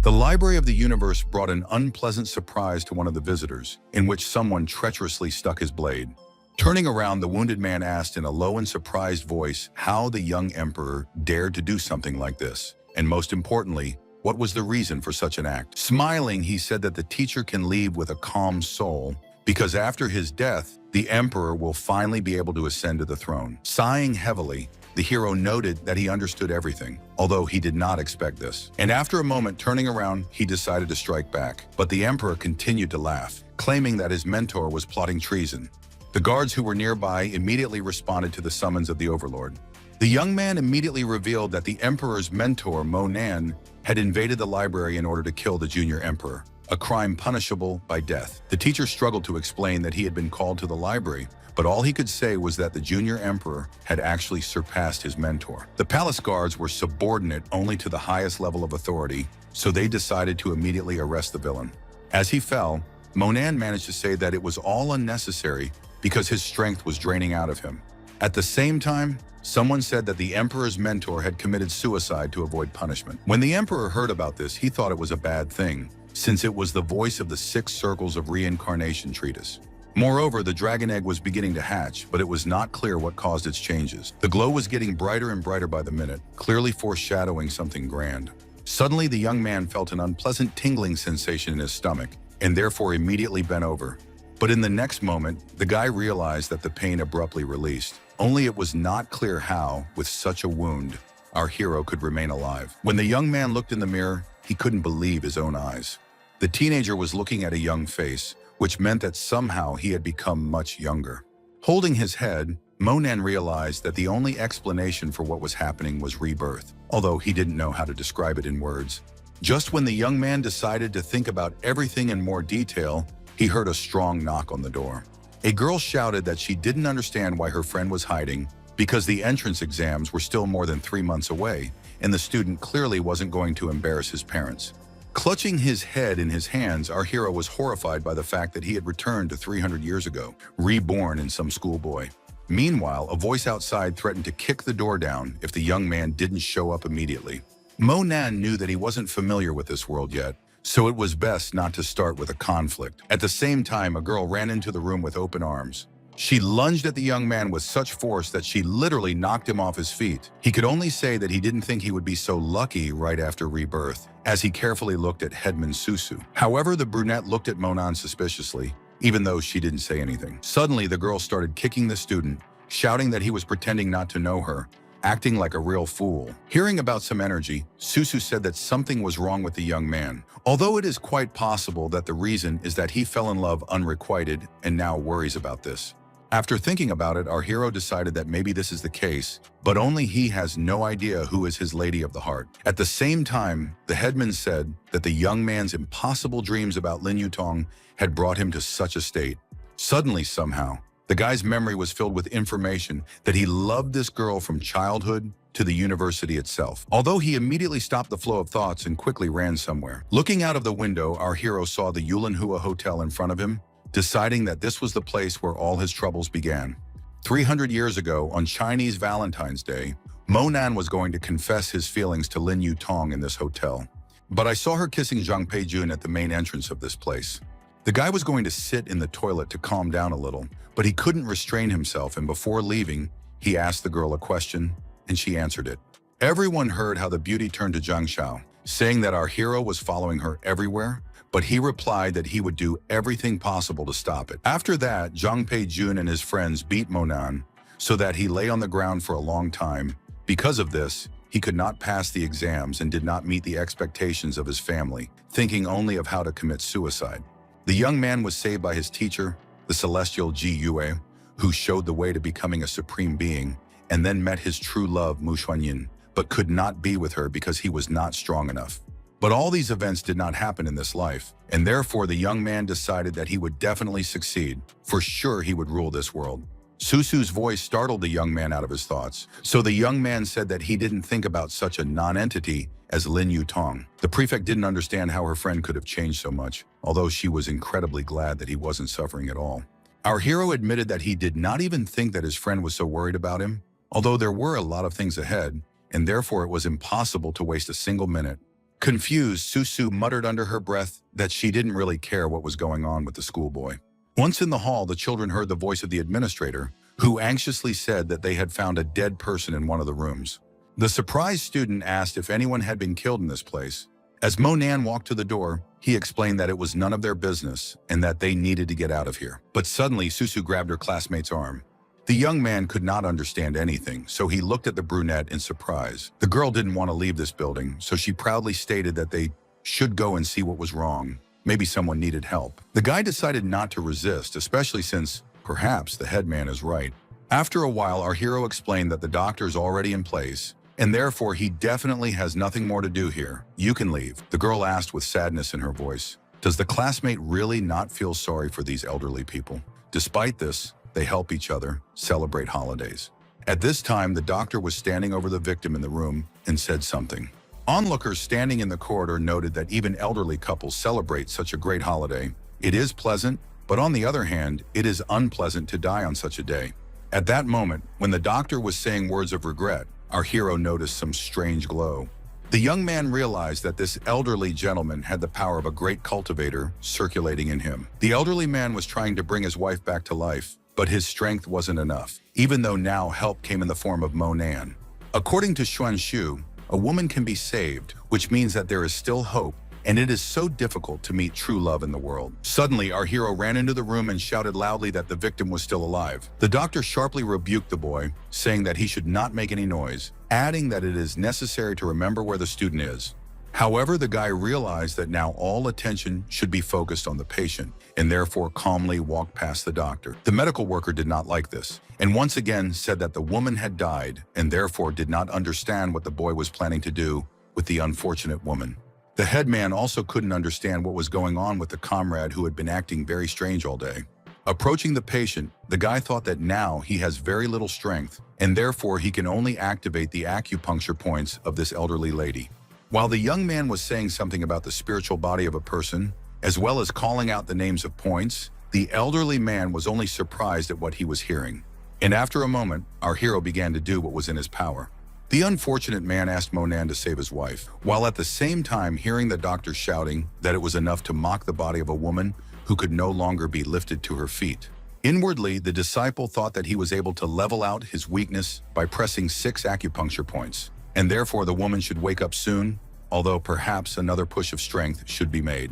The Library of the Universe brought an unpleasant surprise to one of the visitors, in which someone treacherously stuck his blade. Turning around, the wounded man asked in a low and surprised voice how the young emperor dared to do something like this, and most importantly, what was the reason for such an act. Smiling, he said that the teacher can leave with a calm soul, because after his death, the emperor will finally be able to ascend to the throne. Sighing heavily, the hero noted that he understood everything, although he did not expect this. And after a moment, turning around, he decided to strike back. But the emperor continued to laugh, claiming that his mentor was plotting treason. The guards who were nearby immediately responded to the summons of the overlord. The young man immediately revealed that the emperor's mentor, Monan, had invaded the library in order to kill the junior emperor, a crime punishable by death. The teacher struggled to explain that he had been called to the library, but all he could say was that the junior emperor had actually surpassed his mentor. The palace guards were subordinate only to the highest level of authority, so they decided to immediately arrest the villain. As he fell, Monan managed to say that it was all unnecessary because his strength was draining out of him. At the same time, someone said that the emperor's mentor had committed suicide to avoid punishment. When the emperor heard about this, he thought it was a bad thing, since it was the voice of the 6 circles of reincarnation treatise. Moreover, the dragon egg was beginning to hatch, but it was not clear what caused its changes. The glow was getting brighter and brighter by the minute, clearly foreshadowing something grand. Suddenly, the young man felt an unpleasant tingling sensation in his stomach, and therefore immediately bent over. But in the next moment, the guy realized that the pain abruptly released. Only it was not clear how, with such a wound, our hero could remain alive. When the young man looked in the mirror, he couldn't believe his own eyes. The teenager was looking at a young face, which meant that somehow he had become much younger. Holding his head, Monan realized that the only explanation for what was happening was rebirth, although he didn't know how to describe it in words. Just when the young man decided to think about everything in more detail, he heard a strong knock on the door. A girl shouted that she didn't understand why her friend was hiding because the entrance exams were still more than 3 months away, and the student clearly wasn't going to embarrass his parents. Clutching his head in his hands, our hero was horrified by the fact that he had returned to 300 years ago, reborn in some schoolboy. Meanwhile, a voice outside threatened to kick the door down if the young man didn't show up immediately. Monan knew that he wasn't familiar with this world yet, so it was best not to start with a conflict. At the same time, a girl ran into the room with open arms. She lunged at the young man with such force that she literally knocked him off his feet. He could only say that he didn't think he would be so lucky right after rebirth, as he carefully looked at Headman Susu. However, the brunette looked at Monan suspiciously, even though she didn't say anything. Suddenly, the girl started kicking the student, shouting that he was pretending not to know her, acting like a real fool. Hearing about some energy, Susu said that something was wrong with the young man, although it is quite possible that the reason is that he fell in love unrequited and now worries about this. After thinking about it, our hero decided that maybe this is the case, but only he has no idea who is his lady of the heart. At the same time, the headman said that the young man's impossible dreams about Lin Yutong had brought him to such a state. Suddenly, somehow, the guy's memory was filled with information that he loved this girl from childhood to the university itself. Although he immediately stopped the flow of thoughts and quickly ran somewhere. Looking out of the window, our hero saw the Yulanhua Hotel in front of him, deciding that this was the place where all his troubles began. 300 years ago, on Chinese Valentine's Day, Monan was going to confess his feelings to Lin Yutong in this hotel. But I saw her kissing Zhang Peijun at the main entrance of this place. The guy was going to sit in the toilet to calm down a little, but he couldn't restrain himself, and before leaving, he asked the girl a question, and she answered it. Everyone heard how the beauty turned to Zhang Xiao, saying that our hero was following her everywhere, but he replied that he would do everything possible to stop it. After that, Zhang Peijun and his friends beat Monan, so that he lay on the ground for a long time. Because of this, he could not pass the exams and did not meet the expectations of his family, thinking only of how to commit suicide. The young man was saved by his teacher, the celestial Ji Yue, who showed the way to becoming a supreme being, and then met his true love, Mu Xuanyin, but could not be with her because he was not strong enough. But all these events did not happen in this life, and therefore the young man decided that he would definitely succeed. For sure he would rule this world. Susu's voice startled the young man out of his thoughts, so the young man said that he didn't think about such a non-entity as Lin Yutong. The prefect didn't understand how her friend could have changed so much, although she was incredibly glad that he wasn't suffering at all. Our hero admitted that he did not even think that his friend was so worried about him, although there were a lot of things ahead, and therefore it was impossible to waste a single minute. Confused, Susu muttered under her breath that she didn't really care what was going on with the schoolboy. Once in the hall, the children heard the voice of the administrator, who anxiously said that they had found a dead person in one of the rooms. The surprised student asked if anyone had been killed in this place. As Monan walked to the door, he explained that it was none of their business and that they needed to get out of here. But suddenly, Susu grabbed her classmate's arm. The young man could not understand anything, so he looked at the brunette in surprise. The girl didn't want to leave this building, so she proudly stated that they should go and see what was wrong. Maybe someone needed help. The guy decided not to resist, especially since perhaps the headman is right. After a while, our hero explained that the doctor's already in place, and therefore he definitely has nothing more to do here. You can leave. The girl asked with sadness in her voice. Does the classmate really not feel sorry for these elderly people? Despite this, they help each other, celebrate holidays. At this time, the doctor was standing over the victim in the room and said something. Onlookers standing in the corridor noted that even elderly couples celebrate such a great holiday. It is pleasant, but on the other hand, it is unpleasant to die on such a day. At that moment, when the doctor was saying words of regret, our hero noticed some strange glow. The young man realized that this elderly gentleman had the power of a great cultivator circulating in him. The elderly man was trying to bring his wife back to life, but his strength wasn't enough, even though now help came in the form of Monan. According to Xuan Shu, a woman can be saved, which means that there is still hope, and it is so difficult to meet true love in the world. Suddenly, our hero ran into the room and shouted loudly that the victim was still alive. The doctor sharply rebuked the boy, saying that he should not make any noise, adding that it is necessary to remember where the student is. However, the guy realized that now all attention should be focused on the patient, and therefore calmly walked past the doctor. The medical worker did not like this, and once again said that the woman had died, and therefore did not understand what the boy was planning to do with the unfortunate woman. The headman also couldn't understand what was going on with the comrade who had been acting very strange all day. Approaching the patient, the guy thought that now he has very little strength, and therefore he can only activate the acupuncture points of this elderly lady. While the young man was saying something about the spiritual body of a person, as well as calling out the names of points, the elderly man was only surprised at what he was hearing. And after a moment, our hero began to do what was in his power. The unfortunate man asked Monan to save his wife, while at the same time hearing the doctor shouting that it was enough to mock the body of a woman who could no longer be lifted to her feet. Inwardly, the disciple thought that he was able to level out his weakness by pressing 6 acupuncture points, and therefore the woman should wake up soon, although perhaps another push of strength should be made.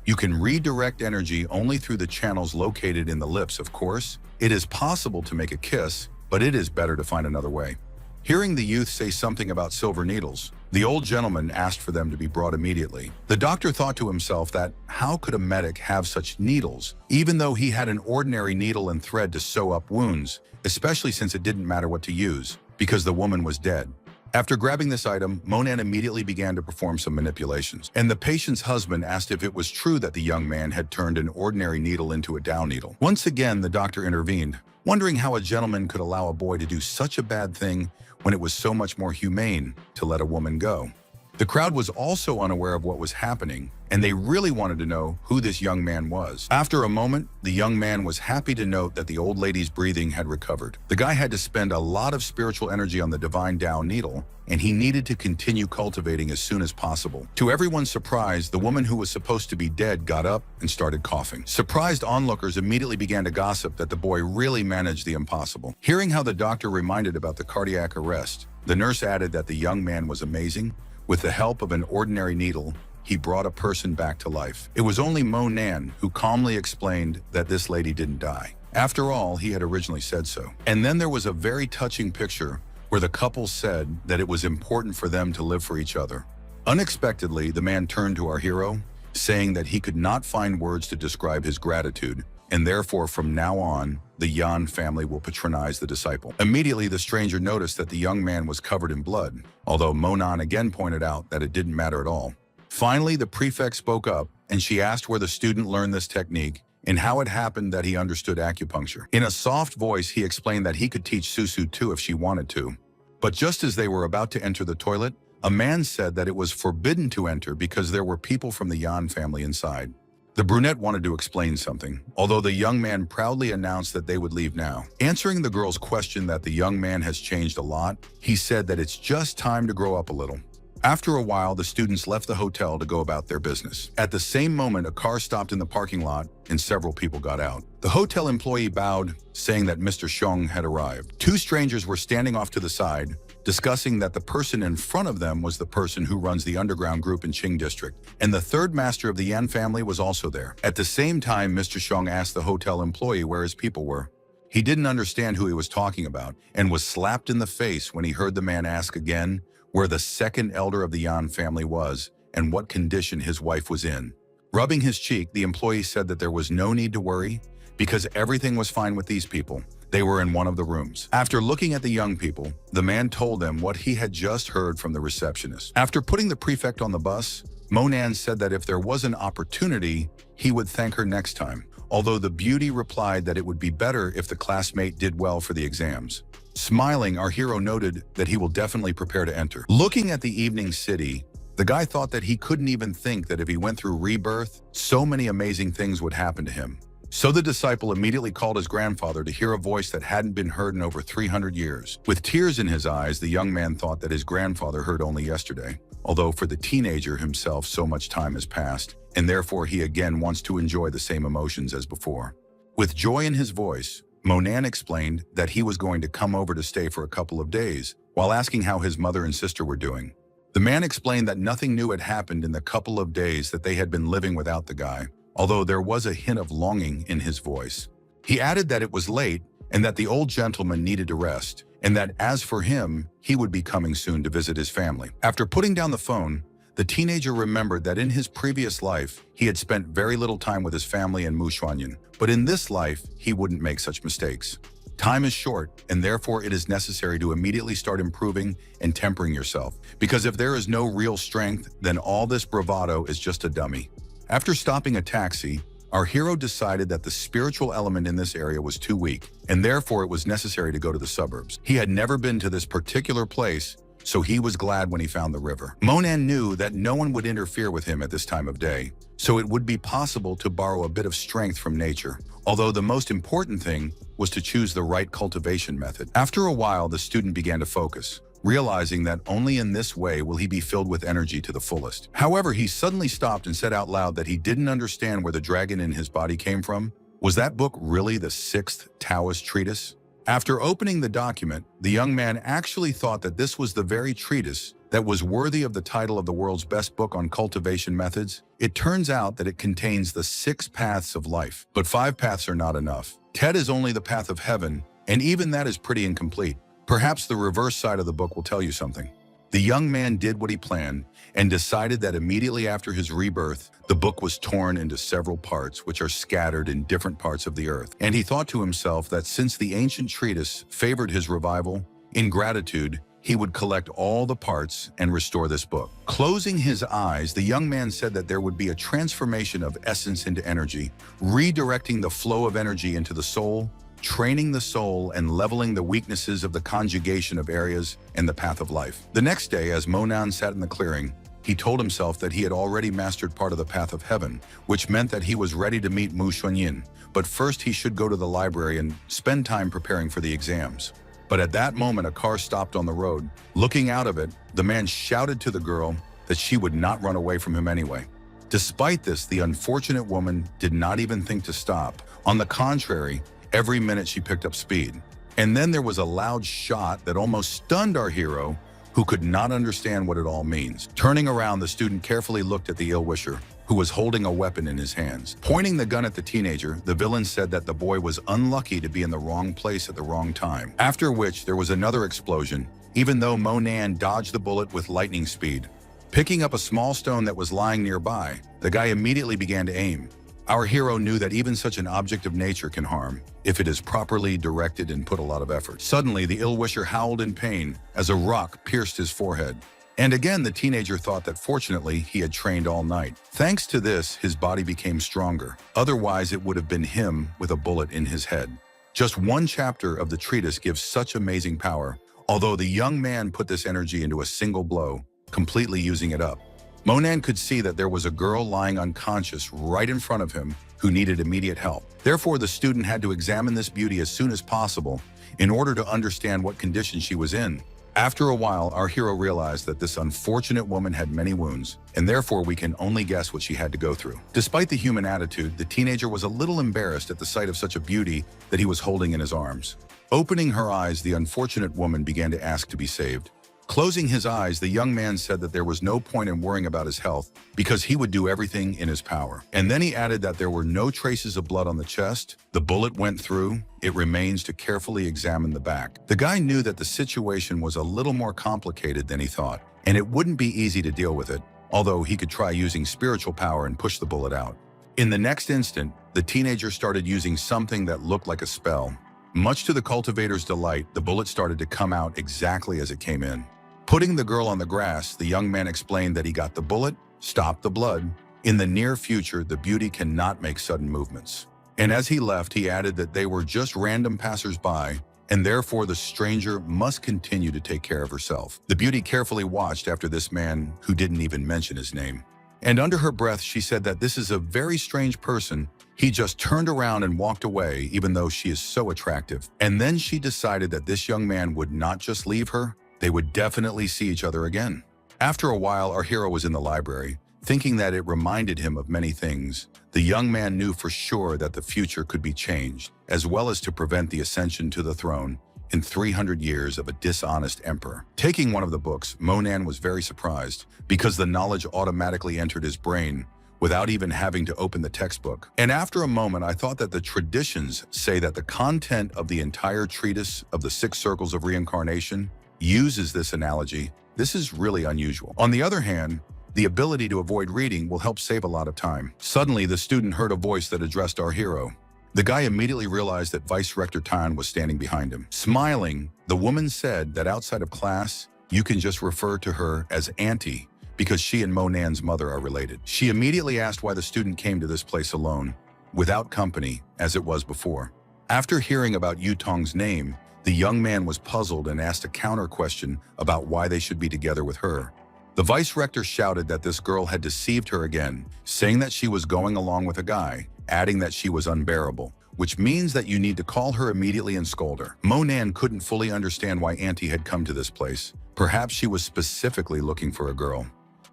You can redirect energy only through the channels located in the lips, of course. It is possible to make a kiss, but it is better to find another way. Hearing the youth say something about silver needles, the old gentleman asked for them to be brought immediately. The doctor thought to himself that how could a medic have such needles, even though he had an ordinary needle and thread to sew up wounds, especially since it didn't matter what to use, because the woman was dead. After grabbing this item, Monan immediately began to perform some manipulations, and the patient's husband asked if it was true that the young man had turned an ordinary needle into a down needle. Once again, the doctor intervened, wondering how a gentleman could allow a boy to do such a bad thing when it was so much more humane to let a woman go. The crowd was also unaware of what was happening, and they really wanted to know who this young man was. After a moment, the young man was happy to note that the old lady's breathing had recovered. The guy had to spend a lot of spiritual energy on the divine down needle, and he needed to continue cultivating as soon as possible. To everyone's surprise, the woman who was supposed to be dead got up and started coughing. Surprised onlookers immediately began to gossip that the boy really managed the impossible. Hearing how the doctor reminded about the cardiac arrest, the nurse added that the young man was amazing. With the help of an ordinary needle, he brought a person back to life. It was only Monan who calmly explained that this lady didn't die. After all, he had originally said so. And then there was a very touching picture where the couple said that it was important for them to live for each other. Unexpectedly, the man turned to our hero, saying that he could not find words to describe his gratitude, and therefore from now on, the Yan family will patronize the disciple. Immediately, the stranger noticed that the young man was covered in blood, although Monan again pointed out that it didn't matter at all. Finally, the prefect spoke up, and she asked where the student learned this technique and how it happened that he understood acupuncture. In a soft voice, he explained that he could teach Susu too if she wanted to. But just as they were about to enter the toilet, a man said that it was forbidden to enter because there were people from the Yan family inside. The brunette wanted to explain something, although the young man proudly announced that they would leave now. Answering the girl's question that the young man has changed a lot, he said that it's just time to grow up a little. After a while, the students left the hotel to go about their business. At the same moment, a car stopped in the parking lot and several people got out. The hotel employee bowed, saying that Mr. Xiong had arrived. Two strangers were standing off to the side, discussing that the person in front of them was the person who runs the underground group in Qing district, and the third master of the Yan family was also there. At the same time, Mr. Xiong asked the hotel employee where his people were. He didn't understand who he was talking about and was slapped in the face when he heard the man ask again where the second elder of the Yan family was and what condition his wife was in. Rubbing his cheek, the employee said that there was no need to worry because everything was fine with these people. They were in one of the rooms. After looking at the young people, the man told them what he had just heard from the receptionist. After putting the prefect on the bus, Monan said that if there was an opportunity, he would thank her next time, although the beauty replied that it would be better if the classmate did well for the exams. Smiling, our hero noted that he will definitely prepare to enter. Looking at the evening city, the guy thought that he couldn't even think that if he went through rebirth, so many amazing things would happen to him. So the disciple immediately called his grandfather to hear a voice that hadn't been heard in over 300 years. With tears in his eyes, the young man thought that his grandfather heard only yesterday, although for the teenager himself so much time has passed, and therefore he again wants to enjoy the same emotions as before. With joy in his voice, Monan explained that he was going to come over to stay for a couple of days, while asking how his mother and sister were doing. The man explained that nothing new had happened in the couple of days that they had been living without the guy, although there was a hint of longing in his voice. He added that it was late and that the old gentleman needed to rest, and that as for him, he would be coming soon to visit his family. After putting down the phone, the teenager remembered that in his previous life, he had spent very little time with his family in Mushuanyan, but in this life, he wouldn't make such mistakes. Time is short, and therefore it is necessary to immediately start improving and tempering yourself, because if there is no real strength, then all this bravado is just a dummy. After stopping a taxi, our hero decided that the spiritual element in this area was too weak, and therefore it was necessary to go to the suburbs. He had never been to this particular place, so he was glad when he found the river. Monan knew that no one would interfere with him at this time of day, so it would be possible to borrow a bit of strength from nature, although the most important thing was to choose the right cultivation method. After a while, the student began to focus, realizing that only in this way will he be filled with energy to the fullest. However, he suddenly stopped and said out loud that he didn't understand where the dragon in his body came from. Was that book really the 6th Taoist treatise? After opening the document, the young man actually thought that this was the very treatise that was worthy of the title of the world's best book on cultivation methods. It turns out that it contains the 6 paths of life, but 5 paths are not enough. TED is only the path of heaven, and even that is pretty incomplete. Perhaps the reverse side of the book will tell you something. The young man did what he planned and decided that immediately after his rebirth, the book was torn into several parts which are scattered in different parts of the earth. And he thought to himself that since the ancient treatise favored his revival, in gratitude, he would collect all the parts and restore this book. Closing his eyes, the young man said that there would be a transformation of essence into energy, redirecting the flow of energy into the soul, training the soul and leveling the weaknesses of the conjugation of areas and the path of life. The next day, as Monan sat in the clearing, he told himself that he had already mastered part of the path of heaven, which meant that he was ready to meet Mu Xuanyin, but first he should go to the library and spend time preparing for the exams. But at that moment, a car stopped on the road. Looking out of it, the man shouted to the girl that she would not run away from him anyway. Despite this, the unfortunate woman did not even think to stop. On the contrary, every minute she picked up speed. And then there was a loud shot that almost stunned our hero, who could not understand what it all means. Turning around, the student carefully looked at the ill-wisher, who was holding a weapon in his hands. Pointing the gun at the teenager, the villain said that the boy was unlucky to be in the wrong place at the wrong time. After which, there was another explosion, even though Monan dodged the bullet with lightning speed. Picking up a small stone that was lying nearby, the guy immediately began to aim. Our hero knew that even such an object of nature can harm, if it is properly directed and put a lot of effort. Suddenly, the ill-wisher howled in pain as a rock pierced his forehead. And again, the teenager thought that fortunately, he had trained all night. Thanks to this, his body became stronger. Otherwise, it would have been him with a bullet in his head. Just one chapter of the treatise gives such amazing power, although the young man put this energy into a single blow, completely using it up. Monan could see that there was a girl lying unconscious right in front of him who needed immediate help. Therefore, the student had to examine this beauty as soon as possible in order to understand what condition she was in. After a while, our hero realized that this unfortunate woman had many wounds, and therefore we can only guess what she had to go through. Despite the human attitude, the teenager was a little embarrassed at the sight of such a beauty that he was holding in his arms. Opening her eyes, the unfortunate woman began to ask to be saved. Closing his eyes, the young man said that there was no point in worrying about his health because he would do everything in his power. And then he added that there were no traces of blood on the chest. The bullet went through. It remains to carefully examine the back. The guy knew that the situation was a little more complicated than he thought, and it wouldn't be easy to deal with it, although he could try using spiritual power and push the bullet out. In the next instant, the teenager started using something that looked like a spell. Much to the cultivator's delight, the bullet started to come out exactly as it came in. Putting the girl on the grass, the young man explained that he got the bullet, stopped the blood. In the near future, the beauty cannot make sudden movements. And as he left, he added that they were just random passers-by, and therefore the stranger must continue to take care of herself. The beauty carefully watched after this man who didn't even mention his name. And under her breath, she said that this is a very strange person. He just turned around and walked away, even though she is so attractive. And then she decided that this young man would not just leave her, they would definitely see each other again. After a while, our hero was in the library, thinking that it reminded him of many things. The young man knew for sure that the future could be changed, as well as to prevent the ascension to the throne in 300 years of a dishonest emperor. Taking one of the books, Monan was very surprised because the knowledge automatically entered his brain without even having to open the textbook. And after a moment, I thought that the traditions say that the content of the entire treatise of the 6 circles of reincarnation uses this analogy. This is really unusual. On the other hand, the ability to avoid reading will help save a lot of time. Suddenly, the student heard a voice that addressed our hero. The guy immediately realized that Vice Rector Tan was standing behind him. Smiling, the woman said that outside of class, you can just refer to her as Auntie because she and Monan's mother are related. She immediately asked why the student came to this place alone, without company, as it was before. After hearing about Yutong's name, the young man was puzzled and asked a counter question about why they should be together with her. The vice rector shouted that this girl had deceived her again, saying that she was going along with a guy, adding that she was unbearable, which means that you need to call her immediately and scold her. Monan couldn't fully understand why Auntie had come to this place. Perhaps she was specifically looking for a girl.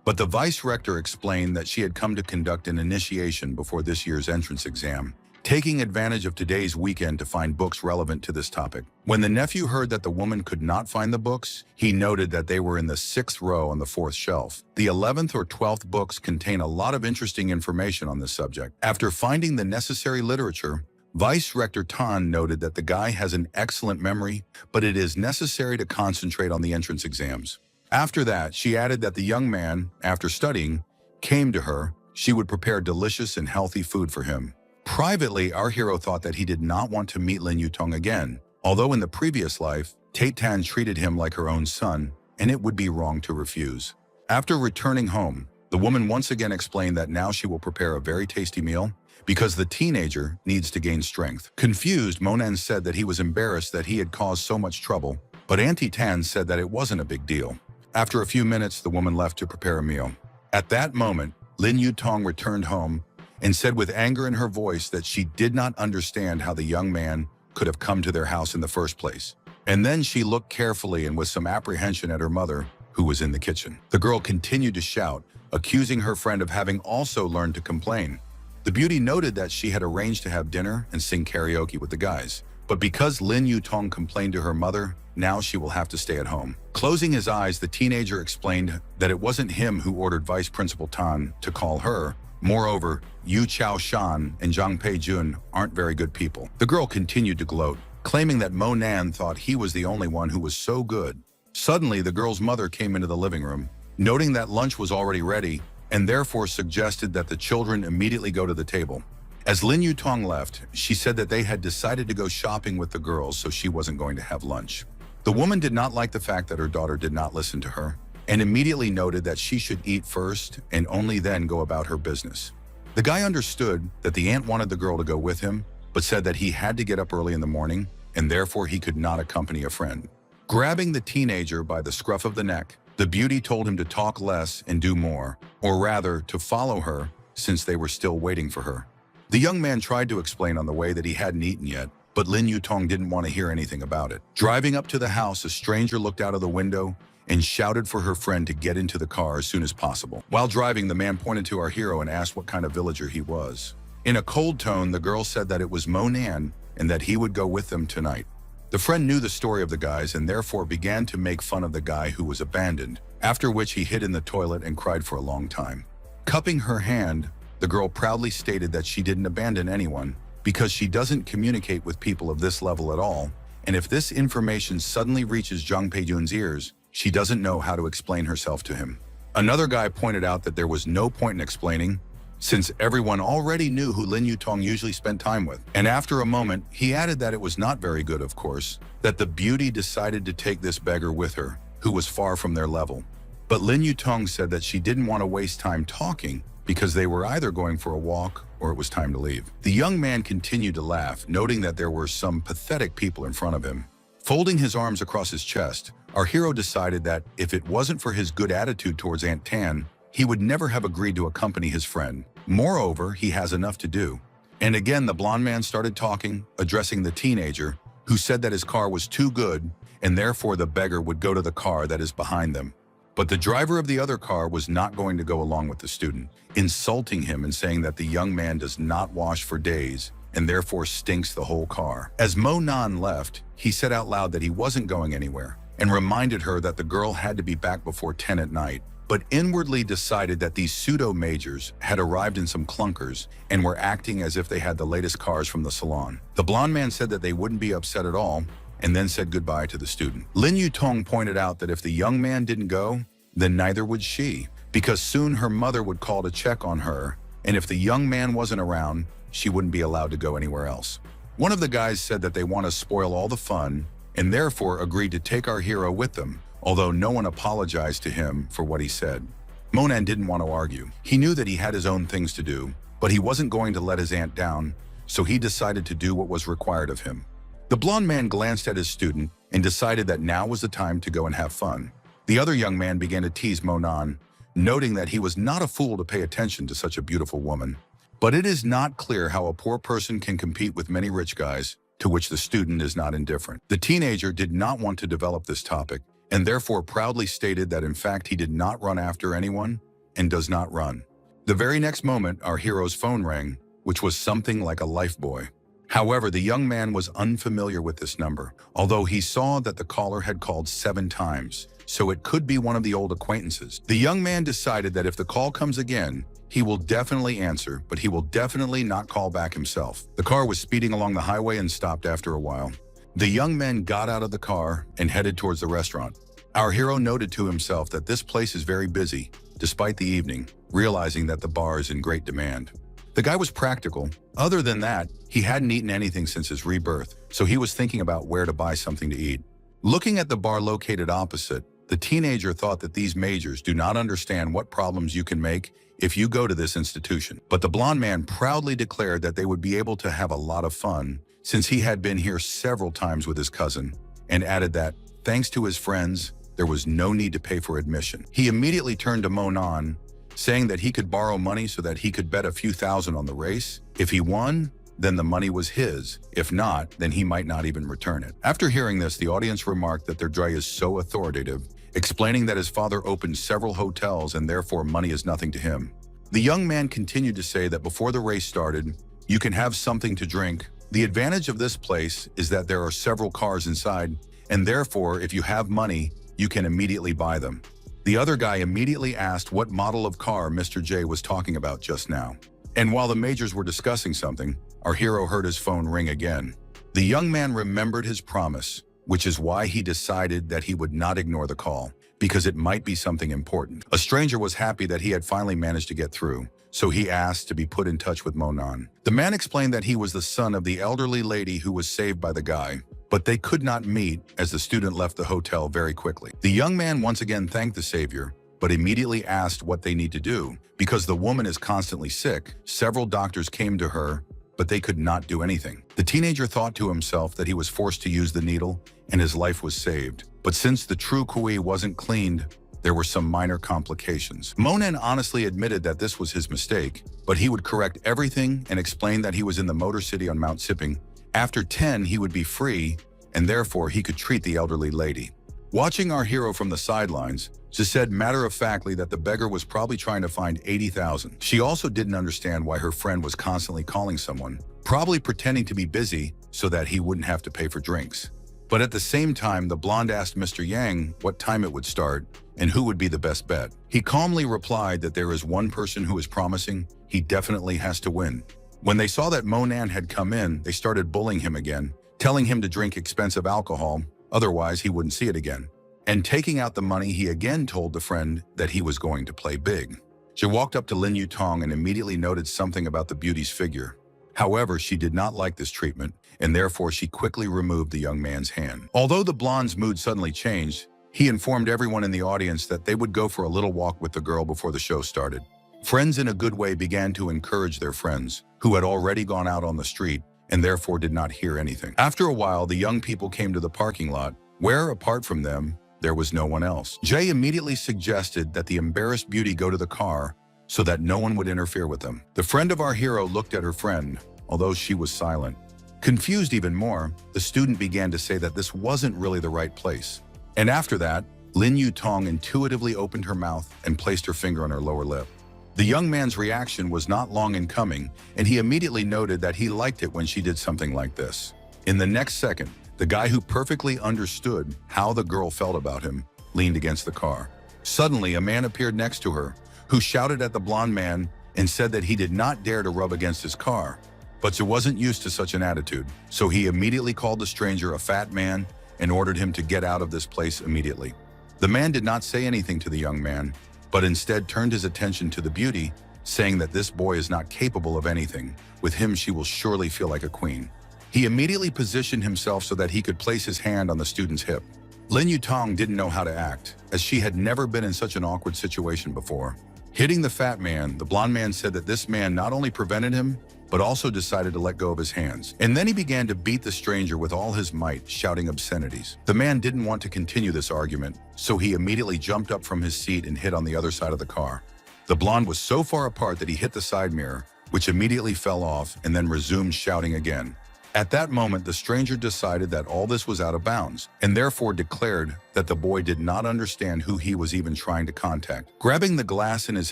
But the vice rector explained that she had come to conduct an initiation before this year's entrance exam, taking advantage of today's weekend to find books relevant to this topic. When the nephew heard that the woman could not find the books, he noted that they were in the 6th row on the 4th shelf. The 11th or 12th books contain a lot of interesting information on this subject. After finding the necessary literature, Vice Rector Tan noted that the guy has an excellent memory, but it is necessary to concentrate on the entrance exams. After that, she added that the young man, after studying, came to her. She would prepare delicious and healthy food for him. Privately, our hero thought that he did not want to meet Lin Yutong again, although in the previous life, Tate Tan treated him like her own son, and it would be wrong to refuse. After returning home, the woman once again explained that now she will prepare a very tasty meal because the teenager needs to gain strength. Confused, Monan said that he was embarrassed that he had caused so much trouble, but Auntie Tan said that it wasn't a big deal. After a few minutes, the woman left to prepare a meal. At that moment, Lin Yutong returned home and said with anger in her voice that she did not understand how the young man could have come to their house in the first place. And then she looked carefully and with some apprehension at her mother, who was in the kitchen. The girl continued to shout, accusing her friend of having also learned to complain. The beauty noted that she had arranged to have dinner and sing karaoke with the guys. But because Lin Yutong complained to her mother, now she will have to stay at home. Closing his eyes, the teenager explained that it wasn't him who ordered Vice Principal Tan to call her. Moreover, Yu Chao Shan and Zhang Pei Jun aren't very good people. The girl continued to gloat, claiming that Monan thought he was the only one who was so good. Suddenly, the girl's mother came into the living room, noting that lunch was already ready, and therefore suggested that the children immediately go to the table. As Lin Yutong left, she said that they had decided to go shopping with the girls, so she wasn't going to have lunch. The woman did not like the fact that her daughter did not listen to her, and immediately noted that she should eat first and only then go about her business. The guy understood that the aunt wanted the girl to go with him, but said that he had to get up early in the morning, and therefore he could not accompany a friend. Grabbing the teenager by the scruff of the neck, the beauty told him to talk less and do more, or rather, to follow her, since they were still waiting for her. The young man tried to explain on the way that he hadn't eaten yet, but Lin Yutong didn't want to hear anything about it. Driving up to the house, a stranger looked out of the window and shouted for her friend to get into the car as soon as possible. While driving, the man pointed to our hero and asked what kind of villager he was. In a cold tone, the girl said that it was Monan and that he would go with them tonight. The friend knew the story of the guys and therefore began to make fun of the guy who was abandoned, after which he hid in the toilet and cried for a long time. Cupping her hand, the girl proudly stated that she didn't abandon anyone because she doesn't communicate with people of this level at all, and if this information suddenly reaches Zhang Peijun's ears, she doesn't know how to explain herself to him. Another guy pointed out that there was no point in explaining, since everyone already knew who Lin Yutong usually spent time with. And after a moment, he added that it was not very good, of course, that the beauty decided to take this beggar with her, who was far from their level. But Lin Yutong said that she didn't want to waste time talking because they were either going for a walk or it was time to leave. The young man continued to laugh, noting that there were some pathetic people in front of him. Folding his arms across his chest, our hero decided that if it wasn't for his good attitude towards Aunt Tan, he would never have agreed to accompany his friend. Moreover, he has enough to do. And again, the blonde man started talking, addressing the teenager, who said that his car was too good and therefore the beggar would go to the car that is behind them. But the driver of the other car was not going to go along with the student, insulting him and saying that the young man does not wash for days and therefore stinks the whole car. As Mo Nan left, he said out loud that he wasn't going anywhere and reminded her that the girl had to be back before 10 at night, but inwardly decided that these pseudo-majors had arrived in some clunkers and were acting as if they had the latest cars from the salon. The blonde man said that they wouldn't be upset at all and then said goodbye to the student. Lin Yutong pointed out that if the young man didn't go, then neither would she, because soon her mother would call to check on her, and if the young man wasn't around, she wouldn't be allowed to go anywhere else. One of the guys said that they want to spoil all the fun and therefore agreed to take our hero with them, although no one apologized to him for what he said. Monan didn't want to argue. He knew that he had his own things to do, but he wasn't going to let his aunt down, so he decided to do what was required of him. The blonde man glanced at his student and decided that now was the time to go and have fun. The other young man began to tease Monan, noting that he was not a fool to pay attention to such a beautiful woman. But it is not clear how a poor person can compete with many rich guys, to which the student is not indifferent. The teenager did not want to develop this topic, and therefore proudly stated that in fact he did not run after anyone and does not run. The very next moment, our hero's phone rang, which was something like a lifebuoy. However, the young man was unfamiliar with this number, although he saw that the caller had called 7 times, so it could be one of the old acquaintances. The young man decided that if the call comes again, he will definitely answer, but he will definitely not call back himself. The car was speeding along the highway and stopped after a while. The young men got out of the car and headed towards the restaurant. Our hero noted to himself that this place is very busy, despite the evening, realizing that the bar is in great demand. The guy was practical. Other than that, he hadn't eaten anything since his rebirth, so he was thinking about where to buy something to eat. Looking at the bar located opposite, the teenager thought that these majors do not understand what problems you can make if you go to this institution. But the blonde man proudly declared that they would be able to have a lot of fun, since he had been here several times with his cousin, and added that, thanks to his friends, there was no need to pay for admission. He immediately turned to Monan, saying that he could borrow money so that he could bet a few thousand on the race. If he won, then the money was his. If not, then he might not even return it. After hearing this, the audience remarked that their Dre is so authoritative, explaining that his father opened several hotels and therefore money is nothing to him. The young man continued to say that before the race started, you can have something to drink. The advantage of this place is that there are several cars inside, and therefore, if you have money, you can immediately buy them. The other guy immediately asked what model of car Mr. J was talking about just now. And while the majors were discussing something, our hero heard his phone ring again. The young man remembered his promise, which is why he decided that he would not ignore the call, because it might be something important. A stranger was happy that he had finally managed to get through, so he asked to be put in touch with Monan. The man explained that he was the son of the elderly lady who was saved by the guy, but they could not meet as the student left the hotel very quickly. The young man once again thanked the savior, but immediately asked what they need to do. Because the woman is constantly sick, several doctors came to her, but they could not do anything. The teenager thought to himself that he was forced to use the needle and his life was saved. But since the true Kui wasn't cleaned, there were some minor complications. Monan honestly admitted that this was his mistake, but he would correct everything and explain that he was in the Motor City on Mount Sipping, After 10, he would be free, and therefore he could treat the elderly lady. Watching our hero from the sidelines, she said matter-of-factly that the beggar was probably trying to find 80,000. She also didn't understand why her friend was constantly calling someone, probably pretending to be busy so that he wouldn't have to pay for drinks. But at the same time, the blonde asked Mr. Yang what time it would start and who would be the best bet. He calmly replied that there is one person who is promising he definitely has to win. When they saw that Monan had come in, they started bullying him again, telling him to drink expensive alcohol, otherwise he wouldn't see it again. And taking out the money, he again told the friend that he was going to play big. She walked up to Lin Yutong and immediately noted something about the beauty's figure. However, she did not like this treatment, and therefore she quickly removed the young man's hand. Although the blonde's mood suddenly changed, he informed everyone in the audience that they would go for a little walk with the girl before the show started. Friends in a good way began to encourage their friends, who had already gone out on the street and therefore did not hear anything. After a while, the young people came to the parking lot, where, apart from them, there was no one else. Jay immediately suggested that the embarrassed beauty go to the car so that no one would interfere with them. The friend of our hero looked at her friend, although she was silent. Confused even more, the student began to say that this wasn't really the right place. And after that, Lin Yutong intuitively opened her mouth and placed her finger on her lower lip. The young man's reaction was not long in coming, and he immediately noted that he liked it when she did something like this. In the next second, the guy who perfectly understood how the girl felt about him leaned against the car. Suddenly, a man appeared next to her, who shouted at the blonde man and said that he did not dare to rub against his car. But she wasn't used to such an attitude, so he immediately called the stranger a fat man and ordered him to get out of this place immediately. The man did not say anything to the young man, but instead turned his attention to the beauty, saying that this boy is not capable of anything. With him, she will surely feel like a queen. He immediately positioned himself so that he could place his hand on the student's hip. Lin Yutong didn't know how to act, as she had never been in such an awkward situation before. Hitting the fat man, the blonde man said that this man not only prevented him, but also decided to let go of his hands. And then he began to beat the stranger with all his might, shouting obscenities. The man didn't want to continue this argument, so he immediately jumped up from his seat and hid on the other side of the car. The blonde was so far apart that he hit the side mirror, which immediately fell off and then resumed shouting again. At that moment, the stranger decided that all this was out of bounds, and therefore declared that the boy did not understand who he was even trying to contact. Grabbing the glass in his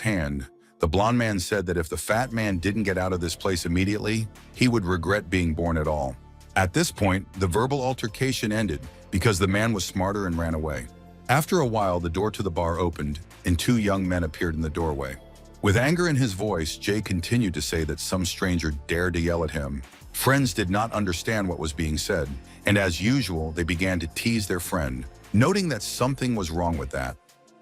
hand, the blonde man said that if the fat man didn't get out of this place immediately, he would regret being born at all. At this point, the verbal altercation ended because the man was smarter and ran away. After a while, the door to the bar opened and two young men appeared in the doorway. With anger in his voice, Jay continued to say that some stranger dared to yell at him. Friends did not understand what was being said, and as usual, they began to tease their friend, noting that something was wrong with that.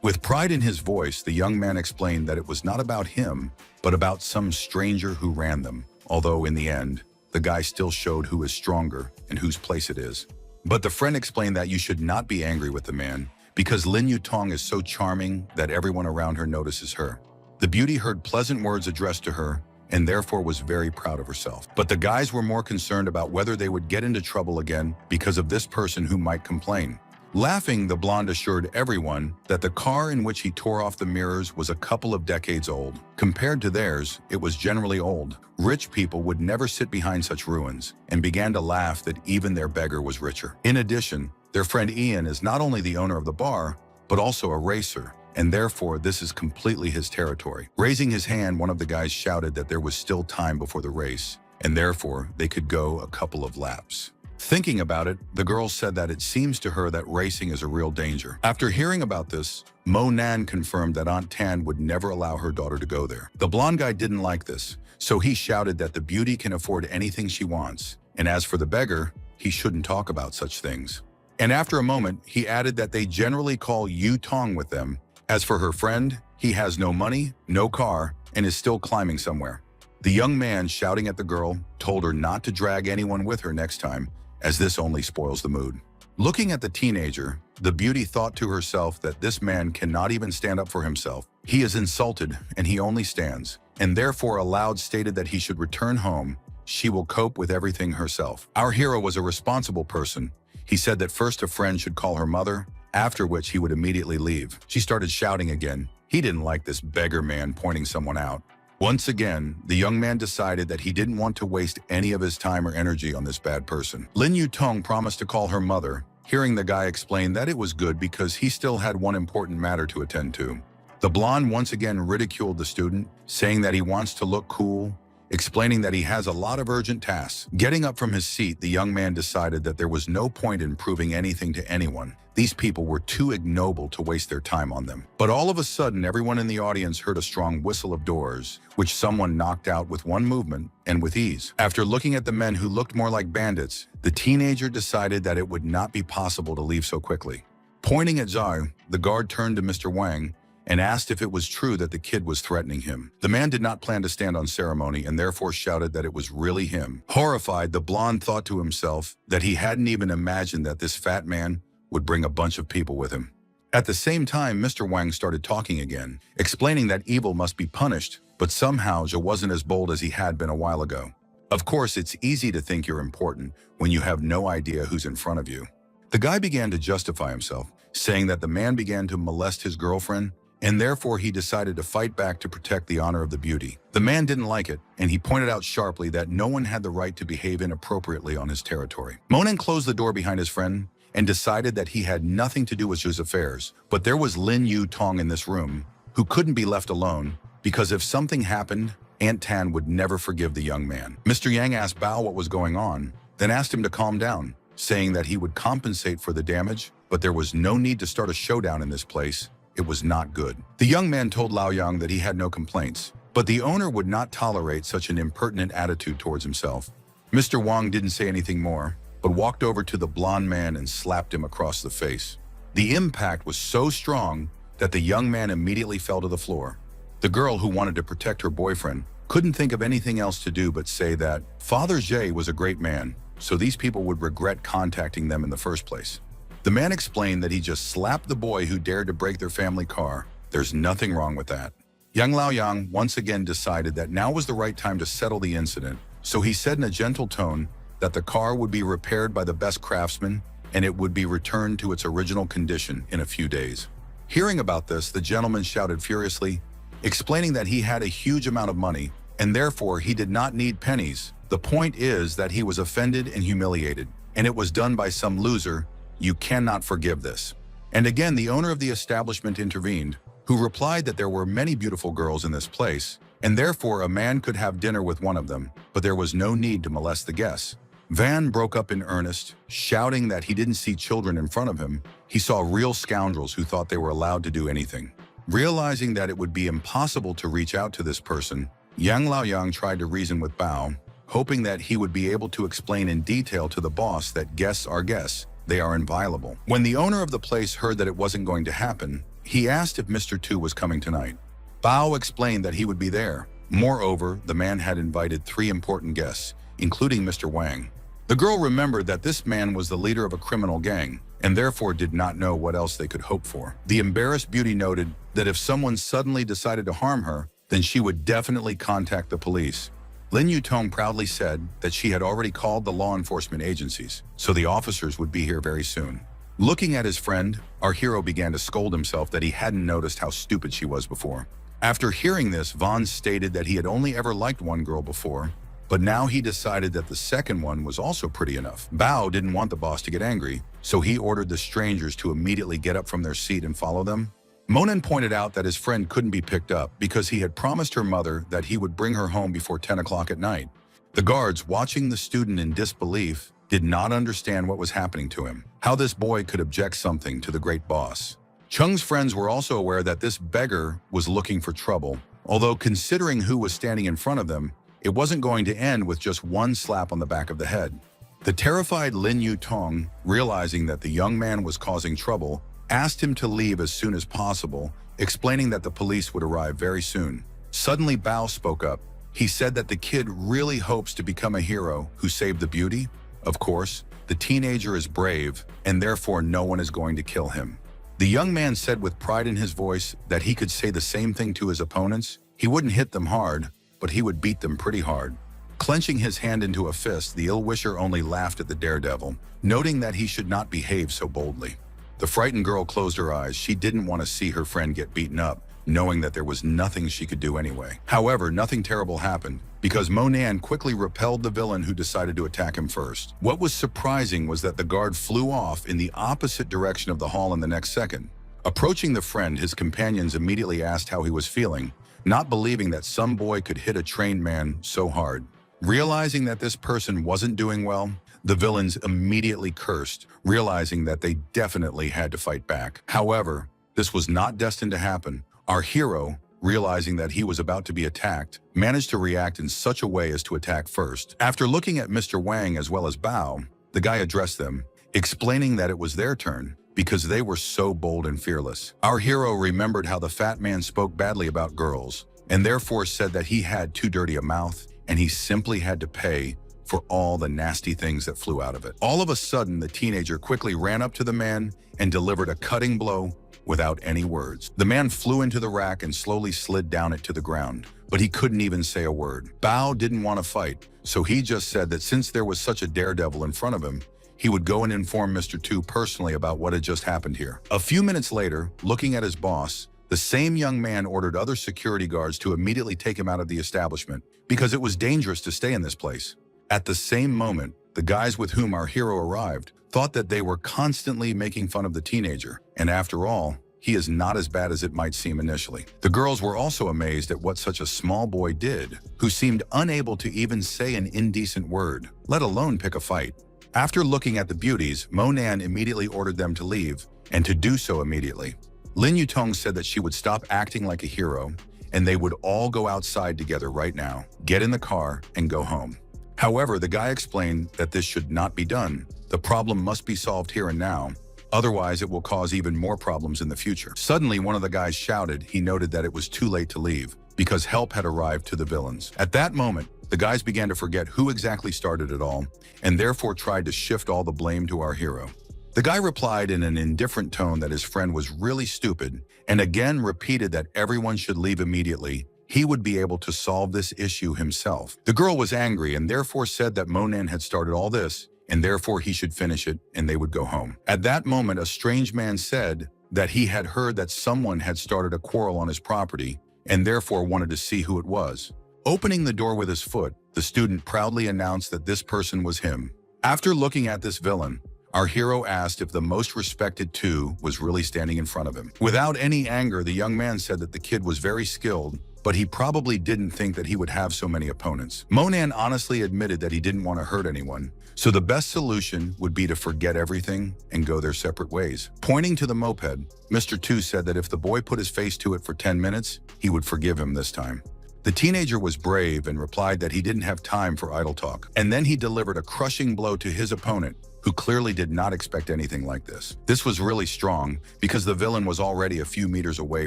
With pride in his voice, the young man explained that it was not about him, but about some stranger who ran them, although in the end, the guy still showed who is stronger and whose place it is. But the friend explained that you should not be angry with the man, because Lin Yutong is so charming that everyone around her notices her. The beauty heard pleasant words addressed to her, and therefore was very proud of herself. But the guys were more concerned about whether they would get into trouble again because of this person who might complain. Laughing, the blonde assured everyone that the car in which he tore off the mirrors was a couple of decades old. Compared to theirs, it was generally old. Rich people would never sit behind such ruins, and began to laugh that even their beggar was richer. In addition, their friend Ian is not only the owner of the bar, but also a racer, and therefore this is completely his territory. Raising his hand, one of the guys shouted that there was still time before the race, and therefore they could go a couple of laps. Thinking about it, the girl said that it seems to her that racing is a real danger. After hearing about this, Mo Nan confirmed that Aunt Tan would never allow her daughter to go there. The blonde guy didn't like this, so he shouted that the beauty can afford anything she wants, and as for the beggar, he shouldn't talk about such things. And after a moment, he added that they generally call Yu Tong with them. As for her friend, he has no money, no car, and is still climbing somewhere. The young man, shouting at the girl, told her not to drag anyone with her next time, as this only spoils the mood. Looking at the teenager, the beauty thought to herself that this man cannot even stand up for himself. He is insulted, and he only stands, and therefore aloud stated that he should return home. She will cope with everything herself. Our hero was a responsible person. He said that first a friend should call her mother, after which he would immediately leave. She started shouting again. He didn't like this beggar man pointing someone out. Once again, the young man decided that he didn't want to waste any of his time or energy on this bad person. Lin Yutong promised to call her mother, hearing the guy explain that it was good because he still had one important matter to attend to. The blonde once again ridiculed the student, saying that he wants to look cool, explaining that he has a lot of urgent tasks. Getting up from his seat, the young man decided that there was no point in proving anything to anyone. These people were too ignoble to waste their time on them. But all of a sudden, everyone in the audience heard a strong whistle of doors, which someone knocked out with one movement and with ease. After looking at the men who looked more like bandits, the teenager decided that it would not be possible to leave so quickly. Pointing at Zhao, the guard turned to Mr. Wang and asked if it was true that the kid was threatening him. The man did not plan to stand on ceremony and therefore shouted that it was really him. Horrified, the blonde thought to himself that he hadn't even imagined that this fat man would bring a bunch of people with him. At the same time, Mr. Wang started talking again, explaining that evil must be punished, but somehow Zhao wasn't as bold as he had been a while ago. Of course, it's easy to think you're important when you have no idea who's in front of you. The guy began to justify himself, saying that the man began to molest his girlfriend, and therefore he decided to fight back to protect the honor of the beauty. The man didn't like it, and he pointed out sharply that no one had the right to behave inappropriately on his territory. Monin closed the door behind his friend and decided that he had nothing to do with Zhu's affairs. But there was Lin Yutong in this room, who couldn't be left alone, because if something happened, Aunt Tan would never forgive the young man. Mr. Yang asked Bao what was going on, then asked him to calm down, saying that he would compensate for the damage, but there was no need to start a showdown in this place. It was not good. The young man told Lao Yang that he had no complaints, but the owner would not tolerate such an impertinent attitude towards himself. Mr. Wang didn't say anything more, but walked over to the blonde man and slapped him across the face. The impact was so strong that the young man immediately fell to the floor. The girl, who wanted to protect her boyfriend, couldn't think of anything else to do but say that Father Zhe was a great man, so these people would regret contacting them in the first place. The man explained that he just slapped the boy who dared to break their family car. There's nothing wrong with that. Young Lao Yang once again decided that now was the right time to settle the incident, so he said in a gentle tone that the car would be repaired by the best craftsman and it would be returned to its original condition in a few days. Hearing about this, the gentleman shouted furiously, explaining that he had a huge amount of money and therefore he did not need pennies. The point is that he was offended and humiliated, and it was done by some loser. You cannot forgive this. And again, the owner of the establishment intervened, who replied that there were many beautiful girls in this place, and therefore a man could have dinner with one of them, but there was no need to molest the guests. Van broke up in earnest, shouting that he didn't see children in front of him. He saw real scoundrels who thought they were allowed to do anything. Realizing that it would be impossible to reach out to this person, Yang Laoyang tried to reason with Bao, hoping that he would be able to explain in detail to the boss that guests are guests, they are inviolable. When the owner of the place heard that it wasn't going to happen, he asked if Mr. Tu was coming tonight. Bao explained that he would be there. Moreover, the man had invited 3 important guests, including Mr. Wang. The girl remembered that this man was the leader of a criminal gang, and therefore did not know what else they could hope for. The embarrassed beauty noted that if someone suddenly decided to harm her, then she would definitely contact the police. Lin Yutong proudly said that she had already called the law enforcement agencies, so the officers would be here very soon. Looking at his friend, our hero began to scold himself that he hadn't noticed how stupid she was before. After hearing this, Vaughn stated that he had only ever liked one girl before, but now he decided that the second one was also pretty enough. Bao didn't want the boss to get angry, so he ordered the strangers to immediately get up from their seat and follow them. Monin pointed out that his friend couldn't be picked up because he had promised her mother that he would bring her home before 10 o'clock at night. The guards, watching the student in disbelief, did not understand what was happening to him, how this boy could object something to the great boss. Cheng's friends were also aware that this beggar was looking for trouble, although considering who was standing in front of them, it wasn't going to end with just one slap on the back of the head. The terrified Lin Yutong, realizing that the young man was causing trouble, asked him to leave as soon as possible, explaining that the police would arrive very soon. Suddenly, Bao spoke up. He said that the kid really hopes to become a hero who saved the beauty. Of course, the teenager is brave, and therefore no one is going to kill him. The young man said with pride in his voice that he could say the same thing to his opponents. He wouldn't hit them hard, but he would beat them pretty hard. Clenching his hand into a fist, the ill-wisher only laughed at the daredevil, noting that he should not behave so boldly. The frightened girl closed her eyes. She didn't want to see her friend get beaten up, knowing that there was nothing she could do anyway. However, nothing terrible happened, because Monan quickly repelled the villain who decided to attack him first. What was surprising was that the guard flew off in the opposite direction of the hall in the next second. Approaching the friend, his companions immediately asked how he was feeling, not believing that some boy could hit a trained man so hard. Realizing that this person wasn't doing well, the villains immediately cursed, realizing that they definitely had to fight back. However, this was not destined to happen. Our hero, realizing that he was about to be attacked, managed to react in such a way as to attack first. After looking at Mr. Wang as well as Bao, the guy addressed them, explaining that it was their turn because they were so bold and fearless. Our hero remembered how the fat man spoke badly about girls, and therefore said that he had too dirty a mouth, and he simply had to pay for all the nasty things that flew out of it. All of a sudden, the teenager quickly ran up to the man and delivered a cutting blow without any words. The man flew into the rack and slowly slid down it to the ground, but he couldn't even say a word. Bao didn't want to fight, so he just said that since there was such a daredevil in front of him, he would go and inform Mr. Tu personally about what had just happened here. A few minutes later, looking at his boss, the same young man ordered other security guards to immediately take him out of the establishment because it was dangerous to stay in this place. At the same moment, the guys with whom our hero arrived thought that they were constantly making fun of the teenager, and after all, he is not as bad as it might seem initially. The girls were also amazed at what such a small boy did, who seemed unable to even say an indecent word, let alone pick a fight. After looking at the beauties, Monan immediately ordered them to leave, and to do so immediately. Lin Yutong said that she would stop acting like a hero, and they would all go outside together right now, get in the car, and go home. However, the guy explained that this should not be done. The problem must be solved here and now, otherwise it will cause even more problems in the future. Suddenly, one of the guys shouted he noted that it was too late to leave, because help had arrived to the villains. At that moment, the guys began to forget who exactly started it all, and therefore tried to shift all the blame to our hero. The guy replied in an indifferent tone that his friend was really stupid, and again repeated that everyone should leave immediately. He would be able to solve this issue himself. The girl was angry and therefore said that Monan had started all this, and therefore he should finish it, and they would go home. At that moment, a strange man said that he had heard that someone had started a quarrel on his property, and therefore wanted to see who it was. Opening the door with his foot, the student proudly announced that this person was him. After looking at this villain, our hero asked if the most respected Tu was really standing in front of him. Without any anger, the young man said that the kid was very skilled, but he probably didn't think that he would have so many opponents. Monan honestly admitted that he didn't want to hurt anyone, so the best solution would be to forget everything and go their separate ways. Pointing to the moped, Mr. Tu said that if the boy put his face to it for 10 minutes, he would forgive him this time. The teenager was brave and replied that he didn't have time for idle talk. And then he delivered a crushing blow to his opponent, who clearly did not expect anything like this. This was really strong because the villain was already a few meters away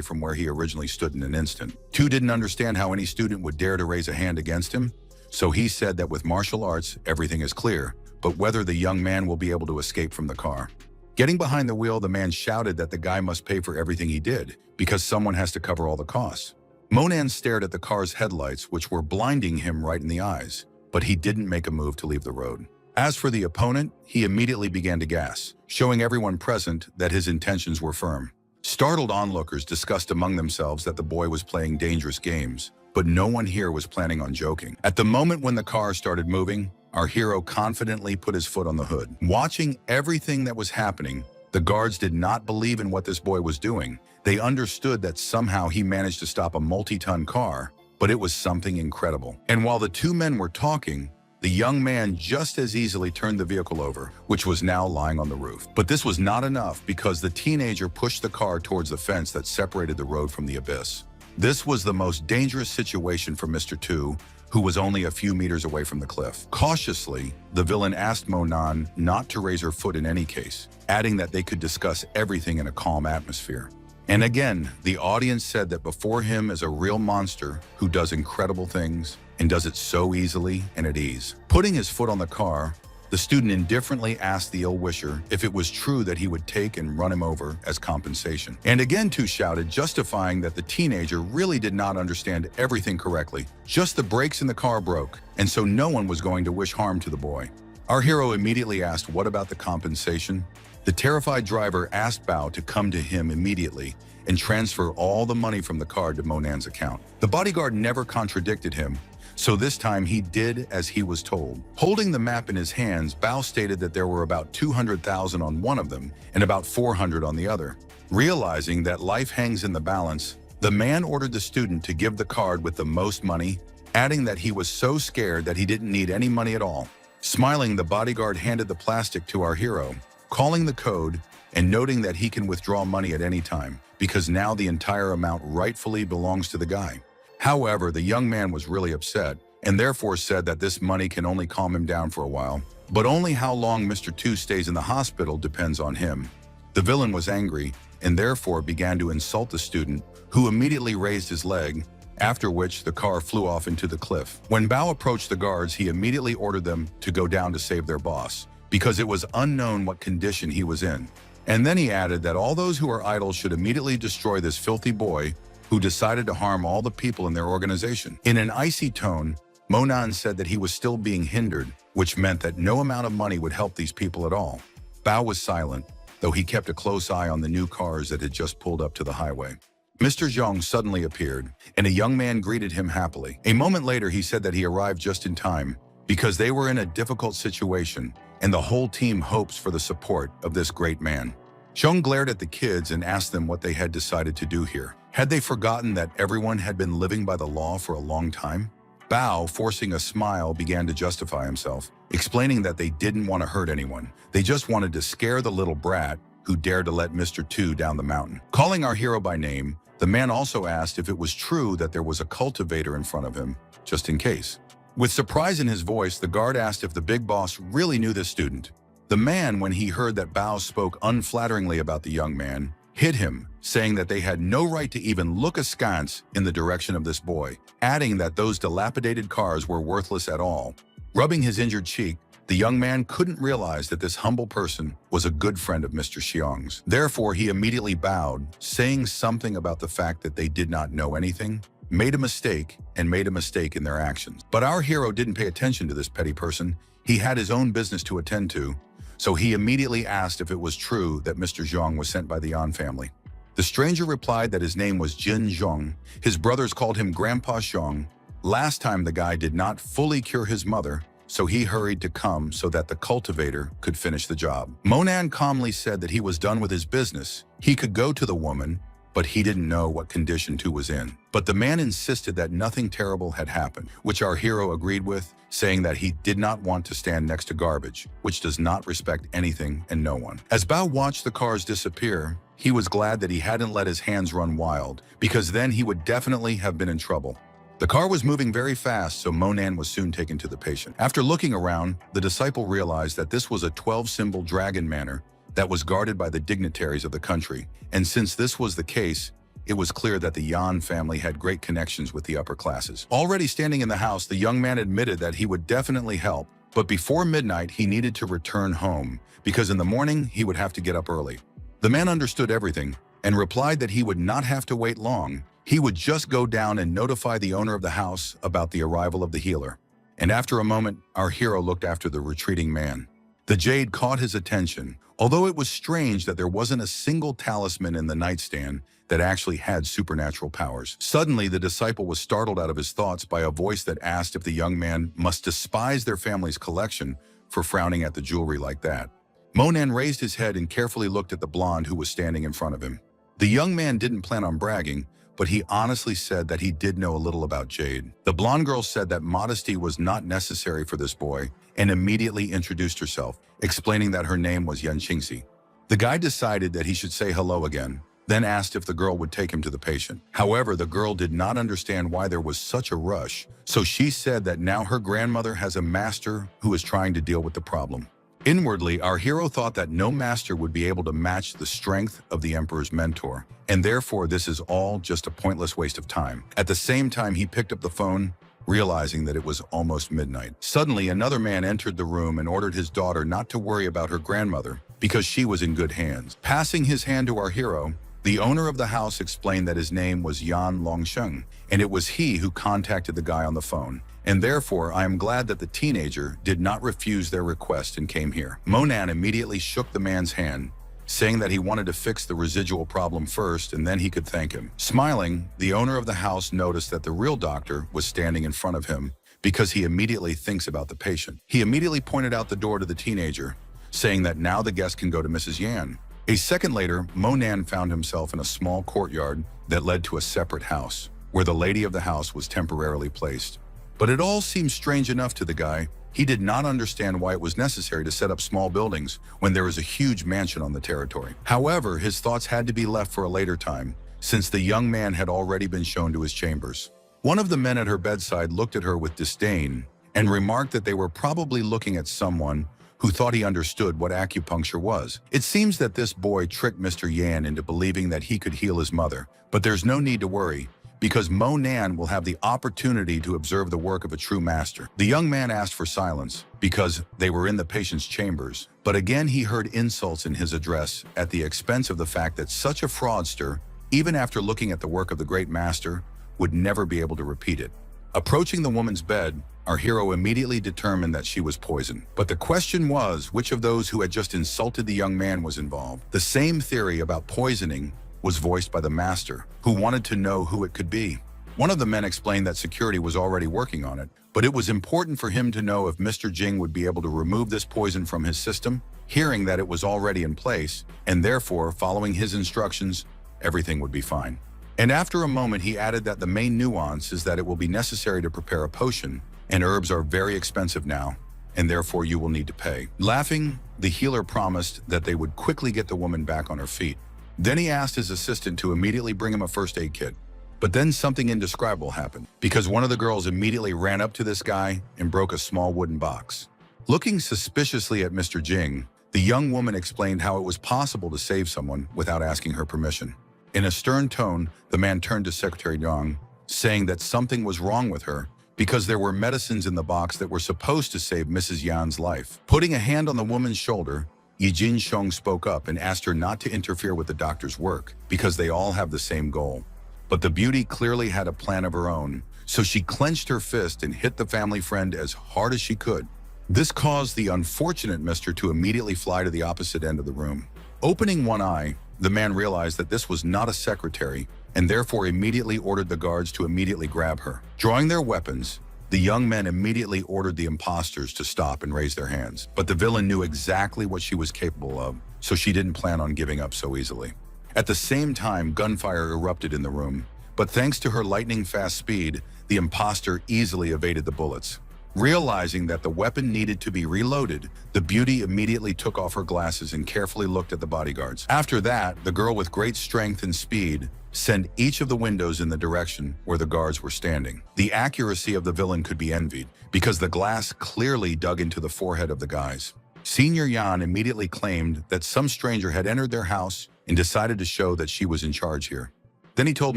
from where he originally stood in an instant. Tu didn't understand how any student would dare to raise a hand against him, so he said that with martial arts, everything is clear, but whether the young man will be able to escape from the car. Getting behind the wheel, the man shouted that the guy must pay for everything he did because someone has to cover all the costs. Monan stared at the car's headlights, which were blinding him right in the eyes, but he didn't make a move to leave the road. As for the opponent, he immediately began to gas, showing everyone present that his intentions were firm. Startled onlookers discussed among themselves that the boy was playing dangerous games, but no one here was planning on joking. At the moment when the car started moving, our hero confidently put his foot on the hood. Watching everything that was happening, the guards did not believe in what this boy was doing. They understood that somehow he managed to stop a multi-ton car, but it was something incredible. And while the two men were talking, the young man just as easily turned the vehicle over, which was now lying on the roof. But this was not enough because the teenager pushed the car towards the fence that separated the road from the abyss. This was the most dangerous situation for Mr. Tu, who was only a few meters away from the cliff. Cautiously, the villain asked Monan not to raise her foot in any case, adding that they could discuss everything in a calm atmosphere. And again, the audience said that before him is a real monster who does incredible things and does it so easily and at ease. Putting his foot on the car, the student indifferently asked the ill-wisher if it was true that he would take and run him over as compensation. And again, Tu shouted, justifying that the teenager really did not understand everything correctly. Just the brakes in the car broke, and so no one was going to wish harm to the boy. Our hero immediately asked, what about the compensation? The terrified driver asked Bao to come to him immediately, and transfer all the money from the card to Monan's account. The bodyguard never contradicted him, so this time he did as he was told. Holding the map in his hands, Bao stated that there were about 200,000 on one of them and about 400 on the other. Realizing that life hangs in the balance, the man ordered the student to give the card with the most money, adding that he was so scared that he didn't need any money at all. Smiling, the bodyguard handed the plastic to our hero, calling the code and noting that he can withdraw money at any time, because now the entire amount rightfully belongs to the guy. However, the young man was really upset and therefore said that this money can only calm him down for a while, but only how long Mr. 2 stays in the hospital depends on him. The villain was angry and therefore began to insult the student, who immediately raised his leg, after which the car flew off into the cliff. When Bao approached the guards, he immediately ordered them to go down to save their boss, because it was unknown what condition he was in. And then he added that all those who are idle should immediately destroy this filthy boy who decided to harm all the people in their organization. In an icy tone, Monan said that he was still being hindered, which meant that no amount of money would help these people at all. Bao was silent, though he kept a close eye on the new cars that had just pulled up to the highway. Mr. Zhang suddenly appeared, and a young man greeted him happily. A moment later, he said that he arrived just in time, because they were in a difficult situation, and the whole team hopes for the support of this great man. Zhang glared at the kids and asked them what they had decided to do here. Had they forgotten that everyone had been living by the law for a long time? Bao, forcing a smile, began to justify himself, explaining that they didn't want to hurt anyone. They just wanted to scare the little brat who dared to let Mr. 2 down the mountain. Calling our hero by name, the man also asked if it was true that there was a cultivator in front of him, just in case. With surprise in his voice, the guard asked if the big boss really knew this student. The man, when he heard that Bao spoke unflatteringly about the young man, hit him, saying that they had no right to even look askance in the direction of this boy, adding that those dilapidated cars were worthless at all. Rubbing his injured cheek, the young man couldn't realize that this humble person was a good friend of Mr. Xiang's. Therefore, he immediately bowed, saying something about the fact that they did not know anything, made a mistake in their actions. But our hero didn't pay attention to this petty person. He had his own business to attend to, so he immediately asked if it was true that Mr. Zhang was sent by the Yan family. The stranger replied that his name was Jin Zhang. His brothers called him Grandpa Zhang. Last time the guy did not fully cure his mother, so he hurried to come so that the cultivator could finish the job. Monan calmly said that he was done with his business. He could go to the woman, but he didn't know what condition 2 was in. But the man insisted that nothing terrible had happened, which our hero agreed with, saying that he did not want to stand next to garbage, which does not respect anything and no one. As Bao watched the cars disappear, he was glad that he hadn't let his hands run wild, because then he would definitely have been in trouble. The car was moving very fast, so Monan was soon taken to the patient. After looking around, the disciple realized that this was a 12-symbol dragon manor that was guarded by the dignitaries of the country, and since this was the case, it was clear that the Yan family had great connections with the upper classes. Already standing in the house, the young man admitted that he would definitely help, but before midnight he needed to return home, because in the morning he would have to get up early. The man understood everything and replied that he would not have to wait long. He would just go down and notify the owner of the house about the arrival of the healer. And after a moment, our hero looked after the retreating man. The jade caught his attention, although it was strange that there wasn't a single talisman in the nightstand that actually had supernatural powers. Suddenly, the disciple was startled out of his thoughts by a voice that asked if the young man must despise their family's collection for frowning at the jewelry like that. Monan raised his head and carefully looked at the blonde who was standing in front of him. The young man didn't plan on bragging, but he honestly said that he did know a little about jade. The blonde girl said that modesty was not necessary for this boy and immediately introduced herself, explaining that her name was Yan Qingxi. The guy decided that he should say hello again, then asked if the girl would take him to the patient. However, the girl did not understand why there was such a rush, so she said that now her grandmother has a master who is trying to deal with the problem. Inwardly, our hero thought that no master would be able to match the strength of the Emperor's mentor, and therefore this is all just a pointless waste of time. At the same time, he picked up the phone, realizing that it was almost midnight. Suddenly, another man entered the room and ordered his daughter not to worry about her grandmother because she was in good hands. Passing his hand to our hero, the owner of the house explained that his name was Yan Longsheng, and it was he who contacted the guy on the phone. And therefore, I am glad that the teenager did not refuse their request and came here. Monan immediately shook the man's hand, saying that he wanted to fix the residual problem first and then he could thank him. Smiling, the owner of the house noticed that the real doctor was standing in front of him because he immediately thinks about the patient. He immediately pointed out the door to the teenager, saying that now the guest can go to Mrs. Yan. A second later, Monan found himself in a small courtyard that led to a separate house, where the lady of the house was temporarily placed. But it all seemed strange enough to the guy. He did not understand why it was necessary to set up small buildings when there was a huge mansion on the territory. However, his thoughts had to be left for a later time, since the young man had already been shown to his chambers. One of the men at her bedside looked at her with disdain and remarked that they were probably looking at someone who thought he understood what acupuncture was. It seems that this boy tricked Mr. Yan into believing that he could heal his mother, but there's no need to worry, because Monan will have the opportunity to observe the work of a true master. The young man asked for silence because they were in the patient's chambers, but again he heard insults in his address at the expense of the fact that such a fraudster, even after looking at the work of the great master, would never be able to repeat it. Approaching the woman's bed, our hero immediately determined that she was poisoned. But the question was, which of those who had just insulted the young man was involved? The same theory about poisoning was voiced by the master, who wanted to know who it could be. One of the men explained that security was already working on it, but it was important for him to know if Mr. Jing would be able to remove this poison from his system, hearing that it was already in place, and therefore, following his instructions, everything would be fine. And after a moment, he added that the main nuance is that it will be necessary to prepare a potion, and herbs are very expensive now, and therefore you will need to pay. Laughing, the healer promised that they would quickly get the woman back on her feet. Then he asked his assistant to immediately bring him a first aid kit. But then something indescribable happened, because one of the girls immediately ran up to this guy and broke a small wooden box. Looking suspiciously at Mr. Jing, the young woman explained how it was possible to save someone without asking her permission. In a stern tone, the man turned to Secretary Zhang, saying that something was wrong with her because there were medicines in the box that were supposed to save Mrs. Yan's life. Putting a hand on the woman's shoulder, Yijin Sheng spoke up and asked her not to interfere with the doctor's work because they all have the same goal. But the beauty clearly had a plan of her own, so she clenched her fist and hit the family friend as hard as she could. This caused the unfortunate mister to immediately fly to the opposite end of the room. Opening one eye, the man realized that this was not a secretary and therefore immediately ordered the guards to immediately grab her. Drawing their weapons, the young men immediately ordered the imposters to stop and raise their hands. But the villain knew exactly what she was capable of, so she didn't plan on giving up so easily. At the same time, gunfire erupted in the room, but thanks to her lightning-fast speed, the imposter easily evaded the bullets. Realizing that the weapon needed to be reloaded, the beauty immediately took off her glasses and carefully looked at the bodyguards. After that, the girl with great strength and speed sent each of the windows in the direction where the guards were standing. The accuracy of the villain could be envied, because the glass clearly dug into the forehead of the guys. Senior Yan immediately claimed that some stranger had entered their house and decided to show that she was in charge here. Then he told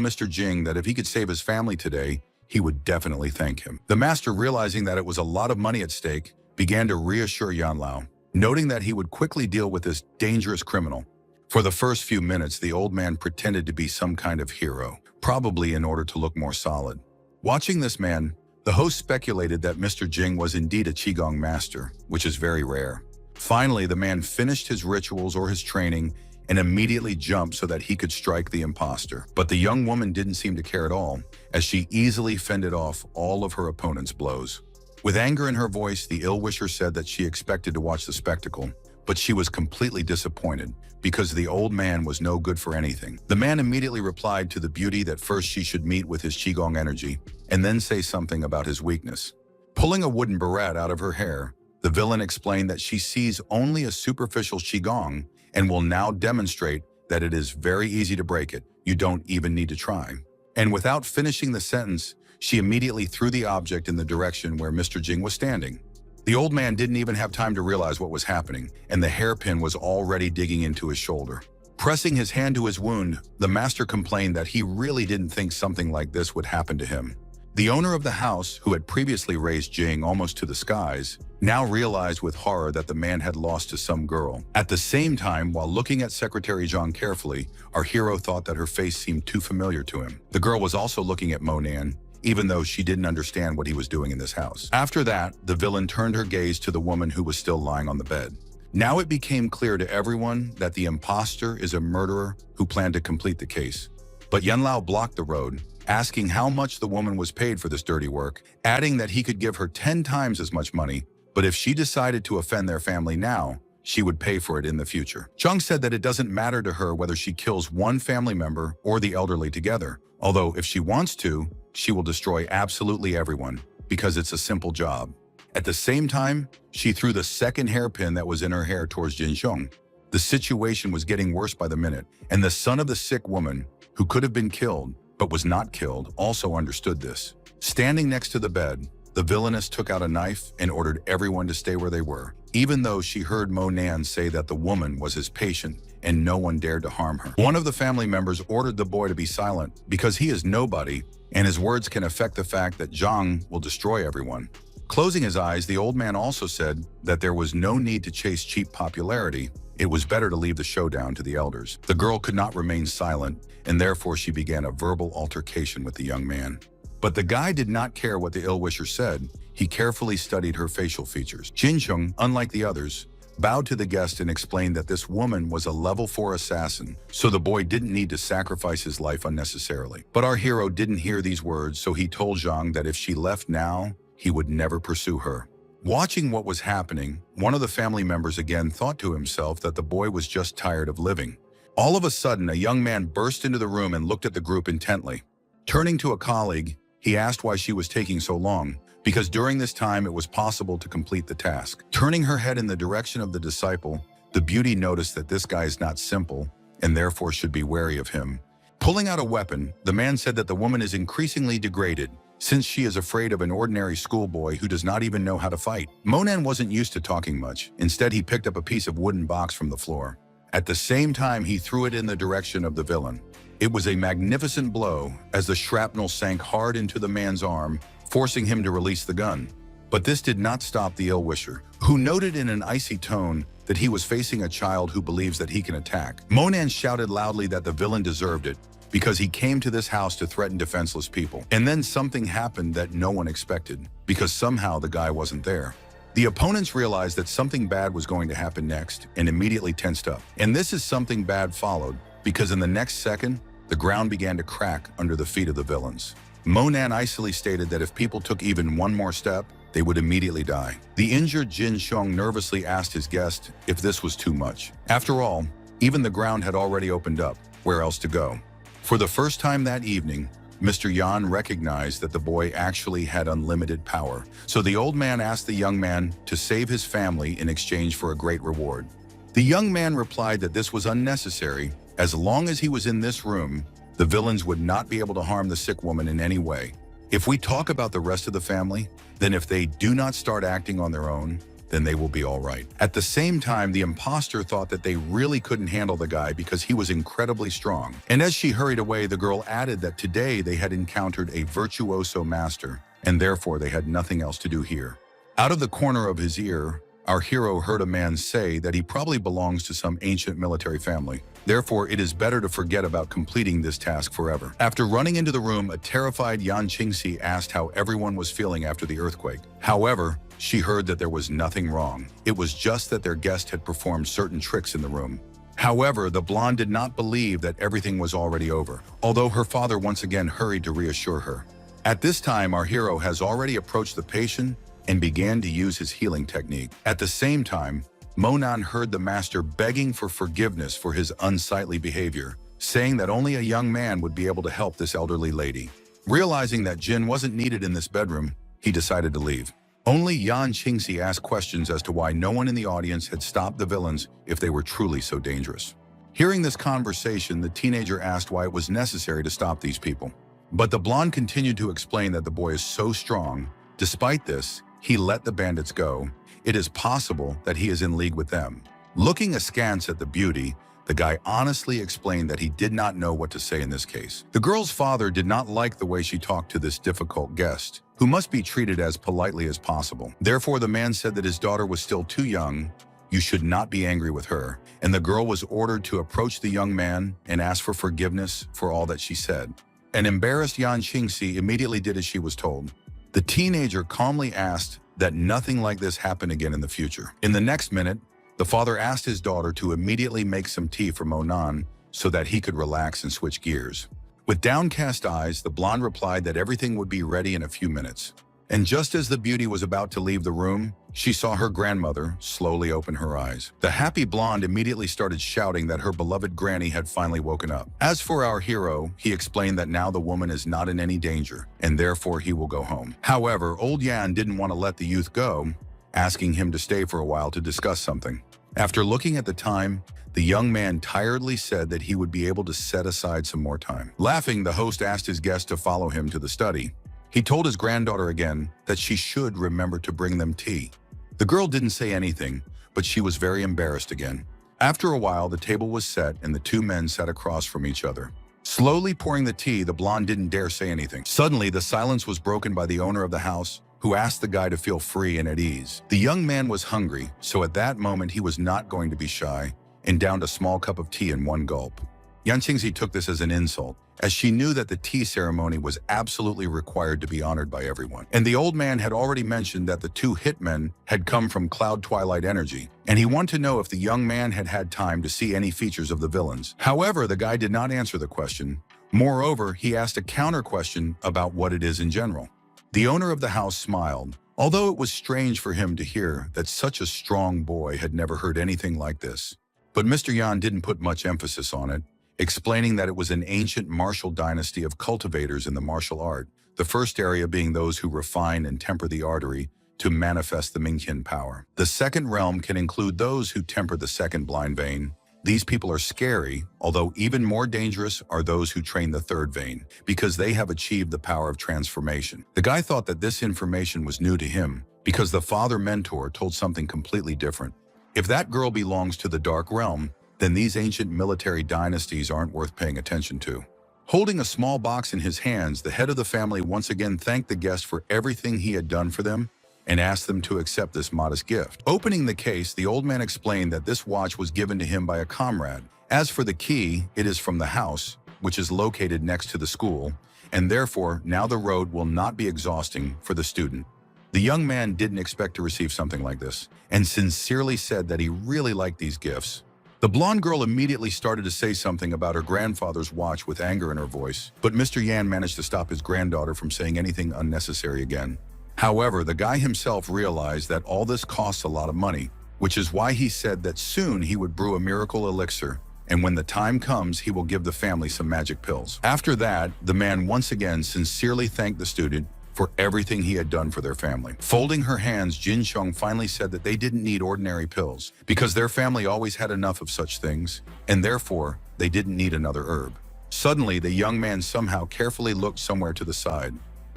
Mr. Jing that if he could save his family today, he would definitely thank him. The master, realizing that it was a lot of money at stake, began to reassure Yan Lao, noting that he would quickly deal with this dangerous criminal. For the first few minutes, the old man pretended to be some kind of hero, probably in order to look more solid. Watching this man, the host speculated that Mr. Jing was indeed a Qigong master, which is very rare. Finally, the man finished his rituals or his training and immediately jumped so that he could strike the imposter. But the young woman didn't seem to care at all, as she easily fended off all of her opponent's blows. With anger in her voice, the ill-wisher said that she expected to watch the spectacle, but she was completely disappointed because the old man was no good for anything. The man immediately replied to the beauty that first she should meet with his Qigong energy and then say something about his weakness. Pulling a wooden barrette out of her hair, the villain explained that she sees only a superficial Qigong and will now demonstrate that it is very easy to break it. You don't even need to try. And without finishing the sentence, she immediately threw the object in the direction where Mr. Jing was standing. The old man didn't even have time to realize what was happening, and the hairpin was already digging into his shoulder. Pressing his hand to his wound, the master complained that he really didn't think something like this would happen to him. The owner of the house, who had previously raised Jing almost to the skies, now realized with horror that the man had lost to some girl. At the same time, while looking at Secretary Zhang carefully, our hero thought that her face seemed too familiar to him. The girl was also looking at Monan, even though she didn't understand what he was doing in this house. After that, the villain turned her gaze to the woman who was still lying on the bed. Now it became clear to everyone that the imposter is a murderer who planned to complete the case. But Yunlao blocked the road, asking how much the woman was paid for this dirty work, adding that he could give her 10 times as much money, but if she decided to offend their family now, she would pay for it in the future. Zhang said that it doesn't matter to her whether she kills one family member or the elderly together, although if she wants to, she will destroy absolutely everyone, because it's a simple job. At the same time, she threw the second hairpin that was in her hair towards Jin Xiong. The situation was getting worse by the minute, and the son of the sick woman, who could have been killed, but was not killed, also understood this. Standing next to the bed, the villainess took out a knife and ordered everyone to stay where they were, even though she heard Mo Nan say that the woman was his patient and no one dared to harm her. One of the family members ordered the boy to be silent because he is nobody, and his words can affect the fact that Zhang will destroy everyone. Closing his eyes, the old man also said that there was no need to chase cheap popularity. It was better to leave the showdown to the elders. The girl could not remain silent, and therefore she began a verbal altercation with the young man. But the guy did not care what the ill-wisher said. He carefully studied her facial features. Jin Xiong, unlike the others, bowed to the guest and explained that this woman was a level 4 assassin, so the boy didn't need to sacrifice his life unnecessarily. But our hero didn't hear these words, so he told Zhang that if she left now, he would never pursue her. Watching what was happening, one of the family members again thought to himself that the boy was just tired of living. All of a sudden, a young man burst into the room and looked at the group intently. Turning to a colleague, he asked why she was taking so long, because during this time it was possible to complete the task. Turning her head in the direction of the disciple, the beauty noticed that this guy is not simple and therefore should be wary of him. Pulling out a weapon, the man said that the woman is increasingly degraded, since she is afraid of an ordinary schoolboy who does not even know how to fight. Monan wasn't used to talking much. Instead, he picked up a piece of wooden box from the floor. At the same time, he threw it in the direction of the villain. It was a magnificent blow as the shrapnel sank hard into the man's arm, forcing him to release the gun. But this did not stop the ill-wisher, who noted in an icy tone that he was facing a child who believes that he can attack. Monan shouted loudly that the villain deserved it, because he came to this house to threaten defenseless people. And then something happened that no one expected, because somehow the guy wasn't there. The opponents realized that something bad was going to happen next and immediately tensed up. And this is something bad followed, because in the next second, the ground began to crack under the feet of the villains. Monan icily stated that if people took even one more step, they would immediately die. The injured Jin Xiong nervously asked his guest if this was too much. After all, even the ground had already opened up. Where else to go? For the first time that evening, Mr. Yan recognized that the boy actually had unlimited power. So the old man asked the young man to save his family in exchange for a great reward. The young man replied that this was unnecessary. As long as he was in this room, the villains would not be able to harm the sick woman in any way. If we talk about the rest of the family, then if they do not start acting on their own, then they will be all right. At the same time, the imposter thought that they really couldn't handle the guy because he was incredibly strong. And as she hurried away, the girl added that today they had encountered a virtuoso master, and therefore they had nothing else to do here. Out of the corner of his ear, our hero heard a man say that he probably belongs to some ancient military family. Therefore, it is better to forget about completing this task forever. After running into the room, a terrified Yan Qingxi asked how everyone was feeling after the earthquake. However, she heard that there was nothing wrong. It was just that their guest had performed certain tricks in the room. However, the blonde did not believe that everything was already over, although her father once again hurried to reassure her. At this time, our hero has already approached the patient and began to use his healing technique. At the same time, Monan heard the master begging for forgiveness for his unsightly behavior, saying that only a young man would be able to help this elderly lady. Realizing that Jin wasn't needed in this bedroom, he decided to leave. Only Yan Qingxi asked questions as to why no one in the audience had stopped the villains if they were truly so dangerous. Hearing this conversation, the teenager asked why it was necessary to stop these people. But the blonde continued to explain that the boy is so strong. Despite this, he let the bandits go. It is possible that he is in league with them. Looking askance at the beauty, the guy honestly explained that he did not know what to say in this case. The girl's father did not like the way she talked to this difficult guest, who must be treated as politely as possible. Therefore, the man said that his daughter was still too young. You should not be angry with her. And the girl was ordered to approach the young man and ask for forgiveness for all that she said. An embarrassed Yan Qingxi immediately did as she was told. The teenager calmly asked that nothing like this happen again in the future. In the next minute, The father asked his daughter to immediately make some tea for Monan so that he could relax and switch gears. With downcast eyes, the blonde replied that everything would be ready in a few minutes. And just as the beauty was about to leave the room, she saw her grandmother slowly open her eyes. The happy blonde immediately started shouting that her beloved granny had finally woken up. As for our hero, he explained that now the woman is not in any danger, and therefore he will go home. However, old Yan didn't want to let the youth go, asking him to stay for a while to discuss something. After looking at the time, the young man tiredly said that he would be able to set aside some more time. Laughing, the host asked his guest to follow him to the study. He told his granddaughter again that she should remember to bring them tea. The girl didn't say anything, but she was very embarrassed again. After a while, the table was set and the two men sat across from each other. Slowly pouring the tea, the blonde didn't dare say anything. Suddenly, the silence was broken by the owner of the house, who asked the guy to feel free and at ease. The young man was hungry, so at that moment he was not going to be shy, and downed a small cup of tea in one gulp. Yan Qingzi took this as an insult, as she knew that the tea ceremony was absolutely required to be honored by everyone. And the old man had already mentioned that the two hitmen had come from Cloud Twilight Energy, and he wanted to know if the young man had had time to see any features of the villains. However, the guy did not answer the question. Moreover, he asked a counter question about what it is in general. The owner of the house smiled, although it was strange for him to hear that such a strong boy had never heard anything like this. But Mr. Yan didn't put much emphasis on it, explaining that it was an ancient martial dynasty of cultivators in the martial art, the first area being those who refine and temper the artery to manifest the Mingqian power. The second realm can include those who temper the second blind vein. These people are scary, although even more dangerous are those who train the third vein, because they have achieved the power of transformation. The guy thought that this information was new to him, because the father mentor told something completely different. If that girl belongs to the dark realm, then these ancient military dynasties aren't worth paying attention to. Holding a small box in his hands, the head of the family once again thanked the guest for everything he had done for them and asked them to accept this modest gift. Opening the case, the old man explained that this watch was given to him by a comrade. As for the key, it is from the house, which is located next to the school, and therefore now the road will not be exhausting for the student. The young man didn't expect to receive something like this, and sincerely said that he really liked these gifts. The blonde girl immediately started to say something about her grandfather's watch with anger in her voice, but Mr. Yan managed to stop his granddaughter from saying anything unnecessary again. However, the guy himself realized that all this costs a lot of money, which is why he said that soon he would brew a miracle elixir, and when the time comes, he will give the family some magic pills. After that, the man once again sincerely thanked the student for everything he had done for their family. Folding her hands, Jin Xiong finally said that they didn't need ordinary pills because their family always had enough of such things, and therefore they didn't need another herb. Suddenly, the young man somehow carefully looked somewhere to the side,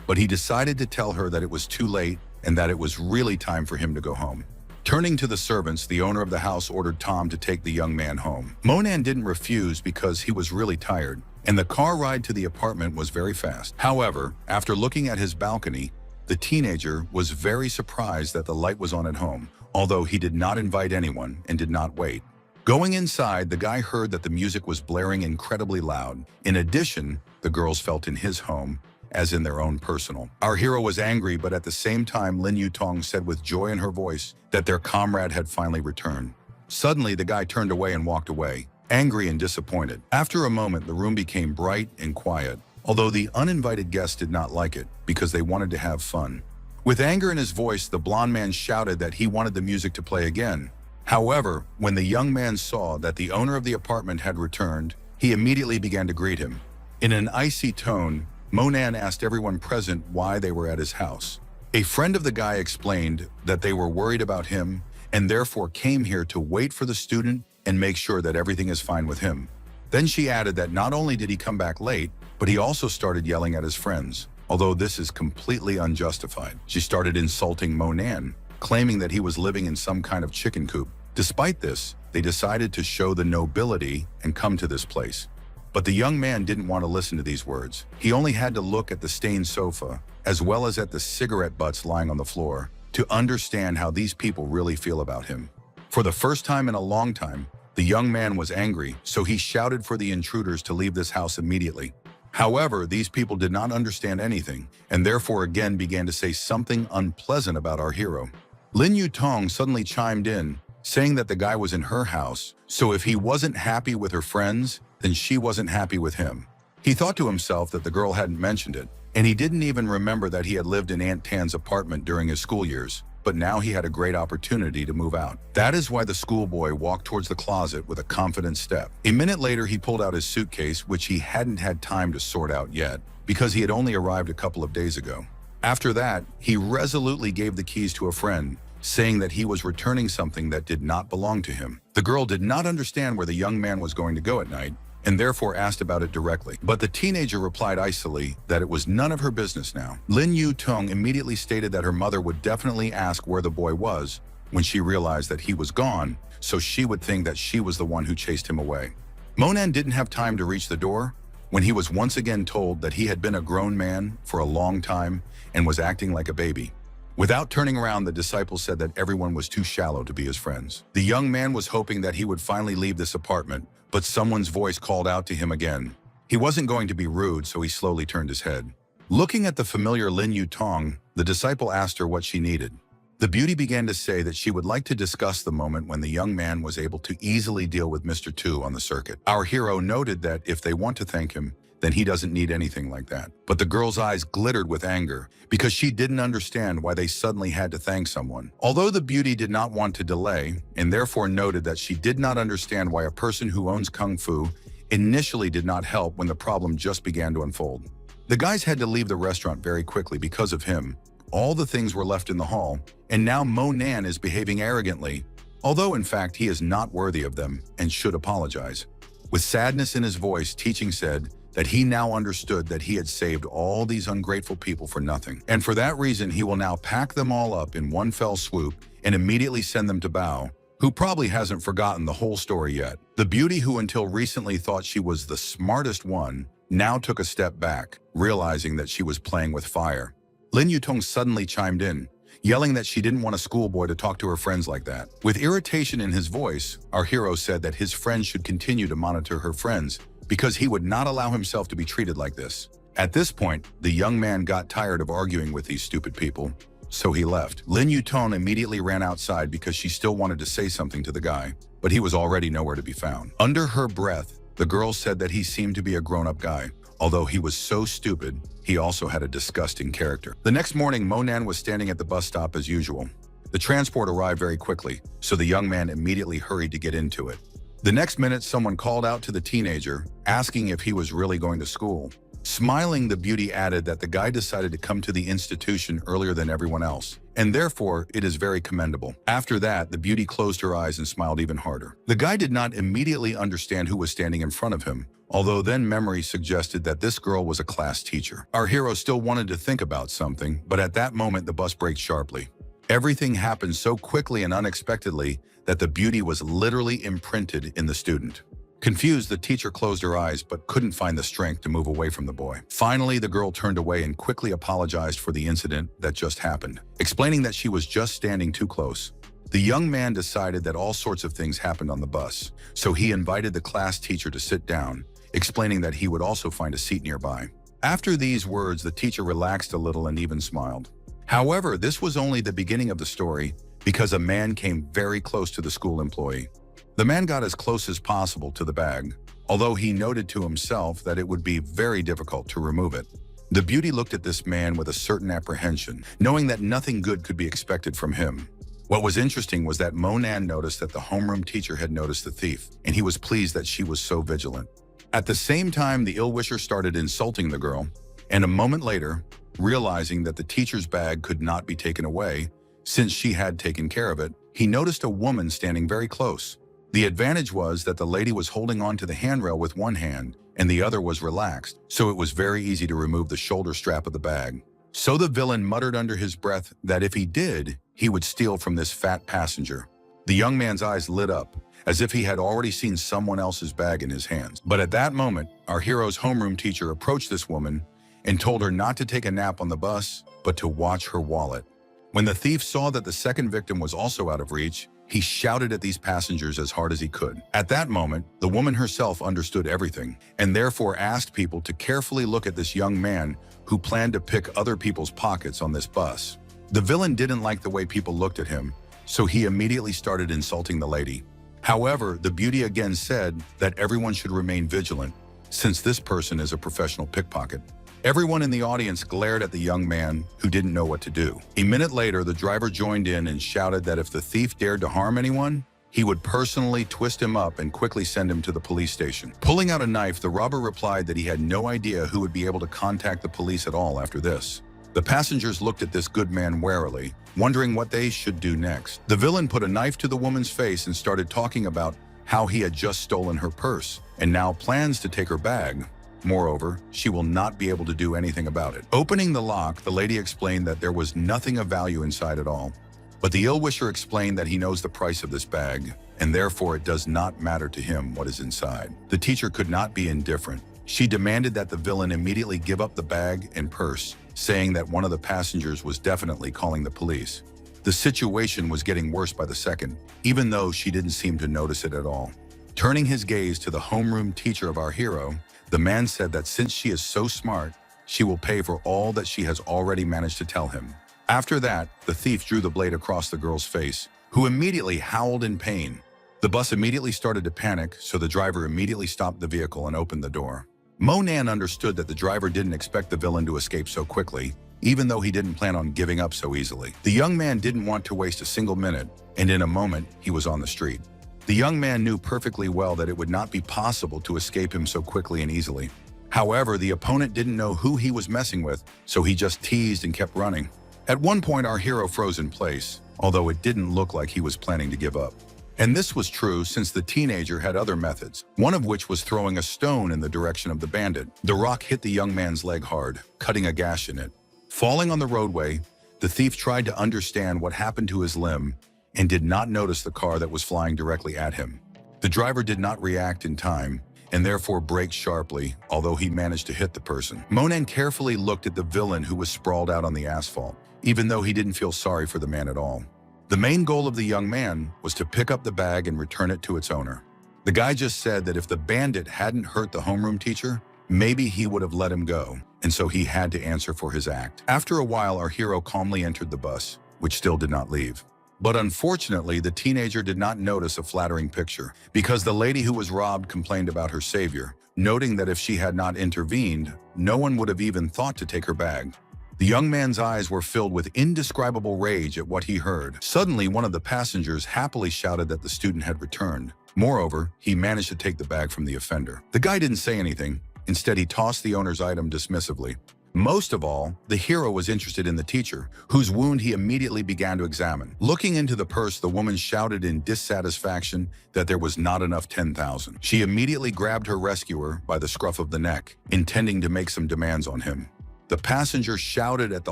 but he decided to tell her that it was too late and that it was really time for him to go home. Turning to the servants, the owner of the house ordered Tom to take the young man home. Monan didn't refuse because he was really tired, and the car ride to the apartment was very fast. However, after looking at his balcony, the teenager was very surprised that the light was on at home, although he did not invite anyone and did not wait. Going inside, the guy heard that the music was blaring incredibly loud. In addition, the girls felt in his home, as in their own personal. Our hero was angry, but at the same time, Lin Yutong said with joy in her voice that their comrade had finally returned. Suddenly, the guy turned away and walked away, angry and disappointed. After a moment, the room became bright and quiet, although the uninvited guests did not like it because they wanted to have fun. With anger in his voice, the blonde man shouted that he wanted the music to play again. However, when the young man saw that the owner of the apartment had returned, he immediately began to greet him. In an icy tone, Monan asked everyone present why they were at his house. A friend of the guy explained that they were worried about him and therefore came here to wait for the student and make sure that everything is fine with him. Then she added that not only did he come back late, but he also started yelling at his friends. Although this is completely unjustified, she started insulting Monan, claiming that he was living in some kind of chicken coop. Despite this, they decided to show the nobility and come to this place. But the young man didn't want to listen to these words. He only had to look at the stained sofa, as well as at the cigarette butts lying on the floor, to understand how these people really feel about him. For the first time in a long time, the young man was angry, so he shouted for the intruders to leave this house immediately. However, these people did not understand anything, and therefore again began to say something unpleasant about our hero. Lin Yutong suddenly chimed in, saying that the guy was in her house, so if he wasn't happy with her friends, then she wasn't happy with him. He thought to himself that the girl hadn't mentioned it, and he didn't even remember that he had lived in Aunt Tan's apartment during his school years, but now he had a great opportunity to move out. That is why the schoolboy walked towards the closet with a confident step. A minute later, he pulled out his suitcase, which he hadn't had time to sort out yet, because he had only arrived a couple of days ago. After that, he resolutely gave the keys to a friend, saying that he was returning something that did not belong to him. The girl did not understand where the young man was going to go at night, and therefore asked about it directly. But the teenager replied icily that it was none of her business now. Lin Yu-tong immediately stated that her mother would definitely ask where the boy was when she realized that he was gone, so she would think that she was the one who chased him away. Monan didn't have time to reach the door when he was once again told that he had been a grown man for a long time and was acting like a baby. Without turning around, the disciple said that everyone was too shallow to be his friends. The young man was hoping that he would finally leave this apartment, but someone's voice called out to him again. He wasn't going to be rude, so he slowly turned his head. Looking at the familiar Lin Yu-tong, the disciple asked her what she needed. The beauty began to say that she would like to discuss the moment when the young man was able to easily deal with Mr. Tu on the circuit. Our hero noted that if they want to thank him, then he doesn't need anything like that. But the girl's eyes glittered with anger because she didn't understand why they suddenly had to thank someone. Although the beauty did not want to delay and therefore noted that she did not understand why a person who owns Kung Fu initially did not help when the problem just began to unfold. The guys had to leave the restaurant very quickly because of him. All the things were left in the hall, and now Monan is behaving arrogantly, although in fact he is not worthy of them and should apologize. With sadness in his voice, Teaching said that he now understood that he had saved all these ungrateful people for nothing. And for that reason, he will now pack them all up in one fell swoop and immediately send them to Bao, who probably hasn't forgotten the whole story yet. The beauty who until recently thought she was the smartest one now took a step back, realizing that she was playing with fire. Lin Yu-tong suddenly chimed in, yelling that she didn't want a schoolboy to talk to her friends like that. With irritation in his voice, our hero said that his friends should continue to monitor her friends because he would not allow himself to be treated like this. At this point, the young man got tired of arguing with these stupid people, so he left. Lin Yu-tong immediately ran outside because she still wanted to say something to the guy, but he was already nowhere to be found. Under her breath, the girl said that he seemed to be a grown-up guy. Although he was so stupid, he also had a disgusting character. The next morning, Monan was standing at the bus stop as usual. The transport arrived very quickly, so the young man immediately hurried to get into it. The next minute, someone called out to the teenager, asking if he was really going to school. Smiling, the beauty added that the guy decided to come to the institution earlier than everyone else, and therefore it is very commendable. After that, the beauty closed her eyes and smiled even harder. The guy did not immediately understand who was standing in front of him, although then memory suggested that this girl was a class teacher. Our hero still wanted to think about something, but at that moment the bus braked sharply. Everything happened so quickly and unexpectedly that the beauty was literally imprinted in the student. Confused, the teacher closed her eyes but couldn't find the strength to move away from the boy. Finally, the girl turned away and quickly apologized for the incident that just happened, explaining that she was just standing too close. The young man decided that all sorts of things happened on the bus, so he invited the class teacher to sit down, explaining that he would also find a seat nearby. After these words, the teacher relaxed a little and even smiled. However, this was only the beginning of the story because a man came very close to the school employee. The man got as close as possible to the bag, although he noted to himself that it would be very difficult to remove it. The beauty looked at this man with a certain apprehension, knowing that nothing good could be expected from him. What was interesting was that Monan noticed that the homeroom teacher had noticed the thief, and he was pleased that she was so vigilant. At the same time, the ill-wisher started insulting the girl, and a moment later, realizing that the teacher's bag could not be taken away, since she had taken care of it, he noticed a woman standing very close. The advantage was that the lady was holding on to the handrail with one hand, and the other was relaxed, so it was very easy to remove the shoulder strap of the bag. So the villain muttered under his breath that if he did, he would steal from this fat passenger. The young man's eyes lit up, as if he had already seen someone else's bag in his hands. But at that moment, our hero's homeroom teacher approached this woman and told her not to take a nap on the bus, but to watch her wallet. When the thief saw that the second victim was also out of reach, he shouted at these passengers as hard as he could. At that moment, the woman herself understood everything, and therefore asked people to carefully look at this young man who planned to pick other people's pockets on this bus. The villain didn't like the way people looked at him, so he immediately started insulting the lady. However, the beauty again said that everyone should remain vigilant, since this person is a professional pickpocket. Everyone in the audience glared at the young man, who didn't know what to do. A minute later, the driver joined in and shouted that if the thief dared to harm anyone, he would personally twist him up and quickly send him to the police station. Pulling out a knife, the robber replied that he had no idea who would be able to contact the police at all after this. The passengers looked at this good man warily, wondering what they should do next. The villain put a knife to the woman's face and started talking about how he had just stolen her purse and now plans to take her bag. Moreover, she will not be able to do anything about it. Opening the lock, the lady explained that there was nothing of value inside at all. But the ill-wisher explained that he knows the price of this bag, and therefore it does not matter to him what is inside. The teacher could not be indifferent. She demanded that the villain immediately give up the bag and purse, saying that one of the passengers was definitely calling the police. The situation was getting worse by the second, even though she didn't seem to notice it at all. Turning his gaze to the homeroom teacher of our hero, the man said that since she is so smart, she will pay for all that she has already managed to tell him. After that, the thief drew the blade across the girl's face, who immediately howled in pain. The bus immediately started to panic, so the driver immediately stopped the vehicle and opened the door. Monan understood that the driver didn't expect the villain to escape so quickly, even though he didn't plan on giving up so easily. The young man didn't want to waste a single minute, and in a moment, he was on the street. The young man knew perfectly well that it would not be possible to escape him so quickly and easily. However, the opponent didn't know who he was messing with, so he just teased and kept running. At one point, our hero froze in place, although it didn't look like he was planning to give up. And this was true since the teenager had other methods, one of which was throwing a stone in the direction of the bandit. The rock hit the young man's leg hard, cutting a gash in it. Falling on the roadway, the thief tried to understand what happened to his limb and did not notice the car that was flying directly at him. The driver did not react in time and therefore braked sharply, although he managed to hit the person. Monan carefully looked at the villain who was sprawled out on the asphalt, even though he didn't feel sorry for the man at all. The main goal of the young man was to pick up the bag and return it to its owner. The guy just said that if the bandit hadn't hurt the homeroom teacher, maybe he would have let him go, and so he had to answer for his act. After a while, our hero calmly entered the bus, which still did not leave. But unfortunately, the teenager did not notice a flattering picture, because the lady who was robbed complained about her savior, noting that if she had not intervened, no one would have even thought to take her bag. The young man's eyes were filled with indescribable rage at what he heard. Suddenly, one of the passengers happily shouted that the student had returned. Moreover, he managed to take the bag from the offender. The guy didn't say anything. Instead, he tossed the owner's item dismissively. Most of all, the hero was interested in the teacher, whose wound he immediately began to examine. Looking into the purse, the woman shouted in dissatisfaction that there was not enough 10,000. She immediately grabbed her rescuer by the scruff of the neck, intending to make some demands on him. The passenger shouted at the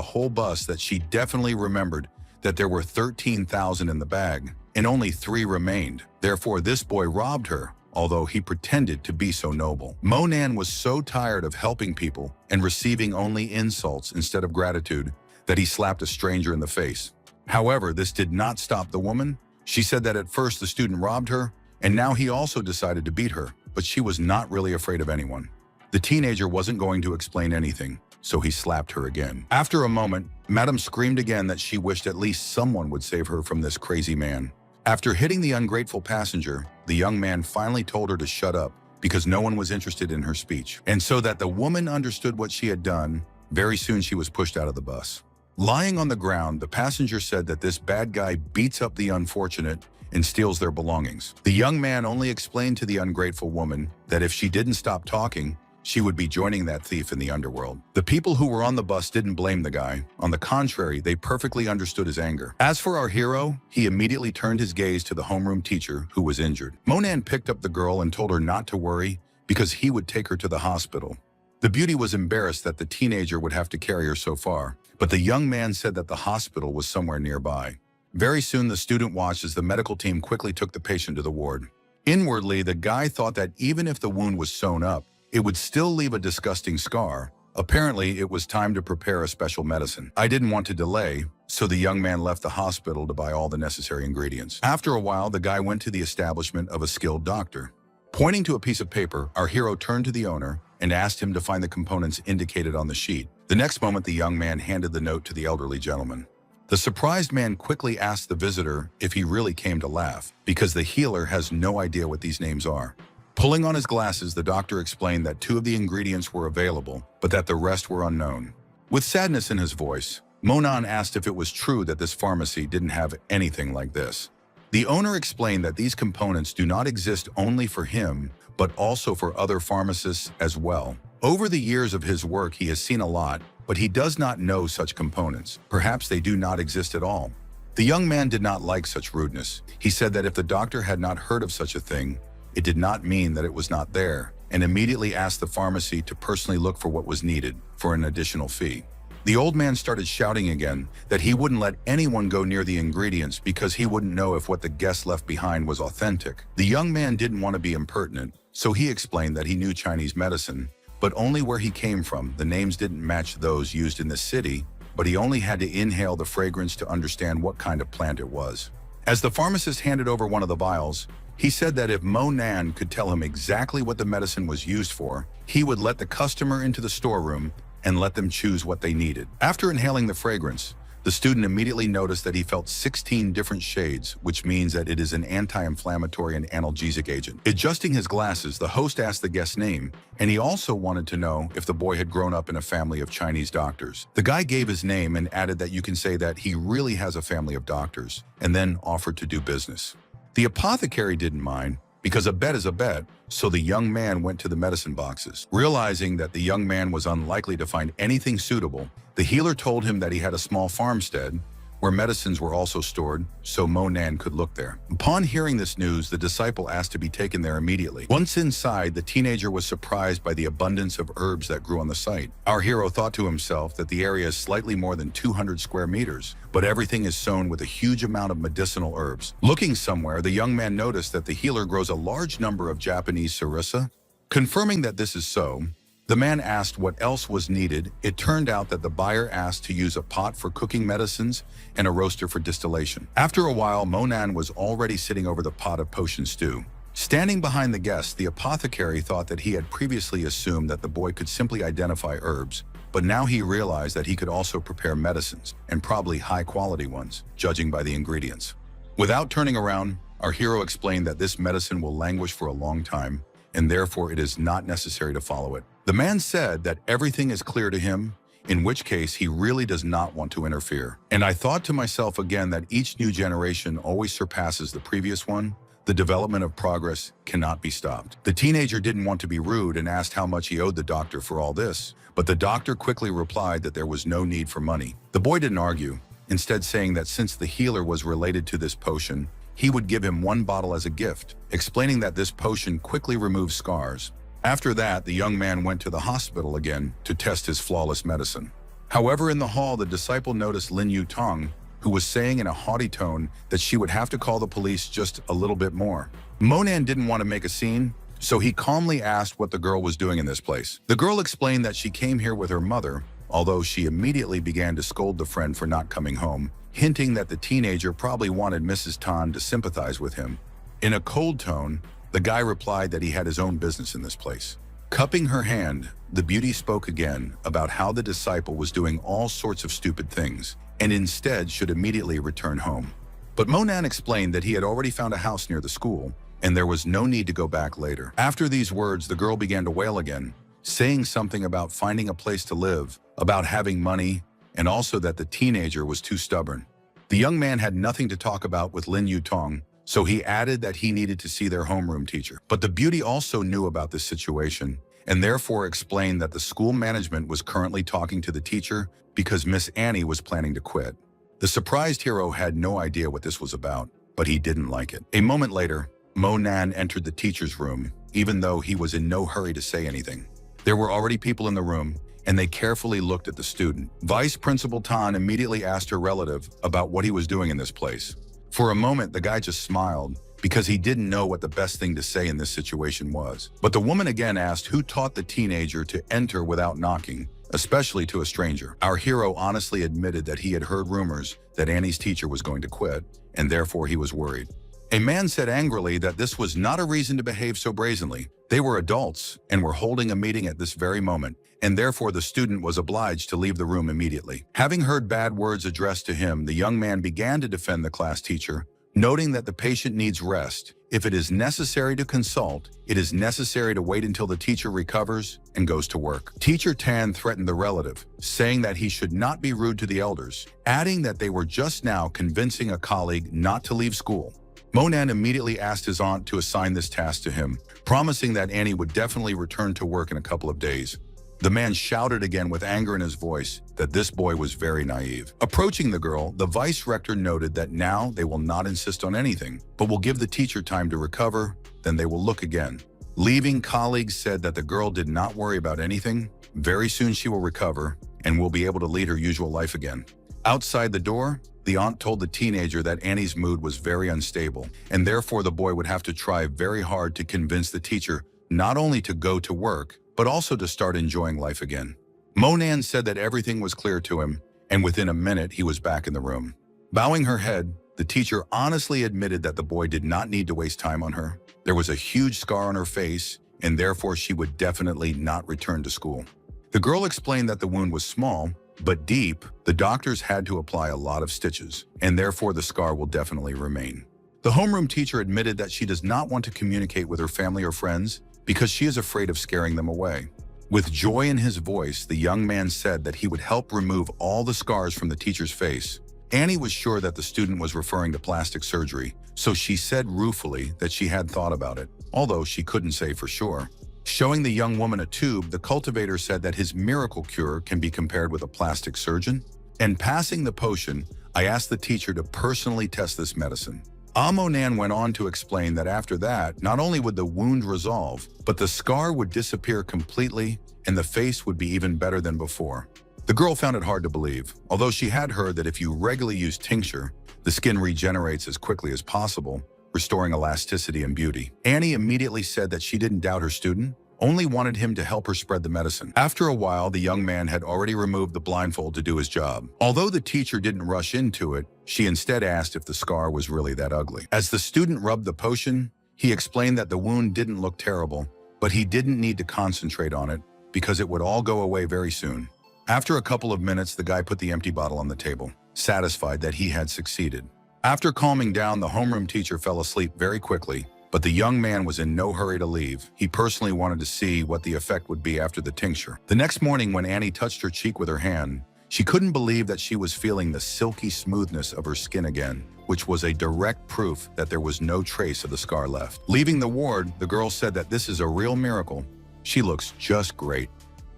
whole bus that she definitely remembered that there were 13,000 in the bag, and only 3 remained. Therefore, this boy robbed her, although he pretended to be so noble. Monan was so tired of helping people and receiving only insults instead of gratitude that he slapped a stranger in the face. However, this did not stop the woman. She said that at first the student robbed her, and now he also decided to beat her, but she was not really afraid of anyone. The teenager wasn't going to explain anything, so he slapped her again. After a moment, Madame screamed again that she wished at least someone would save her from this crazy man. After hitting the ungrateful passenger, the young man finally told her to shut up because no one was interested in her speech. And so that the woman understood what she had done, very soon she was pushed out of the bus. Lying on the ground, the passenger said that this bad guy beats up the unfortunate and steals their belongings. The young man only explained to the ungrateful woman that if she didn't stop talking, she would be joining that thief in the underworld. The people who were on the bus didn't blame the guy. On the contrary, they perfectly understood his anger. As for our hero, he immediately turned his gaze to the homeroom teacher who was injured. Monan picked up the girl and told her not to worry because he would take her to the hospital. The beauty was embarrassed that the teenager would have to carry her so far, but the young man said that the hospital was somewhere nearby. Very soon, the student watched as the medical team quickly took the patient to the ward. Inwardly, the guy thought that even if the wound was sewn up, it would still leave a disgusting scar. Apparently, it was time to prepare a special medicine. I didn't want to delay, so the young man left the hospital to buy all the necessary ingredients. After a while, the guy went to the establishment of a skilled doctor. Pointing to a piece of paper, our hero turned to the owner and asked him to find the components indicated on the sheet. The next moment, the young man handed the note to the elderly gentleman. The surprised man quickly asked the visitor if he really came to laugh, because the healer has no idea what these names are. Pulling on his glasses, the doctor explained that 2 of the ingredients were available, but that the rest were unknown. With sadness in his voice, Monan asked if it was true that this pharmacy didn't have anything like this. The owner explained that these components do not exist only for him, but also for other pharmacists as well. Over the years of his work, he has seen a lot, but he does not know such components. Perhaps they do not exist at all. The young man did not like such rudeness. He said that if the doctor had not heard of such a thing, it did not mean that it was not there, and immediately asked the pharmacy to personally look for what was needed for an additional fee. The old man started shouting again that he wouldn't let anyone go near the ingredients because he wouldn't know if what the guest left behind was authentic. The young man didn't want to be impertinent, so he explained that he knew Chinese medicine, but only where he came from. The names didn't match those used in the city, but he only had to inhale the fragrance to understand what kind of plant it was. As the pharmacist handed over one of the vials, he said that if Monan could tell him exactly what the medicine was used for, he would let the customer into the storeroom and let them choose what they needed. After inhaling the fragrance, the student immediately noticed that he felt 16 different shades, which means that it is an anti-inflammatory and analgesic agent. Adjusting his glasses, the host asked the guest's name, and he also wanted to know if the boy had grown up in a family of Chinese doctors. The guy gave his name and added that you can say that he really has a family of doctors, and then offered to do business. The apothecary didn't mind, because a bet is a bet, so the young man went to the medicine boxes. Realizing that the young man was unlikely to find anything suitable, the healer told him that he had a small farmstead where medicines were also stored, so Monan could look there. Upon hearing this news, the disciple asked to be taken there immediately. Once inside, the teenager was surprised by the abundance of herbs that grew on the site. Our hero thought to himself that the area is slightly more than 200 square meters, but everything is sown with a huge amount of medicinal herbs. Looking somewhere, the young man noticed that the healer grows a large number of Japanese sarissa. Confirming that this is so, the man asked what else was needed. It turned out that the buyer asked to use a pot for cooking medicines and a roaster for distillation. After a while, Monan was already sitting over the pot of potion stew. Standing behind the guest, the apothecary thought that he had previously assumed that the boy could simply identify herbs, but now he realized that he could also prepare medicines, and probably high-quality ones, judging by the ingredients. Without turning around, our hero explained that this medicine will languish for a long time, and therefore it is not necessary to follow it. The man said that everything is clear to him, in which case he really does not want to interfere. And I thought to myself again that each new generation always surpasses the previous one. The development of progress cannot be stopped. The teenager didn't want to be rude and asked how much he owed the doctor for all this, but the doctor quickly replied that there was no need for money. The boy didn't argue, instead saying that since the healer was related to this potion, he would give him 1 bottle as a gift, explaining that this potion quickly removes scars. After that, the young man went to the hospital again to test his flawless medicine. However, in the hall, the disciple noticed Lin Yutong, who was saying in a haughty tone that she would have to call the police just a little bit more. Monan didn't want to make a scene, so he calmly asked what the girl was doing in this place. The girl explained that she came here with her mother, although she immediately began to scold the friend for not coming home, hinting that the teenager probably wanted Mrs. Tan to sympathize with him. In a cold tone, the guy replied that he had his own business in this place. Cupping her hand, the beauty spoke again about how the disciple was doing all sorts of stupid things and instead should immediately return home. But Monan explained that he had already found a house near the school and there was no need to go back later. After these words, the girl began to wail again, saying something about finding a place to live, about having money, and also that the teenager was too stubborn. The young man had nothing to talk about with Lin Yutong, so he added that he needed to see their homeroom teacher. But the beauty also knew about this situation and therefore explained that the school management was currently talking to the teacher because Miss Annie was planning to quit. The surprised hero had no idea what this was about, but he didn't like it. A moment later, Monan entered the teacher's room, even though he was in no hurry to say anything. There were already people in the room, and they carefully looked at the student. Vice Principal Tan immediately asked her relative about what he was doing in this place. For a moment, the guy just smiled because he didn't know what the best thing to say in this situation was. But the woman again asked who taught the teenager to enter without knocking, especially to a stranger. Our hero honestly admitted that he had heard rumors that Annie's teacher was going to quit, and therefore he was worried. A man said angrily that this was not a reason to behave so brazenly, They were adults and were holding a meeting at this very moment, and therefore the student was obliged to leave the room immediately. Having heard bad words addressed to him, the young man began to defend the class teacher, noting that the patient needs rest. If it is necessary to consult, it is necessary to wait until the teacher recovers and goes to work. Teacher Tan threatened the relative, saying that he should not be rude to the elders, adding that they were just now convincing a colleague not to leave school. Monan immediately asked his aunt to assign this task to him, promising that Annie would definitely return to work in a couple of days. The man shouted again with anger in his voice that this boy was very naive. Approaching the girl, the vice rector noted that now they will not insist on anything, but will give the teacher time to recover, then they will look again. Leaving colleagues said that the girl did not worry about anything. Very soon she will recover and will be able to lead her usual life again. Outside the door, the aunt told the teenager that Annie's mood was very unstable, and therefore the boy would have to try very hard to convince the teacher not only to go to work, but also to start enjoying life again. Monan said that everything was clear to him, and within a minute he was back in the room. Bowing her head, the teacher honestly admitted that the boy did not need to waste time on her. There was a huge scar on her face, and therefore she would definitely not return to school. The girl explained that the wound was small, but deep. The doctors had to apply a lot of stitches, and therefore the scar will definitely remain. The homeroom teacher admitted that she does not want to communicate with her family or friends because she is afraid of scaring them away. With joy in his voice, the young man said that he would help remove all the scars from the teacher's face. Annie was sure that the student was referring to plastic surgery, so she said ruefully that she had thought about it, although she couldn't say for sure. Showing the young woman a tube, the cultivator said that his miracle cure can be compared with a plastic surgeon. And passing the potion, I asked the teacher to personally test this medicine. Monan went on to explain that after that, not only would the wound resolve, but the scar would disappear completely and the face would be even better than before. The girl found it hard to believe, although she had heard that if you regularly use tincture, the skin regenerates as quickly as possible, restoring elasticity and beauty. Annie immediately said that she didn't doubt her student, only wanted him to help her spread the medicine. After a while, the young man had already removed the blindfold to do his job. Although the teacher didn't rush into it, she instead asked if the scar was really that ugly. As the student rubbed the potion, he explained that the wound didn't look terrible, but he didn't need to concentrate on it because it would all go away very soon. After a couple of minutes, the guy put the empty bottle on the table, satisfied that he had succeeded. After calming down, the homeroom teacher fell asleep very quickly, but the young man was in no hurry to leave. He personally wanted to see what the effect would be after the tincture. The next morning, when Annie touched her cheek with her hand, she couldn't believe that she was feeling the silky smoothness of her skin again, which was a direct proof that there was no trace of the scar left. Leaving the ward, the girl said that this is a real miracle. She looks just great.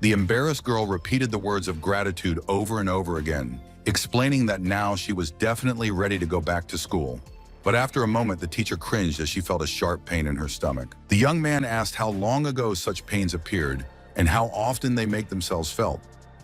The embarrassed girl repeated the words of gratitude over and over again, explaining that now she was definitely ready to go back to school. But after a moment, the teacher cringed as she felt a sharp pain in her stomach. The young man asked how long ago such pains appeared and how often they make themselves felt.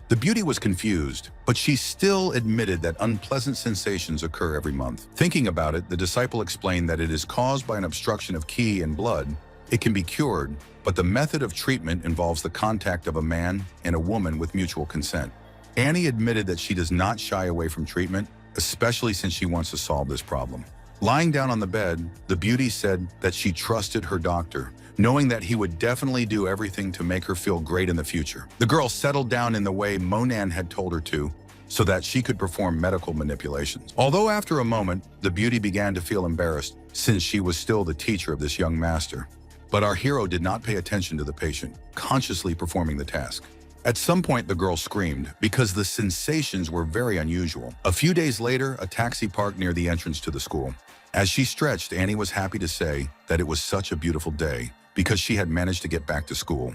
The beauty was confused, but she still admitted that unpleasant sensations occur every month. Thinking about it, the disciple explained that it is caused by an obstruction of qi and blood. It can be cured, but the method of treatment involves the contact of a man and a woman with mutual consent. Annie admitted that she does not shy away from treatment, especially since she wants to solve this problem. Lying down on the bed, the beauty said that she trusted her doctor, knowing that he would definitely do everything to make her feel great in the future. The girl settled down in the way Monan had told her to, so that she could perform medical manipulations. Although after a moment, the beauty began to feel embarrassed, since she was still the teacher of this young master. But our hero did not pay attention to the patient, consciously performing the task. At some point, the girl screamed because the sensations were very unusual. A few days later, a taxi parked near the entrance to the school. As she stretched, Annie was happy to say that it was such a beautiful day because she had managed to get back to school.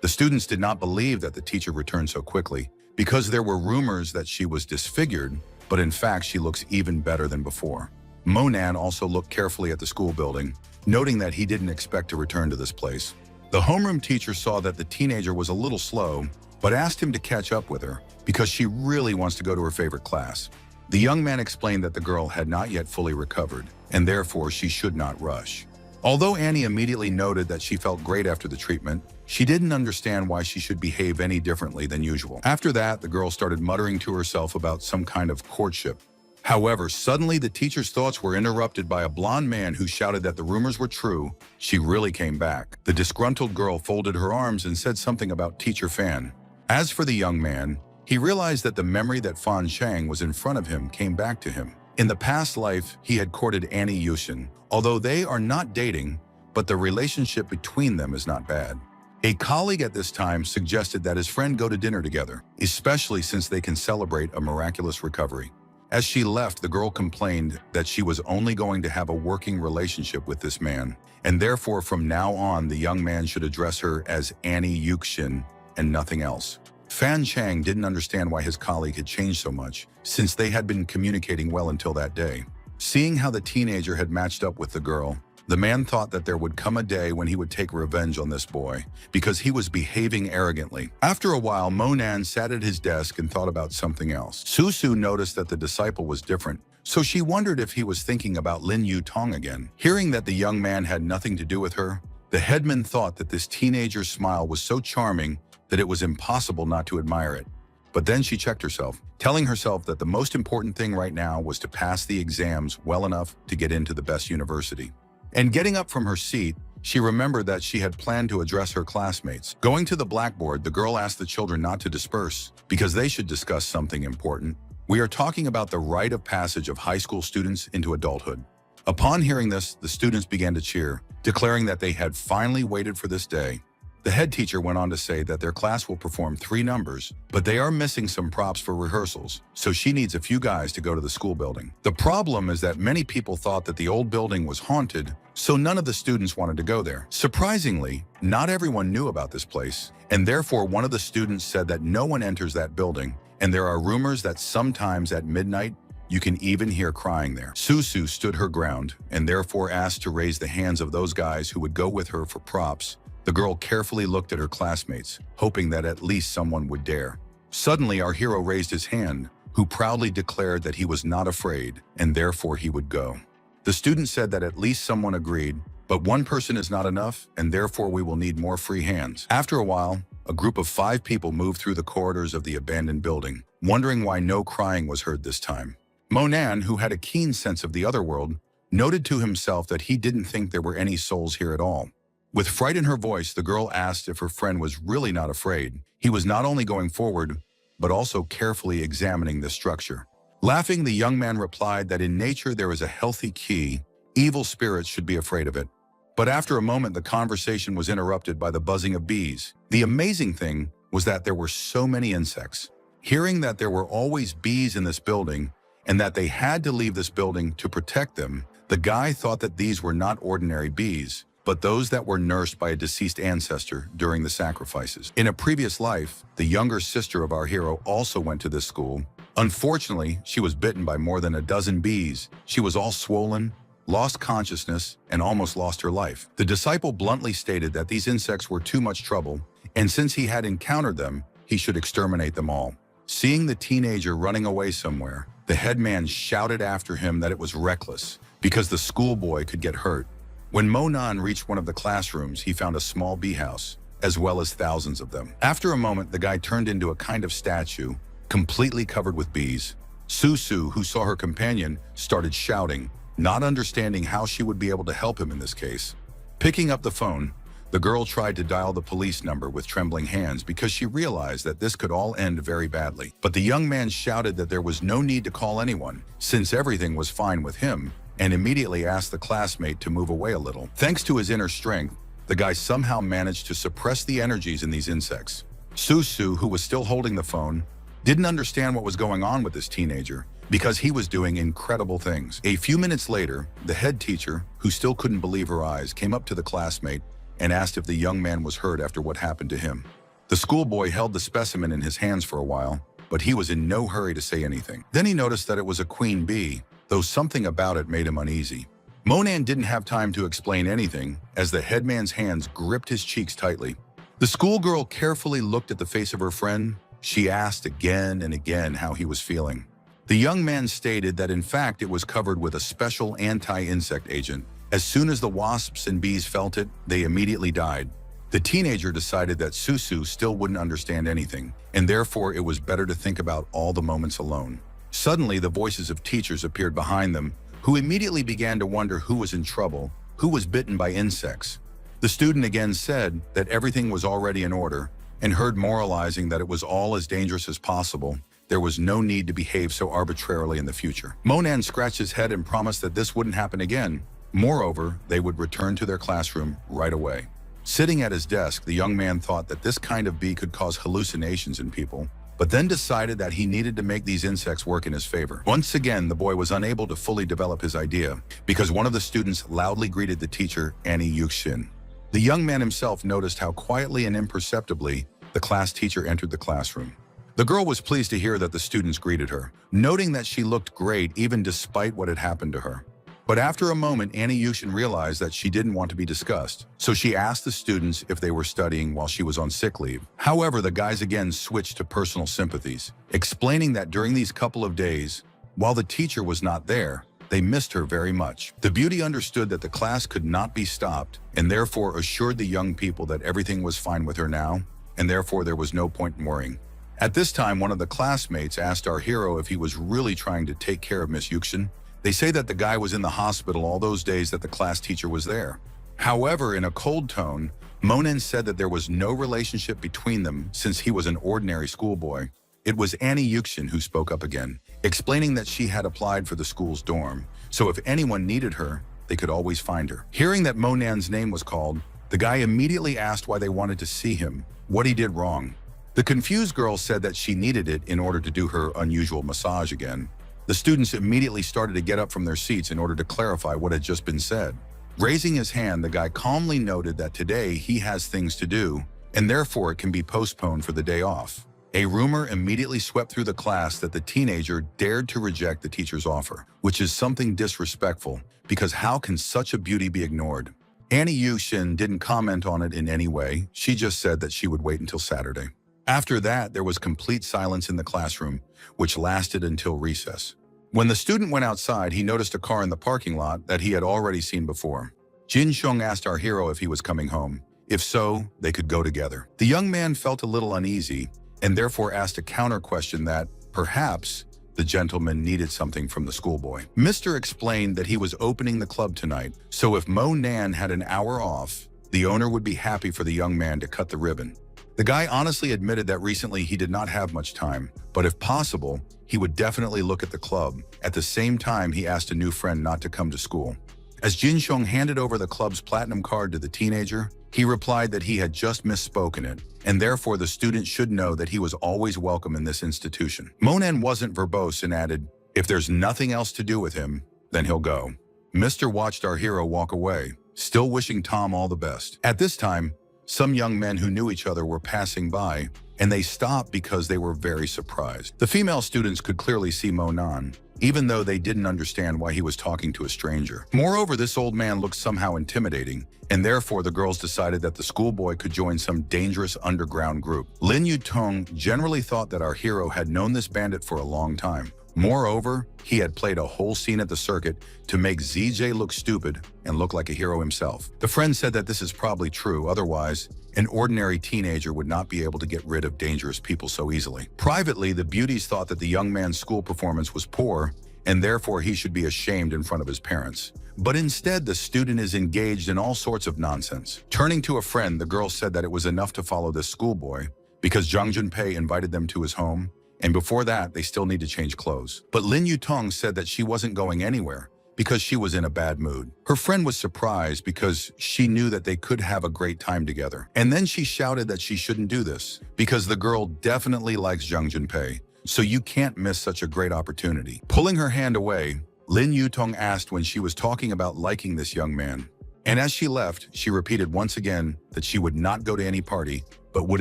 The students did not believe that the teacher returned so quickly because there were rumors that she was disfigured, but in fact, she looks even better than before. Monan also looked carefully at the school building, noting that he didn't expect to return to this place. The homeroom teacher saw that the teenager was a little slow, but asked him to catch up with her because she really wants to go to her favorite class. The young man explained that the girl had not yet fully recovered, and therefore she should not rush. Although Annie immediately noted that she felt great after the treatment, she didn't understand why she should behave any differently than usual. After that, the girl started muttering to herself about some kind of courtship. However, suddenly the teacher's thoughts were interrupted by a blond man who shouted that the rumors were true. She really came back. The disgruntled girl folded her arms and said something about Teacher Fan. As for the young man, he realized that the memory that Fan Chang was in front of him came back to him. In the past life, he had courted Annie Yushin. Although they are not dating, but the relationship between them is not bad. A colleague at this time suggested that his friend go to dinner together, especially since they can celebrate a miraculous recovery. As she left, the girl complained that she was only going to have a working relationship with this man, and therefore from now on the young man should address her as Annie Yuxin and nothing else. Fan Chang didn't understand why his colleague had changed so much, since they had been communicating well until that day. Seeing how the teenager had matched up with the girl, the man thought that there would come a day when he would take revenge on this boy, because he was behaving arrogantly. After a while, Monan sat at his desk and thought about something else. Susu noticed that the disciple was different, so she wondered if he was thinking about Lin Yu Tong again. Hearing that the young man had nothing to do with her, the headman thought that this teenager's smile was so charming that it was impossible not to admire it. But then she checked herself, telling herself that the most important thing right now was to pass the exams well enough to get into the best university. And getting up from her seat, she remembered that she had planned to address her classmates. Going to the blackboard, the girl asked the children not to disperse because they should discuss something important. We are talking about the rite of passage of high school students into adulthood. Upon hearing this, the students began to cheer, declaring that they had finally waited for this day. The head teacher went on to say that their class will perform 3 numbers, but they are missing some props for rehearsals, so she needs a few guys to go to the school building. The problem is that many people thought that the old building was haunted, so none of the students wanted to go there. Surprisingly, not everyone knew about this place, and therefore one of the students said that no one enters that building, and there are rumors that sometimes at midnight, you can even hear crying there. Susu stood her ground, and therefore asked to raise the hands of those guys who would go with her for props. The girl carefully looked at her classmates, hoping that at least someone would dare. Suddenly, our hero raised his hand, who proudly declared that he was not afraid, and therefore he would go. The student said that at least someone agreed, but one person is not enough, and therefore we will need more free hands. After a while, a group of 5 people moved through the corridors of the abandoned building, wondering why no crying was heard this time. Monan, who had a keen sense of the other world, noted to himself that he didn't think there were any souls here at all. With fright in her voice, the girl asked if her friend was really not afraid. He was not only going forward, but also carefully examining the structure. Laughing, the young man replied that in nature there is a healthy key. Evil spirits should be afraid of it. But after a moment, the conversation was interrupted by the buzzing of bees. The amazing thing was that there were so many insects. Hearing that there were always bees in this building, and that they had to leave this building to protect them, the guy thought that these were not ordinary bees, but those that were nursed by a deceased ancestor during the sacrifices. In a previous life, the younger sister of our hero also went to this school. Unfortunately, she was bitten by more than a dozen bees. She was all swollen, lost consciousness, and almost lost her life. The disciple bluntly stated that these insects were too much trouble, and since he had encountered them, he should exterminate them all. Seeing the teenager running away somewhere, the headman shouted after him that it was reckless, because the schoolboy could get hurt. When Monan reached one of the classrooms, he found a small bee house, as well as thousands of them. After a moment, the guy turned into a kind of statue, completely covered with bees. Susu, who saw her companion, started shouting, not understanding how she would be able to help him in this case. Picking up the phone, the girl tried to dial the police number with trembling hands because she realized that this could all end very badly. But the young man shouted that there was no need to call anyone, since everything was fine with him, and immediately asked the classmate to move away a little. Thanks to his inner strength, the guy somehow managed to suppress the energies in these insects. Susu, who was still holding the phone, didn't understand what was going on with this teenager because he was doing incredible things. A few minutes later, the head teacher, who still couldn't believe her eyes, came up to the classmate and asked if the young man was hurt after what happened to him. The schoolboy held the specimen in his hands for a while, but he was in no hurry to say anything. Then he noticed that it was a queen bee, though something about it made him uneasy. Monan didn't have time to explain anything as the headman's hands gripped his cheeks tightly. The schoolgirl carefully looked at the face of her friend. She asked again and again how he was feeling. The young man stated that in fact it was covered with a special anti-insect agent. As soon as the wasps and bees felt it, they immediately died. The teenager decided that Susu still wouldn't understand anything, and therefore it was better to think about all the moments alone. Suddenly, the voices of teachers appeared behind them, who immediately began to wonder who was in trouble, who was bitten by insects. The student again said that everything was already in order, and heard moralizing that it was all as dangerous as possible. There was no need to behave so arbitrarily in the future. Monan scratched his head and promised that this wouldn't happen again. Moreover, they would return to their classroom right away. Sitting at his desk, the young man thought that this kind of bee could cause hallucinations in people, but then decided that he needed to make these insects work in his favor. Once again, the boy was unable to fully develop his idea because one of the students loudly greeted the teacher, Annie Yuxin. The young man himself noticed how quietly and imperceptibly the class teacher entered the classroom. The girl was pleased to hear that the students greeted her, noting that she looked great even despite what had happened to her. But after a moment, Annie Yuxin realized that she didn't want to be discussed, so she asked the students if they were studying while she was on sick leave. However, the guys again switched to personal sympathies, explaining that during these couple of days, while the teacher was not there, they missed her very much. The beauty understood that the class could not be stopped, and therefore assured the young people that everything was fine with her now, and therefore there was no point in worrying. At this time, one of the classmates asked our hero if he was really trying to take care of Miss Yuxin. They say that the guy was in the hospital all those days that the class teacher was there. However, in a cold tone, Monan said that there was no relationship between them since he was an ordinary schoolboy. It was Annie Yuxin who spoke up again, explaining that she had applied for the school's dorm, so if anyone needed her, they could always find her. Hearing that Monan's name was called, the guy immediately asked why they wanted to see him, what he did wrong. The confused girl said that she needed it in order to do her unusual massage again. The students immediately started to get up from their seats in order to clarify what had just been said. Raising his hand, the guy calmly noted that today he has things to do, and therefore it can be postponed for the day off. A rumor immediately swept through the class that the teenager dared to reject the teacher's offer, which is something disrespectful, because how can such a beauty be ignored? Annie Yuxin didn't comment on it in any way. She just said that she would wait until Saturday. After that, there was complete silence in the classroom, which lasted until recess. When the student went outside, he noticed a car in the parking lot that he had already seen before. Jin Xiong asked our hero if he was coming home. If so, they could go together. The young man felt a little uneasy and therefore asked a counter question that, perhaps, the gentleman needed something from the schoolboy. Mr. explained that he was opening the club tonight, so if Mo Nan had an hour off, the owner would be happy for the young man to cut the ribbon. The guy honestly admitted that recently he did not have much time, but if possible, he would definitely look at the club. At the same time, he asked a new friend not to come to school. As Jin Xiong handed over the club's platinum card to the teenager, he replied that he had just misspoken it, and therefore the student should know that he was always welcome in this institution. Monan wasn't verbose and added, if there's nothing else to do with him, then he'll go. Mr. watched our hero walk away, still wishing Tom all the best. At this time, some young men who knew each other were passing by, and they stopped because they were very surprised. The female students could clearly see Monan, even though they didn't understand why he was talking to a stranger. Moreover, this old man looked somehow intimidating, and therefore the girls decided that the schoolboy could join some dangerous underground group. Lin Yutong generally thought that our hero had known this bandit for a long time. Moreover, he had played a whole scene at the circuit to make ZJ look stupid and look like a hero himself. The friend said that this is probably true, otherwise, an ordinary teenager would not be able to get rid of dangerous people so easily. Privately, the beauties thought that the young man's school performance was poor, and therefore he should be ashamed in front of his parents. But instead, the student is engaged in all sorts of nonsense. Turning to a friend, the girl said that it was enough to follow this schoolboy because Zhang Junpei invited them to his home, and before that, they still need to change clothes. But Lin Yutong said that she wasn't going anywhere because she was in a bad mood. Her friend was surprised because she knew that they could have a great time together. And then she shouted that she shouldn't do this because the girl definitely likes Zhang Junpei, so you can't miss such a great opportunity. Pulling her hand away, Lin Yutong asked when she was talking about liking this young man. And as she left, she repeated once again that she would not go to any party, but would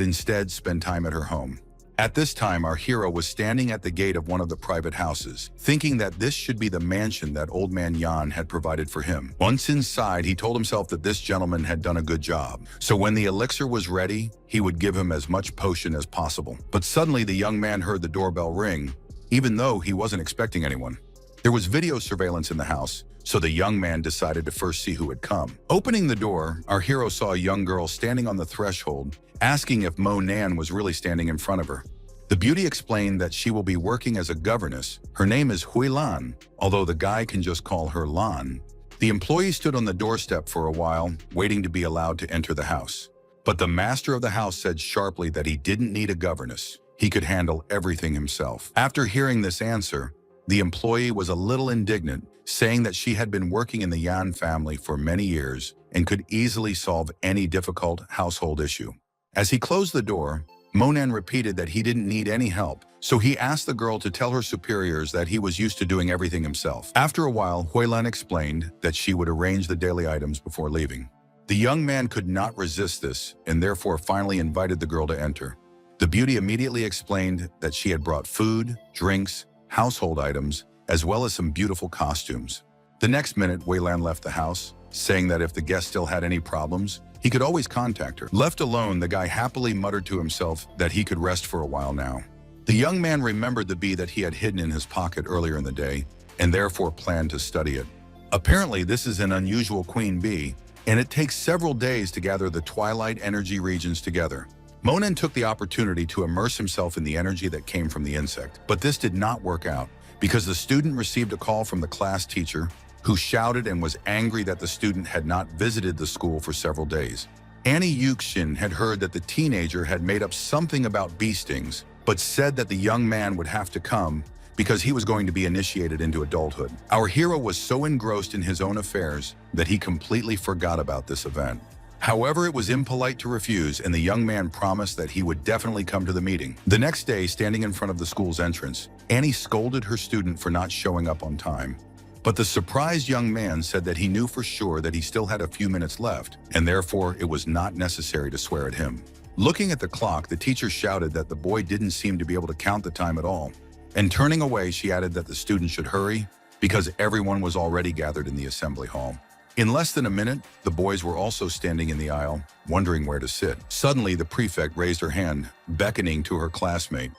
instead spend time at her home. At this time, our hero was standing at the gate of one of the private houses, thinking that this should be the mansion that old man Yan had provided for him. Once inside, he told himself that this gentleman had done a good job, so when the elixir was ready, he would give him as much potion as possible. But suddenly, the young man heard the doorbell ring, even though he wasn't expecting anyone. There was video surveillance in the house, so the young man decided to first see who had come. Opening the door, our hero saw a young girl standing on the threshold, asking if Mo Nan was really standing in front of her. The beauty explained that she will be working as a governess. Her name is Hui Lan, although the guy can just call her Lan. The employee stood on the doorstep for a while, waiting to be allowed to enter the house. But the master of the house said sharply that he didn't need a governess. He could handle everything himself. After hearing this answer, the employee was a little indignant, saying that she had been working in the Yan family for many years and could easily solve any difficult household issue. As he closed the door, Monan repeated that he didn't need any help, so he asked the girl to tell her superiors that he was used to doing everything himself. After a while, Huilan explained that she would arrange the daily items before leaving. The young man could not resist this and therefore finally invited the girl to enter. The beauty immediately explained that she had brought food, drinks, household items, as well as some beautiful costumes. The next minute, Huilan left the house, saying that if the guest still had any problems, he could always contact her. Left alone, the guy happily muttered to himself that he could rest for a while now. The young man remembered the bee that he had hidden in his pocket earlier in the day and therefore planned to study it. Apparently, this is an unusual queen bee, and it takes several days to gather the twilight energy regions together. Monan took the opportunity to immerse himself in the energy that came from the insect, but this did not work out because the student received a call from the class teacher who shouted and was angry that the student had not visited the school for several days. Annie Yuxin had heard that the teenager had made up something about bee stings, but said that the young man would have to come because he was going to be initiated into adulthood. Our hero was so engrossed in his own affairs that he completely forgot about this event. However, it was impolite to refuse, and the young man promised that he would definitely come to the meeting. The next day, standing in front of the school's entrance, Annie scolded her student for not showing up on time. But the surprised young man said that he knew for sure that he still had a few minutes left, and therefore it was not necessary to swear at him. Looking at the clock, the teacher shouted that the boy didn't seem to be able to count the time at all. And turning away, she added that the student should hurry because everyone was already gathered in the assembly hall. In less than a minute, the boys were also standing in the aisle, wondering where to sit. Suddenly, the prefect raised her hand, beckoning to her classmate.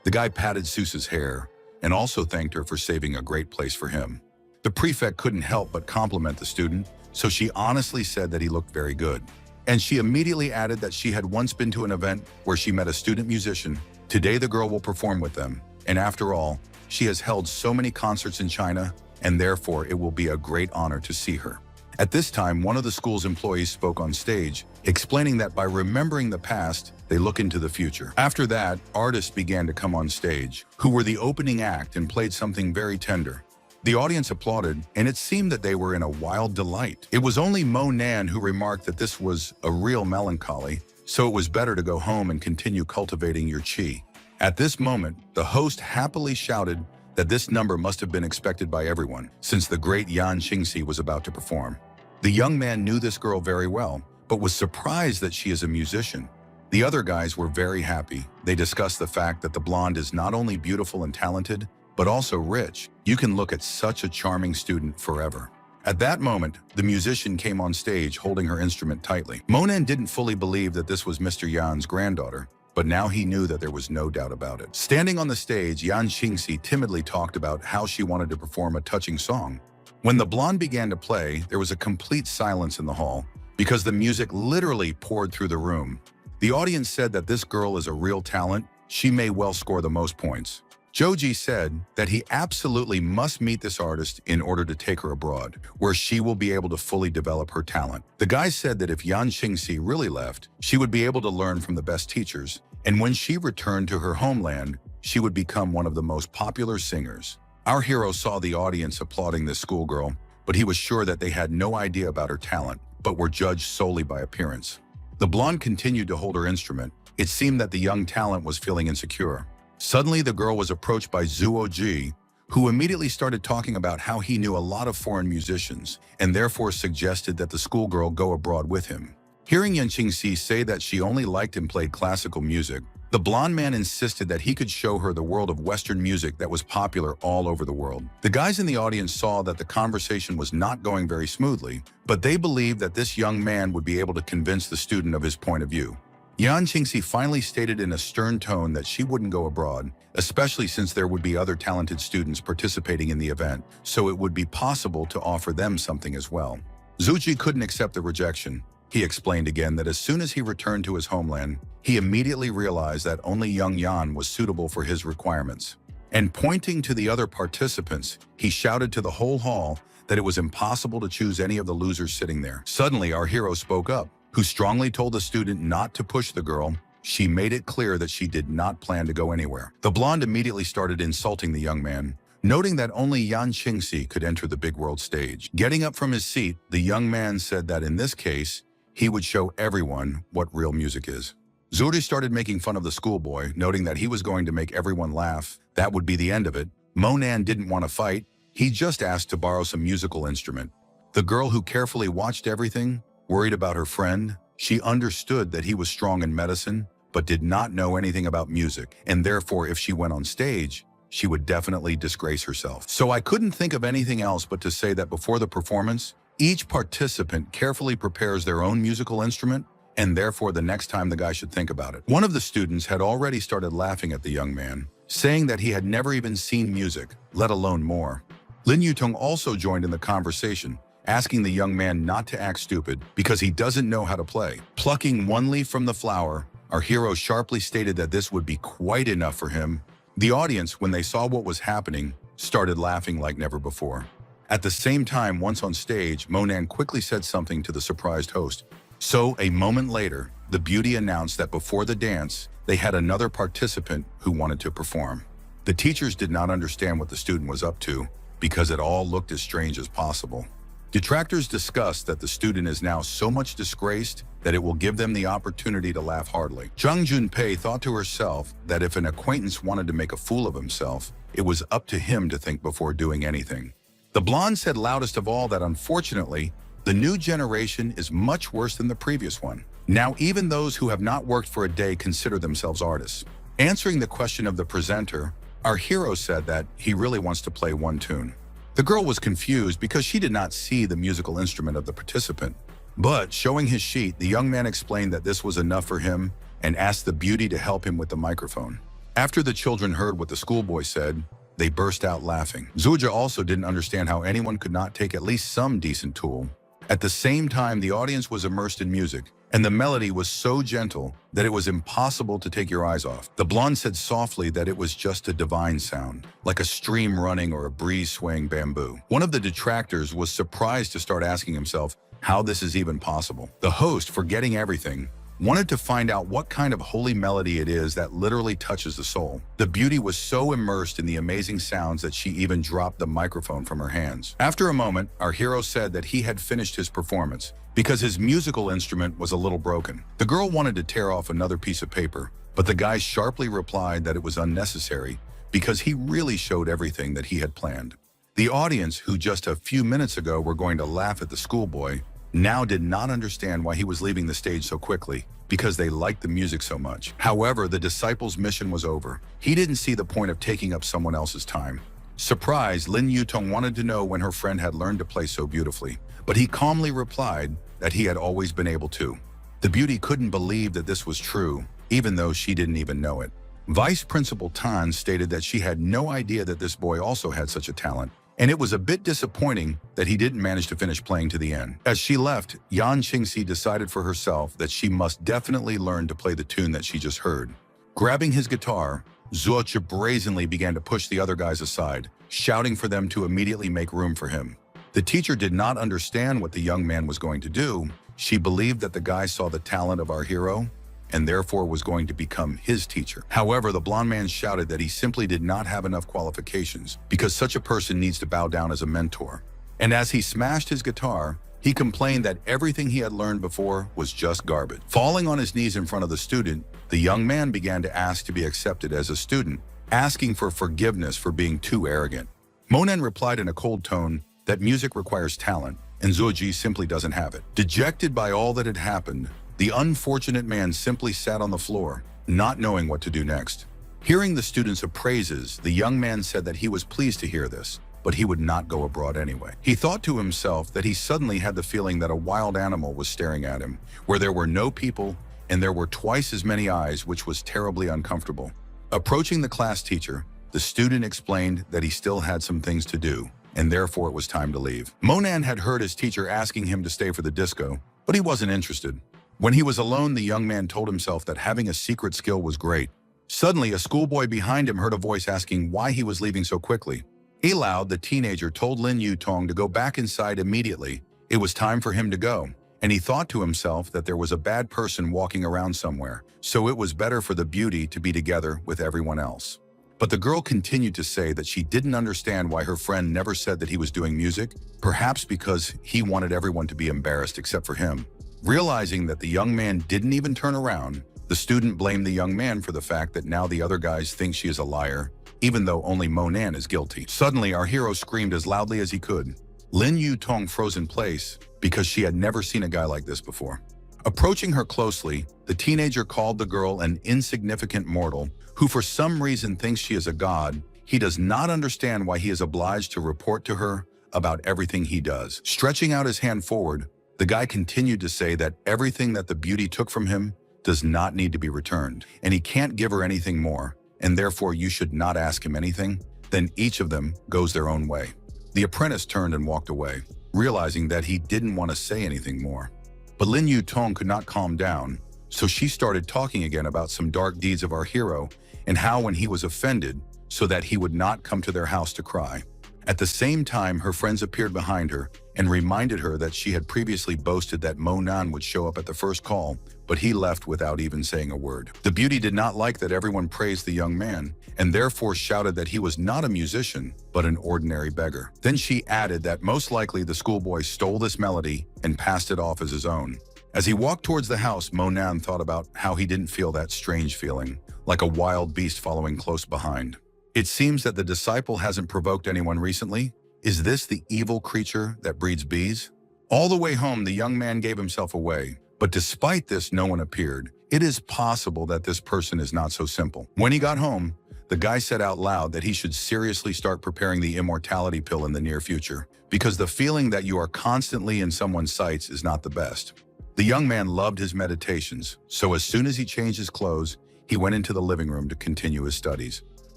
The guy patted Seuss's hair and also thanked her for saving a great place for him. The prefect couldn't help but compliment the student, so she honestly said that he looked very good. And she immediately added that she had once been to an event where she met a student musician. Today the girl will perform with them, and after all, she has held so many concerts in China, and therefore it will be a great honor to see her. At this time, one of the school's employees spoke on stage, explaining that by remembering the past, they look into the future. After that, artists began to come on stage, who were the opening act and played something very tender. The audience applauded, and it seemed that they were in a wild delight. It was only Monan who remarked that this was a real melancholy, so it was better to go home and continue cultivating your qi. At this moment, the host happily shouted that this number must have been expected by everyone, since the great Yan Qingxi was about to perform. The young man knew this girl very well, but was surprised that she is a musician. The other guys were very happy. They discussed the fact that the blonde is not only beautiful and talented, but also rich. You can look at such a charming student forever. At that moment, the musician came on stage holding her instrument tightly. Monan didn't fully believe that this was Mr. Yan's granddaughter, but now he knew that there was no doubt about it. Standing on the stage, Yan Qingxi timidly talked about how she wanted to perform a touching song. When the blonde began to play, there was a complete silence in the hall because the music literally poured through the room. The audience said that this girl is a real talent. She may well score the most points. Joji said that he absolutely must meet this artist in order to take her abroad, where she will be able to fully develop her talent. The guys said that if Yan Qingxi really left, she would be able to learn from the best teachers, and when she returned to her homeland, she would become one of the most popular singers. Our hero saw the audience applauding this schoolgirl, but he was sure that they had no idea about her talent, but were judged solely by appearance. The blonde continued to hold her instrument. It seemed that the young talent was feeling insecure. Suddenly, the girl was approached by Zuo Ji, who immediately started talking about how he knew a lot of foreign musicians and therefore suggested that the schoolgirl go abroad with him. Hearing Yan Qingxi say that she only liked and played classical music, the blonde man insisted that he could show her the world of Western music that was popular all over the world. The guys in the audience saw that the conversation was not going very smoothly, but they believed that this young man would be able to convince the student of his point of view. Yan Qingxi finally stated in a stern tone that she wouldn't go abroad, especially since there would be other talented students participating in the event, so it would be possible to offer them something as well. Zuji couldn't accept the rejection, He explained again that as soon as he returned to his homeland, he immediately realized that only young Yan was suitable for his requirements. And pointing to the other participants, he shouted to the whole hall that it was impossible to choose any of the losers sitting there. Suddenly, our hero spoke up, who strongly told the student not to push the girl. She made it clear that she did not plan to go anywhere. The blonde immediately started insulting the young man, noting that only Yan Qingxi could enter the big world stage. Getting up from his seat, the young man said that in this case, he would show everyone what real music is. Zuri started making fun of the schoolboy, noting that he was going to make everyone laugh. That would be the end of it. Monan didn't want to fight. He just asked to borrow some musical instrument. The girl, who carefully watched everything, worried about her friend. She understood that he was strong in medicine, but did not know anything about music, and therefore if she went on stage, she would definitely disgrace herself. So I couldn't think of anything else but to say that before the performance, each participant carefully prepares their own musical instrument, and therefore the next time the guy should think about it. One of the students had already started laughing at the young man, saying that he had never even seen music, let alone more. Lin Yutong also joined in the conversation, asking the young man not to act stupid because he doesn't know how to play. Plucking one leaf from the flower, our hero sharply stated that this would be quite enough for him. The audience, when they saw what was happening, started laughing like never before. At the same time, once on stage, Monan quickly said something to the surprised host. So, a moment later, the beauty announced that before the dance, they had another participant who wanted to perform. The teachers did not understand what the student was up to because it all looked as strange as possible. Detractors discussed that the student is now so much disgraced that it will give them the opportunity to laugh heartily. Zhang Junpei thought to herself that if an acquaintance wanted to make a fool of himself, it was up to him to think before doing anything. The blonde said loudest of all that unfortunately, the new generation is much worse than the previous one. Now even those who have not worked for a day consider themselves artists. Answering the question of the presenter, our hero said that he really wants to play one tune. The girl was confused because she did not see the musical instrument of the participant. But showing his sheet, the young man explained that this was enough for him and asked the beauty to help him with the microphone. After the children heard what the schoolboy said, they burst out laughing. Zuja also didn't understand how anyone could not take at least some decent tool. At the same time, the audience was immersed in music, and the melody was so gentle that it was impossible to take your eyes off. The blonde said softly that it was just a divine sound, like a stream running or a breeze swaying bamboo. One of the detractors was surprised to start asking himself how this is even possible. The host, forgetting everything, wanted to find out what kind of holy melody it is that literally touches the soul. The beauty was so immersed in the amazing sounds that she even dropped the microphone from her hands. After a moment, our hero said that he had finished his performance because his musical instrument was a little broken. The girl wanted to tear off another piece of paper, but the guy sharply replied that it was unnecessary because he really showed everything that he had planned. The audience, who just a few minutes ago were going to laugh at the schoolboy, now did not understand why he was leaving the stage so quickly, because they liked the music so much. However, the disciple's mission was over. He didn't see the point of taking up someone else's time. Surprised, Lin Yutong wanted to know when her friend had learned to play so beautifully, but he calmly replied that he had always been able to. The beauty couldn't believe that this was true, even though she didn't even know it. Vice Principal Tan stated that she had no idea that this boy also had such a talent, and it was a bit disappointing that he didn't manage to finish playing to the end. As she left, Yan Qingxi decided for herself that she must definitely learn to play the tune that she just heard. Grabbing his guitar, Zuocha brazenly began to push the other guys aside, shouting for them to immediately make room for him. The teacher did not understand what the young man was going to do. She believed that the guy saw the talent of our hero and therefore was going to become his teacher. However, the blonde man shouted that he simply did not have enough qualifications because such a person needs to bow down as a mentor. And as he smashed his guitar, he complained that everything he had learned before was just garbage. Falling on his knees in front of the student, the young man began to ask to be accepted as a student, asking for forgiveness for being too arrogant. Monan replied in a cold tone that music requires talent, and Zuoji simply doesn't have it. Dejected by all that had happened, the unfortunate man simply sat on the floor, not knowing what to do next. Hearing the students' praises, the young man said that he was pleased to hear this, but he would not go abroad anyway. He thought to himself that he suddenly had the feeling that a wild animal was staring at him, where there were no people and there were twice as many eyes, which was terribly uncomfortable. Approaching the class teacher, the student explained that he still had some things to do, and therefore it was time to leave. Monan had heard his teacher asking him to stay for the disco, but he wasn't interested. When he was alone, the young man told himself that having a secret skill was great. Suddenly, a schoolboy behind him heard a voice asking why he was leaving so quickly. Aloud, the teenager told Lin Yutong to go back inside immediately. It was time for him to go, and he thought to himself that there was a bad person walking around somewhere, so it was better for the beauty to be together with everyone else. But the girl continued to say that she didn't understand why her friend never said that he was doing music, perhaps because he wanted everyone to be embarrassed except for him. Realizing that the young man didn't even turn around, the student blamed the young man for the fact that now the other guys think she is a liar, even though only Monan is guilty. Suddenly, our hero screamed as loudly as he could. Lin Yutong froze in place because she had never seen a guy like this before. Approaching her closely, the teenager called the girl an insignificant mortal who for some reason thinks she is a god. He does not understand why he is obliged to report to her about everything he does. Stretching out his hand forward, the guy continued to say that everything that the beauty took from him does not need to be returned, and he can't give her anything more, and therefore you should not ask him anything. Then each of them goes their own way. The apprentice turned and walked away, realizing that he didn't want to say anything more. But Lin Yutong could not calm down, so she started talking again about some dark deeds of our hero and how when he was offended so that he would not come to their house to cry. At the same time, her friends appeared behind her and reminded her that she had previously boasted that Monan would show up at the first call, but he left without even saying a word. The beauty did not like that everyone praised the young man, and therefore shouted that he was not a musician, but an ordinary beggar. Then she added that most likely the schoolboy stole this melody and passed it off as his own. As he walked towards the house, Monan thought about how he didn't feel that strange feeling, like a wild beast following close behind. It seems that the disciple hasn't provoked anyone recently. Is this the evil creature that breeds bees? All the way home, the young man gave himself away, but despite this, no one appeared. It is possible that this person is not so simple. When he got home, the guy said out loud that he should seriously start preparing the immortality pill in the near future, because the feeling that you are constantly in someone's sights is not the best. The young man loved his meditations, so as soon as he changed his clothes, he went into the living room to continue his studies.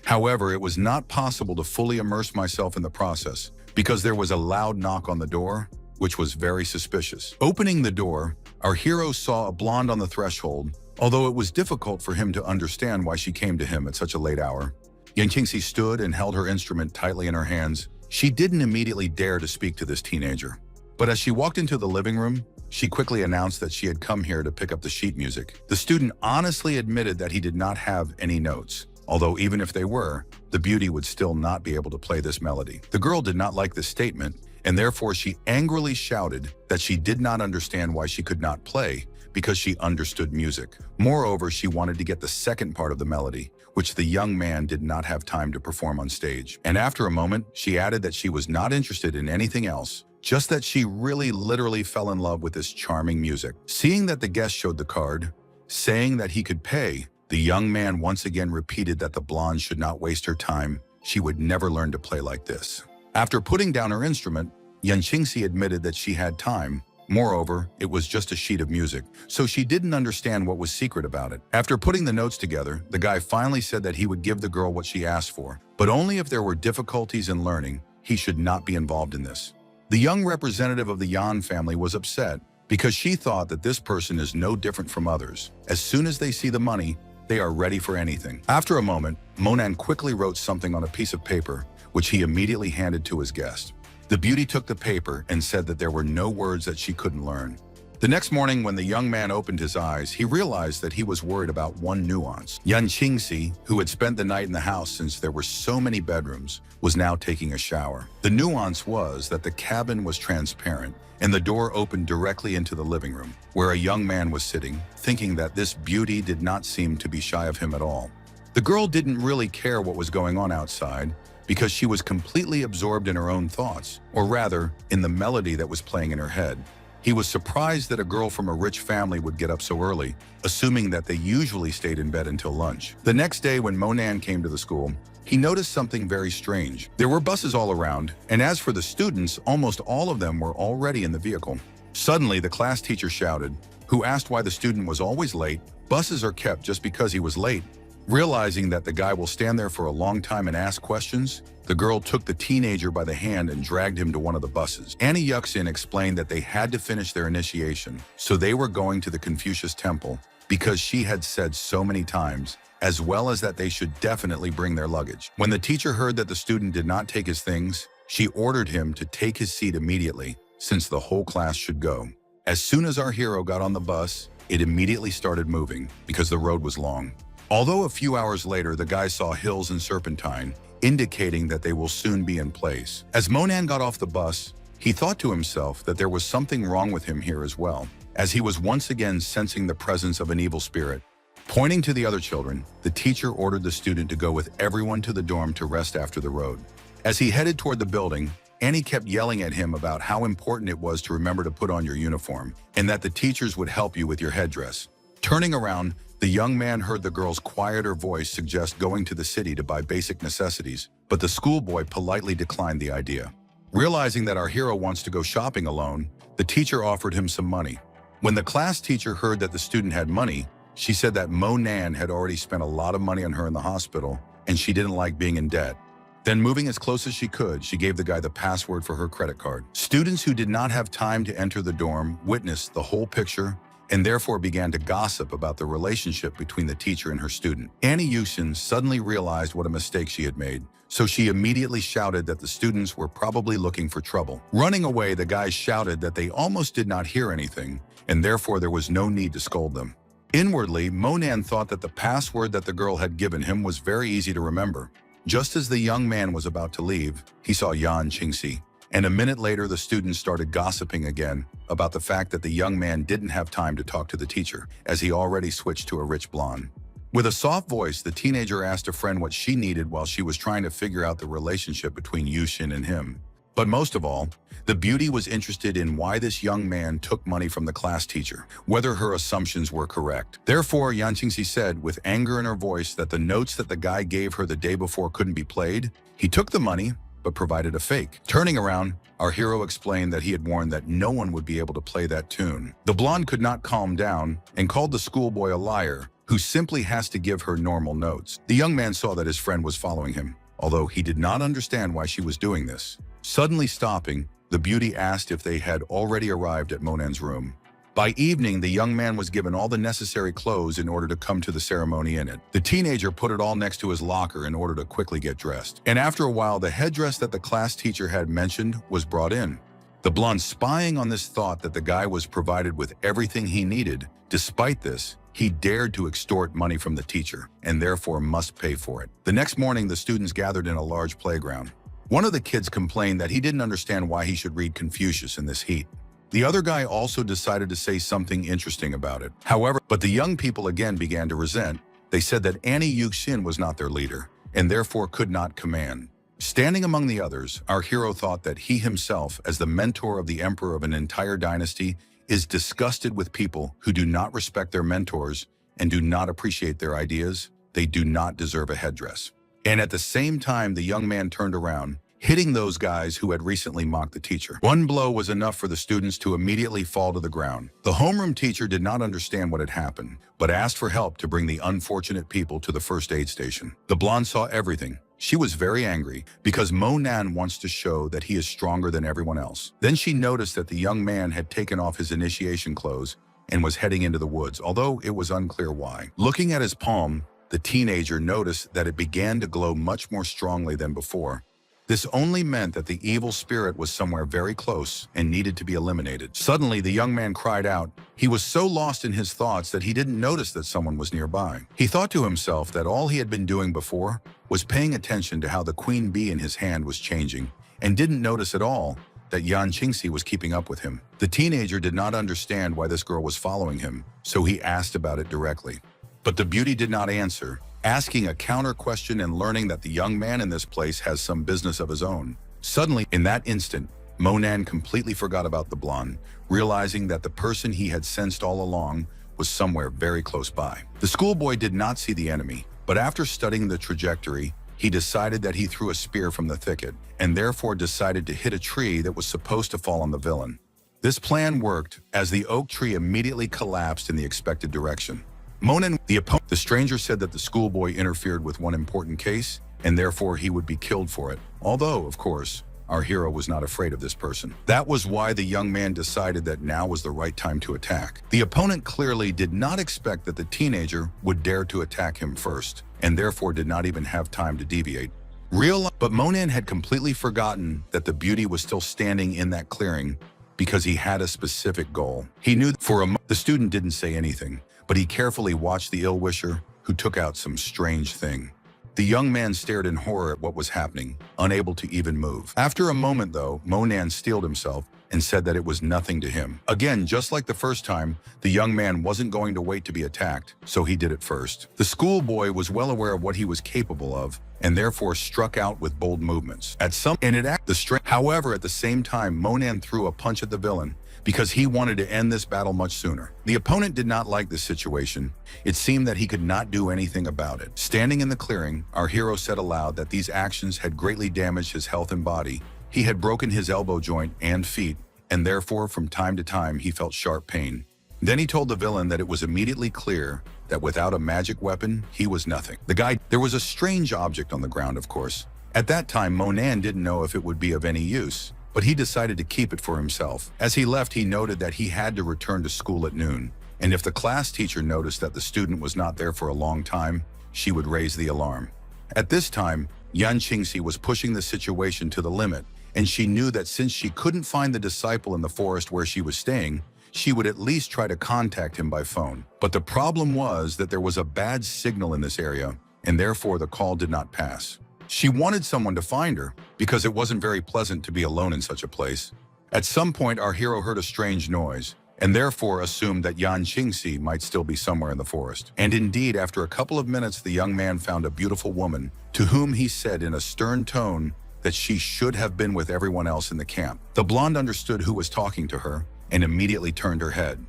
However, it was not possible to fully immerse myself in the process because there was a loud knock on the door, which was very suspicious. Opening the door, our hero saw a blonde on the threshold, although it was difficult for him to understand why she came to him at such a late hour. Yanqingxi stood and held her instrument tightly in her hands. She didn't immediately dare to speak to this teenager. But as she walked into the living room, she quickly announced that she had come here to pick up the sheet music. The student honestly admitted that he did not have any notes. Although even if they were, the beauty would still not be able to play this melody. The girl did not like this statement, and therefore she angrily shouted that she did not understand why she could not play because she understood music. Moreover, she wanted to get the second part of the melody, which the young man did not have time to perform on stage. And after a moment, she added that she was not interested in anything else, just that she really literally fell in love with this charming music. Seeing that the guest showed the card, saying that he could pay, the young man once again repeated that the blonde should not waste her time. She would never learn to play like this. After putting down her instrument, Yanqingxi admitted that she had time. Moreover, it was just a sheet of music, so she didn't understand what was secret about it. After putting the notes together, the guy finally said that he would give the girl what she asked for, but only if there were difficulties in learning. He should not be involved in this. The young representative of the Yan family was upset because she thought that this person is no different from others. As soon as they see the money, they are ready for anything. After a moment, Monan quickly wrote something on a piece of paper, which he immediately handed to his guest. The beauty took the paper and said that there were no words that she couldn't learn. The next morning, when the young man opened his eyes, he realized that he was worried about one nuance. Yanqingxi, who had spent the night in the house since there were so many bedrooms, was now taking a shower. The nuance was that the cabin was transparent, and the door opened directly into the living room, where a young man was sitting, thinking that this beauty did not seem to be shy of him at all. The girl didn't really care what was going on outside, because she was completely absorbed in her own thoughts, or rather, in the melody that was playing in her head. He was surprised that a girl from a rich family would get up so early, assuming that they usually stayed in bed until lunch. The next day, when Monan came to the school, he noticed something very strange. There were buses all around, and as for the students, almost all of them were already in the vehicle. Suddenly, the class teacher shouted, who asked why the student was always late. Buses are kept just because he was late. Realizing that the guy will stand there for a long time and ask questions, the girl took the teenager by the hand and dragged him to one of the buses. Annie Yuxin explained that they had to finish their initiation, so they were going to the Confucius Temple because she had said so many times, as well as that they should definitely bring their luggage. When the teacher heard that the student did not take his things, she ordered him to take his seat immediately, since the whole class should go. As soon as our hero got on the bus, it immediately started moving because the road was long. Although a few hours later, the guy saw hills and serpentine, indicating that they will soon be in place. As Monan got off the bus, he thought to himself that there was something wrong with him here as well, as he was once again sensing the presence of an evil spirit. Pointing to the other children, the teacher ordered the student to go with everyone to the dorm to rest after the road. As he headed toward the building, Annie kept yelling at him about how important it was to remember to put on your uniform, and that the teachers would help you with your headdress. Turning around, the young man heard the girl's quieter voice suggest going to the city to buy basic necessities, but the schoolboy politely declined the idea. Realizing that our hero wants to go shopping alone, the teacher offered him some money. When the class teacher heard that the student had money, she said that Monan had already spent a lot of money on her in the hospital, and she didn't like being in debt. Then, moving as close as she could, she gave the guy the password for her credit card. Students who did not have time to enter the dorm witnessed the whole picture and therefore began to gossip about the relationship between the teacher and her student. Annie Yuxin suddenly realized what a mistake she had made, so she immediately shouted that the students were probably looking for trouble. Running away, the guys shouted that they almost did not hear anything, and therefore there was no need to scold them. Inwardly, Monan thought that the password that the girl had given him was very easy to remember. Just as the young man was about to leave, he saw Yan Qingxi, and a minute later the students started gossiping again about the fact that the young man didn't have time to talk to the teacher, as he already switched to a rich blonde. With a soft voice, the teenager asked a friend what she needed while she was trying to figure out the relationship between Yuxin and him. But most of all, the beauty was interested in why this young man took money from the class teacher, whether her assumptions were correct. Therefore, Yan Qingxi said, with anger in her voice, that the notes that the guy gave her the day before couldn't be played. He took the money, but provided a fake. Turning around, our hero explained that he had warned that no one would be able to play that tune. The blonde could not calm down and called the schoolboy a liar, who simply has to give her normal notes. The young man saw that his friend was following him, although he did not understand why she was doing this. Suddenly stopping, the beauty asked if they had already arrived at Monan's room. By evening, the young man was given all the necessary clothes in order to come to the ceremony in it. The teenager put it all next to his locker in order to quickly get dressed. And after a while, the headdress that the class teacher had mentioned was brought in. The blonde, spying on this, thought that the guy was provided with everything he needed. Despite this, he dared to extort money from the teacher and therefore must pay for it. The next morning, the students gathered in a large playground. One of the kids complained that he didn't understand why he should read Confucius in this heat. The other guy also decided to say something interesting about it. However, but the young people again began to resent. They said that Annie Yuxin was not their leader and therefore could not command. Standing among the others, our hero thought that he himself, as the mentor of the emperor of an entire dynasty, is disgusted with people who do not respect their mentors and do not appreciate their ideas. They do not deserve a headdress. And at the same time, the young man turned around, hitting those guys who had recently mocked the teacher. One blow was enough for the students to immediately fall to the ground. The homeroom teacher did not understand what had happened, but asked for help to bring the unfortunate people to the first aid station. The blonde saw everything. She was very angry because Monan wants to show that he is stronger than everyone else. Then she noticed that the young man had taken off his initiation clothes and was heading into the woods, although it was unclear why. Looking at his palm, the teenager noticed that it began to glow much more strongly than before. This only meant that the evil spirit was somewhere very close and needed to be eliminated. Suddenly, the young man cried out. He was so lost in his thoughts that he didn't notice that someone was nearby. He thought to himself that all he had been doing before was paying attention to how the queen bee in his hand was changing, and didn't notice at all that Yan Qingxi was keeping up with him. The teenager did not understand why this girl was following him, so he asked about it directly. But the beauty did not answer, asking a counter question and learning that the young man in this place has some business of his own. Suddenly, in that instant, Monan completely forgot about the blonde, realizing that the person he had sensed all along was somewhere very close by. The schoolboy did not see the enemy, but after studying the trajectory, he decided that he threw a spear from the thicket, and therefore decided to hit a tree that was supposed to fall on the villain. This plan worked, as the oak tree immediately collapsed in the expected direction. The stranger said that the schoolboy interfered with one important case, and therefore he would be killed for it. Although, of course, our hero was not afraid of this person. That was why the young man decided that now was the right time to attack. The opponent clearly did not expect that the teenager would dare to attack him first, and therefore did not even have time to deviate. But Monan had completely forgotten that the beauty was still standing in that clearing because he had a specific goal. He knew the student didn't say anything, but he carefully watched the ill-wisher who took out some strange thing. The young man stared in horror at what was happening, unable to even move. After a moment, though, Monan steeled himself and said that it was nothing to him. Again, just like the first time, the young man wasn't going to wait to be attacked, so he did it first. The schoolboy was well aware of what he was capable of, and therefore struck out with bold movements. However, at the same time, Monan threw a punch at the villain, because he wanted to end this battle much sooner. The opponent did not like this situation. It seemed that he could not do anything about it. Standing in the clearing, our hero said aloud that these actions had greatly damaged his health and body. He had broken his elbow joint and feet, and therefore from time to time he felt sharp pain. Then he told the villain that it was immediately clear that without a magic weapon, he was nothing. There was a strange object on the ground, of course. At that time, Monan didn't know if it would be of any use, but he decided to keep it for himself. As he left, he noted that he had to return to school at noon, and if the class teacher noticed that the student was not there for a long time, she would raise the alarm. At this time, Yan Qingxi was pushing the situation to the limit, and she knew that since she couldn't find the disciple in the forest where she was staying, she would at least try to contact him by phone. But the problem was that there was a bad signal in this area, and therefore the call did not pass. She wanted someone to find her, because it wasn't very pleasant to be alone in such a place. At some point, our hero heard a strange noise, and therefore assumed that Yan Qingxi might still be somewhere in the forest. And indeed, after a couple of minutes, the young man found a beautiful woman, to whom he said in a stern tone that she should have been with everyone else in the camp. The blonde understood who was talking to her, and immediately turned her head.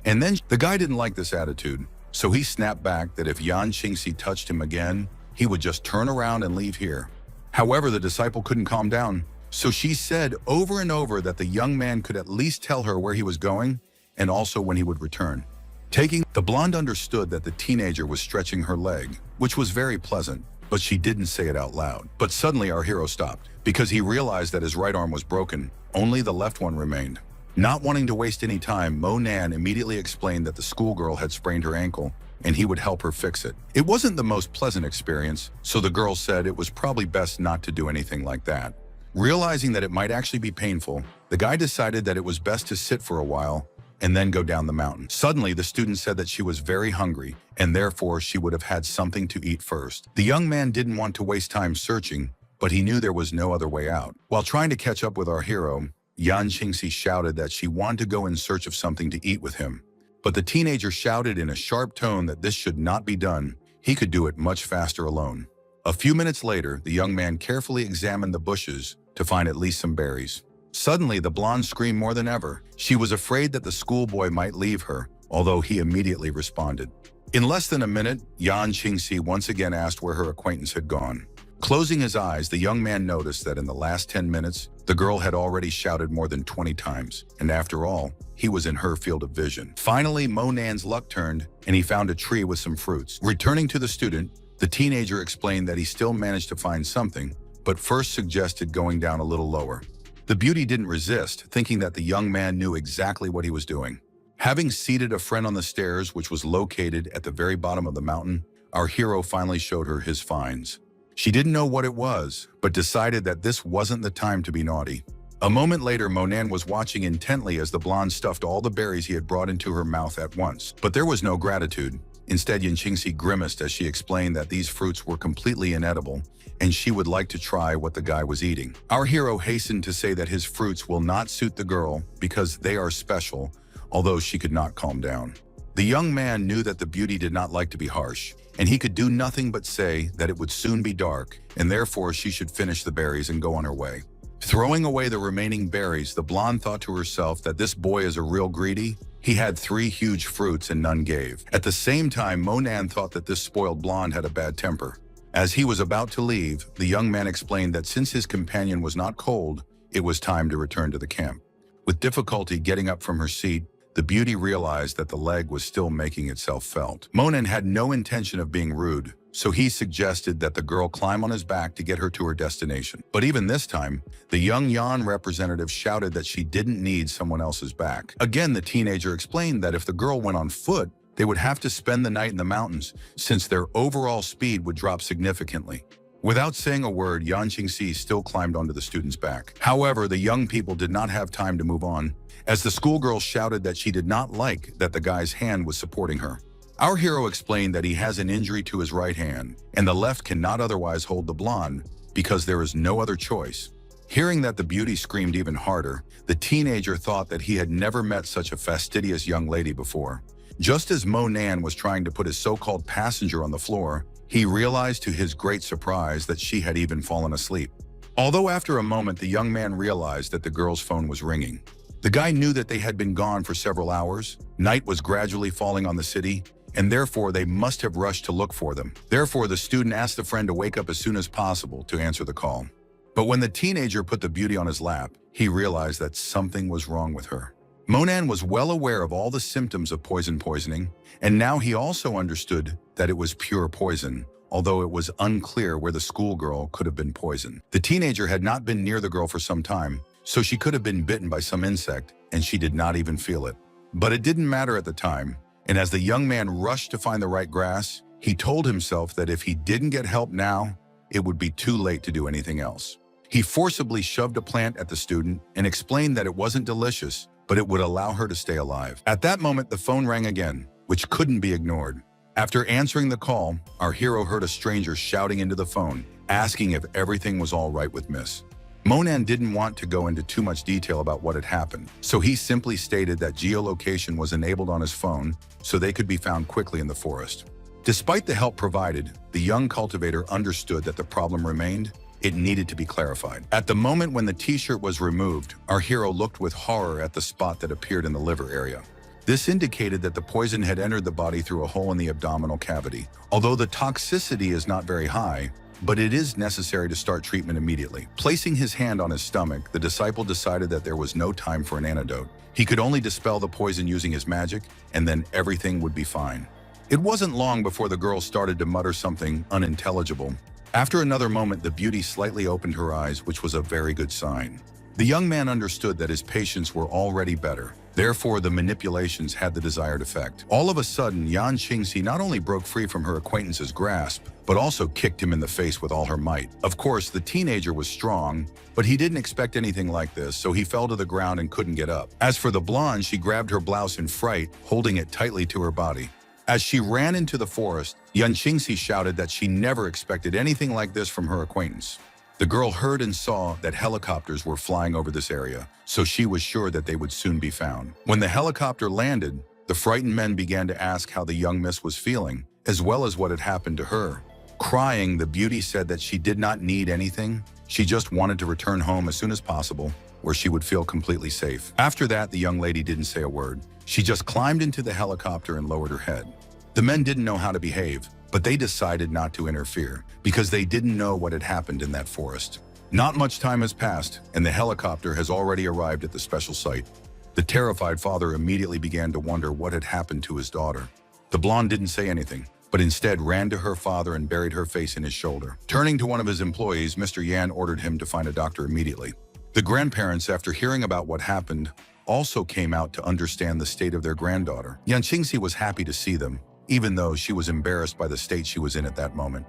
And then the guy didn't like this attitude, so he snapped back that if Yan Qingxi touched him again, he would just turn around and leave here. However, the disciple couldn't calm down, so she said over and over that the young man could at least tell her where he was going and also when he would return. The blonde understood that the teenager was stretching her leg, which was very pleasant, but she didn't say it out loud. But suddenly our hero stopped, because he realized that his right arm was broken, only the left one remained. Not wanting to waste any time, Monan immediately explained that the schoolgirl had sprained her ankle, and he would help her fix it. It wasn't the most pleasant experience, so the girl said it was probably best not to do anything like that. Realizing that it might actually be painful, the guy decided that it was best to sit for a while and then go down the mountain. Suddenly, the student said that she was very hungry, and therefore she would have had something to eat first. The young man didn't want to waste time searching, but he knew there was no other way out. While trying to catch up with our hero, Yan Qingxi shouted that she wanted to go in search of something to eat with him. But the teenager shouted in a sharp tone that this should not be done. He could do it much faster alone. A few minutes later, the young man carefully examined the bushes to find at least some berries. Suddenly, the blonde screamed more than ever. She was afraid that the schoolboy might leave her, although he immediately responded. In less than a minute, Yan Qingxi once again asked where her acquaintance had gone. Closing his eyes, the young man noticed that in the last 10 minutes, the girl had already shouted more than 20 times, and after all, he was in her field of vision. Finally, Monan's luck turned, and he found a tree with some fruits. Returning to the student, the teenager explained that he still managed to find something, but first suggested going down a little lower. The beauty didn't resist, thinking that the young man knew exactly what he was doing. Having seated a friend on the stairs, which was located at the very bottom of the mountain, our hero finally showed her his finds. She didn't know what it was, but decided that this wasn't the time to be naughty. A moment later, Monan was watching intently as the blonde stuffed all the berries he had brought into her mouth at once. But there was no gratitude. Instead, Yan Qingxi grimaced as she explained that these fruits were completely inedible, and she would like to try what the guy was eating. Our hero hastened to say that his fruits will not suit the girl because they are special, although she could not calm down. The young man knew that the beauty did not like to be harsh, and he could do nothing but say that it would soon be dark, and therefore she should finish the berries and go on her way. Throwing away the remaining berries, the blonde thought to herself that this boy is a real greedy. He had 3 huge fruits and none gave. At the same time, Monan thought that this spoiled blonde had a bad temper. As he was about to leave, the young man explained that since his companion was not cold, it was time to return to the camp. With difficulty getting up from her seat, the beauty realized that the leg was still making itself felt. Monan had no intention of being rude, so he suggested that the girl climb on his back to get her to her destination. But even this time, the young Yan representative shouted that she didn't need someone else's back. Again, the teenager explained that if the girl went on foot, they would have to spend the night in the mountains, since their overall speed would drop significantly. Without saying a word, Yan Qingxi still climbed onto the student's back. However, the young people did not have time to move on, as the schoolgirl shouted that she did not like that the guy's hand was supporting her. Our hero explained that he has an injury to his right hand, and the left cannot otherwise hold the blonde because there is no other choice. Hearing that the beauty screamed even harder, the teenager thought that he had never met such a fastidious young lady before. Just as Monan was trying to put his so-called passenger on the floor, he realized to his great surprise that she had even fallen asleep. Although after a moment the young man realized that the girl's phone was ringing. The guy knew that they had been gone for several hours, night was gradually falling on the city, and therefore they must have rushed to look for them. Therefore, the student asked the friend to wake up as soon as possible to answer the call. But when the teenager put the beauty on his lap, he realized that something was wrong with her. Monan was well aware of all the symptoms of poisoning, and now he also understood that it was pure poison, although it was unclear where the schoolgirl could have been poisoned. The teenager had not been near the girl for some time, so she could have been bitten by some insect, and she did not even feel it. But it didn't matter at the time, and as the young man rushed to find the right grass, he told himself that if he didn't get help now, it would be too late to do anything else. He forcibly shoved a plant at the student and explained that it wasn't delicious, but it would allow her to stay alive. At that moment, the phone rang again, which couldn't be ignored. After answering the call, our hero heard a stranger shouting into the phone, asking if everything was all right with Miss. Monan didn't want to go into too much detail about what had happened, so he simply stated that geolocation was enabled on his phone so they could be found quickly in the forest. Despite the help provided, the young cultivator understood that the problem remained. It needed to be clarified. At the moment when the t-shirt was removed, our hero looked with horror at the spot that appeared in the liver area. This indicated that the poison had entered the body through a hole in the abdominal cavity. Although the toxicity is not very high, but it is necessary to start treatment immediately. Placing his hand on his stomach, the disciple decided that there was no time for an antidote. He could only dispel the poison using his magic, and then everything would be fine. It wasn't long before the girl started to mutter something unintelligible. After another moment, the beauty slightly opened her eyes, which was a very good sign. The young man understood that his patients were already better. Therefore, the manipulations had the desired effect. All of a sudden, Yan Qingxi not only broke free from her acquaintance's grasp, but also kicked him in the face with all her might. Of course, the teenager was strong, but he didn't expect anything like this, so he fell to the ground and couldn't get up. As for the blonde, she grabbed her blouse in fright, holding it tightly to her body. As she ran into the forest, Yan Qingxi shouted that she never expected anything like this from her acquaintance. The girl heard and saw that helicopters were flying over this area, so she was sure that they would soon be found. When the helicopter landed, the frightened men began to ask how the young miss was feeling, as well as what had happened to her. Crying, the beauty said that she did not need anything. She just wanted to return home as soon as possible, where she would feel completely safe. After that, the young lady didn't say a word. She just climbed into the helicopter and lowered her head. The men didn't know how to behave, but they decided not to interfere because they didn't know what had happened in that forest. Not much time has passed, and the helicopter has already arrived at the special site. The terrified father immediately began to wonder what had happened to his daughter. The blonde didn't say anything, but instead ran to her father and buried her face in his shoulder. Turning to one of his employees, Mr. Yan ordered him to find a doctor immediately. The grandparents, after hearing about what happened, also came out to understand the state of their granddaughter. Yan Qingxi was happy to see them, even though she was embarrassed by the state she was in at that moment.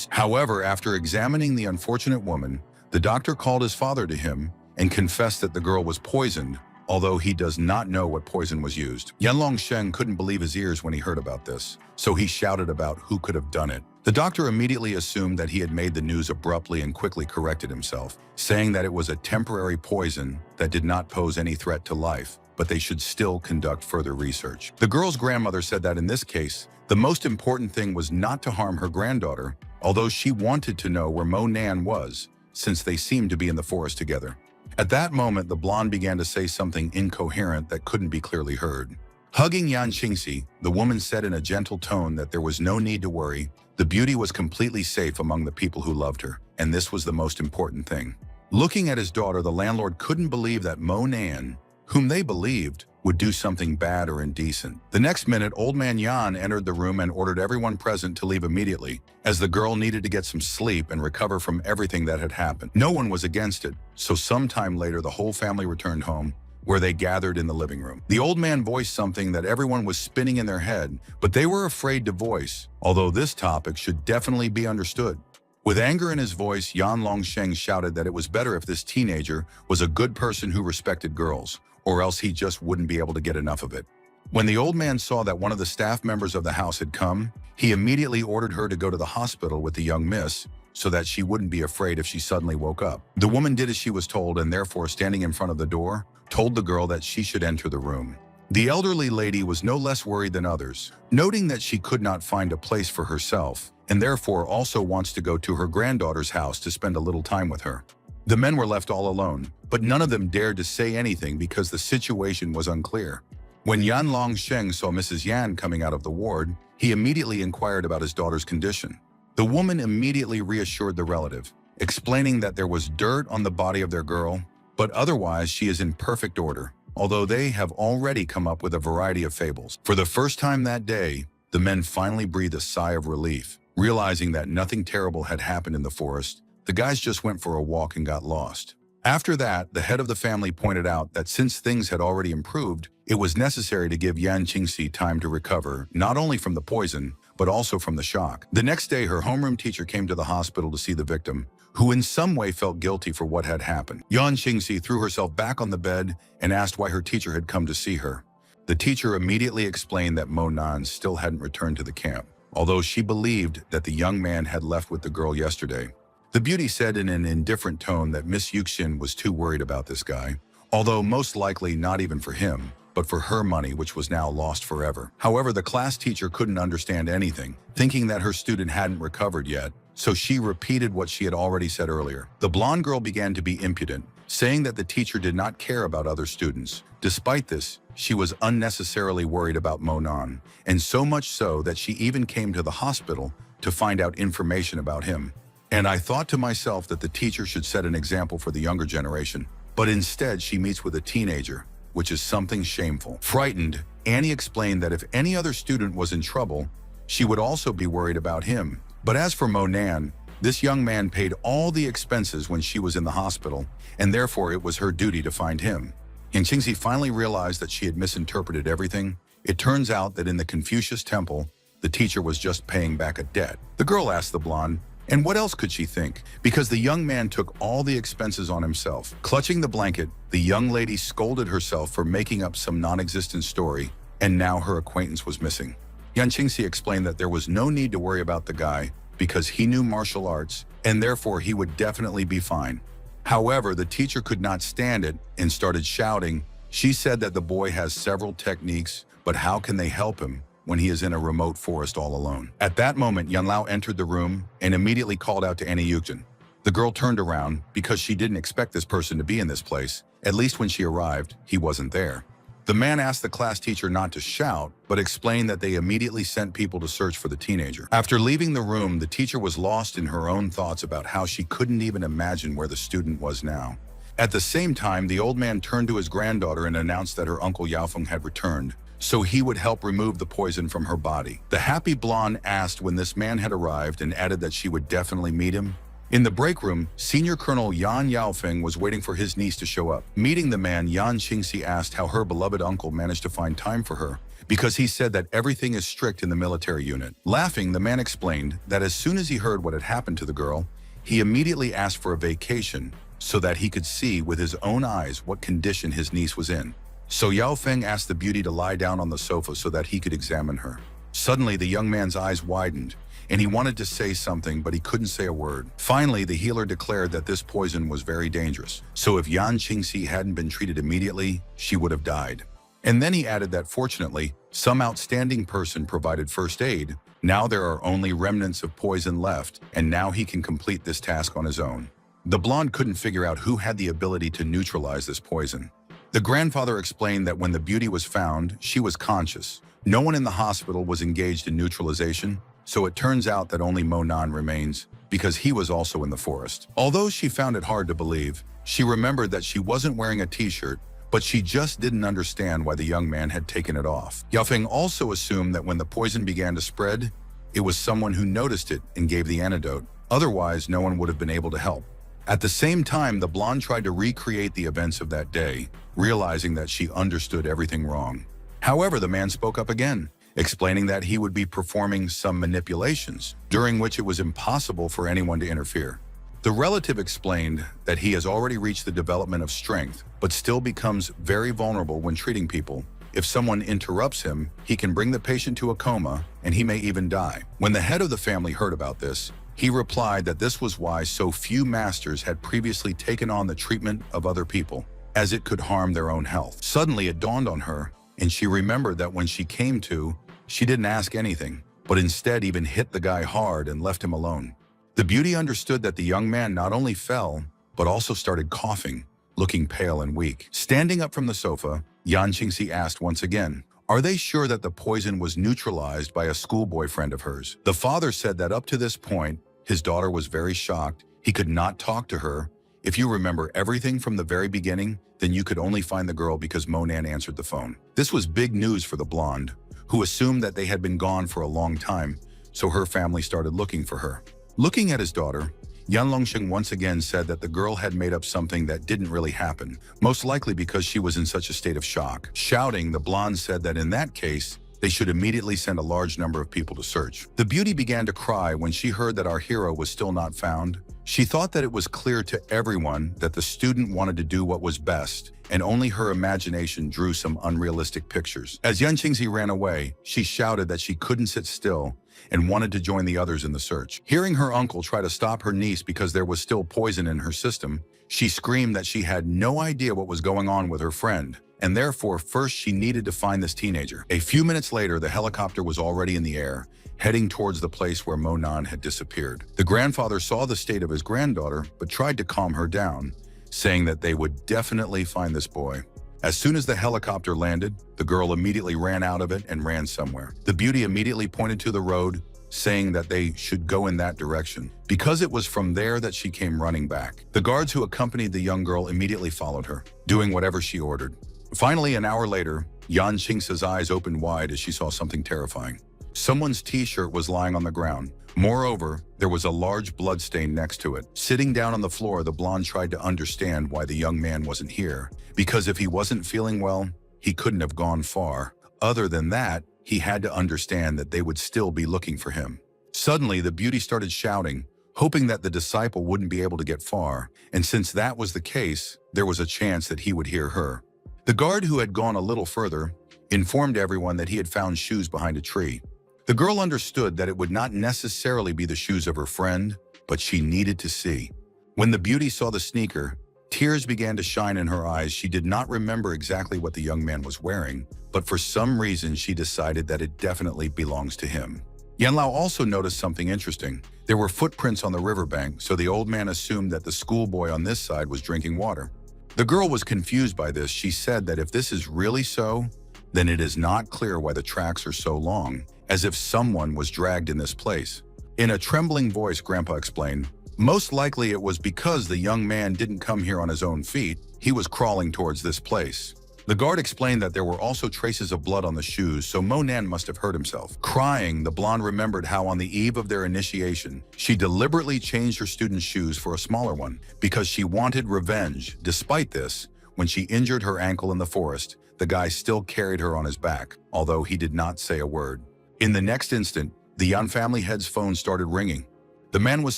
However, after examining the unfortunate woman, the doctor called his father to him and confessed that the girl was poisoned, although he does not know what poison was used. Yan Longsheng couldn't believe his ears when he heard about this, so he shouted about who could have done it. The doctor immediately assumed that he had made the news abruptly and quickly corrected himself, saying that it was a temporary poison that did not pose any threat to life, but they should still conduct further research. The girl's grandmother said that in this case, the most important thing was not to harm her granddaughter, although she wanted to know where Monan was, since they seemed to be in the forest together. At that moment, the blonde began to say something incoherent that couldn't be clearly heard. Hugging Yan Qingxi, the woman said in a gentle tone that there was no need to worry. The beauty was completely safe among the people who loved her, and this was the most important thing. Looking at his daughter, the landlord couldn't believe that Monan, whom they believed would do something bad or indecent. The next minute, old man Yan entered the room and ordered everyone present to leave immediately, as the girl needed to get some sleep and recover from everything that had happened. No one was against it, so sometime later the whole family returned home, where they gathered in the living room. The old man voiced something that everyone was spinning in their head, but they were afraid to voice, although this topic should definitely be understood. With anger in his voice, Yan Longsheng shouted that it was better if this teenager was a good person who respected girls, or else he just wouldn't be able to get enough of it. When the old man saw that one of the staff members of the house had come, he immediately ordered her to go to the hospital with the young miss, so that she wouldn't be afraid if she suddenly woke up. The woman did as she was told, and therefore, standing in front of the door, told the girl that she should enter the room. The elderly lady was no less worried than others, noting that she could not find a place for herself, and therefore also wants to go to her granddaughter's house to spend a little time with her. The men were left all alone, but none of them dared to say anything because the situation was unclear. When Yan Longsheng saw Mrs. Yan coming out of the ward, he immediately inquired about his daughter's condition. The woman immediately reassured the relative, explaining that there was dirt on the body of their girl, but otherwise she is in perfect order, although they have already come up with a variety of fables. For the first time that day, the men finally breathed a sigh of relief, realizing that nothing terrible had happened in the forest. The guys just went for a walk and got lost. After that, the head of the family pointed out that since things had already improved, it was necessary to give Yan Qingxi time to recover, not only from the poison, but also from the shock. The next day, her homeroom teacher came to the hospital to see the victim, who in some way felt guilty for what had happened. Yan Qingxi threw herself back on the bed and asked why her teacher had come to see her. The teacher immediately explained that Mo Nan still hadn't returned to the camp, although she believed that the young man had left with the girl yesterday. The beauty said in an indifferent tone that Miss Yuxin was too worried about this guy, although most likely not even for him, but for her money, which was now lost forever. However, the class teacher couldn't understand anything, thinking that her student hadn't recovered yet, so she repeated what she had already said earlier. The blonde girl began to be impudent, saying that the teacher did not care about other students. Despite this, she was unnecessarily worried about Mo Nan, and so much so that she even came to the hospital to find out information about him. And I thought to myself that the teacher should set an example for the younger generation, but instead she meets with a teenager, which is something shameful. Frightened, Annie explained that if any other student was in trouble, she would also be worried about him. But as for Mo Nan, this young man paid all the expenses when she was in the hospital, and therefore it was her duty to find him. And Qingxi finally realized that she had misinterpreted everything. It turns out that in the Confucius temple, the teacher was just paying back a debt. The girl asked the blonde, and what else could she think? Because the young man took all the expenses on himself. Clutching the blanket, the young lady scolded herself for making up some non-existent story, and now her acquaintance was missing. Yan Qingxi explained that there was no need to worry about the guy because he knew martial arts, and therefore he would definitely be fine. However, the teacher could not stand it and started shouting. She said that the boy has several techniques, but how can they help him when he is in a remote forest all alone? At that moment, Yan Lao entered the room and immediately called out to Annie Yukjin. The girl turned around because she didn't expect this person to be in this place. At least when she arrived, he wasn't there. The man asked the class teacher not to shout, but explained that they immediately sent people to search for the teenager. After leaving the room, the teacher was lost in her own thoughts about how she couldn't even imagine where the student was now. At the same time, the old man turned to his granddaughter and announced that her uncle Yaofeng had returned, so he would help remove the poison from her body. The happy blonde asked when this man had arrived and added that she would definitely meet him. In the break room, Senior Colonel Yan Yaofeng was waiting for his niece to show up. Meeting the man, Yan Qingxi asked how her beloved uncle managed to find time for her, because he said that everything is strict in the military unit. Laughing, the man explained that as soon as he heard what had happened to the girl, he immediately asked for a vacation so that he could see with his own eyes what condition his niece was in. So Yaofeng asked the beauty to lie down on the sofa so that he could examine her. Suddenly, the young man's eyes widened, and he wanted to say something, but he couldn't say a word. Finally, the healer declared that this poison was very dangerous, so if Yan Qingxi hadn't been treated immediately, she would have died. And then he added that fortunately, some outstanding person provided first aid. Now there are only remnants of poison left, and now he can complete this task on his own. The blonde couldn't figure out who had the ability to neutralize this poison. The grandfather explained that when the beauty was found, she was conscious. No one in the hospital was engaged in neutralization, so it turns out that only Mo Nan remains, because he was also in the forest. Although she found it hard to believe, she remembered that she wasn't wearing a t-shirt, but she just didn't understand why the young man had taken it off. Yafeng also assumed that when the poison began to spread, it was someone who noticed it and gave the antidote. Otherwise, no one would have been able to help. At the same time, the blonde tried to recreate the events of that day, realizing that she understood everything wrong. However, the man spoke up again, explaining that he would be performing some manipulations, during which it was impossible for anyone to interfere. The relative explained that he has already reached the development of strength, but still becomes very vulnerable when treating people. If someone interrupts him, he can bring the patient to a coma, and he may even die. When the head of the family heard about this, he replied that this was why so few masters had previously taken on the treatment of other people, as it could harm their own health. Suddenly, it dawned on her, and she remembered that when she came to, she didn't ask anything, but instead even hit the guy hard and left him alone. The beauty understood that the young man not only fell, but also started coughing, looking pale and weak. Standing up from the sofa, Yan Qingxi asked once again, "Are they sure that the poison was neutralized by a schoolboy friend of hers?" The father said that up to this point, his daughter was very shocked. He could not talk to her. If you remember everything from the very beginning, then you could only find the girl because Monan answered the phone. This was big news for the blonde, who assumed that they had been gone for a long time, so her family started looking for her. Looking at his daughter, Yan Longsheng once again said that the girl had made up something that didn't really happen, most likely because she was in such a state of shock. Shouting, the blonde said that in that case, they should immediately send a large number of people to search. The beauty began to cry when she heard that our hero was still not found. She thought that it was clear to everyone that the student wanted to do what was best, and only her imagination drew some unrealistic pictures. As Yan Qingxi ran away, she shouted that she couldn't sit still and wanted to join the others in the search. Hearing her uncle try to stop her niece because there was still poison in her system, she screamed that she had no idea what was going on with her friend, and therefore first she needed to find this teenager. A few minutes later, the helicopter was already in the air, heading towards the place where Monan had disappeared. The grandfather saw the state of his granddaughter, but tried to calm her down, saying that they would definitely find this boy. As soon as the helicopter landed, the girl immediately ran out of it and ran somewhere. The beauty immediately pointed to the road, saying that they should go in that direction, because it was from there that she came running back. The guards who accompanied the young girl immediately followed her, doing whatever she ordered. Finally, an hour later, Yan Qingxi's eyes opened wide as she saw something terrifying. Someone's t-shirt was lying on the ground. Moreover, there was a large blood stain next to it. Sitting down on the floor, the blonde tried to understand why the young man wasn't here, because if he wasn't feeling well, he couldn't have gone far. Other than that, he had to understand that they would still be looking for him. Suddenly, the beauty started shouting, hoping that the disciple wouldn't be able to get far, and since that was the case, there was a chance that he would hear her. The guard, who had gone a little further, informed everyone that he had found shoes behind a tree. The girl understood that it would not necessarily be the shoes of her friend, but she needed to see. When the beauty saw the sneaker, tears began to shine in her eyes. She did not remember exactly what the young man was wearing, but for some reason she decided that it definitely belongs to him. Yanlao also noticed something interesting. There were footprints on the riverbank, so the old man assumed that the schoolboy on this side was drinking water. The girl was confused by this. She said that if this is really so, then it is not clear why the tracks are so long, as if someone was dragged in this place. In a trembling voice, Grandpa explained, "Most likely it was because the young man didn't come here on his own feet. He was crawling towards this place." The guard explained that there were also traces of blood on the shoes, so Monan must have hurt himself. Crying, the blonde remembered how on the eve of their initiation, she deliberately changed her student's shoes for a smaller one because she wanted revenge. Despite this, when she injured her ankle in the forest, the guy still carried her on his back, although he did not say a word. In the next instant, the Yan family head's phone started ringing. The man was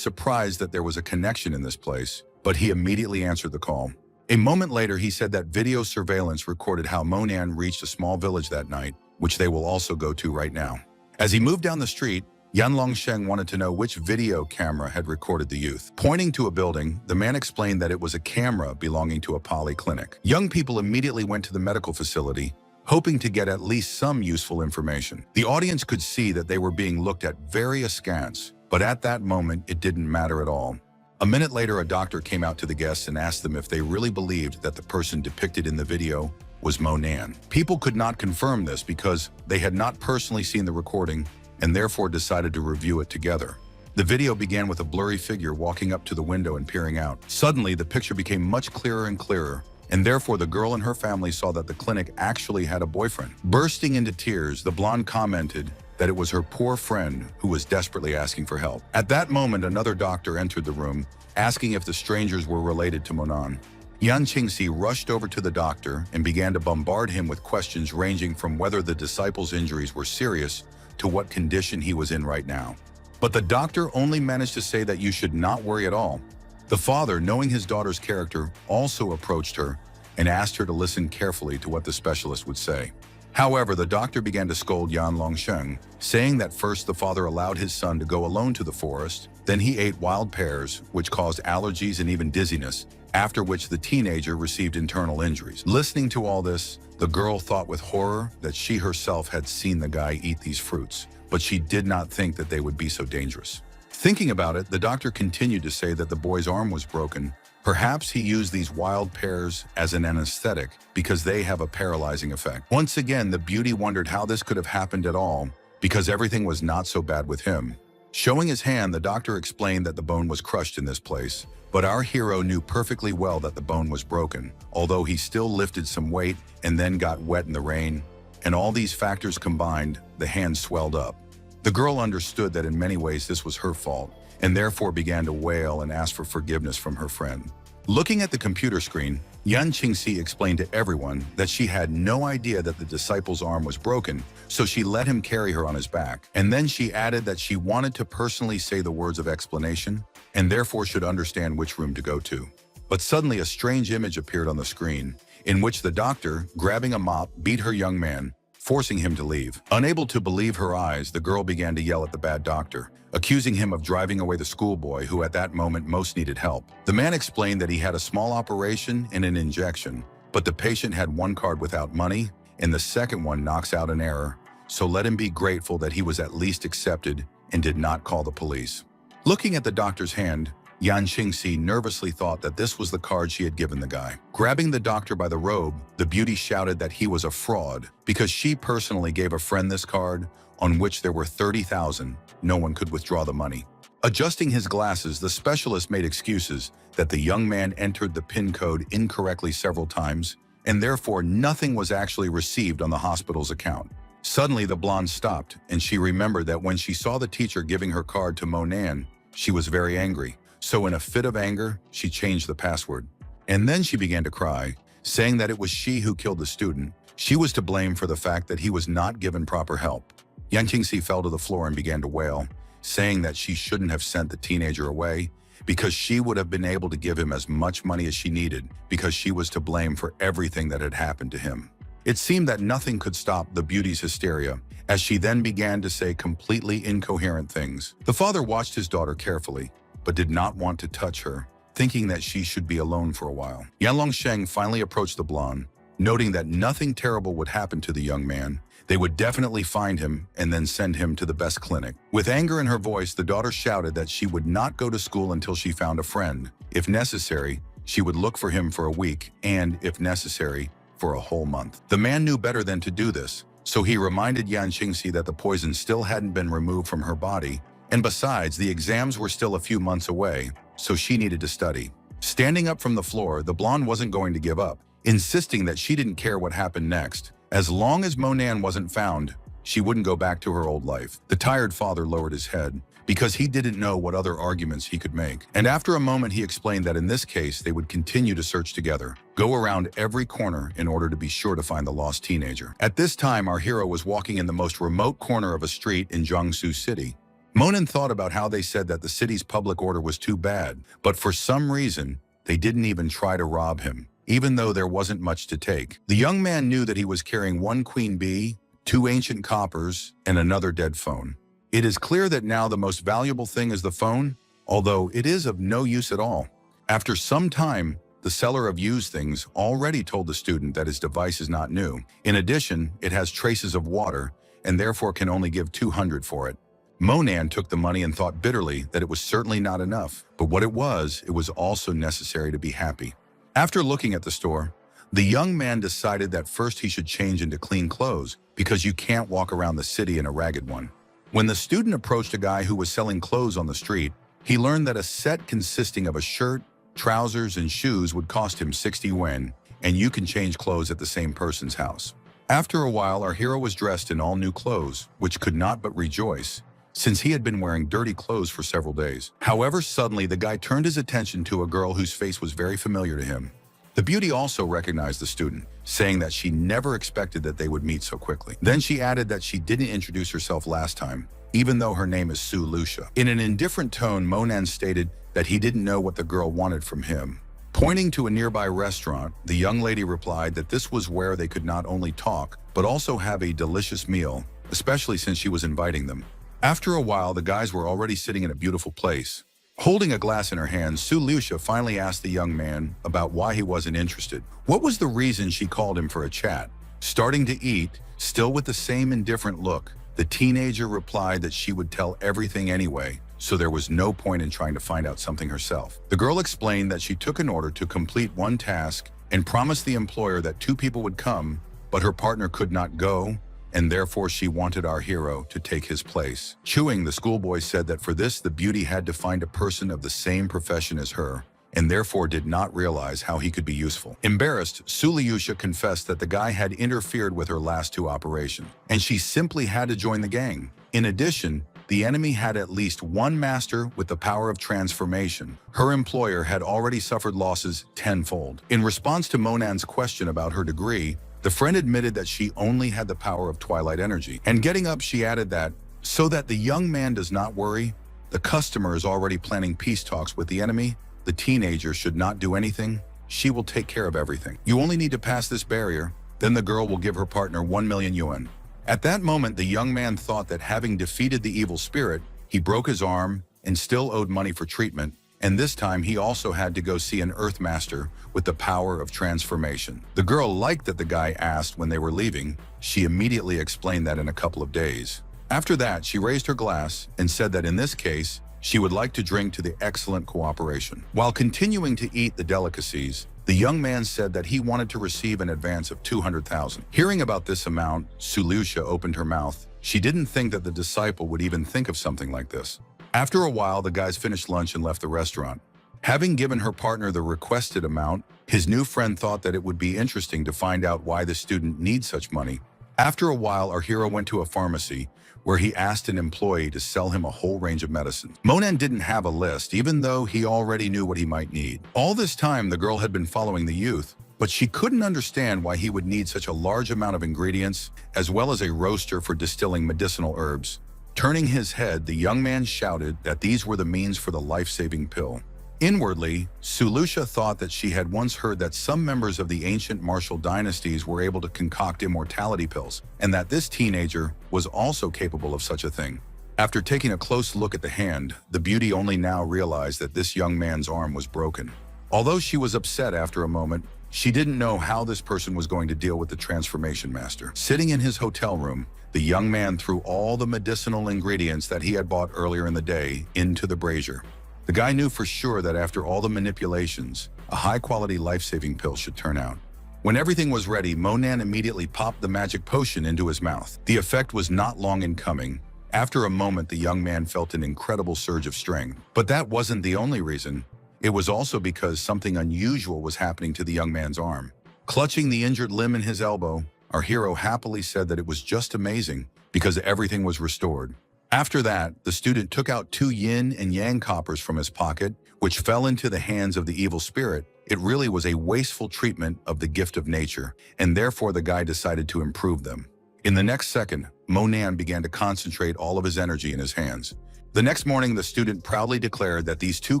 surprised that there was a connection in this place, but he immediately answered the call. A moment later, he said that video surveillance recorded how Monan reached a small village that night, which they will also go to right now. As he moved down the street, Yan Longsheng wanted to know which video camera had recorded the youth. Pointing to a building, the man explained that it was a camera belonging to a polyclinic. Young people immediately went to the medical facility, hoping to get at least some useful information. The audience could see that they were being looked at very askance, but at that moment, it didn't matter at all. A minute later, a doctor came out to the guests and asked them if they really believed that the person depicted in the video was Monan. People could not confirm this because they had not personally seen the recording and therefore decided to review it together. The video began with a blurry figure walking up to the window and peering out. Suddenly, the picture became much clearer and clearer, and therefore the girl and her family saw that the clinic actually had a boyfriend. Bursting into tears, the blonde commented that it was her poor friend who was desperately asking for help. At that moment, another doctor entered the room, asking if the strangers were related to Monan. Yan Qingxi rushed over to the doctor and began to bombard him with questions ranging from whether the disciple's injuries were serious to what condition he was in right now. But the doctor only managed to say that you should not worry at all. The father, knowing his daughter's character, also approached her and asked her to listen carefully to what the specialist would say. However, the doctor began to scold Yan Longsheng, saying that first the father allowed his son to go alone to the forest, then he ate wild pears, which caused allergies and even dizziness, after which the teenager received internal injuries. Listening to all this, the girl thought with horror that she herself had seen the guy eat these fruits, but she did not think that they would be so dangerous. Thinking about it, the doctor continued to say that the boy's arm was broken. Perhaps he used these wild pears as an anesthetic because they have a paralyzing effect. Once again, the beauty wondered how this could have happened at all because everything was not so bad with him. Showing his hand, the doctor explained that the bone was crushed in this place, but our hero knew perfectly well that the bone was broken, although he still lifted some weight and then got wet in the rain, and all these factors combined, the hand swelled up. The girl understood that in many ways this was her fault, and therefore began to wail and ask for forgiveness from her friend. Looking at the computer screen, Yan Qingxi explained to everyone that she had no idea that the disciple's arm was broken, so she let him carry her on his back. And then she added that she wanted to personally say the words of explanation, and therefore should understand which room to go to. But suddenly a strange image appeared on the screen, in which the doctor, grabbing a mop, beat her young man, forcing him to leave. Unable to believe her eyes, the girl began to yell at the bad doctor, accusing him of driving away the schoolboy who at that moment most needed help. The man explained that he had a small operation and an injection, but the patient had one card without money, and the second one knocks out an error, so let him be grateful that he was at least accepted and did not call the police. Looking at the doctor's hand, Yan Qingxi nervously thought that this was the card she had given the guy. Grabbing the doctor by the robe, the beauty shouted that he was a fraud because she personally gave a friend this card on which there were 30,000. No one could withdraw the money. Adjusting his glasses, the specialist made excuses that the young man entered the PIN code incorrectly several times, and therefore nothing was actually received on the hospital's account. Suddenly, the blonde stopped, and she remembered that when she saw the teacher giving her card to Monan, she was very angry. So in a fit of anger, she changed the password. And then she began to cry, saying that it was she who killed the student. She was to blame for the fact that he was not given proper help. Yan Qingxi fell to the floor and began to wail, saying that she shouldn't have sent the teenager away because she would have been able to give him as much money as she needed because she was to blame for everything that had happened to him. It seemed that nothing could stop the beauty's hysteria, as she then began to say completely incoherent things. The father watched his daughter carefully, but did not want to touch her, thinking that she should be alone for a while. Yan Longsheng finally approached the blonde, noting that nothing terrible would happen to the young man. They would definitely find him and then send him to the best clinic. With anger in her voice, the daughter shouted that she would not go to school until she found a friend. If necessary, she would look for him for a week and, if necessary, for a whole month. The man knew better than to do this, so he reminded Yan Qingxi that the poison still hadn't been removed from her body, and besides, the exams were still a few months away, so she needed to study. Standing up from the floor, the blonde wasn't going to give up, insisting that she didn't care what happened next. As long as Monan wasn't found, she wouldn't go back to her old life. The tired father lowered his head, because he didn't know what other arguments he could make. And after a moment, he explained that in this case, they would continue to search together, go around every corner in order to be sure to find the lost teenager. At this time, our hero was walking in the most remote corner of a street in Jiangsu City. Monan thought about how they said that the city's public order was too bad, but for some reason, they didn't even try to rob him, even though there wasn't much to take. The young man knew that he was carrying one queen bee, 2 ancient coppers, and another dead phone. It is clear that now the most valuable thing is the phone, although it is of no use at all. After some time, the seller of used things already told the student that his device is not new. In addition, it has traces of water, and therefore can only give 200 for it. Monan took the money and thought bitterly that it was certainly not enough, but what it was also necessary to be happy. After looking at the store, the young man decided that first he should change into clean clothes because you can't walk around the city in a ragged one. When the student approached a guy who was selling clothes on the street, he learned that a set consisting of a shirt, trousers, and shoes would cost him 60 yuan, and you can change clothes at the same person's house. After a while, our hero was dressed in all new clothes, which could not but rejoice, since he had been wearing dirty clothes for several days. However, suddenly the guy turned his attention to a girl whose face was very familiar to him. The beauty also recognized the student, saying that she never expected that they would meet so quickly. Then she added that she didn't introduce herself last time, even though her name is Sue Lucia. In an indifferent tone, Monan stated that he didn't know what the girl wanted from him. Pointing to a nearby restaurant, the young lady replied that this was where they could not only talk, but also have a delicious meal, especially since she was inviting them. After a while, the guys were already sitting in a beautiful place. Holding a glass in her hand, Sue Lucia finally asked the young man about why he wasn't interested. What was the reason she called him for a chat? Starting to eat, still with the same indifferent look, the teenager replied that she would tell everything anyway, so there was no point in trying to find out something herself. The girl explained that she took an order to complete one task and promised the employer that 2 people would come, but her partner could not go, and therefore she wanted our hero to take his place. Chewing, the schoolboy said that for this, the beauty had to find a person of the same profession as her, and therefore did not realize how he could be useful. Embarrassed, Suliusha confessed that the guy had interfered with her last 2 operations, and she simply had to join the gang. In addition, the enemy had at least one master with the power of transformation. Her employer had already suffered losses tenfold. In response to Monan's question about her degree, the friend admitted that she only had the power of twilight energy. And getting up, she added that, so that the young man does not worry, the customer is already planning peace talks with the enemy, the teenager should not do anything, she will take care of everything. You only need to pass this barrier, then the girl will give her partner 1 million yuan. At that moment, the young man thought that having defeated the evil spirit, he broke his arm and still owed money for treatment, and this time he also had to go see an Earth Master with the power of transformation. The girl liked that the guy asked when they were leaving. She immediately explained that in a couple of days. After that, she raised her glass and said that in this case, she would like to drink to the excellent cooperation. While continuing to eat the delicacies, the young man said that he wanted to receive an advance of 200,000. Hearing about this amount, Sulusha opened her mouth. She didn't think that the disciple would even think of something like this. After a while, the guys finished lunch and left the restaurant. Having given her partner the requested amount, his new friend thought that it would be interesting to find out why the student needs such money. After a while, our hero went to a pharmacy where he asked an employee to sell him a whole range of medicines. Monan didn't have a list, even though he already knew what he might need. All this time, the girl had been following the youth, but she couldn't understand why he would need such a large amount of ingredients, as well as a roaster for distilling medicinal herbs. Turning his head, the young man shouted that these were the means for the life-saving pill. Inwardly, Sulusha thought that she had once heard that some members of the ancient martial dynasties were able to concoct immortality pills, and that this teenager was also capable of such a thing. After taking a close look at the hand, the beauty only now realized that this young man's arm was broken. Although she was upset after a moment, she didn't know how this person was going to deal with the transformation master. Sitting in his hotel room, the young man threw all the medicinal ingredients that he had bought earlier in the day into the brazier. The guy knew for sure that after all the manipulations, a high-quality life-saving pill should turn out. When everything was ready, Monan immediately popped the magic potion into his mouth. The effect was not long in coming. After a moment, the young man felt an incredible surge of strength. But that wasn't the only reason. It was also because something unusual was happening to the young man's arm. Clutching the injured limb in his elbow, our hero happily said that it was just amazing because everything was restored. After that, the student took out 2 yin and yang coppers from his pocket, which fell into the hands of the evil spirit. It really was a wasteful treatment of the gift of nature, and therefore the guy decided to improve them. In the next second, Monan began to concentrate all of his energy in his hands. The next morning, the student proudly declared that these 2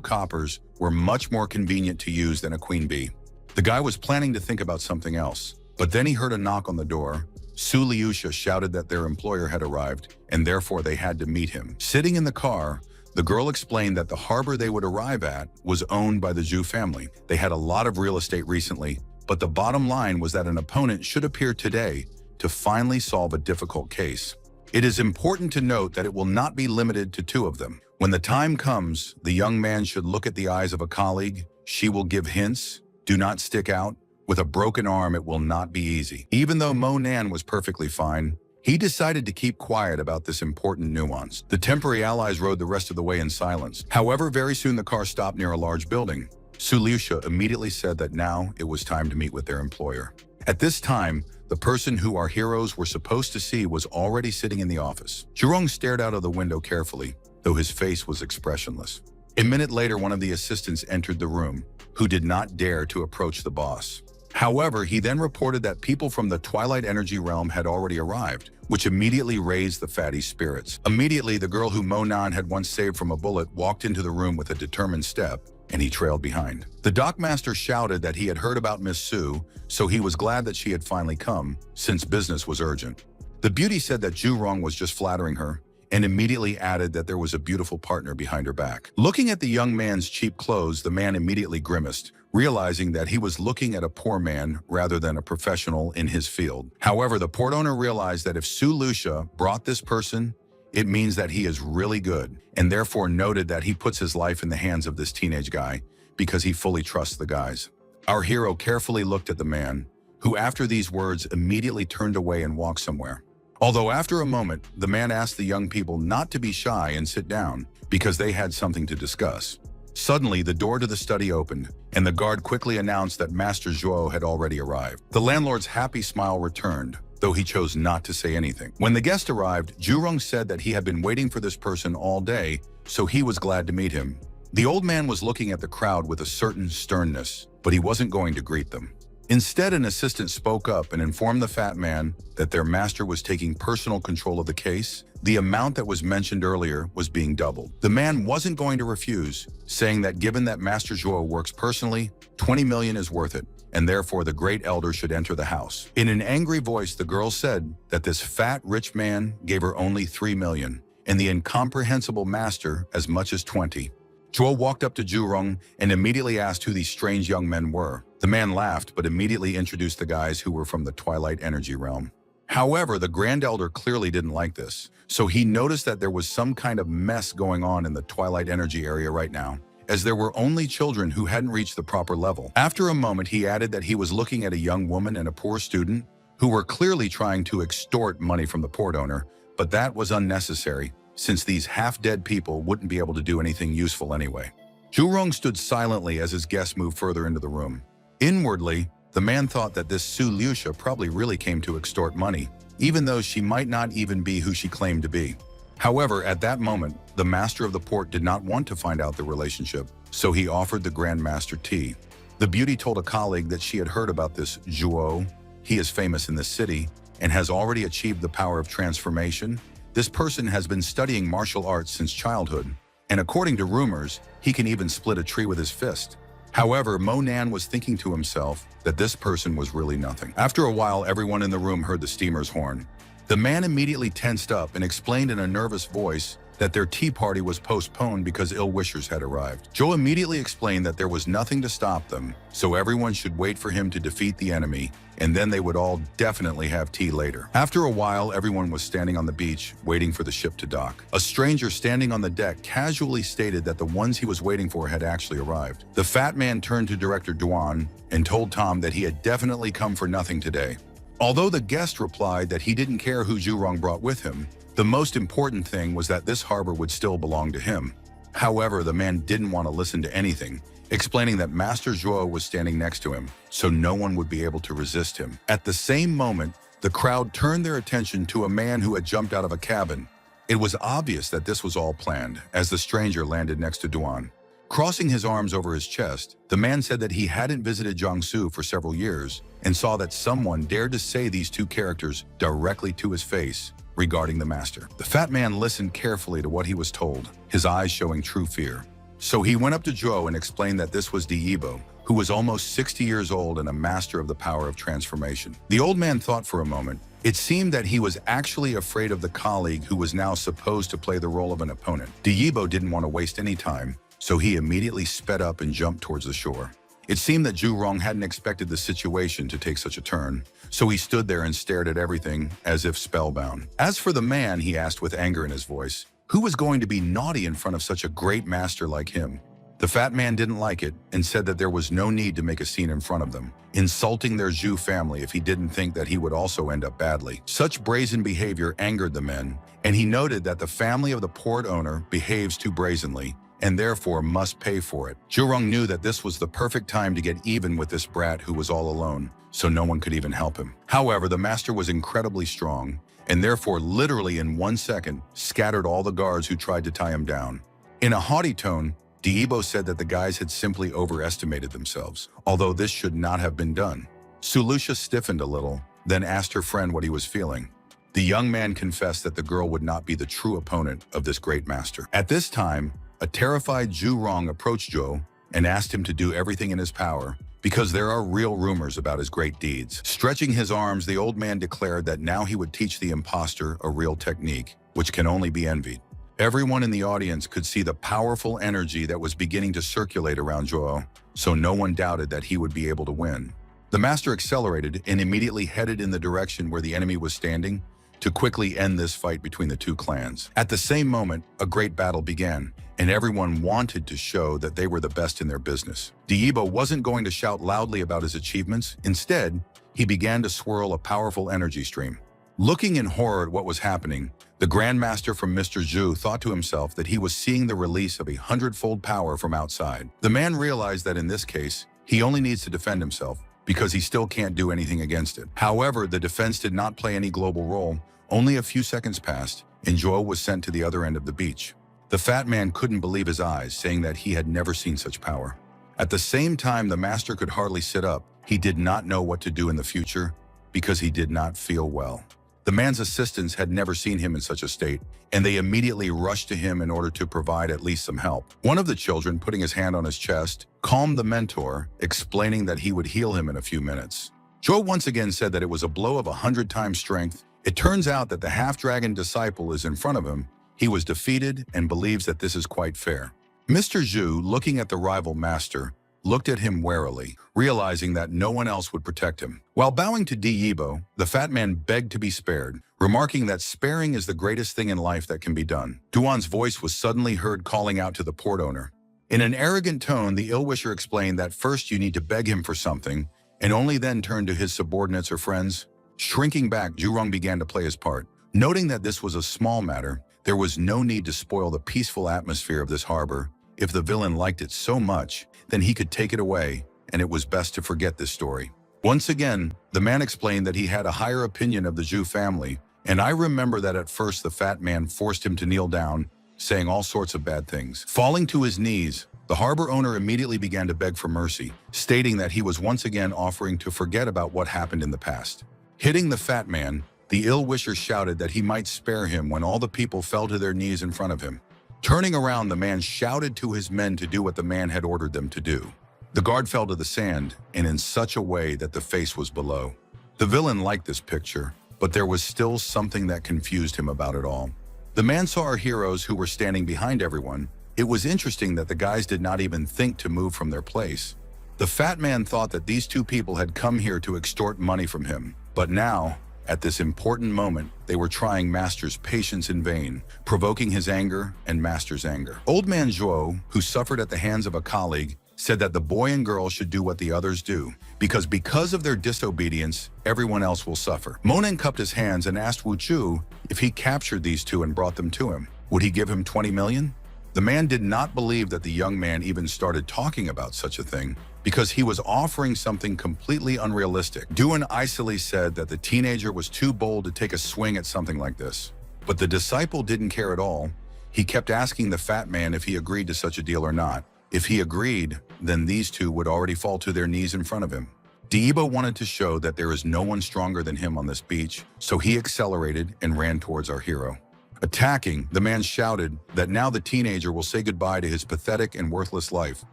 coppers were much more convenient to use than a queen bee. The guy was planning to think about something else, but then he heard a knock on the door. Suliusha shouted that their employer had arrived, and therefore they had to meet him. Sitting in the car, the girl explained that the harbor they would arrive at was owned by the Zhu family. They had a lot of real estate recently, but the bottom line was that an opponent should appear today to finally solve a difficult case. It is important to note that it will not be limited to 2 of them. When the time comes, the young man should look at the eyes of a colleague. She will give hints. Do not stick out. With a broken arm, it will not be easy. Even though Monan was perfectly fine, he decided to keep quiet about this important nuance. The temporary allies rode the rest of the way in silence. However, very soon the car stopped near a large building. Lucia immediately said that now it was time to meet with their employer. At this time, the person who our heroes were supposed to see was already sitting in the office. Zhurong stared out of the window carefully, though his face was expressionless. A minute later, one of the assistants entered the room, who did not dare to approach the boss. However, he then reported that people from the Twilight Energy realm had already arrived, which immediately raised the fatty's spirits. Immediately, the girl who Monan had once saved from a bullet walked into the room with a determined step, and he trailed behind. The dockmaster shouted that he had heard about Miss Su, so he was glad that she had finally come, since business was urgent. The beauty said that Zhurong was just flattering her, and immediately added that there was a beautiful partner behind her back. Looking at the young man's cheap clothes, the man immediately grimaced, realizing that he was looking at a poor man rather than a professional in his field. However, the port owner realized that if Lucia brought this person, it means that he is really good, and therefore noted that he puts his life in the hands of this teenage guy because he fully trusts the guys. Our hero carefully looked at the man, who after these words immediately turned away and walked somewhere. Although after a moment, the man asked the young people not to be shy and sit down because they had something to discuss. Suddenly, the door to the study opened, and the guard quickly announced that Master Zhuo had already arrived. The landlord's happy smile returned, though he chose not to say anything. When the guest arrived, Zhurong said that he had been waiting for this person all day, so he was glad to meet him. The old man was looking at the crowd with a certain sternness, but he wasn't going to greet them. Instead, an assistant spoke up and informed the fat man that their master was taking personal control of the case. The amount that was mentioned earlier was being doubled. The man wasn't going to refuse, saying that given that Master Zhuo works personally, 20 million is worth it, and therefore the great elder should enter the house. In an angry voice, the girl said that this fat, rich man gave her only 3 million, and the incomprehensible master as much as 20. Zhuo walked up to Zhurong and immediately asked who these strange young men were. The man laughed, but immediately introduced the guys who were from the Twilight Energy realm. However, the Grand Elder clearly didn't like this, so he noticed that there was some kind of mess going on in the Twilight Energy area right now, as there were only children who hadn't reached the proper level. After a moment, he added that he was looking at a young woman and a poor student who were clearly trying to extort money from the port owner, but that was unnecessary, since these half-dead people wouldn't be able to do anything useful anyway. Zhurong stood silently as his guests moved further into the room. Inwardly, the man thought that this Lucia probably really came to extort money, even though she might not even be who she claimed to be. However, at that moment, the master of the port did not want to find out the relationship, so he offered the Grand Master tea. The beauty told a colleague that she had heard about this Zhuo. He is famous in the city and has already achieved the power of transformation. This person has been studying martial arts since childhood, and according to rumors, he can even split a tree with his fist. However, Monan was thinking to himself that this person was really nothing. After a while, everyone in the room heard the steamer's horn. The man immediately tensed up and explained in a nervous voice that their tea party was postponed because ill-wishers had arrived. Joe immediately explained that there was nothing to stop them, so everyone should wait for him to defeat the enemy, and then they would all definitely have tea later. After a while, everyone was standing on the beach, waiting for the ship to dock. A stranger standing on the deck casually stated that the ones he was waiting for had actually arrived. The fat man turned to Director Duan and told Tom that he had definitely come for nothing today. Although the guest replied that he didn't care who Zhurong brought with him, the most important thing was that this harbor would still belong to him. However, the man didn't want to listen to anything, explaining that Master Zhuo was standing next to him, so no one would be able to resist him. At the same moment, the crowd turned their attention to a man who had jumped out of a cabin. It was obvious that this was all planned, as the stranger landed next to Duan. Crossing his arms over his chest, the man said that he hadn't visited Jiangsu for several years and saw that someone dared to say these two characters directly to his face regarding the master. The fat man listened carefully to what he was told, his eyes showing true fear. So he went up to Zhou and explained that this was Diebo, who was almost 60 years old and a master of the power of transformation. The old man thought for a moment. It seemed that he was actually afraid of the colleague who was now supposed to play the role of an opponent. Diebo didn't want to waste any time, so he immediately sped up and jumped towards the shore. It seemed that Zhurong hadn't expected the situation to take such a turn, so he stood there and stared at everything as if spellbound. As for the man, he asked with anger in his voice, who was going to be naughty in front of such a great master like him? The fat man didn't like it and said that there was no need to make a scene in front of them, insulting their Zhu family if he didn't think that he would also end up badly. Such brazen behavior angered the men, and he noted that the family of the port owner behaves too brazenly, and therefore must pay for it. Zhurong knew that this was the perfect time to get even with this brat who was all alone, so no one could even help him. However, the master was incredibly strong, and therefore literally in 1 second scattered all the guards who tried to tie him down. In a haughty tone, Diebo said that the guys had simply overestimated themselves, although this should not have been done. Sulusha stiffened a little, then asked her friend what he was feeling. The young man confessed that the girl would not be the true opponent of this great master. At this time, a terrified Zhurong approached Zhou and asked him to do everything in his power because there are real rumors about his great deeds. Stretching his arms, the old man declared that now he would teach the impostor a real technique, which can only be envied. Everyone in the audience could see the powerful energy that was beginning to circulate around Zhou, so no one doubted that he would be able to win. The master accelerated and immediately headed in the direction where the enemy was standing to quickly end this fight between the two clans. At the same moment, a great battle began, and everyone wanted to show that they were the best in their business. Diebo wasn't going to shout loudly about his achievements. Instead, he began to swirl a powerful energy stream. Looking in horror at what was happening, the Grandmaster from Mr. Zhu thought to himself that he was seeing the release of a 100-fold power from outside. The man realized that in this case, he only needs to defend himself, because he still can't do anything against it. However, the defense did not play any global role. Only a few seconds passed, and Zhou was sent to the other end of the beach. The fat man couldn't believe his eyes, saying that he had never seen such power. At the same time, the master could hardly sit up. He did not know what to do in the future because he did not feel well. The man's assistants had never seen him in such a state, and they immediately rushed to him in order to provide at least some help. One of the children, putting his hand on his chest, calmed the mentor, explaining that he would heal him in a few minutes. Zhou once again said that it was a blow of 100 times strength. It turns out that the half-dragon disciple is in front of him. He was defeated and believes that this is quite fair. Mr. Zhu, looking at the rival master, looked at him warily, realizing that no one else would protect him. While bowing to Diebo, the fat man begged to be spared, remarking that sparing is the greatest thing in life that can be done. Duan's voice was suddenly heard calling out to the port owner. In an arrogant tone, the ill-wisher explained that first you need to beg him for something, and only then turn to his subordinates or friends. Shrinking back, Zhurong began to play his part. Noting that this was a small matter, there was no need to spoil the peaceful atmosphere of this harbor. If the villain liked it so much, then he could take it away, and it was best to forget this story. Once again, the man explained that he had a higher opinion of the Zhu family, and I remember that at first the fat man forced him to kneel down, saying all sorts of bad things. Falling to his knees, the harbor owner immediately began to beg for mercy, stating that he was once again offering to forget about what happened in the past. Hitting the fat man, the ill-wisher shouted that he might spare him when all the people fell to their knees in front of him. Turning around, the man shouted to his men to do what the man had ordered them to do. The guard fell to the sand, and in such a way that the face was below. The villain liked this picture, but there was still something that confused him about it all. The man saw our heroes who were standing behind everyone. It was interesting that the guys did not even think to move from their place. The fat man thought that these two people had come here to extort money from him, but now, at this important moment, they were trying Master's patience in vain, provoking his anger and Master's anger. Old man Zhou, who suffered at the hands of a colleague, said that the boy and girl should do what the others do, because of their disobedience, everyone else will suffer. Monen cupped his hands and asked Wu Chu if he captured these two and brought them to him. Would he give him 20 million? The man did not believe that the young man even started talking about such a thing, because he was offering something completely unrealistic. Duan icily said that the teenager was too bold to take a swing at something like this. But the disciple didn't care at all. He kept asking the fat man if he agreed to such a deal or not. If he agreed, then these two would already fall to their knees in front of him. Diebo wanted to show that there is no one stronger than him on this beach, so he accelerated and ran towards our hero. Attacking, the man shouted that now the teenager will say goodbye to his pathetic and worthless life.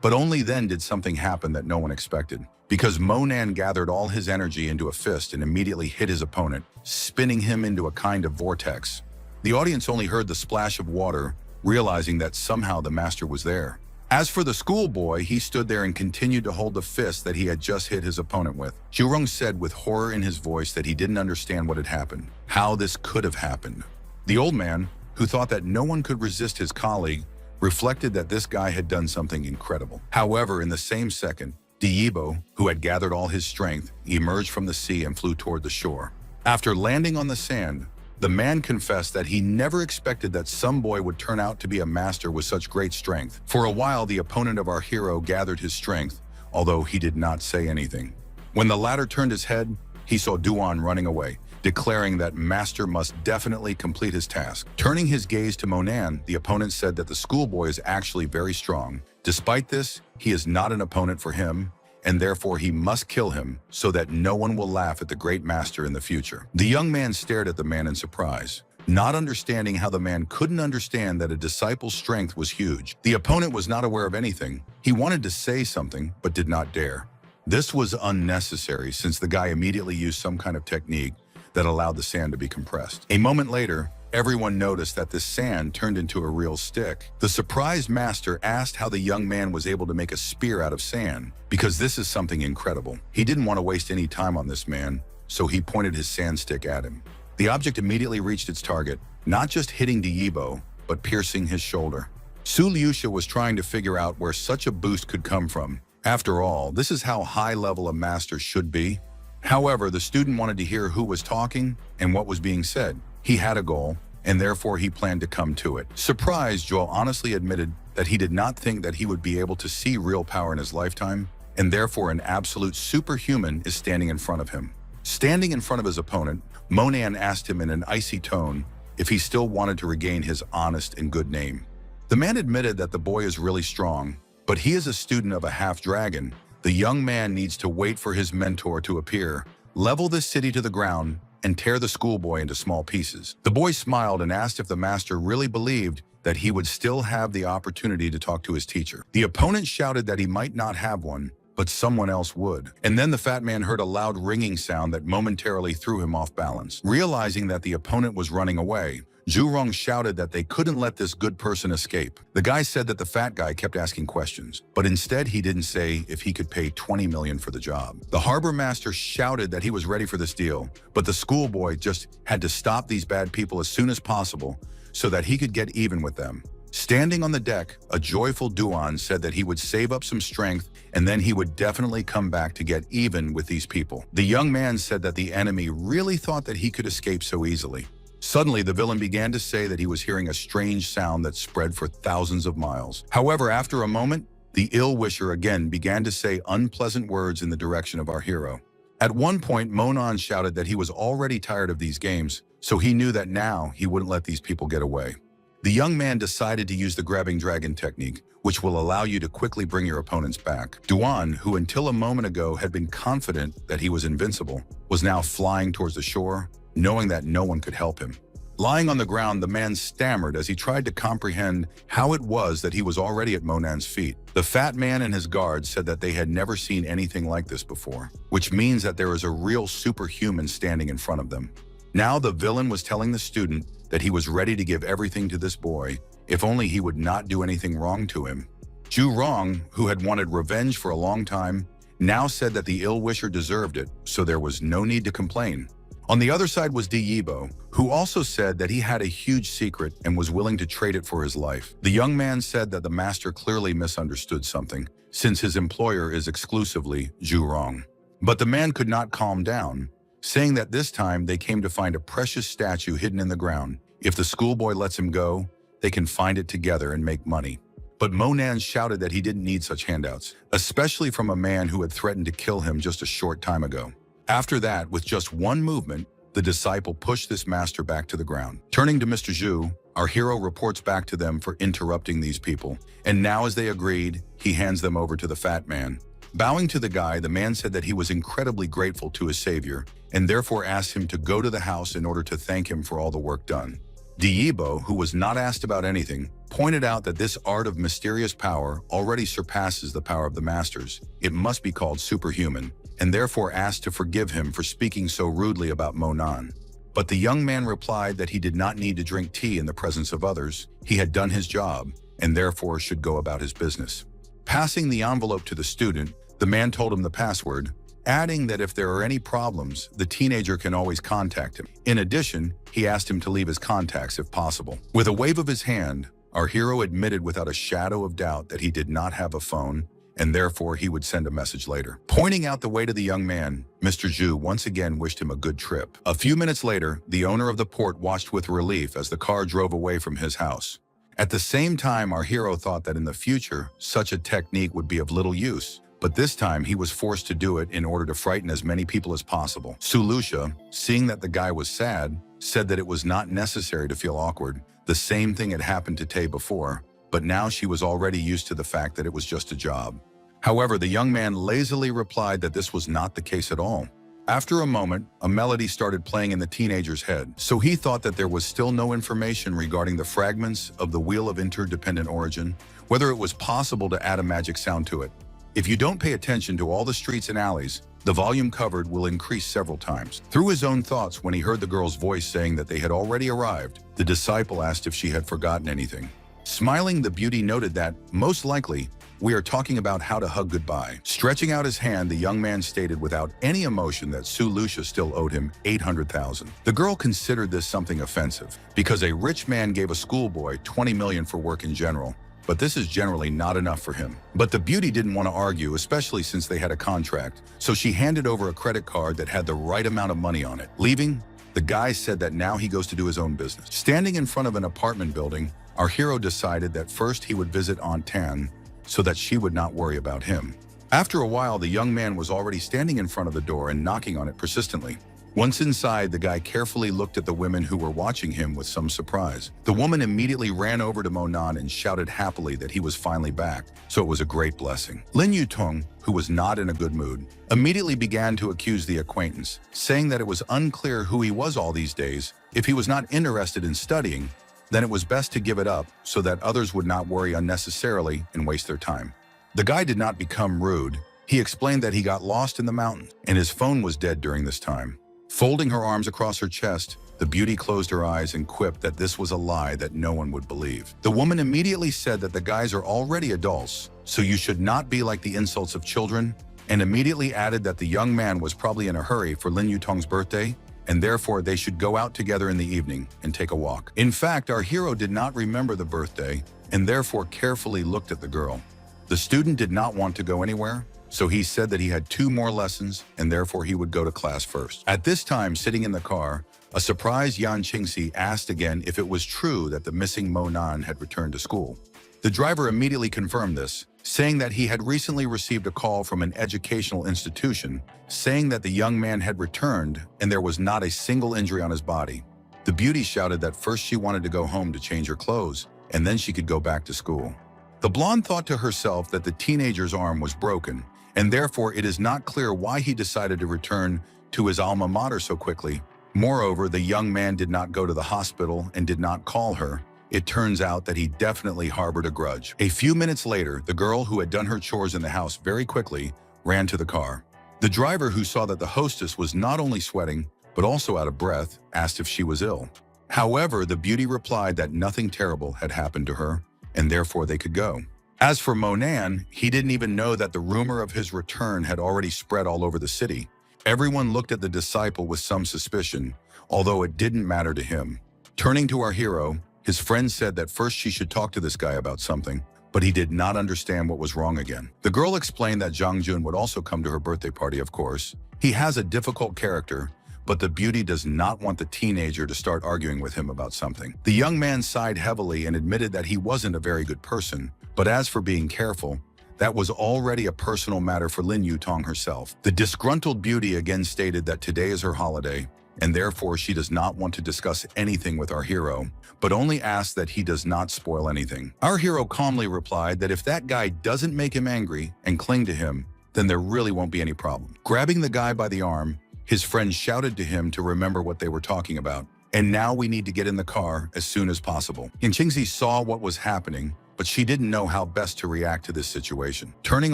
But only then did something happen that no one expected. Because Monan gathered all his energy into a fist and immediately hit his opponent, spinning him into a kind of vortex. The audience only heard the splash of water, realizing that somehow the master was there. As for the schoolboy, he stood there and continued to hold the fist that he had just hit his opponent with. Zhurong said with horror in his voice that he didn't understand what had happened, how this could have happened. The old man, who thought that no one could resist his colleague, reflected that this guy had done something incredible. However, in the same second, Diebo, who had gathered all his strength, emerged from the sea and flew toward the shore. After landing on the sand, The man confessed that he never expected that some boy would turn out to be a master with such great strength. For a while, the opponent of our hero gathered his strength, although he did not say anything. When the latter turned his head, he saw Duan running away, declaring that master must definitely complete his task. Turning his gaze to Monan, the opponent said that the schoolboy is actually very strong. Despite this, he is not an opponent for him, and therefore he must kill him so that no one will laugh at the great master in the future. The young man stared at the man in surprise, not understanding how the man couldn't understand that a disciple's strength was huge. The opponent was not aware of anything. He wanted to say something, but did not dare. This was unnecessary since the guy immediately used some kind of technique that allowed the sand to be compressed. A moment later, everyone noticed that the sand turned into a real stick. The surprised master asked how the young man was able to make a spear out of sand, because this is something incredible. He didn't want to waste any time on this man, so he pointed his sand stick at him. The object immediately reached its target, not just hitting Diyibo, but piercing his shoulder. Su Liusha was trying to figure out where such a boost could come from. After all, this is how high-level a master should be. However, the student wanted to hear who was talking and what was being said. He had a goal, and therefore he planned to come to it. Surprised, Joel honestly admitted that he did not think that he would be able to see real power in his lifetime, and therefore an absolute superhuman is standing in front of him. Standing in front of his opponent, Monan asked him in an icy tone if he still wanted to regain his honest and good name. The man admitted that the boy is really strong, but he is a student of a half-dragon. The young man needs to wait for his mentor to appear, level the city to the ground, and tear the schoolboy into small pieces. The boy smiled and asked if the master really believed that he would still have the opportunity to talk to his teacher. The opponent shouted that he might not have one, but someone else would. And then the fat man heard a loud ringing sound that momentarily threw him off balance. Realizing that the opponent was running away, Zhurong shouted that they couldn't let this good person escape. The guy said that the fat guy kept asking questions, but instead he didn't say if he could pay 20 million for the job. The harbor master shouted that he was ready for this deal, but the schoolboy just had to stop these bad people as soon as possible so that he could get even with them. Standing on the deck, a joyful Duan said that he would save up some strength and then he would definitely come back to get even with these people. The young man said that the enemy really thought that he could escape so easily. Suddenly, the villain began to say that he was hearing a strange sound that spread for thousands of miles. However, after a moment, the ill-wisher again began to say unpleasant words in the direction of our hero. At one point, Monan shouted that he was already tired of these games, so he knew that now he wouldn't let these people get away. The young man decided to use the grabbing dragon technique, which will allow you to quickly bring your opponents back. Duan, who until a moment ago had been confident that he was invincible, was now flying towards the shore, knowing that no one could help him. Lying on the ground, the man stammered as he tried to comprehend how it was that he was already at Monan's feet. The fat man and his guards said that they had never seen anything like this before, which means that there is a real superhuman standing in front of them. Now the villain was telling the student that he was ready to give everything to this boy, if only he would not do anything wrong to him. Zhurong, who had wanted revenge for a long time, now said that the ill-wisher deserved it, so there was no need to complain. On the other side was Diyibo, who also said that he had a huge secret and was willing to trade it for his life. The young man said that the master clearly misunderstood something, since his employer is exclusively Zhurong. But the man could not calm down, saying that this time they came to find a precious statue hidden in the ground. If the schoolboy lets him go, they can find it together and make money. But Monan shouted that he didn't need such handouts, especially from a man who had threatened to kill him just a short time ago. After that, with just one movement, the disciple pushed this master back to the ground. Turning to Mr. Zhu, our hero reports back to them for interrupting these people, and now as they agreed, he hands them over to the fat man. Bowing to the guy, the man said that he was incredibly grateful to his savior, and therefore asked him to go to the house in order to thank him for all the work done. Diyibo, who was not asked about anything, pointed out that this art of mysterious power already surpasses the power of the masters. It must be called superhuman, and therefore asked to forgive him for speaking so rudely about Monan. But the young man replied that he did not need to drink tea in the presence of others. He had done his job, and therefore should go about his business. Passing the envelope to the student, the man told him the password, adding that if there are any problems, the teenager can always contact him. In addition, he asked him to leave his contacts if possible. With a wave of his hand, our hero admitted without a shadow of doubt that he did not have a phone, and therefore he would send a message later. Pointing out the way to the young man, Mr. Zhu once again wished him a good trip. A few minutes later, the owner of the port watched with relief as the car drove away from his house. At the same time, our hero thought that in the future, such a technique would be of little use. But this time, he was forced to do it in order to frighten as many people as possible. Sulusha, seeing that the guy was sad, said that it was not necessary to feel awkward. The same thing had happened to Tay before, but now she was already used to the fact that it was just a job. However, the young man lazily replied that this was not the case at all. After a moment, a melody started playing in the teenager's head, so he thought that there was still no information regarding the fragments of the Wheel of Interdependent Origin, whether it was possible to add a magic sound to it. If you don't pay attention to all the streets and alleys, the volume covered will increase several times. Through his own thoughts, when he heard the girl's voice saying that they had already arrived, the disciple asked if she had forgotten anything. Smiling, the beauty noted that, most likely, we are talking about how to hug goodbye. Stretching out his hand, the young man stated without any emotion that Sulusha still owed him 800,000. The girl considered this something offensive, because a rich man gave a schoolboy 20 million for work in general, but this is generally not enough for him. But the beauty didn't want to argue, especially since they had a contract, so she handed over a credit card that had the right amount of money on it. Leaving, the guy said that now he goes to do his own business. Standing in front of an apartment building, our hero decided that first he would visit Aunt Tan so that she would not worry about him. After a while, the young man was already standing in front of the door and knocking on it persistently. Once inside, the guy carefully looked at the women who were watching him with some surprise. The woman immediately ran over to Monan and shouted happily that he was finally back, so it was a great blessing. Lin Yutong, who was not in a good mood, immediately began to accuse the acquaintance, saying that it was unclear who he was all these days. If he was not interested in studying, then it was best to give it up so that others would not worry unnecessarily and waste their time. The guy did not become rude. He explained that he got lost in the mountains and his phone was dead during this time. Folding her arms across her chest, the beauty closed her eyes and quipped that this was a lie that no one would believe. The woman immediately said that the guys are already adults, so you should not be like the insults of children, and immediately added that the young man was probably in a hurry for Lin Yutong's birthday, and therefore they should go out together in the evening and take a walk. In fact, our hero did not remember the birthday, and therefore carefully looked at the girl. The student did not want to go anywhere, so he said that he had 2 more lessons and therefore he would go to class first. At this time, sitting in the car, a surprised Yan Qingxi asked again if it was true that the missing Monan had returned to school. The driver immediately confirmed this, saying that he had recently received a call from an educational institution saying that the young man had returned and there was not a single injury on his body. The beauty shouted that first she wanted to go home to change her clothes and then she could go back to school. The blonde thought to herself that the teenager's arm was broken, and therefore it is not clear why he decided to return to his alma mater so quickly. Moreover, the young man did not go to the hospital and did not call her. It turns out that he definitely harbored a grudge. A few minutes later, the girl who had done her chores in the house very quickly ran to the car. The driver, who saw that the hostess was not only sweating, but also out of breath, asked if she was ill. However, the beauty replied that nothing terrible had happened to her, and therefore they could go. As for Monan, he didn't even know that the rumor of his return had already spread all over the city. Everyone looked at the disciple with some suspicion, although it didn't matter to him. Turning to our hero, his friend said that first she should talk to this guy about something, but he did not understand what was wrong again. The girl explained that Zhang Jun would also come to her birthday party, of course. He has a difficult character, but the beauty does not want the teenager to start arguing with him about something. The young man sighed heavily and admitted that he wasn't a very good person, but as for being careful, that was already a personal matter for Lin Yutong herself. The disgruntled beauty again stated that today is her holiday, and therefore she does not want to discuss anything with our hero, but only asks that he does not spoil anything. Our hero calmly replied that if that guy doesn't make him angry and cling to him, then there really won't be any problem. Grabbing the guy by the arm, his friend shouted to him to remember what they were talking about. And now we need to get in the car as soon as possible. Qingxi saw what was happening, but she didn't know how best to react to this situation. Turning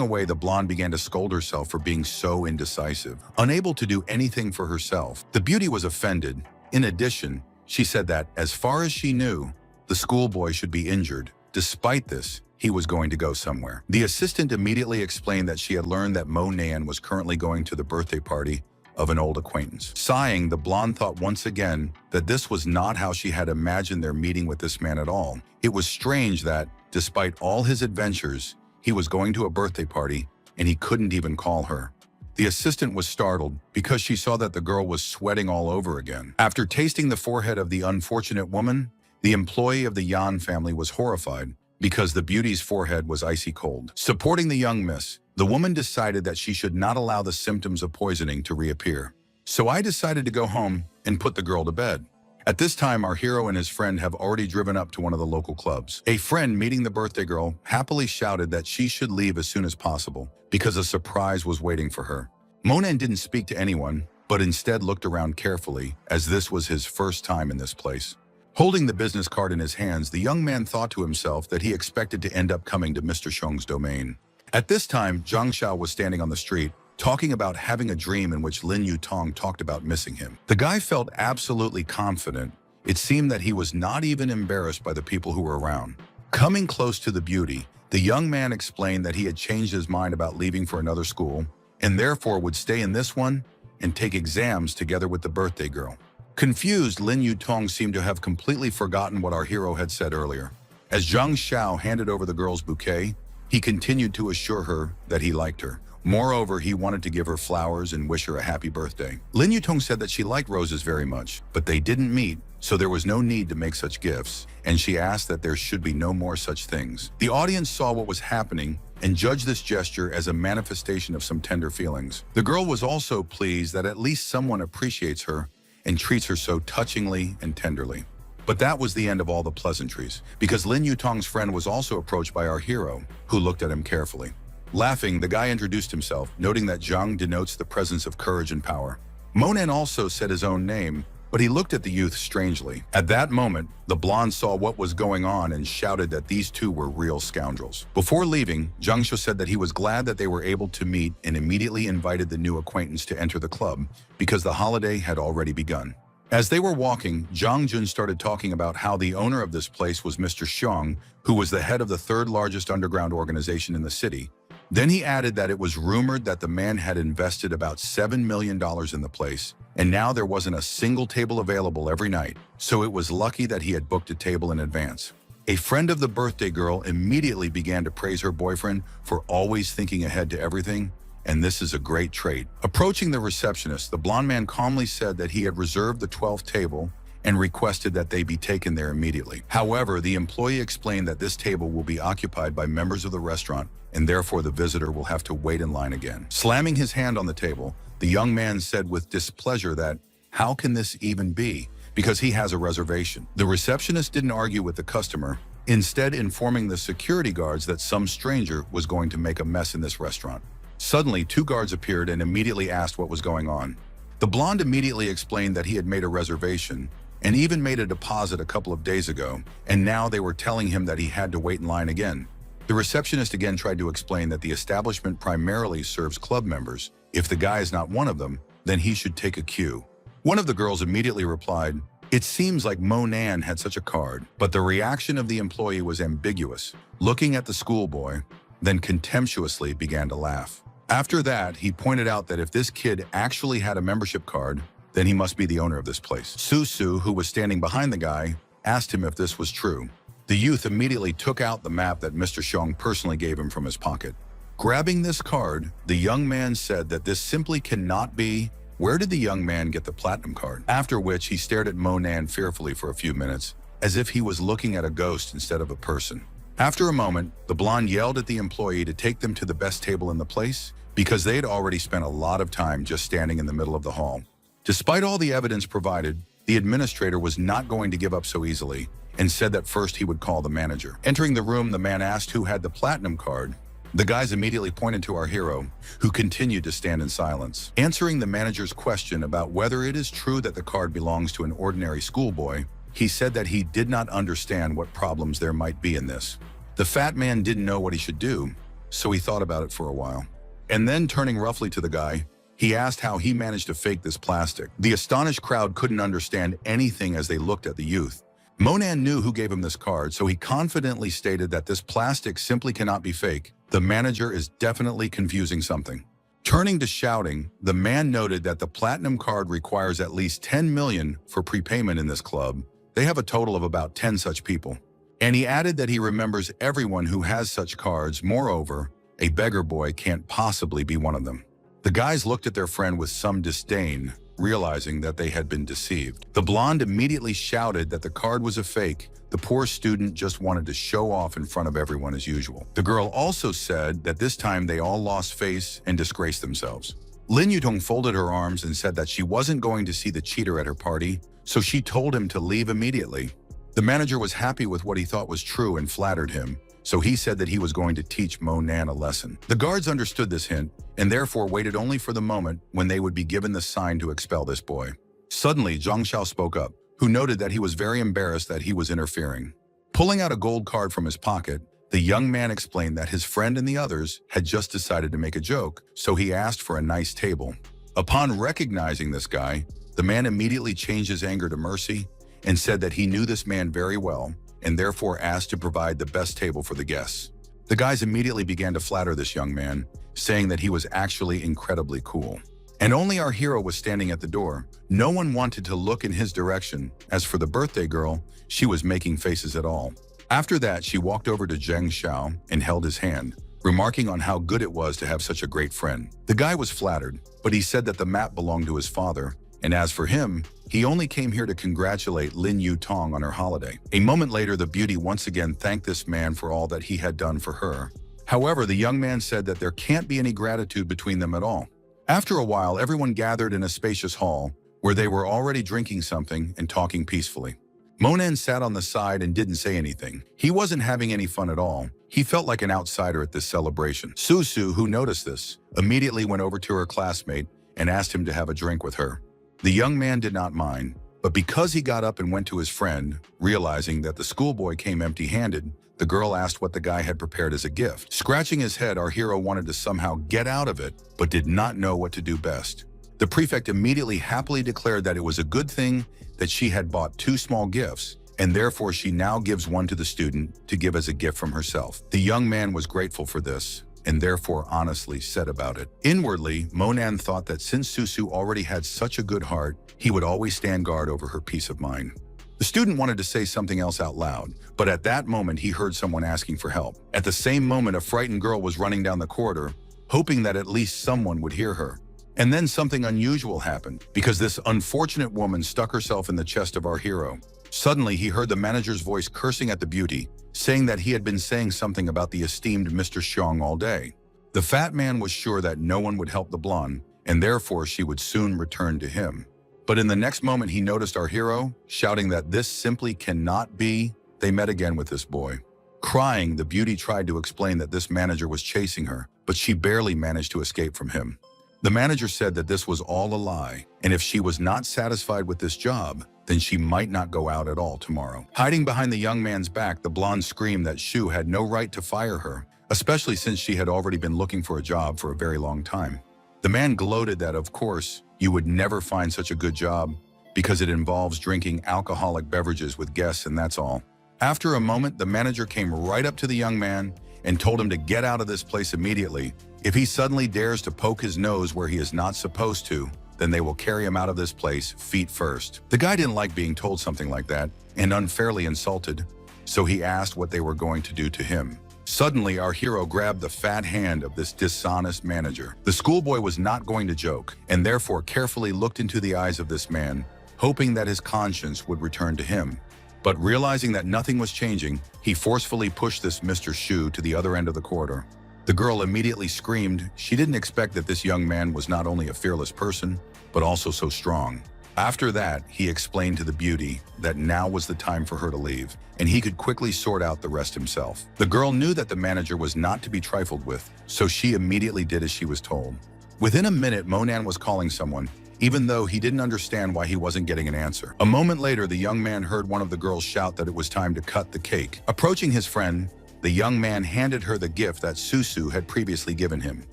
away, the blonde began to scold herself for being so indecisive, unable to do anything for herself. The beauty was offended. In addition, she said that, as far as she knew, the schoolboy should be injured. Despite this, he was going to go somewhere. The assistant immediately explained that she had learned that Mo Nan was currently going to the birthday party of an old acquaintance. Sighing, the blonde thought once again that this was not how she had imagined their meeting with this man at all. It was strange that, despite all his adventures, he was going to a birthday party and he couldn't even call her. The assistant was startled because she saw that the girl was sweating all over again. After tasting the forehead of the unfortunate woman, the employee of the Yan family was horrified because the beauty's forehead was icy cold. Supporting the young miss, the woman decided that she should not allow the symptoms of poisoning to reappear. So I decided to go home and put the girl to bed. At this time, our hero and his friend have already driven up to one of the local clubs. A friend meeting the birthday girl happily shouted that she should leave as soon as possible because a surprise was waiting for her. Monan didn't speak to anyone, but instead looked around carefully as this was his first time in this place. Holding the business card in his hands, the young man thought to himself that he expected to end up coming to Mr. Xiong's domain. At this time, Zhang Xiao was standing on the street, talking about having a dream in which Lin Yutong talked about missing him. The guy felt absolutely confident. It seemed that he was not even embarrassed by the people who were around. Coming close to the beauty, the young man explained that he had changed his mind about leaving for another school, and therefore would stay in this one and take exams together with the birthday girl. Confused, Lin Yutong seemed to have completely forgotten what our hero had said earlier. As Zhang Xiao handed over the girl's bouquet, he continued to assure her that he liked her. Moreover, he wanted to give her flowers and wish her a happy birthday. Lin Yutong said that she liked roses very much, but they didn't meet, so there was no need to make such gifts, and she asked that there should be no more such things. The audience saw what was happening and judged this gesture as a manifestation of some tender feelings. The girl was also pleased that at least someone appreciates her and treats her so touchingly and tenderly. But that was the end of all the pleasantries, because Lin Yutong's friend was also approached by our hero, who looked at him carefully. Laughing, the guy introduced himself, noting that Zhang denotes the presence of courage and power. Monan also said his own name, but he looked at the youth strangely. At that moment, the blonde saw what was going on and shouted that these two were real scoundrels. Before leaving, Zhang Xiu said that he was glad that they were able to meet and immediately invited the new acquaintance to enter the club because the holiday had already begun. As they were walking, Zhang Jun started talking about how the owner of this place was Mr. Xiong, who was the head of the third largest underground organization in the city. Then he added that it was rumored that the man had invested about $7 million in the place, and now there wasn't a single table available every night, so it was lucky that he had booked a table in advance. A friend of the birthday girl immediately began to praise her boyfriend for always thinking ahead to everything, and this is a great trait. Approaching the receptionist, the blonde man calmly said that he had reserved the 12th table and requested that they be taken there immediately. However, the employee explained that this table will be occupied by members of the restaurant and therefore the visitor will have to wait in line again. Slamming his hand on the table, the young man said with displeasure that, how can this even be? Because he has a reservation. The receptionist didn't argue with the customer, instead informing the security guards that some stranger was going to make a mess in this restaurant. Suddenly, two guards appeared and immediately asked what was going on. The blonde immediately explained that he had made a reservation and even made a deposit a couple of days ago, and now they were telling him that he had to wait in line again. The receptionist again tried to explain that the establishment primarily serves club members. If the guy is not one of them, then he should take a cue. One of the girls immediately replied, it seems like Monan had such a card, but the reaction of the employee was ambiguous, looking at the schoolboy, then contemptuously began to laugh. After that, he pointed out that if this kid actually had a membership card, then he must be the owner of this place. Su, who was standing behind the guy, asked him if this was true. The youth immediately took out the map that Mr. Xiong personally gave him from his pocket. Grabbing this card, the young man said that this simply cannot be. Where did the young man get the platinum card? After which he stared at Monan fearfully for a few minutes, as if he was looking at a ghost instead of a person. After a moment, the blonde yelled at the employee to take them to the best table in the place because they had already spent a lot of time just standing in the middle of the hall. Despite all the evidence provided, the administrator was not going to give up so easily and said that first he would call the manager. Entering the room, the man asked who had the platinum card. The guys immediately pointed to our hero, who continued to stand in silence. Answering the manager's question about whether it is true that the card belongs to an ordinary schoolboy, he said that he did not understand what problems there might be in this. The fat man didn't know what he should do, so he thought about it for a while. And then turning roughly to the guy, he asked how he managed to fake this plastic. The astonished crowd couldn't understand anything as they looked at the youth. Monan knew who gave him this card, so he confidently stated that this plastic simply cannot be fake. The manager is definitely confusing something. Turning to shouting, the man noted that the platinum card requires at least 10 million for prepayment in this club. They have a total of about 10 such people. And he added that he remembers everyone who has such cards. Moreover, a beggar boy can't possibly be one of them. The guys looked at their friend with some disdain, realizing that they had been deceived. The blonde immediately shouted that the card was a fake. The poor student just wanted to show off in front of everyone as usual. The girl also said that this time they all lost face and disgraced themselves. Lin Yutong folded her arms and said that she wasn't going to see the cheater at her party, so she told him to leave immediately. The manager was happy with what he thought was true and flattered him, so he said that he was going to teach Monan a lesson. The guards understood this hint and therefore waited only for the moment when they would be given the sign to expel this boy. Suddenly, Zhang Xiao spoke up, who noted that he was very embarrassed that he was interfering. Pulling out a gold card from his pocket, the young man explained that his friend and the others had just decided to make a joke, so he asked for a nice table. Upon recognizing this guy, the man immediately changed his anger to mercy and said that he knew this man very well and therefore asked to provide the best table for the guests. The guys immediately began to flatter this young man, saying that he was actually incredibly cool. And only our hero was standing at the door. No one wanted to look in his direction. As for the birthday girl, she was making faces at all. After that, she walked over to Zhang Xiao and held his hand, remarking on how good it was to have such a great friend. The guy was flattered, but he said that the map belonged to his father, and as for him, he only came here to congratulate Lin Yutong on her holiday. A moment later, the beauty once again thanked this man for all that he had done for her. However, the young man said that there can't be any gratitude between them at all. After a while, everyone gathered in a spacious hall where they were already drinking something and talking peacefully. Monan sat on the side and didn't say anything. He wasn't having any fun at all. He felt like an outsider at this celebration. Susu, who noticed this, immediately went over to her classmate and asked him to have a drink with her. The young man did not mind, but because he got up and went to his friend, realizing that the schoolboy came empty-handed, the girl asked what the guy had prepared as a gift. Scratching his head, our hero wanted to somehow get out of it, but did not know what to do best. The prefect immediately happily declared that it was a good thing that she had bought 2 small gifts, and therefore she now gives one to the student to give as a gift from herself. The young man was grateful for this, and therefore honestly said about it. Inwardly, Monan thought that since Susu already had such a good heart, he would always stand guard over her peace of mind. The student wanted to say something else out loud, but at that moment he heard someone asking for help. At the same moment, a frightened girl was running down the corridor, hoping that at least someone would hear her. And then something unusual happened, because this unfortunate woman stuck herself in the chest of our hero. Suddenly, he heard the manager's voice cursing at the beauty, saying that he had been saying something about the esteemed Mr. Xiong all day. The fat man was sure that no one would help the blonde, and therefore she would soon return to him. But in the next moment, he noticed our hero, shouting that this simply cannot be. They met again with this boy. Crying, the beauty tried to explain that this manager was chasing her, but she barely managed to escape from him. The manager said that this was all a lie, and if she was not satisfied with this job, then she might not go out at all tomorrow. Hiding behind the young man's back, the blonde screamed that Shu had no right to fire her, especially since she had already been looking for a job for a very long time. The man gloated that, of course, you would never find such a good job because it involves drinking alcoholic beverages with guests, and that's all. After a moment, the manager came right up to the young man and told him to get out of this place immediately. If he suddenly dares to poke his nose where he is not supposed to, then they will carry him out of this place feet first. The guy didn't like being told something like that and unfairly insulted, so he asked what they were going to do to him. Suddenly, our hero grabbed the fat hand of this dishonest manager. The schoolboy was not going to joke, and therefore carefully looked into the eyes of this man, hoping that his conscience would return to him. But realizing that nothing was changing, he forcefully pushed this Mr. Shu to the other end of the corridor. The girl immediately screamed. She didn't expect that this young man was not only a fearless person, but also so strong. After that, he explained to the beauty that now was the time for her to leave, and he could quickly sort out the rest himself. The girl knew that the manager was not to be trifled with, so she immediately did as she was told. Within a minute, Monan was calling someone, even though he didn't understand why he wasn't getting an answer. A moment later, the young man heard one of the girls shout that it was time to cut the cake. Approaching his friend, the young man handed her the gift that Susu had previously given him.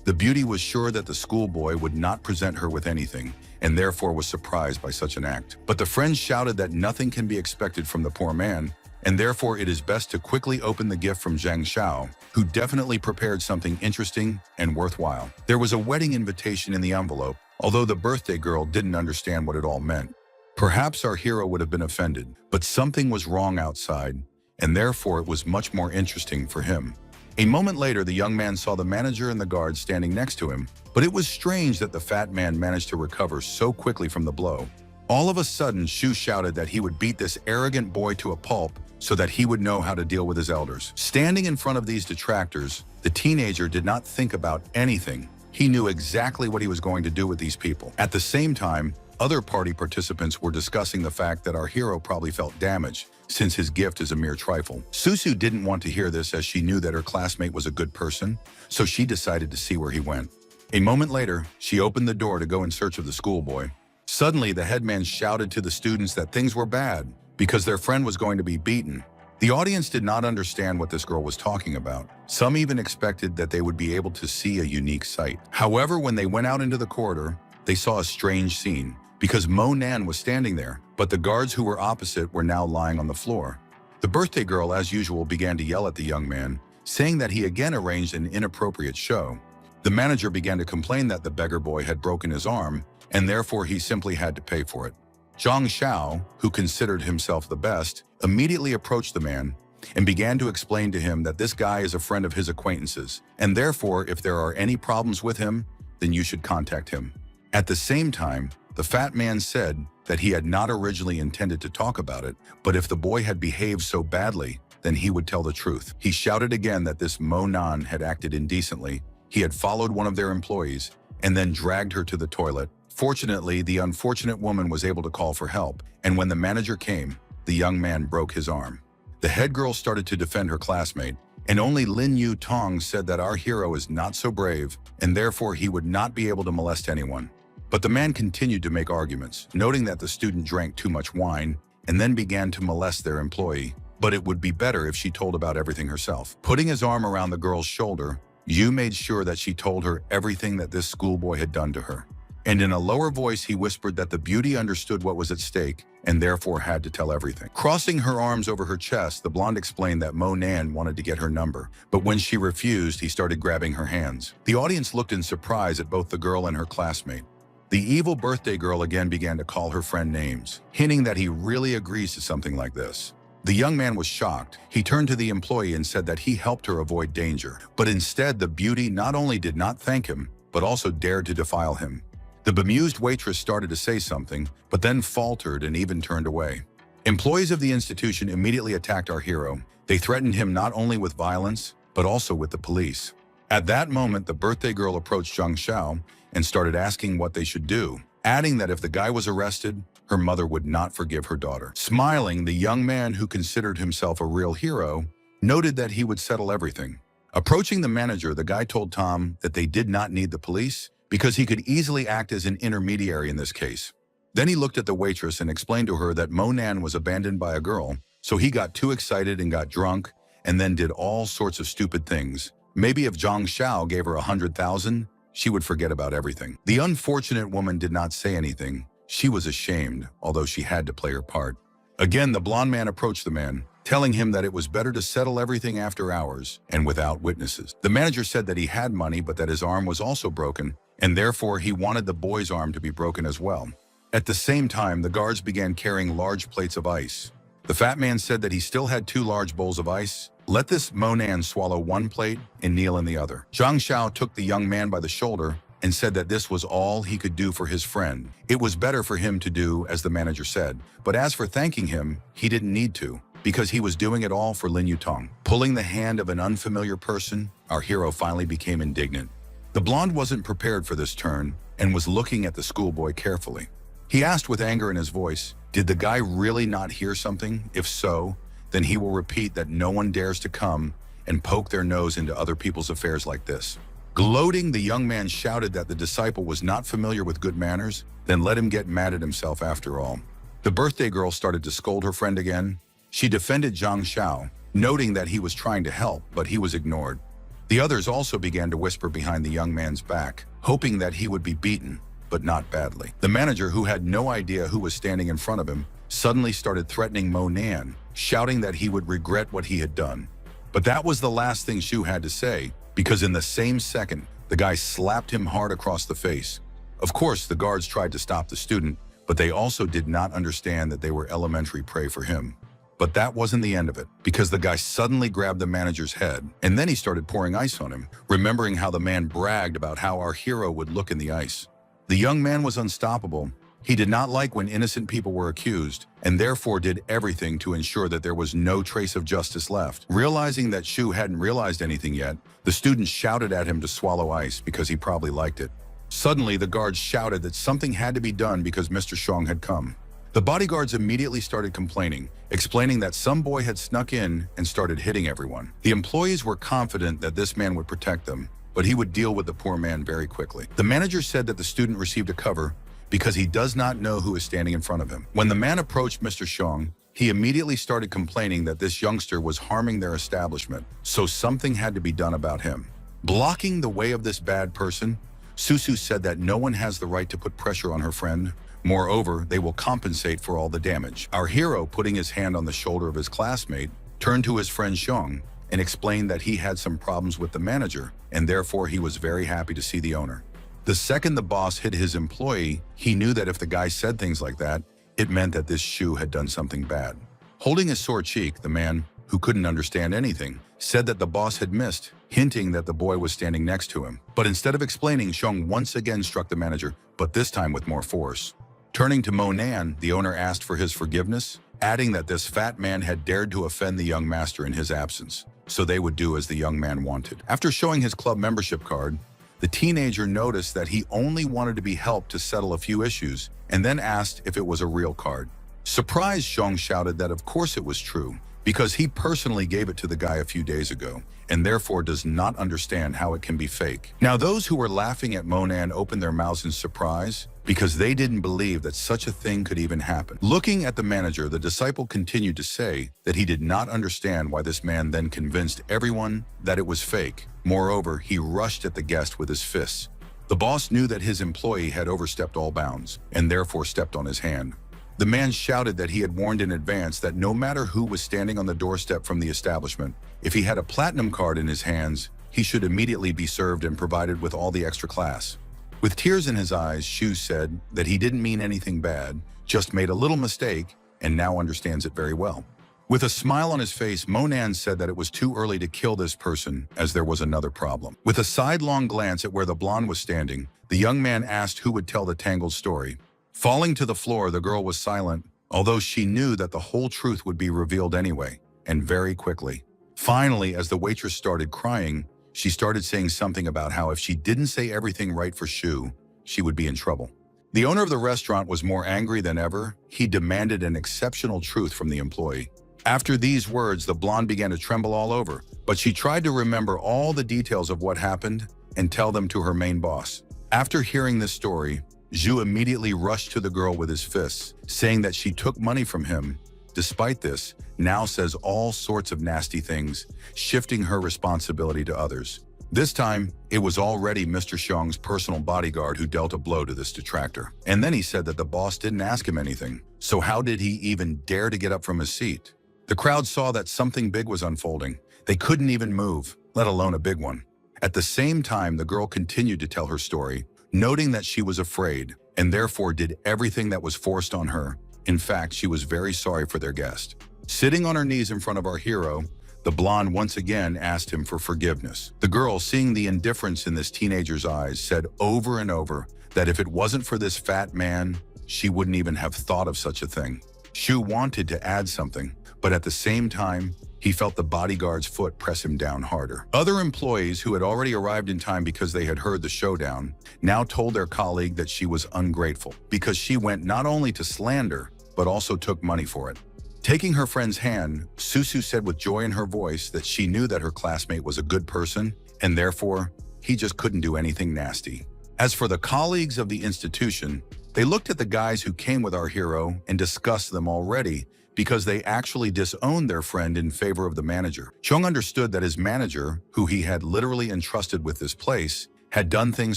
The beauty was sure that the schoolboy would not present her with anything, and therefore was surprised by such an act. But the friend shouted that nothing can be expected from the poor man, and therefore it is best to quickly open the gift from Zhang Xiao, who definitely prepared something interesting and worthwhile. There was a wedding invitation in the envelope, although the birthday girl didn't understand what it all meant. Perhaps our hero would have been offended, but something was wrong outside, and therefore it was much more interesting for him. A moment later, the young man saw the manager and the guard standing next to him, but it was strange that the fat man managed to recover so quickly from the blow. All of a sudden, Shu shouted that he would beat this arrogant boy to a pulp so that he would know how to deal with his elders. Standing in front of these detractors, the teenager did not think about anything. He knew exactly what he was going to do with these people. At the same time, other party participants were discussing the fact that our hero probably felt damaged, since his gift is a mere trifle. Susu didn't want to hear this as she knew that her classmate was a good person, so she decided to see where he went. A moment later, she opened the door to go in search of the schoolboy. Suddenly, the headman shouted to the students that things were bad because their friend was going to be beaten. The audience did not understand what this girl was talking about. Some even expected that they would be able to see a unique sight. However, when they went out into the corridor, they saw a strange scene because Mo Nan was standing there, but the guards who were opposite were now lying on the floor. The birthday girl, as usual, began to yell at the young man, saying that he again arranged an inappropriate show. The manager began to complain that the beggar boy had broken his arm, and therefore he simply had to pay for it. Zhang Xiao, who considered himself the best, immediately approached the man and began to explain to him that this guy is a friend of his acquaintances, and therefore if there are any problems with him, then you should contact him. At the same time, the fat man said that he had not originally intended to talk about it, but if the boy had behaved so badly, then he would tell the truth. He shouted again that this Mo Nan had acted indecently. He had followed one of their employees and then dragged her to the toilet. Fortunately, the unfortunate woman was able to call for help, and when the manager came, the young man broke his arm. The head girl started to defend her classmate, and only Lin Yu Tong said that our hero is not so brave, and therefore he would not be able to molest anyone. But the man continued to make arguments, noting that the student drank too much wine and then began to molest their employee. But it would be better if she told about everything herself. Putting his arm around the girl's shoulder, Yu made sure that she told her everything that this schoolboy had done to her. And in a lower voice, he whispered that the beauty understood what was at stake and therefore had to tell everything. Crossing her arms over her chest, the blonde explained that Mo Nan wanted to get her number, but when she refused, he started grabbing her hands. The audience looked in surprise at both the girl and her classmate. The evil birthday girl again began to call her friend names, hinting that he really agrees to something like this. The young man was shocked. He turned to the employee and said that he helped her avoid danger, but instead the beauty not only did not thank him, but also dared to defile him. The bemused waitress started to say something, but then faltered and even turned away. Employees of the institution immediately attacked our hero. They threatened him not only with violence, but also with the police. At that moment, the birthday girl approached Zhang Xiao and started asking what they should do, adding that if the guy was arrested, her mother would not forgive her daughter. Smiling, the young man, who considered himself a real hero, noted that he would settle everything. Approaching the manager, the guy told Tom that they did not need the police because he could easily act as an intermediary in this case. Then he looked at the waitress and explained to her that Mo Nan was abandoned by a girl, so he got too excited and got drunk and then did all sorts of stupid things. Maybe if Zhang Xiao gave her 100,000, she would forget about everything. The unfortunate woman did not say anything. She was ashamed, although she had to play her part. Again, the blonde man approached the man, telling him that it was better to settle everything after hours and without witnesses. The manager said that he had money, but that his arm was also broken, and therefore he wanted the boy's arm to be broken as well. At the same time, the guards began carrying large plates of ice. The fat man said that he still had 2 large bowls of ice. Let this Mo Nan swallow one plate and kneel in the other. Zhang Xiao took the young man by the shoulder and said that this was all he could do for his friend. It was better for him to do as the manager said, but as for thanking him, he didn't need to, because he was doing it all for Lin Yutong. Pulling the hand of an unfamiliar person, our hero finally became indignant. The blonde wasn't prepared for this turn and was looking at the schoolboy carefully. He asked with anger in his voice, "Did the guy really not hear something? If so, then he will repeat that no one dares to come and poke their nose into other people's affairs like this." Gloating, the young man shouted that the disciple was not familiar with good manners, then let him get mad at himself after all. The birthday girl started to scold her friend again. She defended Zhang Xiao, noting that he was trying to help, but he was ignored. The others also began to whisper behind the young man's back, hoping that he would be beaten, but not badly. The manager, who had no idea who was standing in front of him, suddenly started threatening Mo Nan, shouting that he would regret what he had done. But that was the last thing Shu had to say, because in the same second, the guy slapped him hard across the face. Of course, the guards tried to stop the student, but they also did not understand that they were elementary prey for him. But that wasn't the end of it, because the guy suddenly grabbed the manager's head, and then he started pouring ice on him, remembering how the man bragged about how our hero would look in the ice. The young man was unstoppable. He did not like when innocent people were accused, and therefore did everything to ensure that there was no trace of justice left. Realizing that Shu hadn't realized anything yet, the students shouted at him to swallow ice because he probably liked it. Suddenly, the guards shouted that something had to be done because Mr. Xiong had come. The bodyguards immediately started complaining, explaining that some boy had snuck in and started hitting everyone. The employees were confident that this man would protect them, but he would deal with the poor man very quickly. The manager said that the student received a cover because he does not know who is standing in front of him. When the man approached Mr. Xiong, he immediately started complaining that this youngster was harming their establishment, so something had to be done about him. Blocking the way of this bad person, Susu said that no one has the right to put pressure on her friend. Moreover, they will compensate for all the damage. Our hero, putting his hand on the shoulder of his classmate, turned to his friend Xiong and explained that he had some problems with the manager, and therefore he was very happy to see the owner. The second the boss hit his employee, he knew that if the guy said things like that, it meant that this Shu had done something bad. Holding his sore cheek, the man, who couldn't understand anything, said that the boss had missed, hinting that the boy was standing next to him. But instead of explaining, Xiong once again struck the manager, but this time with more force. Turning to Mo Nan, the owner asked for his forgiveness, adding that this fat man had dared to offend the young master in his absence, so they would do as the young man wanted. After showing his club membership card, the teenager noticed that he only wanted to be helped to settle a few issues, and then asked if it was a real card. Surprised, Xiong shouted that of course it was true, because he personally gave it to the guy a few days ago, and therefore does not understand how it can be fake. Now those who were laughing at Monan opened their mouths in surprise, because they didn't believe that such a thing could even happen. Looking at the manager, the disciple continued to say that he did not understand why this man then convinced everyone that it was fake. Moreover, he rushed at the guest with his fists. The boss knew that his employee had overstepped all bounds, and therefore stepped on his hand. The man shouted that he had warned in advance that no matter who was standing on the doorstep from the establishment, if he had a platinum card in his hands, he should immediately be served and provided with all the extra class. With tears in his eyes, Shu said that he didn't mean anything bad, just made a little mistake, and now understands it very well. With a smile on his face, Monan said that it was too early to kill this person, as there was another problem. With a sidelong glance at where the blonde was standing, the young man asked who would tell the tangled story. Falling to the floor, the girl was silent, although she knew that the whole truth would be revealed anyway, and very quickly. Finally, as the waitress started crying, she started saying something about how if she didn't say everything right for Shu, she would be in trouble. The owner of the restaurant was more angry than ever. He demanded an exceptional truth from the employee. After these words, the blonde began to tremble all over, but she tried to remember all the details of what happened and tell them to her main boss. After hearing this story, Zhu immediately rushed to the girl with his fists, saying that she took money from him. Despite this, now says all sorts of nasty things, shifting her responsibility to others. This time, it was already Mr. Xiong's personal bodyguard who dealt a blow to this detractor. And then he said that the boss didn't ask him anything, so how did he even dare to get up from his seat? The crowd saw that something big was unfolding. They couldn't even move, let alone a big one. At the same time, the girl continued to tell her story, noting that she was afraid and therefore did everything that was forced on her. In fact, she was very sorry for their guest. Sitting on her knees in front of our hero, the blonde once again asked him for forgiveness. The girl, seeing the indifference in this teenager's eyes, said over and over that if it wasn't for this fat man, she wouldn't even have thought of such a thing. Shu wanted to add something, but at the same time, he felt the bodyguard's foot press him down harder. Other employees who had already arrived in time because they had heard the showdown now told their colleague that she was ungrateful because she went not only to slander, but also took money for it. Taking her friend's hand, Susu said with joy in her voice that she knew that her classmate was a good person and therefore he just couldn't do anything nasty. As for the colleagues of the institution, they looked at the guys who came with our hero and discussed them already because they actually disowned their friend in favor of the manager. Chung understood that his manager, who he had literally entrusted with this place, had done things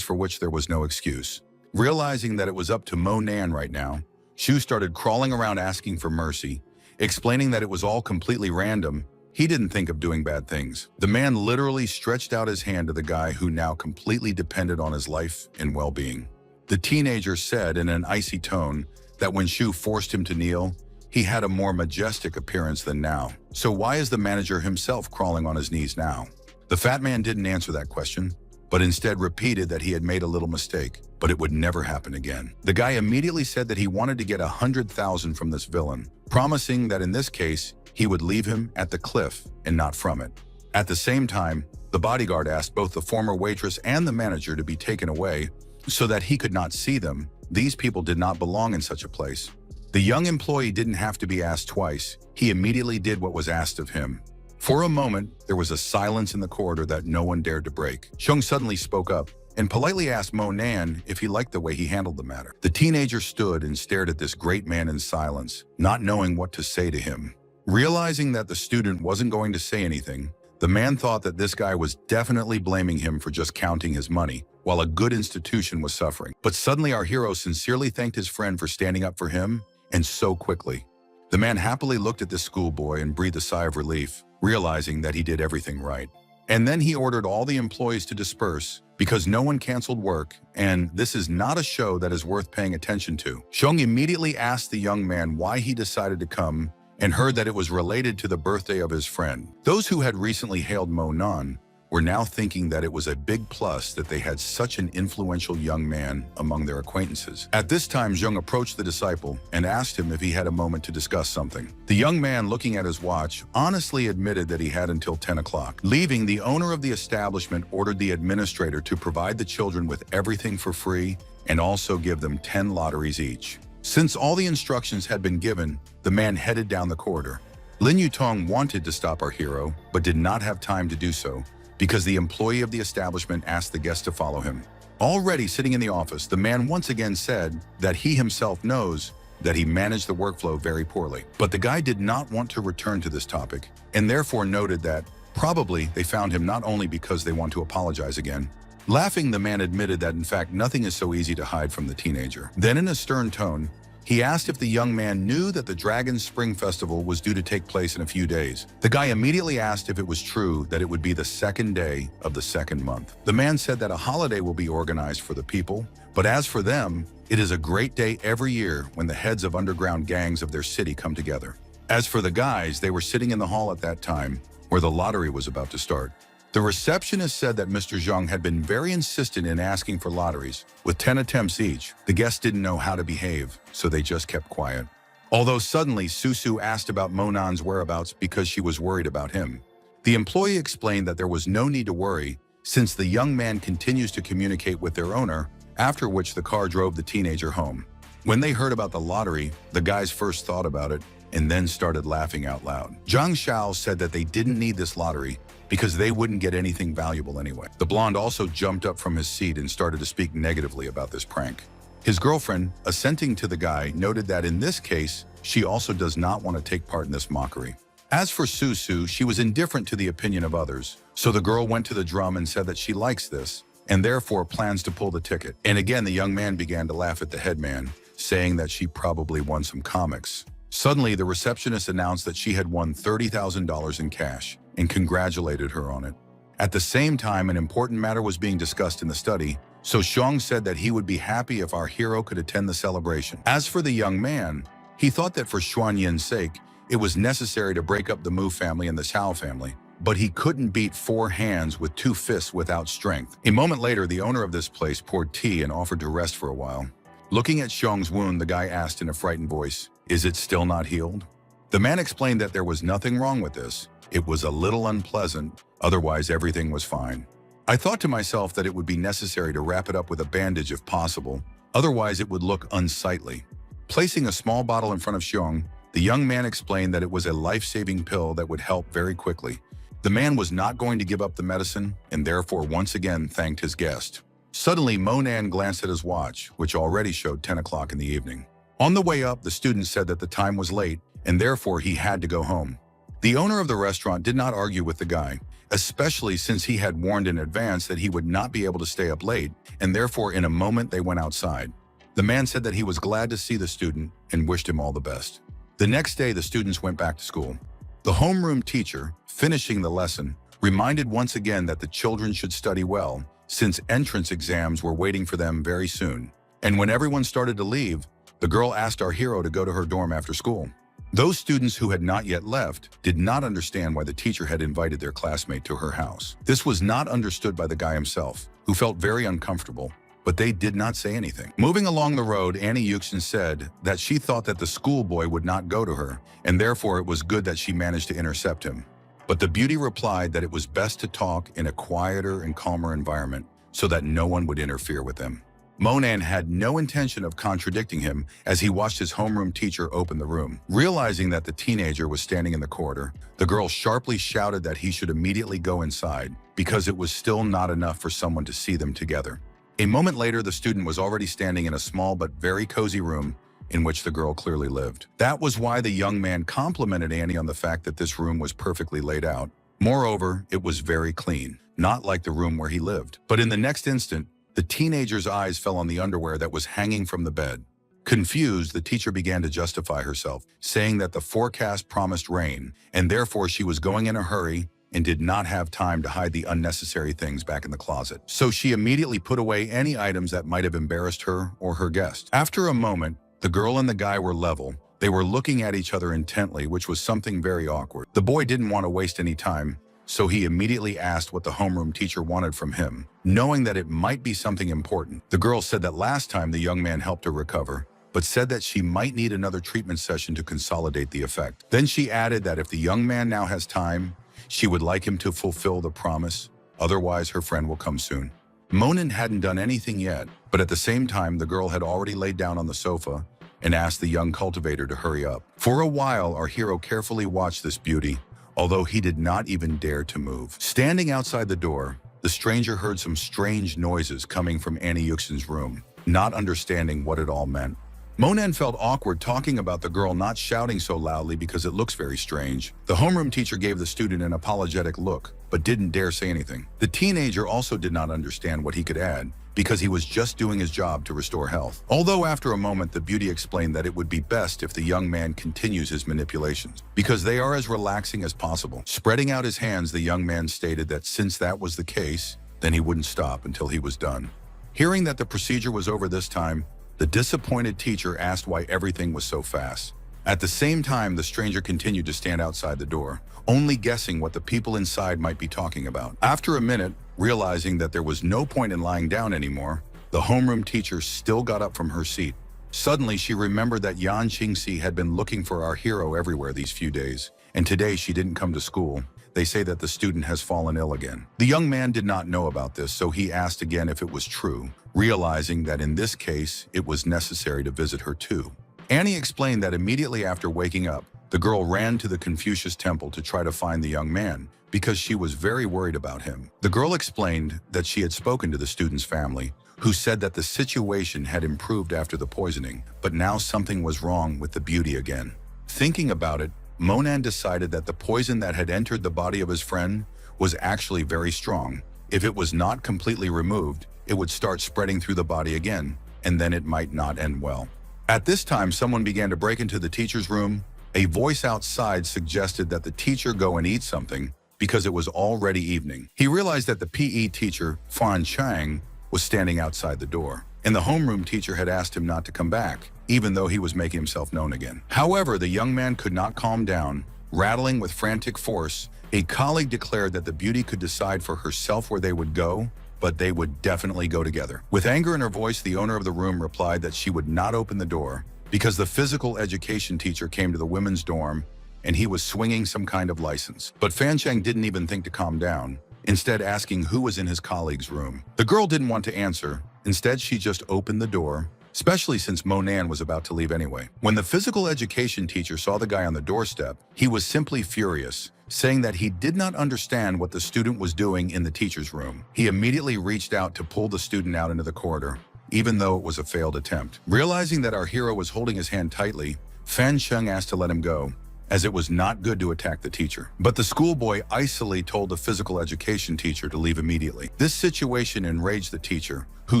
for which there was no excuse. Realizing that it was up to Mo Nan right now, Shu started crawling around asking for mercy, explaining that it was all completely random. He didn't think of doing bad things. The man literally stretched out his hand to the guy who now completely depended on his life and well-being. The teenager said in an icy tone that when Shu forced him to kneel, he had a more majestic appearance than now. So why is the manager himself crawling on his knees now? The fat man didn't answer that question, but instead repeated that he had made a little mistake, but it would never happen again. The guy immediately said that he wanted to get 100,000 from this villain, promising that in this case, he would leave him at the cliff and not from it. At the same time, the bodyguard asked both the former waitress and the manager to be taken away so that he could not see them. These people did not belong in such a place. The young employee didn't have to be asked twice. He immediately did what was asked of him. For a moment, there was a silence in the corridor that no one dared to break. Xiong suddenly spoke up and politely asked Mo Nan if he liked the way he handled the matter. The teenager stood and stared at this great man in silence, not knowing what to say to him. Realizing that the student wasn't going to say anything, the man thought that this guy was definitely blaming him for just counting his money, while a good institution was suffering. But suddenly our hero sincerely thanked his friend for standing up for him, and so quickly. The man happily looked at this schoolboy and breathed a sigh of relief, realizing that he did everything right. And then he ordered all the employees to disperse because no one canceled work, and this is not a show that is worth paying attention to. Xiong immediately asked the young man why he decided to come and heard that it was related to the birthday of his friend. Those who had recently hailed Mo Nan were now thinking that it was a big plus that they had such an influential young man among their acquaintances. At this time, Xiong approached the disciple and asked him if he had a moment to discuss something. The young man, looking at his watch, honestly admitted that he had until 10 o'clock. Leaving, the owner of the establishment ordered the administrator to provide the children with everything for free and also give them 10 lotteries each. Since all the instructions had been given, the man headed down the corridor. Lin Yutong wanted to stop our hero, but did not have time to do so, because the employee of the establishment asked the guest to follow him. Already sitting in the office, the man once again said that he himself knows that he managed the workflow very poorly. But the guy did not want to return to this topic, and therefore noted that probably they found him not only because they want to apologize again. Laughing, the man admitted that in fact nothing is so easy to hide from the teenager. Then in a stern tone, he asked if the young man knew that the Dragon's Spring Festival was due to take place in a few days. The guy immediately asked if it was true that it would be the second day of the second month. The man said that a holiday will be organized for the people, but as for them, it is a great day every year when the heads of underground gangs of their city come together. As for the guys, they were sitting in the hall at that time, where the lottery was about to start. The receptionist said that Mr. Zhang had been very insistent in asking for lotteries, with 10 attempts each. The guests didn't know how to behave, so they just kept quiet. Although suddenly, Susu asked about Mo Nan's whereabouts because she was worried about him. The employee explained that there was no need to worry, since the young man continues to communicate with their owner, after which the car drove the teenager home. When they heard about the lottery, the guys first thought about it, and then started laughing out loud. Zhang Xiao said that they didn't need this lottery, because they wouldn't get anything valuable anyway. The blonde also jumped up from his seat and started to speak negatively about this prank. His girlfriend, assenting to the guy, noted that in this case, she also does not want to take part in this mockery. As for Susu, she was indifferent to the opinion of others, so the girl went to the drum and said that she likes this, and therefore plans to pull the ticket. And again, the young man began to laugh at the headman, saying that she probably won some comics. Suddenly, the receptionist announced that she had won $30,000 in cash, and congratulated her on it. At the same time, an important matter was being discussed in the study, so Xiong said that he would be happy if our hero could attend the celebration. As for the young man, he thought that for Xuan Yin's sake, it was necessary to break up the Mu family and the Xiao family, but he couldn't beat 4 hands with 2 fists without strength. A moment later, the owner of this place poured tea and offered to rest for a while. Looking at Xiong's wound, the guy asked in a frightened voice, "Is it still not healed?" The man explained that there was nothing wrong with this. It was a little unpleasant, otherwise everything was fine. I thought to myself that it would be necessary to wrap it up with a bandage if possible, otherwise it would look unsightly. Placing a small bottle in front of Xiong, the young man explained that it was a life-saving pill that would help very quickly. The man was not going to give up the medicine and therefore once again thanked his guest. Suddenly, Mo Nan glanced at his watch, which already showed 10 o'clock in the evening. On the way up, the student said that the time was late and therefore he had to go home. The owner of the restaurant did not argue with the guy, especially since he had warned in advance that he would not be able to stay up late, and therefore in a moment they went outside. The man said that he was glad to see the student and wished him all the best. The next day, the students went back to school. The homeroom teacher, finishing the lesson, reminded once again that the children should study well, since entrance exams were waiting for them very soon. And when everyone started to leave, the girl asked our hero to go to her dorm after school. Those students who had not yet left did not understand why the teacher had invited their classmate to her house. This was not understood by the guy himself, who felt very uncomfortable, but they did not say anything. Moving along the road, Annie Yuxin said that she thought that the schoolboy would not go to her, and therefore it was good that she managed to intercept him. But the beauty replied that it was best to talk in a quieter and calmer environment so that no one would interfere with them. Monan had no intention of contradicting him as he watched his homeroom teacher open the room. Realizing that the teenager was standing in the corridor, the girl sharply shouted that he should immediately go inside because it was still not enough for someone to see them together. A moment later, the student was already standing in a small but very cozy room in which the girl clearly lived. That was why the young man complimented Annie on the fact that this room was perfectly laid out. Moreover, it was very clean, not like the room where he lived. But in the next instant, the teenager's eyes fell on the underwear that was hanging from the bed. Confused, the teacher began to justify herself, saying that the forecast promised rain, and therefore she was going in a hurry and did not have time to hide the unnecessary things back in the closet. So she immediately put away any items that might have embarrassed her or her guest. After a moment, the girl and the guy were level. They were looking at each other intently, which was something very awkward. The boy didn't want to waste any time, so he immediately asked what the homeroom teacher wanted from him, knowing that it might be something important. The girl said that last time the young man helped her recover, but said that she might need another treatment session to consolidate the effect. Then she added that if the young man now has time, she would like him to fulfill the promise, otherwise her friend will come soon. Monan hadn't done anything yet, but at the same time the girl had already laid down on the sofa and asked the young cultivator to hurry up. For a while, our hero carefully watched this beauty, although he did not even dare to move. Standing outside the door, the stranger heard some strange noises coming from Annie Yuxin's room, not understanding what it all meant. Monan felt awkward talking about the girl not shouting so loudly because it looks very strange. The homeroom teacher gave the student an apologetic look, but didn't dare say anything. The teenager also did not understand what he could add, because he was just doing his job to restore health. Although after a moment, the beauty explained that it would be best if the young man continues his manipulations, because they are as relaxing as possible. Spreading out his hands, the young man stated that since that was the case, then he wouldn't stop until he was done. Hearing that the procedure was over this time, the disappointed teacher asked why everything was so fast. At the same time, the stranger continued to stand outside the door, only guessing what the people inside might be talking about. After a minute, realizing that there was no point in lying down anymore, the homeroom teacher still got up from her seat. Suddenly, she remembered that Yan Qingxi had been looking for our hero everywhere these few days, and today she didn't come to school. They say that the student has fallen ill again. The young man did not know about this, so he asked again if it was true, realizing that in this case, it was necessary to visit her too. Annie explained that immediately after waking up, the girl ran to the Confucius temple to try to find the young man, because she was very worried about him. The girl explained that she had spoken to the student's family, who said that the situation had improved after the poisoning, but now something was wrong with the beauty again. Thinking about it, Monan decided that the poison that had entered the body of his friend was actually very strong. If it was not completely removed, it would start spreading through the body again, and then it might not end well. At this time, someone began to break into the teacher's room. A voice outside suggested that the teacher go and eat something because it was already evening. He realized that the PE teacher, Fan Chang, was standing outside the door, and the homeroom teacher had asked him not to come back, even though he was making himself known again. However, the young man could not calm down. Rattling with frantic force, a colleague declared that the beauty could decide for herself where they would go, but they would definitely go together. With anger in her voice, the owner of the room replied that she would not open the door because the physical education teacher came to the women's dorm and he was swinging some kind of license. But Fan Cheng didn't even think to calm down, instead asking who was in his colleague's room. The girl didn't want to answer. Instead, she just opened the door, especially since Monan was about to leave anyway. When the physical education teacher saw the guy on the doorstep, he was simply furious, saying that he did not understand what the student was doing in the teacher's room. He immediately reached out to pull the student out into the corridor, even though it was a failed attempt. Realizing that our hero was holding his hand tightly, Fan Cheng asked to let him go, as it was not good to attack the teacher. But the schoolboy icily told the physical education teacher to leave immediately. This situation enraged the teacher, who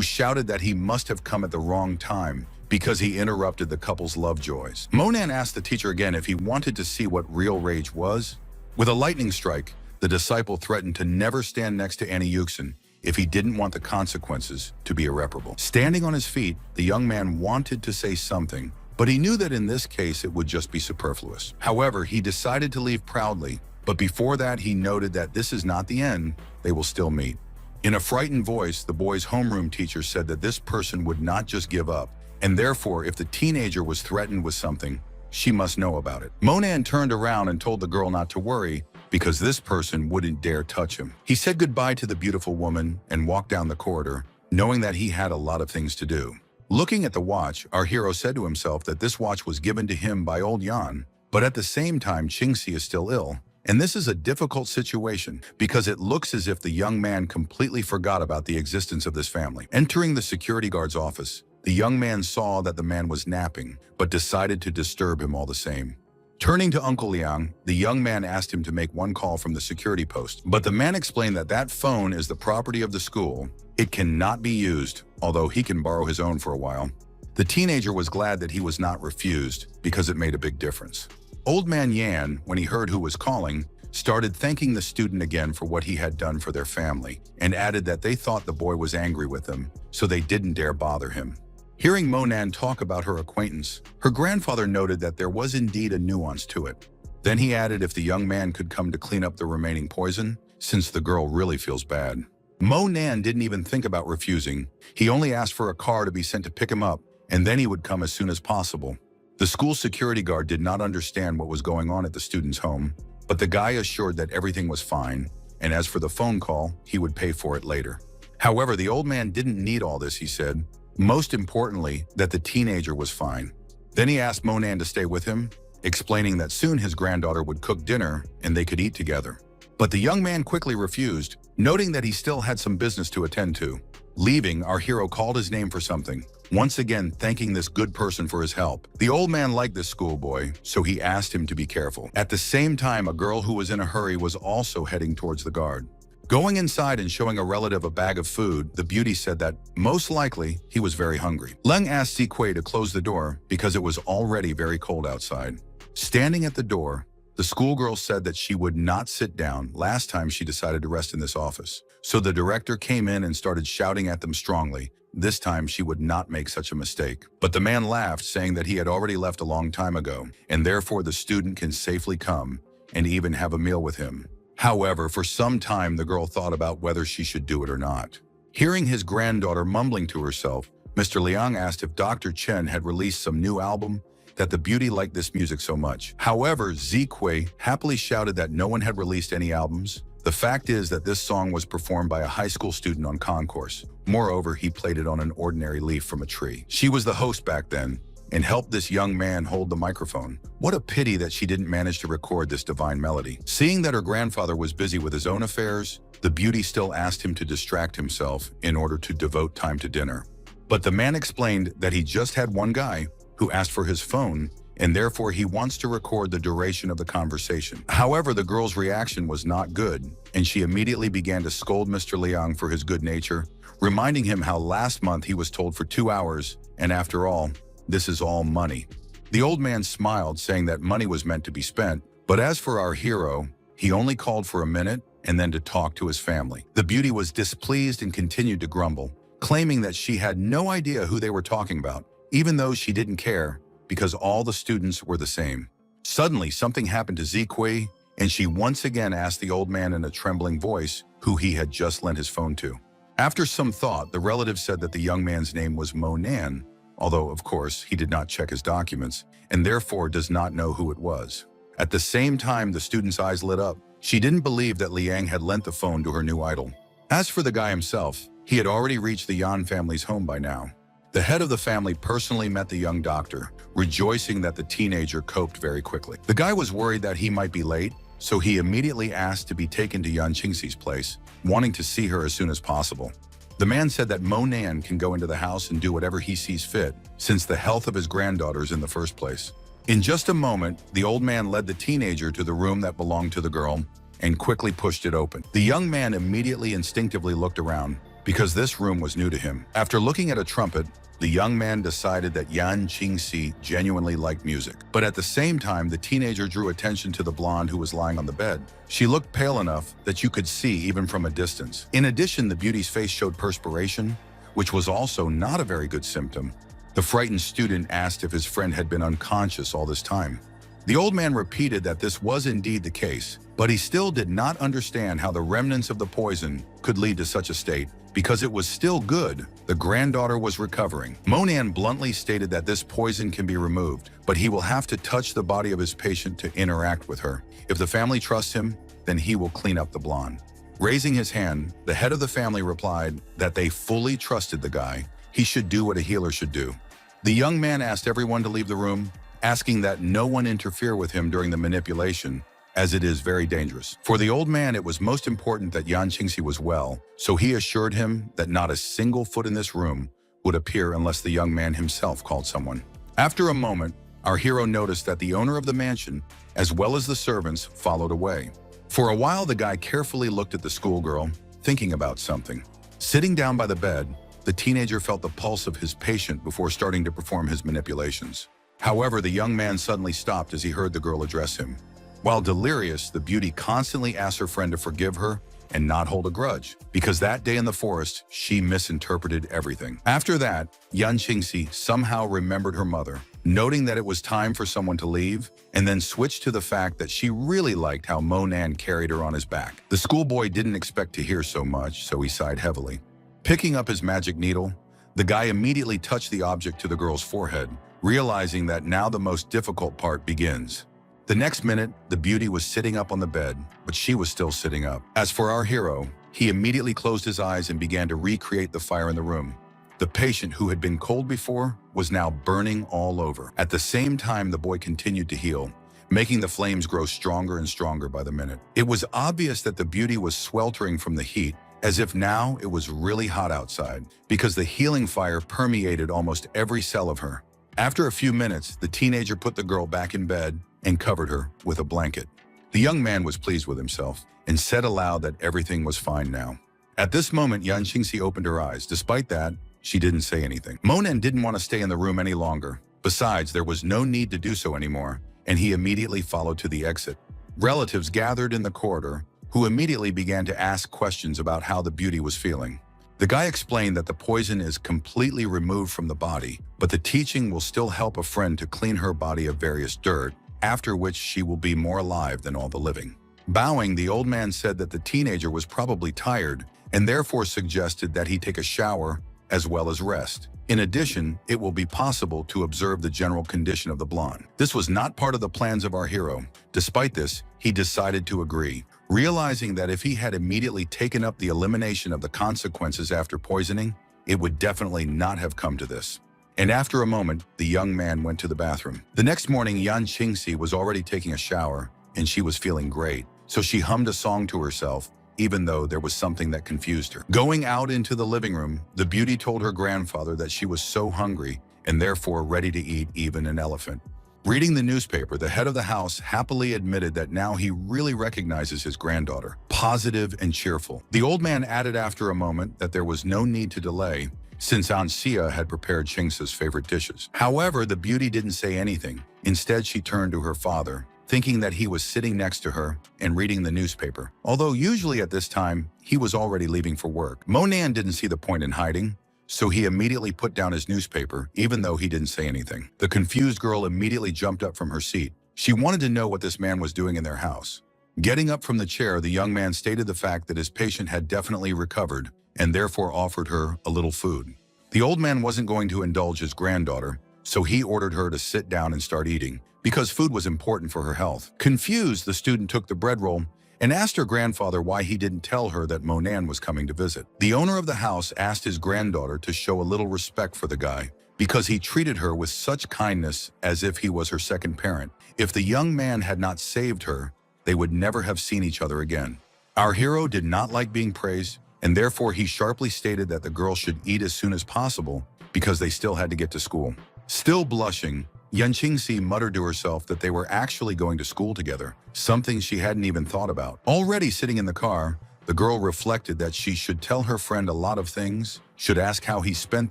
shouted that he must have come at the wrong time because he interrupted the couple's love joys. Monan asked the teacher again if he wanted to see what real rage was. With a lightning strike, the disciple threatened to never stand next to Annie Yuxin if he didn't want the consequences to be irreparable. Standing on his feet, the young man wanted to say something, But he knew that in this case it would just be superfluous. However, he decided to leave proudly, but before that he noted that this is not the end, they will still meet. In a frightened voice, the boy's homeroom teacher said that this person would not just give up, and therefore if the teenager was threatened with something, she must know about it. Monan turned around and told the girl not to worry, because this person wouldn't dare touch him. He said goodbye to the beautiful woman and walked down the corridor, knowing that he had a lot of things to do. Looking at the watch, our hero said to himself that this watch was given to him by old Yan, but at the same time Qingxi is still ill. And this is a difficult situation because it looks as if the young man completely forgot about the existence of this family. Entering the security guard's office, the young man saw that the man was napping, but decided to disturb him all the same. Turning to Uncle Liang, the young man asked him to make one call from the security post, but the man explained that that phone is the property of the school. It cannot be used, although he can borrow his own for a while. The teenager was glad that he was not refused because it made a big difference. Old man Yan, when he heard who was calling, started thanking the student again for what he had done for their family and added that they thought the boy was angry with them, so they didn't dare bother him. Hearing Monan talk about her acquaintance, her grandfather noted that there was indeed a nuance to it. Then he added if the young man could come to clean up the remaining poison, since the girl really feels bad. Monan didn't even think about refusing. He only asked for a car to be sent to pick him up, and then he would come as soon as possible. The school security guard did not understand what was going on at the student's home, but the guy assured that everything was fine, and as for the phone call, he would pay for it later. However, the old man didn't need all this, he said. Most importantly, that the teenager was fine. Then he asked Monan to stay with him, explaining that soon his granddaughter would cook dinner and they could eat together. But the young man quickly refused, noting that he still had some business to attend to. Leaving, our hero called his name for something, once again thanking this good person for his help. The old man liked this schoolboy, so he asked him to be careful. At the same time, a girl who was in a hurry was also heading towards the guard. Going inside and showing a relative a bag of food, the beauty said that, most likely, he was very hungry. Leng asked Ziquei to close the door because it was already very cold outside. Standing at the door, the schoolgirl said that she would not sit down last time she decided to rest in this office. So the director came in and started shouting at them strongly. This time she would not make such a mistake. But the man laughed, saying that he had already left a long time ago, and therefore the student can safely come and even have a meal with him. However, for some time the girl thought about whether she should do it or not. Hearing his granddaughter mumbling to herself, Mr. Liang asked if Dr. Chen had released some new album, that the beauty liked this music so much. However, Ziquei happily shouted that no one had released any albums. The fact is that this song was performed by a high school student on concourse. Moreover, he played it on an ordinary leaf from a tree. She was the host back then and helped this young man hold the microphone. What a pity that she didn't manage to record this divine melody. Seeing that her grandfather was busy with his own affairs, the beauty still asked him to distract himself in order to devote time to dinner. But the man explained that he just had one guy who asked for his phone, and therefore he wants to record the duration of the conversation. However, the girl's reaction was not good, and she immediately began to scold Mr. Liang for his good nature, reminding him how last month he was told for 2 hours, and after all, this is all money. The old man smiled, saying that money was meant to be spent, but as for our hero, he only called for a minute and then to talk to his family. The beauty was displeased and continued to grumble, claiming that she had no idea who they were talking about, even though she didn't care, because all the students were the same. Suddenly, something happened to Ziquei, and she once again asked the old man in a trembling voice who he had just lent his phone to. After some thought, the relative said that the young man's name was Monan, although, of course, he did not check his documents, and therefore does not know who it was. At the same time, the student's eyes lit up. She didn't believe that Liang had lent the phone to her new idol. As for the guy himself, he had already reached the Yan family's home by now. The head of the family personally met the young doctor, rejoicing that the teenager coped very quickly. The guy was worried that he might be late, so he immediately asked to be taken to Yan Qingxi's place, wanting to see her as soon as possible. The man said that Monan can go into the house and do whatever he sees fit, since the health of his granddaughter is in the first place. In just a moment, the old man led the teenager to the room that belonged to the girl and quickly pushed it open. The young man immediately instinctively looked around, because this room was new to him. After looking at a trumpet, the young man decided that Yan Qingxi genuinely liked music. But at the same time, the teenager drew attention to the blonde who was lying on the bed. She looked pale enough that you could see even from a distance. In addition, the beauty's face showed perspiration, which was also not a very good symptom. The frightened student asked if his friend had been unconscious all this time. The old man repeated that this was indeed the case, but he still did not understand how the remnants of the poison could lead to such a state. Because it was still good, the granddaughter was recovering. Monan bluntly stated that this poison can be removed, but he will have to touch the body of his patient to interact with her. If the family trusts him, then he will clean up the blonde. Raising his hand, the head of the family replied that they fully trusted the guy. He should do what a healer should do. The young man asked everyone to leave the room, asking that no one interfere with him during the manipulation, as it is very dangerous. For the old man, it was most important that Yan Qingxi was well, so he assured him that not a single foot in this room would appear unless the young man himself called someone. After a moment, our hero noticed that the owner of the mansion, as well as the servants, followed away. For a while, the guy carefully looked at the schoolgirl, thinking about something. Sitting down by the bed, the teenager felt the pulse of his patient before starting to perform his manipulations. However, the young man suddenly stopped as he heard the girl address him. While delirious, the beauty constantly asked her friend to forgive her and not hold a grudge, because that day in the forest, she misinterpreted everything. After that, Yan Qingxi somehow remembered her mother, noting that it was time for someone to leave, and then switched to the fact that she really liked how Monan carried her on his back. The schoolboy didn't expect to hear so much, so he sighed heavily. Picking up his magic needle, the guy immediately touched the object to the girl's forehead, realizing that now the most difficult part begins. The next minute, the beauty was sitting up on the bed, but she was still sitting up. As for our hero, he immediately closed his eyes and began to recreate the fire in the room. The patient, who had been cold before, was now burning all over. At the same time, the boy continued to heal, making the flames grow stronger and stronger by the minute. It was obvious that the beauty was sweltering from the heat, as if now it was really hot outside, because the healing fire permeated almost every cell of her. After a few minutes, the teenager put the girl back in bed and covered her with a blanket. The young man was pleased with himself and said aloud that everything was fine now. At this moment, Yan Qingxi opened her eyes. Despite that, she didn't say anything. Monan didn't want to stay in the room any longer. Besides, there was no need to do so anymore, and he immediately followed to the exit. Relatives gathered in the corridor, who immediately began to ask questions about how the beauty was feeling. The guy explained that the poison is completely removed from the body, but the teaching will still help a friend to clean her body of various dirt, after which she will be more alive than all the living. Bowing, the old man said that the teenager was probably tired and therefore suggested that he take a shower as well as rest. In addition, it will be possible to observe the general condition of the blonde. This was not part of the plans of our hero. Despite this, he decided to agree, realizing that if he had immediately taken up the elimination of the consequences after poisoning, it would definitely not have come to this. And after a moment, the young man went to the bathroom. The next morning, Yan Qingxi was already taking a shower, and she was feeling great. So she hummed a song to herself, even though there was something that confused her. Going out into the living room, the beauty told her grandfather that she was so hungry and therefore ready to eat even an elephant. Reading the newspaper, the head of the house happily admitted that now he really recognizes his granddaughter, positive and cheerful. The old man added after a moment that there was no need to delay, since Aunt Sia had prepared Qingxi's favorite dishes. However, the beauty didn't say anything. Instead, she turned to her father, thinking that he was sitting next to her and reading the newspaper. Although usually at this time, he was already leaving for work. Monan didn't see the point in hiding, so he immediately put down his newspaper, even though he didn't say anything. The confused girl immediately jumped up from her seat. She wanted to know what this man was doing in their house. Getting up from the chair, the young man stated the fact that his patient had definitely recovered and therefore offered her a little food. The old man wasn't going to indulge his granddaughter, so he ordered her to sit down and start eating, because food was important for her health. Confused, the student took the bread roll and asked her grandfather why he didn't tell her that Monan was coming to visit. The owner of the house asked his granddaughter to show a little respect for the guy, because he treated her with such kindness as if he was her second parent. If the young man had not saved her, they would never have seen each other again. Our hero did not like being praised, and therefore he sharply stated that the girl should eat as soon as possible because they still had to get to school. Still blushing, Yan Qingxi muttered to herself that they were actually going to school together, something she hadn't even thought about. Already sitting in the car, the girl reflected that she should tell her friend a lot of things, should ask how he spent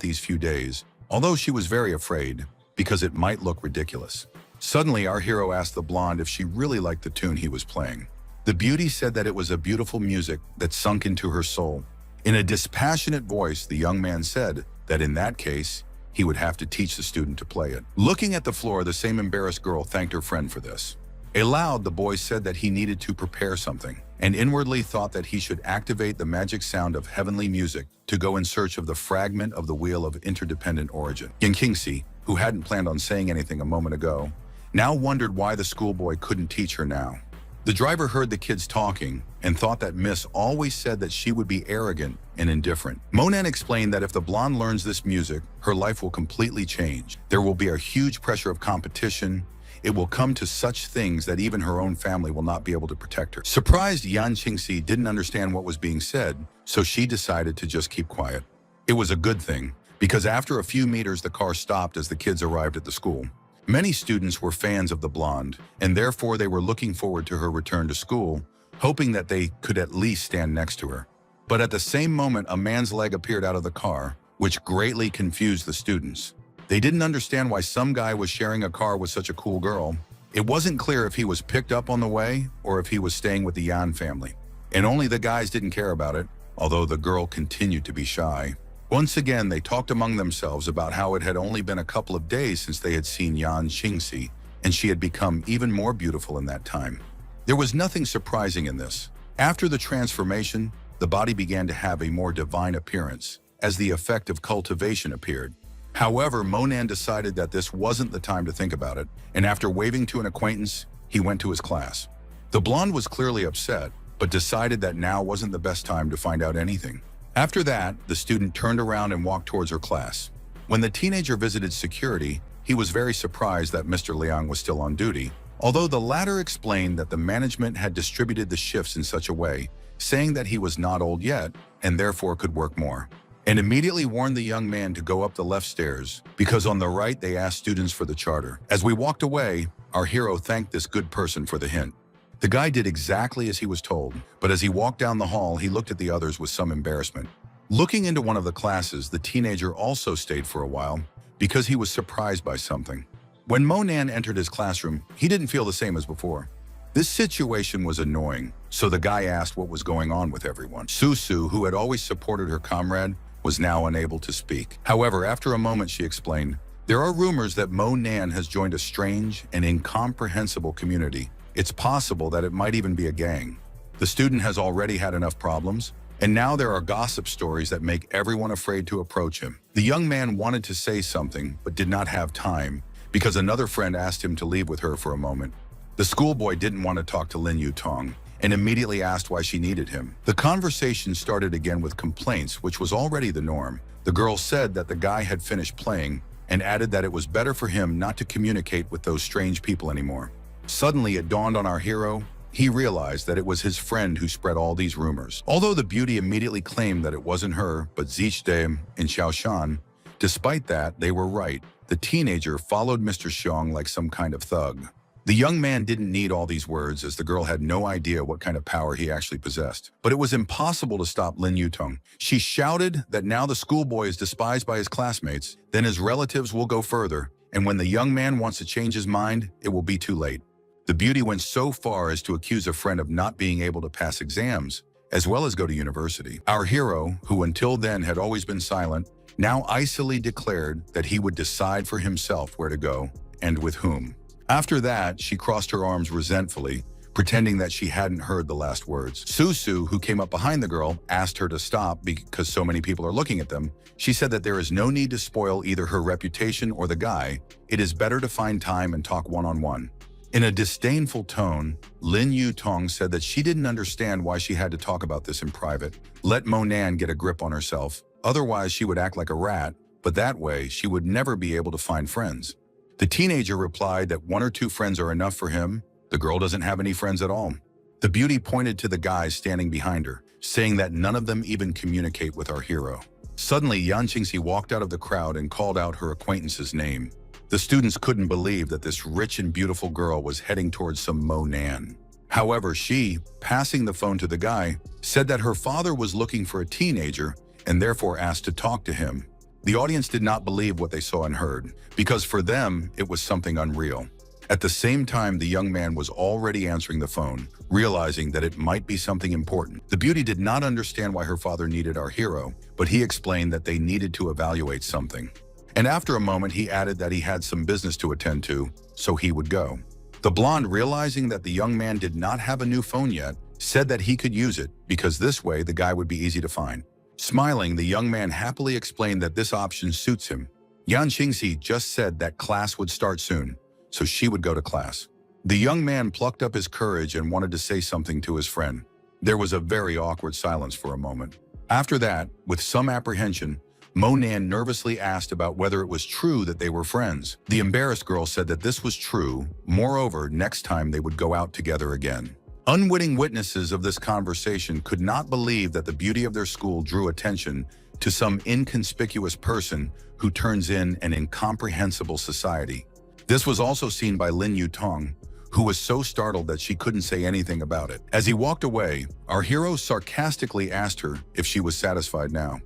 these few days, although she was very afraid because it might look ridiculous. Suddenly, our hero asked the blonde if she really liked the tune he was playing. The beauty said that it was a beautiful music that sunk into her soul. In a dispassionate voice, the young man said that in that case, he would have to teach the student to play it. Looking at the floor, the same embarrassed girl thanked her friend for this. Aloud, the boy said that he needed to prepare something, and inwardly thought that he should activate the magic sound of heavenly music to go in search of the fragment of the wheel of interdependent origin. Kingxi, who hadn't planned on saying anything a moment ago, now wondered why the schoolboy couldn't teach her now. The driver heard the kids talking and thought that Miss always said that she would be arrogant and indifferent. Monan explained that if the blonde learns this music, her life will completely change. There will be a huge pressure of competition. It will come to such things that even her own family will not be able to protect her. Surprised, Yan Qingxi didn't understand what was being said, so she decided to just keep quiet. It was a good thing, because after a few meters the car stopped as the kids arrived at the school. Many students were fans of the blonde, and therefore they were looking forward to her return to school, hoping that they could at least stand next to her. But at the same moment, a man's leg appeared out of the car, which greatly confused the students. They didn't understand why some guy was sharing a car with such a cool girl. It wasn't clear if he was picked up on the way or if he was staying with the Yan family. And only the guys didn't care about it, although the girl continued to be shy. Once again, they talked among themselves about how it had only been a couple of days since they had seen Yan Qingxi, and she had become even more beautiful in that time. There was nothing surprising in this. After the transformation, the body began to have a more divine appearance, as the effect of cultivation appeared. However, Monan decided that this wasn't the time to think about it, and after waving to an acquaintance, he went to his class. The blonde was clearly upset, but decided that now wasn't the best time to find out anything. After that, the student turned around and walked towards her class. When the teenager visited security, he was very surprised that Mr. Liang was still on duty, although the latter explained that the management had distributed the shifts in such a way, saying that he was not old yet and therefore could work more, and immediately warned the young man to go up the left stairs, because on the right they asked students for the charter. As we walked away, our hero thanked this good person for the hint. The guy did exactly as he was told, but as he walked down the hall, he looked at the others with some embarrassment. Looking into one of the classes, the teenager also stayed for a while because he was surprised by something. When Monan entered his classroom, he didn't feel the same as before. This situation was annoying, so the guy asked what was going on with everyone. Susu, who had always supported her comrade, was now unable to speak. However, after a moment, she explained, "There are rumors that Monan has joined a strange and incomprehensible community. It's possible that it might even be a gang. The student has already had enough problems, and now there are gossip stories that make everyone afraid to approach him." The young man wanted to say something, but did not have time, because another friend asked him to leave with her for a moment. The schoolboy didn't want to talk to Lin Yutong, and immediately asked why she needed him. The conversation started again with complaints, which was already the norm. The girl said that the guy had finished playing, and added that it was better for him not to communicate with those strange people anymore. Suddenly, it dawned on our hero. He realized that it was his friend who spread all these rumors. Although the beauty immediately claimed that it wasn't her, but Zichde and Xiaoshan, despite that, they were right. The teenager followed Mr. Xiong like some kind of thug. The young man didn't need all these words, as the girl had no idea what kind of power he actually possessed. But it was impossible to stop Lin Yutong. She shouted that now the schoolboy is despised by his classmates, then his relatives will go further, and when the young man wants to change his mind, it will be too late. The beauty went so far as to accuse a friend of not being able to pass exams, as well as go to university. Our hero, who until then had always been silent, now icily declared that he would decide for himself where to go and with whom. After that, she crossed her arms resentfully, pretending that she hadn't heard the last words. Susu, who came up behind the girl, asked her to stop because so many people are looking at them. She said that there is no need to spoil either her reputation or the guy. It is better to find time and talk one-on-one. In a disdainful tone, Lin Yutong said that she didn't understand why she had to talk about this in private. Let Monan get a grip on herself, otherwise she would act like a rat, but that way she would never be able to find friends. The teenager replied that 1 or 2 friends are enough for him. The girl doesn't have any friends at all. The beauty pointed to the guys standing behind her, saying that none of them even communicate with our hero. Suddenly, Yan Qingxi walked out of the crowd and called out her acquaintance's name. The students couldn't believe that this rich and beautiful girl was heading towards some Monan. However, she, passing the phone to the guy, said that her father was looking for a teenager and therefore asked to talk to him. The audience did not believe what they saw and heard, because for them, it was something unreal. At the same time, the young man was already answering the phone, realizing that it might be something important. The beauty did not understand why her father needed our hero, but he explained that they needed to evaluate something. And after a moment, he added that he had some business to attend to, so he would go. The blonde, realizing that the young man did not have a new phone yet, said that he could use it because this way the guy would be easy to find. Smiling, the young man happily explained that this option suits him. Yan Qingxi just said that class would start soon, so she would go to class. The young man plucked up his courage and wanted to say something to his friend. There was a very awkward silence for a moment. After that, with some apprehension, Monan nervously asked about whether it was true that they were friends. The embarrassed girl said that this was true. Moreover, next time they would go out together again. Unwitting witnesses of this conversation could not believe that the beauty of their school drew attention to some inconspicuous person who turns in an incomprehensible society. This was also seen by Lin Yutong, who was so startled that she couldn't say anything about it. As he walked away, our hero sarcastically asked her if she was satisfied now.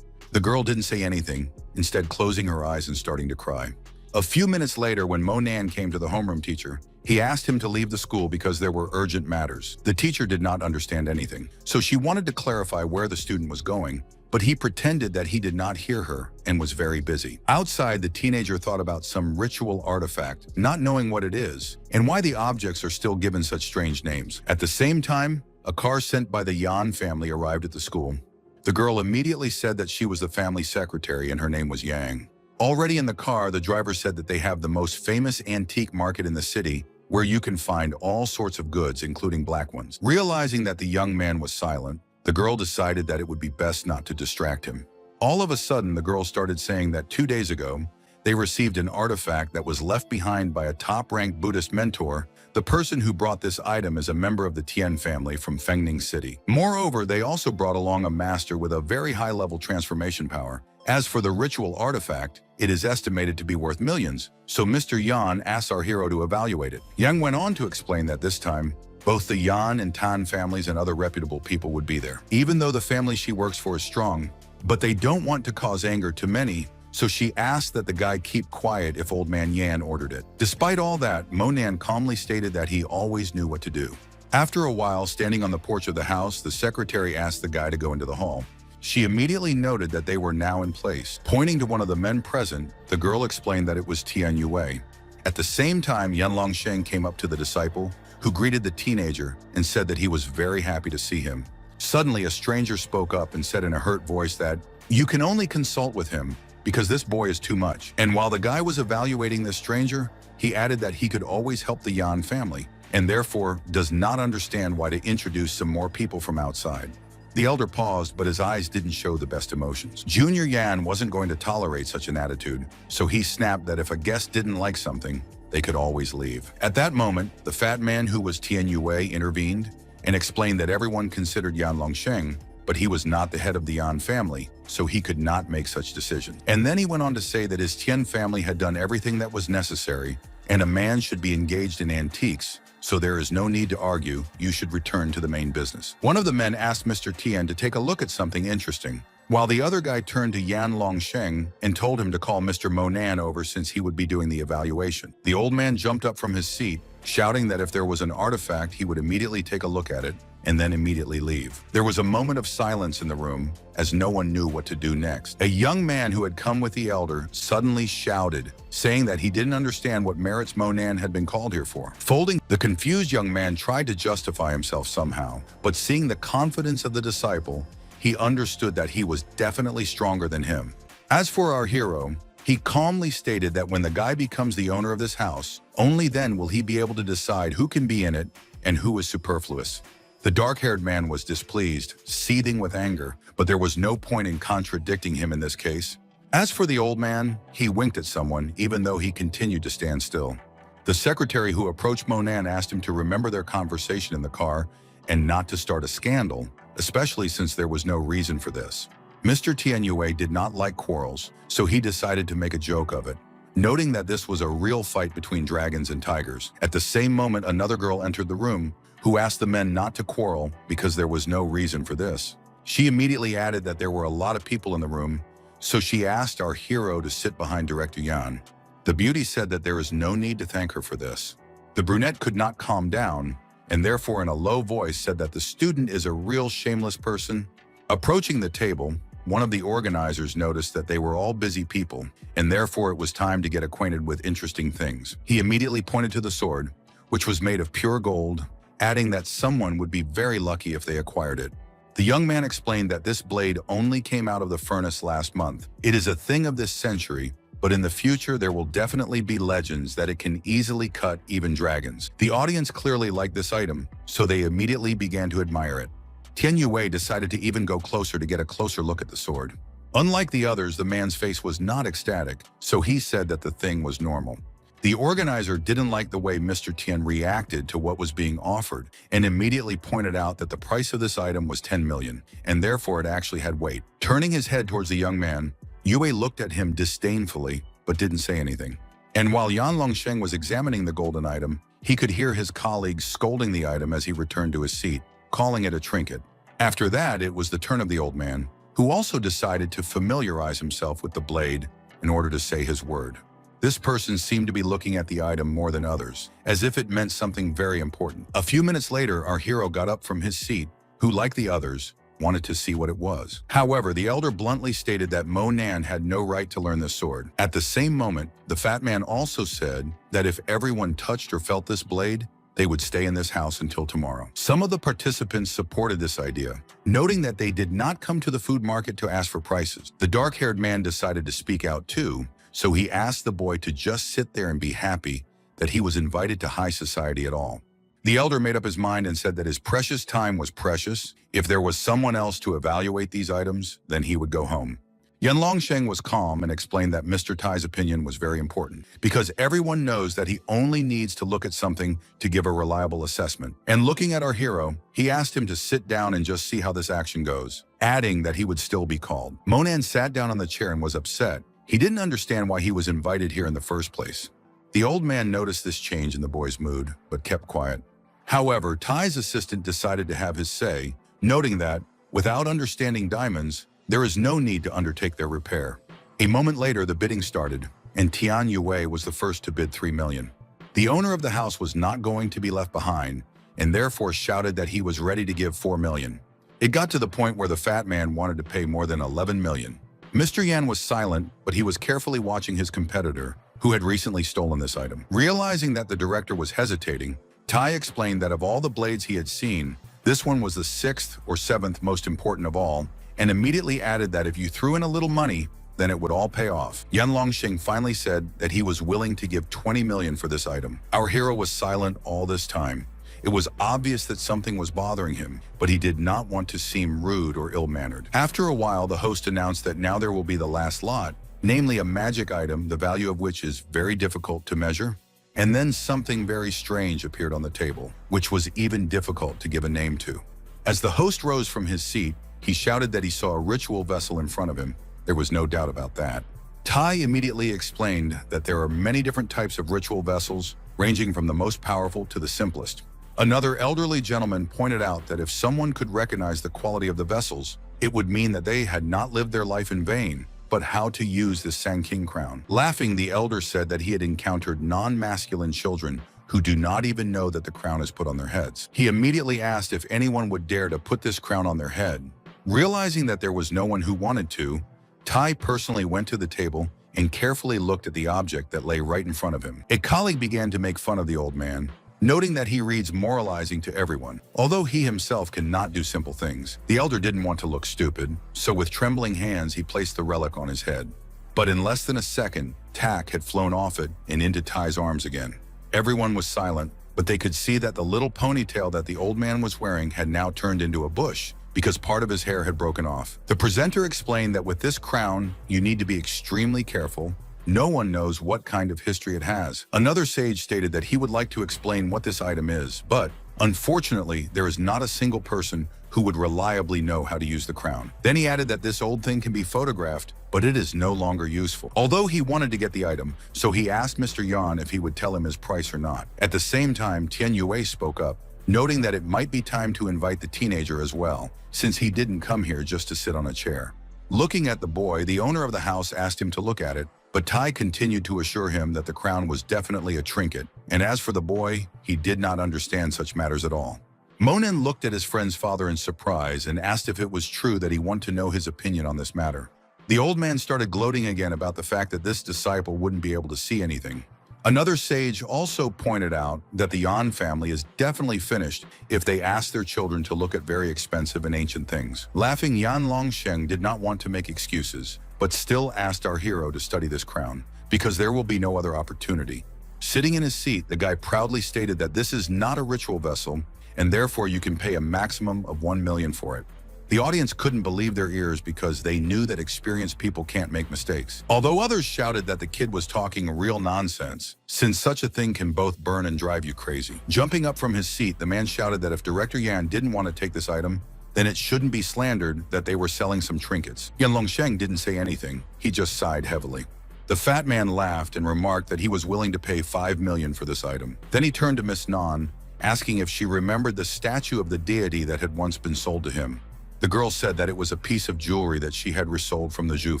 The girl didn't say anything, instead closing her eyes and starting to cry. A few minutes later, when Monan came to the homeroom teacher, he asked him to leave the school because there were urgent matters. The teacher did not understand anything, so she wanted to clarify where the student was going, but he pretended that he did not hear her and was very busy. Outside, the teenager thought about some ritual artifact, not knowing what it is, and why the objects are still given such strange names. At the same time, a car sent by the Yan family arrived at the school. The girl immediately said that she was the family secretary and her name was Yang. Already in the car, the driver said that they have the most famous antique market in the city where you can find all sorts of goods, including black ones. Realizing that the young man was silent, the girl decided that it would be best not to distract him. All of a sudden, the girl started saying that 2 days ago, they received an artifact that was left behind by a top-ranked Buddhist mentor. The person who brought this item is a member of the Tian family from Fengning City. Moreover, they also brought along a master with a very high-level transformation power. As for the ritual artifact, it is estimated to be worth millions, so Mr. Yan asked our hero to evaluate it. Yang went on to explain that this time, both the Yan and Tan families and other reputable people would be there. Even though the family she works for is strong, but they don't want to cause anger to many, so she asked that the guy keep quiet if old man Yan ordered it. Despite all that, Monan calmly stated that he always knew what to do. After a while, standing on the porch of the house, the secretary asked the guy to go into the hall. She immediately noted that they were now in place. Pointing to one of the men present, the girl explained that it was Tian Yue. At the same time, Yan Longsheng came up to the disciple, who greeted the teenager and said that he was very happy to see him. Suddenly, a stranger spoke up and said in a hurt voice that, "You can only consult with him because this boy is too much." And while the guy was evaluating this stranger, he added that he could always help the Yan family and therefore does not understand why to introduce some more people from outside. The elder paused, but his eyes didn't show the best emotions. Junior Yan wasn't going to tolerate such an attitude, so he snapped that if a guest didn't like something, they could always leave. At that moment, the fat man who was Tian Yue intervened and explained that everyone considered Yan Longsheng, but he was not the head of the Yan family, so he could not make such decisions. And then he went on to say that his Tian family had done everything that was necessary, and a man should be engaged in antiques, so there is no need to argue. You should return to the main business. One of the men asked Mr. Tian to take a look at something interesting, while the other guy turned to Yan Longsheng and told him to call Mr. Monan over since he would be doing the evaluation. The old man jumped up from his seat, shouting that if there was an artifact, he would immediately take a look at it and then immediately leave. There was a moment of silence in the room as no one knew what to do next. A young man who had come with the elder suddenly shouted, saying that he didn't understand what merits Monan had been called here for. Folding, the confused young man tried to justify himself somehow, but seeing the confidence of the disciple, he understood that he was definitely stronger than him. As for our hero, he calmly stated that when the guy becomes the owner of this house, only then will he be able to decide who can be in it and who is superfluous. The dark-haired man was displeased, seething with anger, but there was no point in contradicting him in this case. As for the old man, he winked at someone, even though he continued to stand still. The secretary who approached Monan asked him to remember their conversation in the car and not to start a scandal, especially since there was no reason for this. Mr. Tian Yue did not like quarrels, so he decided to make a joke of it, noting that this was a real fight between dragons and tigers. At the same moment, another girl entered the room, who asked the men not to quarrel because there was no reason for this. She immediately added that there were a lot of people in the room, so she asked our hero to sit behind Director Yan. The beauty said that there is no need to thank her for this. The brunette could not calm down, and therefore in a low voice said that the student is a real shameless person. Approaching the table, one of the organizers noticed that they were all busy people, and therefore it was time to get acquainted with interesting things. He immediately pointed to the sword, which was made of pure gold, adding that someone would be very lucky if they acquired it. The young man explained that this blade only came out of the furnace last month. It is a thing of this century, but in the future there will definitely be legends that it can easily cut even dragons. The audience clearly liked this item, so they immediately began to admire it. Tian Yue decided to even go closer to get a closer look at the sword. Unlike the others, the man's face was not ecstatic, so he said that the thing was normal. The organizer didn't like the way Mr. Tian reacted to what was being offered and immediately pointed out that the price of this item was 10 million, and therefore it actually had weight. Turning his head towards the young man, Yue looked at him disdainfully but didn't say anything. And while Yan Longsheng was examining the golden item, he could hear his colleagues scolding the item as he returned to his seat, calling it a trinket. After that, it was the turn of the old man, who also decided to familiarize himself with the blade in order to say his word. This person seemed to be looking at the item more than others, as if it meant something very important. A few minutes later, our hero got up from his seat, who, like the others, wanted to see what it was. However, the elder bluntly stated that Mo Nan had no right to learn this sword. At the same moment, the fat man also said that if everyone touched or felt this blade, they would stay in this house until tomorrow. Some of the participants supported this idea, noting that they did not come to the food market to ask for prices. The dark-haired man decided to speak out too, so he asked the boy to just sit there and be happy that he was invited to high society at all. The elder made up his mind and said that his precious time was precious. If there was someone else to evaluate these items, then he would go home. Yan Longsheng was calm and explained that Mr. Tai's opinion was very important, because everyone knows that he only needs to look at something to give a reliable assessment. And looking at our hero, he asked him to sit down and just see how this action goes, adding that he would still be called. Mo Nan sat down on the chair and was upset. He didn't understand why he was invited here in the first place. The old man noticed this change in the boy's mood, but kept quiet. However, Tai's assistant decided to have his say, noting that, without understanding diamonds, there is no need to undertake their repair. A moment later, the bidding started, and Tian Yue was the first to bid 3 million. The owner of the house was not going to be left behind, and therefore shouted that he was ready to give 4 million. It got to the point where the fat man wanted to pay more than 11 million. Mr. Yan was silent, but he was carefully watching his competitor, who had recently stolen this item. Realizing that the director was hesitating, Tai explained that of all the blades he had seen, this one was the 6th or 7th most important of all, and immediately added that if you threw in a little money, then it would all pay off. Yan Longsheng finally said that he was willing to give 20 million for this item. Our hero was silent all this time. It was obvious that something was bothering him, but he did not want to seem rude or ill-mannered. After a while, the host announced that now there will be the last lot, namely a magic item, the value of which is very difficult to measure. And then something very strange appeared on the table, which was even difficult to give a name to. As the host rose from his seat, he shouted that he saw a ritual vessel in front of him. There was no doubt about that. Tai immediately explained that there are many different types of ritual vessels, ranging from the most powerful to the simplest. Another elderly gentleman pointed out that if someone could recognize the quality of the vessels, it would mean that they had not lived their life in vain, but how to use the Sang-King crown. Laughing, the elder said that he had encountered non-masculine children who do not even know that the crown is put on their heads. He immediately asked if anyone would dare to put this crown on their head. Realizing that there was no one who wanted to, Tai personally went to the table and carefully looked at the object that lay right in front of him. A colleague began to make fun of the old man, noting that he reads moralizing to everyone. Although he himself cannot do simple things, the elder didn't want to look stupid, so with trembling hands he placed the relic on his head. But in less than a second, Tak had flown off it and into Tai's arms again. Everyone was silent, but they could see that the little ponytail that the old man was wearing had now turned into a bush, because part of his hair had broken off. The presenter explained that with this crown, you need to be extremely careful. No one knows what kind of history it has. Another sage stated that he would like to explain what this item is, but unfortunately, there is not a single person who would reliably know how to use the crown. Then he added that this old thing can be photographed, but it is no longer useful. Although he wanted to get the item, so he asked Mr. Yan if he would tell him his price or not. At the same time, Tian Yue spoke up, noting that it might be time to invite the teenager as well, since he didn't come here just to sit on a chair. Looking at the boy, the owner of the house asked him to look at it, but Tai continued to assure him that the crown was definitely a trinket, and as for the boy, he did not understand such matters at all. Monan looked at his friend's father in surprise and asked if it was true that he wanted to know his opinion on this matter. The old man started gloating again about the fact that this disciple wouldn't be able to see anything. Another sage also pointed out that the Yan family is definitely finished if they ask their children to look at very expensive and ancient things. Laughing, Yan Longsheng did not want to make excuses, but still asked our hero to study this crown, because there will be no other opportunity. Sitting in his seat, the guy proudly stated that this is not a ritual vessel, and therefore you can pay a maximum of 1 million for it. The audience couldn't believe their ears because they knew that experienced people can't make mistakes. Although others shouted that the kid was talking real nonsense, since such a thing can both burn and drive you crazy. Jumping up from his seat, the man shouted that if Director Yan didn't want to take this item, then it shouldn't be slandered that they were selling some trinkets. Yan Longsheng didn't say anything, he just sighed heavily. The fat man laughed and remarked that he was willing to pay 5 million for this item. Then he turned to Miss Nan, asking if she remembered the statue of the deity that had once been sold to him. The girl said that it was a piece of jewelry that she had resold from the Zhu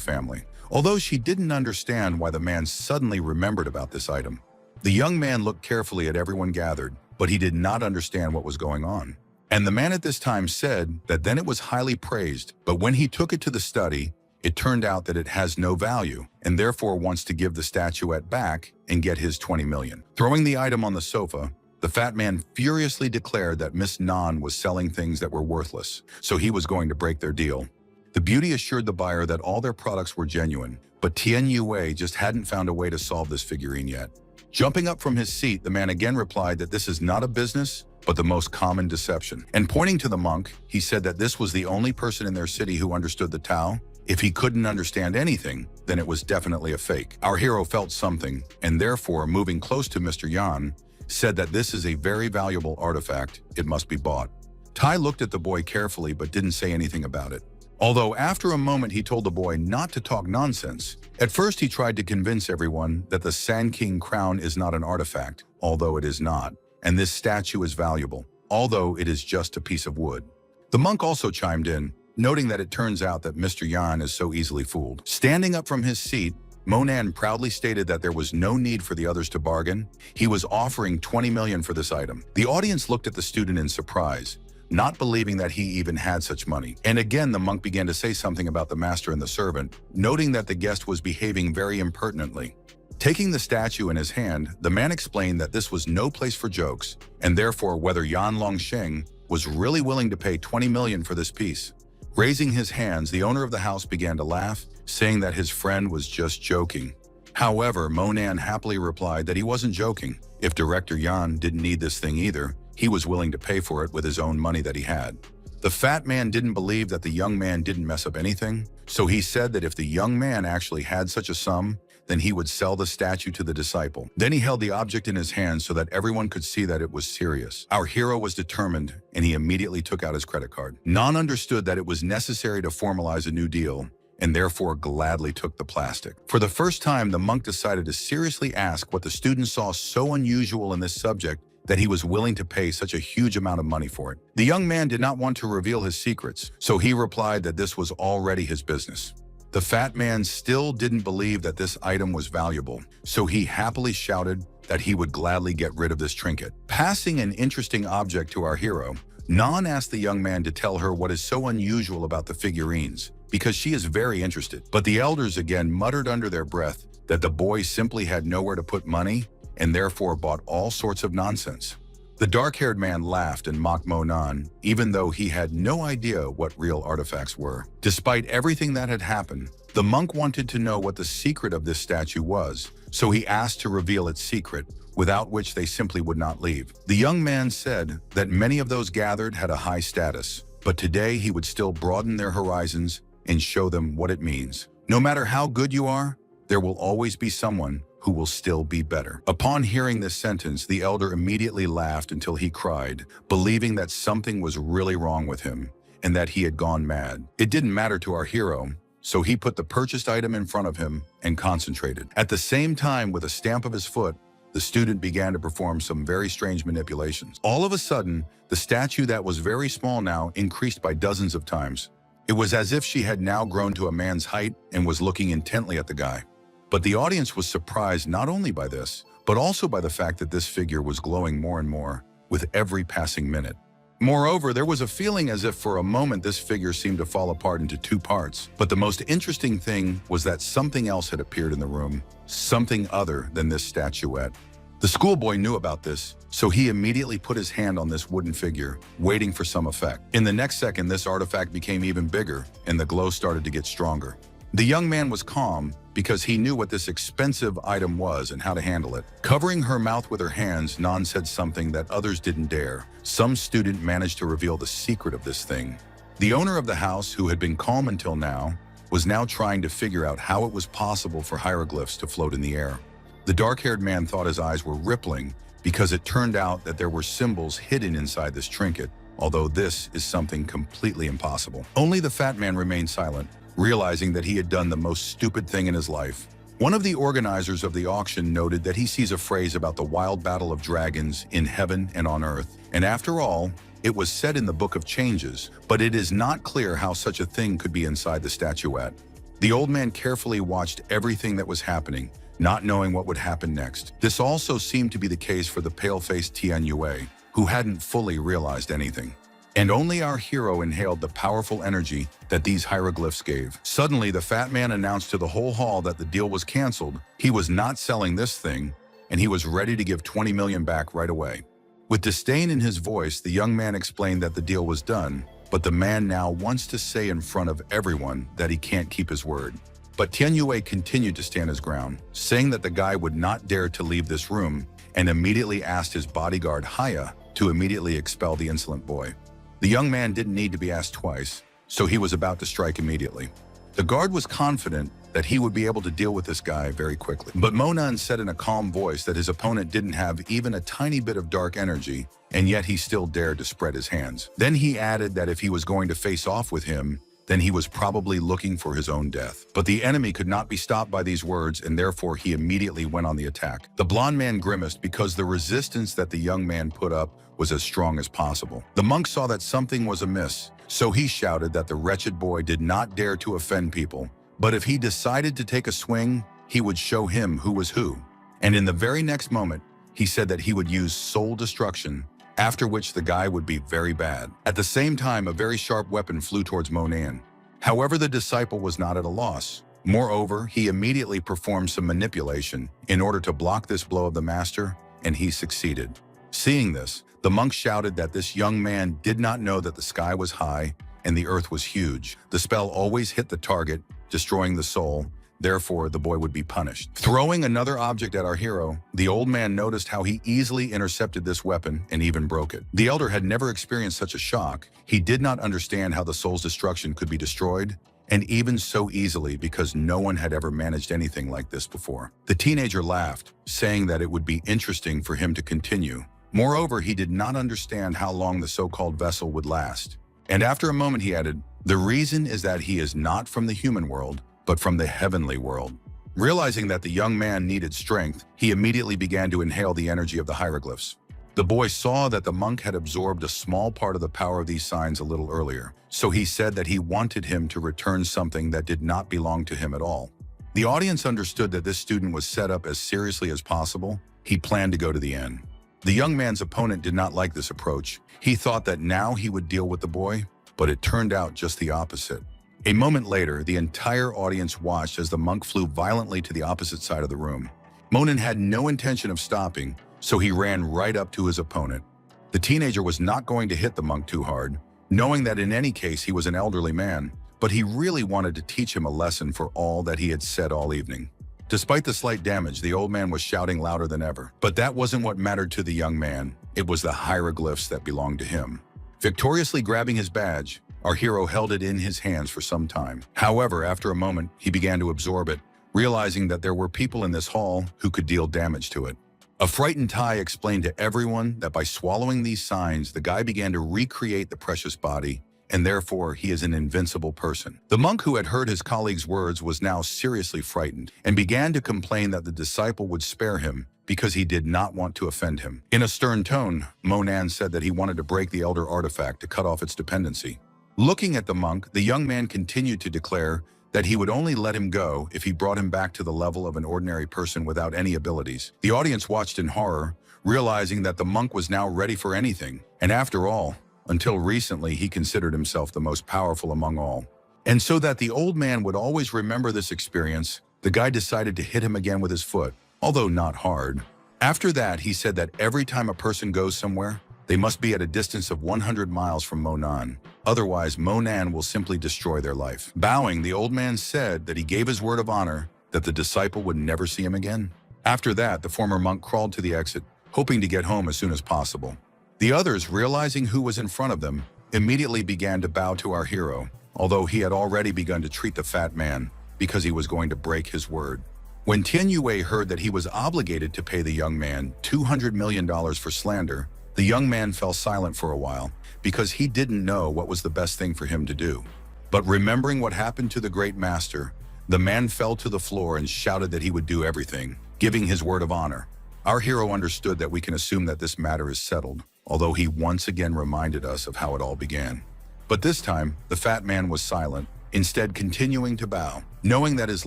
family, although she didn't understand why the man suddenly remembered about this item. The young man looked carefully at everyone gathered, but he did not understand what was going on. And the man at this time said that then it was highly praised, but when he took it to the study, it turned out that it has no value, and therefore wants to give the statuette back and get his 20 million. Throwing the item on the sofa, the fat man furiously declared that Miss Nan was selling things that were worthless, so he was going to break their deal. The beauty assured the buyer that all their products were genuine, but Tian Yue just hadn't found a way to solve this figurine yet. Jumping up from his seat, the man again replied that this is not a business, but the most common deception. And pointing to the monk, he said that this was the only person in their city who understood the Tao. If he couldn't understand anything, then it was definitely a fake. Our hero felt something, and therefore, moving close to Mr. Yan, said that this is a very valuable artifact, it must be bought. Tai looked at the boy carefully but didn't say anything about it. Although after a moment he told the boy not to talk nonsense. At first he tried to convince everyone that the San King crown is not an artifact, although it is not, and this statue is valuable, although it is just a piece of wood. The monk also chimed in, noting that it turns out that Mr. Yan is so easily fooled. Standing up from his seat, Monan proudly stated that there was no need for the others to bargain. He was offering 20 million for this item. The audience looked at the student in surprise, not believing that he even had such money. And again, the monk began to say something about the master and the servant, noting that the guest was behaving very impertinently. Taking the statue in his hand, the man explained that this was no place for jokes, and therefore whether Yan Longsheng was really willing to pay 20 million for this piece. Raising his hands, the owner of the house began to laugh, saying that his friend was just joking. However, Monan happily replied that he wasn't joking. If Director Yan didn't need this thing either, he was willing to pay for it with his own money that he had. The fat man didn't believe that the young man didn't mess up anything, so he said that if the young man actually had such a sum, then he would sell the statue to the disciple. Then he held the object in his hand so that everyone could see that it was serious. Our hero was determined, and he immediately took out his credit card. Nan understood that it was necessary to formalize a new deal, and therefore gladly took the plastic. For the first time, the monk decided to seriously ask what the student saw so unusual in this subject that he was willing to pay such a huge amount of money for it. The young man did not want to reveal his secrets, so he replied that this was already his business. The fat man still didn't believe that this item was valuable, so he happily shouted that he would gladly get rid of this trinket. Passing an interesting object to our hero, Nan asked the young man to tell her what is so unusual about the figurines, because she is very interested. But the elders again muttered under their breath that the boy simply had nowhere to put money and therefore bought all sorts of nonsense. The dark-haired man laughed and mocked Monan, even though he had no idea what real artifacts were. Despite everything that had happened, the monk wanted to know what the secret of this statue was, so he asked to reveal its secret, without which they simply would not leave. The young man said that many of those gathered had a high status, but today he would still broaden their horizons and show them what it means. No matter how good you are, there will always be someone who will still be better. Upon hearing this sentence, the elder immediately laughed until he cried, believing that something was really wrong with him and that he had gone mad. It didn't matter to our hero, so he put the purchased item in front of him and concentrated. At the same time, with a stamp of his foot, the student began to perform some very strange manipulations. All of a sudden, the statue that was very small now increased by dozens of times. It was as if she had now grown to a man's height and was looking intently at the guy. But the audience was surprised not only by this, but also by the fact that this figure was glowing more and more with every passing minute. Moreover, there was a feeling as if for a moment this figure seemed to fall apart into two parts. But the most interesting thing was that something else had appeared in the room, something other than this statuette. The schoolboy knew about this, so he immediately put his hand on this wooden figure, waiting for some effect. In the next second, this artifact became even bigger, and the glow started to get stronger. The young man was calm because he knew what this expensive item was and how to handle it. Covering her mouth with her hands, Nan said something that others didn't dare. Some student managed to reveal the secret of this thing. The owner of the house, who had been calm until now, was now trying to figure out how it was possible for hieroglyphs to float in the air. The dark-haired man thought his eyes were rippling because it turned out that there were symbols hidden inside this trinket, although this is something completely impossible. Only the fat man remained silent, realizing that he had done the most stupid thing in his life. One of the organizers of the auction noted that he sees a phrase about the wild battle of dragons in heaven and on earth. And after all, it was said in the Book of Changes, but it is not clear how such a thing could be inside the statuette. The old man carefully watched everything that was happening, not knowing what would happen next. This also seemed to be the case for the pale-faced Tian Yue, who hadn't fully realized anything. And only our hero inhaled the powerful energy that these hieroglyphs gave. Suddenly, the fat man announced to the whole hall that the deal was canceled. He was not selling this thing, and he was ready to give 20 million back right away. With disdain in his voice, the young man explained that the deal was done, but the man now wants to say in front of everyone that he can't keep his word. But Tian Yue continued to stand his ground, saying that the guy would not dare to leave this room, and immediately asked his bodyguard Haya to immediately expel the insolent boy. The young man didn't need to be asked twice, so he was about to strike immediately. The guard was confident that he would be able to deal with this guy very quickly. But Monan said in a calm voice that his opponent didn't have even a tiny bit of dark energy, and yet he still dared to spread his hands. Then he added that if he was going to face off with him, then he was probably looking for his own death. But the enemy could not be stopped by these words, and therefore he immediately went on the attack. The blond man grimaced because the resistance that the young man put up was as strong as possible. The monk saw that something was amiss, so he shouted that the wretched boy did not dare to offend people, but if he decided to take a swing, he would show him who was who. And in the very next moment, he said that he would use soul destruction, after which the guy would be very bad. At the same time, a very sharp weapon flew towards Monan. However, the disciple was not at a loss. Moreover, he immediately performed some manipulation in order to block this blow of the master, and he succeeded. Seeing this, the monk shouted that this young man did not know that the sky was high and the earth was huge. The spell always hit the target, destroying the soul. Therefore, the boy would be punished. Throwing another object at our hero, the old man noticed how he easily intercepted this weapon and even broke it. The elder had never experienced such a shock. He did not understand how the soul's destruction could be destroyed, and even so easily because no one had ever managed anything like this before. The teenager laughed, saying that it would be interesting for him to continue. Moreover, he did not understand how long the so-called vessel would last. And after a moment he added, "The reason is that he is not from the human world, but from the heavenly world." Realizing that the young man needed strength, he immediately began to inhale the energy of the hieroglyphs. The boy saw that the monk had absorbed a small part of the power of these signs a little earlier, so he said that he wanted him to return something that did not belong to him at all. The audience understood that this student was set up as seriously as possible. He planned to go to the end. The young man's opponent did not like this approach. He thought that now he would deal with the boy, but it turned out just the opposite. A moment later, the entire audience watched as the monk flew violently to the opposite side of the room. Monan had no intention of stopping, so he ran right up to his opponent. The teenager was not going to hit the monk too hard, knowing that in any case he was an elderly man, but he really wanted to teach him a lesson for all that he had said all evening. Despite the slight damage, the old man was shouting louder than ever. But that wasn't what mattered to the young man. It was the hieroglyphs that belonged to him. Victoriously grabbing his badge, our hero held it in his hands for some time. However, after a moment, he began to absorb it, realizing that there were people in this hall who could deal damage to it. A frightened Tai explained to everyone that by swallowing these signs, the guy began to recreate the precious body, and therefore he is an invincible person. The monk who had heard his colleague's words was now seriously frightened and began to complain that the disciple would spare him because he did not want to offend him. In a stern tone, Monan said that he wanted to break the elder artifact to cut off its dependency. Looking at the monk, the young man continued to declare that he would only let him go if he brought him back to the level of an ordinary person without any abilities. The audience watched in horror, realizing that the monk was now ready for anything. And after all, Until recently, he considered himself the most powerful among all. And so that the old man would always remember this experience, the guy decided to hit him again with his foot, although not hard. After that, he said that every time a person goes somewhere, they must be at a distance of 100 miles from Monan. Otherwise, Monan will simply destroy their life. Bowing, the old man said that he gave his word of honor that the disciple would never see him again. After that, the former monk crawled to the exit, hoping to get home as soon as possible. The others, realizing who was in front of them, immediately began to bow to our hero, although he had already begun to treat the fat man because he was going to break his word. When Tian Yue heard that he was obligated to pay the young man $200 million for slander, the young man fell silent for a while because he didn't know what was the best thing for him to do. But remembering what happened to the great master, the man fell to the floor and shouted that he would do everything, giving his word of honor. Our hero understood that we can assume that this matter is settled, although he once again reminded us of how it all began. But this time, the fat man was silent, instead continuing to bow, knowing that his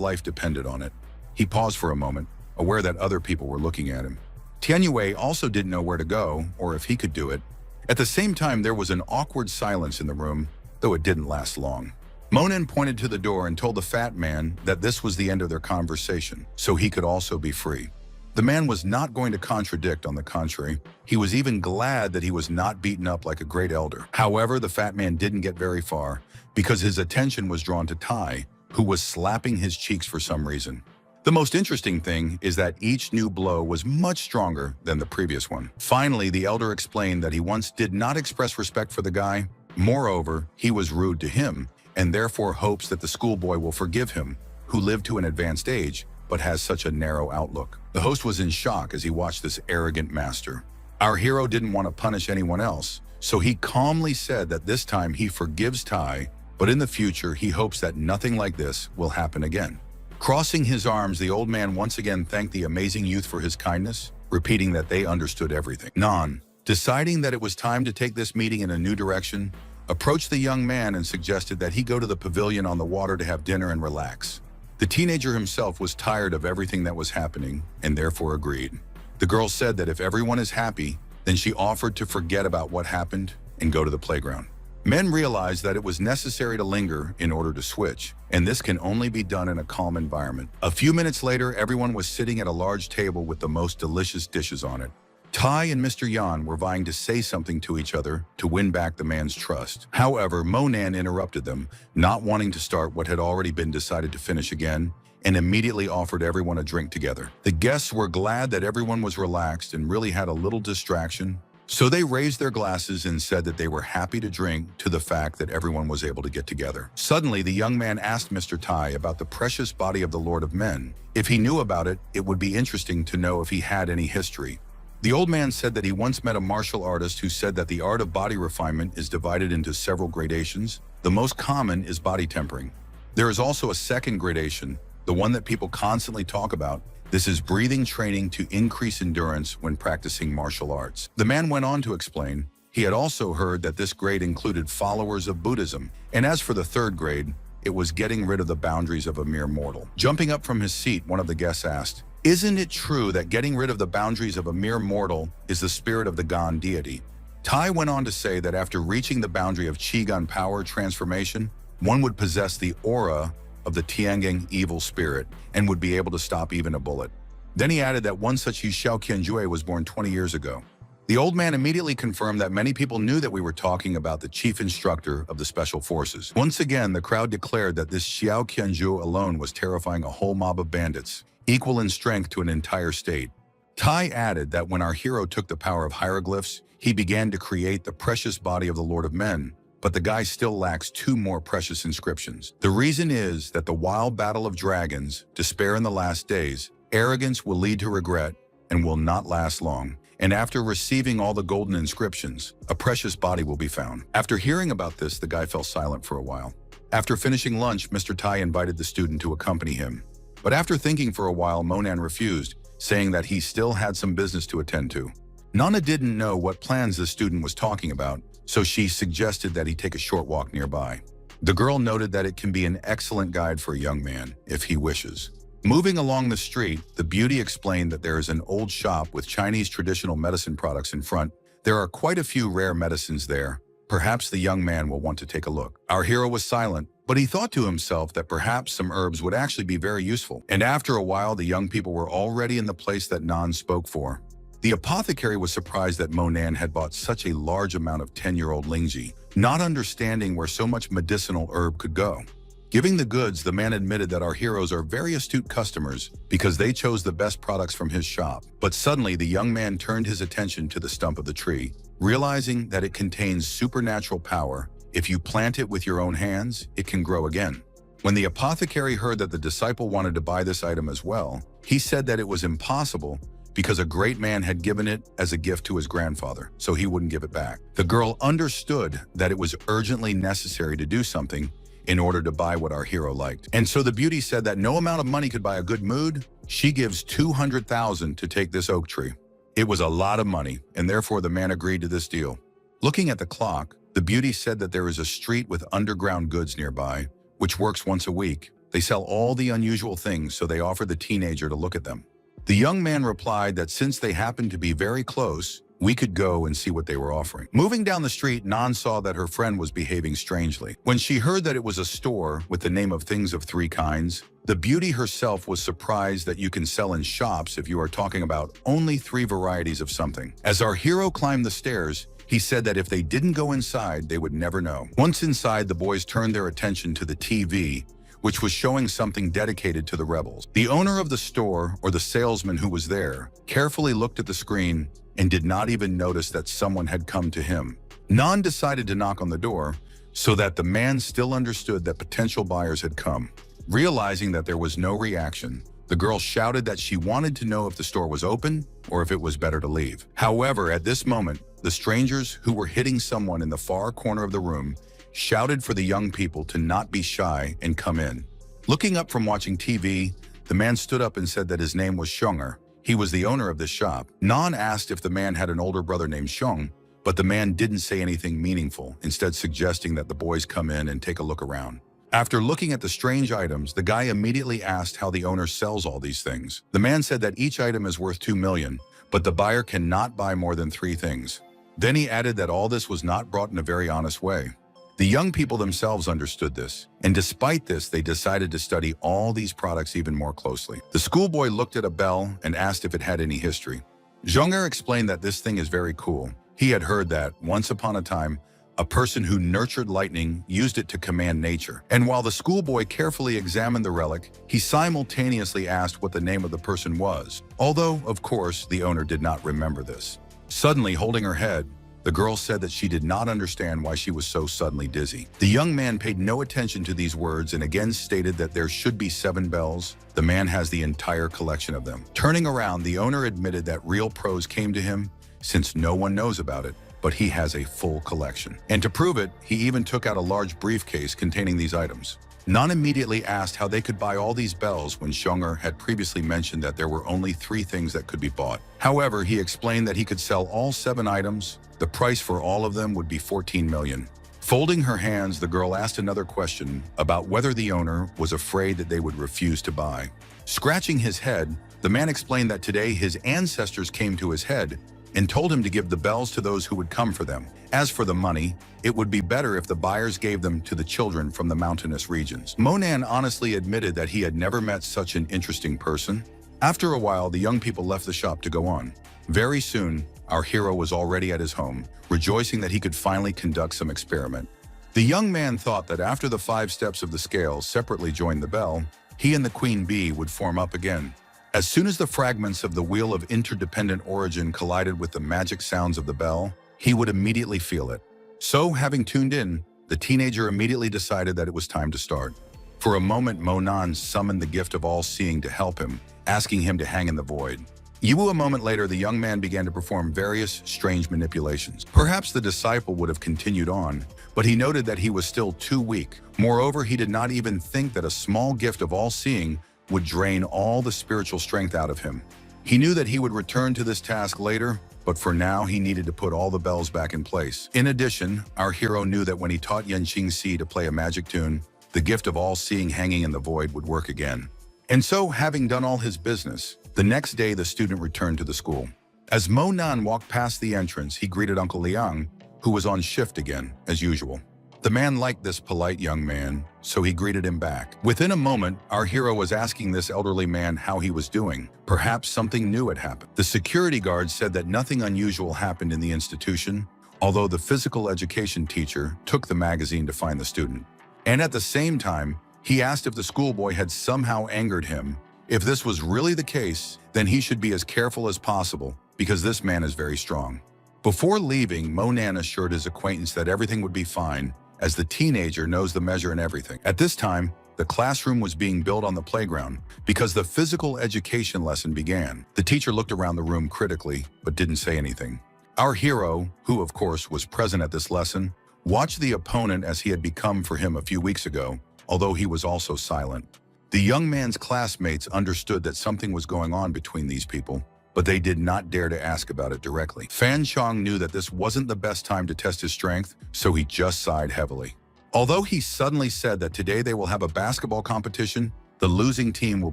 life depended on it. He paused for a moment, aware that other people were looking at him. Tian Yue also didn't know where to go, or if he could do it. At the same time, there was an awkward silence in the room, though it didn't last long. Monan pointed to the door and told the fat man that this was the end of their conversation, so he could also be free. The man was not going to contradict, on the contrary. He was even glad that he was not beaten up like a great elder. However, the fat man didn't get very far because his attention was drawn to Tai, who was slapping his cheeks for some reason. The most interesting thing is that each new blow was much stronger than the previous one. Finally, the elder explained that he once did not express respect for the guy. Moreover, he was rude to him, and therefore hopes that the schoolboy will forgive him, who lived to an advanced age, but has such a narrow outlook. The host was in shock as he watched this arrogant master. Our hero didn't want to punish anyone else, so he calmly said that this time he forgives Tai, but in the future he hopes that nothing like this will happen again. Crossing his arms, the old man once again thanked the amazing youth for his kindness, repeating that they understood everything. Nan, deciding that it was time to take this meeting in a new direction, approached the young man and suggested that he go to the pavilion on the water to have dinner and relax. The teenager himself was tired of everything that was happening and therefore agreed. The girl said that if everyone is happy, then she offered to forget about what happened and go to the playground. Men realized that it was necessary to linger in order to switch, and this can only be done in a calm environment. A few minutes later, everyone was sitting at a large table with the most delicious dishes on it. Tai and Mr. Yan were vying to say something to each other to win back the man's trust. However, Monan interrupted them, not wanting to start what had already been decided to finish again, and immediately offered everyone a drink together. The guests were glad that everyone was relaxed and really had a little distraction, so they raised their glasses and said that they were happy to drink to the fact that everyone was able to get together. Suddenly, the young man asked Mr. Tai about the precious body of the Lord of Men. If he knew about it, it would be interesting to know if he had any history. The old man said that he once met a martial artist who said that the art of body refinement is divided into several gradations. The most common is body tempering. There is also a second gradation, the one that people constantly talk about. This is breathing training to increase endurance when practicing martial arts. The man went on to explain, he had also heard that this grade included followers of Buddhism, and as for the third grade, it was getting rid of the boundaries of a mere mortal. Jumping up from his seat, one of the guests asked, "Isn't it true that getting rid of the boundaries of a mere mortal is the spirit of the Gan deity?" Tai went on to say that after reaching the boundary of Qigong power transformation, one would possess the aura of the Tiangang evil spirit and would be able to stop even a bullet. Then he added that one such Yu Xiao Qianjue was born 20 years ago. The old man immediately confirmed that many people knew that we were talking about the chief instructor of the special forces. Once again, the crowd declared that this Xiao Qianzhu alone was terrifying a whole mob of bandits, equal in strength to an entire state. Tai added that when our hero took the power of hieroglyphs, he began to create the precious body of the Lord of Men, but the guy still lacks 2 more precious inscriptions. The reason is that the wild battle of dragons, despair in the last days, arrogance will lead to regret and will not last long. And after receiving all the golden inscriptions, a precious body will be found. After hearing about this, the guy fell silent for a while. After finishing lunch, Mr. Tai invited the student to accompany him. But after thinking for a while, Monan refused, saying that he still had some business to attend to. Nana didn't know what plans the student was talking about, so she suggested that he take a short walk nearby. The girl noted that it can be an excellent guide for a young man, if he wishes. Moving along the street, the beauty explained that there is an old shop with Chinese traditional medicine products in front. There are quite a few rare medicines there, Perhaps the young man will want to take a look. Our hero was silent, but he thought to himself that perhaps some herbs would actually be very useful. And after a while, the young people were already in the place that Nan spoke for. The apothecary was surprised that Monan had bought such a large amount of 10-year-old Lingji, not understanding where so much medicinal herb could go. Giving the goods, the man admitted that our heroes are very astute customers because they chose the best products from his shop. But suddenly, the young man turned his attention to the stump of the tree, realizing that it contains supernatural power. If you plant it with your own hands, it can grow again. When the apothecary heard that the disciple wanted to buy this item as well, he said that it was impossible because a great man had given it as a gift to his grandfather, so he wouldn't give it back. The girl understood that it was urgently necessary to do something in order to buy what our hero liked. And so the beauty said that no amount of money could buy a good mood. She gives 200,000 to take this oak tree. It was a lot of money, and therefore the man agreed to this deal. Looking at the clock, the beauty said that there is a street with underground goods nearby, which works once a week. They sell all the unusual things, so they offered the teenager to look at them. The young man replied that since they happened to be very close, we could go and see what they were offering. Moving down the street, Nan saw that her friend was behaving strangely. When she heard that it was a store with the name of things of three kinds, the beauty herself was surprised that you can sell in shops if you are talking about only 3 varieties of something. As our hero climbed the stairs, he said that if they didn't go inside, they would never know. Once inside, the boys turned their attention to the TV, which was showing something dedicated to the rebels. The owner of the store, or the salesman who was there, carefully looked at the screen and did not even notice that someone had come to him. Nan decided to knock on the door so that the man still understood that potential buyers had come. Realizing that there was no reaction, the girl shouted that she wanted to know if the store was open or if it was better to leave. However, at this moment, the strangers who were hitting someone in the far corner of the room shouted for the young people to not be shy and come in. Looking up from watching TV, the man stood up and said that his name was Xiong'er. He was the owner of the shop. Nan asked if the man had an older brother named Xiong, but the man didn't say anything meaningful, instead suggesting that the boys come in and take a look around. After looking at the strange items, the guy immediately asked how the owner sells all these things. The man said that each item is worth 2 million, but the buyer cannot buy more than 3 things. Then he added that all this was not brought in a very honest way. The young people themselves understood this, and despite this, they decided to study all these products even more closely. The schoolboy looked at a bell and asked if it had any history. Xiong'er explained that this thing is very cool. He had heard that, once upon a time, a person who nurtured lightning used it to command nature. And while the schoolboy carefully examined the relic, he simultaneously asked what the name of the person was, although, of course, the owner did not remember this. Suddenly, holding her head, the girl said that she did not understand why she was so suddenly dizzy. The young man paid no attention to these words and again stated that there should be 7 bells. The man has the entire collection of them. Turning around, the owner admitted that real pros came to him since no one knows about it, but he has a full collection. And to prove it, he even took out a large briefcase containing these items. Nan immediately asked how they could buy all these bells when Xiong'er had previously mentioned that there were only 3 things that could be bought. However, he explained that he could sell all 7 items. The price for all of them would be 14 million. Folding her hands, the girl asked another question about whether the owner was afraid that they would refuse to buy. Scratching his head, the man explained that today his ancestors came to his head and told him to give the bells to those who would come for them. As for the money, it would be better if the buyers gave them to the children from the mountainous regions. Monan honestly admitted that he had never met such an interesting person. After a while, the young people left the shop to go on. Very soon, our hero was already at his home, rejoicing that he could finally conduct some experiment. The young man thought that after the 5 steps of the scale separately joined the bell, he and the queen bee would form up again. As soon as the fragments of the wheel of interdependent origin collided with the magic sounds of the bell, he would immediately feel it. So, having tuned in, the teenager immediately decided that it was time to start. For a moment, Monan summoned the gift of all-seeing to help him, asking him to hang in the void. A moment later, the young man began to perform various strange manipulations. Perhaps the disciple would have continued on, but he noted that he was still too weak. Moreover, he did not even think that a small gift of all-seeing would drain all the spiritual strength out of him. He knew that he would return to this task later, but for now he needed to put all the bells back in place. In addition, our hero knew that when he taught Yenqing Si to play a magic tune, the gift of all-seeing hanging in the void would work again. And so, having done all his business, the next day the student returned to the school. As Monan walked past the entrance, he greeted Uncle Liang, who was on shift again, as usual. The man liked this polite young man, so he greeted him back. Within a moment, our hero was asking this elderly man how he was doing. Perhaps something new had happened. The security guard said that nothing unusual happened in the institution, although the physical education teacher took the magazine to find the student. And at the same time, he asked if the schoolboy had somehow angered him. If this was really the case, then he should be as careful as possible, because this man is very strong. Before leaving, Monan assured his acquaintance that everything would be fine, as the teenager knows the measure and everything. At this time, the classroom was being built on the playground because the physical education lesson began. The teacher looked around the room critically, but didn't say anything. Our hero, who of course was present at this lesson, watched the opponent as he had become for him a few weeks ago, although he was also silent. The young man's classmates understood that something was going on between these people, but they did not dare to ask about it directly. Fan Chong knew that this wasn't the best time to test his strength, so he just sighed heavily. Although he suddenly said that today they will have a basketball competition, the losing team will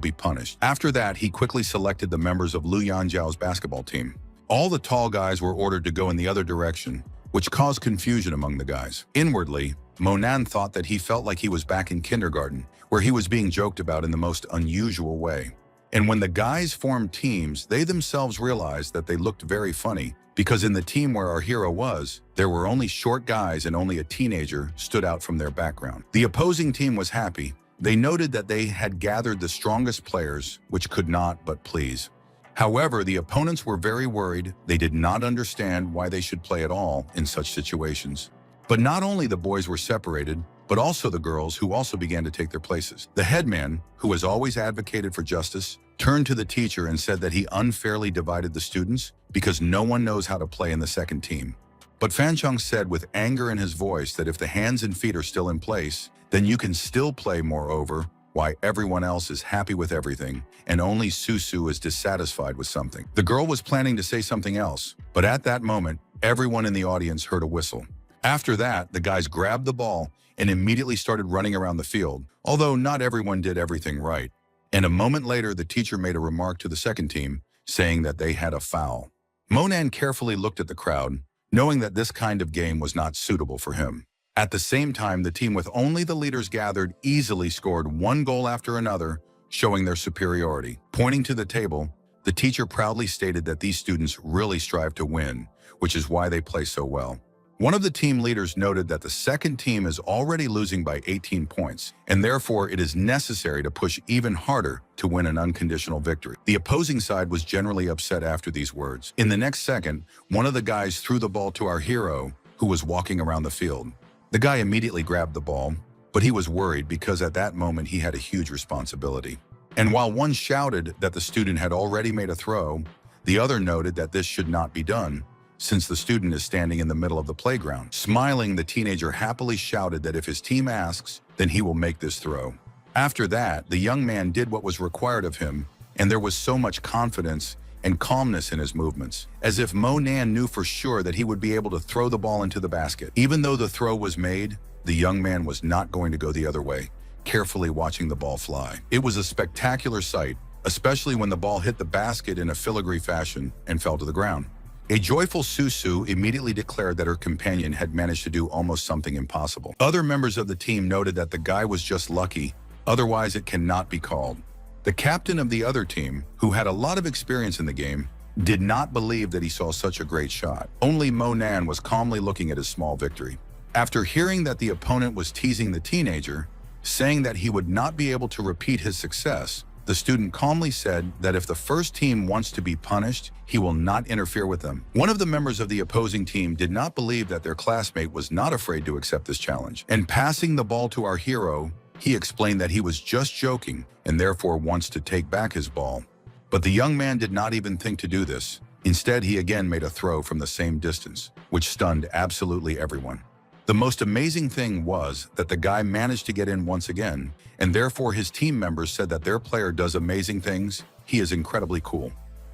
be punished. After that, he quickly selected the members of Lu Yanjiao's basketball team. All the tall guys were ordered to go in the other direction, which caused confusion among the guys. Inwardly, Monan thought that he felt like he was back in kindergarten, where he was being joked about in the most unusual way. And when the guys formed teams, they themselves realized that they looked very funny, because in the team where our hero was, there were only short guys and only a teenager stood out from their background. The opposing team was happy. They noted that they had gathered the strongest players, which could not but please. However, the opponents were very worried. They did not understand why they should play at all in such situations. But not only the boys were separated, but also the girls, who also began to take their places. The headman, who has always advocated for justice, turned to the teacher and said that he unfairly divided the students because no one knows how to play in the second team. But Fan Chung said with anger in his voice that if the hands and feet are still in place, then you can still play. Moreover, why everyone else is happy with everything and only Susu is dissatisfied with something. The girl was planning to say something else, but at that moment, everyone in the audience heard a whistle. After that, the guys grabbed the ball and immediately started running around the field, although not everyone did everything right. And a moment later, the teacher made a remark to the second team, saying that they had a foul. Monan carefully looked at the crowd, knowing that this kind of game was not suitable for him. At the same time, the team with only the leaders gathered easily scored one goal after another, showing their superiority. Pointing to the table, the teacher proudly stated that these students really strive to win, which is why they play so well. One of the team leaders noted that the second team is already losing by 18 points, and therefore it is necessary to push even harder to win an unconditional victory. The opposing side was generally upset after these words. In the next second, one of the guys threw the ball to our hero, who was walking around the field. The guy immediately grabbed the ball, but he was worried because at that moment he had a huge responsibility. And while one shouted that the student had already made a throw, the other noted that this should not be done, since the student is standing in the middle of the playground. Smiling, the teenager happily shouted that if his team asks, then he will make this throw. After that, the young man did what was required of him, and there was so much confidence and calmness in his movements, as if Monan knew for sure that he would be able to throw the ball into the basket. Even though the throw was made, the young man was not going to go the other way, carefully watching the ball fly. It was a spectacular sight, especially when the ball hit the basket in a filigree fashion and fell to the ground. A joyful Susu immediately declared that her companion had managed to do almost something impossible. Other members of the team noted that the guy was just lucky, otherwise it cannot be called. The captain of the other team, who had a lot of experience in the game, did not believe that he saw such a great shot. Only Monan was calmly looking at his small victory. After hearing that the opponent was teasing the teenager, saying that he would not be able to repeat his success, the student calmly said that if the first team wants to be punished, he will not interfere with them. One of the members of the opposing team did not believe that their classmate was not afraid to accept this challenge. And passing the ball to our hero, he explained that he was just joking and therefore wants to take back his ball. But the young man did not even think to do this. Instead, he again made a throw from the same distance, which stunned absolutely everyone. The most amazing thing was that the guy managed to get in once again, and therefore his team members said that their player does amazing things. He is incredibly cool.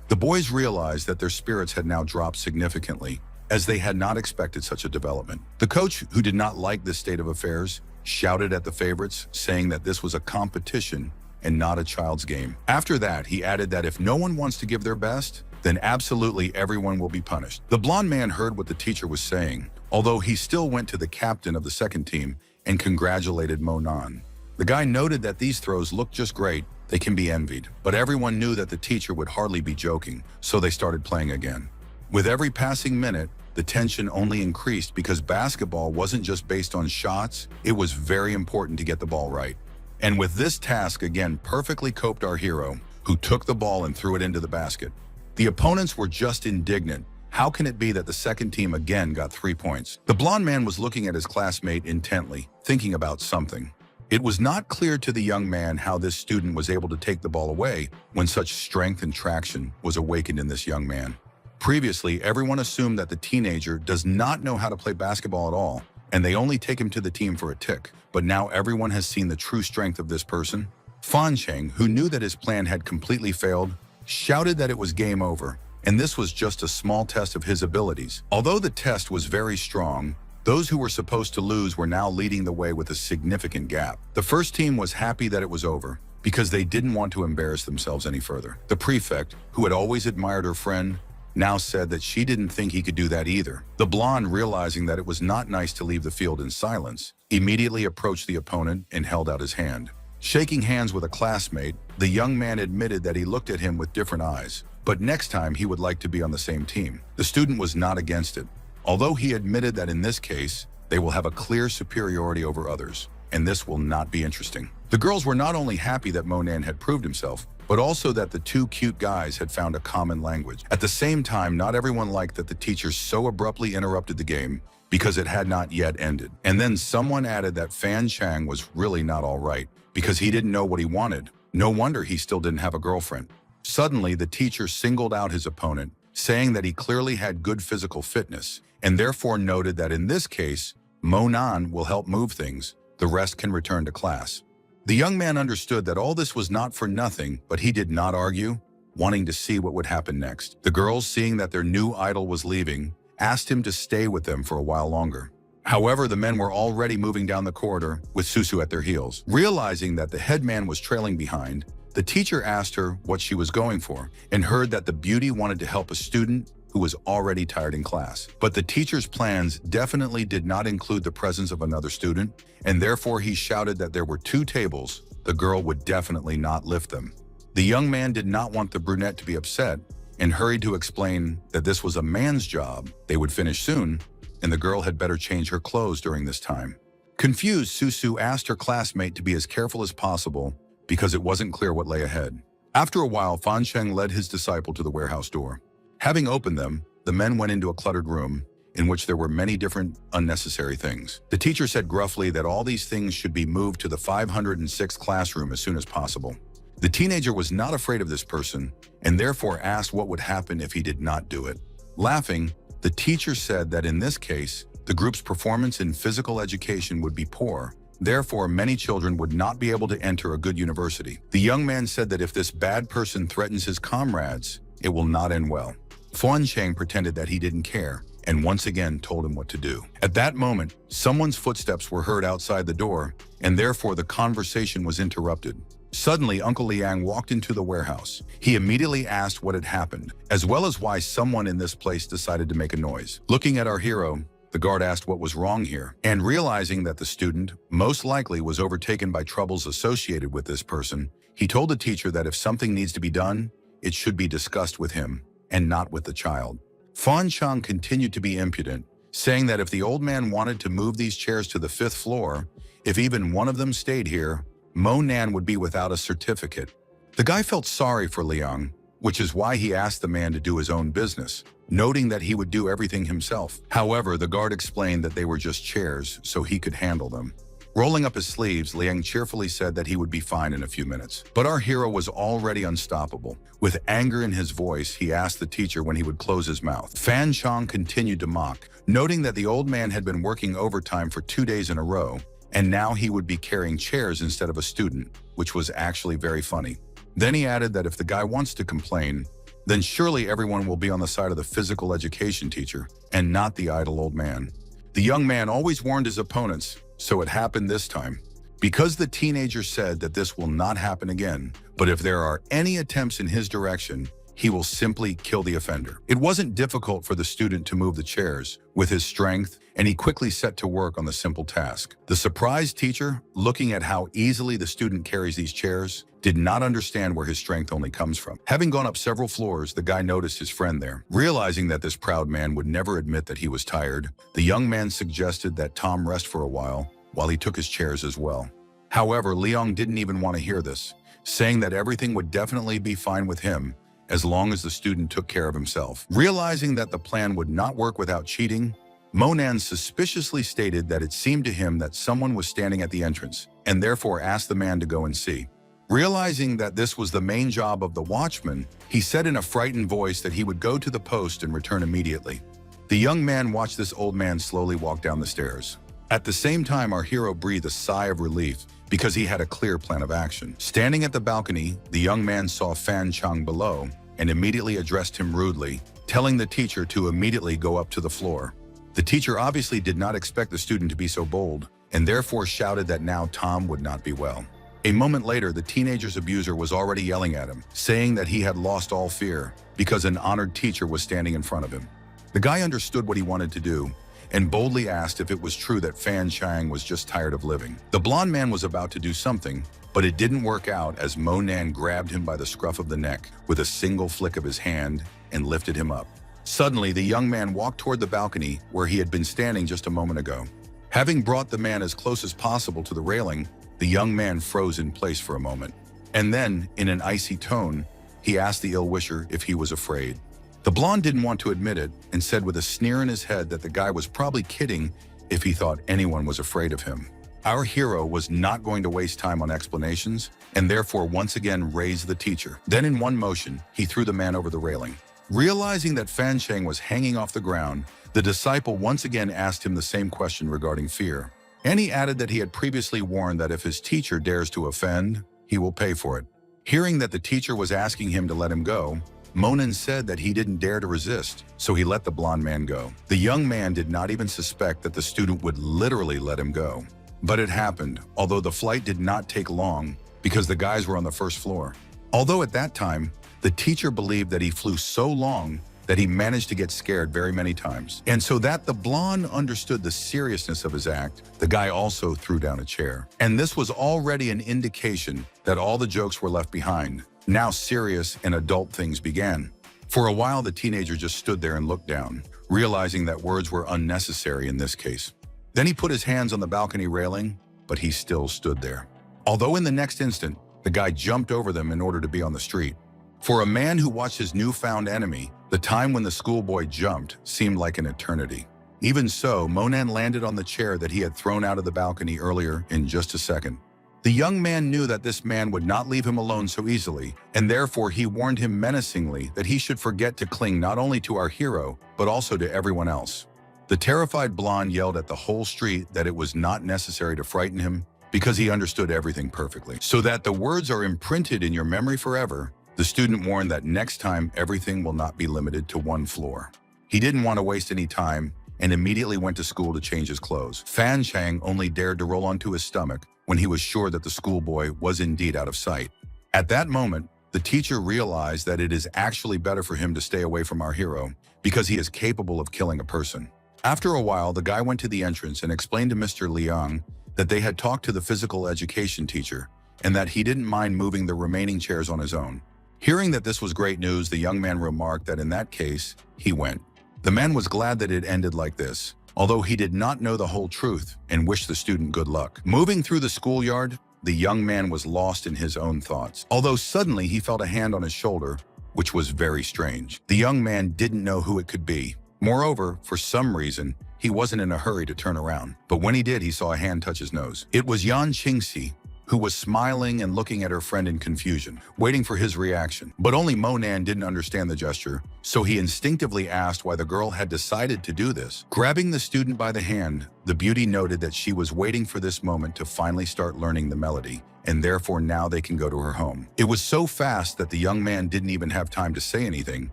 The boys realized that their spirits had now dropped significantly, as they had not expected such a development. The coach, who did not like this state of affairs, shouted at the favorites, saying that this was a competition and not a child's game. After that, he added that if no one wants to give their best, then absolutely everyone will be punished. The blonde man heard what the teacher was saying, although he still went to the captain of the second team and congratulated Mo Nan. The guy noted that these throws looked just great, they can be envied, but everyone knew that the teacher would hardly be joking, so they started playing again. With every passing minute, the tension only increased because basketball wasn't just based on shots, it was very important to get the ball right. And with this task again perfectly coped our hero, who took the ball and threw it into the basket. The opponents were just indignant. How can it be that the second team again got 3 points? The blonde man was looking at his classmate intently, thinking about something. It was not clear to the young man how this student was able to take the ball away when such strength and traction was awakened in this young man. Previously, everyone assumed that the teenager does not know how to play basketball at all, and they only take him to the team for a tick. But now everyone has seen the true strength of this person. Fan Cheng, who knew that his plan had completely failed, shouted that it was game over, and this was just a small test of his abilities. Although the test was very strong, those who were supposed to lose were now leading the way with a significant gap. The first team was happy that it was over, because they didn't want to embarrass themselves any further. The prefect, who had always admired her friend, now said that she didn't think he could do that either. The blonde, realizing that it was not nice to leave the field in silence, immediately approached the opponent and held out his hand. Shaking hands with a classmate, the young man admitted that he looked at him with different eyes, but next time he would like to be on the same team. The student was not against it, although he admitted that in this case, they will have a clear superiority over others, and this will not be interesting. The girls were not only happy that Mo Nan had proved himself, but also that the two cute guys had found a common language. At the same time, not everyone liked that the teacher so abruptly interrupted the game because it had not yet ended. And then someone added that Fan Chang was really not all right because he didn't know what he wanted. No wonder he still didn't have a girlfriend. Suddenly, the teacher singled out his opponent, saying that he clearly had good physical fitness, and therefore noted that in this case, Mo Nan will help move things. The rest can return to class. The young man understood that all this was not for nothing, but he did not argue, wanting to see what would happen next. The girls, seeing that their new idol was leaving, asked him to stay with them for a while longer. However, the men were already moving down the corridor with Susu at their heels. Realizing that the headman was trailing behind, the teacher asked her what she was going for and heard that the beauty wanted to help a student who was already tired in class. But the teacher's plans definitely did not include the presence of another student, and therefore he shouted that there were 2 tables, the girl would definitely not lift them. The young man did not want the brunette to be upset and hurried to explain that this was a man's job, they would finish soon, and the girl had better change her clothes during this time. Confused, Susu asked her classmate to be as careful as possible because it wasn't clear what lay ahead. After a while, Fan Cheng led his disciple to the warehouse door. Having opened them, the men went into a cluttered room in which there were many different unnecessary things. The teacher said gruffly that all these things should be moved to the 506th classroom as soon as possible. The teenager was not afraid of this person and therefore asked what would happen if he did not do it. Laughing, the teacher said that in this case, the group's performance in physical education would be poor. Therefore, many children would not be able to enter a good university. The young man said that if this bad person threatens his comrades, it will not end well. Fan Cheng pretended that he didn't care and once again told him what to do. At that moment, someone's footsteps were heard outside the door, and therefore the conversation was interrupted. Suddenly, Uncle Liang walked into the warehouse. He immediately asked what had happened, as well as why someone in this place decided to make a noise. Looking at our hero, the guard asked what was wrong here, and realizing that the student most likely was overtaken by troubles associated with this person, he told the teacher that if something needs to be done, it should be discussed with him and not with the child. Fan Cheng continued to be impudent, saying that if the old man wanted to move these chairs to the 5th floor, if even one of them stayed here, Mo Nan would be without a certificate. The guy felt sorry for Liang, which is why he asked the man to do his own business, noting that he would do everything himself. However, the guard explained that they were just chairs, so he could handle them. Rolling up his sleeves, Liang cheerfully said that he would be fine in a few minutes. But our hero was already unstoppable. With anger in his voice, he asked the teacher when he would close his mouth. Fan Cheng continued to mock, noting that the old man had been working overtime for 2 days in a row, and now he would be carrying chairs instead of a student, which was actually very funny. Then he added that if the guy wants to complain, then surely everyone will be on the side of the physical education teacher and not the idle old man. The young man always warned his opponents, so it happened this time. Because the teenager said that this will not happen again, but if there are any attempts in his direction, he will simply kill the offender. It wasn't difficult for the student to move the chairs with his strength, and he quickly set to work on the simple task. The surprised teacher, looking at how easily the student carries these chairs, did not understand where his strength only comes from. Having gone up several floors, the guy noticed his friend there. Realizing that this proud man would never admit that he was tired, the young man suggested that Tom rest for a while he took his chairs as well. However, Leong didn't even want to hear this, saying that everything would definitely be fine with him as long as the student took care of himself. Realizing that the plan would not work without cheating, Monan suspiciously stated that it seemed to him that someone was standing at the entrance, and therefore asked the man to go and see. Realizing that this was the main job of the watchman, he said in a frightened voice that he would go to the post and return immediately. The young man watched this old man slowly walk down the stairs. At the same time, our hero breathed a sigh of relief because he had a clear plan of action. Standing at the balcony, the young man saw Fan Chang below and immediately addressed him rudely, telling the teacher to immediately go up to the floor. The teacher obviously did not expect the student to be so bold, and therefore shouted that now Tom would not be well. A moment later, the teenager's abuser was already yelling at him, saying that he had lost all fear because an honored teacher was standing in front of him. The guy understood what he wanted to do and boldly asked if it was true that Fan Chang was just tired of living. The blonde man was about to do something, but it didn't work out as Monan grabbed him by the scruff of the neck with a single flick of his hand and lifted him up. Suddenly, the young man walked toward the balcony where he had been standing just a moment ago. Having brought the man as close as possible to the railing, the young man froze in place for a moment. And then, in an icy tone, he asked the ill-wisher if he was afraid. The blonde didn't want to admit it and said with a sneer in his head that the guy was probably kidding if he thought anyone was afraid of him. Our hero was not going to waste time on explanations and therefore once again raised the teacher. Then in one motion, he threw the man over the railing. Realizing that Fan Chang was hanging off the ground, the disciple once again asked him the same question regarding fear. And he added that he had previously warned that if his teacher dares to offend, he will pay for it. Hearing that the teacher was asking him to let him go, Monan said that he didn't dare to resist, so he let the blonde man go. The young man did not even suspect that the student would literally let him go. But it happened, although the flight did not take long because the guys were on the first floor. Although at that time, the teacher believed that he flew so long that he managed to get scared very many times. And so that the blonde understood the seriousness of his act, the guy also threw down a chair. And this was already an indication that all the jokes were left behind. Now serious and adult things began. For a while, the teenager just stood there and looked down, realizing that words were unnecessary in this case. Then he put his hands on the balcony railing, but he still stood there. Although in the next instant, the guy jumped over them in order to be on the street. For a man who watched his newfound enemy, the time when the schoolboy jumped seemed like an eternity. Even so, Monan landed on the chair that he had thrown out of the balcony earlier in just a second. The young man knew that this man would not leave him alone so easily, and therefore he warned him menacingly that he should forget to cling not only to our hero, but also to everyone else. The terrified blonde yelled at the whole street that it was not necessary to frighten him because he understood everything perfectly. So that the words are imprinted in your memory forever, the student warned that next time everything will not be limited to one floor. He didn't want to waste any time and immediately went to school to change his clothes. Fan Chang only dared to roll onto his stomach when he was sure that the schoolboy was indeed out of sight. At that moment, the teacher realized that it is actually better for him to stay away from our hero because he is capable of killing a person. After a while, the guy went to the entrance and explained to Mr. Liang that they had talked to the physical education teacher and that he didn't mind moving the remaining chairs on his own. Hearing that this was great news, the young man remarked that in that case, he went. The man was glad that it ended like this, although he did not know the whole truth and wished the student good luck. Moving through the schoolyard, the young man was lost in his own thoughts, although suddenly he felt a hand on his shoulder, which was very strange. The young man didn't know who it could be. Moreover, for some reason, he wasn't in a hurry to turn around. But when he did, he saw a hand touch his nose. It was Yan Qingxi, who was smiling and looking at her friend in confusion, waiting for his reaction. But only Monan didn't understand the gesture, so he instinctively asked why the girl had decided to do this. Grabbing the student by the hand, the beauty noted that she was waiting for this moment to finally start learning the melody, and therefore now they can go to her home. It was so fast that the young man didn't even have time to say anything,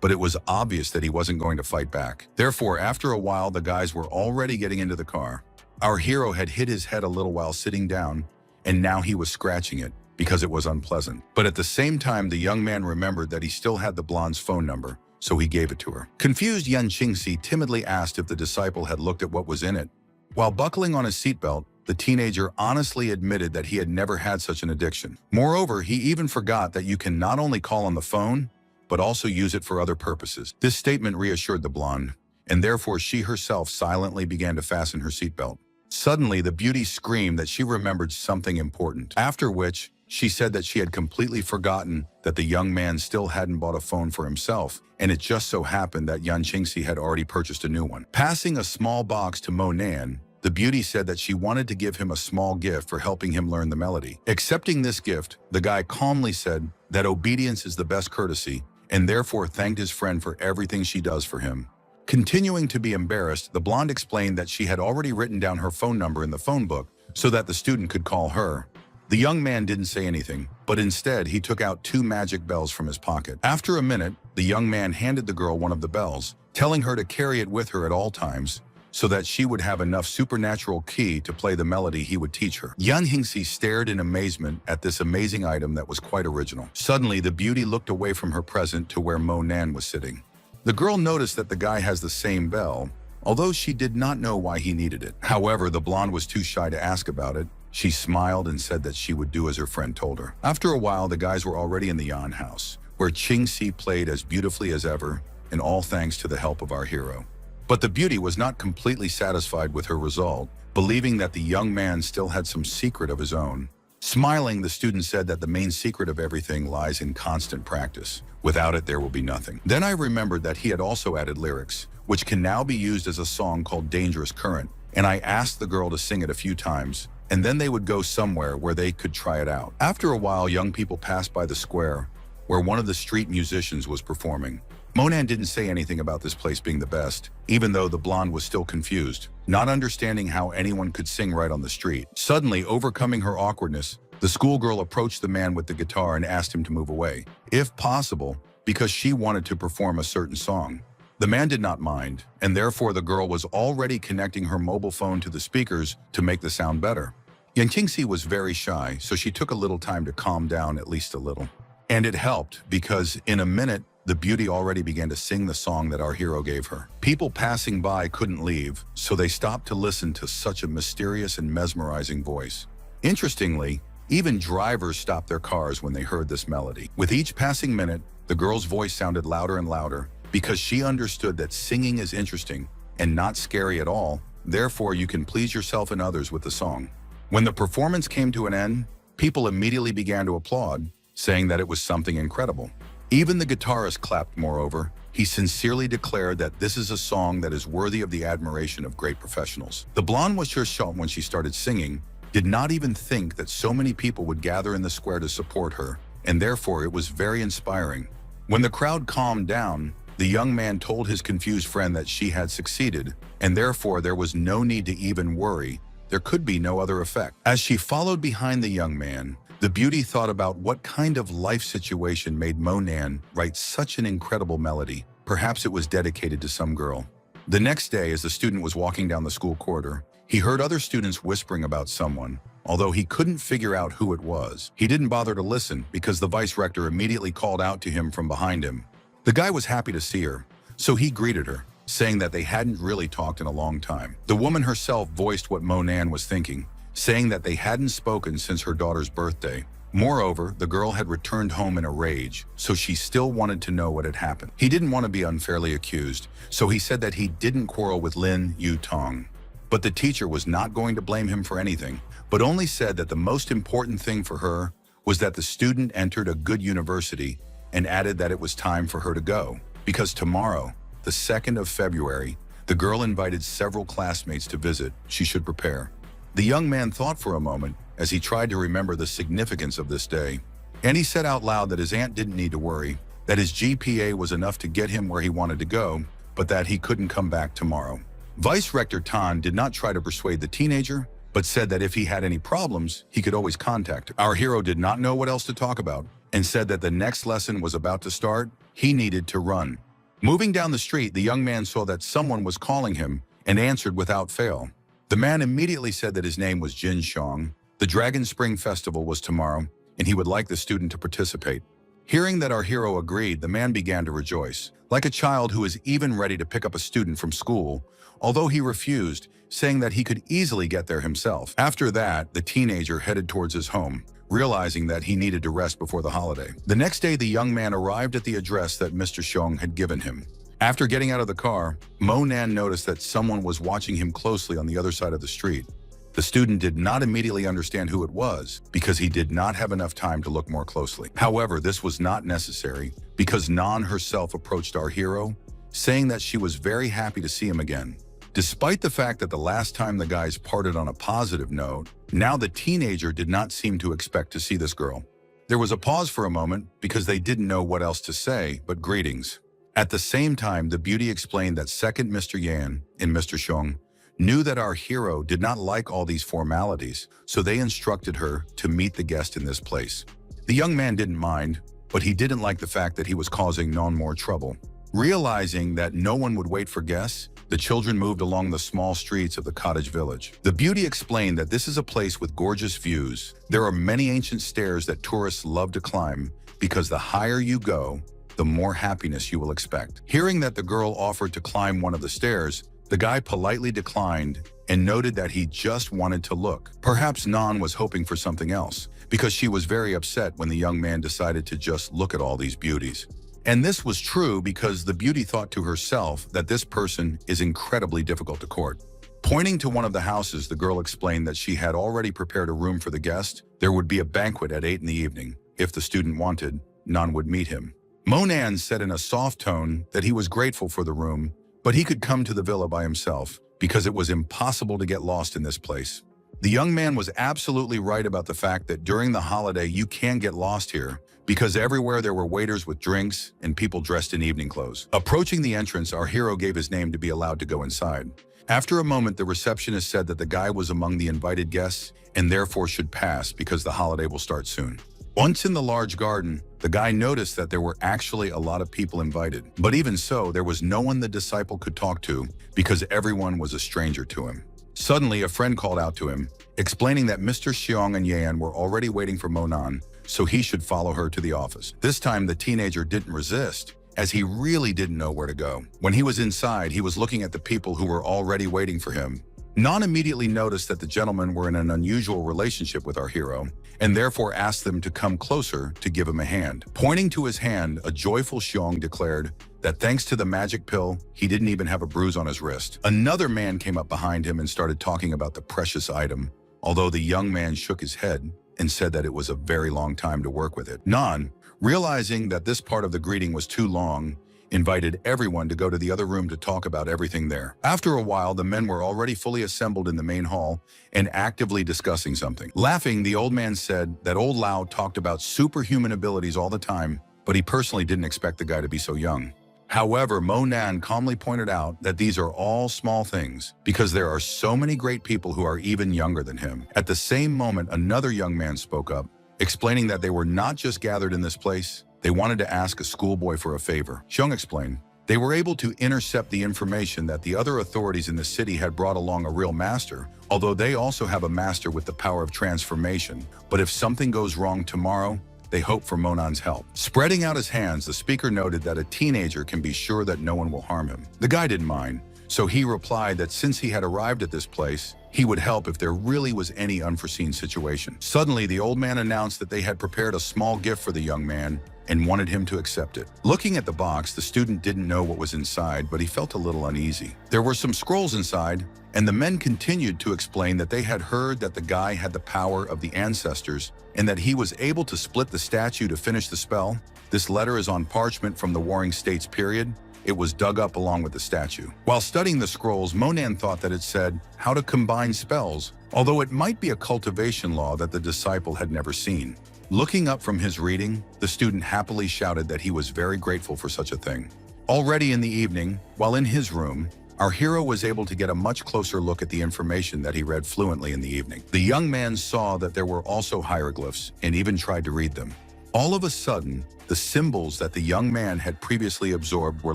but it was obvious that he wasn't going to fight back. Therefore, after a while, the guys were already getting into the car. Our hero had hit his head a little while sitting down, and now he was scratching it, because it was unpleasant. But at the same time, the young man remembered that he still had the blonde's phone number, so he gave it to her. Confused, Yan Qingxi timidly asked if the disciple had looked at what was in it. While buckling on his seatbelt, the teenager honestly admitted that he had never had such an addiction. Moreover, he even forgot that you can not only call on the phone, but also use it for other purposes. This statement reassured the blonde, and therefore she herself silently began to fasten her seatbelt. Suddenly, the beauty screamed that she remembered something important, after which she said that she had completely forgotten that the young man still hadn't bought a phone for himself, and it just so happened that Yan Qingxi had already purchased a new one. Passing a small box to Mo Nan, the beauty said that she wanted to give him a small gift for helping him learn the melody. Accepting this gift, the guy calmly said that obedience is the best courtesy, and therefore thanked his friend for everything she does for him. Continuing to be embarrassed, the blonde explained that she had already written down her phone number in the phone book so that the student could call her. The young man didn't say anything, but instead he took out 2 magic bells from his pocket. After a minute, the young man handed the girl one of the bells, telling her to carry it with her at all times so that she would have enough supernatural ki to play the melody he would teach her. Yan Qingxi stared in amazement at this amazing item that was quite original. Suddenly, the beauty looked away from her present to where Mo Nan was sitting. The girl noticed that the guy has the same bell, although she did not know why he needed it. However, the blonde was too shy to ask about it. She smiled and said that she would do as her friend told her. After a while, the guys were already in the Yan house, where Qingxi played as beautifully as ever, and all thanks to the help of our hero. But the beauty was not completely satisfied with her result, believing that the young man still had some secret of his own. Smiling, the student said that the main secret of everything lies in constant practice. Without it, there will be nothing. Then I remembered that he had also added lyrics, which can now be used as a song called Dangerous Current, and I asked the girl to sing it a few times, and then they would go somewhere where they could try it out. After a while, young people passed by the square, where one of the street musicians was performing. Mo Nan didn't say anything about this place being the best, even though the blonde was still confused, not understanding how anyone could sing right on the street. Suddenly, overcoming her awkwardness, the schoolgirl approached the man with the guitar and asked him to move away, if possible, because she wanted to perform a certain song. The man did not mind, and therefore the girl was already connecting her mobile phone to the speakers to make the sound better. Yan Qingxi was very shy, so she took a little time to calm down at least a little. And it helped, because in a minute, the beauty already began to sing the song that our hero gave her. People passing by couldn't leave, so they stopped to listen to such a mysterious and mesmerizing voice. Interestingly, even drivers stopped their cars when they heard this melody. With each passing minute, the girl's voice sounded louder and louder, because she understood that singing is interesting and not scary at all, therefore you can please yourself and others with the song. When the performance came to an end, people immediately began to applaud, saying that it was something incredible. Even the guitarist clapped. Moreover, he sincerely declared that this is a song that is worthy of the admiration of great professionals. The blonde was just shocked when she started singing, did not even think that so many people would gather in the square to support her, and therefore it was very inspiring. When the crowd calmed down, the young man told his confused friend that she had succeeded, and therefore there was no need to even worry. There could be no other effect. As she followed behind the young man, the beauty thought about what kind of life situation made Mo Nan write such an incredible melody. Perhaps it was dedicated to some girl. The next day, as the student was walking down the school corridor, he heard other students whispering about someone. Although he couldn't figure out who it was, he didn't bother to listen because the vice rector immediately called out to him from behind him. The guy was happy to see her, so he greeted her, saying that they hadn't really talked in a long time. The woman herself voiced what Mo Nan was thinking, saying that they hadn't spoken since her daughter's birthday. Moreover, the girl had returned home in a rage, so she still wanted to know what had happened. He didn't want to be unfairly accused, so he said that he didn't quarrel with Lin Yutong. But the teacher was not going to blame him for anything, but only said that the most important thing for her was that the student entered a good university, and added that it was time for her to go, because tomorrow, the 2nd of February, the girl invited several classmates to visit. She should prepare. The young man thought for a moment as he tried to remember the significance of this day, and he said out loud that his aunt didn't need to worry, that his GPA was enough to get him where he wanted to go, but that he couldn't come back tomorrow. Vice Rector Tan did not try to persuade the teenager, but said that if he had any problems, he could always contact her. Our hero did not know what else to talk about, and said that the next lesson was about to start. He needed to run. Moving down the street, the young man saw that someone was calling him and answered without fail. The man immediately said that his name was Jin Xiong. The Dragon Spring Festival was tomorrow, and he would like the student to participate. Hearing that our hero agreed, the man began to rejoice, like a child who is even ready to pick up a student from school, although he refused, saying that he could easily get there himself. After that, the teenager headed towards his home, realizing that he needed to rest before the holiday. The next day, the young man arrived at the address that Mr. Xiong had given him. After getting out of the car, Mo Nan noticed that someone was watching him closely on the other side of the street. The student did not immediately understand who it was because he did not have enough time to look more closely. However, this was not necessary because Nan herself approached our hero, saying that she was very happy to see him again. Despite the fact that the last time the guys parted on a positive note, now the teenager did not seem to expect to see this girl. There was a pause for a moment because they didn't know what else to say but greetings. At the same time, the beauty explained that second Mr. Yan and Mr. Xiong knew that our hero did not like all these formalities, so they instructed her to meet the guest in this place. The young man didn't mind, but he didn't like the fact that he was causing Nan more trouble. Realizing that no one would wait for guests, the children moved along the small streets of the cottage village. The beauty explained that this is a place with gorgeous views. There are many ancient stairs that tourists love to climb because the higher you go, the more happiness you will expect. Hearing that the girl offered to climb one of the stairs, the guy politely declined and noted that he just wanted to look. Perhaps Nan was hoping for something else, because she was very upset when the young man decided to just look at all these beauties. And this was true because the beauty thought to herself that this person is incredibly difficult to court. Pointing to one of the houses, the girl explained that she had already prepared a room for the guest. There would be a banquet at 8 in the evening. If the student wanted, Nan would meet him. Mo Nan said in a soft tone that he was grateful for the room, but he could come to the villa by himself because it was impossible to get lost in this place. The young man was absolutely right about the fact that during the holiday you can get lost here because everywhere there were waiters with drinks and people dressed in evening clothes. Approaching the entrance, our hero gave his name to be allowed to go inside. After a moment, the receptionist said that the guy was among the invited guests and therefore should pass because the holiday will start soon. Once in the large garden, the guy noticed that there were actually a lot of people invited. But even so, there was no one the disciple could talk to because everyone was a stranger to him. Suddenly, a friend called out to him, explaining that Mr. Xiong and Yan were already waiting for Mo Nan, so he should follow her to the office. This time, the teenager didn't resist, as he really didn't know where to go. When he was inside, he was looking at the people who were already waiting for him. Nan immediately noticed that the gentlemen were in an unusual relationship with our hero, and therefore asked them to come closer to give him a hand. Pointing to his hand, a joyful Xiong declared that thanks to the magic pill, he didn't even have a bruise on his wrist. Another man came up behind him and started talking about the precious item, although the young man shook his head and said that it was a very long time to work with it. Nan, realizing that this part of the greeting was too long, invited everyone to go to the other room to talk about everything there. After a while, the men were already fully assembled in the main hall and actively discussing something. Laughing, the old man said that old Lao talked about superhuman abilities all the time, but he personally didn't expect the guy to be so young. However, Mo Nan calmly pointed out that these are all small things because there are so many great people who are even younger than him. At the same moment, another young man spoke up, explaining that they were not just gathered in this place, they wanted to ask a schoolboy for a favor. Xiong explained, they were able to intercept the information that the other authorities in the city had brought along a real master, although they also have a master with the power of transformation. But if something goes wrong tomorrow, they hope for Mo Nan's help. Spreading out his hands, the speaker noted that a teenager can be sure that no one will harm him. The guy didn't mind, so he replied that since he had arrived at this place, he would help if there really was any unforeseen situation. Suddenly, the old man announced that they had prepared a small gift for the young man and wanted him to accept it. Looking at the box, the student didn't know what was inside, but he felt a little uneasy. There were some scrolls inside, and the men continued to explain that they had heard that the guy had the power of the ancestors and that he was able to split the statue to finish the spell. This letter is on parchment from the Warring States period. It was dug up along with the statue. While studying the scrolls, Mo Nan thought that it said how to combine spells, although it might be a cultivation law that the disciple had never seen. Looking up from his reading, the student happily shouted that he was very grateful for such a thing. Already in the evening, while in his room, our hero was able to get a much closer look at the information that he read fluently in the evening. The young man saw that there were also hieroglyphs and even tried to read them. All of a sudden, the symbols that the young man had previously absorbed were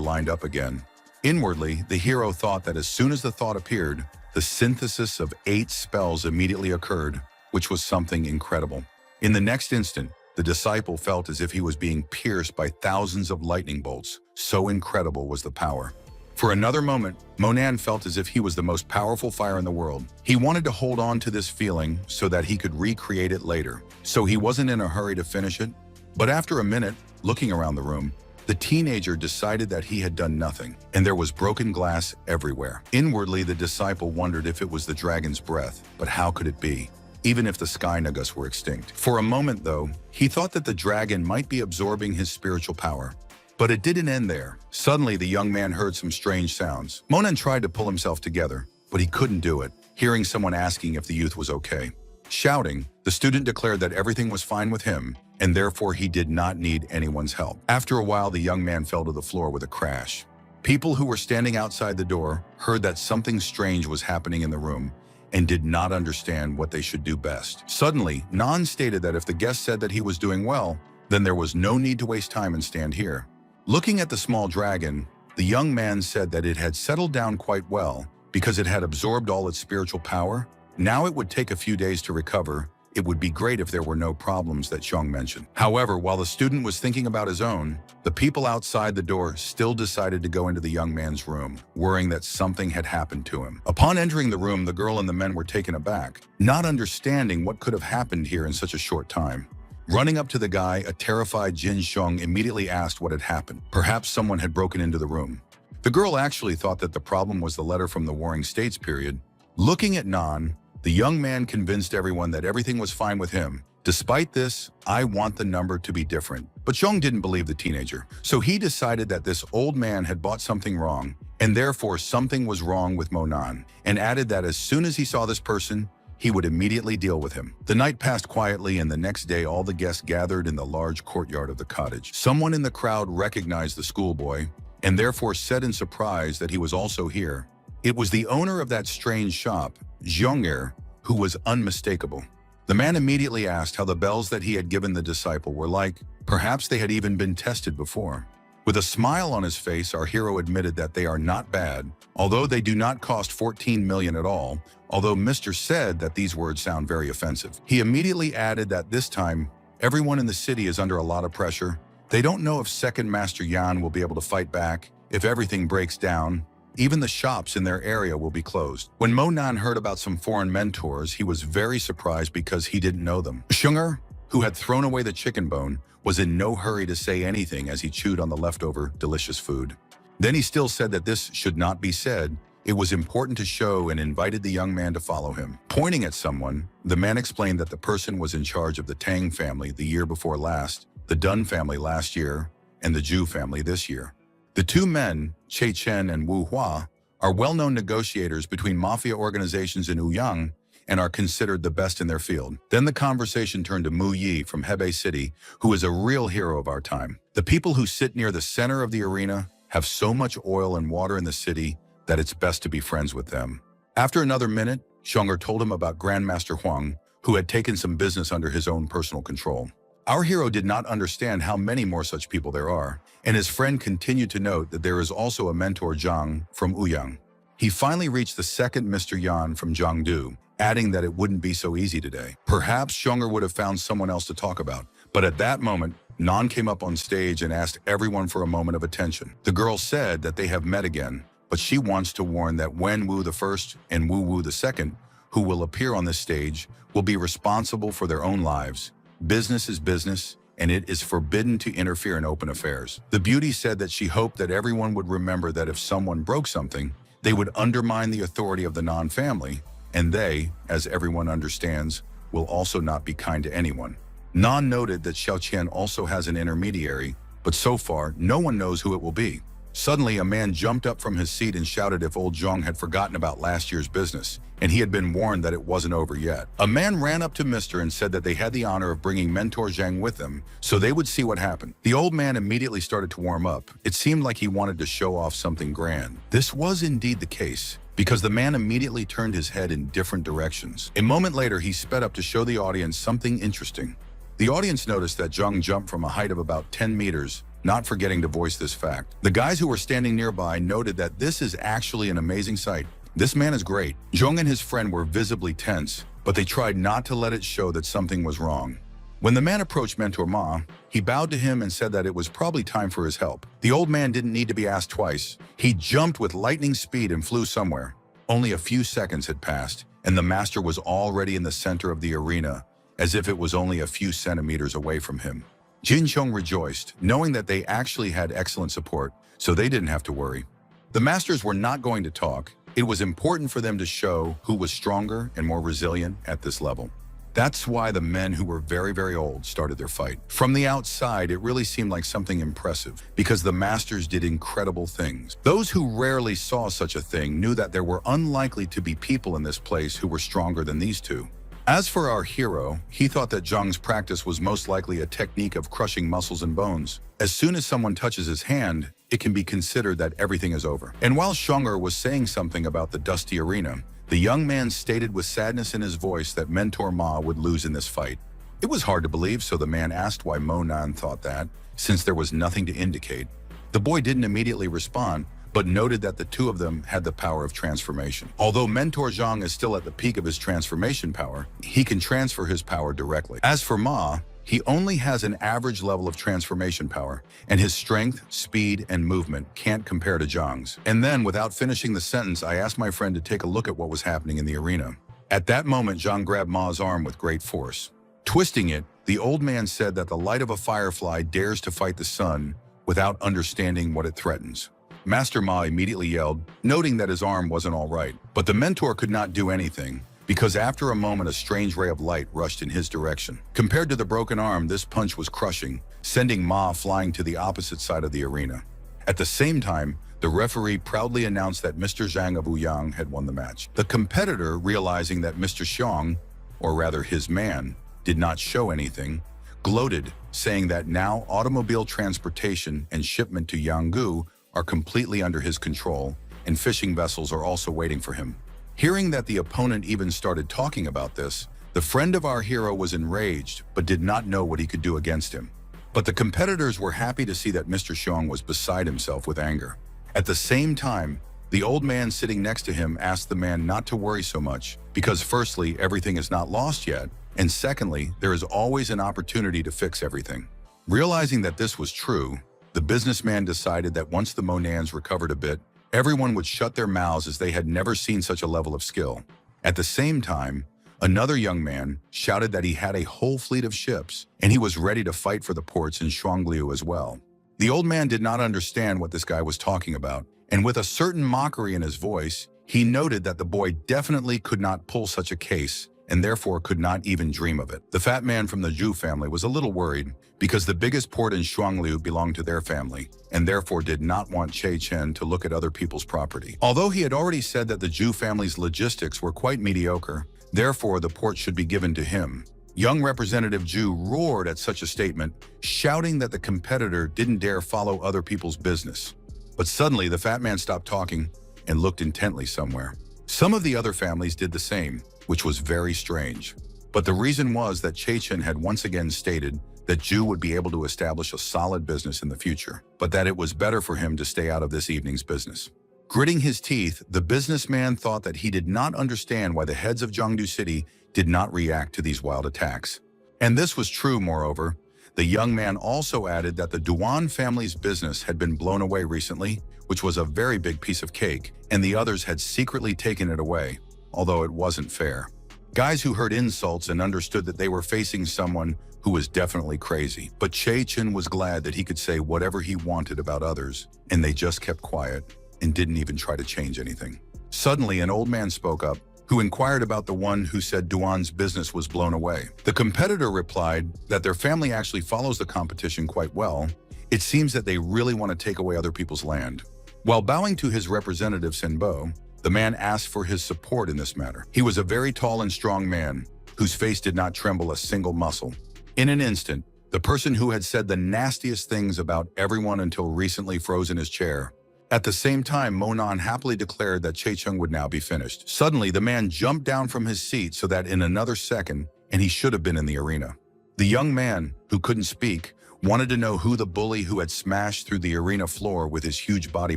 lined up again. Inwardly, the hero thought that as soon as the thought appeared, the synthesis of 8 spells immediately occurred, which was something incredible. In the next instant, the disciple felt as if he was being pierced by thousands of lightning bolts. So incredible was the power. For another moment, Monan felt as if he was the most powerful fire in the world. He wanted to hold on to this feeling so that he could recreate it later. So he wasn't in a hurry to finish it. But after a minute, looking around the room, the teenager decided that he had done nothing, and there was broken glass everywhere. Inwardly, the disciple wondered if it was the dragon's breath, but how could it be? Even if the sky nagas were extinct. For a moment, though, he thought that the dragon might be absorbing his spiritual power. But it didn't end there. Suddenly, the young man heard some strange sounds. Monan tried to pull himself together, but he couldn't do it, hearing someone asking if the youth was okay. Shouting, the student declared that everything was fine with him, and therefore he did not need anyone's help. After a while, the young man fell to the floor with a crash. People who were standing outside the door heard that something strange was happening in the room and did not understand what they should do best. Suddenly, Nan stated that if the guest said that he was doing well, then there was no need to waste time and stand here. Looking at the small dragon, the young man said that it had settled down quite well because it had absorbed all its spiritual power. Now it would take a few days to recover. It would be great if there were no problems that Xiong mentioned. However, while the student was thinking about his own, the people outside the door still decided to go into the young man's room, worrying that something had happened to him. Upon entering the room, the girl and the men were taken aback, not understanding what could have happened here in such a short time. Running up to the guy, a terrified Jin Xiong immediately asked what had happened. Perhaps someone had broken into the room. The girl actually thought that the problem was the letter from the Warring States period. Looking at Nan, the young man convinced everyone that everything was fine with him. Despite this, I want the number to be different. But Xiong didn't believe the teenager. So he decided that this old man had bought something wrong, and therefore something was wrong with Monan, and added that as soon as he saw this person, he would immediately deal with him. The night passed quietly, and the next day all the guests gathered in the large courtyard of the cottage. Someone in the crowd recognized the schoolboy, and therefore said in surprise that he was also here. It was the owner of that strange shop, Zhong'er, who was unmistakable. The man immediately asked how the bells that he had given the disciple were like. Perhaps they had even been tested before. With a smile on his face, our hero admitted that they are not bad, although they do not cost 14 million at all, although Mr. said that these words sound very offensive. He immediately added that this time, everyone in the city is under a lot of pressure. They don't know if Second Master Yan will be able to fight back, if everything breaks down. Even the shops in their area will be closed. When Monan heard about some foreign mentors, he was very surprised because he didn't know them. Shung'er, who had thrown away the chicken bone, was in no hurry to say anything as he chewed on the leftover delicious food. Then he still said that this should not be said. It was important to show and invited the young man to follow him. Pointing at someone, the man explained that the person was in charge of the Tang family the year before last, the Dun family last year, and the Zhu family this year. The two men, Che Chen and Wu Hua, are well-known negotiators between mafia organizations in Ouyang and are considered the best in their field. Then the conversation turned to Mu Yi from Hebei City, who is a real hero of our time. The people who sit near the center of the arena have so much oil and water in the city that it's best to be friends with them. After another minute, Shung'er told him about Grandmaster Huang, who had taken some business under his own personal control. Our hero did not understand how many more such people there are, and his friend continued to note that there is also a mentor Zhang from Ouyang. He finally reached the second Mr. Yan from Jiangdu, adding that it wouldn't be so easy today. Perhaps Shung'er would have found someone else to talk about, but at that moment, Nan came up on stage and asked everyone for a moment of attention. The girl said that they have met again, but she wants to warn that Wen Wu the first and Wu Wu the second, who will appear on this stage, will be responsible for their own lives. Business is business, and it is forbidden to interfere in open affairs. The beauty said that she hoped that everyone would remember that if someone broke something, they would undermine the authority of the Nan family, and they, as everyone understands, will also not be kind to anyone. Nan noted that Xiao Qian also has an intermediary, but so far, no one knows who it will be. Suddenly, a man jumped up from his seat and shouted if old Zhong had forgotten about last year's business, and he had been warned that it wasn't over yet. A man ran up to Mr. and said that they had the honor of bringing Mentor Zhang with them, so they would see what happened. The old man immediately started to warm up. It seemed like he wanted to show off something grand. This was indeed the case, because the man immediately turned his head in different directions. A moment later, he sped up to show the audience something interesting. The audience noticed that Zhang jumped from a height of about 10 meters, not forgetting to voice this fact. The guys who were standing nearby noted that this is actually an amazing sight. This man is great. Zhong and his friend were visibly tense, but they tried not to let it show that something was wrong. When the man approached Mentor Ma, he bowed to him and said that it was probably time for his help. The old man didn't need to be asked twice. He jumped with lightning speed and flew somewhere. Only a few seconds had passed, and the master was already in the center of the arena, as if it was only a few centimeters away from him. Jin Xiong rejoiced, knowing that they actually had excellent support, so they didn't have to worry. The masters were not going to talk. It was important for them to show who was stronger and more resilient at this level. That's why the men who were very, very old started their fight. From the outside, it really seemed like something impressive because the masters did incredible things. Those who rarely saw such a thing knew that there were unlikely to be people in this place who were stronger than these two. As for our hero, he thought that Zhang's practice was most likely a technique of crushing muscles and bones. As soon as someone touches his hand, it can be considered that everything is over. And while Xiong'er was saying something about the dusty arena, the young man stated with sadness in his voice that Mentor Ma would lose in this fight. It was hard to believe, so the man asked why Mo Nan thought that, since there was nothing to indicate. The boy didn't immediately respond, but noted that the two of them had the power of transformation. Although Mentor Zhang is still at the peak of his transformation power, he can transfer his power directly. As for Ma, he only has an average level of transformation power, and his strength, speed, and movement can't compare to Zhang's. And then, without finishing the sentence, I asked my friend to take a look at what was happening in the arena. At that moment, Zhang grabbed Ma's arm with great force. Twisting it, the old man said that the light of a firefly dares to fight the sun without understanding what it threatens. Master Ma immediately yelled, noting that his arm wasn't all right. But the mentor could not do anything, because after a moment a strange ray of light rushed in his direction. Compared to the broken arm, this punch was crushing, sending Ma flying to the opposite side of the arena. At the same time, the referee proudly announced that Mr. Zhang of Ouyang had won the match. The competitor, realizing that Mr. Xiong, or rather his man, did not show anything, gloated, saying that now automobile transportation and shipment to Yanggu are completely under his control, and fishing vessels are also waiting for him. Hearing that the opponent even started talking about this, the friend of our hero was enraged, but did not know what he could do against him. But the competitors were happy to see that Mr. Xiong was beside himself with anger. At the same time, the old man sitting next to him asked the man not to worry so much, because firstly, everything is not lost yet, and secondly, there is always an opportunity to fix everything. Realizing that this was true, the businessman decided that once the Monans recovered a bit, everyone would shut their mouths as they had never seen such a level of skill. At the same time, another young man shouted that he had a whole fleet of ships, and he was ready to fight for the ports in Shuangliu as well. The old man did not understand what this guy was talking about, and with a certain mockery in his voice, he noted that the boy definitely could not pull such a case, and therefore could not even dream of it. The fat man from the Zhu family was a little worried because the biggest port in Shuangliu belonged to their family, and therefore did not want Che Chen to look at other people's property. Although he had already said that the Zhu family's logistics were quite mediocre, therefore the port should be given to him. Young Representative Zhu roared at such a statement, shouting that the competitor didn't dare follow other people's business. But suddenly the fat man stopped talking and looked intently somewhere. Some of the other families did the same, which was very strange. But the reason was that Che Chen had once again stated that Zhu would be able to establish a solid business in the future, but that it was better for him to stay out of this evening's business. Gritting his teeth, the businessman thought that he did not understand why the heads of Jiangdu City did not react to these wild attacks. And this was true, moreover. The young man also added that the Duan family's business had been blown away recently, which was a very big piece of cake, and the others had secretly taken it away, although it wasn't fair. Guys who heard insults and understood that they were facing someone who was definitely crazy. But Che Chen was glad that he could say whatever he wanted about others, and they just kept quiet and didn't even try to change anything. Suddenly, an old man spoke up, who inquired about the one who said Duan's business was blown away. The competitor replied that their family actually follows the competition quite well. It seems that they really want to take away other people's land. While bowing to his representative Senbo, the man asked for his support in this matter. He was a very tall and strong man, whose face did not tremble a single muscle. In an instant, the person who had said the nastiest things about everyone until recently froze in his chair. At the same time, Monan happily declared that Che Chung would now be finished. Suddenly, the man jumped down from his seat so that in another second, and he should have been in the arena. The young man, who couldn't speak, wanted to know who the bully who had smashed through the arena floor with his huge body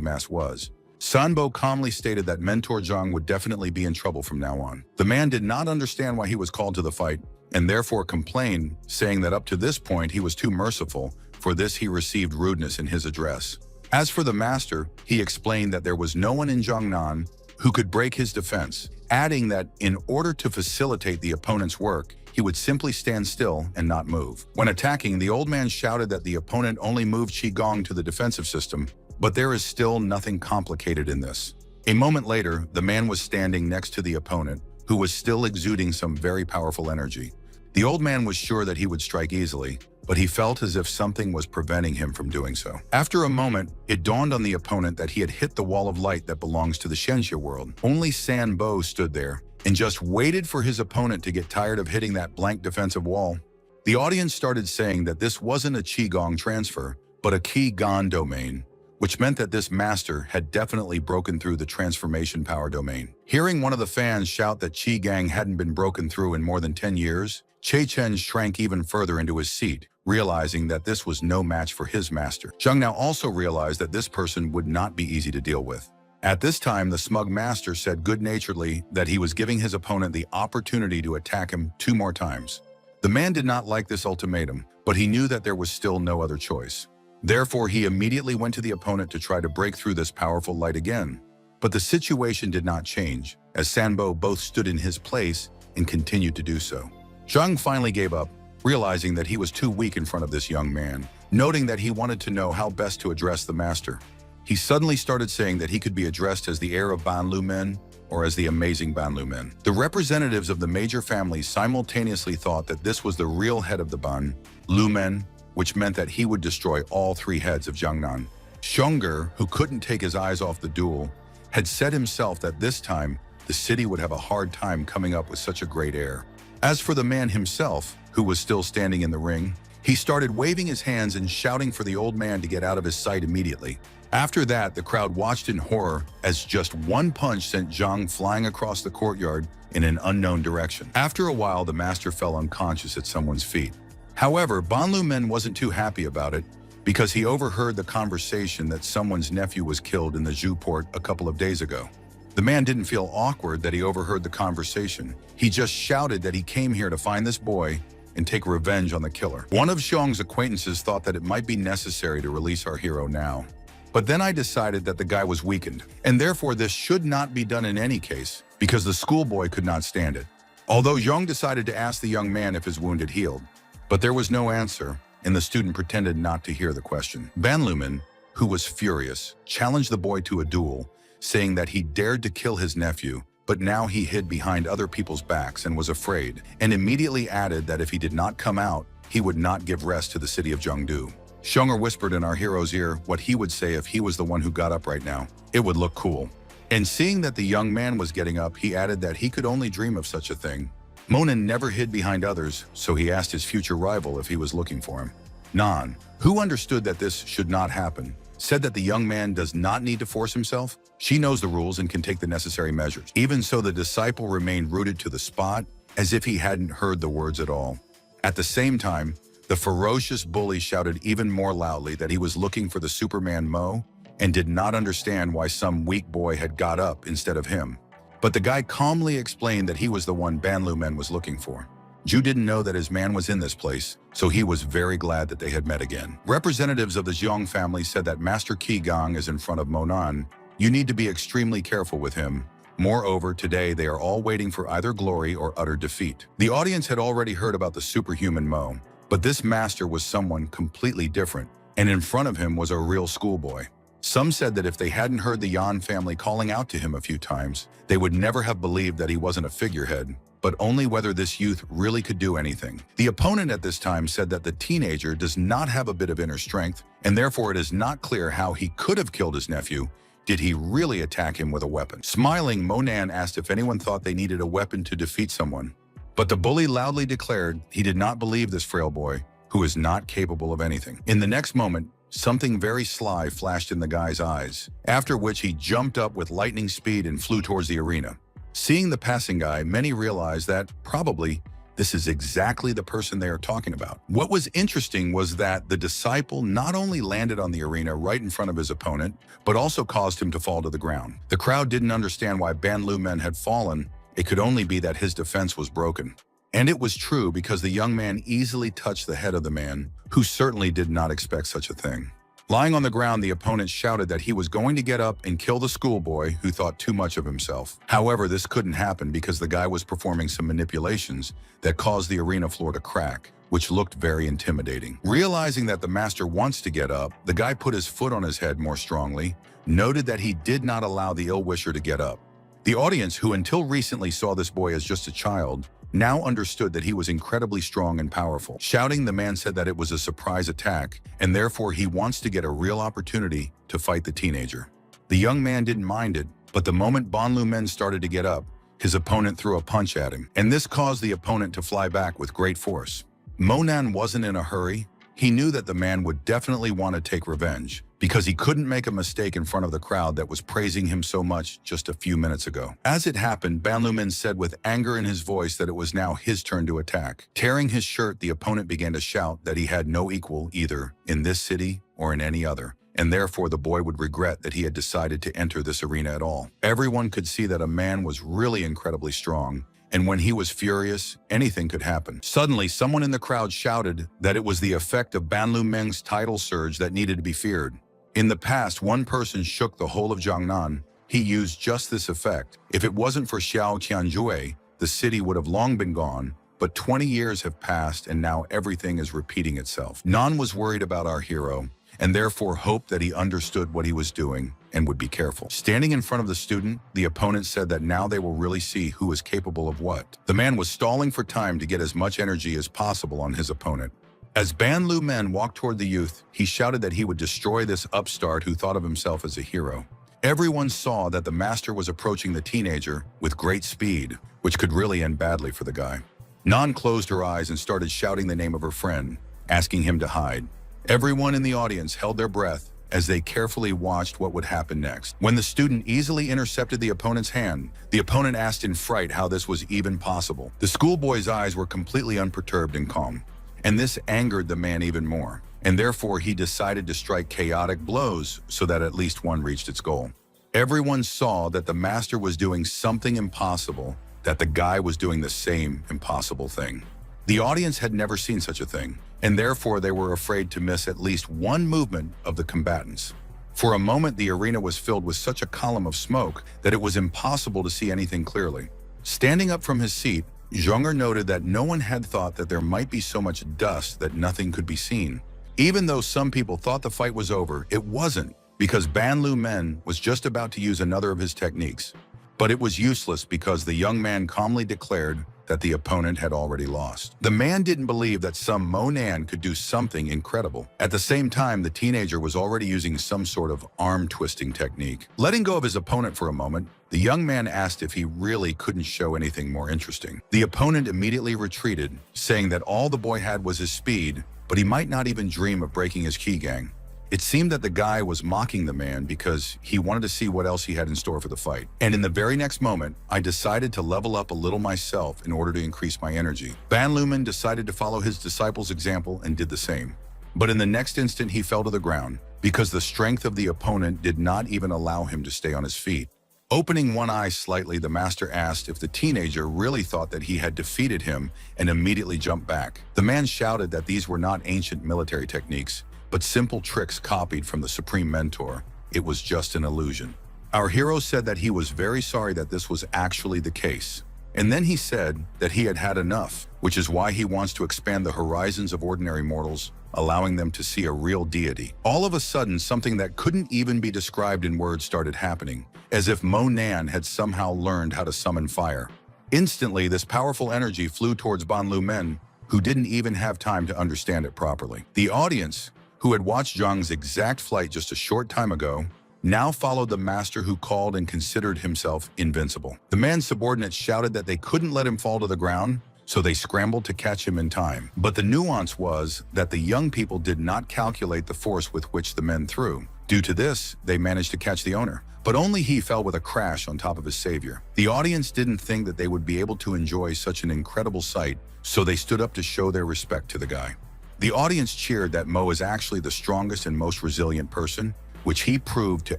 mass was. Sanbo calmly stated that Mentor Zhang would definitely be in trouble from now on. The man did not understand why he was called to the fight, and therefore complained, saying that up to this point he was too merciful. For this he received rudeness in his address. As for the master, he explained that there was no one in Jiangnan who could break his defense, adding that in order to facilitate the opponent's work, he would simply stand still and not move. When attacking, the old man shouted that the opponent only moved Qigong to the defensive system, but there is still nothing complicated in this. A moment later, the man was standing next to the opponent, who was still exuding some very powerful energy. The old man was sure that he would strike easily, but he felt as if something was preventing him from doing so. After a moment, it dawned on the opponent that he had hit the wall of light that belongs to the Shenxia world. Only San Bo stood there and just waited for his opponent to get tired of hitting that blank defensive wall. The audience started saying that this wasn't a Qigong transfer, but a Qigong domain, which meant that this master had definitely broken through the transformation power domain. Hearing one of the fans shout that Qigong hadn't been broken through in more than 10 years, Che Chen shrank even further into his seat, realizing that this was no match for his master. Zheng now also realized that this person would not be easy to deal with. At this time, the smug master said good-naturedly that he was giving his opponent the opportunity to attack him 2 more times. The man did not like this ultimatum, but he knew that there was still no other choice. Therefore, he immediately went to the opponent to try to break through this powerful light again. But the situation did not change, as Sanbo both stood in his place and continued to do so. Zheng finally gave up, realizing that he was too weak in front of this young man. Noting that he wanted to know how best to address the master, he suddenly started saying that he could be addressed as the heir of Ban Lu Men or as the amazing Ban Lu Men. The representatives of the major families simultaneously thought that this was the real head of the Ban Lu Men, which meant that he would destroy all 3 heads of Jiangnan. Xiong'er, who couldn't take his eyes off the duel, had said himself that this time the city would have a hard time coming up with such a great heir. As for the man himself, who was still standing in the ring, he started waving his hands and shouting for the old man to get out of his sight immediately. After that, the crowd watched in horror as just one punch sent Zhang flying across the courtyard in an unknown direction. After a while, the master fell unconscious at someone's feet. However, Ban Lu Men wasn't too happy about it because he overheard the conversation that someone's nephew was killed in the Zhu port a couple of days ago. The man didn't feel awkward that he overheard the conversation. He just shouted that he came here to find this boy and take revenge on the killer. One of Xiong's acquaintances thought that it might be necessary to release our hero now. But then I decided that the guy was weakened, and therefore this should not be done in any case, because the schoolboy could not stand it. Although Xiong decided to ask the young man if his wound had healed, but there was no answer, and the student pretended not to hear the question. Ban Lu Men, who was furious, challenged the boy to a duel, saying that he dared to kill his nephew, but now he hid behind other people's backs and was afraid, and immediately added that if he did not come out, he would not give rest to the city of Jiangdu. Xiong'er whispered in our hero's ear what he would say if he was the one who got up right now. It would look cool. And seeing that the young man was getting up, he added that he could only dream of such a thing. Monin never hid behind others, so he asked his future rival if he was looking for him. Nan, who understood that this should not happen, said that the young man does not need to force himself. She knows the rules and can take the necessary measures. Even so, the disciple remained rooted to the spot, as if he hadn't heard the words at all. At the same time, the ferocious bully shouted even more loudly that he was looking for the Superman Mo and did not understand why some weak boy had got up instead of him. But the guy calmly explained that he was the one Ban Lu Men was looking for. Zhu didn't know that his man was in this place, so he was very glad that they had met again. Representatives of the Zhong family said that Master Qigong is in front of Monan. You need to be extremely careful with him. Moreover, today they are all waiting for either glory or utter defeat. The audience had already heard about the superhuman Mo, but this master was someone completely different, and in front of him was a real schoolboy. Some said that if they hadn't heard the Yan family calling out to him a few times, they would never have believed that he wasn't a figurehead, but only whether this youth really could do anything. The opponent at this time said that the teenager does not have a bit of inner strength, and therefore it is not clear how he could have killed his nephew. Did he really attack him with a weapon? Smiling, Monan asked if anyone thought they needed a weapon to defeat someone. But the bully loudly declared he did not believe this frail boy, who is not capable of anything. In the next moment, something very sly flashed in the guy's eyes, after which he jumped up with lightning speed and flew towards the arena. Seeing the passing guy, many realized that, probably, this is exactly the person they are talking about. What was interesting was that the disciple not only landed on the arena right in front of his opponent, but also caused him to fall to the ground. The crowd didn't understand why Ban Lu Men had fallen. It could only be that his defense was broken. And it was true because the young man easily touched the head of the man, who certainly did not expect such a thing. Lying on the ground, the opponent shouted that he was going to get up and kill the schoolboy who thought too much of himself. However, this couldn't happen because the guy was performing some manipulations that caused the arena floor to crack, which looked very intimidating. Realizing that the master wants to get up, the guy put his foot on his head more strongly, noted that he did not allow the ill-wisher to get up. The audience, who until recently saw this boy as just a child, now understood that he was incredibly strong and powerful. Shouting, the man said that it was a surprise attack, and therefore he wants to get a real opportunity to fight the teenager. The young man didn't mind it, but the moment Ban Lu Men started to get up, his opponent threw a punch at him, and this caused the opponent to fly back with great force. Mo Nan wasn't in a hurry. He knew that the man would definitely want to take revenge, because he couldn't make a mistake in front of the crowd that was praising him so much just a few minutes ago. As it happened, Ban Lu Men said with anger in his voice that it was now his turn to attack. Tearing his shirt, the opponent began to shout that he had no equal either in this city or in any other, and therefore the boy would regret that he had decided to enter this arena at all. Everyone could see that a man was really incredibly strong, and when he was furious, anything could happen. Suddenly, someone in the crowd shouted that it was the effect of Ban Lu Men's tidal surge that needed to be feared. In the past, one person shook the whole of Jiangnan. He used just this effect. If it wasn't for Xiao Qianjue, the city would have long been gone, but 20 years have passed and now everything is repeating itself. Nan was worried about our hero, and therefore hoped that he understood what he was doing and would be careful. Standing in front of the student, the opponent said that now they will really see who is capable of what. The man was stalling for time to get as much energy as possible on his opponent. As Ban Lu Men walked toward the youth, he shouted that he would destroy this upstart who thought of himself as a hero. Everyone saw that the master was approaching the teenager with great speed, which could really end badly for the guy. Nan closed her eyes and started shouting the name of her friend, asking him to hide. Everyone in the audience held their breath as they carefully watched what would happen next. When the student easily intercepted the opponent's hand, the opponent asked in fright how this was even possible. The schoolboy's eyes were completely unperturbed and calm, and this angered the man even more, and therefore he decided to strike chaotic blows so that at least one reached its goal. Everyone saw that the master was doing something impossible, that the guy was doing the same impossible thing. The audience had never seen such a thing, and therefore they were afraid to miss at least one movement of the combatants. For a moment, the arena was filled with such a column of smoke that it was impossible to see anything clearly. Standing up from his seat, Zhonger noted that no one had thought that there might be so much dust that nothing could be seen. Even though some people thought the fight was over, it wasn't, because Ban Lu Men was just about to use another of his techniques. But it was useless because the young man calmly declared that the opponent had already lost. The man didn't believe that some Mo Nan could do something incredible. At the same time, the teenager was already using some sort of arm-twisting technique. Letting go of his opponent for a moment, the young man asked if he really couldn't show anything more interesting. The opponent immediately retreated, saying that all the boy had was his speed, but he might not even dream of breaking his Qigong. It seemed that the guy was mocking the man because he wanted to see what else he had in store for the fight. And in the very next moment, I decided to level up a little myself in order to increase my energy. Ban Lu Men decided to follow his disciple's example and did the same. But in the next instant, he fell to the ground because the strength of the opponent did not even allow him to stay on his feet. Opening one eye slightly, the master asked if the teenager really thought that he had defeated him and immediately jumped back. The man shouted that these were not ancient military techniques, but simple tricks copied from the Supreme Mentor. It was just an illusion. Our hero said that he was very sorry that this was actually the case. And then he said that he had had enough, which is why he wants to expand the horizons of ordinary mortals, allowing them to see a real deity. All of a sudden, something that couldn't even be described in words started happening, as if Mo Nan had somehow learned how to summon fire. Instantly, this powerful energy flew towards Ban Lu Men, who didn't even have time to understand it properly. The audience, who had watched Zhang's exact flight just a short time ago, now followed the master who called and considered himself invincible. The man's subordinates shouted that they couldn't let him fall to the ground, so they scrambled to catch him in time. But the nuance was that the young people did not calculate the force with which the men threw. Due to this, they managed to catch the owner, but only he fell with a crash on top of his savior. The audience didn't think that they would be able to enjoy such an incredible sight, so they stood up to show their respect to the guy. The audience cheered that Mo is actually the strongest and most resilient person, which he proved to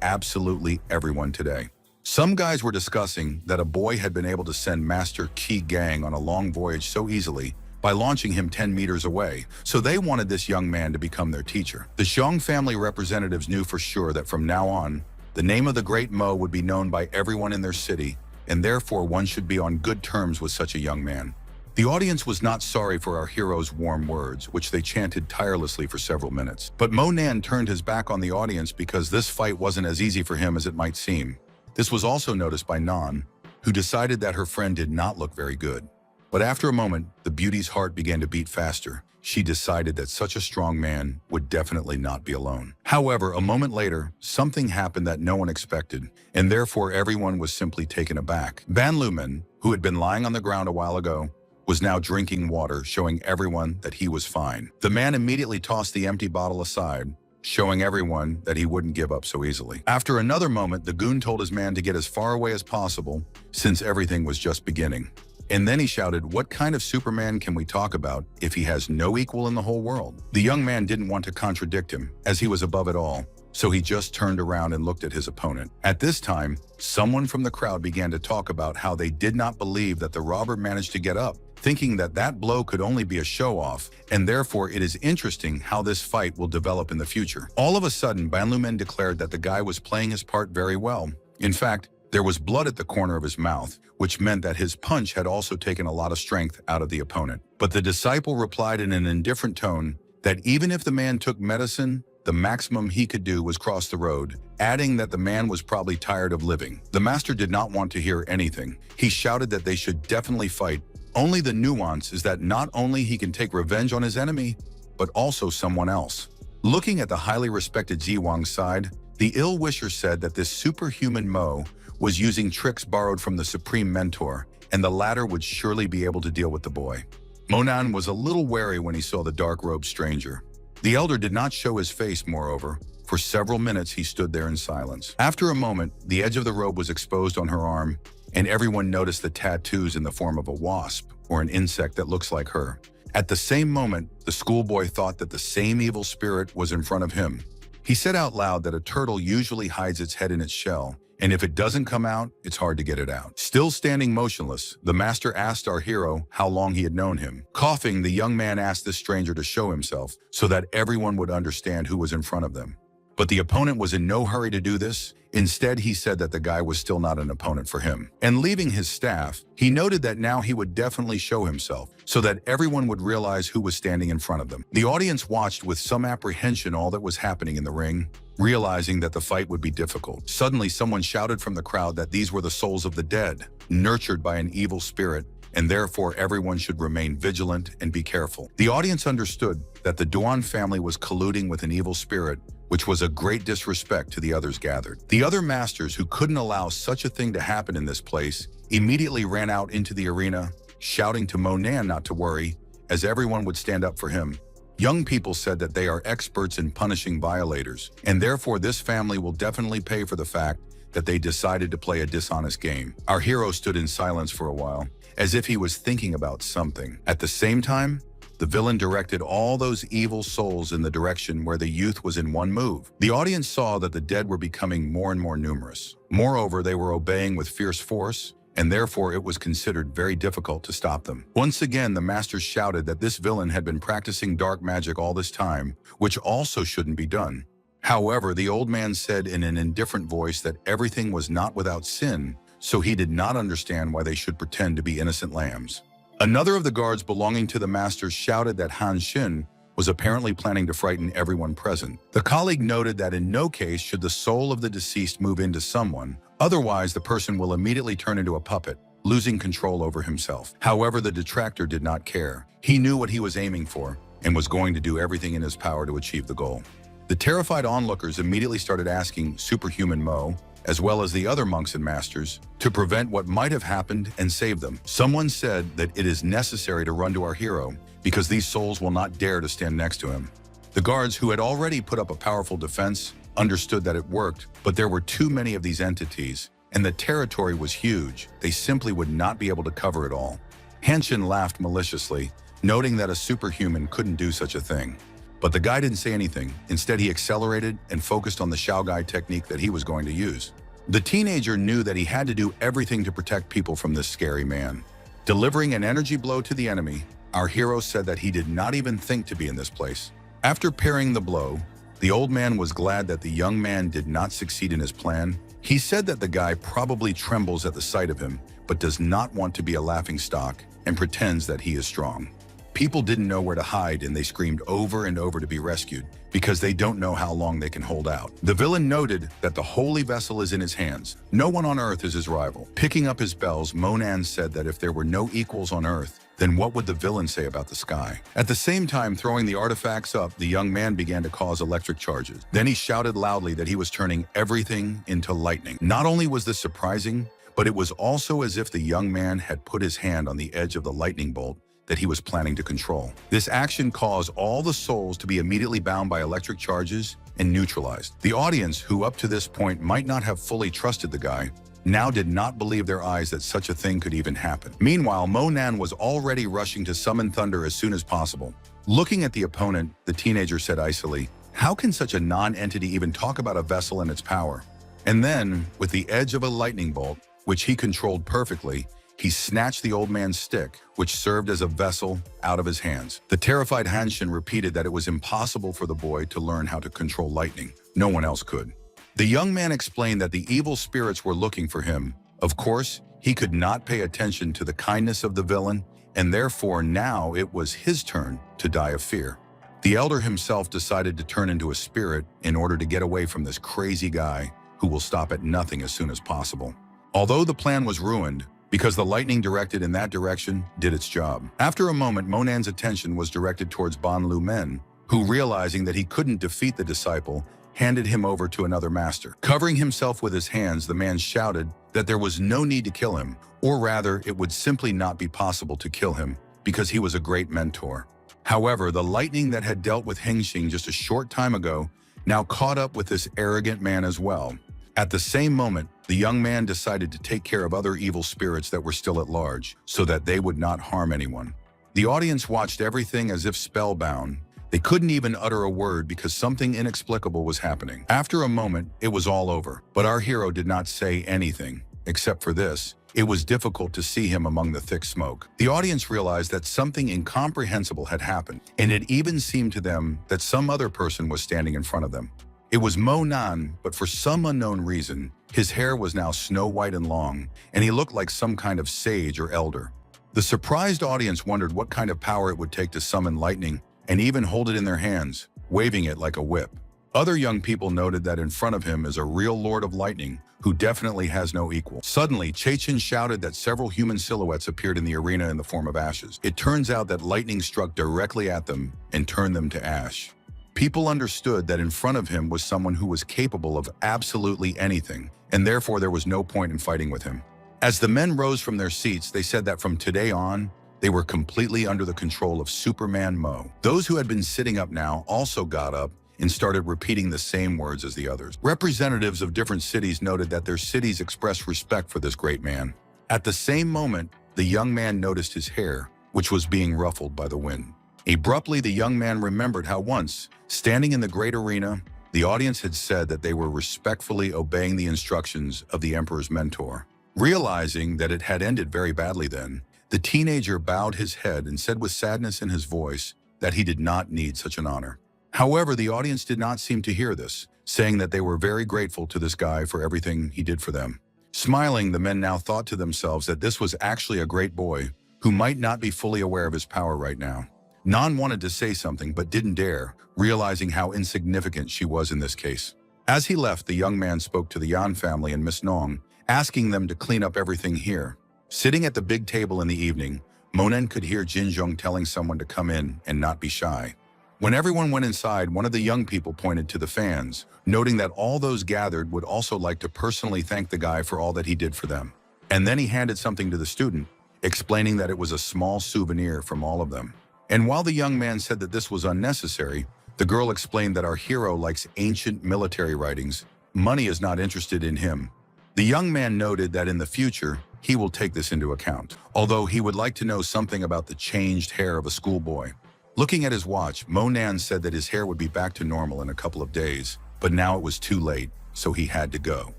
absolutely everyone today. Some guys were discussing that a boy had been able to send Master Qi Gang on a long voyage so easily by launching him 10 meters away, so they wanted this young man to become their teacher. The Xiong family representatives knew for sure that from now on, the name of the great Mo would be known by everyone in their city, and therefore one should be on good terms with such a young man. The audience was not sorry for our hero's warm words, which they chanted tirelessly for several minutes. But Mo Nan turned his back on the audience because this fight wasn't as easy for him as it might seem. This was also noticed by Nan, who decided that her friend did not look very good. But after a moment, the beauty's heart began to beat faster. She decided that such a strong man would definitely not be alone. However, a moment later, something happened that no one expected, and therefore everyone was simply taken aback. Ban Lumen, who had been lying on the ground a while ago, was now drinking water, showing everyone that he was fine. The man immediately tossed the empty bottle aside, showing everyone that he wouldn't give up so easily. After another moment, the goon told his man to get as far away as possible, since everything was just beginning. And then he shouted, "What kind of Superman can we talk about if he has no equal in the whole world?" The young man didn't want to contradict him, as he was above it all, so he just turned around and looked at his opponent. At this time, someone from the crowd began to talk about how they did not believe that the robber managed to get up, thinking that that blow could only be a show-off, and therefore it is interesting how this fight will develop in the future. All of a sudden, Ban Lumen declared that the guy was playing his part very well. In fact, there was blood at the corner of his mouth, which meant that his punch had also taken a lot of strength out of the opponent. But the disciple replied in an indifferent tone that even if the man took medicine, the maximum he could do was cross the road, adding that the man was probably tired of living. The master did not want to hear anything. He shouted that they should definitely fight. Only the nuance is that not only he can take revenge on his enemy, but also someone else. Looking at the highly respected Ziwang's side, the ill-wisher said that this superhuman Mo was using tricks borrowed from the Supreme Mentor, and the latter would surely be able to deal with the boy. Monan was a little wary when he saw the dark-robed stranger. The elder did not show his face, moreover. For several minutes he stood there in silence. After a moment, the edge of the robe was exposed on her arm, and everyone noticed the tattoos in the form of a wasp, or an insect that looks like her. At the same moment, the schoolboy thought that the same evil spirit was in front of him. He said out loud that a turtle usually hides its head in its shell, and if it doesn't come out, it's hard to get it out. Still standing motionless, the master asked our hero how long he had known him. Coughing, the young man asked the stranger to show himself so that everyone would understand who was in front of them. But the opponent was in no hurry to do this. Instead, he said that the guy was still not an opponent for him. And leaving his staff, he noted that now he would definitely show himself so that everyone would realize who was standing in front of them. The audience watched with some apprehension all that was happening in the ring, realizing that the fight would be difficult. Suddenly, someone shouted from the crowd that these were the souls of the dead, nurtured by an evil spirit, and therefore everyone should remain vigilant and be careful. The audience understood that the Duan family was colluding with an evil spirit, which was a great disrespect to the others gathered. The other masters, who couldn't allow such a thing to happen in this place, immediately ran out into the arena, shouting to Monan not to worry, as everyone would stand up for him. Young people said that they are experts in punishing violators, and therefore this family will definitely pay for the fact that they decided to play a dishonest game. Our hero stood in silence for a while, as if he was thinking about something. At the same time, the villain directed all those evil souls in the direction where the youth was in one move. The audience saw that the dead were becoming more and more numerous. Moreover, they were obeying with fierce force, and therefore it was considered very difficult to stop them. Once again, the master shouted that this villain had been practicing dark magic all this time, which also shouldn't be done. However, the old man said in an indifferent voice that everything was not without sin, so he did not understand why they should pretend to be innocent lambs. Another of the guards belonging to the master shouted that Han Xin was apparently planning to frighten everyone present. The colleague noted that in no case should the soul of the deceased move into someone, otherwise the person will immediately turn into a puppet, losing control over himself. However, the detractor did not care. He knew what he was aiming for and was going to do everything in his power to achieve the goal. The terrified onlookers immediately started asking Superhuman Mo, as well as the other monks and masters, to prevent what might have happened and save them. Someone said that it is necessary to run to our hero because these souls will not dare to stand next to him. The guards, who had already put up a powerful defense, understood that it worked, but there were too many of these entities, and the territory was huge. They simply would not be able to cover it all. Hanshin laughed maliciously, noting that a superhuman couldn't do such a thing. But the guy didn't say anything. Instead, he accelerated and focused on the Shaogai technique that he was going to use. The teenager knew that he had to do everything to protect people from this scary man. Delivering an energy blow to the enemy, our hero said that he did not even think to be in this place. After parrying the blow, the old man was glad that the young man did not succeed in his plan. He said that the guy probably trembles at the sight of him, but does not want to be a laughingstock and pretends that he is strong. People didn't know where to hide and they screamed over and over to be rescued because they don't know how long they can hold out. The villain noted that the holy vessel is in his hands. No one on Earth is his rival. Picking up his bells, Monan said that if there were no equals on Earth, then what would the villain say about the sky? At the same time throwing the artifacts up, the young man began to cause electric charges. Then he shouted loudly that he was turning everything into lightning. Not only was this surprising, but it was also as if the young man had put his hand on the edge of the lightning bolt that he was planning to control. This action caused all the souls to be immediately bound by electric charges and neutralized. The audience, who up to this point might not have fully trusted the guy, now did not believe their eyes that such a thing could even happen. Meanwhile, Monan was already rushing to summon thunder as soon as possible. Looking at the opponent, the teenager said icily, "How can such a non-entity even talk about a vessel and its power?" And then, with the edge of a lightning bolt, which he controlled perfectly, he snatched the old man's stick, which served as a vessel, out of his hands. The terrified Hanshin repeated that it was impossible for the boy to learn how to control lightning. No one else could. The young man explained that the evil spirits were looking for him. Of course, he could not pay attention to the kindness of the villain, and therefore now it was his turn to die of fear. The elder himself decided to turn into a spirit in order to get away from this crazy guy who will stop at nothing as soon as possible. Although the plan was ruined, because the lightning directed in that direction did its job. After a moment, Monan's attention was directed towards Ban Lu Men, who, realizing that he couldn't defeat the disciple, handed him over to another master. Covering himself with his hands, the man shouted that there was no need to kill him, or rather, it would simply not be possible to kill him, because he was a great mentor. However, the lightning that had dealt with Hengxing just a short time ago now caught up with this arrogant man as well. At the same moment, the young man decided to take care of other evil spirits that were still at large, so that they would not harm anyone. The audience watched everything as if spellbound. They couldn't even utter a word because something inexplicable was happening. After a moment, it was all over, but our hero did not say anything, except for this. It was difficult to see him among the thick smoke. The audience realized that something incomprehensible had happened, and it even seemed to them that some other person was standing in front of them. It was Monan, but for some unknown reason, his hair was now snow-white and long, and he looked like some kind of sage or elder. The surprised audience wondered what kind of power it would take to summon lightning and even hold it in their hands, waving it like a whip. Other young people noted that in front of him is a real Lord of Lightning who definitely has no equal. Suddenly, Chechen shouted that several human silhouettes appeared in the arena in the form of ashes. It turns out that lightning struck directly at them and turned them to ash. People understood that in front of him was someone who was capable of absolutely anything, and therefore there was no point in fighting with him. As the men rose from their seats, they said that from today on, they were completely under the control of Superman Mo. Those who had been sitting up now also got up and started repeating the same words as the others. Representatives of different cities noted that their cities expressed respect for this great man. At the same moment, the young man noticed his hair, which was being ruffled by the wind. Abruptly, the young man remembered how once, standing in the great arena, the audience had said that they were respectfully obeying the instructions of the Emperor's mentor. Realizing that it had ended very badly then, the teenager bowed his head and said with sadness in his voice that he did not need such an honor. However, the audience did not seem to hear this, saying that they were very grateful to this guy for everything he did for them. Smiling, the men now thought to themselves that this was actually a great boy who might not be fully aware of his power right now. Nan wanted to say something but didn't dare, realizing how insignificant she was in this case. As he left, the young man spoke to the Yan family and Miss Nong, asking them to clean up everything here. Sitting at the big table in the evening, Monan could hear Jinzhong telling someone to come in and not be shy. When everyone went inside, one of the young people pointed to the fans, noting that all those gathered would also like to personally thank the guy for all that he did for them. And then he handed something to the student, explaining that it was a small souvenir from all of them. And while the young man said that this was unnecessary, the girl explained that our hero likes ancient military writings. Money is not interested in him. The young man noted that in the future, he will take this into account, although he would like to know something about the changed hair of a schoolboy. Looking at his watch, Monan said that his hair would be back to normal in a couple of days, but now it was too late, so he had to go.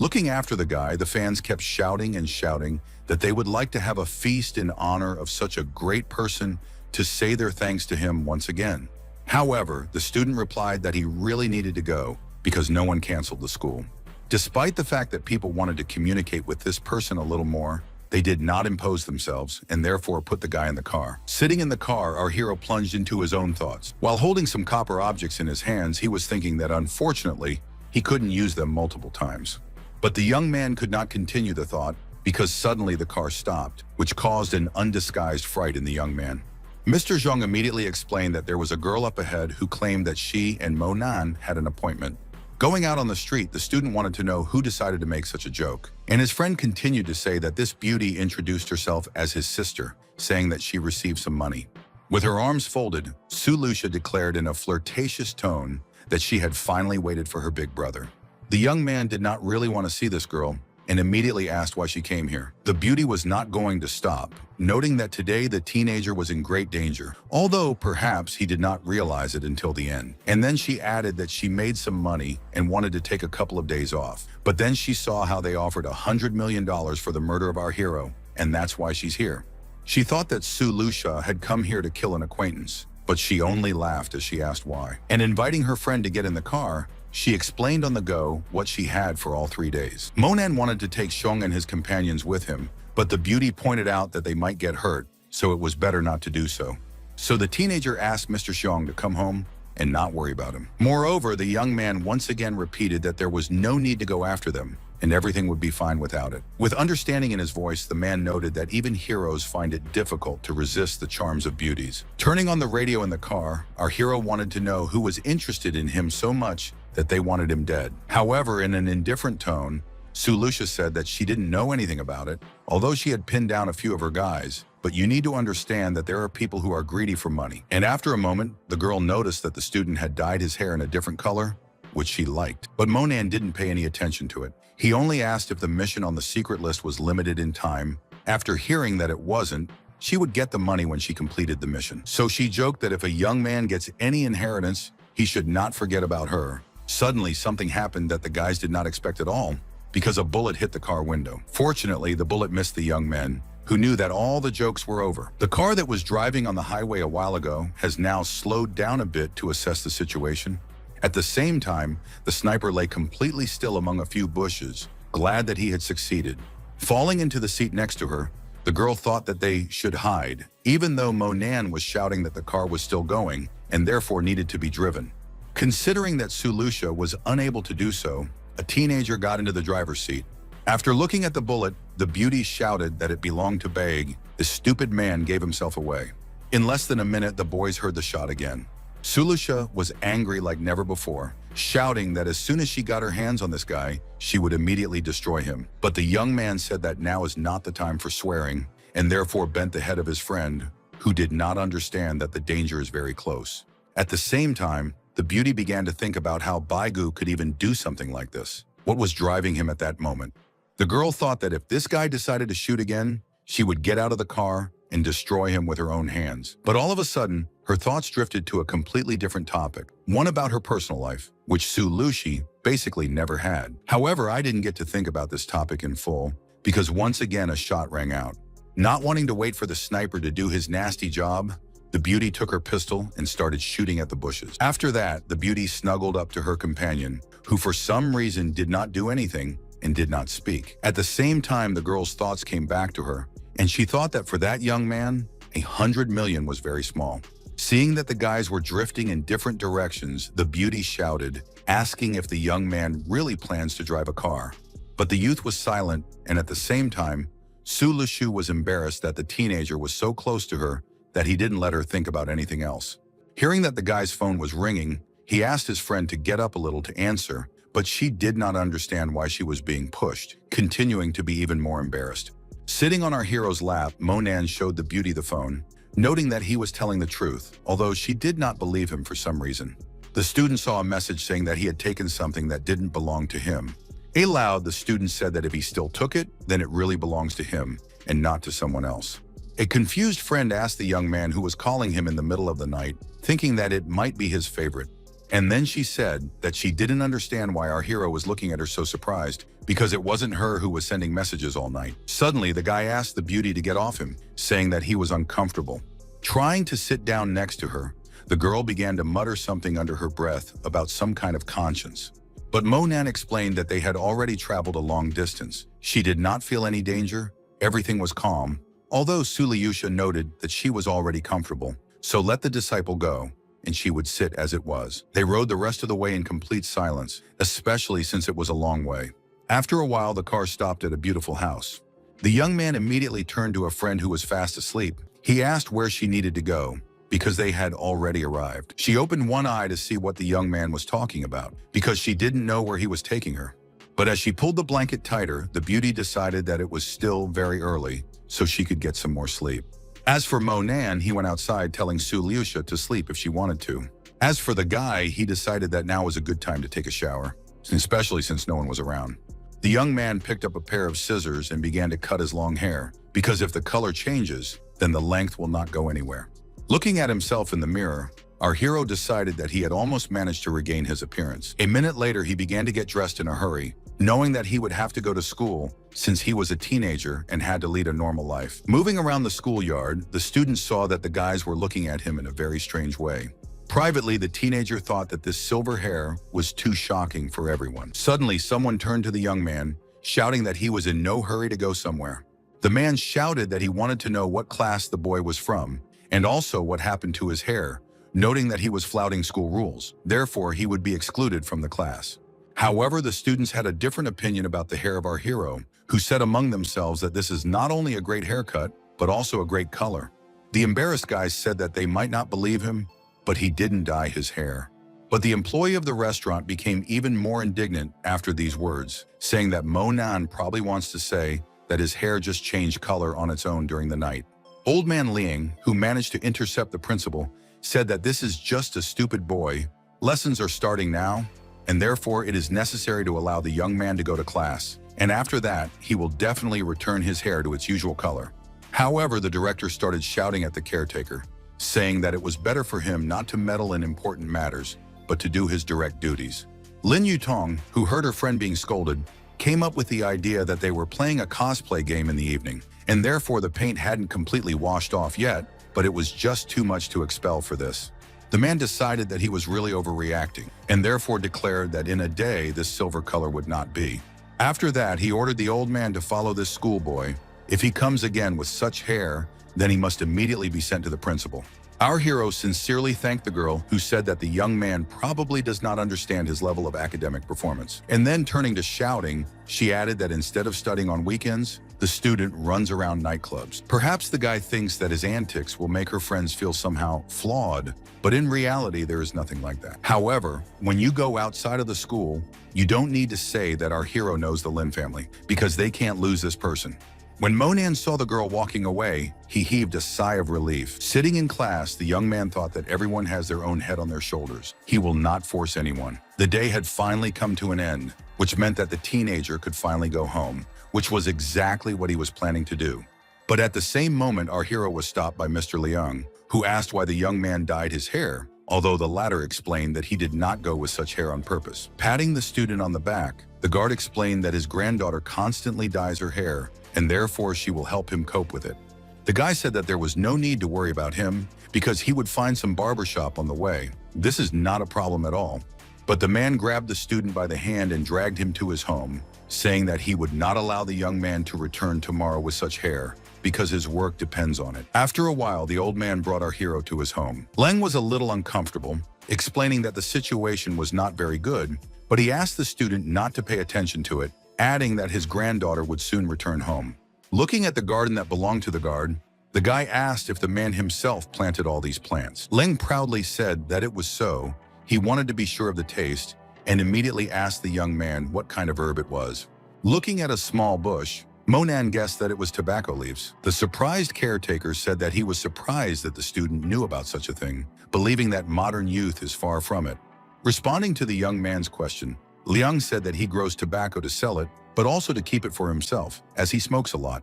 Looking after the guy, the fans kept shouting and shouting that they would like to have a feast in honor of such a great person to say their thanks to him once again. However, the student replied that he really needed to go because no one canceled the school. Despite the fact that people wanted to communicate with this person a little more, they did not impose themselves and therefore put the guy in the car. Sitting in the car, our hero plunged into his own thoughts. While holding some copper objects in his hands, he was thinking that unfortunately, he couldn't use them multiple times. But the young man could not continue the thought because suddenly the car stopped, which caused an undisguised fright in the young man. Mr. Zhang immediately explained that there was a girl up ahead who claimed that she and Mo Nan had an appointment. Going out on the street, the student wanted to know who decided to make such a joke. And his friend continued to say that this beauty introduced herself as his sister, saying that she received some money. With her arms folded, Su Lucia declared in a flirtatious tone that she had finally waited for her big brother. The young man did not really want to see this girl and immediately asked why she came here. The beauty was not going to stop, noting that today the teenager was in great danger, although perhaps he did not realize it until the end. And then she added that she made some money and wanted to take a couple of days off. But then she saw how they offered $100 million for the murder of our hero, and that's why she's here. She thought that Su Lucia had come here to kill an acquaintance, but she only laughed as she asked why. And inviting her friend to get in the car, she explained on the go what she had for all 3 days. Monan wanted to take Xiong and his companions with him, but the beauty pointed out that they might get hurt, so it was better not to do so. So the teenager asked Mr. Xiong to come home and not worry about him. Moreover, the young man once again repeated that there was no need to go after them, and everything would be fine without it. With understanding in his voice, the man noted that even heroes find it difficult to resist the charms of beauties. Turning on the radio in the car, our hero wanted to know who was interested in him so much that they wanted him dead. However, in an indifferent tone, Su Lucia said that she didn't know anything about it, although she had pinned down a few of her guys. But you need to understand that there are people who are greedy for money. And after a moment, the girl noticed that the student had dyed his hair in a different color, which she liked. But Monan didn't pay any attention to it. He only asked if the mission on the secret list was limited in time. After hearing that it wasn't, she would get the money when she completed the mission. So she joked that if a young man gets any inheritance, he should not forget about her. Suddenly, something happened that the guys did not expect at all, because a bullet hit the car window. Fortunately, the bullet missed the young men, who knew that all the jokes were over. The car that was driving on the highway a while ago has now slowed down a bit to assess the situation. At the same time, the sniper lay completely still among a few bushes, glad that he had succeeded. Falling into the seat next to her, the girl thought that they should hide, even though Monan was shouting that the car was still going and therefore needed to be driven. Considering that Su Lucia was unable to do so, a teenager got into the driver's seat. After looking at the bullet, the beauty shouted that it belonged to Baig. The stupid man gave himself away. In less than a minute, the boys heard the shot again. Su Lucia was angry like never before, shouting that as soon as she got her hands on this guy, she would immediately destroy him. But the young man said that now is not the time for swearing, and therefore bent the head of his friend, who did not understand that the danger is very close. At the same time, the beauty began to think about how Baigu could even do something like this. What was driving him at that moment? The girl thought that if this guy decided to shoot again, she would get out of the car and destroy him with her own hands. But all of a sudden, her thoughts drifted to a completely different topic, one about her personal life, which Su Lucia basically never had. However, I didn't get to think about this topic in full, because once again a shot rang out. Not wanting to wait for the sniper to do his nasty job, the beauty took her pistol and started shooting at the bushes. After that, the beauty snuggled up to her companion, who for some reason did not do anything and did not speak. At the same time, the girl's thoughts came back to her, and she thought that for that young man, 100 million was very small. Seeing that the guys were drifting in different directions, the beauty shouted, asking if the young man really plans to drive a car. But the youth was silent, and at the same time, Su Lucia was embarrassed that the teenager was so close to her that he didn't let her think about anything else. Hearing that the guy's phone was ringing, he asked his friend to get up a little to answer, but she did not understand why she was being pushed, continuing to be even more embarrassed. Sitting on our hero's lap, Monan showed the beauty the phone, noting that he was telling the truth, although she did not believe him for some reason. The student saw a message saying that he had taken something that didn't belong to him. Aloud, the student said that if he still took it, then it really belongs to him and not to someone else. A confused friend asked the young man who was calling him in the middle of the night, thinking that it might be his favorite. And then she said that she didn't understand why our hero was looking at her so surprised, because it wasn't her who was sending messages all night. Suddenly, the guy asked the beauty to get off him, saying that he was uncomfortable. Trying to sit down next to her, the girl began to mutter something under her breath about some kind of conscience. But Monan explained that they had already traveled a long distance. She did not feel any danger. Everything was calm, although Suliusha noted that she was already comfortable. So let the disciple go, and she would sit as it was. They rode the rest of the way in complete silence, especially since it was a long way. After a while, the car stopped at a beautiful house. The young man immediately turned to a friend who was fast asleep. He asked where she needed to go, because they had already arrived. She opened one eye to see what the young man was talking about, because she didn't know where he was taking her. But as she pulled the blanket tighter, the beauty decided that it was still very early, so she could get some more sleep. As for Monan, he went outside telling Suliusha to sleep if she wanted to. As for the guy, he decided that now was a good time to take a shower, especially since no one was around. The young man picked up a pair of scissors and began to cut his long hair, because if the color changes, then the length will not go anywhere. Looking at himself in the mirror, our hero decided that he had almost managed to regain his appearance. A minute later, he began to get dressed in a hurry, knowing that he would have to go to school since he was a teenager and had to lead a normal life. Moving around the schoolyard, the students saw that the guys were looking at him in a very strange way. Privately, the teenager thought that this silver hair was too shocking for everyone. Suddenly, someone turned to the young man, shouting that he was in no hurry to go somewhere. The man shouted that he wanted to know what class the boy was from, and also what happened to his hair, noting that he was flouting school rules. Therefore, he would be excluded from the class. However, the students had a different opinion about the hair of our hero, who said among themselves that this is not only a great haircut, but also a great color. The embarrassed guys said that they might not believe him, but he didn't dye his hair. But the employee of the restaurant became even more indignant after these words, saying that Monan probably wants to say that his hair just changed color on its own during the night. Old man Liang, who managed to intercept the principal, said that this is just a stupid boy. Lessons are starting now, and therefore it is necessary to allow the young man to go to class. And after that, he will definitely return his hair to its usual color. However, the director started shouting at the caretaker, saying that it was better for him not to meddle in important matters, but to do his direct duties. Lin Yutong, who heard her friend being scolded, came up with the idea that they were playing a cosplay game in the evening, and therefore the paint hadn't completely washed off yet, but it was just too much to expel for this. The man decided that he was really overreacting, and therefore declared that in a day this silver color would not be. After that, he ordered the old man to follow this schoolboy. If he comes again with such hair, then he must immediately be sent to the principal. Our hero sincerely thanked the girl, who said that the young man probably does not understand his level of academic performance. And then turning to shouting, she added that instead of studying on weekends, the student runs around nightclubs. Perhaps the guy thinks that his antics will make her friends feel somehow flawed, but in reality, there is nothing like that. However, when you go outside of the school, you don't need to say that our hero knows the Lin family, because they can't lose this person. When Monan saw the girl walking away, he heaved a sigh of relief. Sitting in class, the young man thought that everyone has their own head on their shoulders. He will not force anyone. The day had finally come to an end, which meant that the teenager could finally go home, which was exactly what he was planning to do. But at the same moment, our hero was stopped by Mr. Liang, who asked why the young man dyed his hair, although the latter explained that he did not go with such hair on purpose. Patting the student on the back, the guard explained that his granddaughter constantly dyes her hair, and therefore she will help him cope with it. The guy said that there was no need to worry about him because he would find some barbershop on the way. This is not a problem at all. But the man grabbed the student by the hand and dragged him to his home, saying that he would not allow the young man to return tomorrow with such hair because his work depends on it. After a while, the old man brought our hero to his home. Leng was a little uncomfortable, explaining that the situation was not very good, but he asked the student not to pay attention to it, adding that his granddaughter would soon return home. Looking at the garden that belonged to the guard, the guy asked if the man himself planted all these plants. Leng proudly said that it was so. He wanted to be sure of the taste and immediately asked the young man what kind of herb it was. Looking at a small bush, Monan guessed that it was tobacco leaves. The surprised caretaker said that he was surprised that the student knew about such a thing, believing that modern youth is far from it. Responding to the young man's question, Liang said that he grows tobacco to sell it, but also to keep it for himself, as he smokes a lot.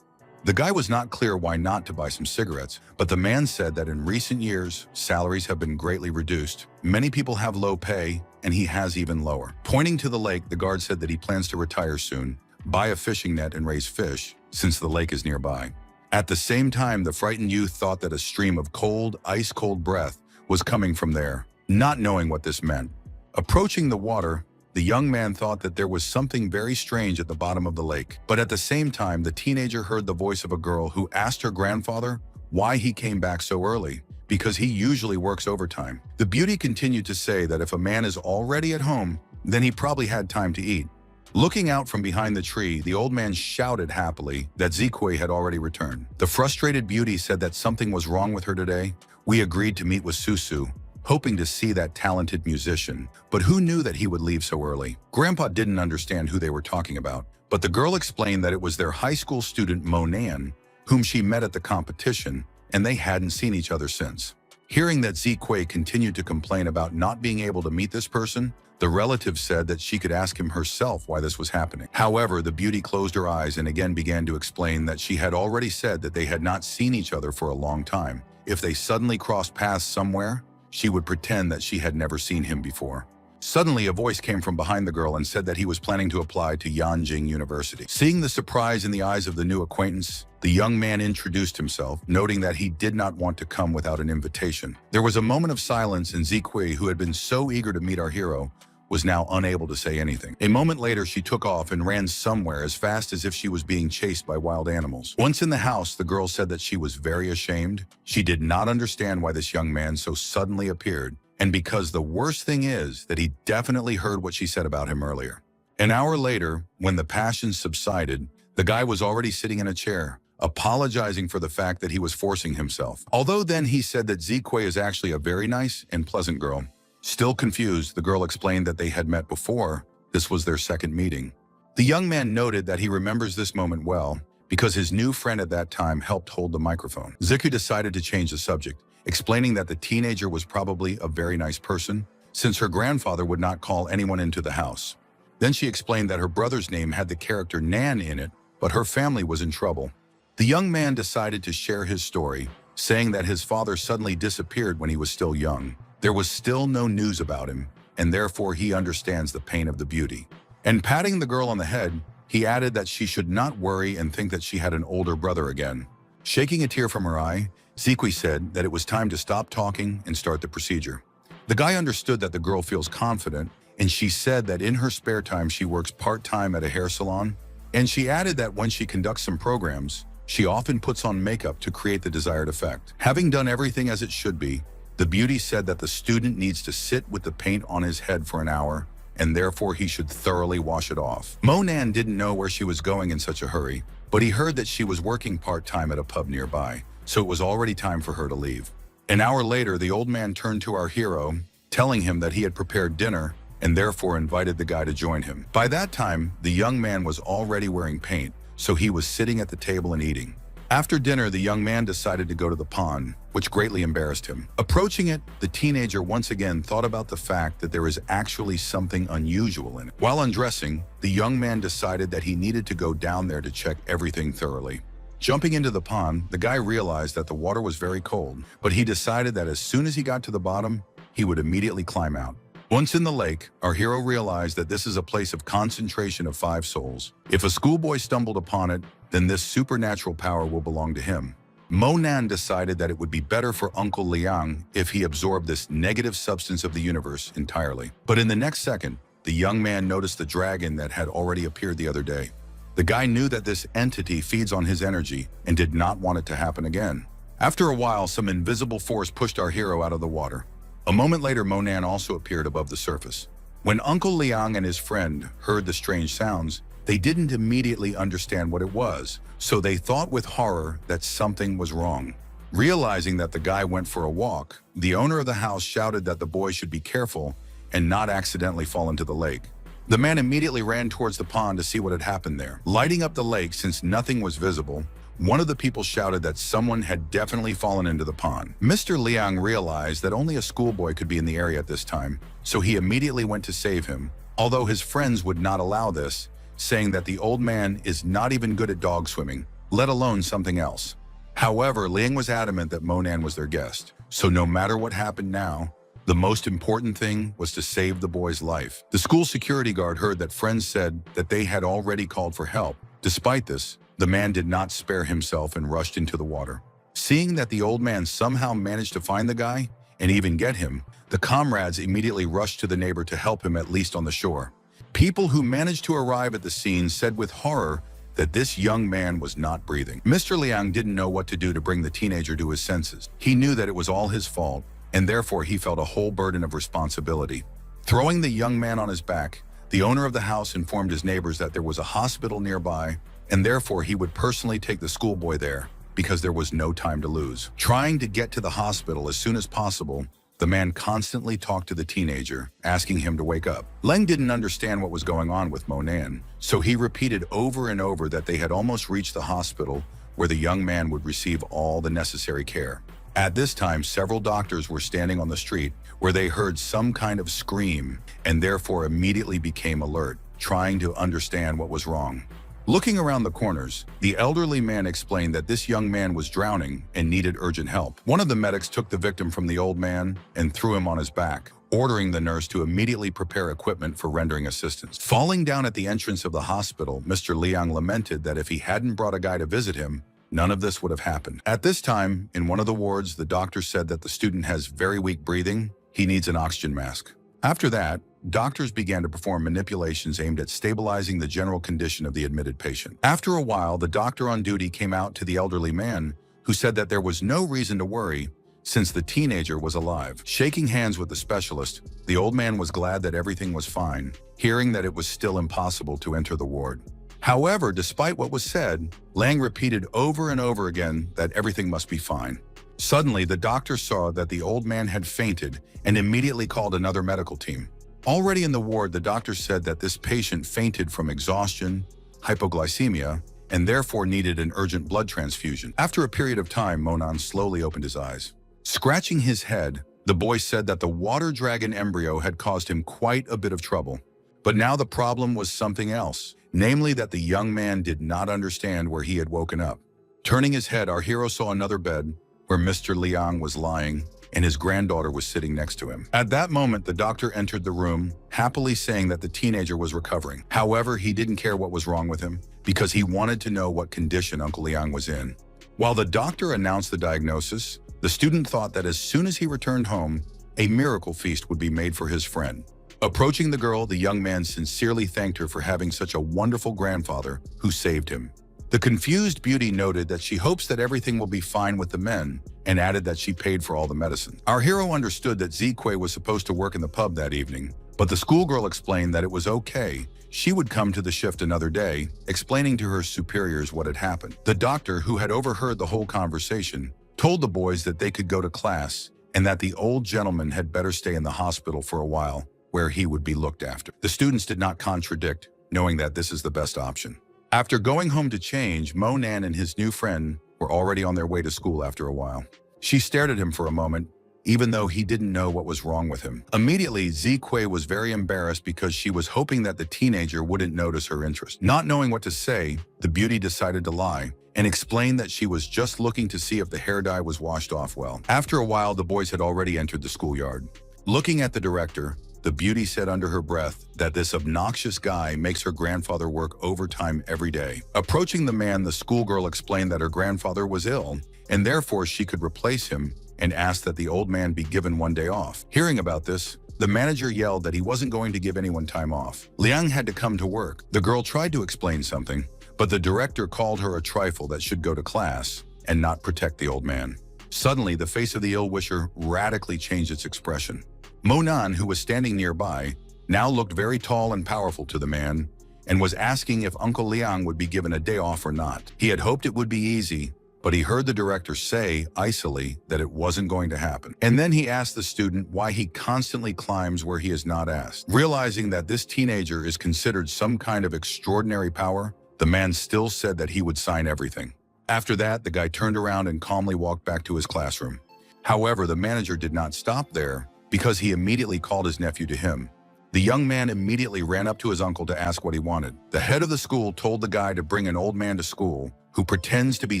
The guy was not clear why not to buy some cigarettes, but the man said that in recent years, salaries have been greatly reduced. Many people have low pay, and he has even lower. Pointing to the lake, the guard said that he plans to retire soon, buy a fishing net and raise fish, since the lake is nearby. At the same time, the frightened youth thought that a stream of cold, ice-cold breath was coming from there, not knowing what this meant. Approaching the water, the young man thought that there was something very strange at the bottom of the lake. But at the same time, the teenager heard the voice of a girl who asked her grandfather why he came back so early, because he usually works overtime. The beauty continued to say that if a man is already at home, then he probably had time to eat. Looking out from behind the tree, the old man shouted happily that Zikwe had already returned. The frustrated beauty said that something was wrong with her today. We agreed to meet with Susu, hoping to see that talented musician, but who knew that he would leave so early? Grandpa didn't understand who they were talking about, but the girl explained that it was their high school student Monan, whom she met at the competition, and they hadn't seen each other since. Hearing that Zikwe continued to complain about not being able to meet this person, the relative said that she could ask him herself why this was happening. However, the beauty closed her eyes and again began to explain that she had already said that they had not seen each other for a long time. If they suddenly crossed paths somewhere, she would pretend that she had never seen him before. Suddenly, a voice came from behind the girl and said that he was planning to apply to Yanjing University. Seeing the surprise in the eyes of the new acquaintance, the young man introduced himself, noting that he did not want to come without an invitation. There was a moment of silence, and Zikwe, who had been so eager to meet our hero, was now unable to say anything. A moment later, she took off and ran somewhere as fast as if she was being chased by wild animals. Once in the house, the girl said that she was very ashamed. She did not understand why this young man so suddenly appeared, and because the worst thing is that he definitely heard what she said about him earlier. An hour later, when the passion subsided, the guy was already sitting in a chair, apologizing for the fact that he was forcing himself. Although then he said that Zikwe is actually a very nice and pleasant girl. Still confused, the girl explained that they had met before. This was their second meeting. The young man noted that he remembers this moment well because his new friend at that time helped hold the microphone. Ziku decided to change the subject, explaining that the teenager was probably a very nice person since her grandfather would not call anyone into the house. Then she explained that her brother's name had the character Nan in it, but her family was in trouble. The young man decided to share his story, saying that his father suddenly disappeared when he was still young. There was still no news about him, and therefore he understands the pain of the beauty. And patting the girl on the head, he added that she should not worry and think that she had an older brother again. Shaking a tear from her eye, Zikwe said that it was time to stop talking and start the procedure. The guy understood that the girl feels confident, and she said that in her spare time she works part-time at a hair salon, and she added that when she conducts some programs, she often puts on makeup to create the desired effect. Having done everything as it should be, the beauty said that the student needs to sit with the paint on his head for an hour, and therefore he should thoroughly wash it off. Monan didn't know where she was going in such a hurry, but he heard that she was working part-time at a pub nearby, so it was already time for her to leave. An hour later, the old man turned to our hero, telling him that he had prepared dinner and therefore invited the guy to join him. By that time, the young man was already wearing paint, so he was sitting at the table and eating. After dinner, the young man decided to go to the pond, which greatly embarrassed him. Approaching it, the teenager once again thought about the fact that there is actually something unusual in it. While undressing, the young man decided that he needed to go down there to check everything thoroughly. Jumping into the pond, the guy realized that the water was very cold, but he decided that as soon as he got to the bottom, he would immediately climb out. Once in the lake, our hero realized that this is a place of concentration of 5 souls. If a schoolboy stumbled upon it, then this supernatural power will belong to him. Monan decided that it would be better for Uncle Liang if he absorbed this negative substance of the universe entirely. But in the next second, the young man noticed the dragon that had already appeared the other day. The guy knew that this entity feeds on his energy and did not want it to happen again. After a while, some invisible force pushed our hero out of the water. A moment later, Monan also appeared above the surface. When Uncle Liang and his friend heard the strange sounds, they didn't immediately understand what it was, so they thought with horror that something was wrong. Realizing that the guy went for a walk, the owner of the house shouted that the boy should be careful and not accidentally fall into the lake. The man immediately ran towards the pond to see what had happened there. Lighting up the lake since nothing was visible, one of the people shouted that someone had definitely fallen into the pond. Mr. Liang realized that only a schoolboy could be in the area at this time, so he immediately went to save him, although his friends would not allow this, saying that the old man is not even good at dog swimming, let alone something else. However, Liang was adamant that Monan was their guest. So no matter what happened now, the most important thing was to save the boy's life. The school security guard heard that friends said that they had already called for help. Despite this, the man did not spare himself and rushed into the water. Seeing that the old man somehow managed to find the guy and even get him, the comrades immediately rushed to the neighbor to help him, at least on the shore. People who managed to arrive at the scene said with horror that this young man was not breathing. Mr. Liang didn't know what to do to bring the teenager to his senses. He knew that it was all his fault, and therefore he felt a whole burden of responsibility. Throwing the young man on his back, the owner of the house informed his neighbors that there was a hospital nearby, and therefore he would personally take the schoolboy there because there was no time to lose. Trying to get to the hospital as soon as possible, the man constantly talked to the teenager, asking him to wake up. Leng didn't understand what was going on with Monan, so he repeated over and over that they had almost reached the hospital where the young man would receive all the necessary care. At this time, several doctors were standing on the street where they heard some kind of scream and therefore immediately became alert, trying to understand what was wrong. Looking around the corners, the elderly man explained that this young man was drowning and needed urgent help. One of the medics took the victim from the old man and threw him on his back, ordering the nurse to immediately prepare equipment for rendering assistance. Falling down at the entrance of the hospital, Mr. Liang lamented that if he hadn't brought a guy to visit him, none of this would have happened. At this time, in one of the wards, the doctor said that the student has very weak breathing. He needs an oxygen mask. After that, doctors began to perform manipulations aimed at stabilizing the general condition of the admitted patient. After a while, the doctor on duty came out to the elderly man, who said that there was no reason to worry since the teenager was alive. Shaking hands with the specialist, the old man was glad that everything was fine, hearing that it was still impossible to enter the ward. However, despite what was said, Lang repeated over and over again that everything must be fine. Suddenly, the doctor saw that the old man had fainted and immediately called another medical team. Already in the ward, the doctor said that this patient fainted from exhaustion, hypoglycemia, and therefore needed an urgent blood transfusion. After a period of time, Monan slowly opened his eyes. Scratching his head, the boy said that the water dragon embryo had caused him quite a bit of trouble. But now the problem was something else, namely that the young man did not understand where he had woken up. Turning his head, our hero saw another bed where Mr. Liang was lying and his granddaughter was sitting next to him. At that moment, the doctor entered the room, happily saying that the teenager was recovering. However, he didn't care what was wrong with him because he wanted to know what condition Uncle Liang was in. While the doctor announced the diagnosis, the student thought that as soon as he returned home, a miracle feast would be made for his friend. Approaching the girl, the young man sincerely thanked her for having such a wonderful grandfather who saved him. The confused beauty noted that she hopes that everything will be fine with the men and added that she paid for all the medicine. Our hero understood that Zikui was supposed to work in the pub that evening, but the schoolgirl explained that it was okay. She would come to the shift another day, explaining to her superiors what had happened. The doctor, who had overheard the whole conversation, told the boys that they could go to class and that the old gentleman had better stay in the hospital for a while, where he would be looked after. The students did not contradict, knowing that this is the best option. After going home to change, Monan and his new friend were already on their way to school after a while. She stared at him for a moment, even though he didn't know what was wrong with him. Immediately, Zikui was very embarrassed because she was hoping that the teenager wouldn't notice her interest. Not knowing what to say, the beauty decided to lie and explained that she was just looking to see if the hair dye was washed off well. After a while, the boys had already entered the schoolyard. Looking at the director, the beauty said under her breath that this obnoxious guy makes her grandfather work overtime every day. Approaching the man, the schoolgirl explained that her grandfather was ill, and therefore she could replace him and asked that the old man be given one day off. Hearing about this, the manager yelled that he wasn't going to give anyone time off. Liang had to come to work. The girl tried to explain something, but the director called her a trifle that should go to class and not protect the old man. Suddenly, the face of the ill-wisher radically changed its expression. Monan, who was standing nearby, now looked very tall and powerful to the man and was asking if Uncle Liang would be given a day off or not. He had hoped it would be easy, but he heard the director say, icily, that it wasn't going to happen. And then he asked the student why he constantly climbs where he is not asked. Realizing that this teenager is considered some kind of extraordinary power, the man still said that he would sign everything. After that, the guy turned around and calmly walked back to his classroom. However, the manager did not stop there, because he immediately called his nephew to him. The young man immediately ran up to his uncle to ask what he wanted. The head of the school told the guy to bring an old man to school who pretends to be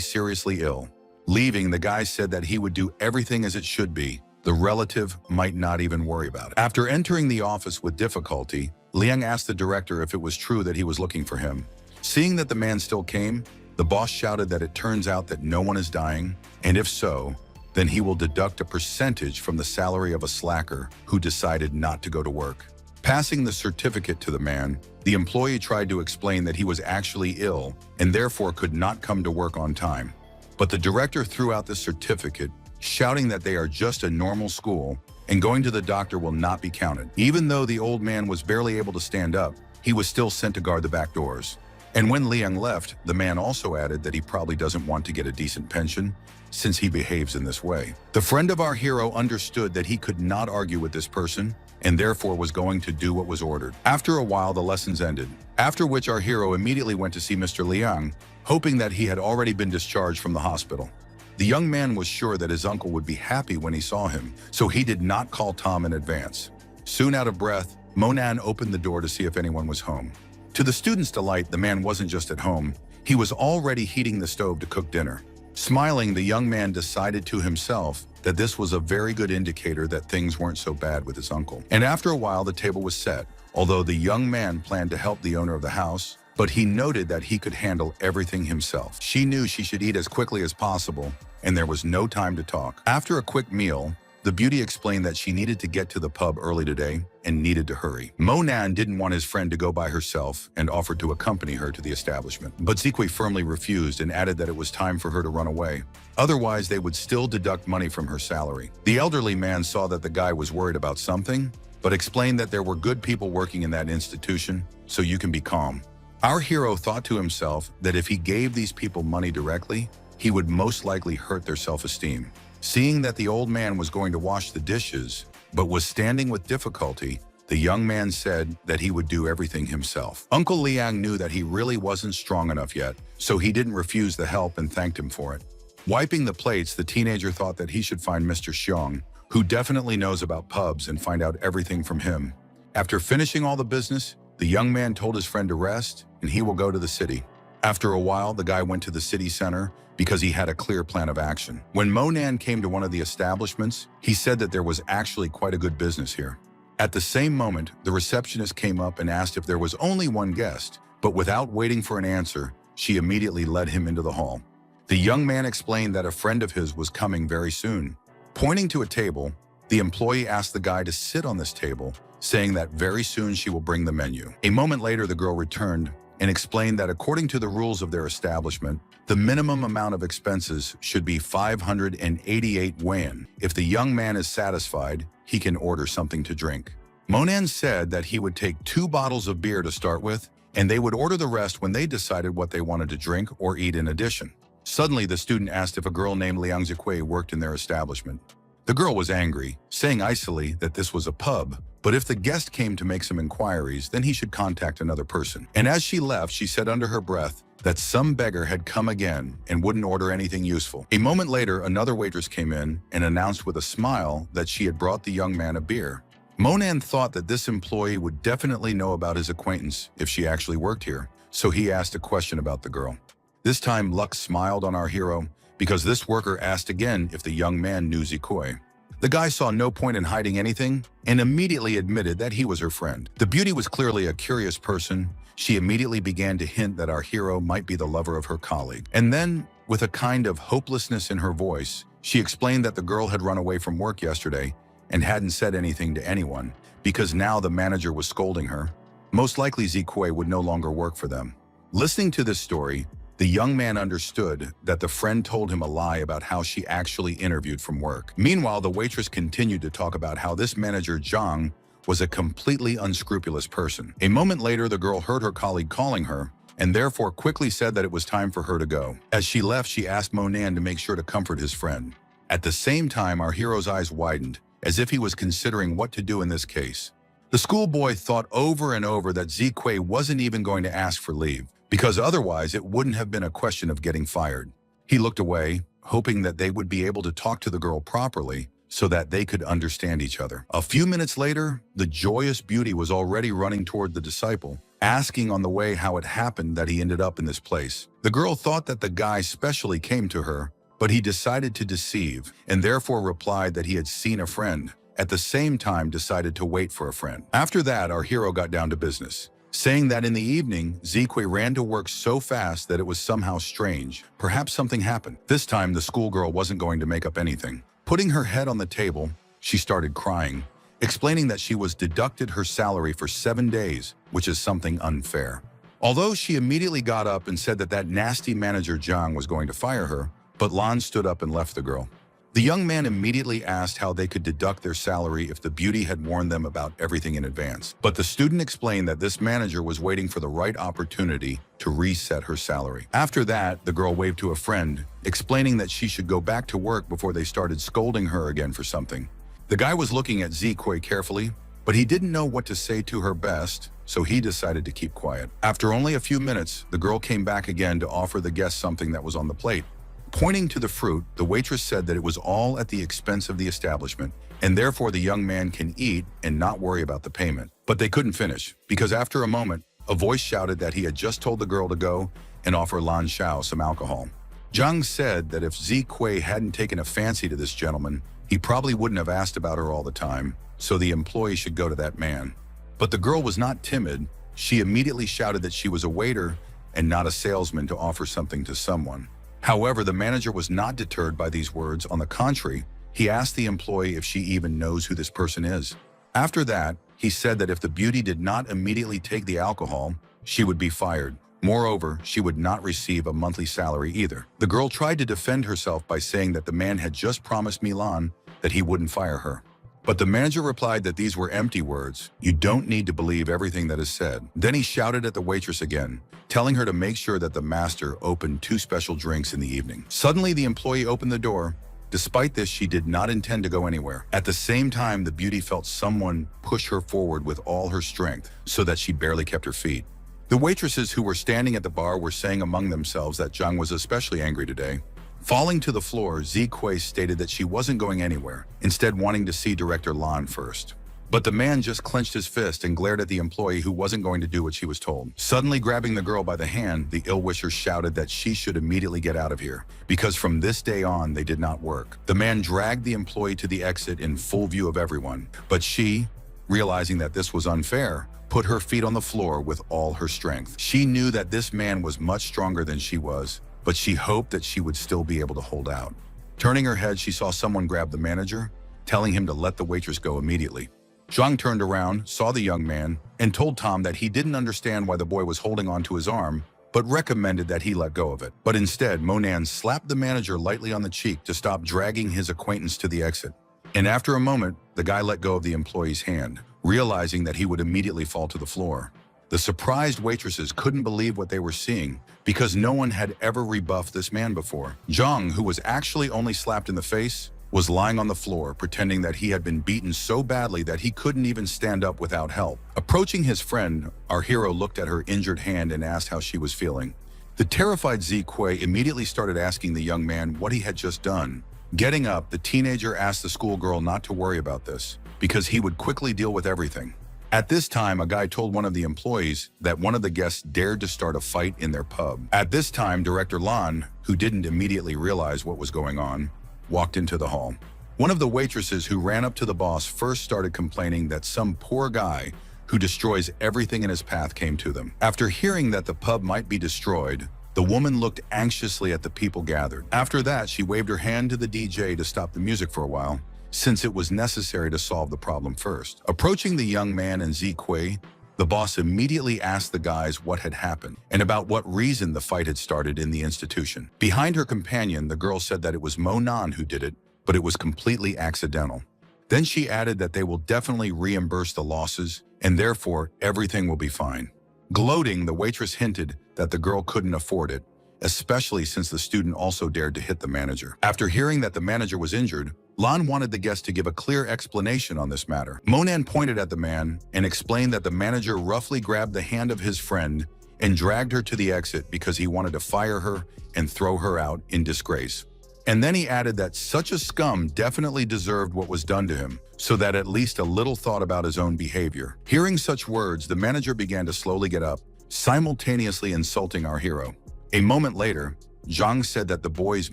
seriously ill. Leaving, the guy said that he would do everything as it should be. The relative might not even worry about it. After entering the office with difficulty, Liang asked the director if it was true that he was looking for him. Seeing that the man still came, the boss shouted that it turns out that no one is dying, and if so, then he will deduct a percentage from the salary of a slacker who decided not to go to work. Passing the certificate to the man, the employee tried to explain that he was actually ill and therefore could not come to work on time. But the director threw out the certificate, shouting that they are just a normal school and going to the doctor will not be counted. Even though the old man was barely able to stand up, he was still sent to guard the back doors. And when Liang left, the man also added that he probably doesn't want to get a decent pension since he behaves in this way. The friend of our hero understood that he could not argue with this person and therefore was going to do what was ordered. After a while, the lessons ended, after which our hero immediately went to see Mr. Liang, hoping that he had already been discharged from the hospital. The young man was sure that his uncle would be happy when he saw him, so he did not call Tom in advance. Soon out of breath, Monan opened the door to see if anyone was home. To the student's delight, the man wasn't just at home, he was already heating the stove to cook dinner. Smiling, the young man decided to himself that this was a very good indicator that things weren't so bad with his uncle. And after a while, the table was set, although the young man planned to help the owner of the house, but he noted that he could handle everything himself. She knew she should eat as quickly as possible, and there was no time to talk. After a quick meal, the beauty explained that she needed to get to the pub early today and needed to hurry. Monan didn't want his friend to go by herself and offered to accompany her to the establishment. But Zikui firmly refused and added that it was time for her to run away. Otherwise, they would still deduct money from her salary. The elderly man saw that the guy was worried about something, but explained that there were good people working in that institution, so you can be calm. Our hero thought to himself that if he gave these people money directly, he would most likely hurt their self-esteem. Seeing that the old man was going to wash the dishes, but was standing with difficulty, the young man said that he would do everything himself. Uncle Liang knew that he really wasn't strong enough yet, so he didn't refuse the help and thanked him for it. Wiping the plates, the teenager thought that he should find Mr. Xiong, who definitely knows about pubs, and find out everything from him. After finishing all the business, the young man told his friend to rest and he will go to the city. After a while, the guy went to the city center because he had a clear plan of action. When Monan came to one of the establishments, he said that there was actually quite a good business here. At the same moment, the receptionist came up and asked if there was only one guest, but without waiting for an answer, she immediately led him into the hall. The young man explained that a friend of his was coming very soon. Pointing to a table, the employee asked the guy to sit on this table, saying that very soon she will bring the menu. A moment later, the girl returned and explained that according to the rules of their establishment, the minimum amount of expenses should be 588 yuan. If the young man is satisfied, he can order something to drink. Monan said that he would take 2 bottles of beer to start with, and they would order the rest when they decided what they wanted to drink or eat in addition. Suddenly, the student asked if a girl named Liang Zikui worked in their establishment. The girl was angry, saying icily that this was a pub, but if the guest came to make some inquiries, then he should contact another person. And as she left, she said under her breath that some beggar had come again and wouldn't order anything useful. A moment later, another waitress came in and announced with a smile that she had brought the young man a beer. Monan thought that this employee would definitely know about his acquaintance if she actually worked here, so he asked a question about the girl. This time, luck smiled on our hero because this worker asked again if the young man knew Zikui. The guy saw no point in hiding anything and immediately admitted that he was her friend. The beauty was clearly a curious person. She immediately began to hint that our hero might be the lover of her colleague. And then, with a kind of hopelessness in her voice, she explained that the girl had run away from work yesterday and hadn't said anything to anyone because now the manager was scolding her. Most likely Zikui would no longer work for them. Listening to this story, the young man understood that the friend told him a lie about how she actually interviewed from work. Meanwhile, the waitress continued to talk about how this manager Zhang was a completely unscrupulous person. A moment later, the girl heard her colleague calling her and therefore quickly said that it was time for her to go. As she left, she asked Monan to make sure to comfort his friend. At the same time, our hero's eyes widened, as if he was considering what to do in this case. The schoolboy thought over and over that Zikui wasn't even going to ask for leave, because otherwise it wouldn't have been a question of getting fired. He looked away, hoping that they would be able to talk to the girl properly so that they could understand each other. A few minutes later, the joyous beauty was already running toward the disciple, asking on the way how it happened that he ended up in this place. The girl thought that the guy specially came to her, but he decided to deceive and therefore replied that he had seen a friend. At the same time, decided to wait for a friend. After that, our hero got down to business, saying that in the evening, Zique ran to work so fast that it was somehow strange. Perhaps something happened. This time, the schoolgirl wasn't going to make up anything. Putting her head on the table, she started crying, explaining that she was deducted her salary for 7 days, which is something unfair. Although she immediately got up and said that that nasty manager Zhang was going to fire her, but Lan stood up and left the girl. The young man immediately asked how they could deduct their salary if the beauty had warned them about everything in advance. But the student explained that this manager was waiting for the right opportunity to reset her salary. After that, the girl waved to a friend, explaining that she should go back to work before they started scolding her again for something. The guy was looking at Zique carefully, but he didn't know what to say to her best, so he decided to keep quiet. After only a few minutes, the girl came back again to offer the guest something that was on the plate. Pointing to the fruit, the waitress said that it was all at the expense of the establishment, and therefore the young man can eat and not worry about the payment. But they couldn't finish, because after a moment, a voice shouted that he had just told the girl to go and offer Lan Xiao some alcohol. Zhang said that if Zique hadn't taken a fancy to this gentleman, he probably wouldn't have asked about her all the time, so the employee should go to that man. But the girl was not timid. She immediately shouted that she was a waiter and not a salesman to offer something to someone. However, the manager was not deterred by these words. On the contrary, he asked the employee if she even knows who this person is. After that, he said that if the beauty did not immediately take the alcohol, she would be fired. Moreover, she would not receive a monthly salary either. The girl tried to defend herself by saying that the man had just promised Milan that he wouldn't fire her. But the manager replied that these were empty words. You don't need to believe everything that is said. Then he shouted at the waitress again, telling her to make sure that the master opened 2 special drinks in the evening. Suddenly, the employee opened the door. Despite this, she did not intend to go anywhere. At the same time, the beauty felt someone push her forward with all her strength so that she barely kept her feet. The waitresses who were standing at the bar were saying among themselves that Zhang was especially angry today. Falling to the floor, Zique stated that she wasn't going anywhere, instead wanting to see Director Lan first. But the man just clenched his fist and glared at the employee who wasn't going to do what she was told. Suddenly grabbing the girl by the hand, the ill-wisher shouted that she should immediately get out of here, because from this day on, they did not work. The man dragged the employee to the exit in full view of everyone, but she, realizing that this was unfair, put her feet on the floor with all her strength. She knew that this man was much stronger than she was, but she hoped that she would still be able to hold out. Turning her head, she saw someone grab the manager, telling him to let the waitress go immediately. Zhang turned around, saw the young man, and told Tom that he didn't understand why the boy was holding onto his arm, but recommended that he let go of it. But instead, Monan slapped the manager lightly on the cheek to stop dragging his acquaintance to the exit. And after a moment, the guy let go of the employee's hand, realizing that he would immediately fall to the floor. The surprised waitresses couldn't believe what they were seeing because no one had ever rebuffed this man before. Zhang, who was actually only slapped in the face, was lying on the floor, pretending that he had been beaten so badly that he couldn't even stand up without help. Approaching his friend, our hero looked at her injured hand and asked how she was feeling. The terrified Zique immediately started asking the young man what he had just done. Getting up, the teenager asked the schoolgirl not to worry about this, because he would quickly deal with everything. At this time, a guy told one of the employees that one of the guests dared to start a fight in their pub. At this time, Director Lan, who didn't immediately realize what was going on, walked into the hall. One of the waitresses who ran up to the boss first started complaining that some poor guy who destroys everything in his path came to them. After hearing that the pub might be destroyed, the woman looked anxiously at the people gathered. After that, she waved her hand to the DJ to stop the music for a while, since it was necessary to solve the problem first. Approaching the young man and Zique, the boss immediately asked the guys what had happened and about what reason the fight had started in the institution. Behind her companion, the girl said that it was Monan who did it, but it was completely accidental. Then she added that they will definitely reimburse the losses and therefore everything will be fine. Gloating, the waitress hinted that the girl couldn't afford it, especially since the student also dared to hit the manager. After hearing that the manager was injured, Lan wanted the guest to give a clear explanation on this matter. Monan pointed at the man and explained that the manager roughly grabbed the hand of his friend and dragged her to the exit because he wanted to fire her and throw her out in disgrace. And then he added that such a scum definitely deserved what was done to him, so that at least a little thought about his own behavior. Hearing such words, the manager began to slowly get up, simultaneously insulting our hero. A moment later, Zhang said that the boy's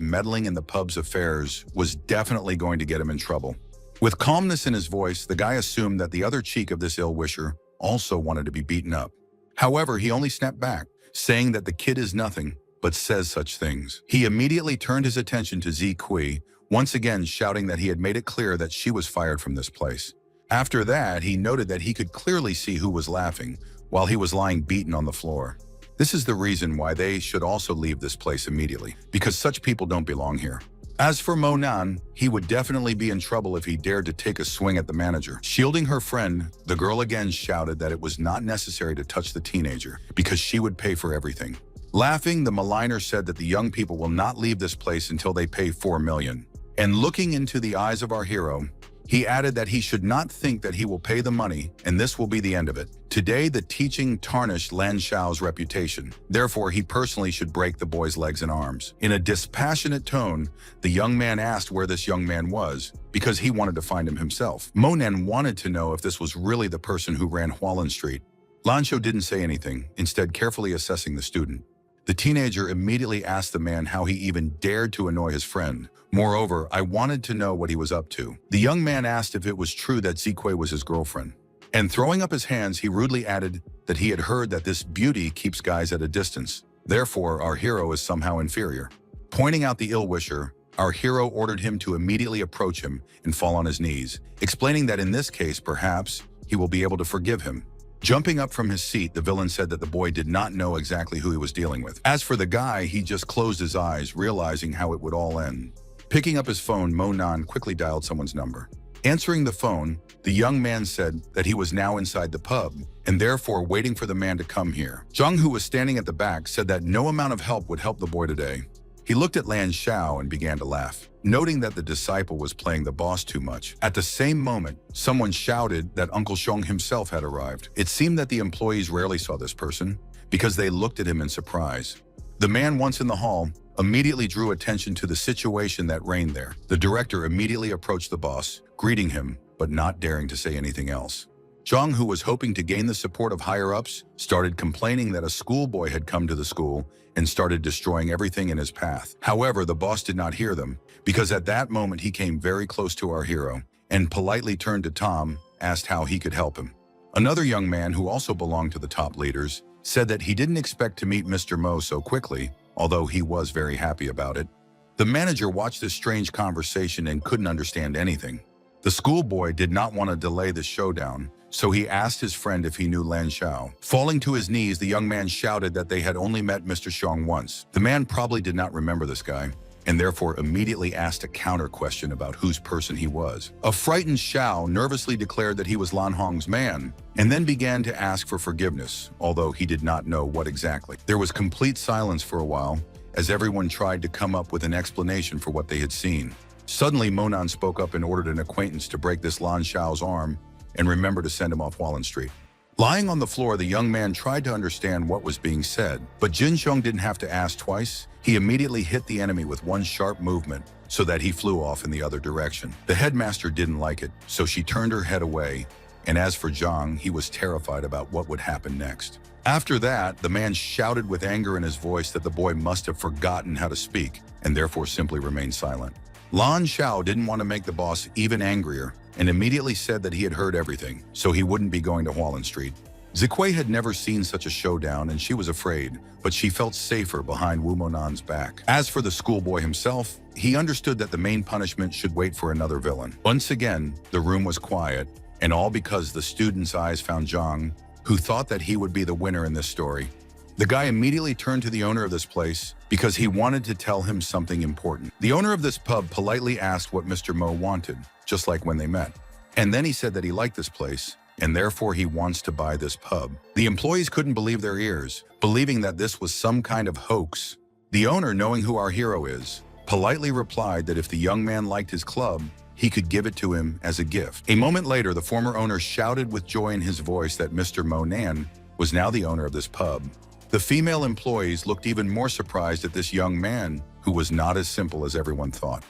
meddling in the pub's affairs was definitely going to get him in trouble. With calmness in his voice, the guy assumed that the other cheek of this ill-wisher also wanted to be beaten up. However, he only snapped back, saying that the kid is nothing but says such things. He immediately turned his attention to Zi Kui, once again shouting that he had made it clear that she was fired from this place. After that, he noted that he could clearly see who was laughing while he was lying beaten on the floor. This is the reason why they should also leave this place immediately, because such people don't belong here. As for Mo Nan, he would definitely be in trouble if he dared to take a swing at the manager. Shielding her friend, the girl again shouted that it was not necessary to touch the teenager because she would pay for everything. Laughing, the maligner said that the young people will not leave this place until they pay 4 million. And looking into the eyes of our hero, he added that he should not think that he will pay the money and this will be the end of it. Today, the teaching tarnished Lan Xiao's reputation. Therefore, he personally should break the boy's legs and arms. In a dispassionate tone, the young man asked where this young man was because he wanted to find him himself. Mo Nan wanted to know if this was really the person who ran Hualan Street. Lan Xiao didn't say anything, instead carefully assessing the student. The teenager immediately asked the man how he even dared to annoy his friend. Moreover, I wanted to know what he was up to. The young man asked if it was true that Zikui was his girlfriend. And throwing up his hands, he rudely added that he had heard that this beauty keeps guys at a distance. Therefore, our hero is somehow inferior. Pointing out the ill-wisher, our hero ordered him to immediately approach him and fall on his knees, explaining that in this case, perhaps, he will be able to forgive him. Jumping up from his seat, the villain said that the boy did not know exactly who he was dealing with. As for the guy, he just closed his eyes, realizing how it would all end. Picking up his phone, Mo Nan quickly dialed someone's number. Answering the phone, the young man said that he was now inside the pub and therefore waiting for the man to come here. Zhang, who was standing at the back, said that no amount of help would help the boy today. He looked at Lan Xiao and began to laugh, noting that the disciple was playing the boss too much. At the same moment, someone shouted that Uncle Xiong himself had arrived. It seemed that the employees rarely saw this person because they looked at him in surprise. The man, once in the hall, immediately drew attention to the situation that reigned there. The director immediately approached the boss, greeting him, but not daring to say anything else. Zhang, who was hoping to gain the support of higher-ups, started complaining that a schoolboy had come to the school and started destroying everything in his path. However, the boss did not hear them, because at that moment he came very close to our hero and politely turned to Tom, asked how he could help him. Another young man, who also belonged to the top leaders, said that he didn't expect to meet Mr. Mo so quickly, although he was very happy about it. The manager watched this strange conversation and couldn't understand anything. The schoolboy did not want to delay the showdown, so he asked his friend if he knew Lan Xiao. Falling to his knees, the young man shouted that they had only met Mr. Xiong once. The man probably did not remember this guy, and therefore immediately asked a counter question about whose person he was. A frightened Xiao nervously declared that he was Lan Hong's man, and then began to ask for forgiveness, although he did not know what exactly. There was complete silence for a while, as everyone tried to come up with an explanation for what they had seen. Suddenly, Mo Nan spoke up and ordered an acquaintance to break this Lan Xiao's arm and remember to send him off Hualan Street. Lying on the floor, the young man tried to understand what was being said, but Jin Xiong didn't have to ask twice. He immediately hit the enemy with one sharp movement so that he flew off in the other direction. The headmaster didn't like it, so she turned her head away, and as for Zhang, he was terrified about what would happen next. After that, the man shouted with anger in his voice that the boy must have forgotten how to speak and therefore simply remained silent. Lan Xiao didn't want to make the boss even angrier and immediately said that he had heard everything, so he wouldn't be going to Hualan Street. Zikui had never seen such a showdown and she was afraid, but she felt safer behind Wu Monan's back. As for the schoolboy himself, he understood that the main punishment should wait for another villain. Once again, the room was quiet, and all because the student's eyes found Zhang, who thought that he would be the winner in this story. The guy immediately turned to the owner of this place because he wanted to tell him something important. The owner of this pub politely asked what Mr. Mo wanted, just like when they met. And then he said that he liked this place, and therefore he wants to buy this pub. The employees couldn't believe their ears, believing that this was some kind of hoax. The owner, knowing who our hero is, politely replied that if the young man liked his club, he could give it to him as a gift. A moment later, the former owner shouted with joy in his voice that Mr. Mo Nan was now the owner of this pub. The female employees looked even more surprised at this young man who was not as simple as everyone thought.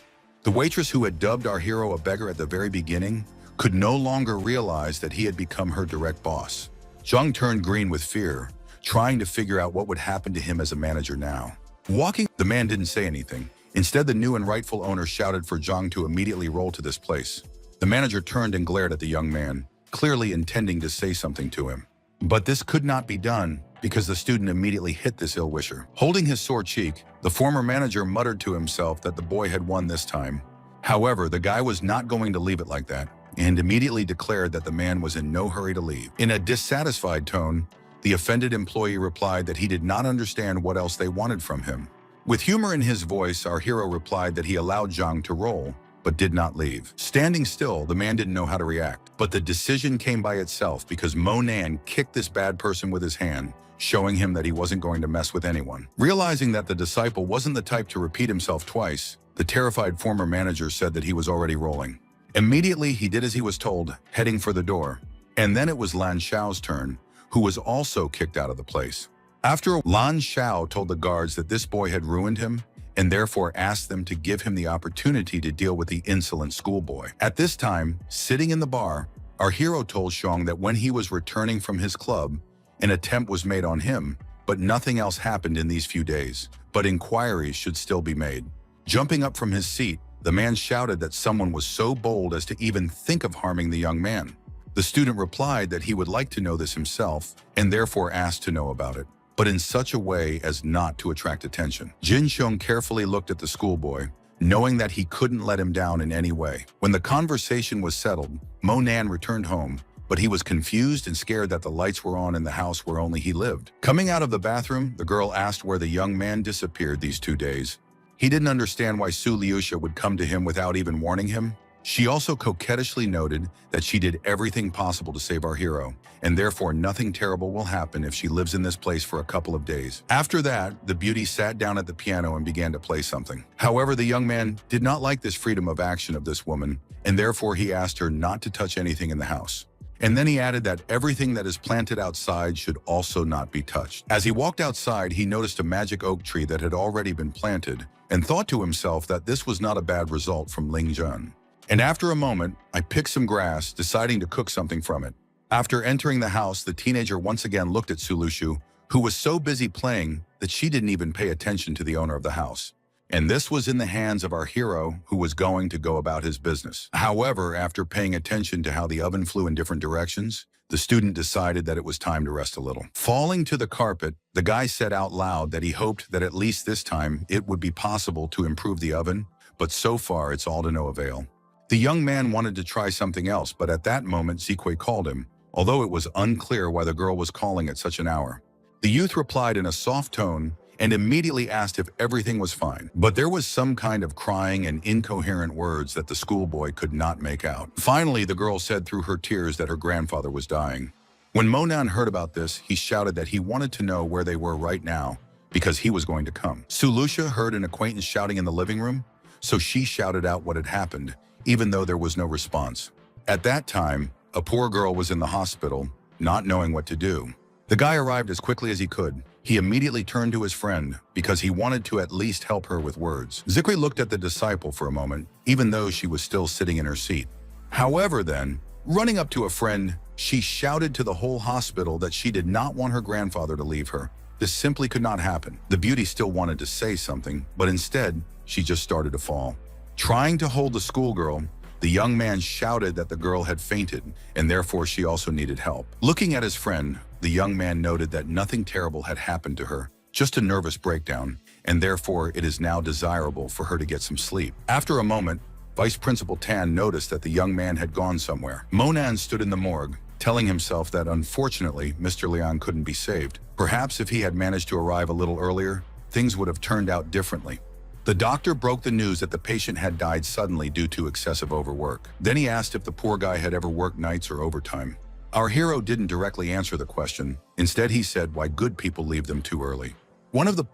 The waitress who had dubbed our hero a beggar at the very beginning could no longer realize that he had become her direct boss. Zhang turned green with fear, trying to figure out what would happen to him as a manager now. The man didn't say anything. Instead, the new and rightful owner shouted for Zhang to immediately roll to this place. The manager turned and glared at the young man, clearly intending to say something to him. But this could not be done because the student immediately hit this ill-wisher. Holding his sore cheek, the former manager muttered to himself that the boy had won this time. However, the guy was not going to leave it like that, and immediately declared that the man was in no hurry to leave. In a dissatisfied tone, the offended employee replied that he did not understand what else they wanted from him. With humor in his voice, our hero replied that he allowed Zhang to roll, but did not leave. Standing still, the man didn't know how to react. But the decision came by itself because Monan kicked this bad person with his hand, showing him that he wasn't going to mess with anyone. Realizing that the disciple wasn't the type to repeat himself twice, the terrified former manager said that he was already rolling. Immediately, he did as he was told, heading for the door. And then it was Lan Xiao's turn, who was also kicked out of the place. After Lan Xiao told the guards that this boy had ruined him, and therefore asked them to give him the opportunity to deal with the insolent schoolboy. At this time, sitting in the bar, our hero told Xiong that when he was returning from his club, an attempt was made on him, but nothing else happened in these few days, but inquiries should still be made. Jumping up from his seat, the man shouted that someone was so bold as to even think of harming the young man. The student replied that he would like to know this himself, and therefore asked to know about it, but in such a way as not to attract attention. Jin Xiong carefully looked at the schoolboy, knowing that he couldn't let him down in any way. When the conversation was settled, Monan returned home, but he was confused and scared that the lights were on in the house where only he lived. Coming out of the bathroom, the girl asked where the young man disappeared these 2 days. He didn't understand why Su Liuxia would come to him without even warning him. She also coquettishly noted that she did everything possible to save our hero, and therefore nothing terrible will happen if she lives in this place for a couple of days. After that, the beauty sat down at the piano and began to play something. However, the young man did not like this freedom of action of this woman, and therefore he asked her not to touch anything in the house. And then he added that everything that is planted outside should also not be touched. As he walked outside, he noticed a magic oak tree that had already been planted, and thought to himself that this was not a bad result from Ling Zhen. And after a moment, I picked some grass, deciding to cook something from it. After entering the house, the teenager once again looked at Su Lushu, who was so busy playing that she didn't even pay attention to the owner of the house. And this was in the hands of our hero, who was going to go about his business. However, after paying attention to how the oven flew in different directions, the student decided that it was time to rest a little. Falling to the carpet, the guy said out loud that he hoped that at least this time it would be possible to improve the oven, but so far it's all to no avail. The young man wanted to try something else, but at that moment Zique called him, although it was unclear why the girl was calling at such an hour. The youth replied in a soft tone and immediately asked if everything was fine. But there was some kind of crying and incoherent words that the schoolboy could not make out. Finally, the girl said through her tears that her grandfather was dying. When Monan heard about this, he shouted that he wanted to know where they were right now because he was going to come. Su Luxia heard an acquaintance shouting in the living room, so she shouted out what had happened, even though there was no response. At that time, a poor girl was in the hospital, not knowing what to do. The guy arrived as quickly as he could. He immediately turned to his friend because he wanted to at least help her with words. Zique looked at the disciple for a moment, even though she was still sitting in her seat. However then, running up to a friend, she shouted to the whole hospital that she did not want her grandfather to leave her. This simply could not happen. The beauty still wanted to say something, but instead, she just started to fall. Trying to hold the schoolgirl, the young man shouted that the girl had fainted, and therefore she also needed help. Looking at his friend, the young man noted that nothing terrible had happened to her, just a nervous breakdown, and therefore it is now desirable for her to get some sleep. After a moment, Vice Principal Tan noticed that the young man had gone somewhere. Monan stood in the morgue, telling himself that unfortunately Mr. Liang couldn't be saved. Perhaps if he had managed to arrive a little earlier, things would have turned out differently. The doctor broke the news that the patient had died suddenly due to excessive overwork. Then he asked if the poor guy had ever worked nights or overtime. Our hero didn't directly answer the question. Instead, he said why good people leave them too early.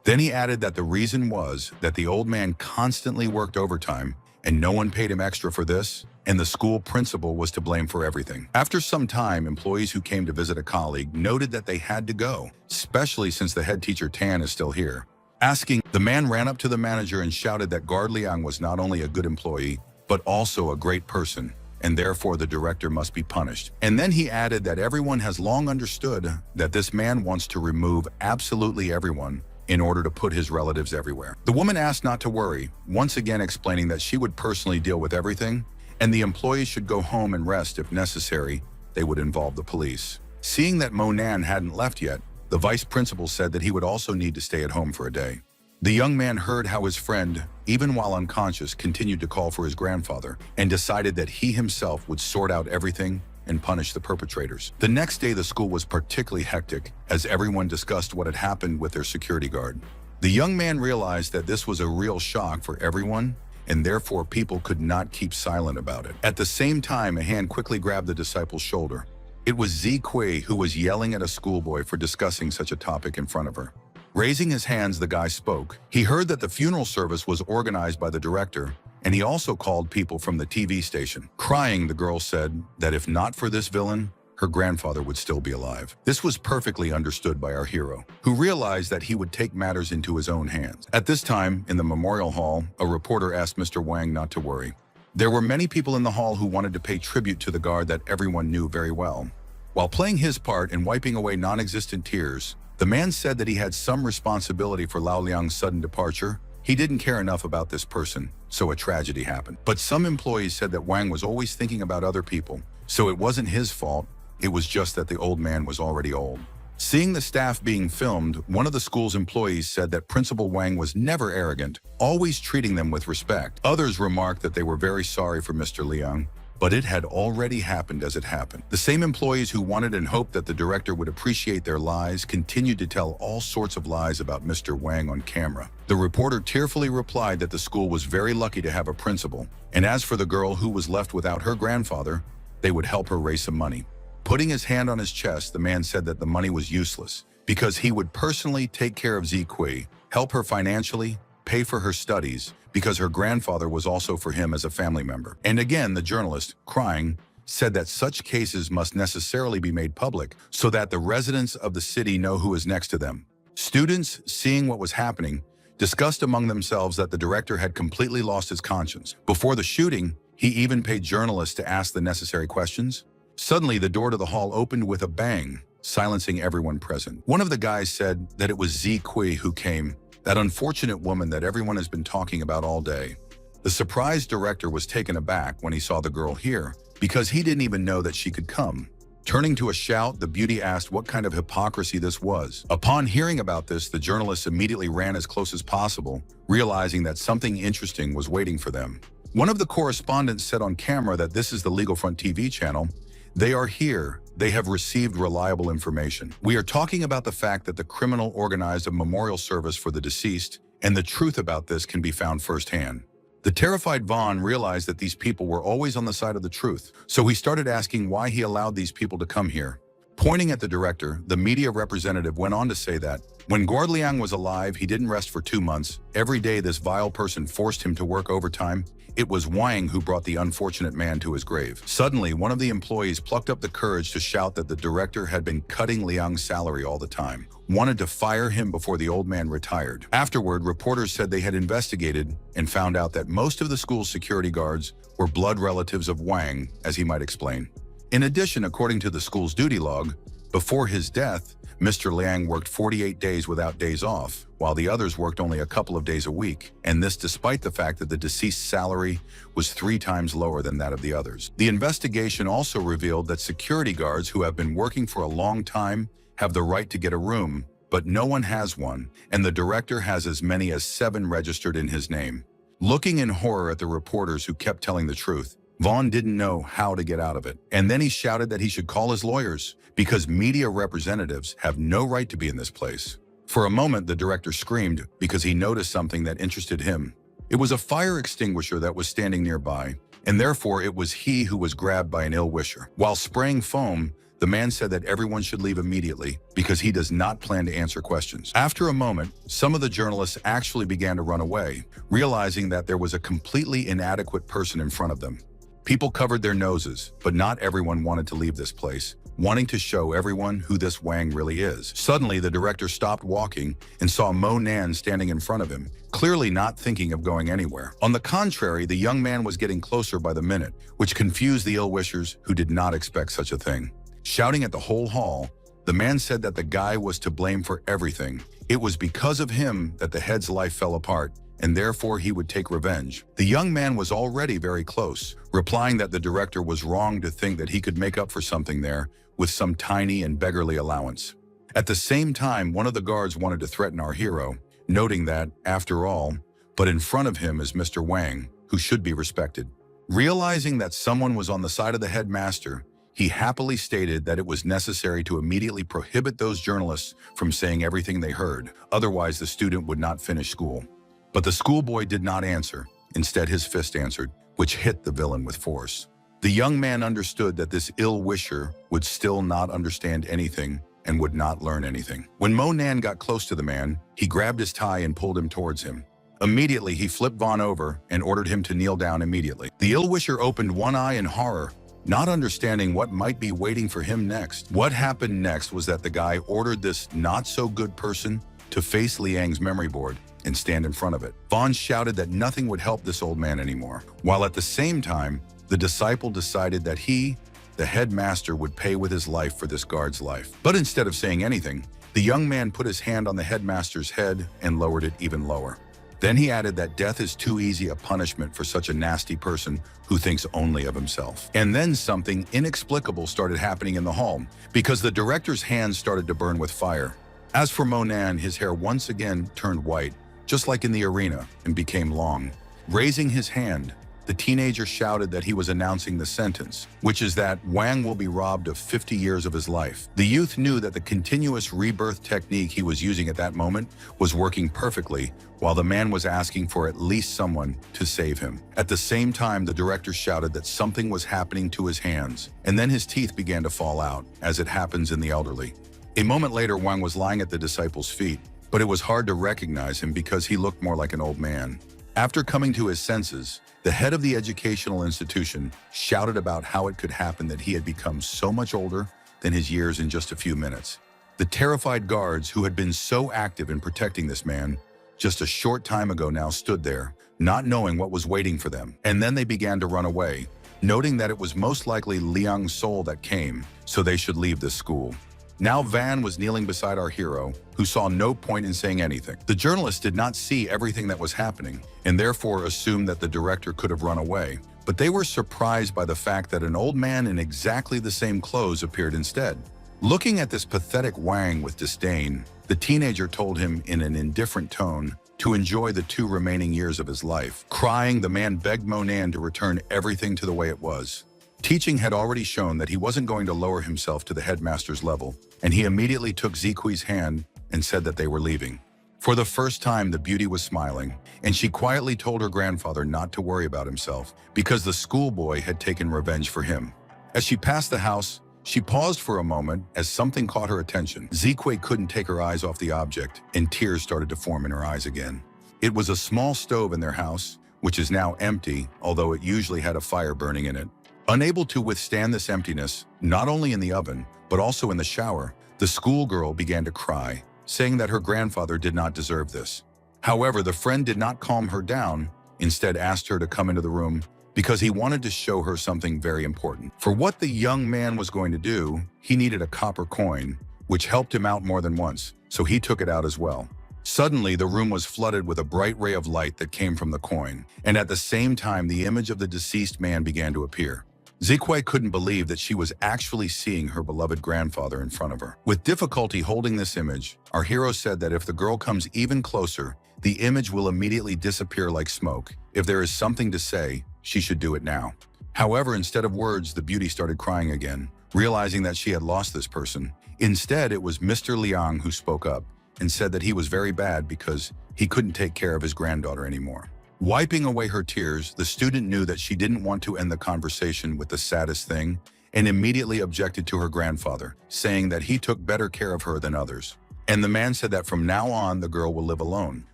Then he added that the reason was that the old man constantly worked overtime and no one paid him extra for this, and the school principal was to blame for everything. After some time, employees who came to visit a colleague noted that they had to go, especially since the head teacher Tan is still here. asking. The man ran up to the manager and shouted that Guard Liang was not only a good employee, but also a great person, and therefore the director must be punished. And then he added that everyone has long understood that this man wants to remove absolutely everyone in order to put his relatives everywhere. The woman asked not to worry, once again explaining that she would personally deal with everything, and the employees should go home and rest if necessary. They would involve the police. Seeing that Monan hadn't left yet, the vice principal said that he would also need to stay at home for a day. The young man heard how his friend, even while unconscious, continued to call for his grandfather and decided that he himself would sort out everything and punish the perpetrators. The next day, the school was particularly hectic as everyone discussed what had happened with their security guard. The young man realized that this was a real shock for everyone, and therefore people could not keep silent about it. At the same time, a hand quickly grabbed the disciple's shoulder. It was Zi Kui who was yelling at a schoolboy for discussing such a topic in front of her. Raising his hands, the guy spoke. He heard that the funeral service was organized by the director, and he also called people from the TV station. Crying, the girl said that if not for this villain, her grandfather would still be alive. This was perfectly understood by our hero, who realized that he would take matters into his own hands. At this time, in the memorial hall, a reporter asked Mr. Wang not to worry. There were many people in the hall who wanted to pay tribute to the guard that everyone knew very well. While playing his part in wiping away non-existent tears, the man said that he had some responsibility for Lao Liang's sudden departure. He didn't care enough about this person, so a tragedy happened. But some employees said that Wang was always thinking about other people, so it wasn't his fault. It was just that the old man was already old. Seeing the staff being filmed, one of the school's employees said that Principal Wang was never arrogant, always treating them with respect. Others remarked that they were very sorry for Mr. Liang, but it had already happened as it happened. The same employees who wanted and hoped that the director would appreciate their lies continued to tell all sorts of lies about Mr. Wang on camera. The reporter tearfully replied that the school was very lucky to have a principal, and as for the girl who was left without her grandfather, they would help her raise some money. Putting his hand on his chest, the man said that the money was useless because he would personally take care of Zi Kui, help her financially, pay for her studies, because her grandfather was also for him as a family member. And again, the journalist, crying, said that such cases must necessarily be made public so that the residents of the city know who is next to them. Students, seeing what was happening, discussed among themselves that the director had completely lost his conscience. Before the shooting, he even paid journalists to ask the necessary questions. Suddenly, the door to the hall opened with a bang, silencing everyone present. One of the guys said that it was Zi Kui who came, that unfortunate woman that everyone has been talking about all day. The surprised director was taken aback when he saw the girl here, because he didn't even know that she could come. Turning to a shout, the beauty asked what kind of hypocrisy this was. Upon hearing about this, the journalists immediately ran as close as possible, realizing that something interesting was waiting for them. One of the correspondents said on camera that this is the Legal Front TV channel. They are here. They have received reliable information. We are talking about the fact that the criminal organized a memorial service for the deceased, and the truth about this can be found firsthand. The terrified Vaughn realized that these people were always on the side of the truth, so he started asking why he allowed these people to come here. Pointing at the director, the media representative went on to say that when Guard Liang was alive, he didn't rest for 2 months. Every day this vile person forced him to work overtime. It was Wang who brought the unfortunate man to his grave. Suddenly, one of the employees plucked up the courage to shout that the director had been cutting Liang's salary all the time, wanted to fire him before the old man retired. Afterward, reporters said they had investigated and found out that most of the school's security guards were blood relatives of Wang, as he might explain. In addition, according to the school's duty log, before his death, Mr. Liang worked 48 days without days off, while the others worked only a couple of days a week, and this despite the fact that the deceased's salary was 3 times lower than that of the others. The investigation also revealed that security guards who have been working for a long time have the right to get a room, but no one has one, and the director has as many as 7 registered in his name. Looking in horror at the reporters who kept telling the truth, Vaughn didn't know how to get out of it, and then he shouted that he should call his lawyers, because media representatives have no right to be in this place. For a moment, the director screamed because he noticed something that interested him. It was a fire extinguisher that was standing nearby, and therefore it was he who was grabbed by an ill-wisher. While spraying foam, the man said that everyone should leave immediately because he does not plan to answer questions. After a moment, some of the journalists actually began to run away, realizing that there was a completely inadequate person in front of them. People covered their noses, but not everyone wanted to leave this place. wanting to show everyone who this Wang really is. Suddenly, the director stopped walking and saw Mo Nan standing in front of him, clearly not thinking of going anywhere. On the contrary, the young man was getting closer by the minute, which confused the ill-wishers who did not expect such a thing. Shouting at the whole hall, the man said that the guy was to blame for everything. It was because of him that the head's life fell apart, and therefore he would take revenge. The young man was already very close, replying that the director was wrong to think that he could make up for something there with some tiny and beggarly allowance. At the same time, one of the guards wanted to threaten our hero, noting that, after all, but in front of him is Mr. Wang, who should be respected. Realizing that someone was on the side of the headmaster, he happily stated that it was necessary to immediately prohibit those journalists from saying everything they heard, otherwise the student would not finish school. But the schoolboy did not answer. Instead, his fist answered, which hit the villain with force. The young man understood that this ill-wisher would still not understand anything and would not learn anything. When Mo Nan got close to the man, he grabbed his tie and pulled him towards him. Immediately, he flipped Vaughn over and ordered him to kneel down immediately. The ill-wisher opened one eye in horror, not understanding what might be waiting for him next. What happened next was that the guy ordered this not-so-good person to face Liang's memory board and stand in front of it. Vaughn shouted that nothing would help this old man anymore, while at the same time, the disciple decided that he, the headmaster, would pay with his life for this guard's life. But instead of saying anything, the young man put his hand on the headmaster's head and lowered it even lower. Then he added that death is too easy a punishment for such a nasty person who thinks only of himself. And then something inexplicable started happening in the hall, because the director's hands started to burn with fire. As for Mo Nan, his hair once again turned white, just like in the arena, and became long. Raising his hand, the teenager shouted that he was announcing the sentence, which is that Wang will be robbed of 50 years of his life. The youth knew that the continuous rebirth technique he was using at that moment was working perfectly, while the man was asking for at least someone to save him. At the same time, the director shouted that something was happening to his hands, and then his teeth began to fall out, as it happens in the elderly. A moment later, Wang was lying at the disciple's feet, but it was hard to recognize him because he looked more like an old man. After coming to his senses, the head of the educational institution shouted about how it could happen that he had become so much older than his years in just a few minutes. The terrified guards who had been so active in protecting this man just a short time ago now stood there, not knowing what was waiting for them. And then they began to run away, noting that it was most likely Liang's soul that came, so they should leave this school. Now Van was kneeling beside our hero, who saw no point in saying anything. The journalists did not see everything that was happening, and therefore assumed that the director could have run away. But they were surprised by the fact that an old man in exactly the same clothes appeared instead. Looking at this pathetic Wang with disdain, the teenager told him in an indifferent tone to enjoy the 2 remaining years of his life. Crying, the man begged Mo Nan to return everything to the way it was. Teaching had already shown that he wasn't going to lower himself to the headmaster's level, and he immediately took Zikui's hand and said that they were leaving. For the first time, the beauty was smiling, and she quietly told her grandfather not to worry about himself because the schoolboy had taken revenge for him. As she passed the house, she paused for a moment as something caught her attention. Zikui couldn't take her eyes off the object, and tears started to form in her eyes again. It was a small stove in their house, which is now empty, although it usually had a fire burning in it. Unable to withstand this emptiness, not only in the oven, but also in the shower, the schoolgirl began to cry, saying that her grandfather did not deserve this. However, the friend did not calm her down, instead asked her to come into the room because he wanted to show her something very important. For what the young man was going to do, he needed a copper coin, which helped him out more than once, so he took it out as well. Suddenly, the room was flooded with a bright ray of light that came from the coin, and at the same time, the image of the deceased man began to appear. Zikui couldn't believe that she was actually seeing her beloved grandfather in front of her. With difficulty holding this image, our hero said that if the girl comes even closer, the image will immediately disappear like smoke. If there is something to say, she should do it now. However, instead of words, the beauty started crying again, realizing that she had lost this person. Instead, it was Mr. Liang who spoke up and said that he was very bad because he couldn't take care of his granddaughter anymore. Wiping away her tears, the student knew that she didn't want to end the conversation with the saddest thing and immediately objected to her grandfather, saying that he took better care of her than others. And the man said that from now on, the girl will live alone.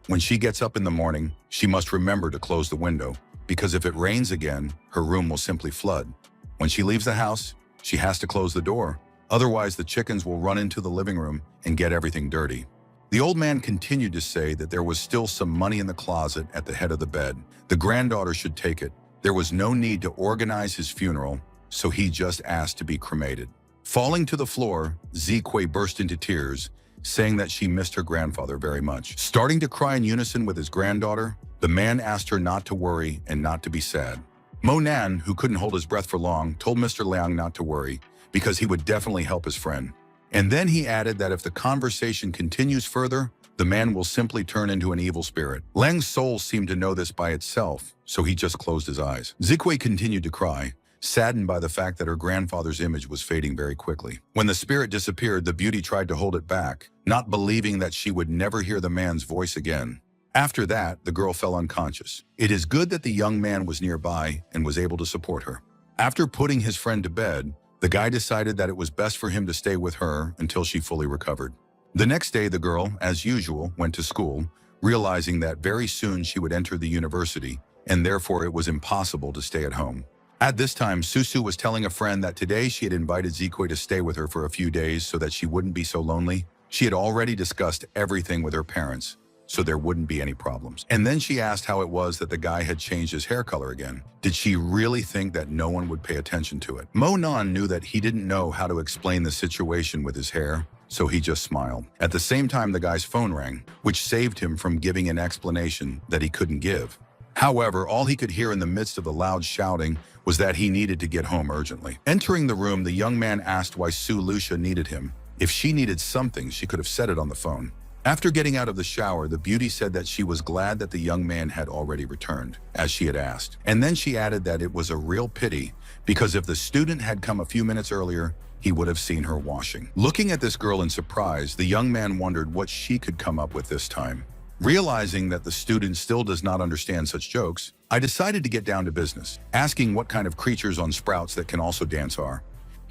When she gets up in the morning, she must remember to close the window, because if it rains again, her room will simply flood. When she leaves the house, she has to close the door, Otherwise, the chickens will run into the living room and get everything dirty. The old man continued to say that there was still some money in the closet at the head of the bed. The granddaughter should take it. There was no need to organize his funeral, so he just asked to be cremated. Falling to the floor, Zikwe burst into tears, saying that she missed her grandfather very much. Starting to cry in unison with his granddaughter, the man asked her not to worry and not to be sad. Mo Nan, who couldn't hold his breath for long, told Mr. Liang not to worry because he would definitely help his friend. And then he added that if the conversation continues further, the man will simply turn into an evil spirit. Liang's soul seemed to know this by itself, so he just closed his eyes. Zikwe continued to cry, saddened by the fact that her grandfather's image was fading very quickly. When the spirit disappeared, the beauty tried to hold it back, not believing that she would never hear the man's voice again. After that, the girl fell unconscious. It is good that the young man was nearby and was able to support her. After putting his friend to bed, the guy decided that it was best for him to stay with her until she fully recovered. The next day, the girl, as usual, went to school, realizing that very soon she would enter the university, and therefore it was impossible to stay at home. At this time, Susu was telling a friend that today she had invited Zikwe to stay with her for a few days so that she wouldn't be so lonely. She had already discussed everything with her parents, so there wouldn't be any problems. And then she asked how it was that the guy had changed his hair color again. Did she really think that no one would pay attention to it? Mo Nan knew that he didn't know how to explain the situation with his hair, so he just smiled. At the same time, the guy's phone rang, which saved him from giving an explanation that he couldn't give. However, all he could hear in the midst of the loud shouting was that he needed to get home urgently. Entering the room, the young man asked why Su Lucia needed him. If she needed something, she could have said it on the phone. After getting out of the shower, the beauty said that she was glad that the young man had already returned, as she had asked. And then she added that it was a real pity, because if the student had come a few minutes earlier, he would have seen her washing. Looking at this girl in surprise, the young man wondered what she could come up with this time. Realizing that the student still does not understand such jokes, I decided to get down to business, asking what kind of creatures on sprouts that can also dance are.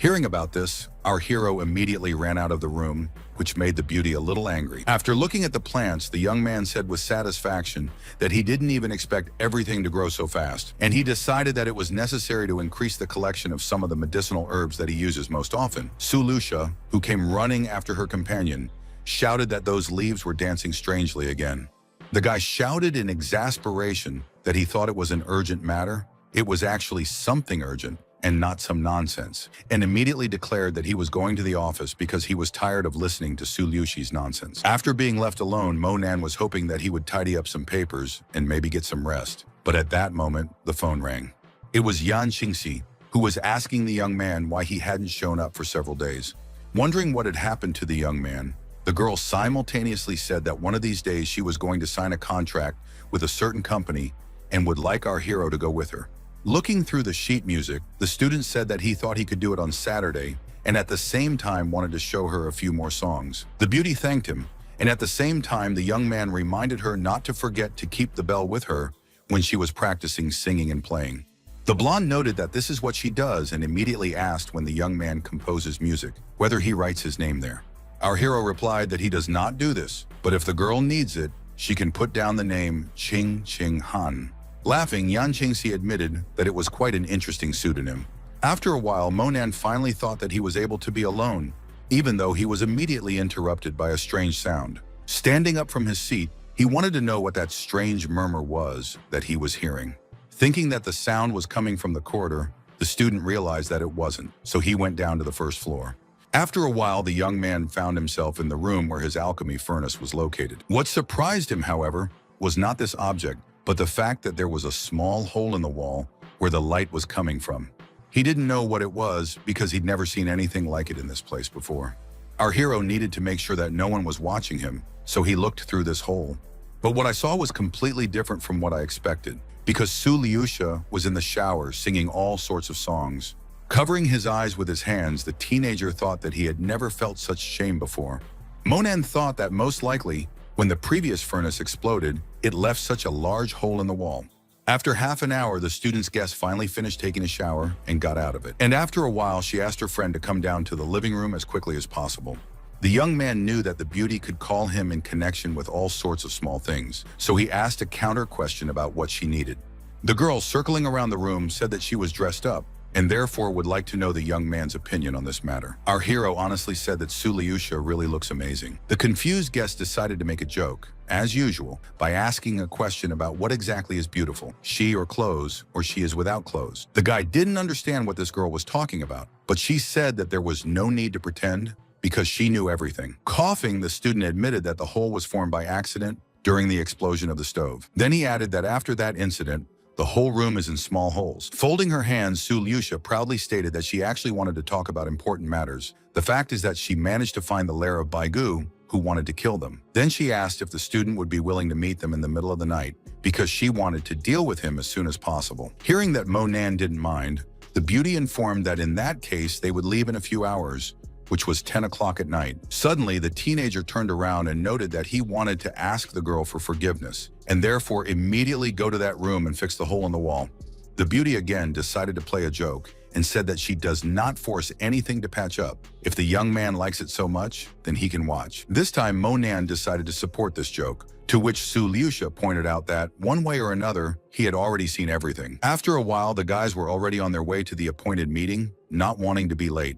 Hearing about this, our hero immediately ran out of the room, which made the beauty a little angry. After looking at the plants, the young man said with satisfaction that he didn't even expect everything to grow so fast, and he decided that it was necessary to increase the collection of some of the medicinal herbs that he uses most often. Su Lucia, who came running after her companion, shouted that those leaves were dancing strangely again. The guy shouted in exasperation that he thought it was an urgent matter. It was actually something urgent and not some nonsense, and immediately declared that he was going to the office because he was tired of listening to Su Luci's nonsense. After being left alone, Mo Nan was hoping that he would tidy up some papers and maybe get some rest. But at that moment, the phone rang. It was Yan Qingxi, who was asking the young man why he hadn't shown up for several days. Wondering what had happened to the young man, the girl simultaneously said that one of these days she was going to sign a contract with a certain company and would like our hero to go with her. Looking through the sheet music, the student said that he thought he could do it on Saturday and at the same time wanted to show her a few more songs. The beauty thanked him, and at the same time the young man reminded her not to forget to keep the bell with her when she was practicing singing and playing. The blonde noted that this is what she does and immediately asked when the young man composes music whether he writes his name there. Our hero replied that he does not do this, but if the girl needs it, she can put down the name Qing Qing Han. Laughing, Yan Qingxi admitted that it was quite an interesting pseudonym. After a while, Mo Nan finally thought that he was able to be alone, even though he was immediately interrupted by a strange sound. Standing up from his seat, he wanted to know what that strange murmur was that he was hearing. Thinking that the sound was coming from the corridor, the student realized that it wasn't, so he went down to the first floor. After a while, the young man found himself in the room where his alchemy furnace was located. What surprised him, however, was not this object, but the fact that there was a small hole in the wall where the light was coming from. He didn't know what it was because he'd never seen anything like it in this place before. Our hero needed to make sure that no one was watching him, so he looked through this hole. But what I saw was completely different from what I expected, because Su Lucia was in the shower singing all sorts of songs. Covering his eyes with his hands, the teenager thought that he had never felt such shame before. Mo Nan thought that most likely, when the previous furnace exploded, it left such a large hole in the wall. After half an hour, the student's guest finally finished taking a shower and got out of it. And after a while, she asked her friend to come down to the living room as quickly as possible. The young man knew that the beauty could call him in connection with all sorts of small things, so he asked a counter question about what she needed. The girl, circling around the room, said that she was dressed up, and therefore would like to know the young man's opinion on this matter. Our hero honestly said that Sulyusha really looks amazing. The confused guest decided to make a joke, as usual, by asking a question about what exactly is beautiful, she or clothes, or she is without clothes. The guy didn't understand what this girl was talking about, but she said that there was no need to pretend because she knew everything. Coughing, the student admitted that the hole was formed by accident during the explosion of the stove. Then he added that after that incident, the whole room is in small holes. Folding her hands, Sulyusha proudly stated that she actually wanted to talk about important matters. The fact is that she managed to find the lair of Baigu, who wanted to kill them. Then she asked if the student would be willing to meet them in the middle of the night because she wanted to deal with him as soon as possible. Hearing that Monan didn't mind, the beauty informed that in that case they would leave in a few hours, which was 10 o'clock at night. Suddenly, the teenager turned around and noted that he wanted to ask the girl for forgiveness, and therefore immediately go to that room and fix the hole in the wall. The beauty again decided to play a joke and said that she does not force anything to patch up. If the young man likes it so much, then he can watch. This time, Monan decided to support this joke, to which Sulyusha pointed out that, one way or another, he had already seen everything. After a while, the guys were already on their way to the appointed meeting, not wanting to be late.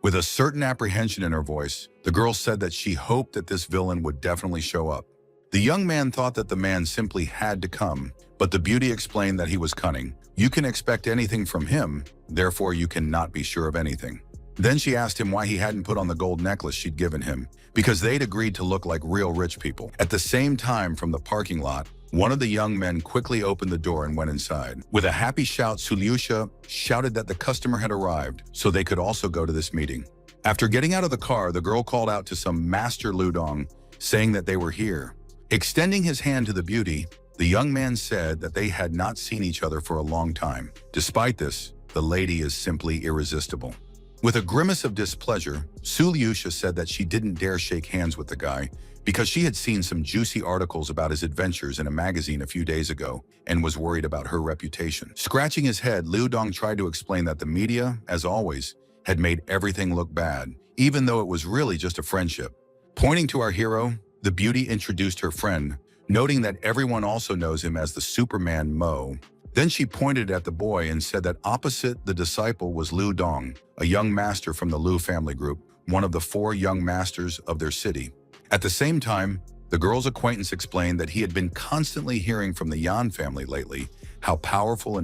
With a certain apprehension in her voice, the girl said that she hoped that this villain would definitely show up. The young man thought that the man simply had to come, but the beauty explained that he was cunning. You can expect anything from him, therefore you cannot be sure of anything. Then she asked him why he hadn't put on the gold necklace she'd given him, because they'd agreed to look like real rich people. At the same time, from the parking lot, one of the young men quickly opened the door and went inside. With a happy shout, Sulyusha shouted that the customer had arrived, so they could also go to this meeting. After getting out of the car, the girl called out to some Master Ludong, saying that they were here. Extending his hand to the beauty, the young man said that they had not seen each other for a long time. Despite this, the lady is simply irresistible. With a grimace of displeasure, Sulyusha said that she didn't dare shake hands with the guy because she had seen some juicy articles about his adventures in a magazine a few days ago and was worried about her reputation. Scratching his head, Liu Dong tried to explain that the media, as always, had made everything look bad, even though it was really just a friendship. Pointing to our hero, the beauty introduced her friend, noting that everyone also knows him as the Superman Mo. Then she pointed at the boy and said that opposite the disciple was Liu Dong, a young master from the Liu family group, one of the 4 young masters of their city. At the same time, the girl's acquaintance explained that he had been constantly hearing from the Yan family lately how powerful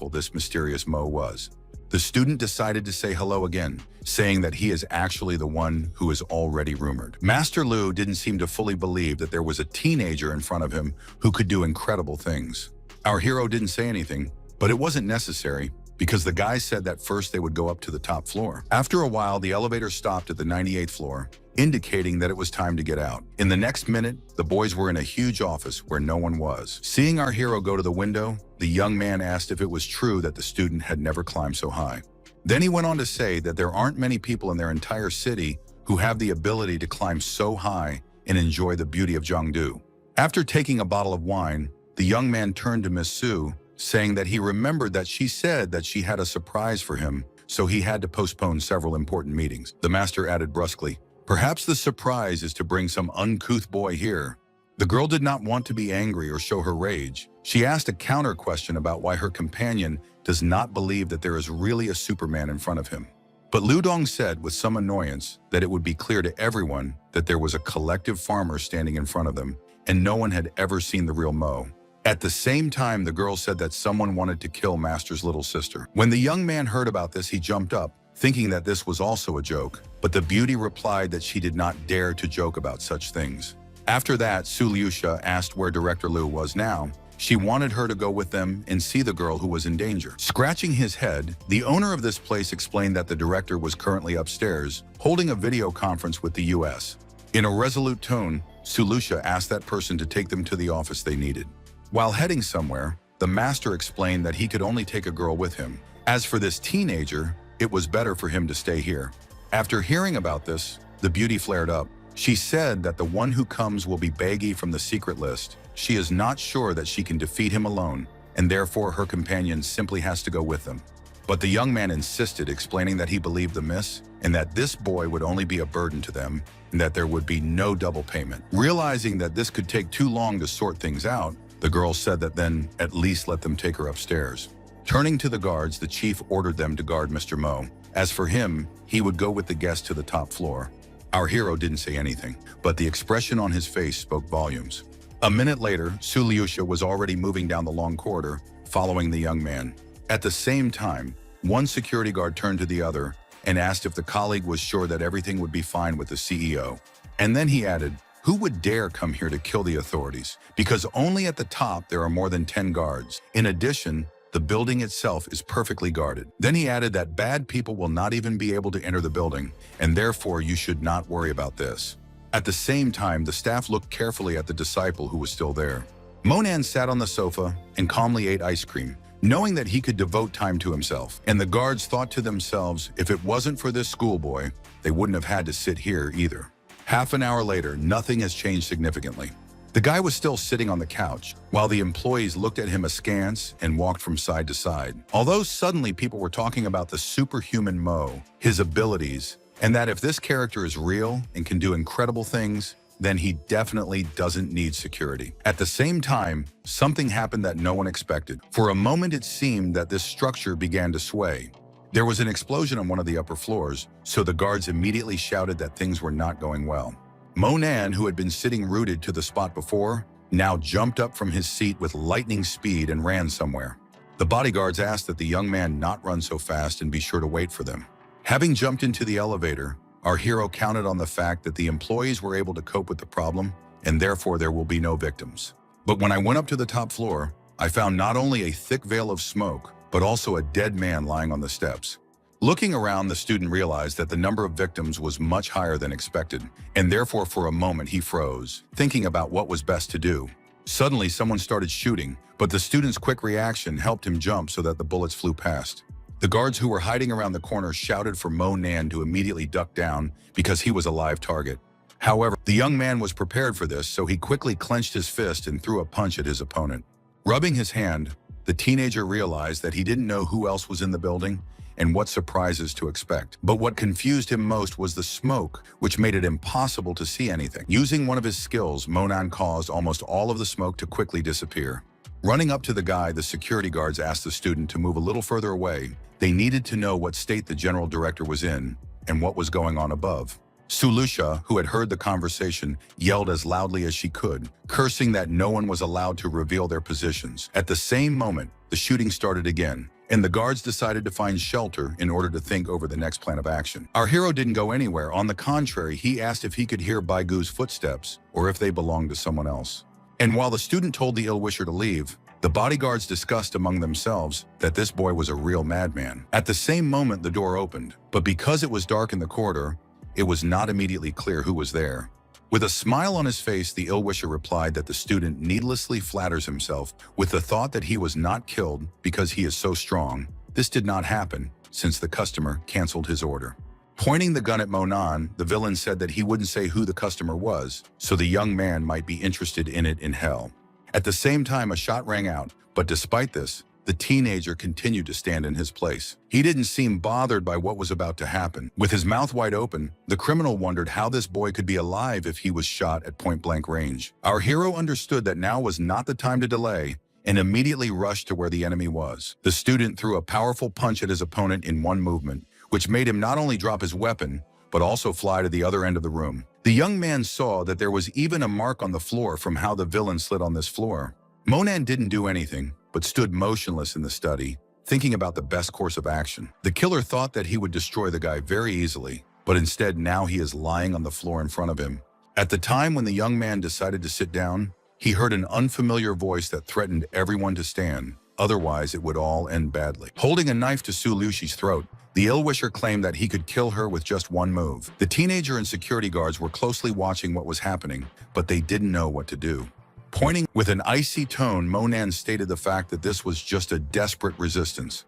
this mysterious Mo was. The student decided to say hello again, saying that he is actually the one who is already rumored. Master Liu didn't seem to fully believe that there was a teenager in front of him who could do incredible things. Our hero didn't say anything, but it wasn't necessary because the guy said that first they would go up to the top floor. After a while, the elevator stopped at the 98th floor, indicating that it was time to get out. In the next minute, the boys were in a huge office where no one was. Seeing our hero go to the window, the young man asked if it was true that the student had never climbed so high. Then he went on to say that there aren't many people in their entire city who have the ability to climb so high and enjoy the beauty of Jiangdu. After taking a bottle of wine, the young man turned to Miss Su, saying that he remembered that she said that she had a surprise for him, so he had to postpone several important meetings. The master added brusquely, "Perhaps the surprise is to bring some uncouth boy here." The girl did not want to be angry or show her rage. She asked a counter question about why her companion does not believe that there is really a Superman in front of him. But Liu Dong said with some annoyance that it would be clear to everyone that there was a collective farmer standing in front of them, and no one had ever seen the real Mo. At the same time, the girl said that someone wanted to kill Master's little sister. When the young man heard about this, he jumped up, thinking that this was also a joke, but the beauty replied that she did not dare to joke about such things. After that, Sulyusha asked where Director Liu was now. She wanted her to go with them and see the girl who was in danger. Scratching his head, the owner of this place explained that the director was currently upstairs, holding a video conference with the US. In a resolute tone, Sulyusha asked that person to take them to the office they needed. While heading somewhere, the master explained that he could only take a girl with him. As for this teenager, it was better for him to stay here. After hearing about this, the beauty flared up. She said that the one who comes will be Baggy from the secret list. She is not sure that she can defeat him alone, and therefore her companion simply has to go with them. But the young man insisted, explaining that he believed the miss, and that this boy would only be a burden to them, and that there would be no double payment. Realizing that this could take too long to sort things out, the girl said that then at least let them take her upstairs. Turning to the guards, the chief ordered them to guard Mr. Mo. As for him, he would go with the guest to the top floor. Our hero didn't say anything, but the expression on his face spoke volumes. A minute later, Suliusha was already moving down the long corridor, following the young man. At the same time, one security guard turned to the other and asked if the colleague was sure that everything would be fine with the CEO. And then he added, "Who would dare come here to kill the authorities? Because only at the top there are more than 10 guards. In addition, the building itself is perfectly guarded." Then he added that bad people will not even be able to enter the building, and therefore you should not worry about this. At the same time, the staff looked carefully at the disciple who was still there. Monan sat on the sofa and calmly ate ice cream, knowing that he could devote time to himself. And the guards thought to themselves, if it wasn't for this schoolboy, they wouldn't have had to sit here either. Half an hour later, nothing has changed significantly. The guy was still sitting on the couch, while the employees looked at him askance and walked from side to side. Although suddenly people were talking about the superhuman Mo, his abilities, and that if this character is real and can do incredible things, then he definitely doesn't need security. At the same time, something happened that no one expected. For a moment, it seemed that this structure began to sway. There was an explosion on one of the upper floors, so the guards immediately shouted that things were not going well. Monan, who had been sitting rooted to the spot before, now jumped up from his seat with lightning speed and ran somewhere. The bodyguards asked that the young man not run so fast and be sure to wait for them. Having jumped into the elevator, our hero counted on the fact that the employees were able to cope with the problem, and therefore there will be no victims. But when I went up to the top floor, I found not only a thick veil of smoke, but also a dead man lying on the steps. Looking around, the student realized that the number of victims was much higher than expected, and therefore for a moment he froze, thinking about what was best to do. Suddenly someone started shooting, but the student's quick reaction helped him jump so that the bullets flew past. The guards who were hiding around the corner shouted for Monan to immediately duck down because he was a live target. However, the young man was prepared for this, so he quickly clenched his fist and threw a punch at his opponent. Rubbing his hand, the teenager realized that he didn't know who else was in the building and what surprises to expect. But what confused him most was the smoke, which made it impossible to see anything. Using one of his skills, Monan caused almost all of the smoke to quickly disappear. Running up to the guy, the security guards asked the student to move a little further away. They needed to know what state the general director was in and what was going on above. Sulusha, who had heard the conversation, yelled as loudly as she could, cursing that no one was allowed to reveal their positions. At the same moment, the shooting started again, and the guards decided to find shelter in order to think over the next plan of action. Our hero didn't go anywhere. On the contrary, he asked if he could hear Baigu's footsteps or if they belonged to someone else. And while the student told the ill-wisher to leave, the bodyguards discussed among themselves that this boy was a real madman. At the same moment, the door opened, but because it was dark in the corridor, it was not immediately clear who was there. With a smile on his face, the ill-wisher replied that the student needlessly flatters himself with the thought that he was not killed because he is so strong. This did not happen, since the customer canceled his order. Pointing the gun at Monan, the villain said that he wouldn't say who the customer was, so the young man might be interested in it in hell. At the same time, a shot rang out, but despite this, the teenager continued to stand in his place. He didn't seem bothered by what was about to happen. With his mouth wide open, the criminal wondered how this boy could be alive if he was shot at point-blank range. Our hero understood that now was not the time to delay and immediately rushed to where the enemy was. The student threw a powerful punch at his opponent in one movement, which made him not only drop his weapon, but also fly to the other end of the room. The young man saw that there was even a mark on the floor from how the villain slid on this floor. Monan didn't do anything, but stood motionless in the study, thinking about the best course of action. The killer thought that he would destroy the guy very easily, but instead now he is lying on the floor in front of him. At the time when the young man decided to sit down, he heard an unfamiliar voice that threatened everyone to stand, otherwise it would all end badly. Holding a knife to Sulushi's throat, the ill-wisher claimed that he could kill her with just one move. The teenager and security guards were closely watching what was happening, but they didn't know what to do. Pointing with an icy tone, Monan stated the fact that this was just a desperate resistance.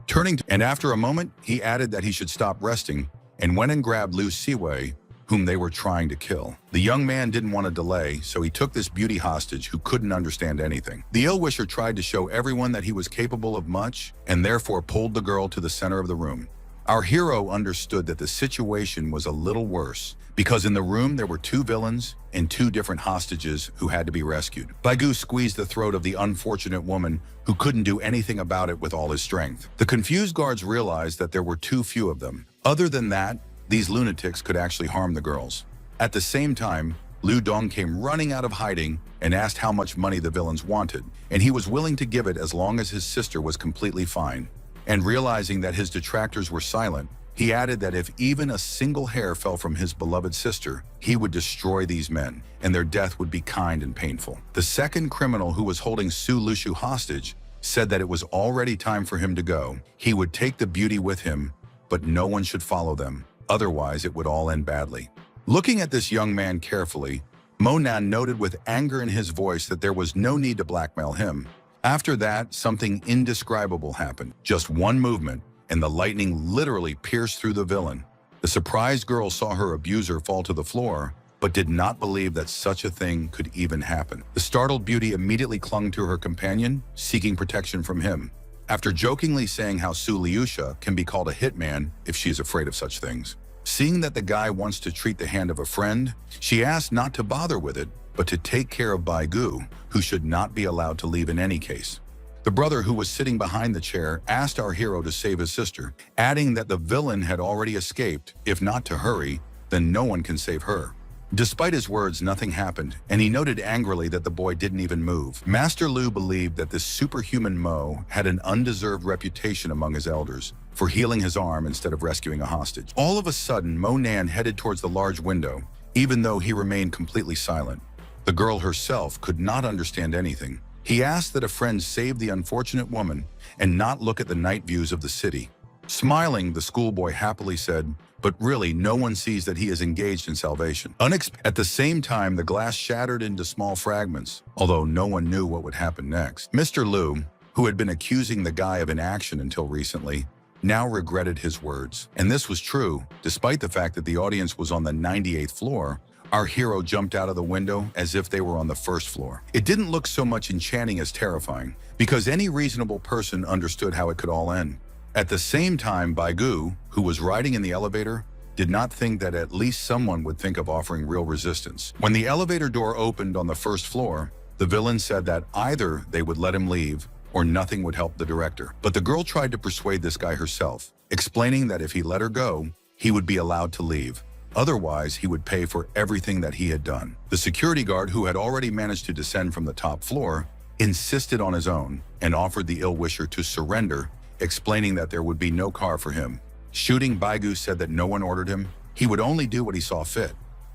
And after a moment, he added that he should stop resting and went and grabbed Liu Siwei, whom they were trying to kill. The young man didn't want to delay, so he took this beauty hostage who couldn't understand anything. The ill-wisher tried to show everyone that he was capable of much and therefore pulled the girl to the center of the room. Our hero understood that the situation was a little worse, because in the room there were two villains and two different hostages who had to be rescued. Baigu squeezed the throat of the unfortunate woman who couldn't do anything about it with all his strength. The confused guards realized that there were too few of them. Other than that, these lunatics could actually harm the girls. At the same time, Liu Dong came running out of hiding and asked how much money the villains wanted, and he was willing to give it as long as his sister was completely fine. And realizing that his detractors were silent, he added that if even a single hair fell from his beloved sister, he would destroy these men, and their death would be kind and painful. The second criminal who was holding Su Lushu hostage said that it was already time for him to go. He would take the beauty with him, but no one should follow them, otherwise it would all end badly. Looking at this young man carefully, Mo Nan noted with anger in his voice that there was no need to blackmail him. After that, something indescribable happened. Just one movement, and the lightning literally pierced through the villain. The surprised girl saw her abuser fall to the floor, but did not believe that such a thing could even happen. The startled beauty immediately clung to her companion, seeking protection from him. After jokingly saying how Su Liusha can be called a hitman if she is afraid of such things. Seeing that the guy wants to treat the hand of a friend, she asked not to bother with it, but to take care of Baigu, who should not be allowed to leave in any case. The brother who was sitting behind the chair asked our hero to save his sister, adding that the villain had already escaped. If not to hurry, then no one can save her. Despite his words, nothing happened, and he noted angrily that the boy didn't even move. Master Lu believed that this superhuman Mo had an undeserved reputation among his elders for healing his arm instead of rescuing a hostage. All of a sudden, Mo Nan headed towards the large window, even though he remained completely silent. The girl herself could not understand anything. He asked that a friend save the unfortunate woman and not look at the night views of the city. Smiling, the schoolboy happily said, "But really, no one sees that he is engaged in salvation." At the same time, the glass shattered into small fragments, although no one knew what would happen next. Mr. Liu, who had been accusing the guy of inaction until recently, now regretted his words. And this was true, despite the fact that the audience was on the 98th floor. Our hero jumped out of the window as if they were on the first floor. It didn't look so much enchanting as terrifying, because any reasonable person understood how it could all end. At the same time, Baigu, who was riding in the elevator, did not think that at least someone would think of offering real resistance. When the elevator door opened on the first floor, the villain said that either they would let him leave or nothing would help the director. But the girl tried to persuade this guy herself, explaining that if he let her go, he would be allowed to leave. Otherwise, he would pay for everything that he had done. The security guard, who had already managed to descend from the top floor, insisted on his own and offered the ill-wisher to surrender, explaining that there would be no car for him. Shooting, Baigu said that no one ordered him. He would only do what he saw fit.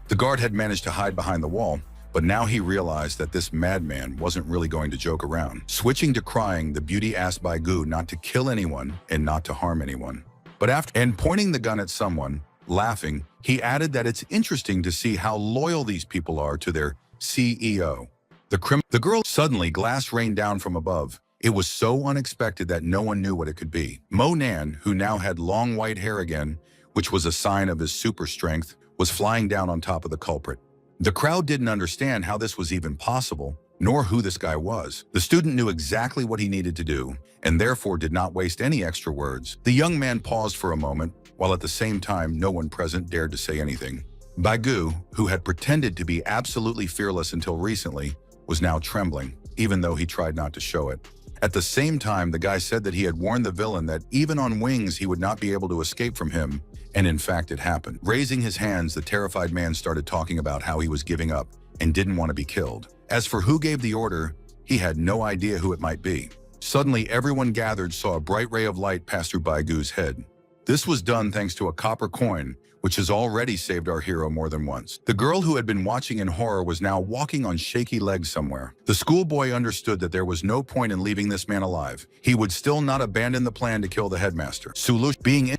The guard had managed to hide behind the wall, but now he realized that this madman wasn't really going to joke around. Switching to crying, the beauty asked Baigu not to kill anyone and not to harm anyone. And pointing the gun at someone, laughing, he added that it's interesting to see how loyal these people are to their CEO. The girl suddenly glass rained down from above. It was so unexpected that no one knew what it could be. Mo Nan, who now had long white hair again, which was a sign of his super strength, was flying down on top of the culprit. The crowd didn't understand how this was even possible, nor who this guy was. The student knew exactly what he needed to do, and therefore did not waste any extra words. The young man paused for a moment, while at the same time no one present dared to say anything. Baigu, who had pretended to be absolutely fearless until recently, was now trembling, even though he tried not to show it. At the same time, the guy said that he had warned the villain that even on wings he would not be able to escape from him, and in fact it happened. Raising his hands, the terrified man started talking about how he was giving up and didn't want to be killed. As for who gave the order, he had no idea who it might be. Suddenly, everyone gathered saw a bright ray of light pass through Baigu's head. This was done thanks to a copper coin, which has already saved our hero more than once. The girl who had been watching in horror was now walking on shaky legs somewhere. The schoolboy understood that there was no point in leaving this man alive. He would still not abandon the plan to kill the headmaster.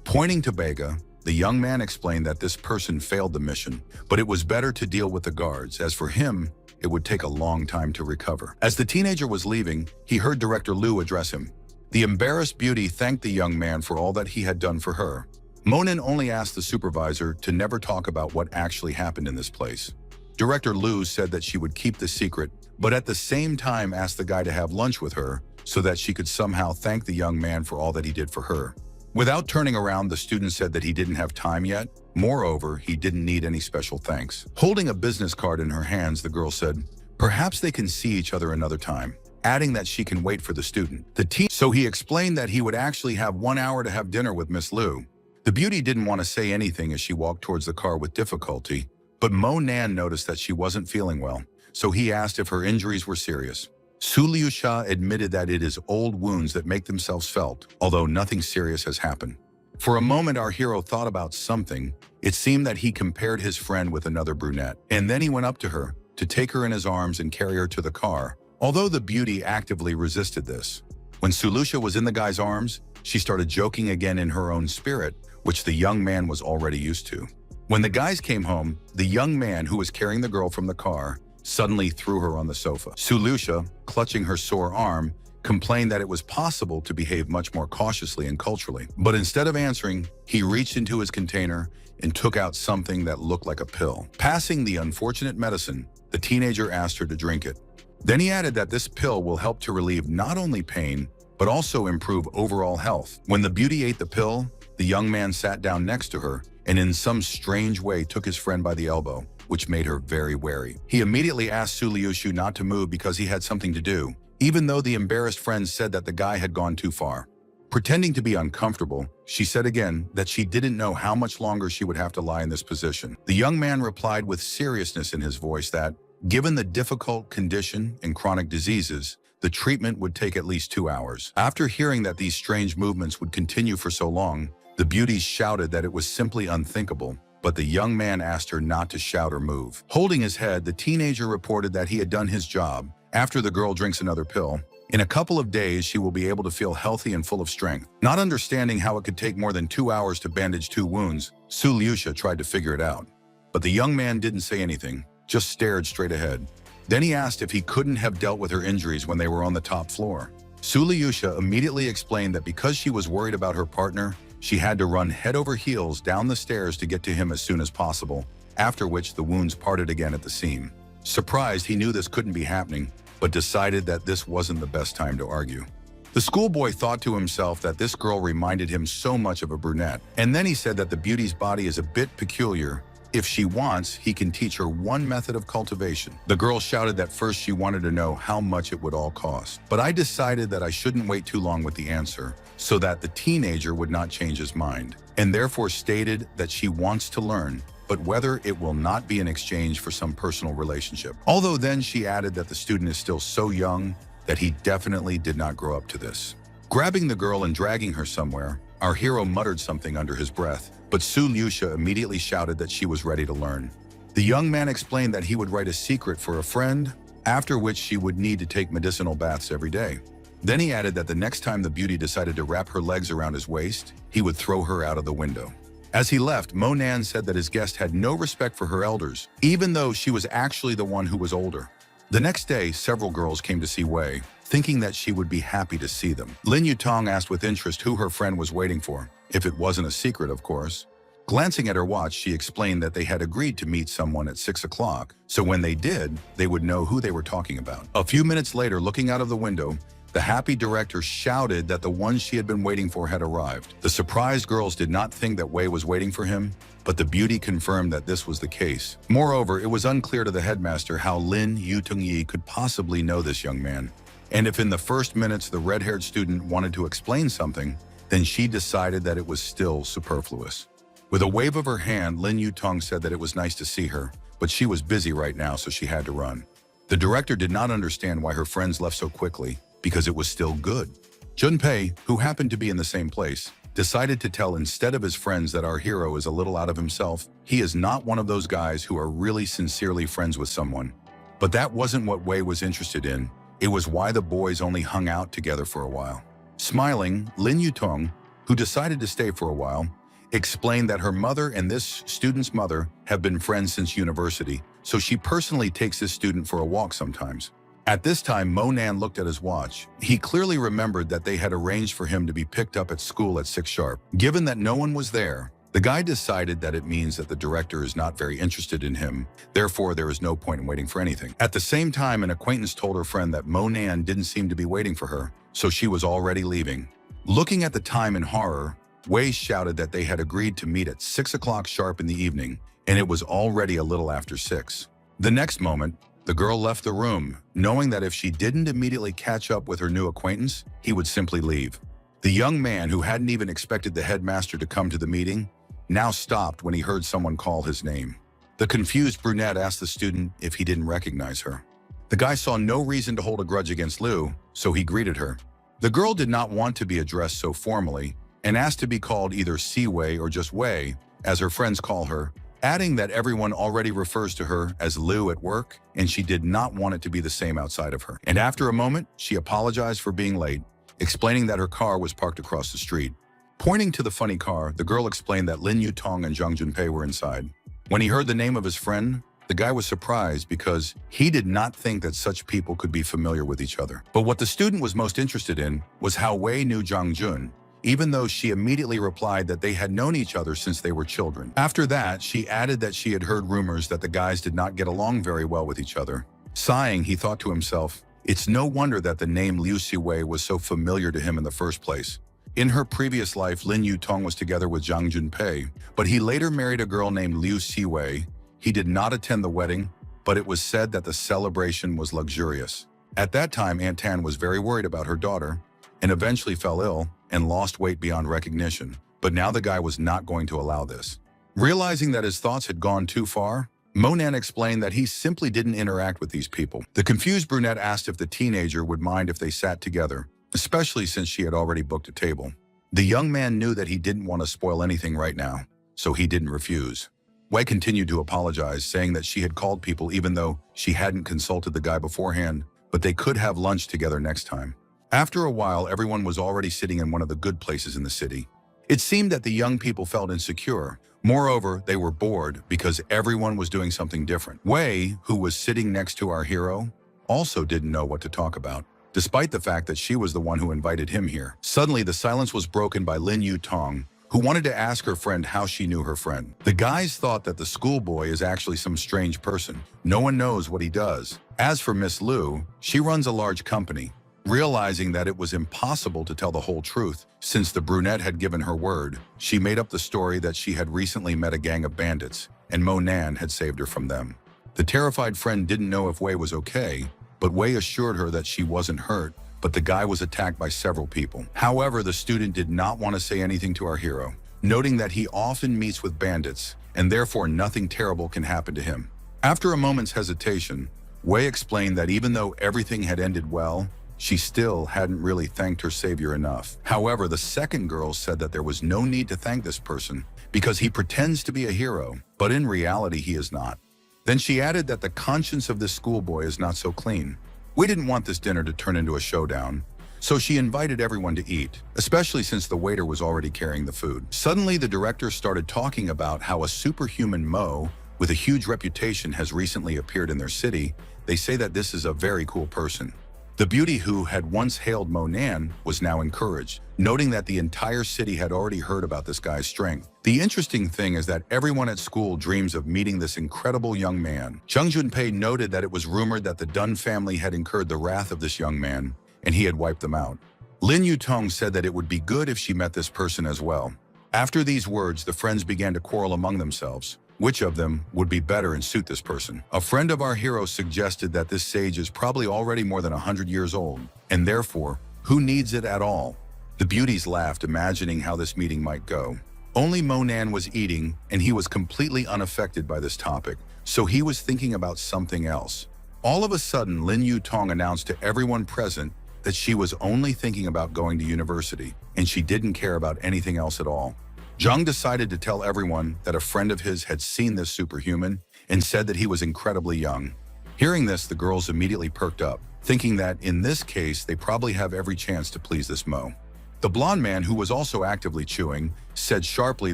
Pointing to Bega, the young man explained that this person failed the mission, but it was better to deal with the guards. As for him, it would take a long time to recover. As the teenager was leaving, he heard Director Liu address him. The embarrassed beauty thanked the young man for all that he had done for her. Monin only asked the supervisor to never talk about what actually happened in this place. Director Liu said that she would keep the secret, but at the same time asked the guy to have lunch with her so that she could somehow thank the young man for all that he did for her. Without turning around, the student said that he didn't have time yet. Moreover, he didn't need any special thanks. Holding a business card in her hands, the girl said, "Perhaps they can see each other another time," adding that she can wait for the student. So he explained that he would actually have 1 hour to have dinner with Miss Liu. The beauty didn't want to say anything as she walked towards the car with difficulty, but Mo Nan noticed that she wasn't feeling well, so he asked if her injuries were serious. Su Liusha admitted that it is old wounds that make themselves felt, although nothing serious has happened. For a moment, our hero thought about something. It seemed that he compared his friend with another brunette, and then he went up to her to take her in his arms and carry her to the car, although the beauty actively resisted this. When Sulusha was in the guy's arms, she started joking again in her own spirit, which the young man was already used to. When the guys came home, the young man who was carrying the girl from the car suddenly threw her on the sofa. Sulusha, clutching her sore arm, complained that it was possible to behave much more cautiously and culturally. But instead of answering, he reached into his container and took out something that looked like a pill. Passing the unfortunate medicine, the teenager asked her to drink it. Then he added that this pill will help to relieve not only pain, but also improve overall health. When the beauty ate the pill, the young man sat down next to her and in some strange way took his friend by the elbow, which made her very wary. He immediately asked Su Liushu not to move because he had something to do, even though the embarrassed friend said that the guy had gone too far. Pretending to be uncomfortable, she said again that she didn't know how much longer she would have to lie in this position. The young man replied with seriousness in his voice that, given the difficult condition and chronic diseases, the treatment would take at least 2 hours. After hearing that these strange movements would continue for so long, the beauty shouted that it was simply unthinkable, but the young man asked her not to shout or move. Holding his head, the teenager reported that he had done his job. After the girl drinks another pill, in a couple of days she will be able to feel healthy and full of strength. Not understanding how it could take more than 2 hours to bandage 2 wounds, Su Liusha tried to figure it out. But the young man didn't say anything, just stared straight ahead. Then he asked if he couldn't have dealt with her injuries when they were on the top floor. Su Liusha immediately explained that because she was worried about her partner, she had to run head over heels down the stairs to get to him as soon as possible, after which the wounds parted again at the seam. Surprised, he knew this couldn't be happening, but decided that this wasn't the best time to argue. The schoolboy thought to himself that this girl reminded him so much of a brunette, and then he said that the beauty's body is a bit peculiar. If she wants, he can teach her one method of cultivation. The girl shouted that first she wanted to know how much it would all cost. But I decided that I shouldn't wait too long with the answer, so that the teenager would not change his mind, and therefore stated that she wants to learn, but whether it will not be in exchange for some personal relationship. Although then she added that the student is still so young that he definitely did not grow up to this. Grabbing the girl and dragging her somewhere, our hero muttered something under his breath, but Su Liusha immediately shouted that she was ready to learn. The young man explained that he would write a secret for a friend, after which she would need to take medicinal baths every day. Then he added that the next time the beauty decided to wrap her legs around his waist, he would throw her out of the window. As he left, Mo Nan said that his guest had no respect for her elders, even though she was actually the one who was older. The next day, several girls came to see Wei, thinking that she would be happy to see them. Lin Yutong asked with interest who her friend was waiting for, if it wasn't a secret, of course. Glancing at her watch, she explained that they had agreed to meet someone at 6 o'clock, so when they did, they would know who they were talking about. A few minutes later, looking out of the window, the happy director shouted that the one she had been waiting for had arrived. The surprised girls did not think that Wei was waiting for him, but the beauty confirmed that this was the case. Moreover, it was unclear to the headmaster how Lin Yutong could possibly know this young man. And if in the first minutes the red-haired student wanted to explain something, then she decided that it was still superfluous. With a wave of her hand, Lin Yutong said that it was nice to see her, but she was busy right now, so she had to run. The director did not understand why her friends left so quickly, because it was still good. Junpei, who happened to be in the same place, decided to tell instead of his friends that our hero is a little out of himself. He is not one of those guys who are really sincerely friends with someone. But that wasn't what Wei was interested in. It was why the boys only hung out together for a while. Smiling, Lin Yutong, who decided to stay for a while, explained that her mother and this student's mother have been friends since university, so she personally takes this student for a walk sometimes. At this time, Mo Nan looked at his watch. He clearly remembered that they had arranged for him to be picked up at school at 6 sharp. Given that no one was there, the guy decided that it means that the director is not very interested in him, therefore there is no point in waiting for anything. At the same time, an acquaintance told her friend that Mo Nan didn't seem to be waiting for her, so she was already leaving. Looking at the time in horror, Wei shouted that they had agreed to meet at 6 o'clock sharp in the evening, and it was already a little after 6. The next moment, the girl left the room, knowing that if she didn't immediately catch up with her new acquaintance, he would simply leave. The young man, who hadn't even expected the headmaster to come to the meeting, now stopped when he heard someone call his name. The confused brunette asked the student if he didn't recognize her. The guy saw no reason to hold a grudge against Liu, so he greeted her. The girl did not want to be addressed so formally and asked to be called either Si-Wei or just Wei, as her friends call her, adding that everyone already refers to her as Liu at work, and she did not want it to be the same outside of her. And after a moment, she apologized for being late, explaining that her car was parked across the street. Pointing to the funny car, the girl explained that Lin Yutong and Zhang Junpei were inside. When he heard the name of his friend, the guy was surprised because he did not think that such people could be familiar with each other. But what the student was most interested in was how Wei knew Zhang Jun, even though she immediately replied that they had known each other since they were children. After that, she added that she had heard rumors that the guys did not get along very well with each other. Sighing, he thought to himself, it's no wonder that the name Liu Si-Wei was so familiar to him in the first place. In her previous life, Lin Yutong was together with Zhang Junpei, but he later married a girl named Liu Si-Wei. He did not attend the wedding, but it was said that the celebration was luxurious. At that time, Aunt Tan was very worried about her daughter and eventually fell ill and lost weight beyond recognition. But now the guy was not going to allow this. Realizing that his thoughts had gone too far, Monan explained that he simply didn't interact with these people. The confused brunette asked if the teenager would mind if they sat together, especially since she had already booked a table. The young man knew that he didn't want to spoil anything right now, so he didn't refuse. Wei continued to apologize, saying that she had called people even though she hadn't consulted the guy beforehand, but they could have lunch together next time. After a while, everyone was already sitting in one of the good places in the city. It seemed that the young people felt insecure. Moreover, they were bored because everyone was doing something different. Wei, who was sitting next to our hero, also didn't know what to talk about, despite the fact that she was the one who invited him here. Suddenly, the silence was broken by Lin Yutong, who wanted to ask her friend how she knew her friend. The guys thought that the schoolboy is actually some strange person. No one knows what he does. As for Miss Liu, she runs a large company. Realizing that it was impossible to tell the whole truth, since the brunette had given her word, she made up the story that she had recently met a gang of bandits, and Monan had saved her from them. The terrified friend didn't know if Wei was okay, but Wei assured her that she wasn't hurt, but the guy was attacked by several people. However, the student did not want to say anything to our hero, noting that he often meets with bandits, and therefore nothing terrible can happen to him. After a moment's hesitation, Wei explained that even though everything had ended well, she still hadn't really thanked her savior enough. However, the second girl said that there was no need to thank this person because he pretends to be a hero, but in reality he is not. Then she added that the conscience of this schoolboy is not so clean. We didn't want this dinner to turn into a showdown, so she invited everyone to eat, especially since the waiter was already carrying the food. Suddenly, the director started talking about how a superhuman Mo with a huge reputation has recently appeared in their city. They say that this is a very cool person. The beauty who had once hailed Monan was now encouraged, noting that the entire city had already heard about this guy's strength. The interesting thing is that everyone at school dreams of meeting this incredible young man. Zhang Junpei noted that it was rumored that the Dun family had incurred the wrath of this young man, and he had wiped them out. Lin Yutong said that it would be good if she met this person as well. After these words, the friends began to quarrel among themselves. Which of them would be better and suit this person? A friend of our hero suggested that this sage is probably already more than 100 years old, and therefore, who needs it at all? The beauties laughed, imagining how this meeting might go. Only Monan was eating, and he was completely unaffected by this topic, so he was thinking about something else. All of a sudden, Lin Yutong announced to everyone present that she was only thinking about going to university, and she didn't care about anything else at all. Zhang decided to tell everyone that a friend of his had seen this superhuman and said that he was incredibly young. Hearing this, the girls immediately perked up, thinking that in this case, they probably have every chance to please this Mo. The blonde man, who was also actively chewing, said sharply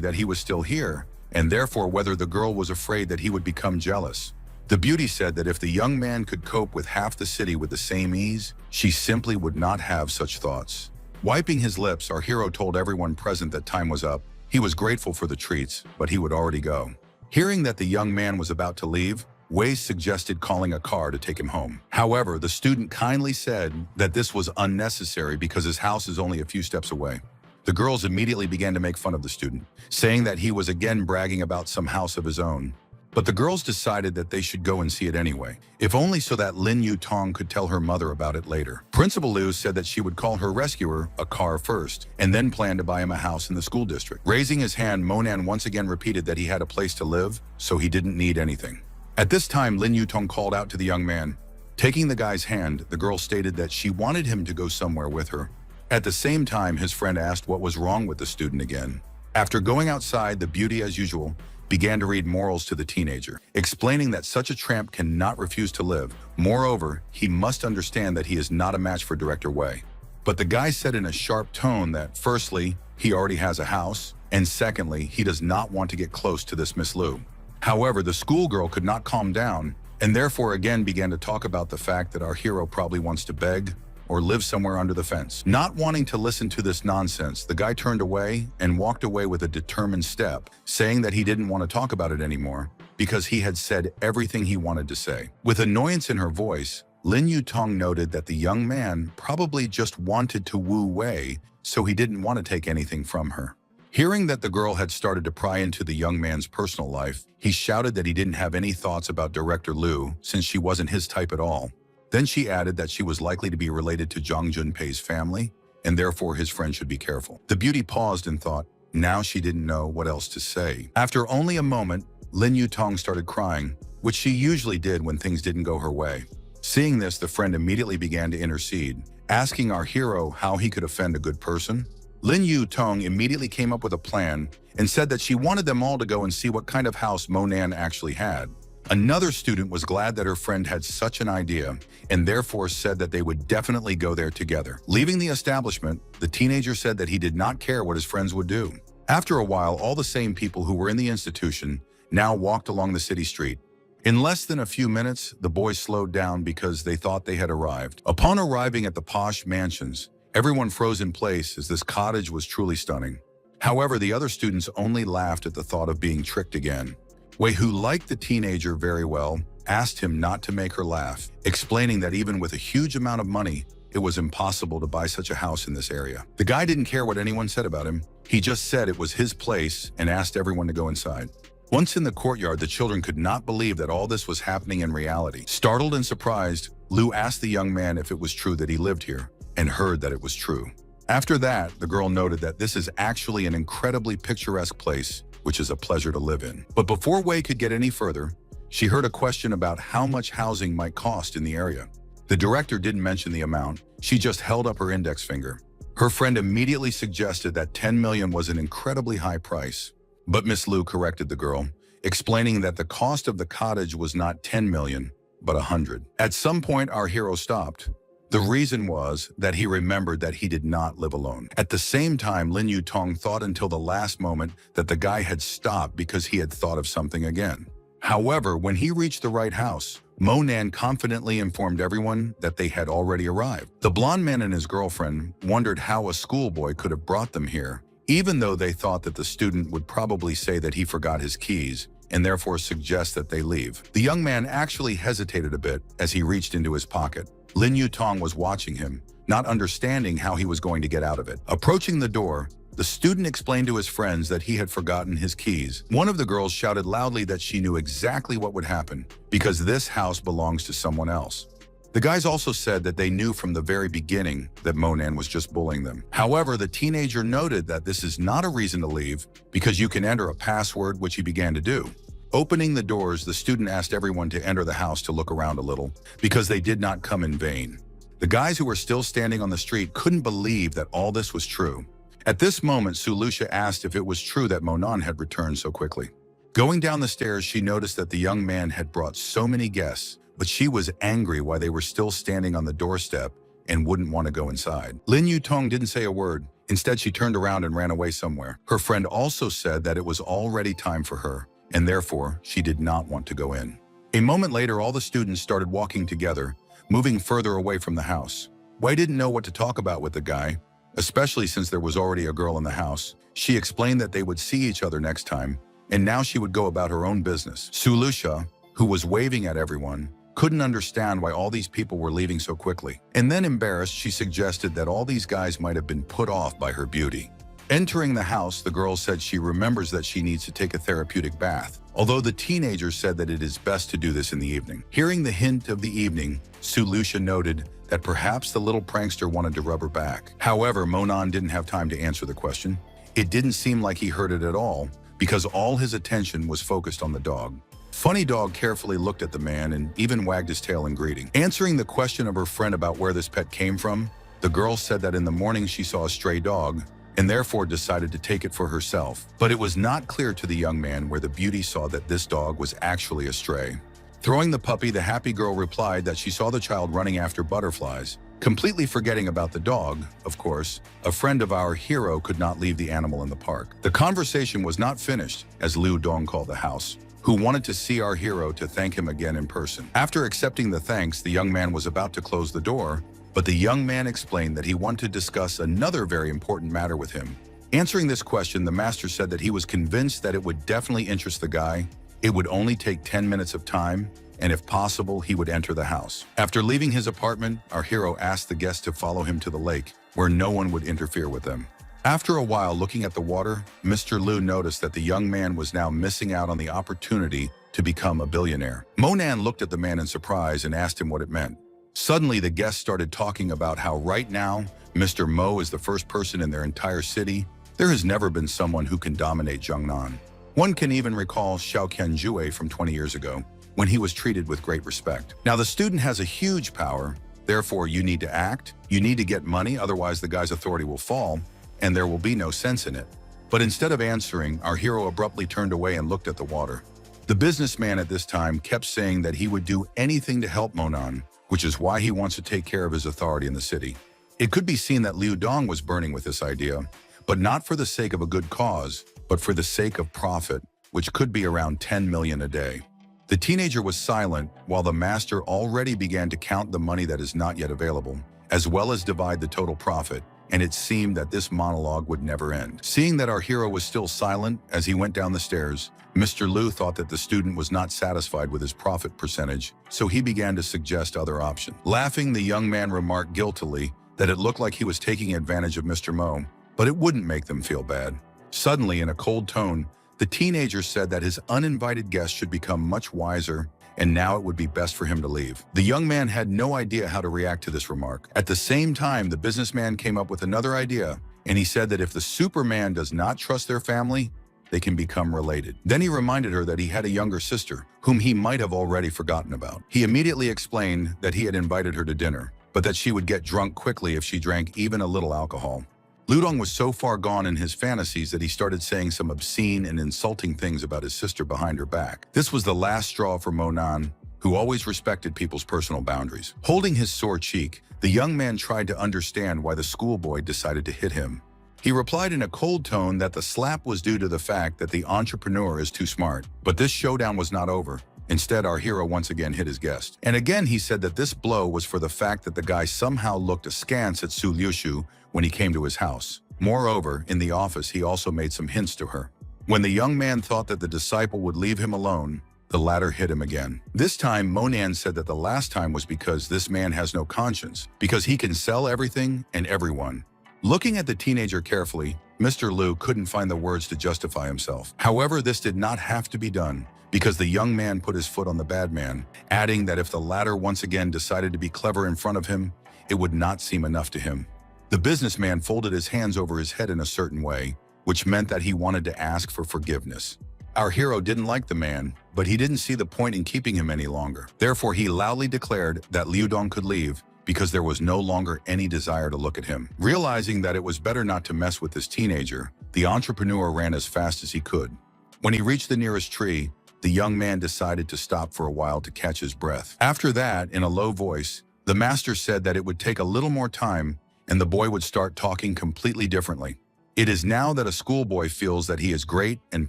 that he was still here, and therefore whether the girl was afraid that he would become jealous. The beauty said that if the young man could cope with half the city with the same ease, she simply would not have such thoughts. Wiping his lips, our hero told everyone present that time was up. He was grateful for the treats, but he would already go. Hearing that the young man was about to leave, Wei suggested calling a car to take him home. However, the student kindly said that this was unnecessary because his house is only a few steps away. The girls immediately began to make fun of the student, saying that he was again bragging about some house of his own. But the girls decided that they should go and see it anyway, if only so that Lin Yutong could tell her mother about it later. Principal Liu said that she would call her rescuer a car first, and then plan to buy him a house in the school district. Raising his hand, Monan once again repeated that he had a place to live, so he didn't need anything. At this time, Lin Yutong called out to the young man. Taking the guy's hand, the girl stated that she wanted him to go somewhere with her. At the same time, his friend asked what was wrong with the student again. After going outside, the beauty, as usual, began to read morals to the teenager, explaining that such a tramp cannot refuse to live. Moreover, he must understand that he is not a match for Director Wei. But the guy said in a sharp tone that, firstly, he already has a house, and secondly, he does not want to get close to this Miss Liu. However, the schoolgirl could not calm down, and therefore again began to talk about the fact that our hero probably wants to beg or live somewhere under the fence. Not wanting to listen to this nonsense, the guy turned away and walked away with a determined step, saying that he didn't want to talk about it anymore because he had said everything he wanted to say. With annoyance in her voice, Lin Yutong noted that the young man probably just wanted to woo Wei, so he didn't want to take anything from her. Hearing that the girl had started to pry into the young man's personal life, he shouted that he didn't have any thoughts about Director Liu since she wasn't his type at all. Then she added that she was likely to be related to Zhang Junpei's family, and therefore his friend should be careful. The beauty paused and thought, now she didn't know what else to say. After only a moment, Lin Yutong started crying, which she usually did when things didn't go her way. Seeing this, the friend immediately began to intercede, asking our hero how he could offend a good person. Lin Yutong immediately came up with a plan and said that she wanted them all to go and see what kind of house Monan actually had. Another student was glad that her friend had such an idea and therefore said that they would definitely go there together. Leaving the establishment, the teenager said that he did not care what his friends would do. After a while, all the same people who were in the institution now walked along the city street. In less than a few minutes, the boys slowed down because they thought they had arrived. Upon arriving at the posh mansions, everyone froze in place as this cottage was truly stunning. However, the other students only laughed at the thought of being tricked again. Wei, who liked the teenager very well, asked him not to make her laugh, explaining that even with a huge amount of money, it was impossible to buy such a house in this area. The guy didn't care what anyone said about him. He just said it was his place and asked everyone to go inside. Once in the courtyard, the children could not believe that all this was happening in reality. Startled and surprised, Liu asked the young man if it was true that he lived here, and heard that it was true. After that, the girl noted that this is actually an incredibly picturesque place, which is a pleasure to live in. But before Wei could get any further, she heard a question about how much housing might cost in the area. The director didn't mention the amount, she just held up her index finger. Her friend immediately suggested that 10 million was an incredibly high price. But Miss Liu corrected the girl, explaining that the cost of the cottage was not 10 million, but 100. At some point, our hero stopped. The reason was that he remembered that he did not live alone. At the same time, Lin Yutong thought until the last moment that the guy had stopped because he had thought of something again. However, when he reached the right house, Monan confidently informed everyone that they had already arrived. The blonde man and his girlfriend wondered how a schoolboy could have brought them here, even though they thought that the student would probably say that he forgot his keys and therefore suggest that they leave. The young man actually hesitated a bit as he reached into his pocket. Lin Yutong was watching him, not understanding how he was going to get out of it. Approaching the door, the student explained to his friends that he had forgotten his keys. One of the girls shouted loudly that she knew exactly what would happen, because this house belongs to someone else. The guys also said that they knew from the very beginning that Monan was just bullying them. However, the teenager noted that this is not a reason to leave, because you can enter a password, which he began to do. Opening the doors, the student asked everyone to enter the house to look around a little, because they did not come in vain. The guys who were still standing on the street couldn't believe that all this was true. At this moment, Sulusha asked if it was true that Monan had returned so quickly. Going down the stairs, she noticed that the young man had brought so many guests, but she was angry why they were still standing on the doorstep and wouldn't want to go inside. Lin Yutong didn't say a word. Instead, she turned around and ran away somewhere. Her friend also said that it was already time for her, and therefore she did not want to go in. A moment later, all the students started walking together, moving further away from the house. Wei didn't know what to talk about with the guy, especially since there was already a girl in the house. She explained that they would see each other next time, and now she would go about her own business. Sulusha, who was waving at everyone, couldn't understand why all these people were leaving so quickly. And then, embarrassed, she suggested that all these guys might have been put off by her beauty. Entering the house, the girl said she remembers that she needs to take a therapeutic bath, although the teenager said that it is best to do this in the evening. Hearing the hint of the evening, Lucia noted that perhaps the little prankster wanted to rub her back. However, Monan didn't have time to answer the question. It didn't seem like he heard it at all, because all his attention was focused on the dog. Funny Dog carefully looked at the man and even wagged his tail in greeting. Answering the question of her friend about where this pet came from, the girl said that in the morning she saw a stray dog and therefore decided to take it for herself. But it was not clear to the young man where the beauty saw that this dog was actually a stray. Throwing the puppy, the happy girl replied that she saw the child running after butterflies. Completely forgetting about the dog, of course, a friend of our hero could not leave the animal in the park. The conversation was not finished as Liu Dong called the house, who wanted to see our hero to thank him again in person. After accepting the thanks, the young man was about to close the door, but the young man explained that he wanted to discuss another very important matter with him. Answering this question, the master said that he was convinced that it would definitely interest the guy. It would only take 10 minutes of time, and if possible, he would enter the house. After leaving his apartment, our hero asked the guests to follow him to the lake, where no one would interfere with them. After a while looking at the water, Mr. Liu noticed that the young man was now missing out on the opportunity to become a billionaire. Monan looked at the man in surprise and asked him what it meant. Suddenly, the guests started talking about how right now, Mr. Mo is the first person in their entire city. There has never been someone who can dominate Jiangnan. One can even recall Xiao Qianjue from 20 years ago, when he was treated with great respect. Now, the student has a huge power, therefore you need to act, you need to get money, otherwise the guy's authority will fall, and there will be no sense in it. But instead of answering, our hero abruptly turned away and looked at the water. The businessman at this time kept saying that he would do anything to help Monan, which is why he wants to take care of his authority in the city. It could be seen that Liu Dong was burning with this idea, but not for the sake of a good cause, but for the sake of profit, which could be around 10 million a day. The teenager was silent while the master already began to count the money that is not yet available, as well as divide the total profit, and it seemed that this monologue would never end. Seeing that our hero was still silent as he went down the stairs, Mr. Liu thought that the student was not satisfied with his profit percentage, so he began to suggest other options. Laughing, the young man remarked guiltily that it looked like he was taking advantage of Mr. Mo, but it wouldn't make them feel bad. Suddenly, in a cold tone, the teenager said that his uninvited guest should become much wiser, and now it would be best for him to leave. The young man had no idea how to react to this remark. At the same time, the businessman came up with another idea, and he said that if the Superman does not trust their family, they can become related. Then he reminded her that he had a younger sister, whom he might have already forgotten about. He immediately explained that he had invited her to dinner, but that she would get drunk quickly if she drank even a little alcohol. Liu Dong was so far gone in his fantasies that he started saying some obscene and insulting things about his sister behind her back. This was the last straw for Monan, who always respected people's personal boundaries. Holding his sore cheek, the young man tried to understand why the schoolboy decided to hit him. He replied in a cold tone that the slap was due to the fact that the entrepreneur is too smart. But this showdown was not over. Instead, our hero once again hit his guest. And again, he said that this blow was for the fact that the guy somehow looked askance at Su Liushu when he came to his house. Moreover, in the office, he also made some hints to her. When the young man thought that the disciple would leave him alone, the latter hit him again. This time, Monan said that the last time was because this man has no conscience, because he can sell everything and everyone. Looking at the teenager carefully, Mr. Liu couldn't find the words to justify himself. However, this did not have to be done, because the young man put his foot on the bad man, adding that if the latter once again decided to be clever in front of him, it would not seem enough to him. The businessman folded his hands over his head in a certain way, which meant that he wanted to ask for forgiveness. Our hero didn't like the man, but he didn't see the point in keeping him any longer. Therefore, he loudly declared that Liu Dong could leave, because there was no longer any desire to look at him. Realizing that it was better not to mess with this teenager, the entrepreneur ran as fast as he could. When he reached the nearest tree, the young man decided to stop for a while to catch his breath. After that, in a low voice, the master said that it would take a little more time and the boy would start talking completely differently. It is now that a schoolboy feels that he is great and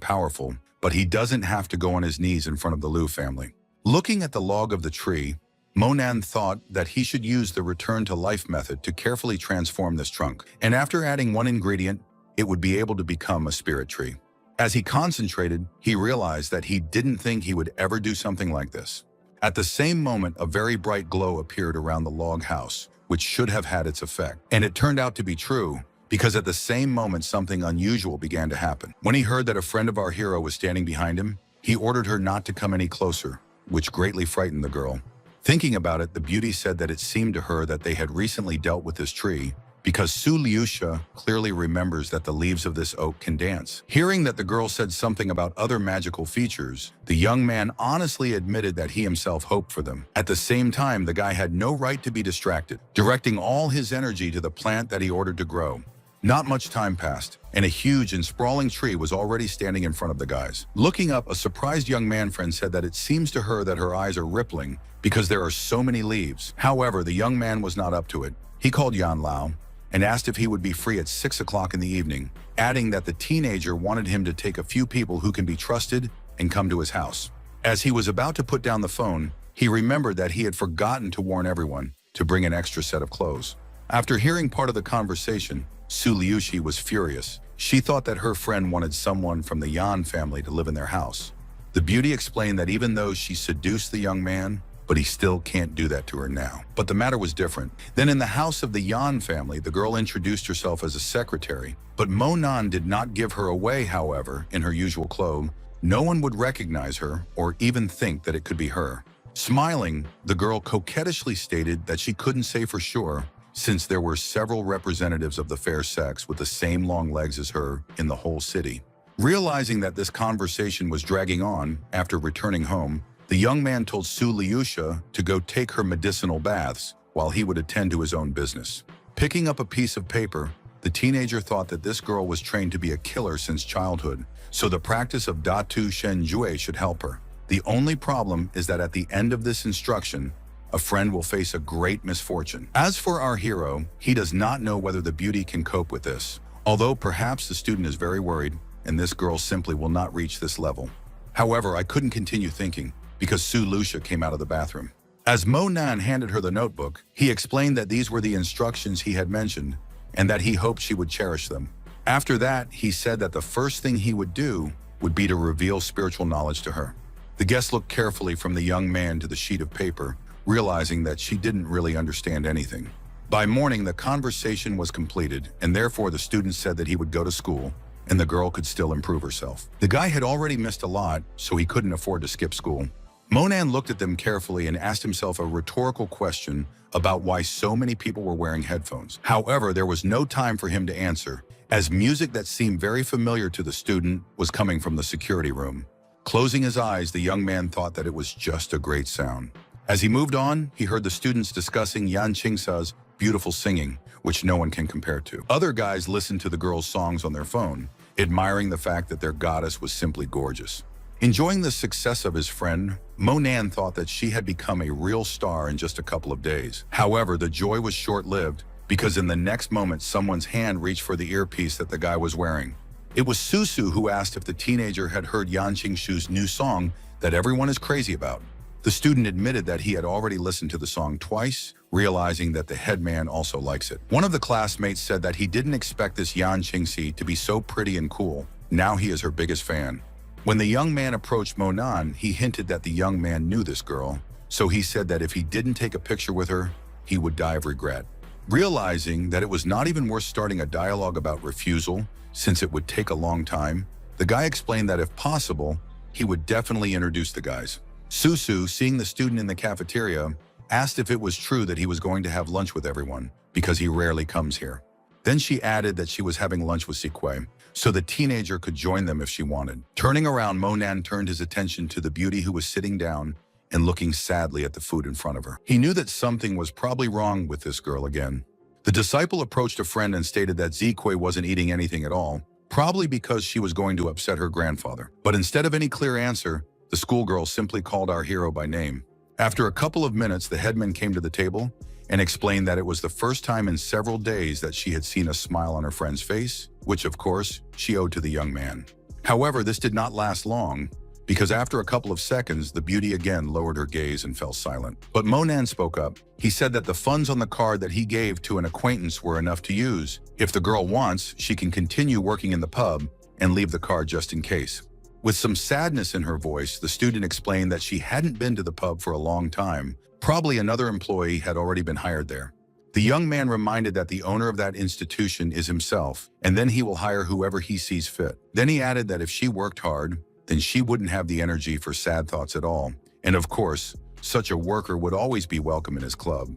powerful, but he doesn't have to go on his knees in front of the Liu family. Looking at the log of the tree, Monan thought that he should use the return-to-life method to carefully transform this trunk, and after adding one ingredient, it would be able to become a spirit tree. As he concentrated, he realized that he didn't think he would ever do something like this. At the same moment, a very bright glow appeared around the log house, which should have had its effect. And it turned out to be true, because at the same moment something unusual began to happen. When he heard that a friend of our hero was standing behind him, he ordered her not to come any closer, which greatly frightened the girl. Thinking about it, the beauty said that it seemed to her that they had recently dealt with this tree, because Su Liusha clearly remembers that the leaves of this oak can dance. Hearing that the girl said something about other magical features, the young man honestly admitted that he himself hoped for them. At the same time, the guy had no right to be distracted, directing all his energy to the plant that he ordered to grow. Not much time passed, and a huge and sprawling tree was already standing in front of the guys. Looking up, a surprised young man friend said that it seems to her that her eyes are rippling because there are so many leaves. However, the young man was not up to it. He called Yan Lao and asked if he would be free at 6 o'clock in the evening, adding that the teenager wanted him to take a few people who can be trusted and come to his house. As he was about to put down the phone, he remembered that he had forgotten to warn everyone to bring an extra set of clothes. After hearing part of the conversation, Su Liushi was furious. She thought that her friend wanted someone from the Yan family to live in their house. The beauty explained that even though she seduced the young man, but he still can't do that to her now. But the matter was different. Then in the house of the Yan family, the girl introduced herself as a secretary, but Monan did not give her away, however, in her usual clothes. No one would recognize her or even think that it could be her. Smiling, the girl coquettishly stated that she couldn't say for sure, since there were several representatives of the fair sex with the same long legs as her in the whole city. Realizing that this conversation was dragging on, after returning home, the young man told Su Liusha to go take her medicinal baths while he would attend to his own business. Picking up a piece of paper, the teenager thought that this girl was trained to be a killer since childhood, so the practice of Datu Shen Jue should help her. The only problem is that at the end of this instruction, a friend will face a great misfortune. As for our hero, he does not know whether the beauty can cope with this, although perhaps the student is very worried and this girl simply will not reach this level. However, I couldn't continue thinking because Su Liusha came out of the bathroom. As Mo Nan handed her the notebook, he explained that these were the instructions he had mentioned and that he hoped she would cherish them. After that, he said that the first thing he would do would be to reveal spiritual knowledge to her. The guest looked carefully from the young man to the sheet of paper, realizing that she didn't really understand anything. By morning, the conversation was completed, and therefore the student said that he would go to school, and the girl could still improve herself. The guy had already missed a lot, so he couldn't afford to skip school. Monan looked at them carefully and asked himself a rhetorical question about why so many people were wearing headphones. However, there was no time for him to answer, as music that seemed very familiar to the student was coming from the security room. Closing his eyes, the young man thought that it was just a great sound. As he moved on, he heard the students discussing Yan Qingsa's beautiful singing, which no one can compare to. Other guys listened to the girls' songs on their phone, admiring the fact that their goddess was simply gorgeous. Enjoying the success of his friend, Monan thought that she had become a real star in just a couple of days. However, the joy was short-lived because in the next moment, someone's hand reached for the earpiece that the guy was wearing. It was Susu who asked if the teenager had heard Yan Qingshu's new song that everyone is crazy about. The student admitted that he had already listened to the song twice, realizing that the headman also likes it. One of the classmates said that he didn't expect this Yan Qingxi to be so pretty and cool. Now he is her biggest fan. When the young man approached Monan, he hinted that the young man knew this girl, so he said that if he didn't take a picture with her, he would die of regret. Realizing that it was not even worth starting a dialogue about refusal, since it would take a long time, the guy explained that if possible, he would definitely introduce the guys. Susu, seeing the student in the cafeteria, asked if it was true that he was going to have lunch with everyone, because he rarely comes here. Then she added that she was having lunch with Sikwe, so the teenager could join them if she wanted. Turning around, Monan turned his attention to the beauty who was sitting down and looking sadly at the food in front of her. He knew that something was probably wrong with this girl again. The disciple approached a friend and stated that Zikwe wasn't eating anything at all, probably because she was going to upset her grandfather. But instead of any clear answer, the schoolgirl simply called our hero by name. After a couple of minutes, the headman came to the table and explained that it was the first time in several days that she had seen a smile on her friend's face, which of course, she owed to the young man. However, this did not last long, because after a couple of seconds, the beauty again lowered her gaze and fell silent. But Monan spoke up. He said that the funds on the card that he gave to an acquaintance were enough to use. If the girl wants, she can continue working in the pub and leave the card just in case. With some sadness in her voice, the student explained that she hadn't been to the pub for a long time. Probably another employee had already been hired there. The young man reminded that the owner of that institution is himself, and then he will hire whoever he sees fit. Then he added that if she worked hard, then she wouldn't have the energy for sad thoughts at all. And of course, such a worker would always be welcome in his club.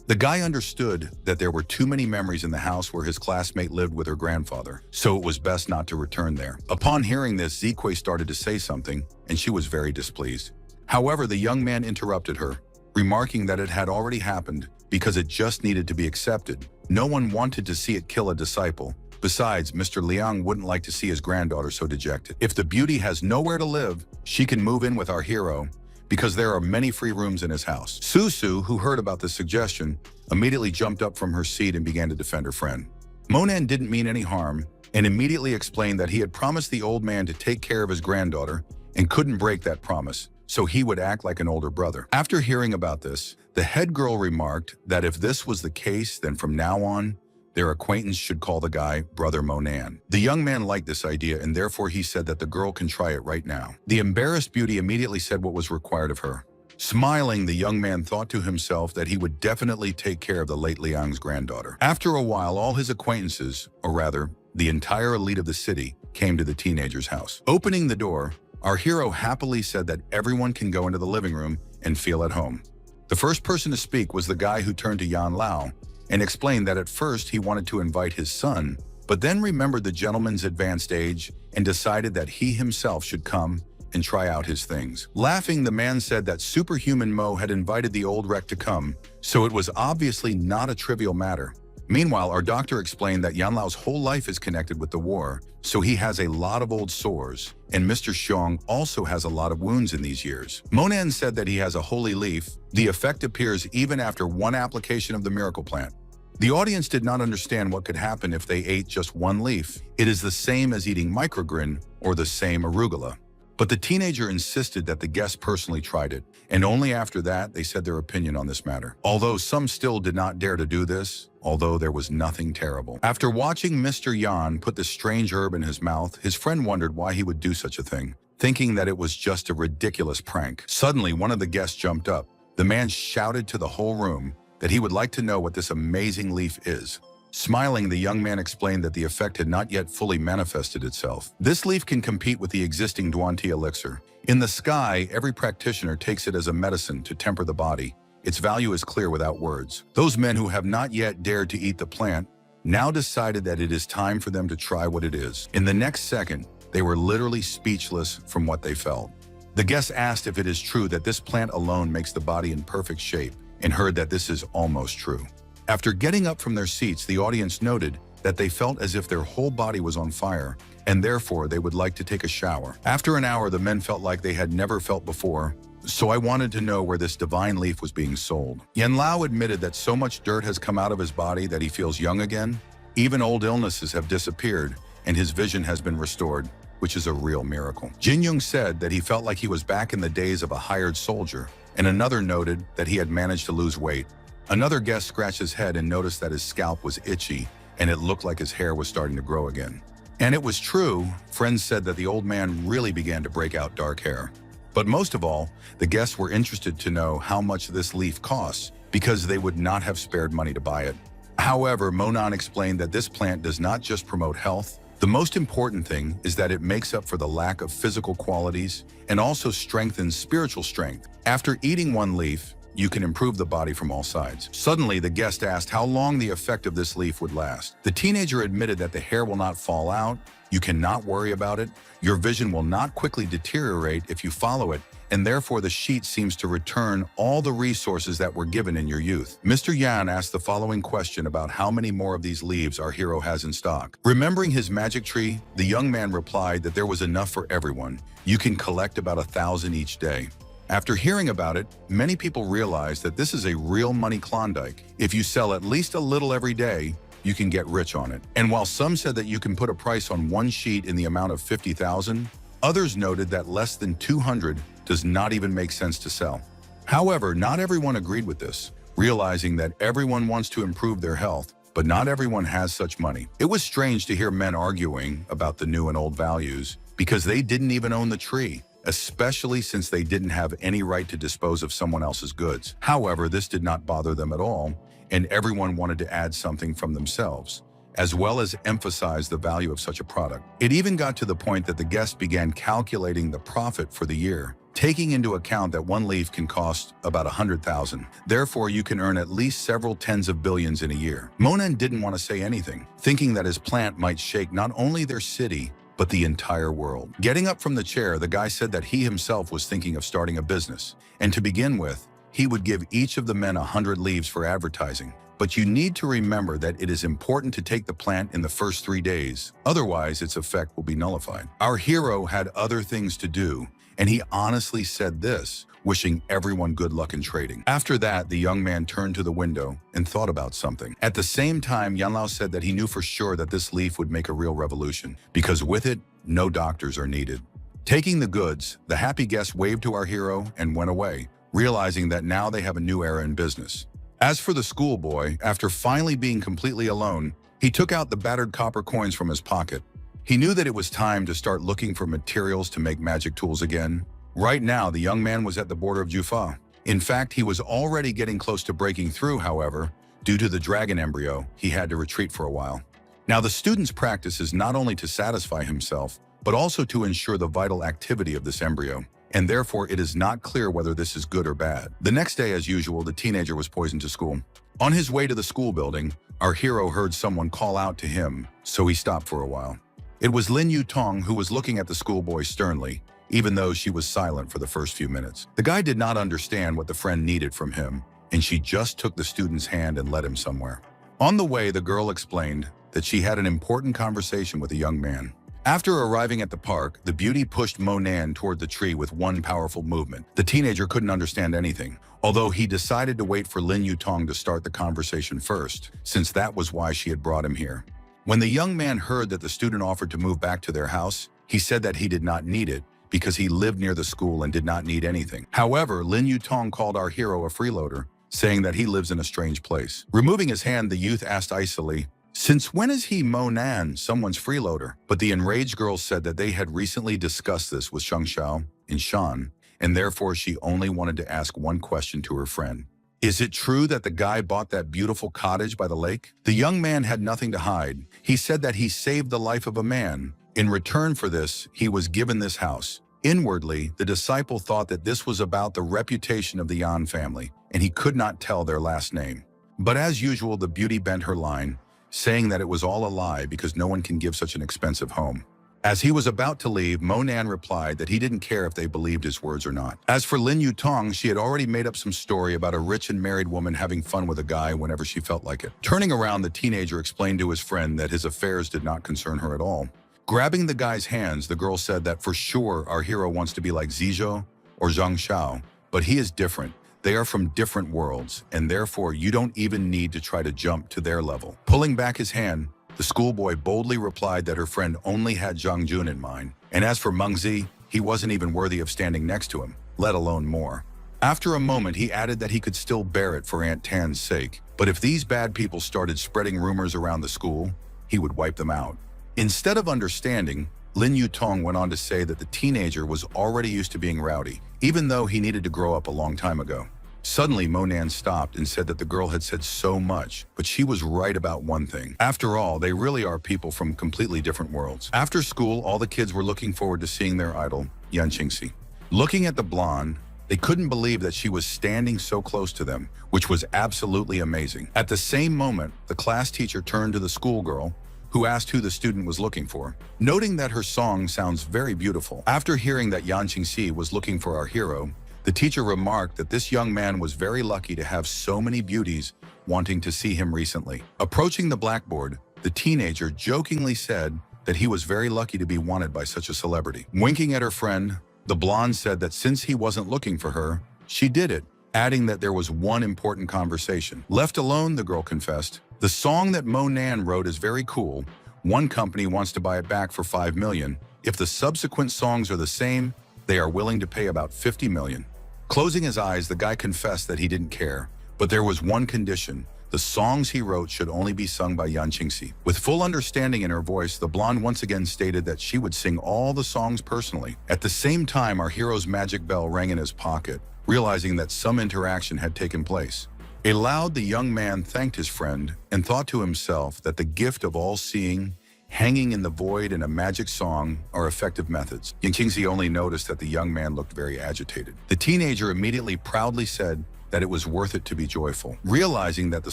The guy understood that there were too many memories in the house where his classmate lived with her grandfather, so it was best not to return there. Upon hearing this, Zique started to say something, and she was very displeased. However, the young man interrupted her, remarking that it had already happened because it just needed to be accepted. No one wanted to see it kill a disciple. Besides, Mr. Liang wouldn't like to see his granddaughter so dejected. If the beauty has nowhere to live, she can move in with our hero, because there are many free rooms in his house. Susu, who heard about this suggestion, immediately jumped up from her seat and began to defend her friend. Monan didn't mean any harm and immediately explained that he had promised the old man to take care of his granddaughter and couldn't break that promise, so he would act like an older brother. After hearing about this, the head girl remarked that if this was the case, then from now on, their acquaintance should call the guy Brother Monan. The young man liked this idea, and therefore he said that the girl can try it right now. The embarrassed beauty immediately said what was required of her. Smiling, the young man thought to himself that he would definitely take care of the late Liang's granddaughter. After a while, all his acquaintances, or rather, the entire elite of the city, came to the teenager's house. Opening the door, our hero happily said that everyone can go into the living room and feel at home. The first person to speak was the guy who turned to Yan Lao and explained that at first he wanted to invite his son, but then remembered the gentleman's advanced age and decided that he himself should come and try out his things. Laughing, the man said that Superhuman Mo had invited the old wreck to come, so it was obviously not a trivial matter. Meanwhile, our doctor explained that Yan Lao's whole life is connected with the war, so he has a lot of old sores, and Mr. Xiong also has a lot of wounds in these years. Monan said that he has a holy leaf. The effect appears even after one application of the miracle plant. The audience did not understand what could happen if they ate just one leaf. It is the same as eating microgrin or the same arugula. But the teenager insisted that the guests personally tried it, and only after that they said their opinion on this matter. Although some still did not dare to do this, although there was nothing terrible. After watching Mr. Yan put the strange herb in his mouth, his friend wondered why he would do such a thing, thinking that it was just a ridiculous prank. Suddenly, one of the guests jumped up. The man shouted to the whole room that he would like to know what this amazing leaf is. Smiling, the young man explained that the effect had not yet fully manifested itself. This leaf can compete with the existing Duanti elixir. In the sky, every practitioner takes it as a medicine to temper the body. Its value is clear without words. Those men who have not yet dared to eat the plant now decided that it is time for them to try what it is. In the next second, they were literally speechless from what they felt. The guests asked if it is true that this plant alone makes the body in perfect shape, and heard that this is almost true. After getting up from their seats, the audience noted that they felt as if their whole body was on fire, and therefore they would like to take a shower. After an hour, the men felt like they had never felt before, so I wanted to know where this divine leaf was being sold. Yan Lao admitted that so much dirt has come out of his body that he feels young again. Even old illnesses have disappeared, and his vision has been restored, which is a real miracle. Jin Young said that he felt like he was back in the days of a hired soldier, and another noted that he had managed to lose weight. Another guest scratched his head and noticed that his scalp was itchy, and it looked like his hair was starting to grow again. And it was true. Friends said that the old man really began to break out dark hair. But most of all, the guests were interested to know how much this leaf costs, because they would not have spared money to buy it. However, Monan explained that this plant does not just promote health. The most important thing is that it makes up for the lack of physical qualities and also strengthens spiritual strength. After eating one leaf, you can improve the body from all sides. Suddenly, the guest asked how long the effect of this leaf would last. The teenager admitted that the hair will not fall out, you cannot worry about it, your vision will not quickly deteriorate if you follow it, and therefore the sheet seems to return all the resources that were given in your youth. Mr. Yan asked the following question about how many more of these leaves our hero has in stock. Remembering his magic tree, the young man replied that there was enough for everyone. You can collect about 1,000 each day. After hearing about it, many people realized that this is a real money Klondike. If you sell at least a little every day, you can get rich on it. And while some said that you can put a price on one sheet in the amount of 50,000, others noted that less than 200 does not even make sense to sell. However, not everyone agreed with this, realizing that everyone wants to improve their health, but not everyone has such money. It was strange to hear men arguing about the new and old values because they didn't even own the tree, especially since they didn't have any right to dispose of someone else's goods. However, this did not bother them at all, and everyone wanted to add something from themselves, as well as emphasize the value of such a product. It even got to the point that the guests began calculating the profit for the year, taking into account that one leaf can cost about 100,000. Therefore, you can earn at least several tens of billions in a year. Monan didn't want to say anything, thinking that his plant might shake not only their city, but the entire world. Getting up from the chair, the guy said that he himself was thinking of starting a business. And to begin with, he would give each of the men 100 leaves for advertising. But you need to remember that it is important to take the plant in the first 3 days. Otherwise, its effect will be nullified. Our hero had other things to do, and he honestly said this, wishing everyone good luck in trading. After that, the young man turned to the window and thought about something. At the same time, Yanlao said that he knew for sure that this leaf would make a real revolution, because with it, no doctors are needed. Taking the goods, the happy guests waved to our hero and went away, realizing that now they have a new era in business. As for the schoolboy, after finally being completely alone, he took out the battered copper coins from his pocket. He knew that it was time to start looking for materials to make magic tools again. Right now, the young man was at the border of Jufa. In fact, he was already getting close to breaking through, however. Due to the dragon embryo, he had to retreat for a while. Now, the student's practice is not only to satisfy himself, but also to ensure the vital activity of this embryo, and therefore it is not clear whether this is good or bad. The next day, as usual, the teenager was poisoned to school. On his way to the school building, our hero heard someone call out to him, so he stopped for a while. It was Lin Yutong who was looking at the schoolboy sternly, even though she was silent for the first few minutes. The guy did not understand what the friend needed from him, and she just took the student's hand and led him somewhere. On the way, the girl explained that she had an important conversation with a young man. After arriving at the park, the beauty pushed Monan toward the tree with one powerful movement. The teenager couldn't understand anything, although he decided to wait for Lin Yutong to start the conversation first, since that was why she had brought him here. When the young man heard that the student offered to move back to their house, he said that he did not need it because he lived near the school and did not need anything. However, Lin Yutong called our hero a freeloader, saying that he lives in a strange place. Removing his hand, the youth asked icily, "Since when is he Monan, someone's freeloader?" But the enraged girl said that they had recently discussed this with Shang Xiao and Shan, and therefore she only wanted to ask one question to her friend. "Is it true that the guy bought that beautiful cottage by the lake?" The young man had nothing to hide. He said that he saved the life of a man. In return for this, he was given this house. Inwardly, the disciple thought that this was about the reputation of the Yan family, and he could not tell their last name. But as usual, the beauty bent her line, saying that it was all a lie because no one can give such an expensive home. As he was about to leave, Monan replied that he didn't care if they believed his words or not. As for Lin Yutong, she had already made up some story about a rich and married woman having fun with a guy whenever she felt like it. Turning around, the teenager explained to his friend that his affairs did not concern her at all. Grabbing the guy's hands, the girl said that for sure our hero wants to be like Zizhou or Zhang Xiao, but he is different. They are from different worlds, and therefore you don't even need to try to jump to their level. Pulling back his hand, the schoolboy boldly replied that her friend only had Zhang Jun in mind, and as for Meng Zi, he wasn't even worthy of standing next to him, let alone more. After a moment, he added that he could still bear it for Aunt Tan's sake, but if these bad people started spreading rumors around the school, he would wipe them out. Instead of understanding, Lin Yutong went on to say that the teenager was already used to being rowdy, even though he needed to grow up a long time ago. Suddenly, Monan stopped and said that the girl had said so much, but she was right about one thing. After all, they really are people from completely different worlds. After school, all the kids were looking forward to seeing their idol, Yan Qingxi. Looking at the blonde, they couldn't believe that she was standing so close to them, which was absolutely amazing. At the same moment, the class teacher turned to the schoolgirl, who asked who the student was looking for, noting that her song sounds very beautiful. After hearing that Yan Qingxi was looking for our hero, the teacher remarked that this young man was very lucky to have so many beauties wanting to see him recently. Approaching the blackboard, the teenager jokingly said that he was very lucky to be wanted by such a celebrity. Winking at her friend, the blonde said that since he wasn't looking for her, she did it, adding that there was one important conversation. Left alone, the girl confessed, "The song that Monan wrote is very cool. One company wants to buy it back for 5 million. If the subsequent songs are the same, they are willing to pay about 50 million. Closing his eyes, the guy confessed that he didn't care, but there was one condition. The songs he wrote should only be sung by Yan Qingxi. With full understanding in her voice, the blonde once again stated that she would sing all the songs personally. At the same time, our hero's magic bell rang in his pocket, realizing that some interaction had taken place. Aloud, the young man thanked his friend and thought to himself that the gift of all-seeing, hanging in the void, and a magic song are effective methods. Yingqingzi only noticed that the young man looked very agitated. The teenager immediately proudly said that it was worth it to be joyful. Realizing that the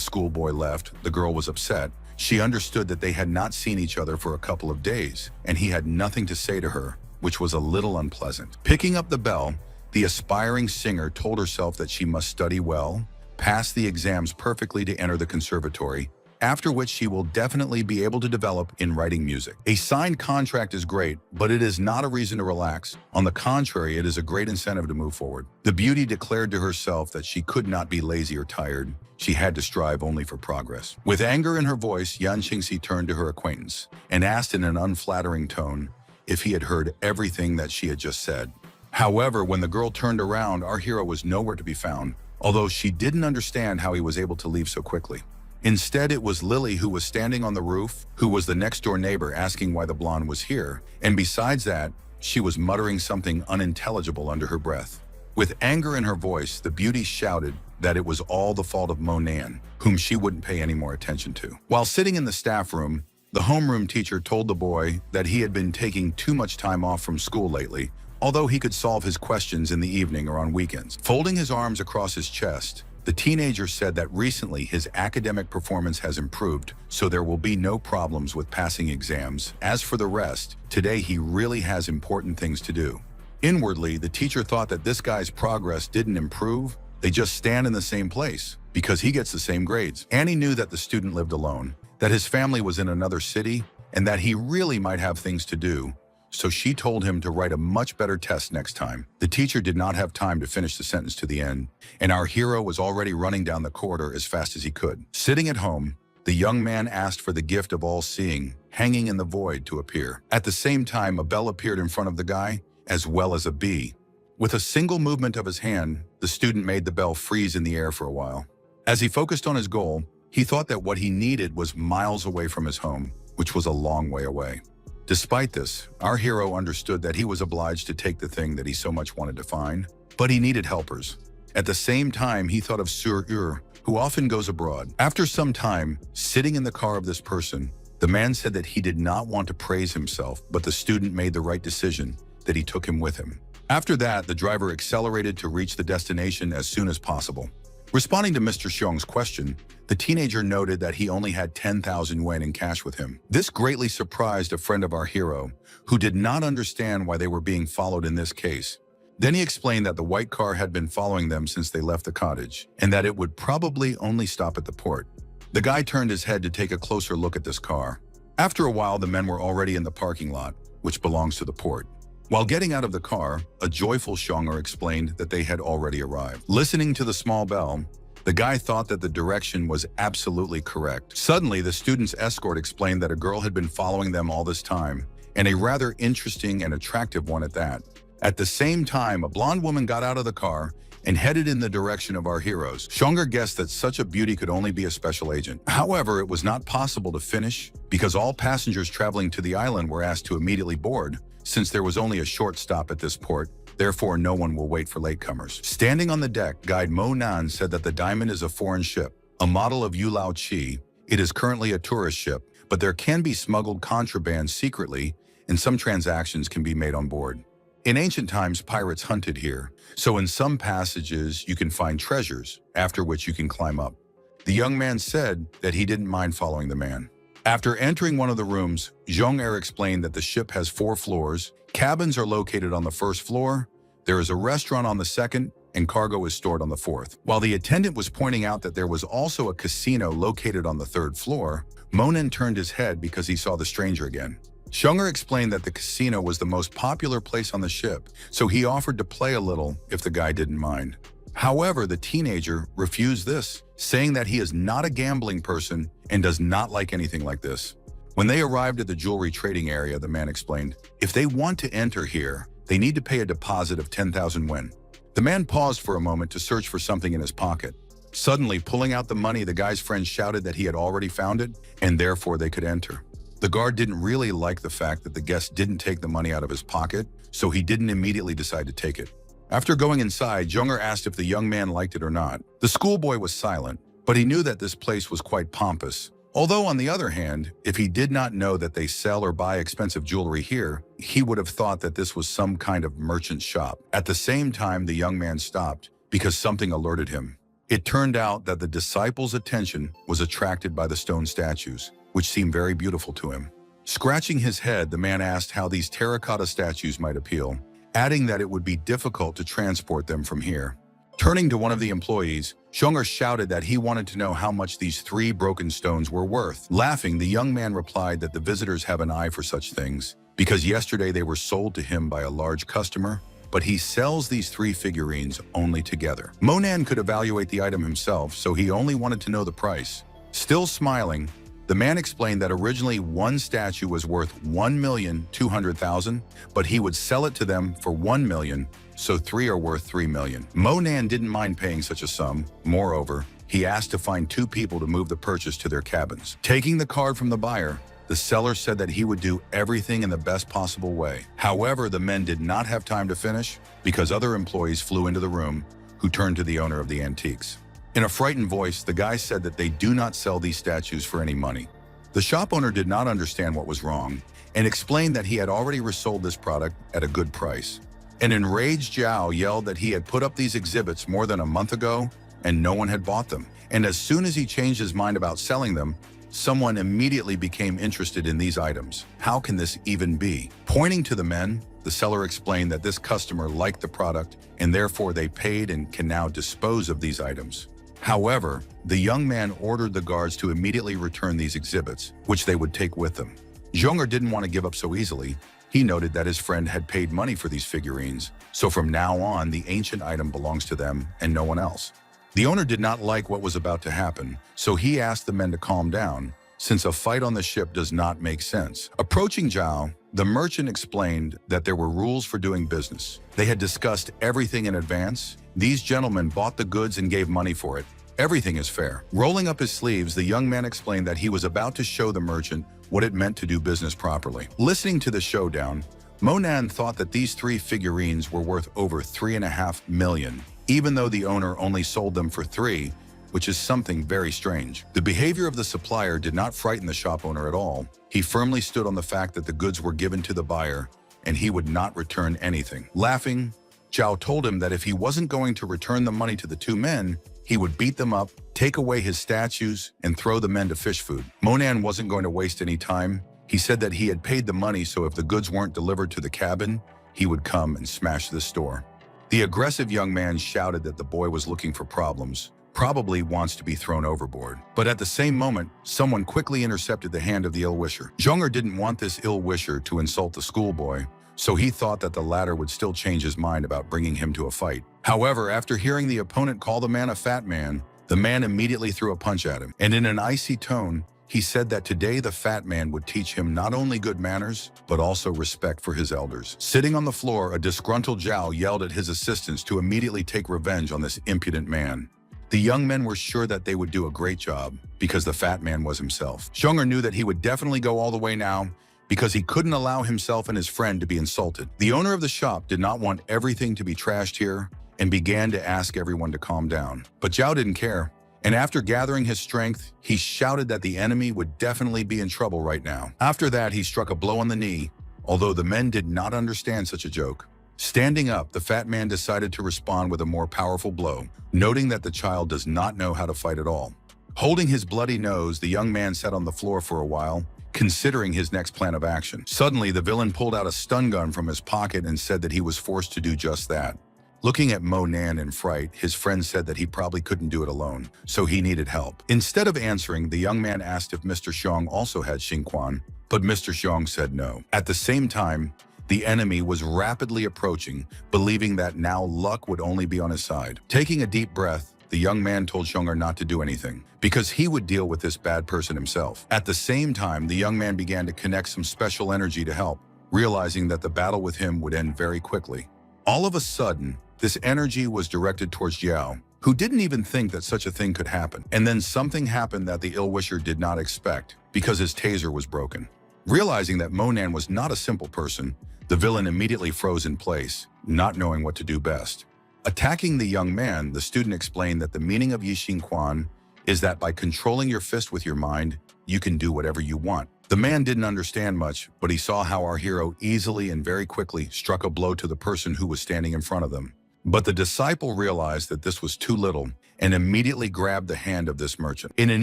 schoolboy left, the girl was upset. She understood that they had not seen each other for a couple of days, and he had nothing to say to her, which was a little unpleasant. Picking up the bell, the aspiring singer told herself that she must study well, pass the exams perfectly to enter the conservatory, after which she will definitely be able to develop in writing music. A signed contract is great, but it is not a reason to relax. On the contrary, it is a great incentive to move forward. The beauty declared to herself that she could not be lazy or tired. She had to strive only for progress. With anger in her voice, Yan Qingxi turned to her acquaintance and asked in an unflattering tone if he had heard everything that she had just said. However, when the girl turned around, our hero was nowhere to be found, although she didn't understand how he was able to leave so quickly. Instead, it was Lily who was standing on the roof, who was the next-door neighbor, asking why the blonde was here, and besides that, she was muttering something unintelligible under her breath. With anger in her voice, the beauty shouted that it was all the fault of Monan, whom she wouldn't pay any more attention to. While sitting in the staff room, the homeroom teacher told the boy that he had been taking too much time off from school lately, although he could solve his questions in the evening or on weekends. Folding his arms across his chest, the teenager said that recently his academic performance has improved, so there will be no problems with passing exams. As for the rest, today he really has important things to do. Inwardly, the teacher thought that this guy's progress didn't improve, they just stand in the same place, because he gets the same grades. Annie knew that the student lived alone, that his family was in another city, and that he really might have things to do, so she told him to write a much better test next time. The teacher did not have time to finish the sentence to the end, and our hero was already running down the corridor as fast as he could. Sitting at home, the young man asked for the gift of all-seeing, hanging in the void, to appear. At the same time, a bell appeared in front of the guy, as well as a bee. With a single movement of his hand, the student made the bell freeze in the air for a while. As he focused on his goal, he thought that what he needed was miles away from his home, which was a long way away. Despite this, our hero understood that he was obliged to take the thing that he so much wanted to find, but he needed helpers. At the same time, he thought of Sur, who often goes abroad. After some time, sitting in the car of this person, the man said that he did not want to praise himself, but the student made the right decision, that he took him with him. After that, the driver accelerated to reach the destination as soon as possible. Responding to Mr. Xiong's question, the teenager noted that he only had 10,000 yuan in cash with him. This greatly surprised a friend of our hero, who did not understand why they were being followed in this case. Then he explained that the white car had been following them since they left the cottage, and that it would probably only stop at the port. The guy turned his head to take a closer look at this car. After a while, the men were already in the parking lot, which belongs to the port. While getting out of the car, a joyful Xiong'er explained that they had already arrived. Listening to the small bell, the guy thought that the direction was absolutely correct. Suddenly, the student's escort explained that a girl had been following them all this time, and a rather interesting and attractive one at that. At the same time, a blonde woman got out of the car and headed in the direction of our heroes. Xiong'er guessed that such a beauty could only be a special agent. However, it was not possible to finish because all passengers traveling to the island were asked to immediately board, since there was only a short stop at this port. Therefore, no one will wait for latecomers. Standing on the deck, guide Mo Nan said that the Diamond is a foreign ship, a model of Yu Lao Chi. It is currently a tourist ship, but there can be smuggled contraband secretly, and some transactions can be made on board. In ancient times, pirates hunted here, so in some passages you can find treasures, after which you can climb up. The young man said that he didn't mind following the man. After entering one of the rooms, Zhong explained that the ship has 4 floors, cabins are located on the first floor, there is a restaurant on the second, and cargo is stored on the 4th. While the attendant was pointing out that there was also a casino located on the 3rd floor, Monin turned his head because he saw the stranger again. Xiong'er explained that the casino was the most popular place on the ship, so he offered to play a little if the guy didn't mind. However, the teenager refused this, saying that he is not a gambling person and does not like anything like this. When they arrived at the jewelry trading area, the man explained, if they want to enter here, they need to pay a deposit of 10,000 yuan. The man paused for a moment to search for something in his pocket. Suddenly, pulling out the money, the guy's friend shouted that he had already found it, and therefore they could enter. The guard didn't really like the fact that the guest didn't take the money out of his pocket, so he didn't immediately decide to take it. After going inside, Junger asked if the young man liked it or not. The schoolboy was silent, but he knew that this place was quite pompous. Although, on the other hand, if he did not know that they sell or buy expensive jewelry here, he would have thought that this was some kind of merchant shop. At the same time, the young man stopped because something alerted him. It turned out that the disciple's attention was attracted by the stone statues, which seemed very beautiful to him. Scratching his head, the man asked how these terracotta statues might appeal, adding that it would be difficult to transport them from here. Turning to one of the employees, Junger shouted that he wanted to know how much these 3 broken stones were worth. Laughing, the young man replied that the visitors have an eye for such things, because yesterday they were sold to him by a large customer, but he sells these 3 figurines only together. Monan could evaluate the item himself, so he only wanted to know the price. Still smiling, the man explained that originally one statue was worth 1,200,000, but he would sell it to them for 1 million, so 3 are worth 3 million. Monan didn't mind paying such a sum. Moreover, he asked to find 2 people to move the purchase to their cabins. Taking the card from the buyer, the seller said that he would do everything in the best possible way. However, the men did not have time to finish because other employees flew into the room, who turned to the owner of the antiques. In a frightened voice, the guy said that they do not sell these statues for any money. The shop owner did not understand what was wrong and explained that he had already resold this product at a good price. An enraged Zhao yelled that he had put up these exhibits more than a month ago and no one had bought them. And as soon as he changed his mind about selling them, someone immediately became interested in these items. How can this even be? Pointing to the men, the seller explained that this customer liked the product and therefore they paid and can now dispose of these items. However, the young man ordered the guards to immediately return these exhibits, which they would take with them. Junger didn't want to give up so easily. He noted that his friend had paid money for these figurines, so from now on, the ancient item belongs to them and no one else. The owner did not like what was about to happen, so he asked the men to calm down, since a fight on the ship does not make sense. Approaching Zhao, the merchant explained that there were rules for doing business. They had discussed everything in advance. These gentlemen bought the goods and gave money for it. Everything is fair. Rolling up his sleeves, the young man explained that he was about to show the merchant what it meant to do business properly. Listening to the showdown, Monan thought that these 3 figurines were worth over 3.5 million, even though the owner only sold them for 3, which is something very strange. The behavior of the supplier did not frighten the shop owner at all. He firmly stood on the fact that the goods were given to the buyer and he would not return anything. Laughing, Zhao told him that if he wasn't going to return the money to the 2 men, he would beat them up, take away his statues, and throw the men to fish food. Monan wasn't going to waste any time. He said that he had paid the money, so if the goods weren't delivered to the cabin, he would come and smash the store. The aggressive young man shouted that the boy was looking for problems, probably wants to be thrown overboard. But at the same moment, someone quickly intercepted the hand of the ill-wisher. Junger didn't want this ill-wisher to insult the schoolboy, so he thought that the latter would still change his mind about bringing him to a fight. However, after hearing the opponent call the man a fat man, the man immediately threw a punch at him. And in an icy tone, he said that today the fat man would teach him not only good manners, but also respect for his elders. Sitting on the floor, a disgruntled Zhao yelled at his assistants to immediately take revenge on this impudent man. The young men were sure that they would do a great job because the fat man was himself. Junger knew that he would definitely go all the way now because he couldn't allow himself and his friend to be insulted. The owner of the shop did not want everything to be trashed here and began to ask everyone to calm down. But Zhao didn't care, and after gathering his strength, he shouted that the enemy would definitely be in trouble right now. After that, he struck a blow on the knee, although the men did not understand such a joke. Standing up, the fat man decided to respond with a more powerful blow, noting that the child does not know how to fight at all. Holding his bloody nose, the young man sat on the floor for a while, considering his next plan of action. Suddenly, the villain pulled out a stun gun from his pocket and said that he was forced to do just that. Looking at Monan in fright, his friend said that he probably couldn't do it alone, so he needed help. Instead of answering, the young man asked if Mr. Xiong also had Xingquan, but Mr. Xiong said no. At the same time, the enemy was rapidly approaching, believing that now luck would only be on his side. Taking a deep breath, the young man told Junger not to do anything, because he would deal with this bad person himself. At the same time, the young man began to connect some special energy to help, realizing that the battle with him would end very quickly. All of a sudden, this energy was directed towards Jiao, who didn't even think that such a thing could happen. And then something happened that the ill-wisher did not expect, because his taser was broken. Realizing that Monan was not a simple person, The villain immediately froze in place, not knowing what to do best. Attacking the young man, the student explained that the meaning of Yixing Quan is that by controlling your fist with your mind, you can do whatever you want. The man didn't understand much, but he saw how our hero easily and very quickly struck a blow to the person who was standing in front of them. But the disciple realized that this was too little and immediately grabbed the hand of this merchant. In an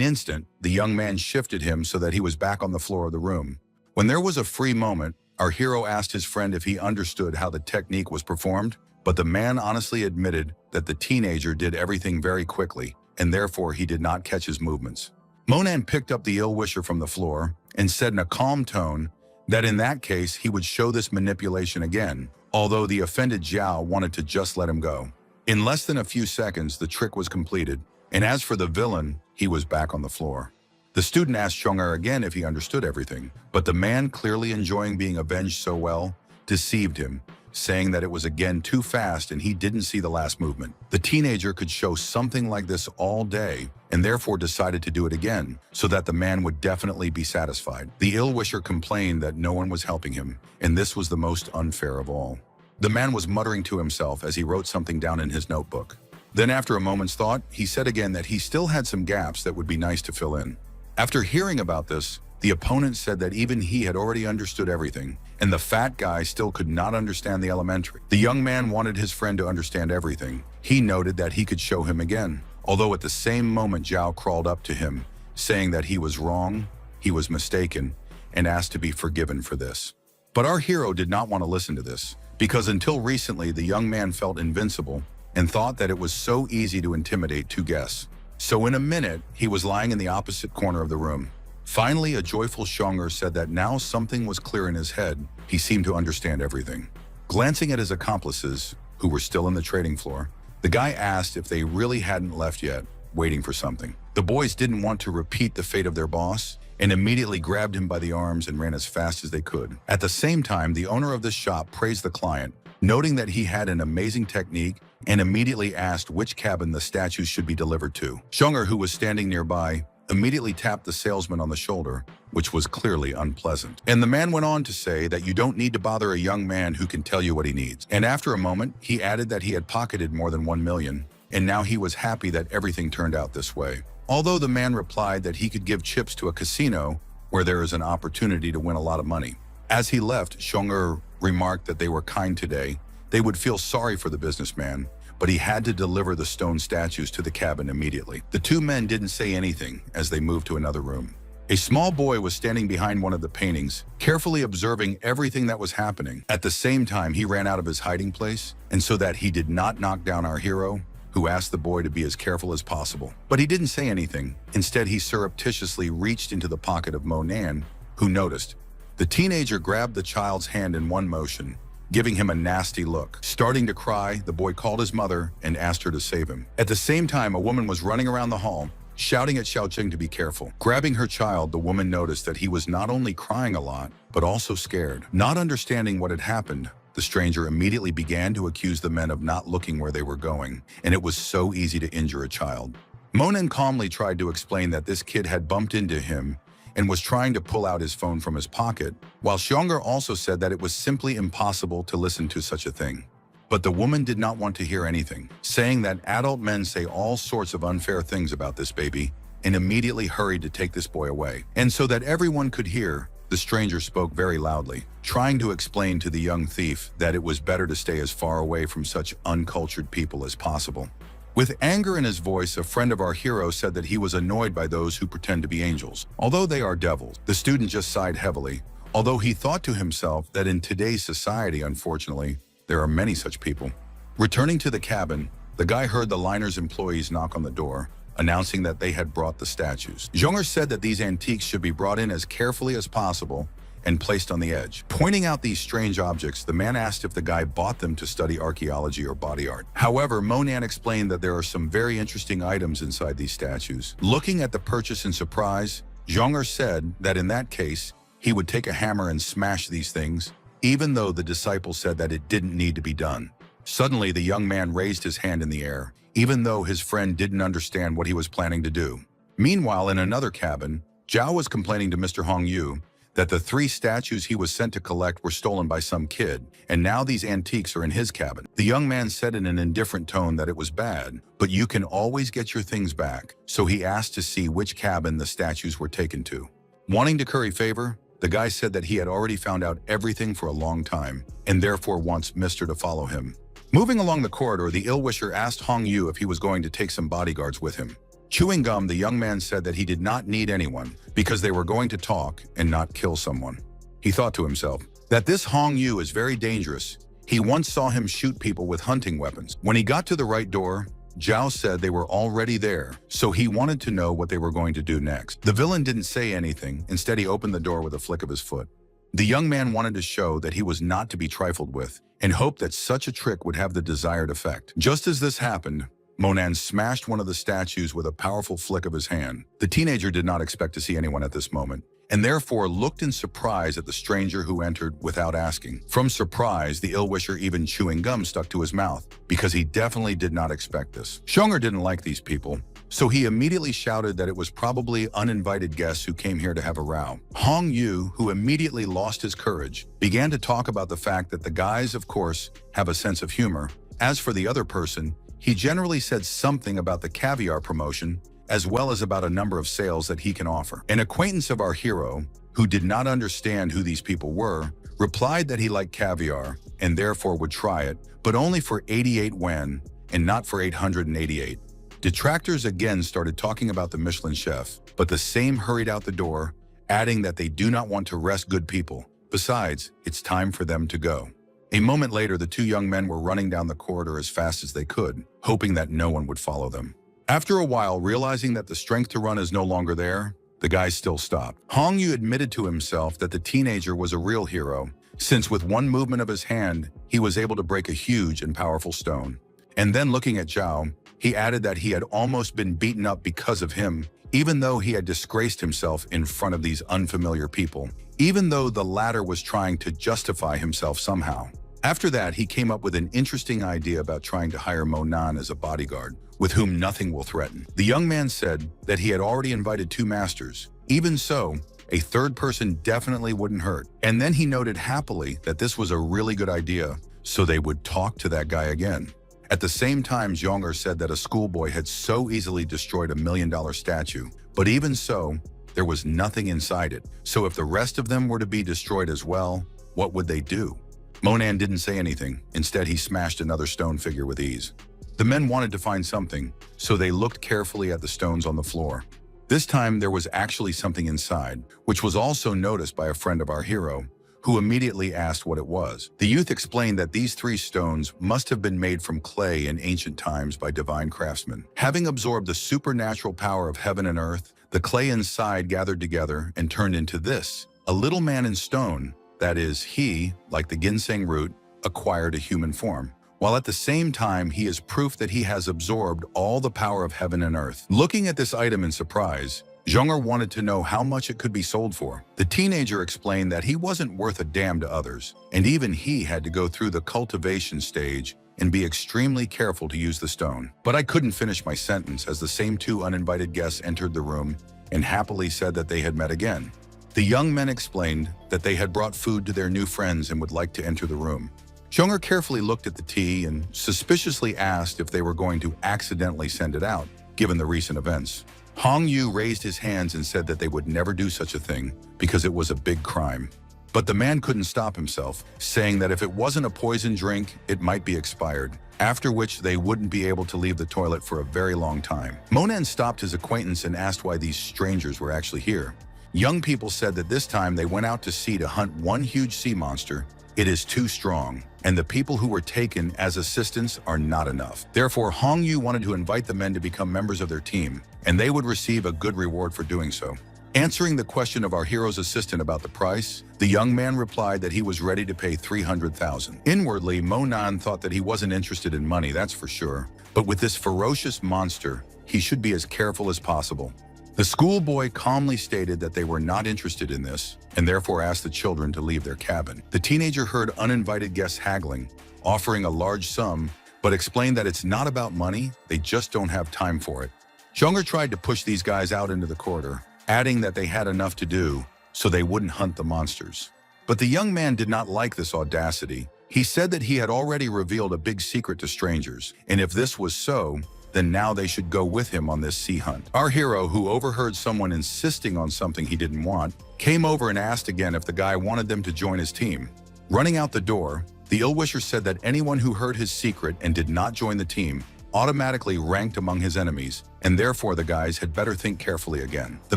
instant, the young man shifted him so that he was back on the floor of the room. When there was a free moment, our hero asked his friend if he understood how the technique was performed, but the man honestly admitted that the teenager did everything very quickly, and therefore he did not catch his movements. Monan picked up the ill-wisher from the floor and said in a calm tone that in that case he would show this manipulation again, although the offended Zhao wanted to just let him go. In less than a few seconds, the trick was completed, and as for the villain, he was back on the floor. The student asked Zhong'er again if he understood everything, but the man, clearly enjoying being avenged so well, deceived him, saying that it was again too fast and he didn't see the last movement. The teenager could show something like this all day and therefore decided to do it again so that the man would definitely be satisfied. The ill-wisher complained that no one was helping him, and this was the most unfair of all. The man was muttering to himself as he wrote something down in his notebook. Then after a moment's thought, he said again that he still had some gaps that would be nice to fill in. After hearing about this, the opponent said that even he had already understood everything, and the fat guy still could not understand the elementary. The young man wanted his friend to understand everything. He noted that he could show him again, although at the same moment Zhao crawled up to him, saying that he was wrong, he was mistaken, and asked to be forgiven for this. But our hero did not want to listen to this, because until recently the young man felt invincible and thought that it was so easy to intimidate two guests. So in a minute, he was lying in the opposite corner of the room. Finally, a joyful Zhong'er said that now something was clear in his head. He seemed to understand everything. Glancing at his accomplices, who were still on the trading floor, the guy asked if they really hadn't left yet, waiting for something. The boys didn't want to repeat the fate of their boss and immediately grabbed him by the arms and ran as fast as they could. At the same time, the owner of the shop praised the client, noting that he had an amazing technique and immediately asked which cabin the statues should be delivered to. Zhong'er, who was standing nearby, immediately tapped the salesman on the shoulder, which was clearly unpleasant. And the man went on to say that you don't need to bother a young man who can tell you what he needs. And after a moment, he added that he had pocketed more than 1 million, and now he was happy that everything turned out this way. Although the man replied that he could give chips to a casino where there is an opportunity to win a lot of money. As he left, Zhong'er remarked that they were kind today. They would feel sorry for the businessman, but he had to deliver the stone statues to the cabin immediately. The two men didn't say anything as they moved to another room. A small boy was standing behind one of the paintings, carefully observing everything that was happening. At the same time, he ran out of his hiding place, and so that he did not knock down our hero, who asked the boy to be as careful as possible. But he didn't say anything. Instead, he surreptitiously reached into the pocket of Monan, who noticed. The teenager grabbed the child's hand in one motion, giving him a nasty look. Starting to cry, the boy called his mother and asked her to save him. At the same time, a woman was running around the hall, shouting at Xiaoqing to be careful. Grabbing her child, the woman noticed that he was not only crying a lot, but also scared. Not understanding what had happened, the stranger immediately began to accuse the men of not looking where they were going, and it was so easy to injure a child. Monan calmly tried to explain that this kid had bumped into him and was trying to pull out his phone from his pocket, while Zhong'er also said that it was simply impossible to listen to such a thing. But the woman did not want to hear anything, saying that adult men say all sorts of unfair things about this baby, and immediately hurried to take this boy away. And so that everyone could hear, the stranger spoke very loudly, trying to explain to the young thief that it was better to stay as far away from such uncultured people as possible. With anger in his voice, a friend of our hero said that he was annoyed by those who pretend to be angels, although they are devils. The student just sighed heavily, although he thought to himself that in today's society, unfortunately, there are many such people. Returning to the cabin, the guy heard the liner's employees knock on the door, announcing that they had brought the statues. Zhong'er said that these antiques should be brought in as carefully as possible and placed on the edge. Pointing out these strange objects, the man asked if the guy bought them to study archaeology or body art. However, Monan explained that there are some very interesting items inside these statues. Looking at the purchase in surprise, Zhong'er said that in that case, he would take a hammer and smash these things, even though the disciple said that it didn't need to be done. Suddenly, the young man raised his hand in the air, even though his friend didn't understand what he was planning to do. Meanwhile, in another cabin, Zhao was complaining to Mr. Hongyu that the 3 statues he was sent to collect were stolen by some kid, and now these antiques are in his cabin. The young man said in an indifferent tone that it was bad, but you can always get your things back, so he asked to see which cabin the statues were taken to. Wanting to curry favor, the guy said that he had already found out everything for a long time, and therefore wants Mr. to follow him. Moving along the corridor, the ill-wisher asked Hong Yu if he was going to take some bodyguards with him. Chewing gum, the young man said that he did not need anyone because they were going to talk and not kill someone. He thought to himself that this Hong Yu is very dangerous. He once saw him shoot people with hunting weapons. When he got to the right door, Zhao said they were already there, so he wanted to know what they were going to do next. The villain didn't say anything. Instead, he opened the door with a flick of his foot. The young man wanted to show that he was not to be trifled with and hoped that such a trick would have the desired effect. Just as this happened, Monan smashed one of the statues with a powerful flick of his hand. The teenager did not expect to see anyone at this moment, and therefore looked in surprise at the stranger who entered without asking. From surprise, the ill-wisher even chewing gum stuck to his mouth, because he definitely did not expect this. Zhonger didn't like these people, so he immediately shouted that it was probably uninvited guests who came here to have a row. Hong Yu, who immediately lost his courage, began to talk about the fact that the guys, of course, have a sense of humor. As for the other person, he generally said something about the caviar promotion, as well as about a number of sales that he can offer. An acquaintance of our hero, who did not understand who these people were, replied that he liked caviar and therefore would try it, but only for 88 yuan and not for 888. Detractors again started talking about the Michelin chef, but the same hurried out the door, adding that they do not want to rest good people. Besides, it's time for them to go. A moment later, the 2 young men were running down the corridor as fast as they could, hoping that no one would follow them. After a while, realizing that the strength to run is no longer there, the guys still stopped. Hong Yu admitted to himself that the teenager was a real hero, since with one movement of his hand, he was able to break a huge and powerful stone. And then looking at Zhao, he added that he had almost been beaten up because of him, even though he had disgraced himself in front of these unfamiliar people, even though the latter was trying to justify himself somehow. After that, he came up with an interesting idea about trying to hire Monan as a bodyguard, with whom nothing will threaten. The young man said that he had already invited 2 masters. Even so, a 3rd person definitely wouldn't hurt. And then he noted happily that this was a really good idea, so they would talk to that guy again. At the same time, Zhonger said that a schoolboy had so easily destroyed a $1 million statue, but even so, there was nothing inside it. So if the rest of them were to be destroyed as well, what would they do? Monan didn't say anything. Instead, he smashed another stone figure with ease. The men wanted to find something, so they looked carefully at the stones on the floor. This time, there was actually something inside, which was also noticed by a friend of our hero, who immediately asked what it was. The youth explained that these 3 stones must have been made from clay in ancient times by divine craftsmen. Having absorbed the supernatural power of heaven and earth, the clay inside gathered together and turned into this, a little man in stone. That is, he, like the ginseng root, acquired a human form, while at the same time he is proof that he has absorbed all the power of heaven and earth. Looking at this item in surprise, Zhonger wanted to know how much it could be sold for. The teenager explained that he wasn't worth a damn to others, and even he had to go through the cultivation stage and be extremely careful to use the stone. But I couldn't finish my sentence as the same 2 uninvited guests entered the room and happily said that they had met again. The young men explained that they had brought food to their new friends and would like to enter the room. Zhonger carefully looked at the tea and suspiciously asked if they were going to accidentally send it out, given the recent events. Hong Yu raised his hands and said that they would never do such a thing because it was a big crime. But the man couldn't stop himself, saying that if it wasn't a poison drink, it might be expired, after which they wouldn't be able to leave the toilet for a very long time. Monan stopped his acquaintance and asked why these strangers were actually here. Young people said that this time they went out to sea to hunt one huge sea monster. It is too strong, and the people who were taken as assistants are not enough. Therefore, Hong Yu wanted to invite the men to become members of their team, and they would receive a good reward for doing so. Answering the question of our hero's assistant about the price, the young man replied that he was ready to pay 300,000. Inwardly, Monan thought that he wasn't interested in money, that's for sure. But with this ferocious monster, he should be as careful as possible. The schoolboy calmly stated that they were not interested in this, and therefore asked the children to leave their cabin. The teenager heard uninvited guests haggling, offering a large sum, but explained that it's not about money, they just don't have time for it. Zhonger tried to push these guys out into the corridor, adding that they had enough to do, so they wouldn't hunt the monsters. But the young man did not like this audacity. He said that he had already revealed a big secret to strangers, and if this was so, then now they should go with him on this sea hunt. Our hero, who overheard someone insisting on something he didn't want, came over and asked again if the guy wanted them to join his team. Running out the door, the ill-wisher said that anyone who heard his secret and did not join the team automatically ranked among his enemies, and therefore the guys had better think carefully again. The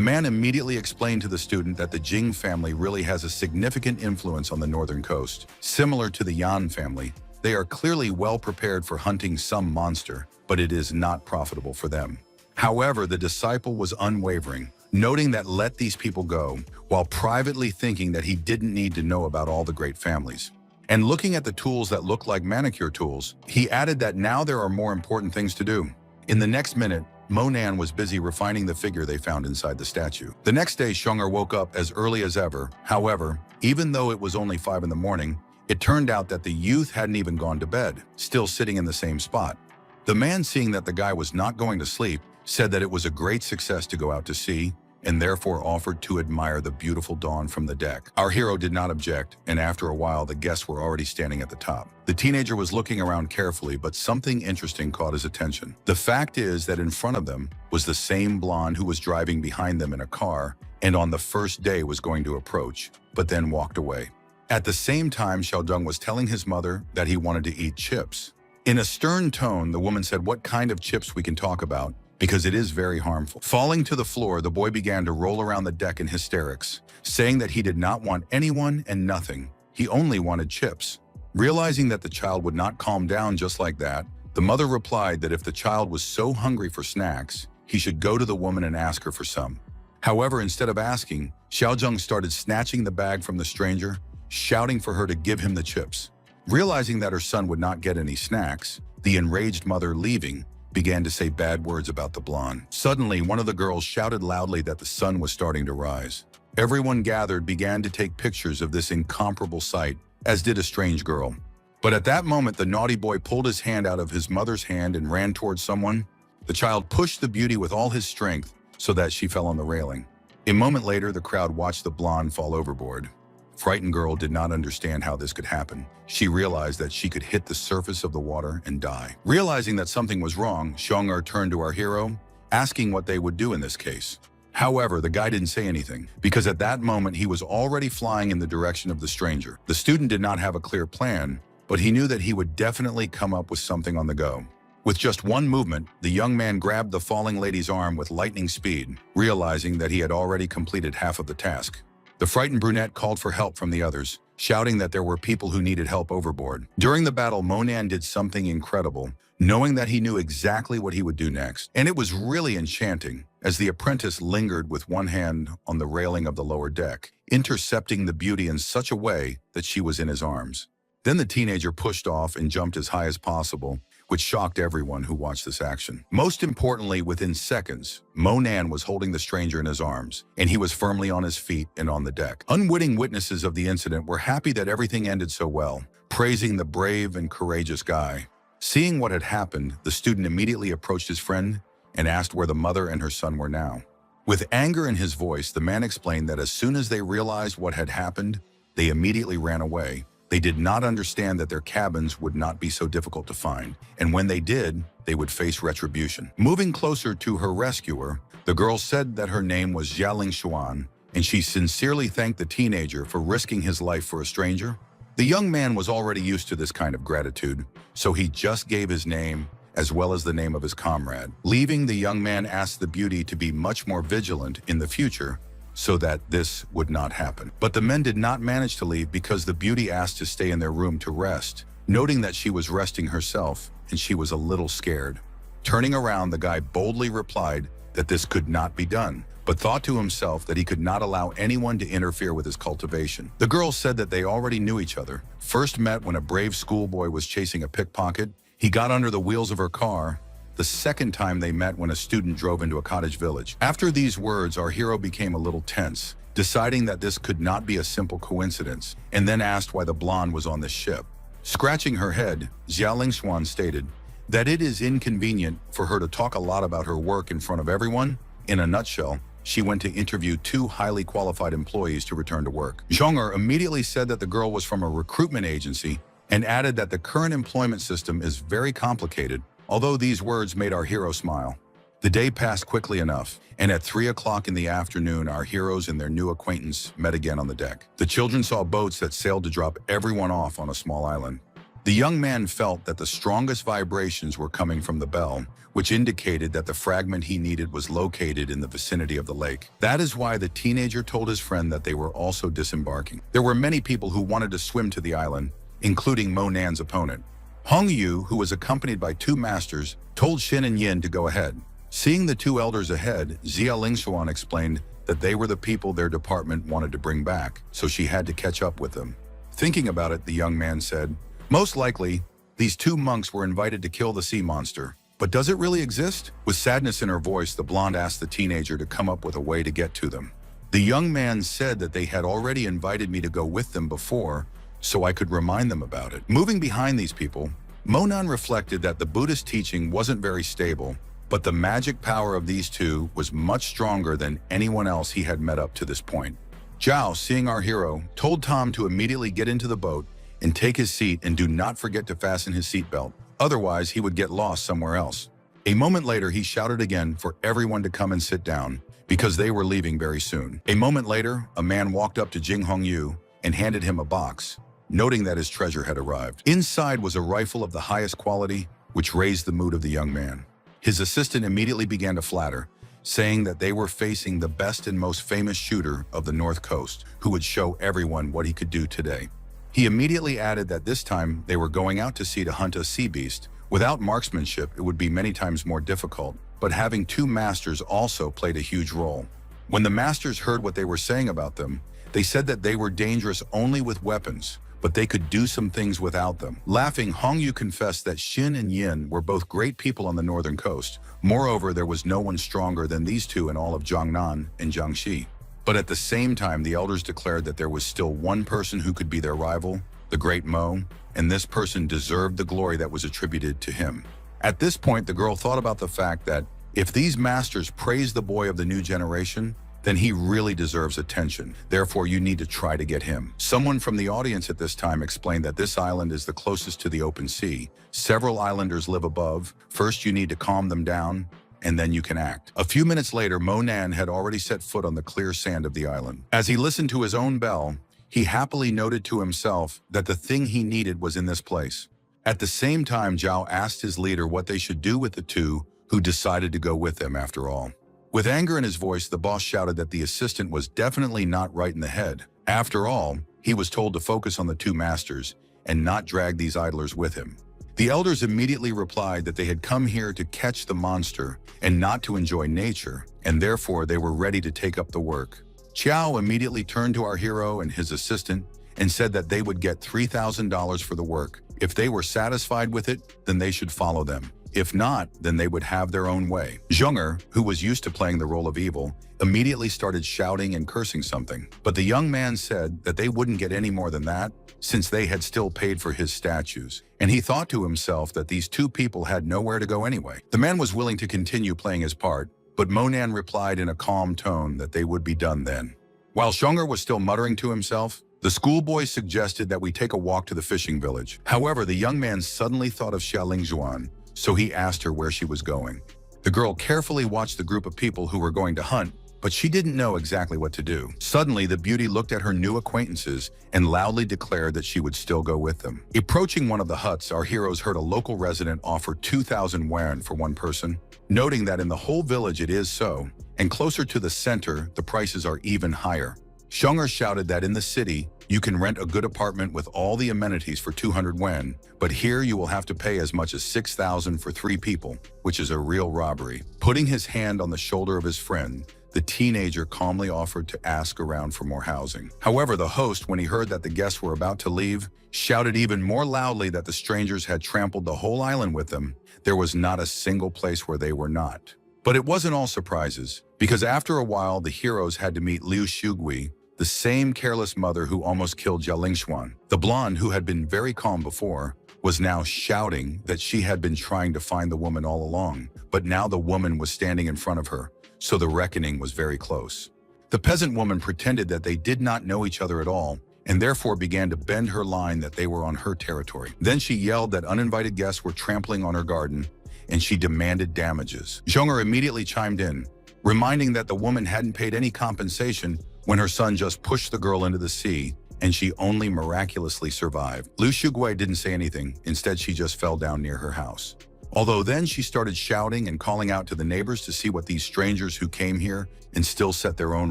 man immediately explained to the student that the Jing family really has a significant influence on the northern coast. Similar to the Yan family, they are clearly well prepared for hunting some monster, but it is not profitable for them. However, the disciple was unwavering, noting that let these people go, while privately thinking that he didn't need to know about all the great families. And looking at the tools that looked like manicure tools, he added that now there are more important things to do. In the next minute, Monan was busy refining the figure they found inside the statue. The next day, Xiong'er woke up as early as ever. However, even though it was only 5 in the morning, it turned out that the youth hadn't even gone to bed, still sitting in the same spot. The man, seeing that the guy was not going to sleep, said that it was a great success to go out to sea, and therefore offered to admire the beautiful dawn from the deck. Our hero did not object, and after a while the guests were already standing at the top. The teenager was looking around carefully, but something interesting caught his attention. The fact is that in front of them was the same blonde who was driving behind them in a car, and on the first day was going to approach, but then walked away. At the same time, Xiaodong was telling his mother that he wanted to eat chips. In a stern tone, the woman said what kind of chips we can talk about, because it is very harmful. Falling to the floor, the boy began to roll around the deck in hysterics, saying that he did not want anyone and nothing. He only wanted chips. Realizing that the child would not calm down just like that, the mother replied that if the child was so hungry for snacks, he should go to the woman and ask her for some. However, instead of asking, Xiaozheng started snatching the bag from the stranger, shouting for her to give him the chips. Realizing that her son would not get any snacks, the enraged mother, leaving, began to say bad words about the blonde. Suddenly, one of the girls shouted loudly that the sun was starting to rise. Everyone gathered began to take pictures of this incomparable sight, as did a strange girl. But at that moment, the naughty boy pulled his hand out of his mother's hand and ran towards someone. The child pushed the beauty with all his strength so that she fell on the railing. A moment later, the crowd watched the blonde fall overboard. Frightened girl did not understand how this could happen. She realized that she could hit the surface of the water and die. Realizing that something was wrong, Xiong'er turned to our hero, asking what they would do in this case. However, the guy didn't say anything, because at that moment he was already flying in the direction of the stranger. The student did not have a clear plan, but he knew that he would definitely come up with something on the go. With just one movement, the young man grabbed the falling lady's arm with lightning speed, realizing that he had already completed half of the task. The frightened brunette called for help from the others, shouting that there were people who needed help overboard. During the battle, Monan did something incredible, knowing that he knew exactly what he would do next. And it was really enchanting, as the apprentice lingered with one hand on the railing of the lower deck, intercepting the beauty in such a way that she was in his arms. Then the teenager pushed off and jumped as high as possible, which shocked everyone who watched this action. Most importantly, within seconds, Monan was holding the stranger in his arms, and he was firmly on his feet and on the deck. Unwitting witnesses of the incident were happy that everything ended so well, praising the brave and courageous guy. Seeing what had happened, the student immediately approached his friend and asked where the mother and her son were now. With anger in his voice, the man explained that as soon as they realized what had happened, they immediately ran away. They did not understand that their cabins would not be so difficult to find, and when they did, they would face retribution. Moving closer to her rescuer, the girl said that her name was Jialing Xuan, and she sincerely thanked the teenager for risking his life for a stranger. The young man was already used to this kind of gratitude, so he just gave his name as well as the name of his comrade. Leaving, the young man asked the beauty to be much more vigilant in the future, so that this would not happen. But the men did not manage to leave because the beauty asked to stay in their room to rest, noting that she was resting herself and she was a little scared. Turning around, the guy boldly replied that this could not be done, but thought to himself that he could not allow anyone to interfere with his cultivation. The girl said that they already knew each other, first met when a brave schoolboy was chasing a pickpocket. He got under the wheels of her car. The second time they met when a student drove into a cottage village. After these words, our hero became a little tense, deciding that this could not be a simple coincidence, and then asked why the blonde was on the ship. Scratching her head, Jialing Xuan stated that it is inconvenient for her to talk a lot about her work in front of everyone. In a nutshell, she went to interview two highly qualified employees to return to work. Zhong'er immediately said that the girl was from a recruitment agency and added that the current employment system is very complicated, although these words made our hero smile. The day passed quickly enough, and at 3 o'clock in the afternoon, our heroes and their new acquaintance met again on the deck. The children saw boats that sailed to drop everyone off on a small island. The young man felt that the strongest vibrations were coming from the bell, which indicated that the fragment he needed was located in the vicinity of the lake. That is why the teenager told his friend that they were also disembarking. There were many people who wanted to swim to the island, including Mo Nan's opponent. Hong Yu, who was accompanied by two masters, told Xin and Yin to go ahead. Seeing the two elders ahead, Xia Lingshuan explained that they were the people their department wanted to bring back, so she had to catch up with them. Thinking about it, the young man said, "Most likely, these two monks were invited to kill the sea monster. But does it really exist?" With sadness in her voice, the blonde asked the teenager to come up with a way to get to them. The young man said that they had already invited me to go with them before, so I could remind them about it. Moving behind these people, Monan reflected that the Buddhist teaching wasn't very stable, but the magic power of these two was much stronger than anyone else he had met up to this point. Zhao, seeing our hero, told Tom to immediately get into the boat and take his seat and do not forget to fasten his seatbelt. Otherwise, he would get lost somewhere else. A moment later, he shouted again for everyone to come and sit down, because they were leaving very soon. A moment later, a man walked up to Jing Hongyu and handed him a box, noting that his treasure had arrived. Inside was a rifle of the highest quality, which raised the mood of the young man. His assistant immediately began to flatter, saying that they were facing the best and most famous shooter of the North Coast, who would show everyone what he could do today. He immediately added that this time they were going out to sea to hunt a sea beast. Without marksmanship, it would be many times more difficult, but having two masters also played a huge role. When the masters heard what they were saying about them, they said that they were dangerous only with weapons, but they could do some things without them. Laughing, Hongyu confessed that Xin and Yin were both great people on the northern coast. Moreover, there was no one stronger than these two in all of Jiangnan and Jiangxi. But at the same time, the elders declared that there was still one person who could be their rival, the great Mo, and this person deserved the glory that was attributed to him. At this point, the girl thought about the fact that if these masters praise the boy of the new generation, then he really deserves attention. Therefore, you need to try to get him. Someone from the audience at this time explained that this island is the closest to the open sea. Several islanders live above. First, you need to calm them down, and then you can act. A few minutes later, Mo Nan had already set foot on the clear sand of the island. As he listened to his own bell, he happily noted to himself that the thing he needed was in this place. At the same time, Zhao asked his leader what they should do with the two who decided to go with them after all. With anger in his voice, the boss shouted that the assistant was definitely not right in the head. After all, he was told to focus on the two masters and not drag these idlers with him. The elders immediately replied that they had come here to catch the monster and not to enjoy nature, and therefore they were ready to take up the work. Qiao immediately turned to our hero and his assistant and said that they would get $3,000 for the work. If they were satisfied with it, then they should follow them. If not, then they would have their own way. Zhong'er, who was used to playing the role of evil, immediately started shouting and cursing something. But the young man said that they wouldn't get any more than that, since they had still paid for his statues. And he thought to himself that these two people had nowhere to go anyway. The man was willing to continue playing his part, but Monan replied in a calm tone that they would be done then. While Zhong'er was still muttering to himself, the schoolboy suggested that we take a walk to the fishing village. However, the young man suddenly thought of Xia Lingzhuan, so he asked her where she was going. The girl carefully watched the group of people who were going to hunt, but she didn't know exactly what to do. Suddenly, the beauty looked at her new acquaintances and loudly declared that she would still go with them. Approaching one of the huts, our heroes heard a local resident offer 2,000 yuan for one person. Noting that in the whole village it is so, and closer to the center, the prices are even higher. Zhong'er shouted that in the city, you can rent a good apartment with all the amenities for 200 yuan, but here you will have to pay as much as 6,000 for 3 people, which is a real robbery. Putting his hand on the shoulder of his friend, the teenager calmly offered to ask around for more housing. However, the host, when he heard that the guests were about to leave, shouted even more loudly that the strangers had trampled the whole island with them. There was not a single place where they were not. But it wasn't all surprises, because after a while, the heroes had to meet Liu Shugui, the same careless mother who almost killed Jia Lingshuan. The blonde, who had been very calm before, was now shouting that she had been trying to find the woman all along, but now the woman was standing in front of her. so the reckoning was very close. The peasant woman pretended that they did not know each other at all, and therefore began to bend her line that they were on her territory. Then she yelled that uninvited guests were trampling on her garden, and she demanded damages. Zhong'er immediately chimed in, reminding that the woman hadn't paid any compensation when her son just pushed the girl into the sea, and she only miraculously survived. Lu Shugui didn't say anything. Instead, she just fell down near her house. Although then she started shouting and calling out to the neighbors to see what these strangers who came here and still set their own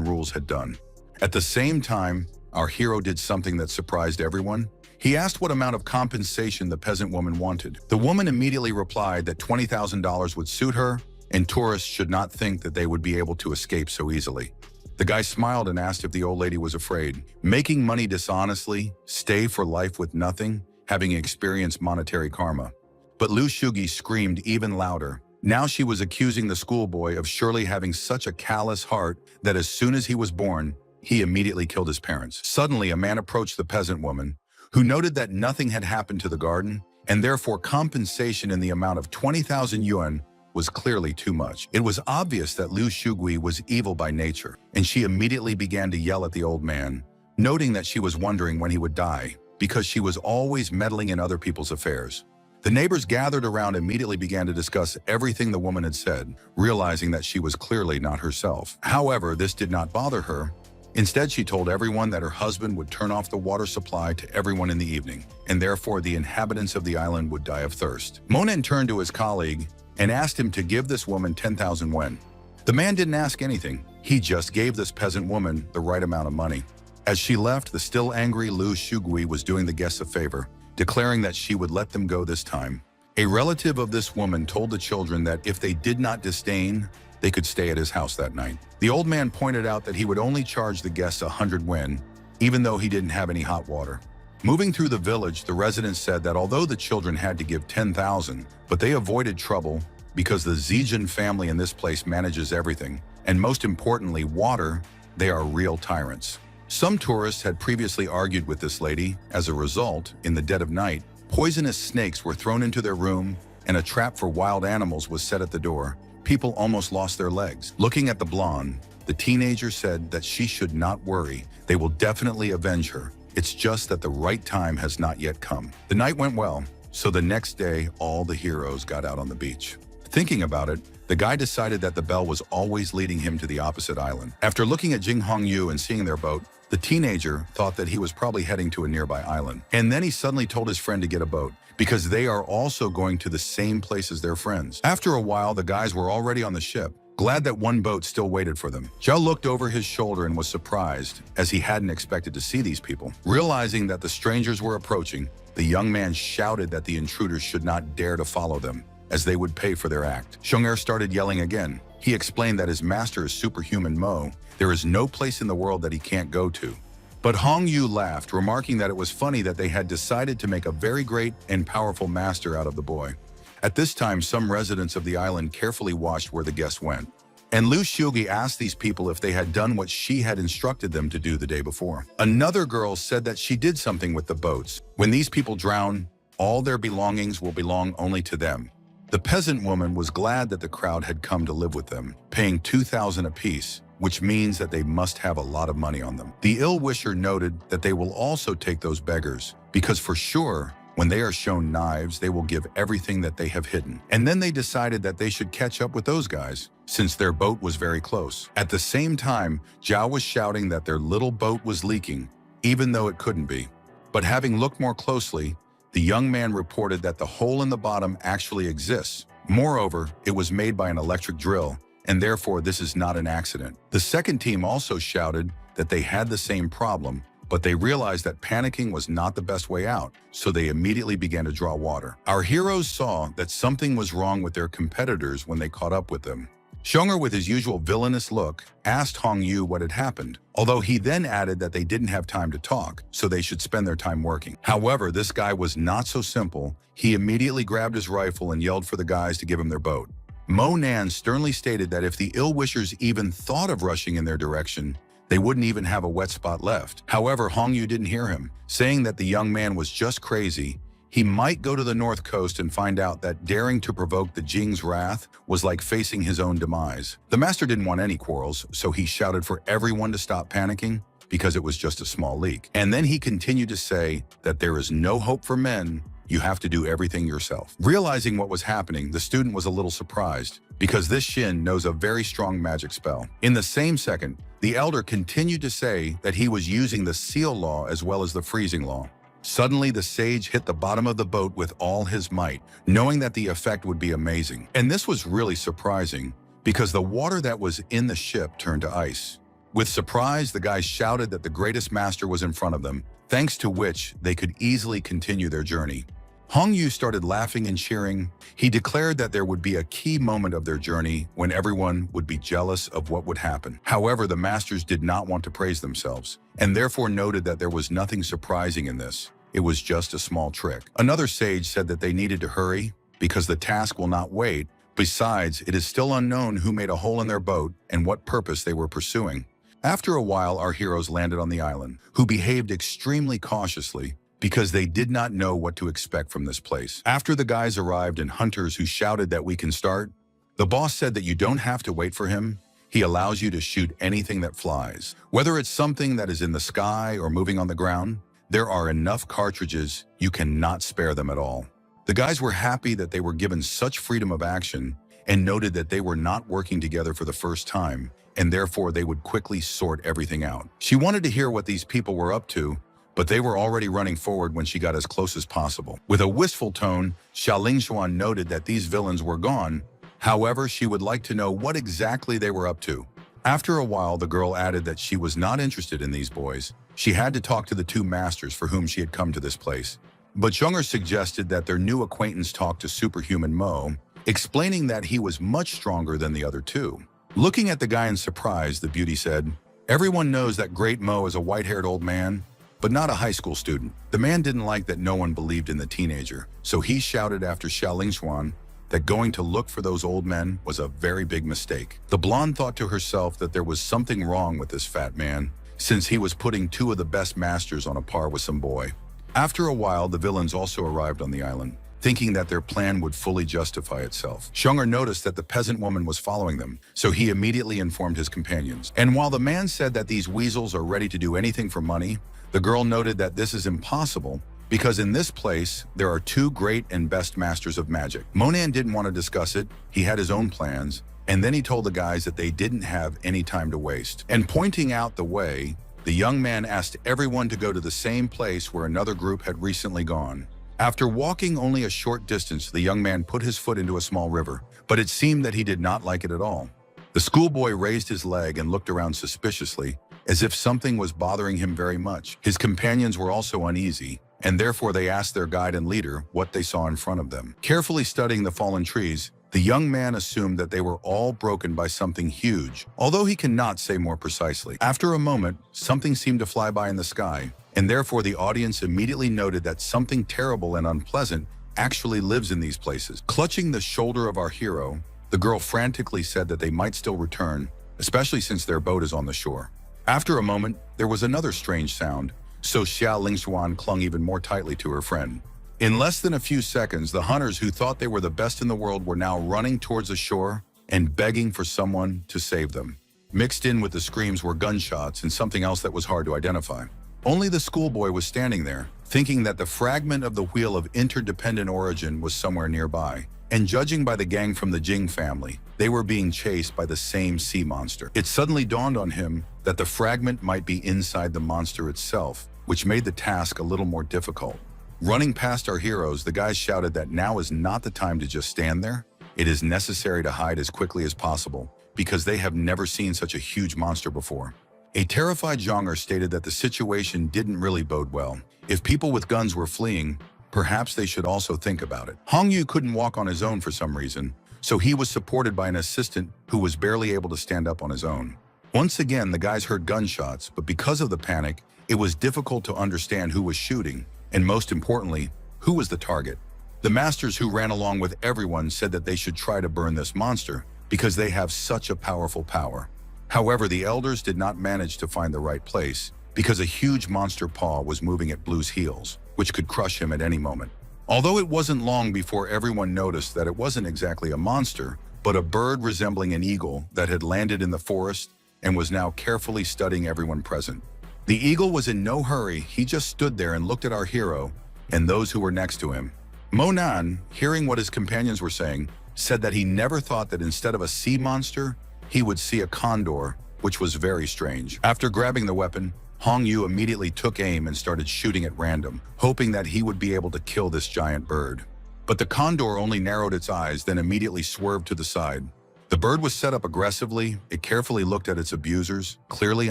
rules had done. At the same time, our hero did something that surprised everyone. He asked what amount of compensation the peasant woman wanted. The woman immediately replied that $20,000 would suit her, and tourists should not think that they would be able to escape so easily. The guy smiled and asked if the old lady was afraid. Making money dishonestly, stay for life with nothing, having experienced monetary karma. But Lu Shugi screamed even louder. Now she was accusing the schoolboy of surely having such a callous heart that as soon as he was born, he immediately killed his parents. Suddenly, a man approached the peasant woman, who noted that nothing had happened to the garden, and therefore compensation in the amount of 20,000 yuan was clearly too much. It was obvious that Lu Shugui was evil by nature, and she immediately began to yell at the old man, noting that she was wondering when he would die, because she was always meddling in other people's affairs. The neighbors gathered around and immediately began to discuss everything the woman had said, realizing that she was clearly not herself. However, this did not bother her. Instead, she told everyone that her husband would turn off the water supply to everyone in the evening, and therefore the inhabitants of the island would die of thirst. Monen turned to his colleague and asked him to give this woman 10,000 yuan. The man didn't ask anything. He just gave this peasant woman the right amount of money. As she left, the still angry Lu Shugui was doing the guests a favor, declaring that she would let them go this time. A relative of this woman told the children that if they did not disdain, they could stay at his house that night. The old man pointed out that he would only charge the guests 100 yuan, even though he didn't have any hot water. Moving through the village, the residents said that although the children had to give 10,000, but they avoided trouble because the Zijin family in this place manages everything, and most importantly, water, they are real tyrants. Some tourists had previously argued with this lady. As a result, in the dead of night, poisonous snakes were thrown into their room, and a trap for wild animals was set at the door. People almost lost their legs. Looking at the blonde, the teenager said that she should not worry. They will definitely avenge her. It's just that the right time has not yet come. The night went well, so the next day, all the heroes got out on the beach. Thinking about it, the guy decided that the bell was always leading him to the opposite island. After looking at Jing Hongyu and seeing their boat, the teenager thought that he was probably heading to a nearby island. And then he suddenly told his friend to get a boat, because they are also going to the same place as their friends. After a while, the guys were already on the ship, glad that one boat still waited for them. Zhao looked over his shoulder and was surprised, as he hadn't expected to see these people. Realizing that the strangers were approaching, the young man shouted that the intruders should not dare to follow them, as they would pay for their act. Zhong'er started yelling again. He explained that his master is superhuman Mo. There is no place in the world that he can't go to. But Hong Yu laughed, remarking that it was funny that they had decided to make a very great and powerful master out of the boy. At this time, some residents of the island carefully watched where the guests went. And Lu Shugi asked these people if they had done what she had instructed them to do the day before. Another girl said that she did something with the boats. When these people drown, all their belongings will belong only to them. The peasant woman was glad that the crowd had come to live with them, paying 2,000 apiece, which means that they must have a lot of money on them. The ill-wisher noted that they will also take those beggars, because for sure, when they are shown knives, they will give everything that they have hidden. And then they decided that they should catch up with those guys, since their boat was very close. At the same time, Zhao was shouting that their little boat was leaking, even though it couldn't be. But having looked more closely, the young man reported that the hole in the bottom actually exists. Moreover, it was made by an electric drill, and therefore this is not an accident. The second team also shouted that they had the same problem, but they realized that panicking was not the best way out, so they immediately began to draw water. Our heroes saw that something was wrong with their competitors when they caught up with them. Zhong'er, with his usual villainous look, asked Hong Yu what had happened, although he then added that they didn't have time to talk, so they should spend their time working. However, this guy was not so simple. He immediately grabbed his rifle and yelled for the guys to give him their boat. Mo Nan sternly stated that if the ill-wishers even thought of rushing in their direction, they wouldn't even have a wet spot left. However, Hong Yu didn't hear him, saying that the young man was just crazy. he might go to the north coast and find out that daring to provoke the Jing's wrath was like facing his own demise. The master didn't want any quarrels, so he shouted for everyone to stop panicking because it was just a small leak. And then he continued to say that there is no hope for men. You have to do everything yourself. Realizing what was happening, the student was a little surprised because this Shin knows a very strong magic spell. In the same second, the elder continued to say that he was using the seal law as well as the freezing law. Suddenly, the sage hit the bottom of the boat with all his might, knowing that the effect would be amazing. And this was really surprising because the water that was in the ship turned to ice. With surprise, the guys shouted that the greatest master was in front of them, thanks to which they could easily continue their journey. Hong Yu started laughing and cheering. He declared that there would be a key moment of their journey when everyone would be jealous of what would happen. However, the masters did not want to praise themselves, and therefore noted that there was nothing surprising in this. It was just a small trick. Another sage said that they needed to hurry because the task will not wait. Besides, it is still unknown who made a hole in their boat and what purpose they were pursuing. After a while, our heroes landed on the island, who behaved extremely cautiously because they did not know what to expect from this place. After the guys arrived and hunters who shouted that we can start, the boss said that you don't have to wait for him. He allows you to shoot anything that flies. Whether it's something that is in the sky or moving on the ground, there are enough cartridges, you cannot spare them at all. The guys were happy that they were given such freedom of action and noted that they were not working together for the first time, and therefore they would quickly sort everything out. She wanted to hear what these people were up to, but they were already running forward when she got as close as possible. With a wistful tone, Xiaoling Xuan noted that these villains were gone. However, she would like to know what exactly they were up to. After a while, the girl added that she was not interested in these boys. She had to talk to the two masters for whom she had come to this place. But Zhong'er suggested that their new acquaintance talk to superhuman Mo, explaining that he was much stronger than the other two. Looking at the guy in surprise, the beauty said, "Everyone knows that Great Mo is a white-haired old man, but not a high school student." The man didn't like that no one believed in the teenager, so he shouted after Xiaoling Xuan that going to look for those old men was a very big mistake. The blonde thought to herself that there was something wrong with this fat man, since he was putting two of the best masters on a par with some boy. After a while, the villains also arrived on the island, thinking that their plan would fully justify itself. Zhong'er noticed that the peasant woman was following them, so he immediately informed his companions. And while the man said that these weasels are ready to do anything for money, the girl noted that this is impossible because in this place, there are two great and best masters of magic. Monan didn't want to discuss it. He had his own plans, and then he told the guys that they didn't have any time to waste. And pointing out the way, the young man asked everyone to go to the same place where another group had recently gone. After walking only a short distance, the young man put his foot into a small river, but it seemed that he did not like it at all. The schoolboy raised his leg and looked around suspiciously, as if something was bothering him very much. His companions were also uneasy, and therefore they asked their guide and leader what they saw in front of them. Carefully studying the fallen trees, the young man assumed that they were all broken by something huge, although he cannot say more precisely. After a moment, something seemed to fly by in the sky, and therefore the audience immediately noted that something terrible and unpleasant actually lives in these places. Clutching the shoulder of our hero, the girl frantically said that they might still return, especially since their boat is on the shore. After a moment, there was another strange sound, so Xiaoling Xuan clung even more tightly to her friend. In less than a few seconds, the hunters who thought they were the best in the world were now running towards the shore and begging for someone to save them. Mixed in with the screams were gunshots and something else that was hard to identify. Only the schoolboy was standing there, thinking that the fragment of the wheel of interdependent origin was somewhere nearby. And judging by the gang from the Jing family, they were being chased by the same sea monster. It suddenly dawned on him that the fragment might be inside the monster itself, which made the task a little more difficult. Running past our heroes, the guys shouted that now is not the time to just stand there. It is necessary to hide as quickly as possible, because they have never seen such a huge monster before. A terrified Zhong'er stated that the situation didn't really bode well. If people with guns were fleeing, perhaps they should also think about it. Hong Yu couldn't walk on his own for some reason, so he was supported by an assistant who was barely able to stand up on his own. Once again, the guys heard gunshots, but because of the panic, it was difficult to understand who was shooting, and most importantly, who was the target. The masters who ran along with everyone said that they should try to burn this monster because they have such a powerful power. However, the elders did not manage to find the right place because a huge monster paw was moving at Blue's heels, which could crush him at any moment. Although it wasn't long before everyone noticed that it wasn't exactly a monster, but a bird resembling an eagle that had landed in the forest and was now carefully studying everyone present. The eagle was in no hurry. He just stood there and looked at our hero and those who were next to him. Monan, hearing what his companions were saying, said that he never thought that instead of a sea monster, he would see a condor, which was very strange. After grabbing the weapon, Hong Yu immediately took aim and started shooting at random, hoping that he would be able to kill this giant bird. But the condor only narrowed its eyes, then immediately swerved to the side. The bird was set up aggressively. It carefully looked at its abusers, clearly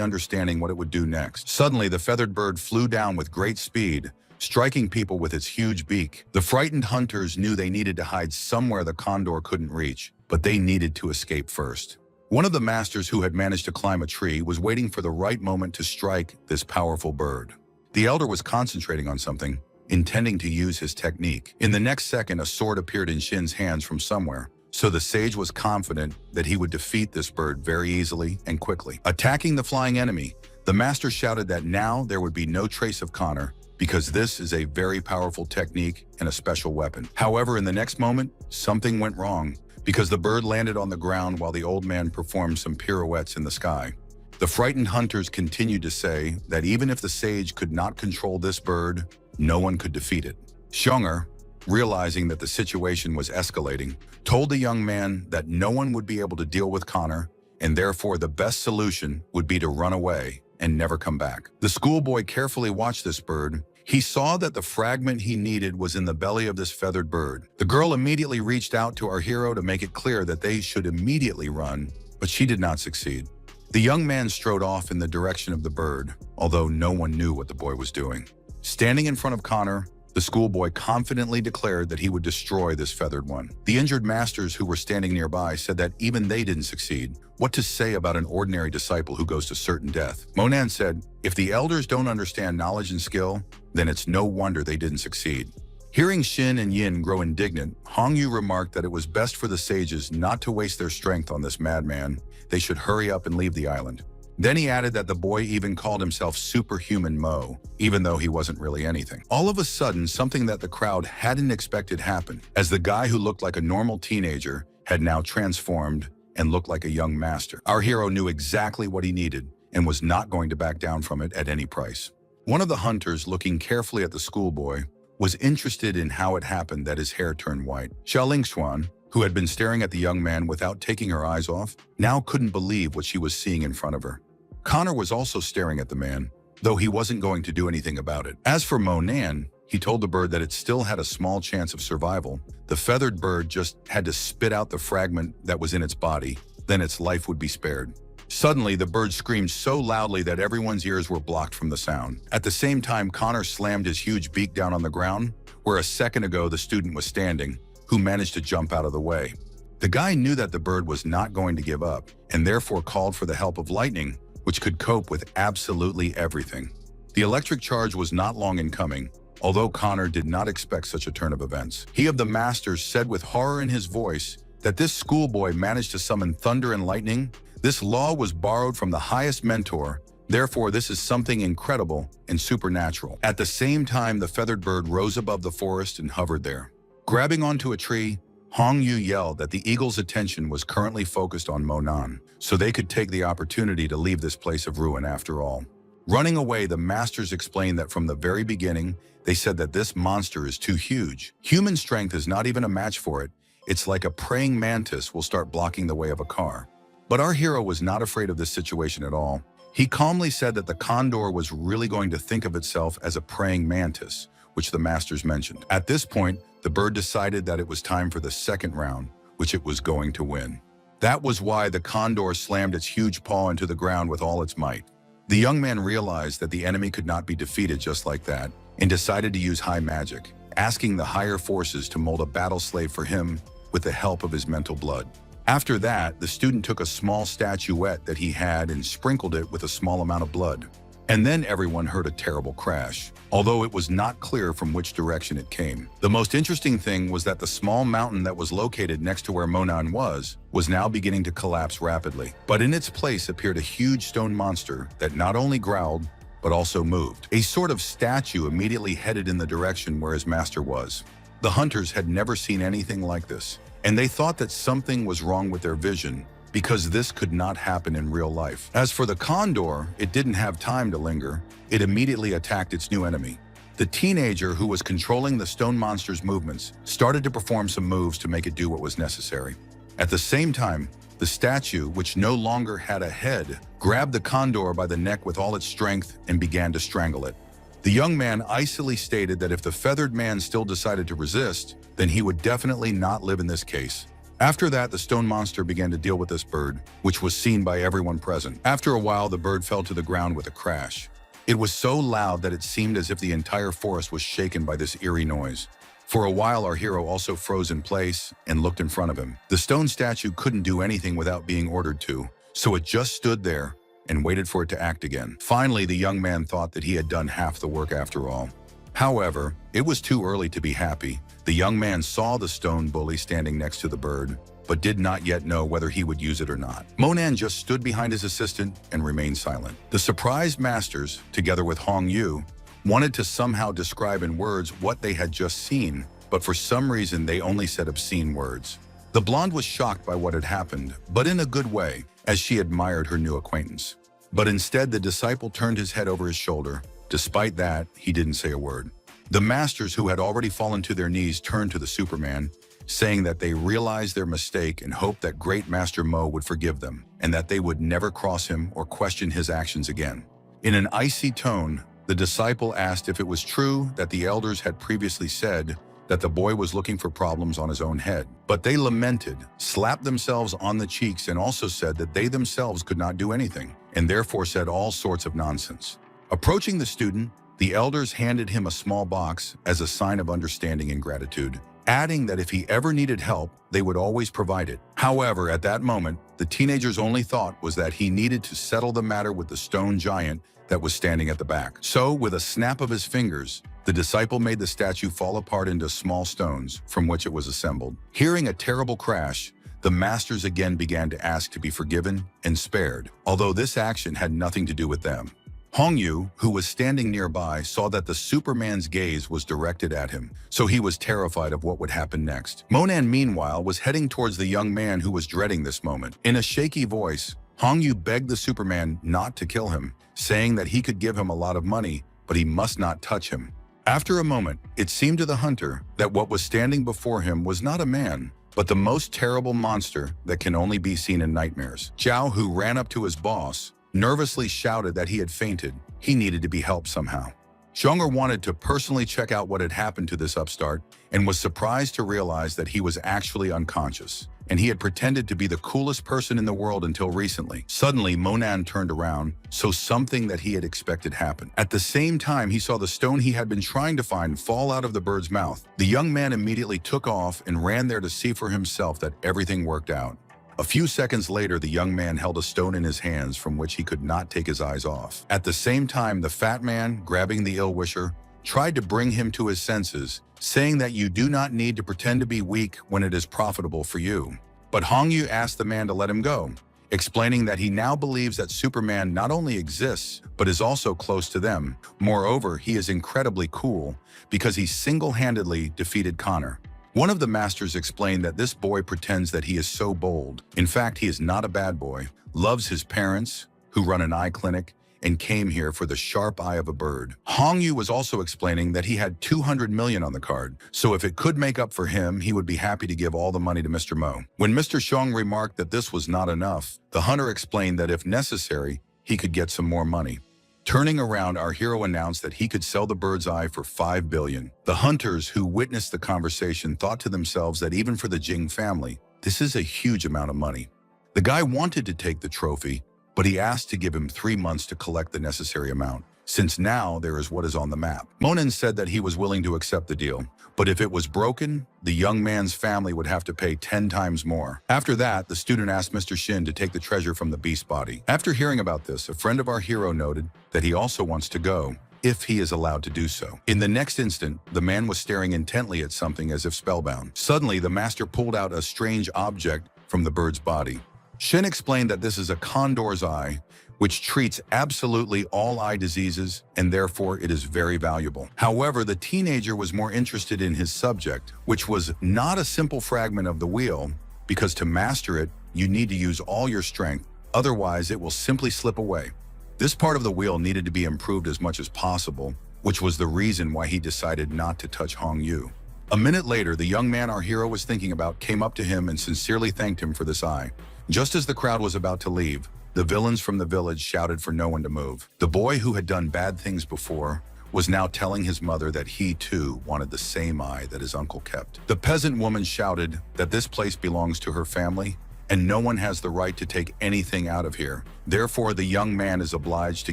understanding what it would do next. Suddenly, the feathered bird flew down with great speed, striking people with its huge beak. The frightened hunters knew they needed to hide somewhere the condor couldn't reach, but they needed to escape first. One of the masters who had managed to climb a tree was waiting for the right moment to strike this powerful bird. The elder was concentrating on something, intending to use his technique. In the next second, a sword appeared in Shin's hands from somewhere, so the sage was confident that he would defeat this bird very easily and quickly. Attacking the flying enemy, the master shouted that now there would be no trace of Connor, because this is a very powerful technique and a special weapon. However, in the next moment, something went wrong, because the bird landed on the ground while the old man performed some pirouettes in the sky. The frightened hunters continued to say that even if the sage could not control this bird, no one could defeat it. Xiong'er, realizing that the situation was escalating, told the young man that no one would be able to deal with Connor, and therefore the best solution would be to run away and never come back. The schoolboy carefully watched this bird. He saw that the fragment he needed was in the belly of this feathered bird. The girl immediately reached out to our hero to make it clear that they should immediately run, but she did not succeed. The young man strode off in the direction of the bird, although no one knew what the boy was doing. Standing in front of Connor, the schoolboy confidently declared that he would destroy this feathered one. The injured masters who were standing nearby said that even they didn't succeed. What to say about an ordinary disciple who goes to certain death? Monan said, if the elders don't understand knowledge and skill, then it's no wonder they didn't succeed. Hearing Shin and Yin grow indignant, Hong Yu remarked that it was best for the sages not to waste their strength on this madman. They should hurry up and leave the island. Then he added that the boy even called himself Superhuman Mo, even though he wasn't really anything. All of a sudden, something that the crowd hadn't expected happened, as the guy who looked like a normal teenager had now transformed and looked like a young master. Our hero knew exactly what he needed and was not going to back down from it at any price. One of the hunters, looking carefully at the schoolboy, was interested in how it happened that his hair turned white. Xiaolingxuan, who had been staring at the young man without taking her eyes off, now couldn't believe what she was seeing in front of her. Connor was also staring at the man, though he wasn't going to do anything about it. As for Monan, he told the bird that it still had a small chance of survival. The feathered bird just had to spit out the fragment that was in its body, then its life would be spared. Suddenly, the bird screamed so loudly that everyone's ears were blocked from the sound. At the same time, Connor slammed his huge beak down on the ground, where a second ago the student was standing, who managed to jump out of the way. The guy knew that the bird was not going to give up, and therefore called for the help of lightning, which could cope with absolutely everything. The electric charge was not long in coming, although Connor did not expect such a turn of events. He of the masters said with horror in his voice that this schoolboy managed to summon thunder and lightning. This law was borrowed from the highest mentor, therefore this is something incredible and supernatural. At the same time, the feathered bird rose above the forest and hovered there. Grabbing onto a tree, Hong Yu yelled that the eagle's attention was currently focused on Monan, so they could take the opportunity to leave this place of ruin after all. Running away, the masters explained that from the very beginning, they said that this monster is too huge. Human strength is not even a match for it. It's like a praying mantis will start blocking the way of a car. But our hero was not afraid of this situation at all. He calmly said that the condor was really going to think of itself as a praying mantis, which the masters mentioned. At this point, the bird decided that it was time for the second round, which it was going to win. That was why the condor slammed its huge paw into the ground with all its might. The young man realized that the enemy could not be defeated just like that, and decided to use high magic, asking the higher forces to mold a battle slave for him with the help of his mental blood. After that, the student took a small statuette that he had and sprinkled it with a small amount of blood. And then everyone heard a terrible crash, although it was not clear from which direction it came. The most interesting thing was that the small mountain that was located next to where Monan was now beginning to collapse rapidly. But in its place appeared a huge stone monster that not only growled, but also moved. A sort of statue immediately headed in the direction where his master was. The hunters had never seen anything like this, and they thought that something was wrong with their vision because this could not happen in real life. As for the condor, it didn't have time to linger. It immediately attacked its new enemy. The teenager who was controlling the stone monster's movements started to perform some moves to make it do what was necessary. At the same time, the statue, which no longer had a head, grabbed the condor by the neck with all its strength and began to strangle it. The young man icily stated that if the feathered man still decided to resist, then he would definitely not live in this case. After that, the stone monster began to deal with this bird, which was seen by everyone present. After a while, the bird fell to the ground with a crash. It was so loud that it seemed as if the entire forest was shaken by this eerie noise. For a while, our hero also froze in place and looked in front of him. The stone statue couldn't do anything without being ordered to, so it just stood there and waited for it to act again. Finally, the young man thought that he had done half the work after all. However, it was too early to be happy. The young man saw the stone bully standing next to the bird, but did not yet know whether he would use it or not. Monan just stood behind his assistant and remained silent. The surprised masters, together with Hong Yu, wanted to somehow describe in words what they had just seen, but for some reason they only said obscene words. The blonde was shocked by what had happened, but in a good way, as she admired her new acquaintance. But instead, the disciple turned his head over his shoulder. Despite that, he didn't say a word. The masters, who had already fallen to their knees, turned to the Superman, saying that they realized their mistake and hoped that Great Master Mo would forgive them, and that they would never cross him or question his actions again. In an icy tone, the disciple asked if it was true that the elders had previously said that the boy was looking for problems on his own head. But they lamented, slapped themselves on the cheeks, and also said that they themselves could not do anything, and therefore said all sorts of nonsense. Approaching the student, the elders handed him a small box as a sign of understanding and gratitude, adding that if he ever needed help, they would always provide it. However, at that moment, the teenager's only thought was that he needed to settle the matter with the stone giant that was standing at the back. So, with a snap of his fingers, the disciple made the statue fall apart into small stones from which it was assembled. Hearing a terrible crash, the masters again began to ask to be forgiven and spared, although this action had nothing to do with them. Hong Yu, who was standing nearby, saw that the Superman's gaze was directed at him, so he was terrified of what would happen next. Monan, meanwhile, was heading towards the young man who was dreading this moment. In a shaky voice, Hong Yu begged the Superman not to kill him, saying that he could give him a lot of money, but he must not touch him. After a moment, it seemed to the hunter that what was standing before him was not a man, but the most terrible monster that can only be seen in nightmares. Zhao, who ran up to his boss, nervously shouted that he had fainted. He needed to be helped somehow. Zhonger wanted to personally check out what had happened to this upstart and was surprised to realize that he was actually unconscious, and he had pretended to be the coolest person in the world until recently. Suddenly, Monan turned around, so something that he had expected happened. At the same time, he saw the stone he had been trying to find fall out of the bird's mouth. The young man immediately took off and ran there to see for himself that everything worked out. A few seconds later, the young man held a stone in his hands from which he could not take his eyes off. At the same time, the fat man, grabbing the ill-wisher, tried to bring him to his senses, saying that you do not need to pretend to be weak when it is profitable for you. But Hong Yu asked the man to let him go, explaining that he now believes that Superman not only exists, but is also close to them. Moreover, he is incredibly cool because he single-handedly defeated Connor. One of the masters explained that this boy pretends that he is so bold. In fact, he is not a bad boy, loves his parents, who run an eye clinic, and came here for the sharp eye of a bird. Hong Yu was also explaining that he had 200 million on the card, so if it could make up for him, he would be happy to give all the money to Mr. Mo. When Mr. Xiong remarked that this was not enough, the hunter explained that if necessary, he could get some more money. Turning around, our hero announced that he could sell the bird's eye for 5 billion. The hunters who witnessed the conversation thought to themselves that even for the Jing family, this is a huge amount of money. The guy wanted to take the trophy, but he asked to give him 3 months to collect the necessary amount, since now there is what is on the map. Monan said that he was willing to accept the deal, but if it was broken, the young man's family would have to pay 10 times more. After that, the student asked Mr. Shin to take the treasure from the beast body. After hearing about this, a friend of our hero noted that he also wants to go, if he is allowed to do so. In the next instant, the man was staring intently at something as if spellbound. Suddenly, the master pulled out a strange object from the bird's body. Shin explained that this is a condor's eye, which treats absolutely all eye diseases, and therefore it is very valuable. However, the teenager was more interested in his subject, which was not a simple fragment of the wheel, because to master it, you need to use all your strength, otherwise it will simply slip away. This part of the wheel needed to be improved as much as possible, which was the reason why he decided not to touch Hong Yu. A minute later, the young man our hero was thinking about came up to him and sincerely thanked him for this eye. Just as the crowd was about to leave, the villains from the village shouted for no one to move. The boy who had done bad things before was now telling his mother that he too wanted the same eye that his uncle kept. The peasant woman shouted that this place belongs to her family and no one has the right to take anything out of here. Therefore, the young man is obliged to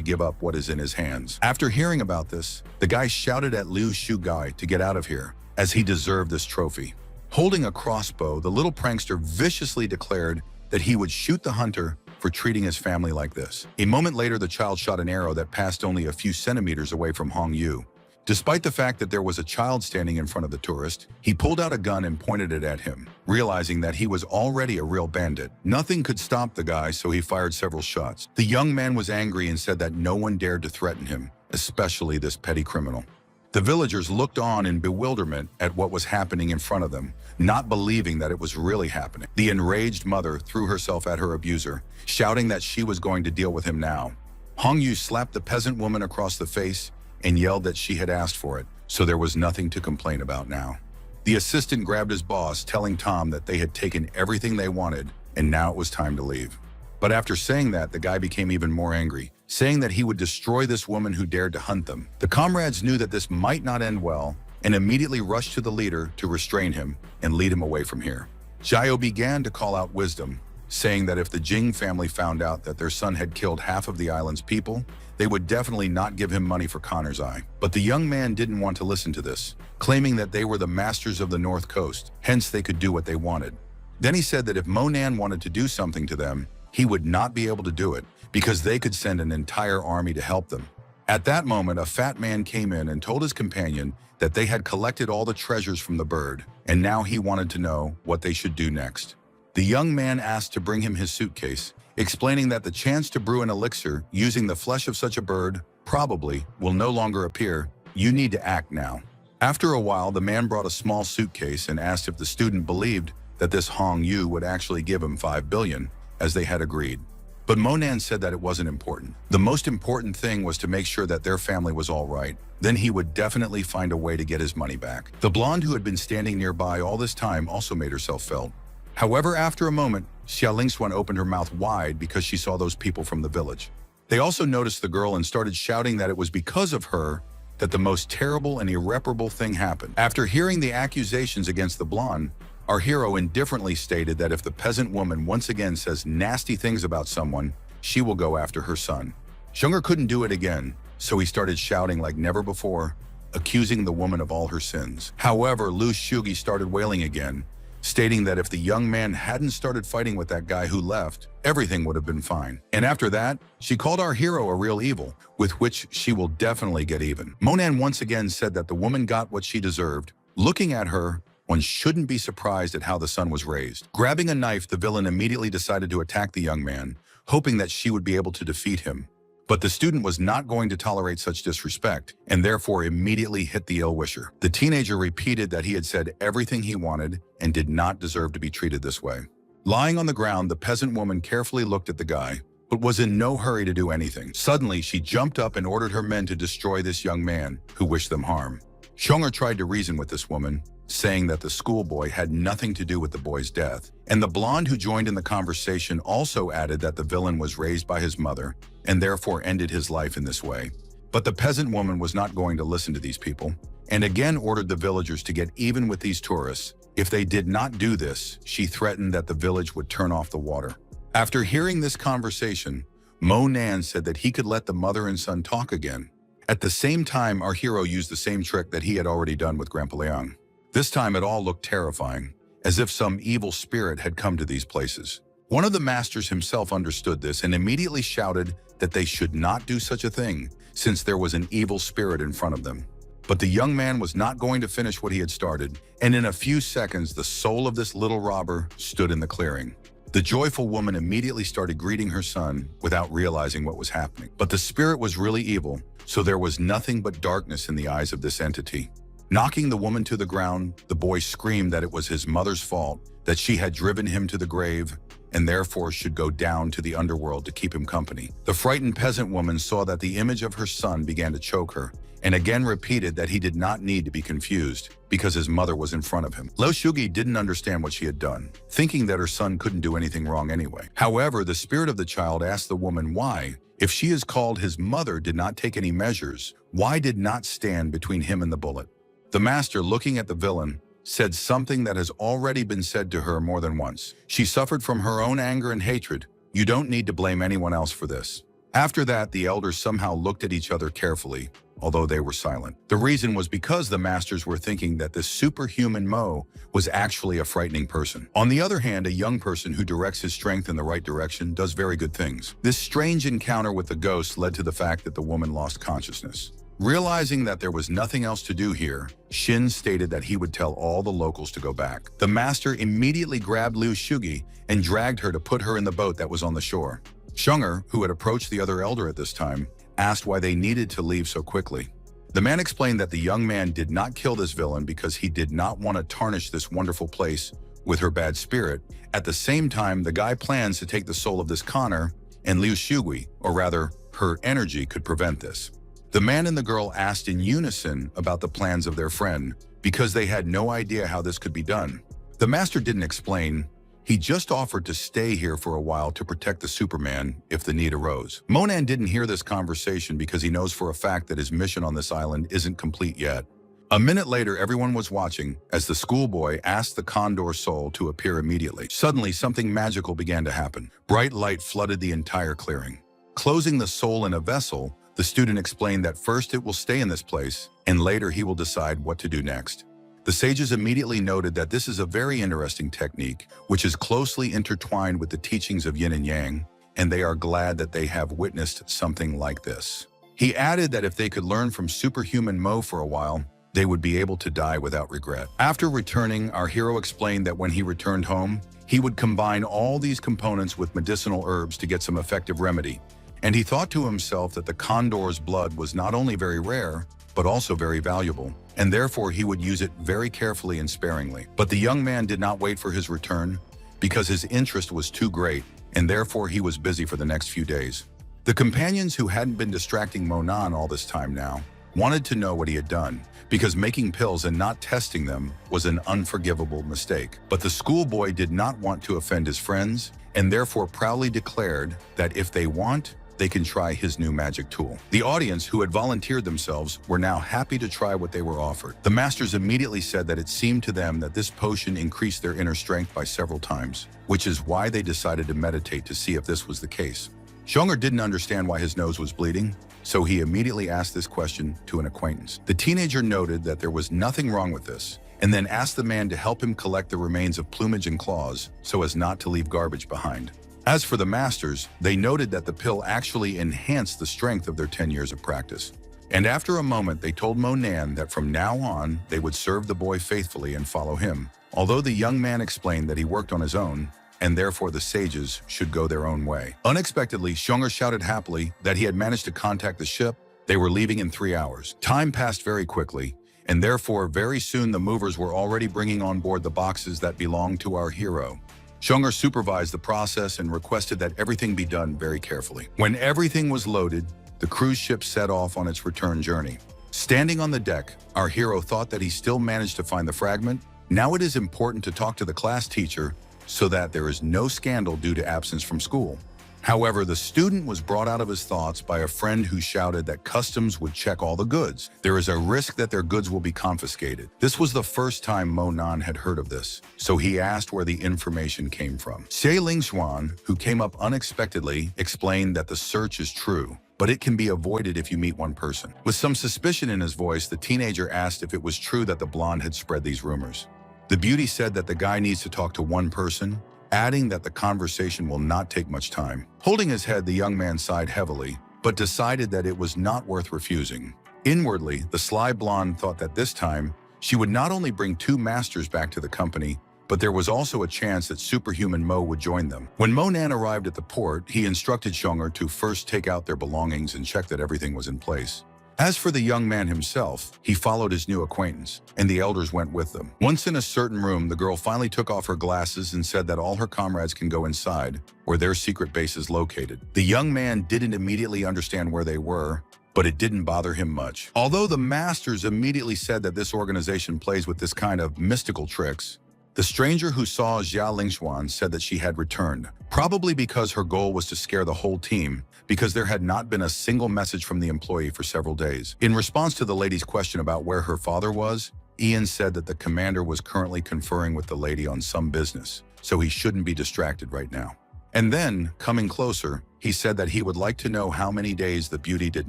give up what is in his hands. After hearing about this, the guy shouted at Liu Shugai to get out of here, as he deserved this trophy. Holding a crossbow, the little prankster viciously declared that he would shoot the hunter for treating his family like this. A moment later, the child shot an arrow that passed only a few centimeters away from Hong Yu. Despite the fact that there was a child standing in front of the tourist, he pulled out a gun and pointed it at him, realizing that he was already a real bandit. Nothing could stop the guy, so he fired several shots. The young man was angry and said that no one dared to threaten him, especially this petty criminal. The villagers looked on in bewilderment at what was happening in front of them, not believing that it was really happening. The enraged mother threw herself at her abuser, shouting that she was going to deal with him now. Hong Yu slapped the peasant woman across the face and yelled that she had asked for it, so there was nothing to complain about now. The assistant grabbed his boss, telling Tom that they had taken everything they wanted and now it was time to leave. But after saying that, the guy became even more angry, saying that he would destroy this woman who dared to hunt them. The comrades knew that this might not end well and immediately rushed to the leader to restrain him and lead him away from here. Jiao began to call out wisdom, saying that if the Jing family found out that their son had killed half of the island's people, they would definitely not give him money for Connor's eye. But the young man didn't want to listen to this, claiming that they were the masters of the North Coast, hence they could do what they wanted. Then he said that if Monan wanted to do something to them, he would not be able to do it because they could send an entire army to help them. At that moment, a fat man came in and told his companion that they had collected all the treasures from the bird, and now he wanted to know what they should do next. The young man asked to bring him his suitcase, explaining that the chance to brew an elixir using the flesh of such a bird probably will no longer appear. You need to act now. After a while, the man brought a small suitcase and asked if the student believed that this Hong Yu would actually give him 5 billion, as they had agreed. But Monan said that it wasn't important. The most important thing was to make sure that their family was all right. Then he would definitely find a way to get his money back. The blonde who had been standing nearby all this time also made herself felt. However, after a moment, Xia Lingswan opened her mouth wide because she saw those people from the village. They also noticed the girl and started shouting that it was because of her that the most terrible and irreparable thing happened. After hearing the accusations against the blonde, our hero indifferently stated that if the peasant woman once again says nasty things about someone, she will go after her son. Zheng'er couldn't do it again, so he started shouting like never before, accusing the woman of all her sins. However, Liu Shugi started wailing again, stating that if the young man hadn't started fighting with that guy who left, everything would have been fine. And after that, she called our hero a real evil, with which she will definitely get even. Monan once again said that the woman got what she deserved. Looking at her, one shouldn't be surprised at how the son was raised. Grabbing a knife, the villain immediately decided to attack the young man, hoping that she would be able to defeat him. But the student was not going to tolerate such disrespect, and therefore immediately hit the ill-wisher. The teenager repeated that he had said everything he wanted and did not deserve to be treated this way. Lying on the ground, the peasant woman carefully looked at the guy, but was in no hurry to do anything. Suddenly, she jumped up and ordered her men to destroy this young man, who wished them harm. Zheng'er tried to reason with this woman, saying that the schoolboy had nothing to do with the boy's death, and the blonde who joined in the conversation also added that the villain was raised by his mother and therefore ended his life in this way. But the peasant woman was not going to listen to these people, and again ordered the villagers to get even with these tourists. If they did not do this, she threatened that the village would turn off the water. After hearing this conversation, Monan said that he could let the mother and son talk again. At the same time, our hero used the same trick that he had already done with Grandpa Liang. This time it all looked terrifying, as if some evil spirit had come to these places. One of the masters himself understood this and immediately shouted that they should not do such a thing, since there was an evil spirit in front of them. But the young man was not going to finish what he had started, and in a few seconds the soul of this little robber stood in the clearing. The joyful woman immediately started greeting her son without realizing what was happening. But the spirit was really evil, so there was nothing but darkness in the eyes of this entity. Knocking the woman to the ground, the boy screamed that it was his mother's fault, that she had driven him to the grave, and therefore should go down to the underworld to keep him company. The frightened peasant woman saw that the image of her son began to choke her, and again repeated that he did not need to be confused because his mother was in front of him. Liu Shugi didn't understand what she had done, thinking that her son couldn't do anything wrong anyway. However, the spirit of the child asked the woman why, if she is called his mother did not take any measures, why did not stand between him and the bullet? The master, looking at the villain, said something that has already been said to her more than once. She suffered from her own anger and hatred. You don't need to blame anyone else for this. After that, the elders somehow looked at each other carefully, although they were silent. The reason was because the masters were thinking that this superhuman Mo was actually a frightening person. On the other hand, a young person who directs his strength in the right direction does very good things. This strange encounter with the ghost led to the fact that the woman lost consciousness. Realizing that there was nothing else to do here, Shin stated that he would tell all the locals to go back. The master immediately grabbed Liu Shugi and dragged her to put her in the boat that was on the shore. Sheng'er, who had approached the other elder at this time, asked why they needed to leave so quickly. The man explained that the young man did not kill this villain because he did not want to tarnish this wonderful place with her bad spirit. At the same time, the guy plans to take the soul of this Connor, and Liu Shugi, or rather, her energy, could prevent this. The man and the girl asked in unison about the plans of their friend because they had no idea how this could be done. The master didn't explain. He just offered to stay here for a while to protect the Superman if the need arose. Monan didn't hear this conversation because he knows for a fact that his mission on this island isn't complete yet. A minute later, everyone was watching as the schoolboy asked the Condor soul to appear immediately. Suddenly, something magical began to happen. Bright light flooded the entire clearing. Closing the soul in a vessel, the student explained that first it will stay in this place, and later he will decide what to do next. The sages immediately noted that this is a very interesting technique, which is closely intertwined with the teachings of yin and yang, and they are glad that they have witnessed something like this. He added that if they could learn from superhuman Mo for a while, they would be able to die without regret. After returning, our hero explained that when he returned home, he would combine all these components with medicinal herbs to get some effective remedy. And he thought to himself that the Condor's blood was not only very rare, but also very valuable, and therefore he would use it very carefully and sparingly. But the young man did not wait for his return because his interest was too great, and therefore he was busy for the next few days. The companions who hadn't been distracting Monan all this time now wanted to know what he had done, because making pills and not testing them was an unforgivable mistake. But the schoolboy did not want to offend his friends, and therefore proudly declared that if they want, they can try his new magic tool. The audience, who had volunteered themselves, were now happy to try what they were offered. The masters immediately said that it seemed to them that this potion increased their inner strength by several times, which is why they decided to meditate to see if this was the case. Sheng'er didn't understand why his nose was bleeding, so he immediately asked this question to an acquaintance. The teenager noted that there was nothing wrong with this, and then asked the man to help him collect the remains of plumage and claws so as not to leave garbage behind. As for the masters, they noted that the pill actually enhanced the strength of their 10 years of practice. And after a moment, they told Monan that from now on, they would serve the boy faithfully and follow him. Although the young man explained that he worked on his own, and therefore the sages should go their own way. Unexpectedly, Sheng'er shouted happily that he had managed to contact the ship. They were leaving in 3 hours. Time passed very quickly, and therefore very soon the movers were already bringing on board the boxes that belonged to our hero. Sheng'er supervised the process and requested that everything be done very carefully. When everything was loaded, the cruise ship set off on its return journey. Standing on the deck, our hero thought that he still managed to find the fragment. Now it is important to talk to the class teacher so that there is no scandal due to absence from school. However, the student was brought out of his thoughts by a friend who shouted that customs would check all the goods. There is a risk that their goods will be confiscated. This was the first time Monan had heard of this, so he asked where the information came from. Xie Lingxuan, who came up unexpectedly, explained that the search is true, but it can be avoided if you meet one person. With some suspicion in his voice, the teenager asked if it was true that the blonde had spread these rumors. The beauty said that the guy needs to talk to one person, adding that the conversation will not take much time. Holding his head, the young man sighed heavily, but decided that it was not worth refusing. Inwardly, the sly blonde thought that this time, she would not only bring 2 masters back to the company, but there was also a chance that superhuman Mo would join them. When Mo Nan arrived at the port, he instructed Xiong'er to first take out their belongings and check that everything was in place. As for the young man himself, he followed his new acquaintance, and the elders went with them. Once in a certain room, the girl finally took off her glasses and said that all her comrades can go inside, where their secret base is located. The young man didn't immediately understand where they were, but it didn't bother him much. Although the masters immediately said that this organization plays with this kind of mystical tricks, the stranger who saw Xia Lingxuan said that she had returned, probably because her goal was to scare the whole team, because there had not been a single message from the employee for several days. In response to the lady's question about where her father was, Ian said that the commander was currently conferring with the lady on some business, so he shouldn't be distracted right now. And then, coming closer, he said that he would like to know how many days the beauty did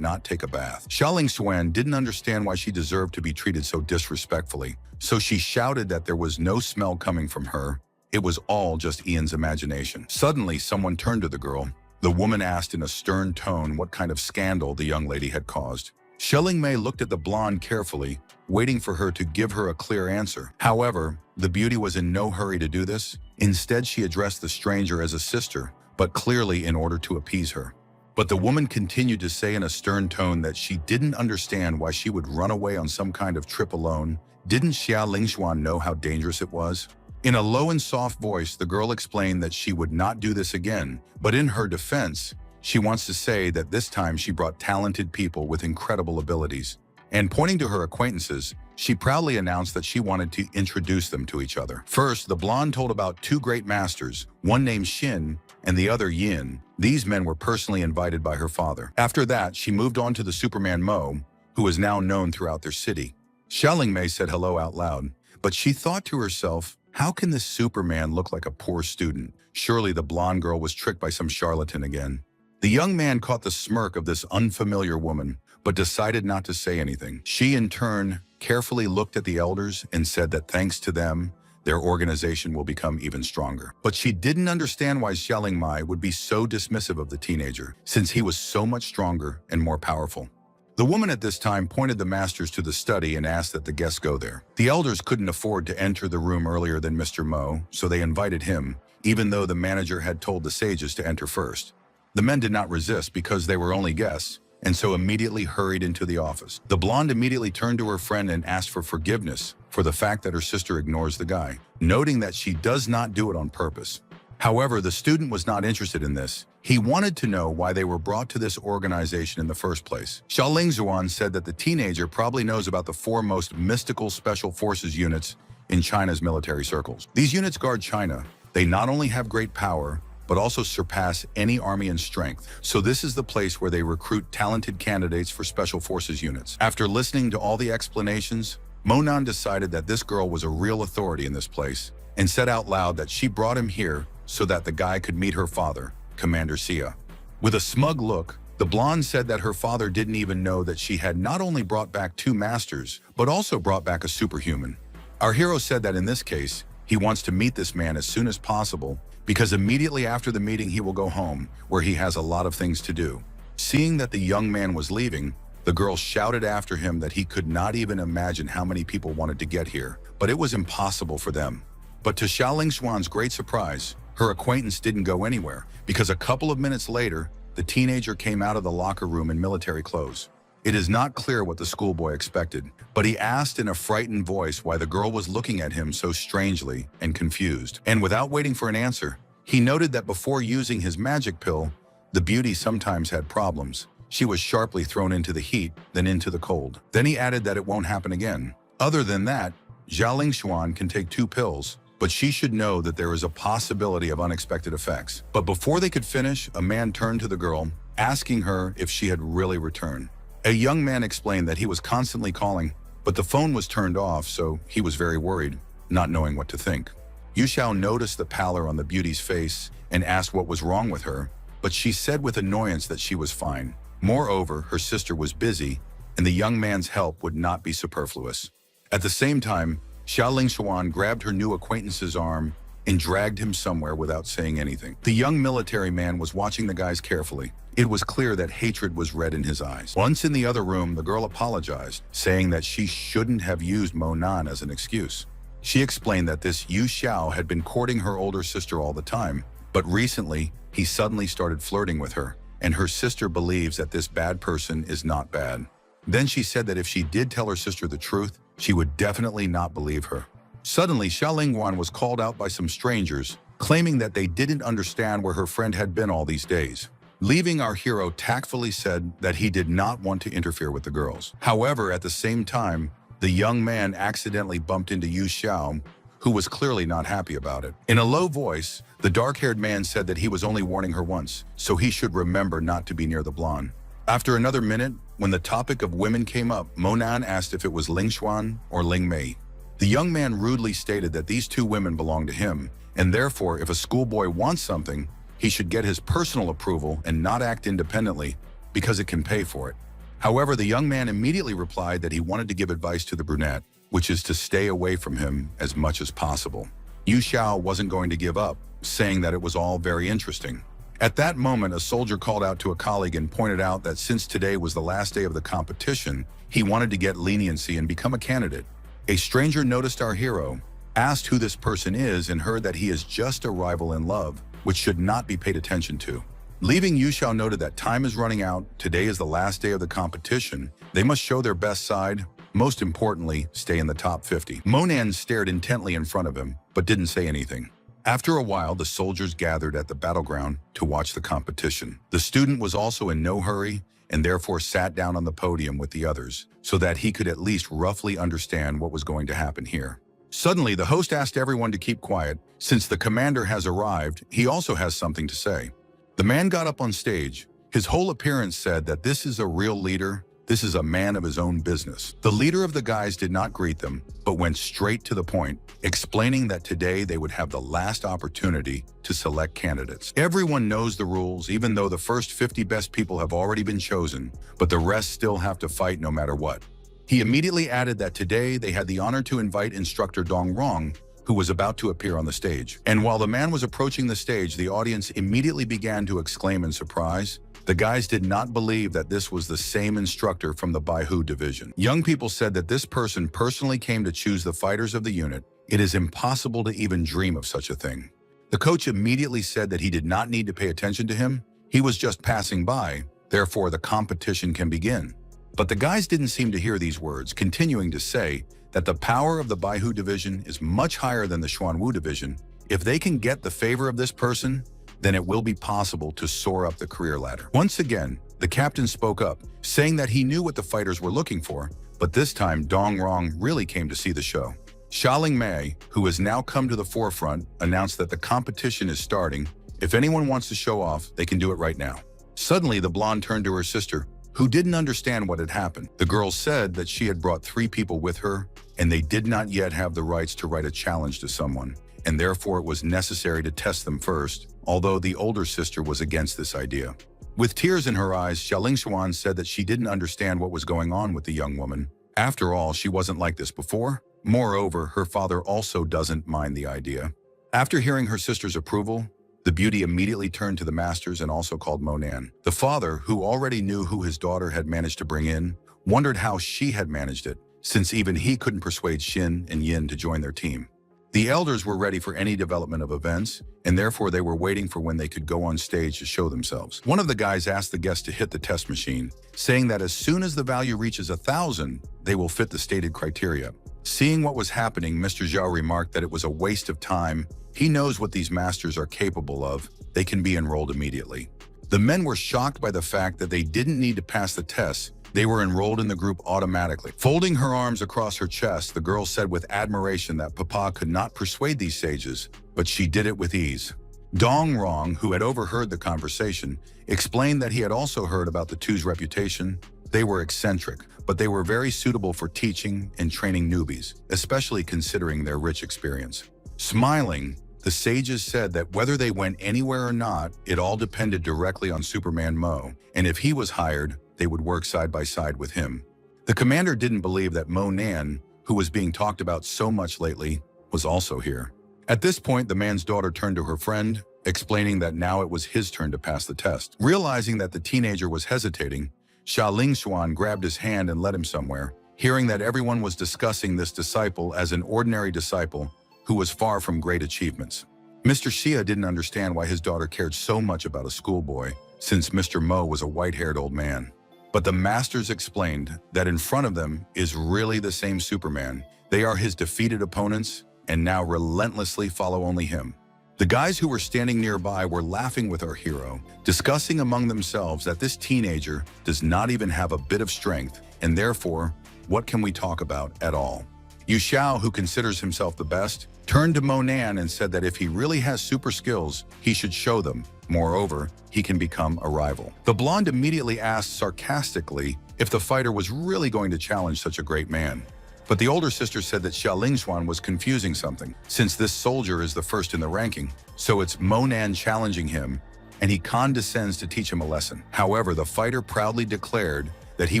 not take a bath. Xia Lingxuan didn't understand why she deserved to be treated so disrespectfully, so she shouted that there was no smell coming from her. It was all just Ian's imagination. Suddenly, someone turned to the girl. The woman asked in a stern tone what kind of scandal the young lady had caused. Xia Mei looked at the blonde carefully, waiting for her to give her a clear answer. However, the beauty was in no hurry to do this. Instead, she addressed the stranger as a sister, but clearly in order to appease her. But the woman continued to say in a stern tone that she didn't understand why she would run away on some kind of trip alone. Didn't Xia Lingxuan know how dangerous it was? In a low and soft voice, the girl explained that she would not do this again, but in her defense, she wants to say that this time she brought talented people with incredible abilities. And pointing to her acquaintances, she proudly announced that she wanted to introduce them to each other. First, the blonde told about two great masters, one named Xin and the other Yin. These men were personally invited by her father. After that, she moved on to the Superman Mo, who is now known throughout their city. Xia Lingmei said hello out loud, but she thought to herself, how can this Superman look like a poor student? Surely the blonde girl was tricked by some charlatan again. The young man caught the smirk of this unfamiliar woman, but decided not to say anything. She, in turn, carefully looked at the elders and said that thanks to them, their organization will become even stronger. But she didn't understand why Xia Lingmei would be so dismissive of the teenager, since he was so much stronger and more powerful. The woman at this time pointed the masters to the study and asked that the guests go there. The elders couldn't afford to enter the room earlier than Mr. Mo, so they invited him, even though the manager had told the sages to enter first. The men did not resist because they were only guests, and so immediately hurried into the office. The blonde immediately turned to her friend and asked for forgiveness for the fact that her sister ignores the guy, noting that she does not do it on purpose. However, the student was not interested in this. He wanted to know why they were brought to this organization in the first place. Xia Lingzuan said that the teenager probably knows about the four most mystical special forces units in China's military circles. These units guard China. They not only have great power, but also surpass any army in strength. So this is the place where they recruit talented candidates for special forces units. After listening to all the explanations, Monan decided that this girl was a real authority in this place and said out loud that she brought him here so that the guy could meet her father, Commander Xia. With a smug look, the blonde said that her father didn't even know that she had not only brought back two masters, but also brought back a superhuman. Our hero said that in this case, he wants to meet this man as soon as possible because immediately after the meeting he will go home, where he has a lot of things to do. Seeing that the young man was leaving, the girl shouted after him that he could not even imagine how many people wanted to get here, but it was impossible for them. But to Xia Lingxuan's great surprise, her acquaintance didn't go anywhere, because a couple of minutes later, the teenager came out of the locker room in military clothes. It is not clear what the schoolboy expected, but he asked in a frightened voice why the girl was looking at him so strangely and confused. And without waiting for an answer, he noted that before using his magic pill, the beauty sometimes had problems. She was sharply thrown into the heat, then into the cold. Then he added that it won't happen again. Other than that, Xia Lingxuan can take 2 pills, but she should know that there is a possibility of unexpected effects. But before they could finish, a man turned to the girl, asking her if she had really returned. A young man explained that he was constantly calling, but the phone was turned off, so he was very worried, not knowing what to think. Yu Xiao noticed the pallor on the beauty's face and asked what was wrong with her, but she said with annoyance that she was fine. Moreover, her sister was busy, and the young man's help would not be superfluous. At the same time, Xia Lingxuan grabbed her new acquaintance's arm and dragged him somewhere without saying anything. The young military man was watching the guys carefully. It was clear that hatred was red in his eyes. Once in the other room, the girl apologized, saying that she shouldn't have used Monan as an excuse. She explained that this Yu Xiao had been courting her older sister all the time, but recently he suddenly started flirting with her, and her sister believes that this bad person is not bad. Then she said that if she did tell her sister the truth, she would definitely not believe her. Suddenly, Xiaolingguan was called out by some strangers, claiming that they didn't understand where her friend had been all these days. Leaving, our hero tactfully said that he did not want to interfere with the girls. However, at the same time, the young man accidentally bumped into Yu Xiao, who was clearly not happy about it. In a low voice, the dark-haired man said that he was only warning her once, so he should remember not to be near the blonde. After another minute, when the topic of women came up, Monan asked if it was Ling Xuan or Ling Mei. The young man rudely stated that these two women belonged to him, and therefore if a schoolboy wants something, he should get his personal approval and not act independently because it can pay for it. However, the young man immediately replied that he wanted to give advice to the brunette, which is to stay away from him as much as possible. Yu Xiao wasn't going to give up, saying that it was all very interesting. At that moment, a soldier called out to a colleague and pointed out that since today was the last day of the competition, he wanted to get leniency and become a candidate. A stranger noticed our hero, asked who this person is, and heard that he is just a rival in love, which should not be paid attention to. Leaving, Yu Xiao noted that time is running out, today is the last day of the competition, they must show their best side, most importantly, stay in the top 50. Monan stared intently in front of him, but didn't say anything. After a while, the soldiers gathered at the battleground to watch the competition. The student was also in no hurry, and therefore sat down on the podium with the others, so that he could at least roughly understand what was going to happen here. Suddenly, the host asked everyone to keep quiet. Since the commander has arrived, he also has something to say. The man got up on stage. His whole appearance said that this is a real leader, this is a man of his own business. The leader of the guys did not greet them, but went straight to the point, explaining that today they would have the last opportunity to select candidates. Everyone knows the rules, even though the first 50 best people have already been chosen, but the rest still have to fight no matter what. He immediately added that today they had the honor to invite instructor Dong Rong, who was about to appear on the stage. And while the man was approaching the stage, the audience immediately began to exclaim in surprise. The guys did not believe that this was the same instructor from the Baihu division. Young people said that this person personally came to choose the fighters of the unit. It is impossible to even dream of such a thing. The coach immediately said that he did not need to pay attention to him. He was just passing by, therefore the competition can begin. But the guys didn't seem to hear these words, continuing to say that the power of the Baihu division is much higher than the Xuanwu division. If they can get the favor of this person, then it will be possible to soar up the career ladder. Once again, the captain spoke up, saying that he knew what the fighters were looking for, but this time Dong Rong really came to see the show. Xiaoling Mei, who has now come to the forefront, announced that the competition is starting. If anyone wants to show off, they can do it right now. Suddenly, the blonde turned to her sister, who didn't understand what had happened. The girl said that she had brought 3 people with her, and they did not yet have the rights to write a challenge to someone, and therefore it was necessary to test them first, although the older sister was against this idea. With tears in her eyes, Xiaoling Xuan said that she didn't understand what was going on with the young woman. After all, she wasn't like this before. Moreover, her father also doesn't mind the idea. After hearing her sister's approval, the beauty immediately turned to the masters and also called Monan. The father, who already knew who his daughter had managed to bring in, wondered how she had managed it, since even he couldn't persuade Xin and Yin to join their team. The elders were ready for any development of events, and therefore they were waiting for when they could go on stage to show themselves. One of the guys asked the guests to hit the test machine, saying that as soon as the value reaches 1,000, they will fit the stated criteria. Seeing what was happening, Mr. Zhao remarked that it was a waste of time. He knows what these masters are capable of. They can be enrolled immediately. The men were shocked by the fact that they didn't need to pass the test. They were enrolled in the group automatically. Folding her arms across her chest, the girl said with admiration that Papa could not persuade these sages, but she did it with ease. Dong Rong, who had overheard the conversation, explained that he had also heard about the two's reputation. They were eccentric, but they were very suitable for teaching and training newbies, especially considering their rich experience. Smiling, the sages said that whether they went anywhere or not, it all depended directly on Superman Mo, and if he was hired, they would work side by side with him. The commander didn't believe that Mo Nan, who was being talked about so much lately, was also here. At this point, the man's daughter turned to her friend, explaining that now it was his turn to pass the test. Realizing that the teenager was hesitating, Xiaoling Xuan grabbed his hand and led him somewhere. hearing that everyone was discussing this disciple as an ordinary disciple who was far from great achievements. Mr. Xia didn't understand why his daughter cared so much about a schoolboy, since Mr. Mo was a white-haired old man. But the masters explained that in front of them is really the same Superman. They are his defeated opponents and now relentlessly follow only him. The guys who were standing nearby were laughing with our hero, discussing among themselves that this teenager does not even have a bit of strength, and therefore, what can we talk about at all? Yu Xiao, who considers himself the best, turned to Mo Nan and said that if he really has super skills, he should show them. Moreover, he can become a rival. The blonde immediately asked sarcastically if the fighter was really going to challenge such a great man. But the older sister said that Xia Lingxuan was confusing something, since this soldier is the first in the ranking. So it's Mo Nan challenging him, and he condescends to teach him a lesson. However, the fighter proudly declared that he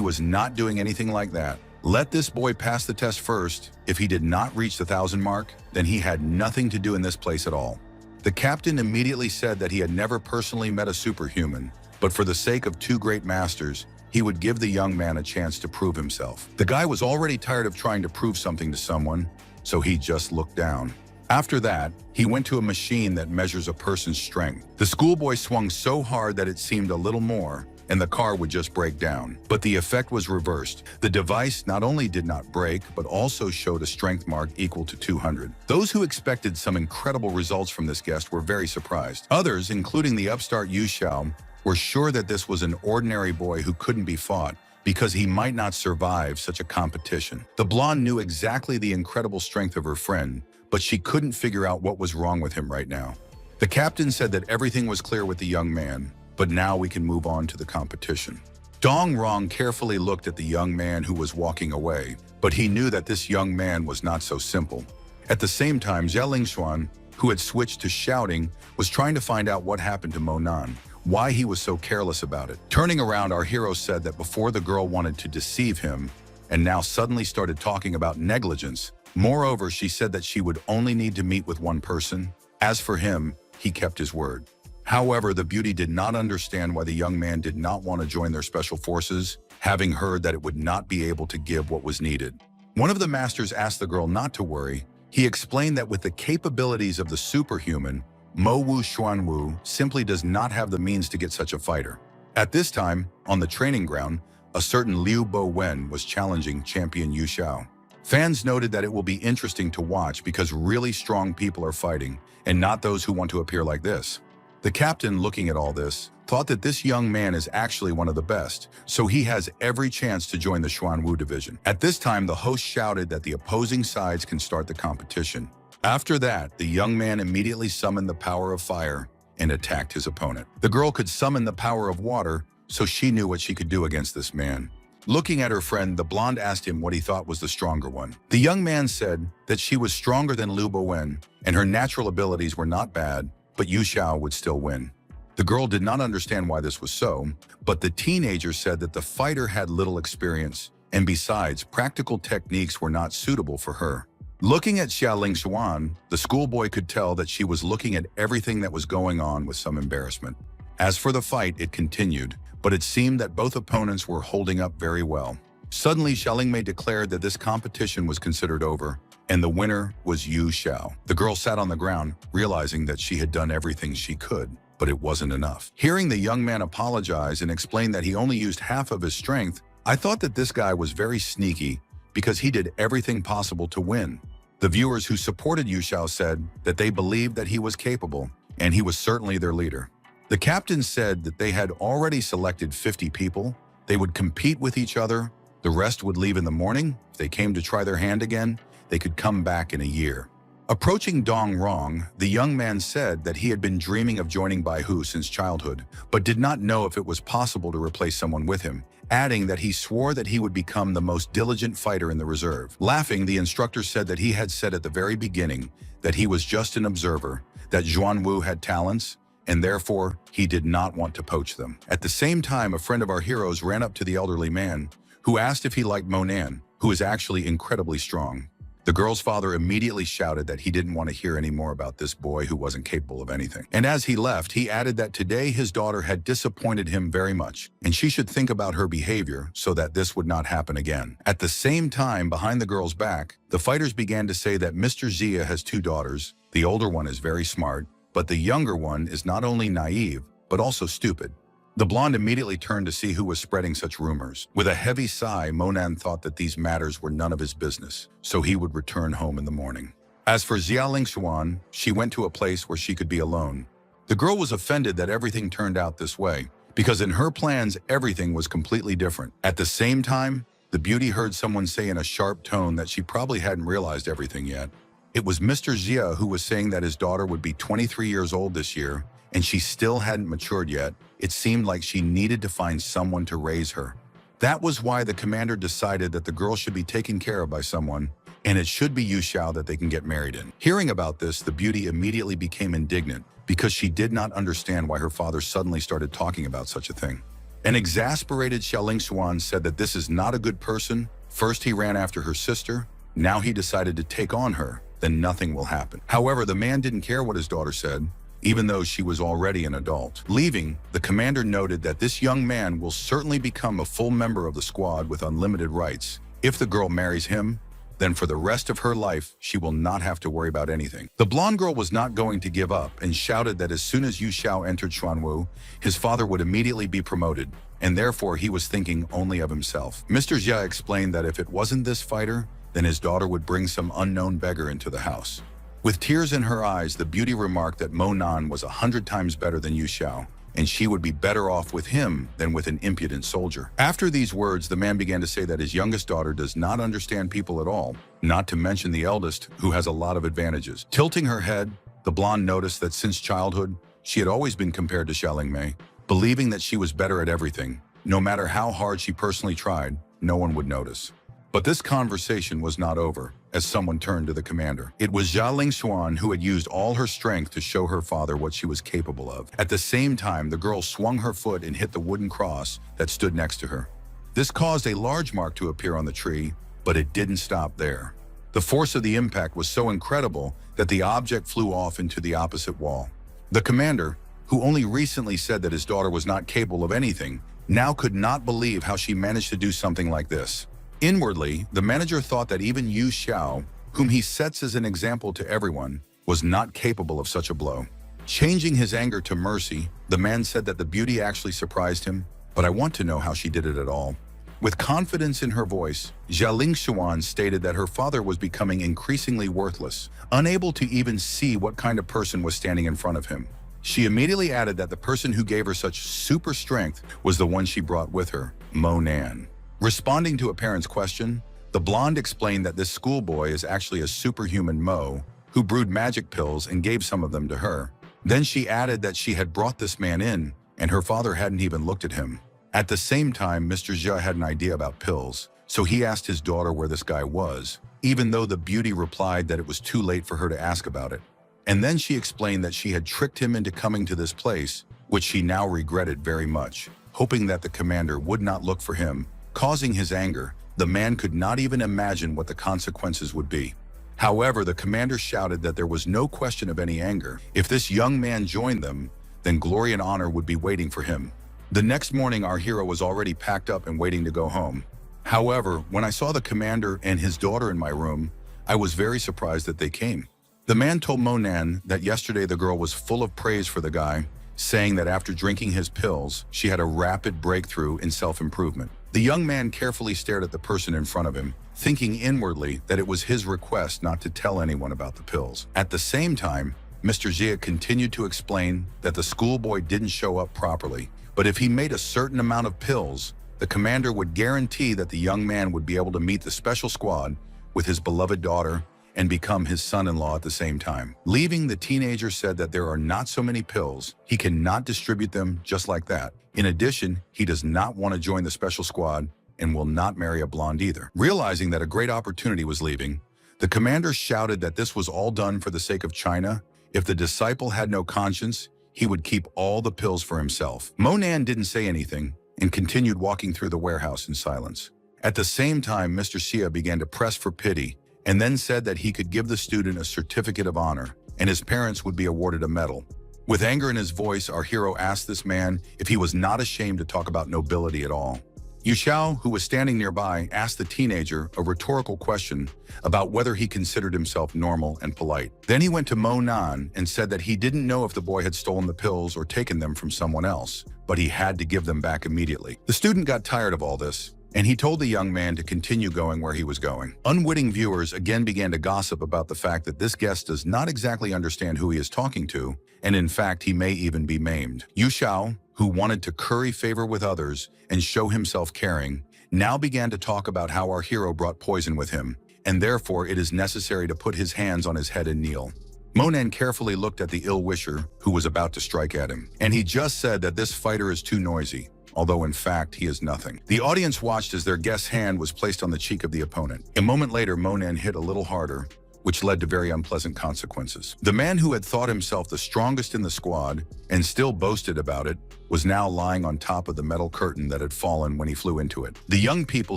was not doing anything like that. Let this boy pass the test first. If he did not reach the 1,000 mark, then he had nothing to do in this place at all. The captain immediately said that he had never personally met a superhuman, but for the sake of two great masters, he would give the young man a chance to prove himself. The guy was already tired of trying to prove something to someone, so he just looked down. After that, he went to a machine that measures a person's strength. The schoolboy swung so hard that it seemed a little more, and the car would just break down. But the effect was reversed. The device not only did not break, but also showed a strength mark equal to 200. Those who expected some incredible results from this guest were very surprised. Others, including the upstart Yu Xiao, were sure that this was an ordinary boy who couldn't be fought because he might not survive such a competition. The blonde knew exactly the incredible strength of her friend, but she couldn't figure out what was wrong with him right now. The captain said that everything was clear with the young man, but now we can move on to the competition. Dong Rong carefully looked at the young man who was walking away, but he knew that this young man was not so simple. At the same time, Xia Lingxuan, who had switched to shouting, was trying to find out what happened to Mo Nan, why he was so careless about it. Turning around, our hero said that before the girl wanted to deceive him, and now suddenly started talking about negligence. Moreover, she said that she would only need to meet with one person. As for him, he kept his word. However, the beauty did not understand why the young man did not want to join their special forces, having heard that it would not be able to give what was needed. One of the masters asked the girl not to worry. He explained that with the capabilities of the superhuman, Mo Wu Xuanwu simply does not have the means to get such a fighter. At this time, on the training ground, a certain Liu Bo Wen was challenging champion Yu Xiao. Fans noted that it will be interesting to watch because really strong people are fighting, and not those who want to appear like this. The captain, looking at all this, thought that this young man is actually one of the best, so he has every chance to join the Xuanwu division. At this time, the host shouted that the opposing sides can start the competition. After that, the young man immediately summoned the power of fire and attacked his opponent. The girl could summon the power of water, so she knew what she could do against this man. Looking at her friend, the blonde asked him what he thought was the stronger one. The young man said that she was stronger than Liu Bowen, and her natural abilities were not bad, but Yu Xiao would still win. The girl did not understand why this was so, but the teenager said that the fighter had little experience, and besides, practical techniques were not suitable for her. Looking at Xia Lingxuan, the schoolboy could tell that she was looking at everything that was going on with some embarrassment. As for the fight, it continued, but it seemed that both opponents were holding up very well. Suddenly, Xia Lingmei declared that this competition was considered over, and the winner was Yu Xiao. The girl sat on the ground, realizing that she had done everything she could, but it wasn't enough. Hearing the young man apologize and explain that he only used half of his strength, I thought that this guy was very sneaky because he did everything possible to win. The viewers who supported Yu Xiao said that they believed that he was capable, and he was certainly their leader. The captain said that they had already selected 50 people. They would compete with each other. The rest would leave in the morning. If they came to try their hand again, they could come back in a year. Approaching Dong Rong, the young man said that he had been dreaming of joining Bai Hu since childhood, but did not know if it was possible to replace someone with him, adding that he swore that he would become the most diligent fighter in the reserve. Laughing, the instructor said that he had said at the very beginning that he was just an observer, that Xuanwu had talents, and therefore he did not want to poach them. At the same time, a friend of our heroes ran up to the elderly man, who asked if he liked Mo Nan, who is actually incredibly strong. The girl's father immediately shouted that he didn't want to hear any more about this boy who wasn't capable of anything. And as he left, he added that today his daughter had disappointed him very much, and she should think about her behavior so that this would not happen again. At the same time, behind the girl's back, the fighters began to say that Mr. Zia has two daughters. The older one is very smart, but the younger one is not only naive, but also stupid. The blonde immediately turned to see who was spreading such rumors. With a heavy sigh, Monan thought that these matters were none of his business, so he would return home in the morning. As for Jia Lingshuan, she went to a place where she could be alone. The girl was offended that everything turned out this way, because in her plans, everything was completely different. At the same time, the beauty heard someone say in a sharp tone that she probably hadn't realized everything yet. It was Mr. Jia who was saying that his daughter would be 23 years old this year, and she still hadn't matured yet. It seemed like she needed to find someone to raise her. That was why the commander decided that the girl should be taken care of by someone, and it should be Yu Xiao that they can get married in. Hearing about this, the beauty immediately became indignant because she did not understand why her father suddenly started talking about such a thing. An exasperated Xiaoling Xuan said that this is not a good person. First he ran after her sister, now he decided to take on her, then nothing will happen. However, the man didn't care what his daughter said, even though she was already an adult. Leaving, the commander noted that this young man will certainly become a full member of the squad with unlimited rights. If the girl marries him, then for the rest of her life, she will not have to worry about anything. The blonde girl was not going to give up and shouted that as soon as Yu Xiao entered Xuanwu, his father would immediately be promoted, and therefore he was thinking only of himself. Mr. Jia explained that if it wasn't this fighter, then his daughter would bring some unknown beggar into the house. With tears in her eyes, the beauty remarked that Mo Nan was 100 times better than Yu Xiao, and she would be better off with him than with an impudent soldier. After these words, the man began to say that his youngest daughter does not understand people at all, not to mention the eldest, who has a lot of advantages. Tilting her head, the blonde noticed that since childhood, she had always been compared to Xiaoling Mei, believing that she was better at everything. No matter how hard she personally tried, no one would notice. But this conversation was not over, as someone turned to the commander. It was Jia Lingshuan who had used all her strength to show her father what she was capable of. At the same time, the girl swung her foot and hit the wooden cross that stood next to her. This caused a large mark to appear on the tree, but it didn't stop there. The force of the impact was so incredible that the object flew off into the opposite wall. The commander, who only recently said that his daughter was not capable of anything, now could not believe how she managed to do something like this. Inwardly, the manager thought that even Yu Xiao, whom he sets as an example to everyone, was not capable of such a blow. Changing his anger to mercy, the man said that the beauty actually surprised him, but I want to know how she did it at all. With confidence in her voice, Jia Lingshuan stated that her father was becoming increasingly worthless, unable to even see what kind of person was standing in front of him. She immediately added that the person who gave her such super strength was the one she brought with her, Mo Nan. Responding to a parent's question, the blonde explained that this schoolboy is actually a superhuman Mo who brewed magic pills and gave some of them to her. Then she added that she had brought this man in, and her father hadn't even looked at him. At the same time, Mr. Jia had an idea about pills, so he asked his daughter where this guy was, even though the beauty replied that it was too late for her to ask about it. And then she explained that she had tricked him into coming to this place, which she now regretted very much, hoping that the commander would not look for him. Causing his anger, the man could not even imagine what the consequences would be. However, the commander shouted that there was no question of any anger. If this young man joined them, then glory and honor would be waiting for him. The next morning, our hero was already packed up and waiting to go home. However, when I saw the commander and his daughter in my room, I was very surprised that they came. The man told Mo Nan that yesterday the girl was full of praise for the guy, saying that after drinking his pills, she had a rapid breakthrough in self-improvement. The young man carefully stared at the person in front of him, thinking inwardly that it was his request not to tell anyone about the pills. At the same time, Mr. Jia continued to explain that the schoolboy didn't show up properly, but if he made a certain amount of pills, the commander would guarantee that the young man would be able to meet the special squad with his beloved daughter and become his son-in-law at the same time. Leaving, the teenager said that there are not so many pills, he cannot distribute them just like that. In addition, he does not want to join the special squad and will not marry a blonde either. Realizing that a great opportunity was leaving, the commander shouted that this was all done for the sake of China. If the disciple had no conscience, he would keep all the pills for himself. Mo Nan didn't say anything and continued walking through the warehouse in silence. At the same time, Mr. Xia began to press for pity and then said that he could give the student a certificate of honor, and his parents would be awarded a medal. With anger in his voice, our hero asked this man if he was not ashamed to talk about nobility at all. Yu Xiao, who was standing nearby, asked the teenager a rhetorical question about whether he considered himself normal and polite. Then he went to Mo Nan and said that he didn't know if the boy had stolen the pills or taken them from someone else, but he had to give them back immediately. The student got tired of all this, and he told the young man to continue going where he was going. Unwitting viewers again began to gossip about the fact that this guest does not exactly understand who he is talking to, and in fact, he may even be maimed. Yu Xiao, who wanted to curry favor with others and show himself caring, now began to talk about how our hero brought poison with him, and therefore it is necessary to put his hands on his head and kneel. Monan carefully looked at the ill-wisher who was about to strike at him, and he just said that this fighter is too noisy, although in fact he is nothing. The audience watched as their guest's hand was placed on the cheek of the opponent. A moment later, Monan hit a little harder, which led to very unpleasant consequences. The man who had thought himself the strongest in the squad and still boasted about it was now lying on top of the metal curtain that had fallen when he flew into it. The young people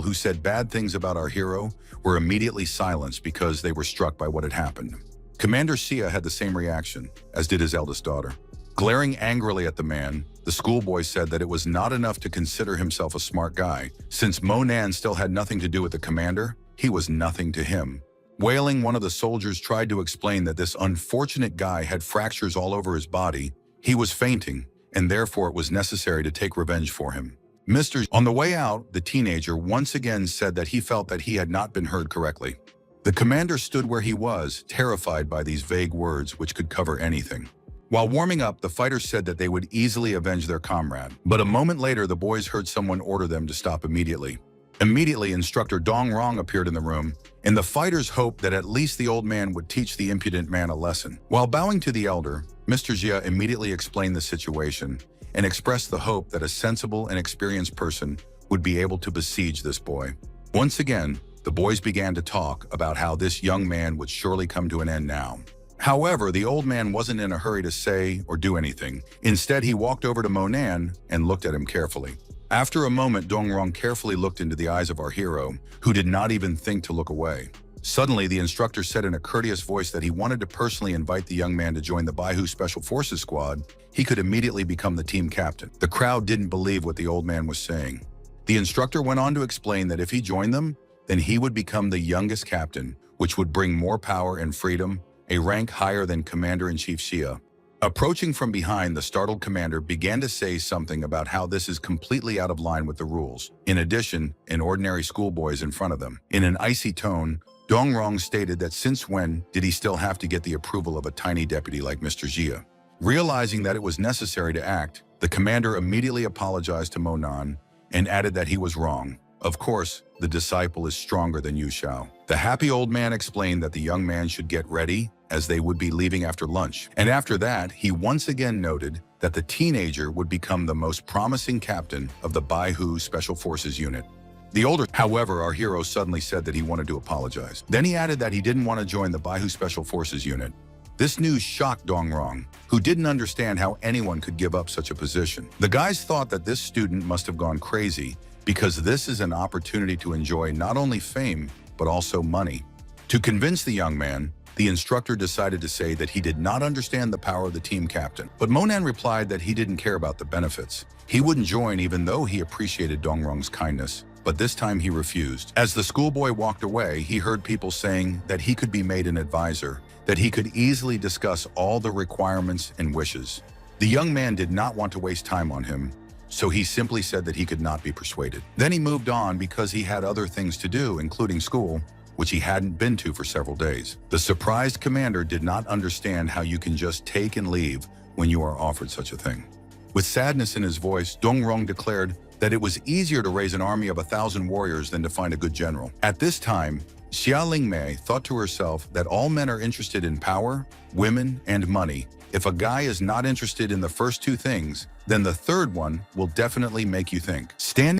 who said bad things about our hero were immediately silenced because they were struck by what had happened. Commander Xia had the same reaction, as did his eldest daughter. Glaring angrily at the man, the schoolboy said that it was not enough to consider himself a smart guy. Since Monan still had nothing to do with the commander, he was nothing to him. Wailing, one of the soldiers tried to explain that this unfortunate guy had fractures all over his body. He was fainting, and therefore it was necessary to take revenge for him. On the way out, the teenager once again said that he felt that he had not been heard correctly. The commander stood where he was, terrified by these vague words which could cover anything. While warming up, the fighters said that they would easily avenge their comrade. But a moment later, the boys heard someone order them to stop immediately. Immediately, Instructor Dong Rong appeared in the room, and the fighters hoped that at least the old man would teach the impudent man a lesson. While bowing to the elder, Mr. Jia immediately explained the situation and expressed the hope that a sensible and experienced person would be able to besiege this boy. Once again, the boys began to talk about how this young man would surely come to an end now. However, the old man wasn't in a hurry to say or do anything. Instead, he walked over to Monan and looked at him carefully. After a moment, Dongrong carefully looked into the eyes of our hero, who did not even think to look away. Suddenly, the instructor said in a courteous voice that he wanted to personally invite the young man to join the Baihu Special Forces squad. He could immediately become the team captain. The crowd didn't believe what the old man was saying. The instructor went on to explain that if he joined them, then he would become the youngest captain, which would bring more power and freedom, a rank higher than Commander-in-Chief Xia. Approaching from behind, the startled commander began to say something about how this is completely out of line with the rules. In addition, an ordinary schoolboy is in front of them. In an icy tone, Dongrong stated that since when did he still have to get the approval of a tiny deputy like Mr. Xia? Realizing that it was necessary to act, the commander immediately apologized to Monan and added that he was wrong. Of course, the disciple is stronger than Yu Xiao. The happy old man explained that the young man should get ready, as they would be leaving after lunch. And after that, he once again noted that the teenager would become the most promising captain of the Baihu Special Forces unit. However, our hero suddenly said that he wanted to apologize. Then he added that he didn't want to join the Baihu Special Forces unit. This news shocked Dongrong, who didn't understand how anyone could give up such a position. The guys thought that this student must have gone crazy because this is an opportunity to enjoy not only fame, but also money. To convince the young man, the instructor decided to say that he did not understand the power of the team captain. But Monan replied that he didn't care about the benefits. He wouldn't join even though he appreciated Dongrong's kindness. But this time he refused. As the schoolboy walked away, he heard people saying that he could be made an advisor, that he could easily discuss all the requirements and wishes. The young man did not want to waste time on him, so he simply said that he could not be persuaded. Then he moved on because he had other things to do, including school, which he hadn't been to for several days. The surprised commander did not understand how you can just take and leave when you are offered such a thing. With sadness in his voice, Dongrong declared that it was easier to raise an army of 1,000 warriors than to find a good general. At this time, Xia Lingmei thought to herself that all men are interested in power, women, and money. If a guy is not interested in the first two things, then the third one will definitely make you think.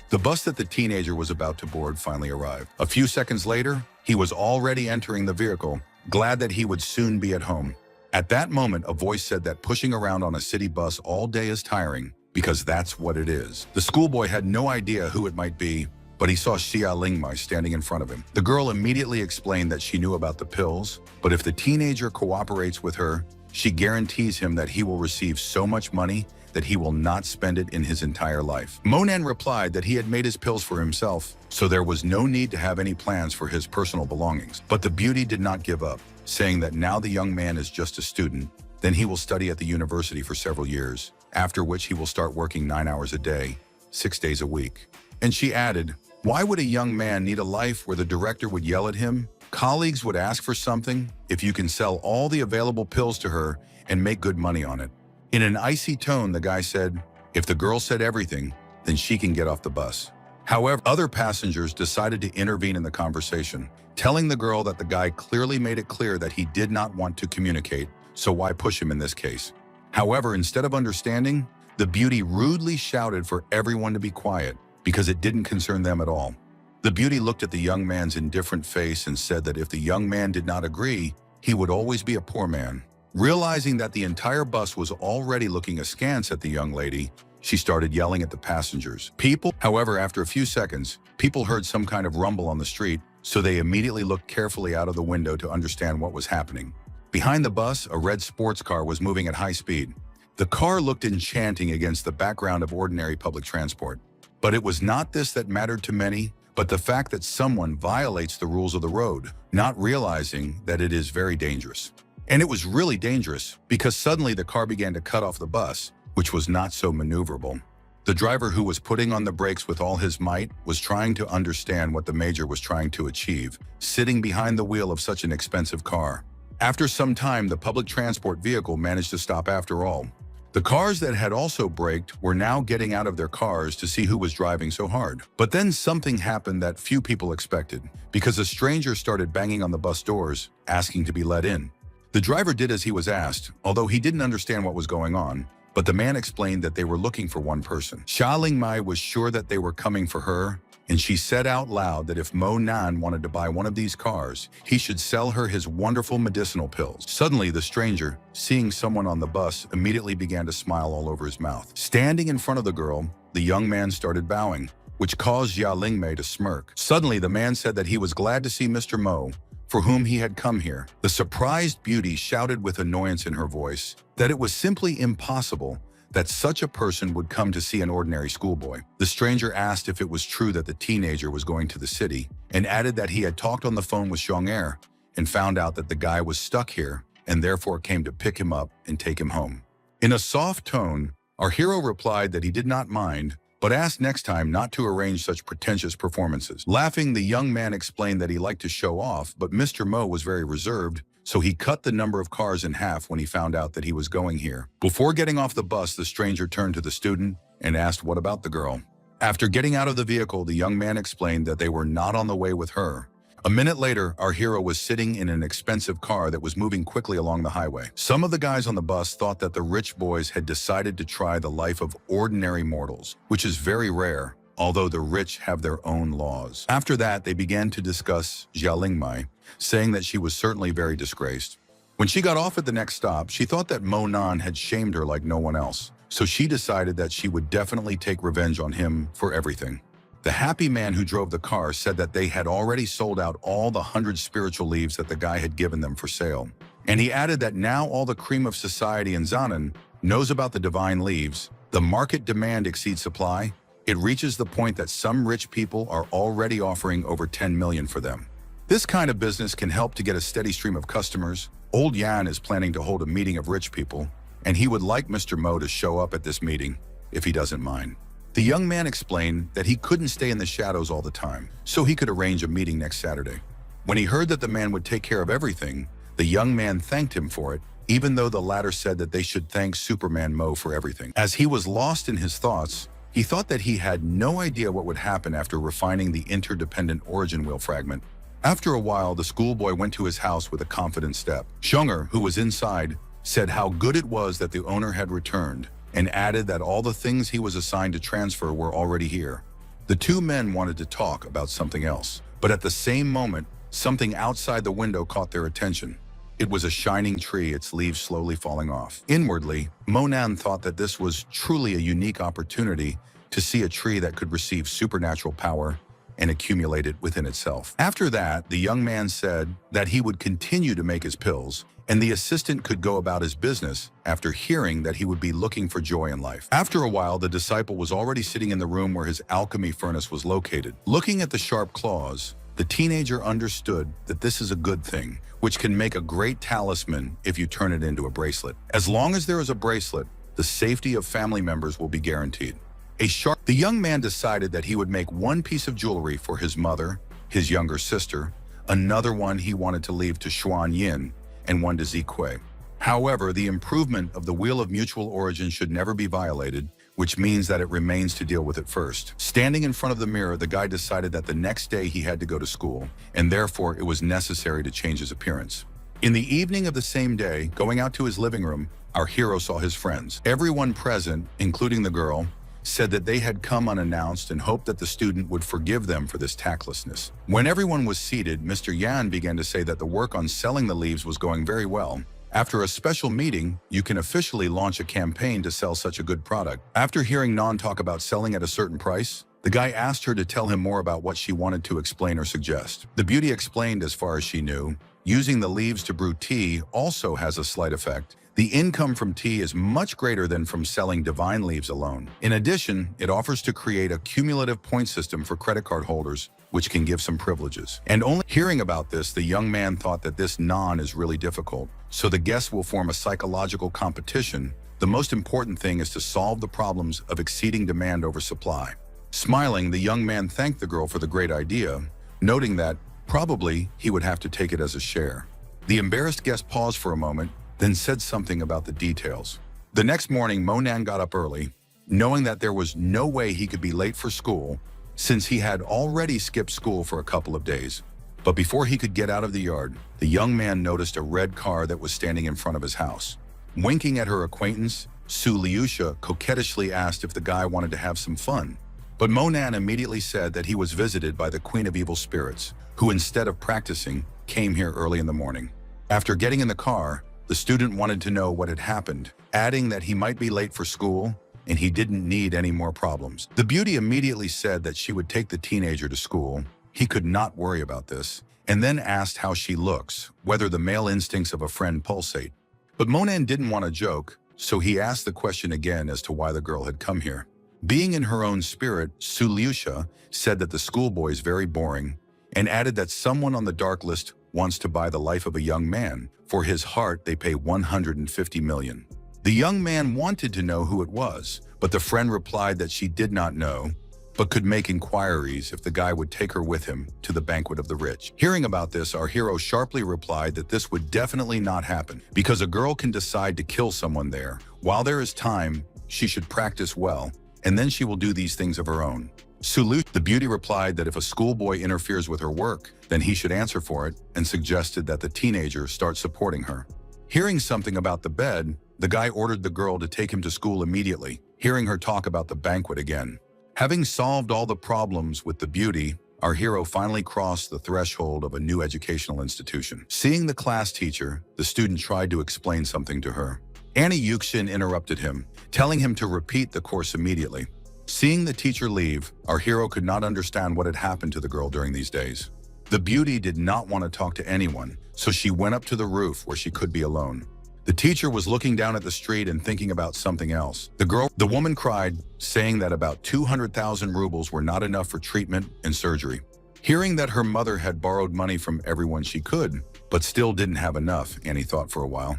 The bus that the teenager was about to board finally arrived. A few seconds later, he was already entering the vehicle, glad that he would soon be at home. At that moment, a voice said that pushing around on a city bus all day is tiring, because that's what it is. The schoolboy had no idea who it might be, but he saw Xia Lingmai standing in front of him. The girl immediately explained that she knew about the pills, but if the teenager cooperates with her, she guarantees him that he will receive so much money that he will not spend it in his entire life. Monan replied that he had made his pills for himself, so there was no need to have any plans for his personal belongings. But the beauty did not give up, saying that now the young man is just a student, then he will study at the university for several years, after which he will start working 9 hours a day, 6 days a week. And she added, why would a young man need a life where the director would yell at him, colleagues would ask for something, if you can sell all the available pills to her and make good money on it? In an icy tone, the guy said, if the girl said everything, then she can get off the bus. However, other passengers decided to intervene in the conversation, telling the girl that the guy clearly made it clear that he did not want to communicate, so why push him in this case? However, instead of understanding, the beauty rudely shouted for everyone to be quiet because it didn't concern them at all. The beauty looked at the young man's indifferent face and said that if the young man did not agree, he would always be a poor man. Realizing that the entire bus was already looking askance at the young lady, she started yelling at the passengers. However, after a few seconds, people heard some kind of rumble on the street, so they immediately looked carefully out of the window to understand what was happening. Behind the bus, a red sports car was moving at high speed. The car looked enchanting against the background of ordinary public transport. But it was not this that mattered to many, but the fact that someone violates the rules of the road, not realizing that it is very dangerous. And it was really dangerous because suddenly the car began to cut off the bus, which was not so maneuverable. The driver, who was putting on the brakes with all his might, was trying to understand what the major was trying to achieve, sitting behind the wheel of such an expensive car. After some time, the public transport vehicle managed to stop after all. The cars that had also braked were now getting out of their cars to see who was driving so hard. But then something happened that few people expected, because a stranger started banging on the bus doors, asking to be let in. The driver did as he was asked, although he didn't understand what was going on, but the man explained that they were looking for one person. Xia Lingmai was sure that they were coming for her, and she said out loud that if Mo Nan wanted to buy one of these cars, he should sell her his wonderful medicinal pills. Suddenly, the stranger, seeing someone on the bus, immediately began to smile all over his mouth. Standing in front of the girl, the young man started bowing, which caused Xia Lingmei to smirk. Suddenly, the man said that he was glad to see Mr. Mo, for whom he had come here. The surprised beauty shouted with annoyance in her voice that it was simply impossible that such a person would come to see an ordinary schoolboy. The stranger asked if it was true that the teenager was going to the city, and added that he had talked on the phone with Zhong'er and found out that the guy was stuck here and therefore came to pick him up and take him home. In a soft tone, our hero replied that he did not mind, but asked next time not to arrange such pretentious performances. Laughing, the young man explained that he liked to show off, but Mr. Mo was very reserved, so he cut the number of cars in half when he found out that he was going here. Before getting off the bus, the stranger turned to the student and asked what about the girl. After getting out of the vehicle, the young man explained that they were not on the way with her. A minute later, our hero was sitting in an expensive car that was moving quickly along the highway. Some of the guys on the bus thought that the rich boys had decided to try the life of ordinary mortals, which is very rare, although the rich have their own laws. After that, they began to discuss Xia Lingmai, saying that she was certainly very disgraced. When she got off at the next stop, she thought that Mo Nan had shamed her like no one else, so she decided that she would definitely take revenge on him for everything. The happy man who drove the car said that they had already sold out all the 100 spiritual leaves that the guy had given them for sale. And he added that now all the cream of society in Zanan knows about the divine leaves. The market demand exceeds supply. It reaches the point that some rich people are already offering over 10 million for them. This kind of business can help to get a steady stream of customers. Old Yan is planning to hold a meeting of rich people, and he would like Mr. Mo to show up at this meeting, if he doesn't mind. The young man explained that he couldn't stay in the shadows all the time, so he could arrange a meeting next Saturday. When he heard that the man would take care of everything, the young man thanked him for it, even though the latter said that they should thank Superman Mo for everything. As he was lost in his thoughts, he thought that he had no idea what would happen after refining the interdependent origin wheel fragment. After a while, the schoolboy went to his house with a confident step. Zhong'er, who was inside, said how good it was that the owner had returned, and added that all the things he was assigned to transfer were already here. The two men wanted to talk about something else, but at the same moment, something outside the window caught their attention. It was a shining tree, its leaves slowly falling off. Inwardly, Mo Nan thought that this was truly a unique opportunity to see a tree that could receive supernatural power and accumulate it within itself. After that, the young man said that he would continue to make his pills, and the assistant could go about his business after hearing that he would be looking for joy in life. After a while, the disciple was already sitting in the room where his alchemy furnace was located. Looking at the sharp claws, the teenager understood that this is a good thing, which can make a great talisman if you turn it into a bracelet. As long as there is a bracelet, the safety of family members will be guaranteed. The young man decided that he would make one piece of jewelry for his mother, his younger sister, another one he wanted to leave to Xuan Yin, and one to Zikui. However, the improvement of the Wheel of Mutual Origin should never be violated, which means that it remains to deal with it first. Standing in front of the mirror, the guy decided that the next day he had to go to school, and therefore it was necessary to change his appearance. In the evening of the same day, going out to his living room, our hero saw his friends. Everyone present, including the girl, said that they had come unannounced and hoped that the student would forgive them for this tactlessness. When everyone was seated, Mr. Yan began to say that the work on selling the leaves was going very well. After a special meeting, you can officially launch a campaign to sell such a good product. After hearing Nan talk about selling at a certain price, the guy asked her to tell him more about what she wanted to explain or suggest. The beauty explained as far as she knew. Using the leaves to brew tea also has a slight effect. The income from tea is much greater than from selling divine leaves alone. In addition, it offers to create a cumulative point system for credit card holders, which can give some privileges. And only hearing about this, the young man thought that this non is really difficult. So the guests will form a psychological competition. The most important thing is to solve the problems of exceeding demand over supply. Smiling, the young man thanked the girl for the great idea, noting that probably he would have to take it as a share. The embarrassed guest paused for a moment, then said something about the details. The next morning, Monan got up early, knowing that there was no way he could be late for school since he had already skipped school for a couple of days. But before he could get out of the yard, the young man noticed a red car that was standing in front of his house. Winking at her acquaintance, Su Liusha coquettishly asked if the guy wanted to have some fun. But Monan immediately said that he was visited by the Queen of Evil Spirits, who instead of practicing, came here early in the morning. After getting in the car, the student wanted to know what had happened, adding that he might be late for school and he didn't need any more problems. The beauty immediately said that she would take the teenager to school. He could not worry about this, and then asked how she looks, whether the male instincts of a friend pulsate. But Monan didn't want to joke, so he asked the question again as to why the girl had come here. Being in her own spirit, Su Liusha said that the schoolboy is very boring, and added that someone on the dark list wants to buy the life of a young man. For his heart, they pay 150 million. The young man wanted to know who it was, but the friend replied that she did not know, but could make inquiries if the guy would take her with him to the banquet of the rich. Hearing about this, our hero sharply replied that this would definitely not happen, because a girl can decide to kill someone there. While there is time, she should practice well, and then she will do these things of her own. Sulu, the beauty, replied that if a schoolboy interferes with her work, then he should answer for it, and suggested that the teenager start supporting her. Hearing something about the bed, the guy ordered the girl to take him to school immediately, hearing her talk about the banquet again. Having solved all the problems with the beauty, our hero finally crossed the threshold of a new educational institution. Seeing the class teacher, the student tried to explain something to her. Annie Yuxin interrupted him, telling him to repeat the course immediately. Seeing the teacher leave, our hero could not understand what had happened to the girl during these days. The beauty did not want to talk to anyone, so she went up to the roof where she could be alone. The teacher was looking down at the street and thinking about something else. The woman cried, saying that about 200,000 rubles were not enough for treatment and surgery. Hearing that her mother had borrowed money from everyone she could, but still didn't have enough, Annie thought for a while.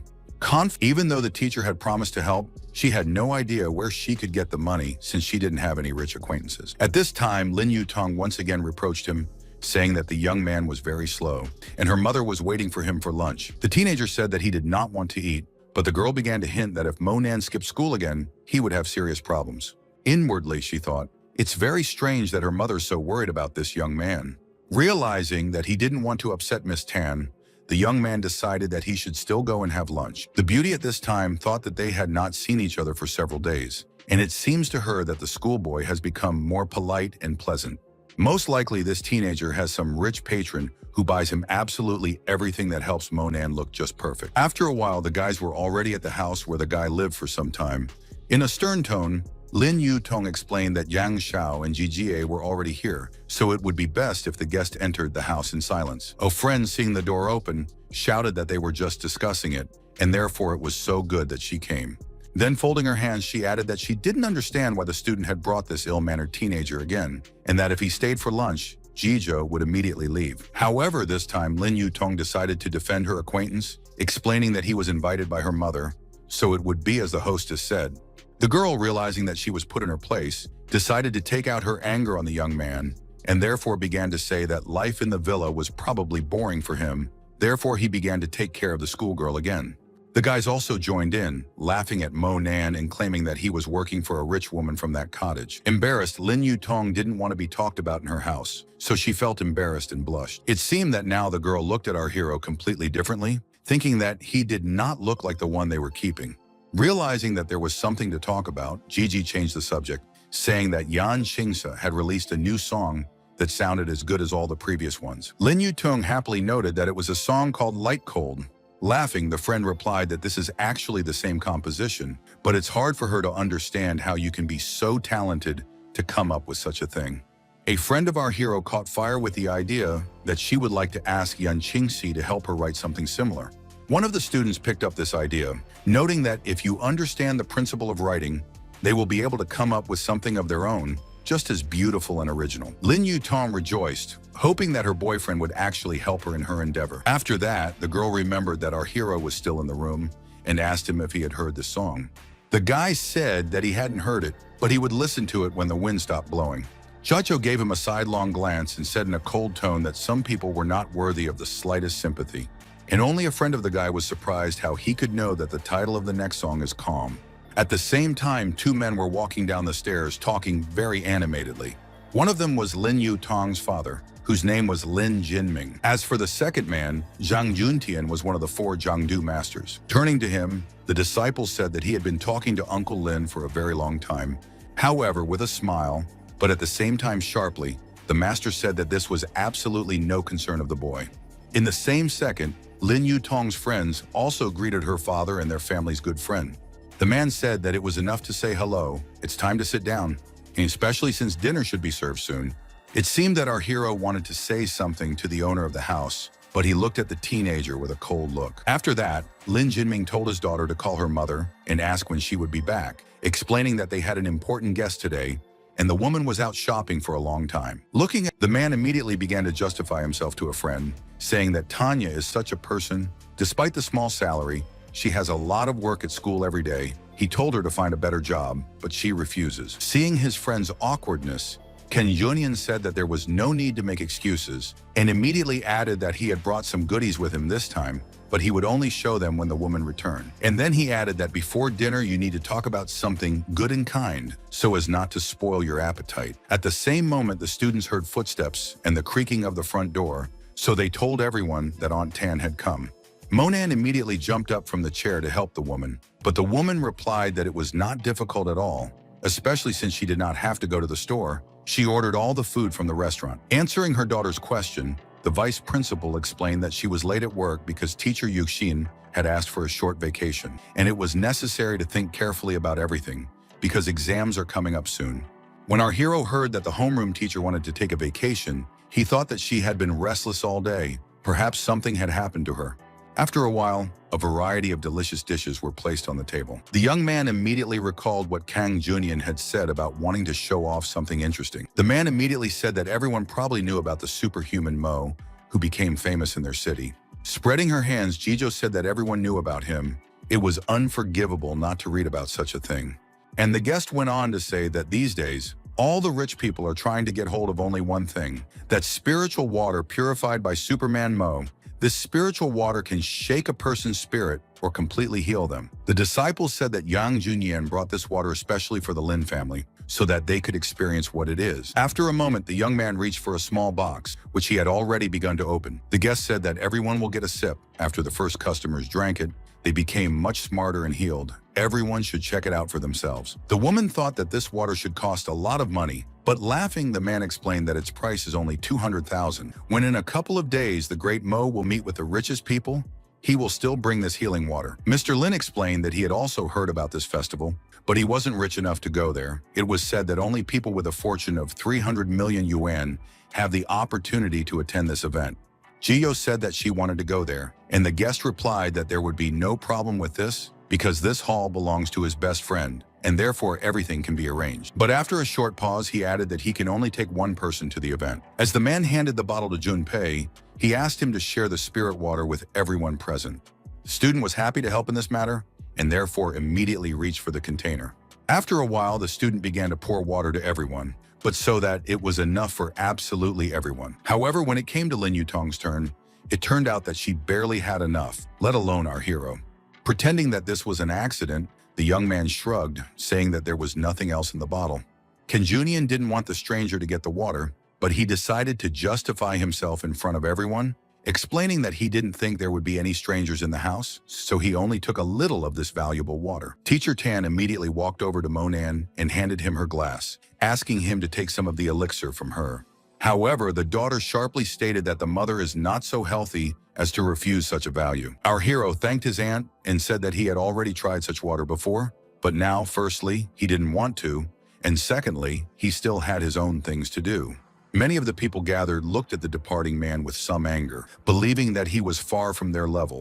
Even though the teacher had promised to help, she had no idea where she could get the money since she didn't have any rich acquaintances. At this time, Lin Yutong once again reproached him, saying that the young man was very slow, and her mother was waiting for him for lunch. The teenager said that he did not want to eat, but the girl began to hint that if Monan skipped school again, he would have serious problems. Inwardly, she thought, it's very strange that her mother's so worried about this young man. Realizing that he didn't want to upset Miss Tan, the young man decided that he should still go and have lunch. The beauty at this time thought that they had not seen each other for several days, and it seems to her that the schoolboy has become more polite and pleasant. Most likely this teenager has some rich patron who buys him absolutely everything that helps Monan look just perfect. After a while, the guys were already at the house where the guy lived for some time. In a stern tone, Lin Yutong explained that Yang Xiao and Jijie were already here, so it would be best if the guest entered the house in silence. A friend, seeing the door open, shouted that they were just discussing it, and therefore it was so good that she came. Then, folding her hands, she added that she didn't understand why the student had brought this ill-mannered teenager again, and that if he stayed for lunch, Jijo would immediately leave. However, this time, Lin Yutong decided to defend her acquaintance, explaining that he was invited by her mother, so it would be as the hostess said. The girl, realizing that she was put in her place, decided to take out her anger on the young man, and therefore began to say that life in the villa was probably boring for him. Therefore, he began to take care of the schoolgirl again. The guys also joined in, laughing at Mo Nan and claiming that he was working for a rich woman from that cottage. Embarrassed, Lin Yutong didn't want to be talked about in her house, so she felt embarrassed and blushed. It seemed that now the girl looked at our hero completely differently, thinking that he did not look like the one they were keeping. Realizing that there was something to talk about, Gigi changed the subject, saying that Yan Qingsa had released a new song that sounded as good as all the previous ones. Lin Yutong happily noted that it was a song called Light Cold. Laughing, the friend replied that this is actually the same composition, but it's hard for her to understand how you can be so talented to come up with such a thing. A friend of our hero caught fire with the idea that she would like to ask Yan Qingsi to help her write something similar. One of the students picked up this idea, noting that if you understand the principle of writing, they will be able to come up with something of their own, just as beautiful and original. Lin Yutong rejoiced, hoping that her boyfriend would actually help her in her endeavor. After that, the girl remembered that our hero was still in the room and asked him if he had heard the song. The guy said that he hadn't heard it, but he would listen to it when the wind stopped blowing. Chacho gave him a sidelong glance and said in a cold tone that some people were not worthy of the slightest sympathy. And only a friend of the guy was surprised how he could know that the title of the next song is Calm. At the same time, two men were walking down the stairs talking very animatedly. One of them was Lin Yutong's father, whose name was Lin Jinming. As for the second man, Zhang Juntian was one of the 4 Jiangdu masters. Turning to him, the disciple said that he had been talking to Uncle Lin for a very long time. However, with a smile, but at the same time sharply, the master said that this was absolutely no concern of the boy. In the same second, Lin Yutong's friends also greeted her father and their family's good friend. The man said that it was enough to say hello, it's time to sit down, and especially since dinner should be served soon. It seemed that our hero wanted to say something to the owner of the house, but he looked at the teenager with a cold look. After that, Lin Jinming told his daughter to call her mother and ask when she would be back, explaining that they had an important guest today, and the woman was out shopping for a long time. Looking at the man, immediately began to justify himself to a friend, saying that Tanya is such a person. Despite the small salary, she has a lot of work at school every day. He told her to find a better job, but she refuses. Seeing his friend's awkwardness, Ken Yunian said that there was no need to make excuses, and immediately added that he had brought some goodies with him this time, but he would only show them when the woman returned. And then he added that before dinner you need to talk about something good and kind, so as not to spoil your appetite. At the same moment, the students heard footsteps and the creaking of the front door, so they told everyone that Aunt Tan had come. Monan immediately jumped up from the chair to help the woman, but the woman replied that it was not difficult at all, especially since she did not have to go to the store. She ordered all the food from the restaurant. Answering her daughter's question, the vice principal explained that she was late at work because teacher Yuxin had asked for a short vacation, and it was necessary to think carefully about everything because exams are coming up soon. When our hero heard that the homeroom teacher wanted to take a vacation, he thought that she had been restless all day. Perhaps something had happened to her. After a while, a variety of delicious dishes were placed on the table. The young man immediately recalled what Kang Junian had said about wanting to show off something interesting. The man immediately said that everyone probably knew about the superhuman Mo, who became famous in their city. Spreading her hands, Jijo said that everyone knew about him. It was unforgivable not to read about such a thing. And the guest went on to say that these days, all the rich people are trying to get hold of only one thing, that spiritual water purified by Superman Mo. This spiritual water can shake a person's spirit or completely heal them. The disciples said that Yang Junyan brought this water especially for the Lin family, so that they could experience what it is. After a moment, the young man reached for a small box, which he had already begun to open. The guest said that everyone will get a sip. After the first customers drank it, they became much smarter and healed. Everyone should check it out for themselves. The woman thought that this water should cost a lot of money, but laughing, the man explained that its price is only 200,000. When in a couple of days the great Mo will meet with the richest people, he will still bring this healing water. Mr. Lin explained that he had also heard about this festival, but he wasn't rich enough to go there. It was said that only people with a fortune of 300 million yuan have the opportunity to attend this event. Gio said that she wanted to go there, and the guest replied that there would be no problem with this because this hall belongs to his best friend, and therefore everything can be arranged. But after a short pause, he added that he can only take one person to the event. As the man handed the bottle to Junpei, he asked him to share the spirit water with everyone present. The student was happy to help in this matter, and therefore immediately reached for the container. After a while, the student began to pour water to everyone, but so that it was enough for absolutely everyone. However, when it came to Lin Yutong's turn, it turned out that she barely had enough, let alone our hero. Pretending that this was an accident, the young man shrugged, saying that there was nothing else in the bottle. Kenjunian didn't want the stranger to get the water, but he decided to justify himself in front of everyone, explaining that he didn't think there would be any strangers in the house, so he only took a little of this valuable water. Teacher Tan immediately walked over to Monan and handed him her glass, asking him to take some of the elixir from her. However, the daughter sharply stated that the mother is not so healthy as to refuse such a value. Our hero thanked his aunt and said that he had already tried such water before, but now, firstly, he didn't want to, and secondly, he still had his own things to do. Many of the people gathered looked at the departing man with some anger, believing that he was far from their level.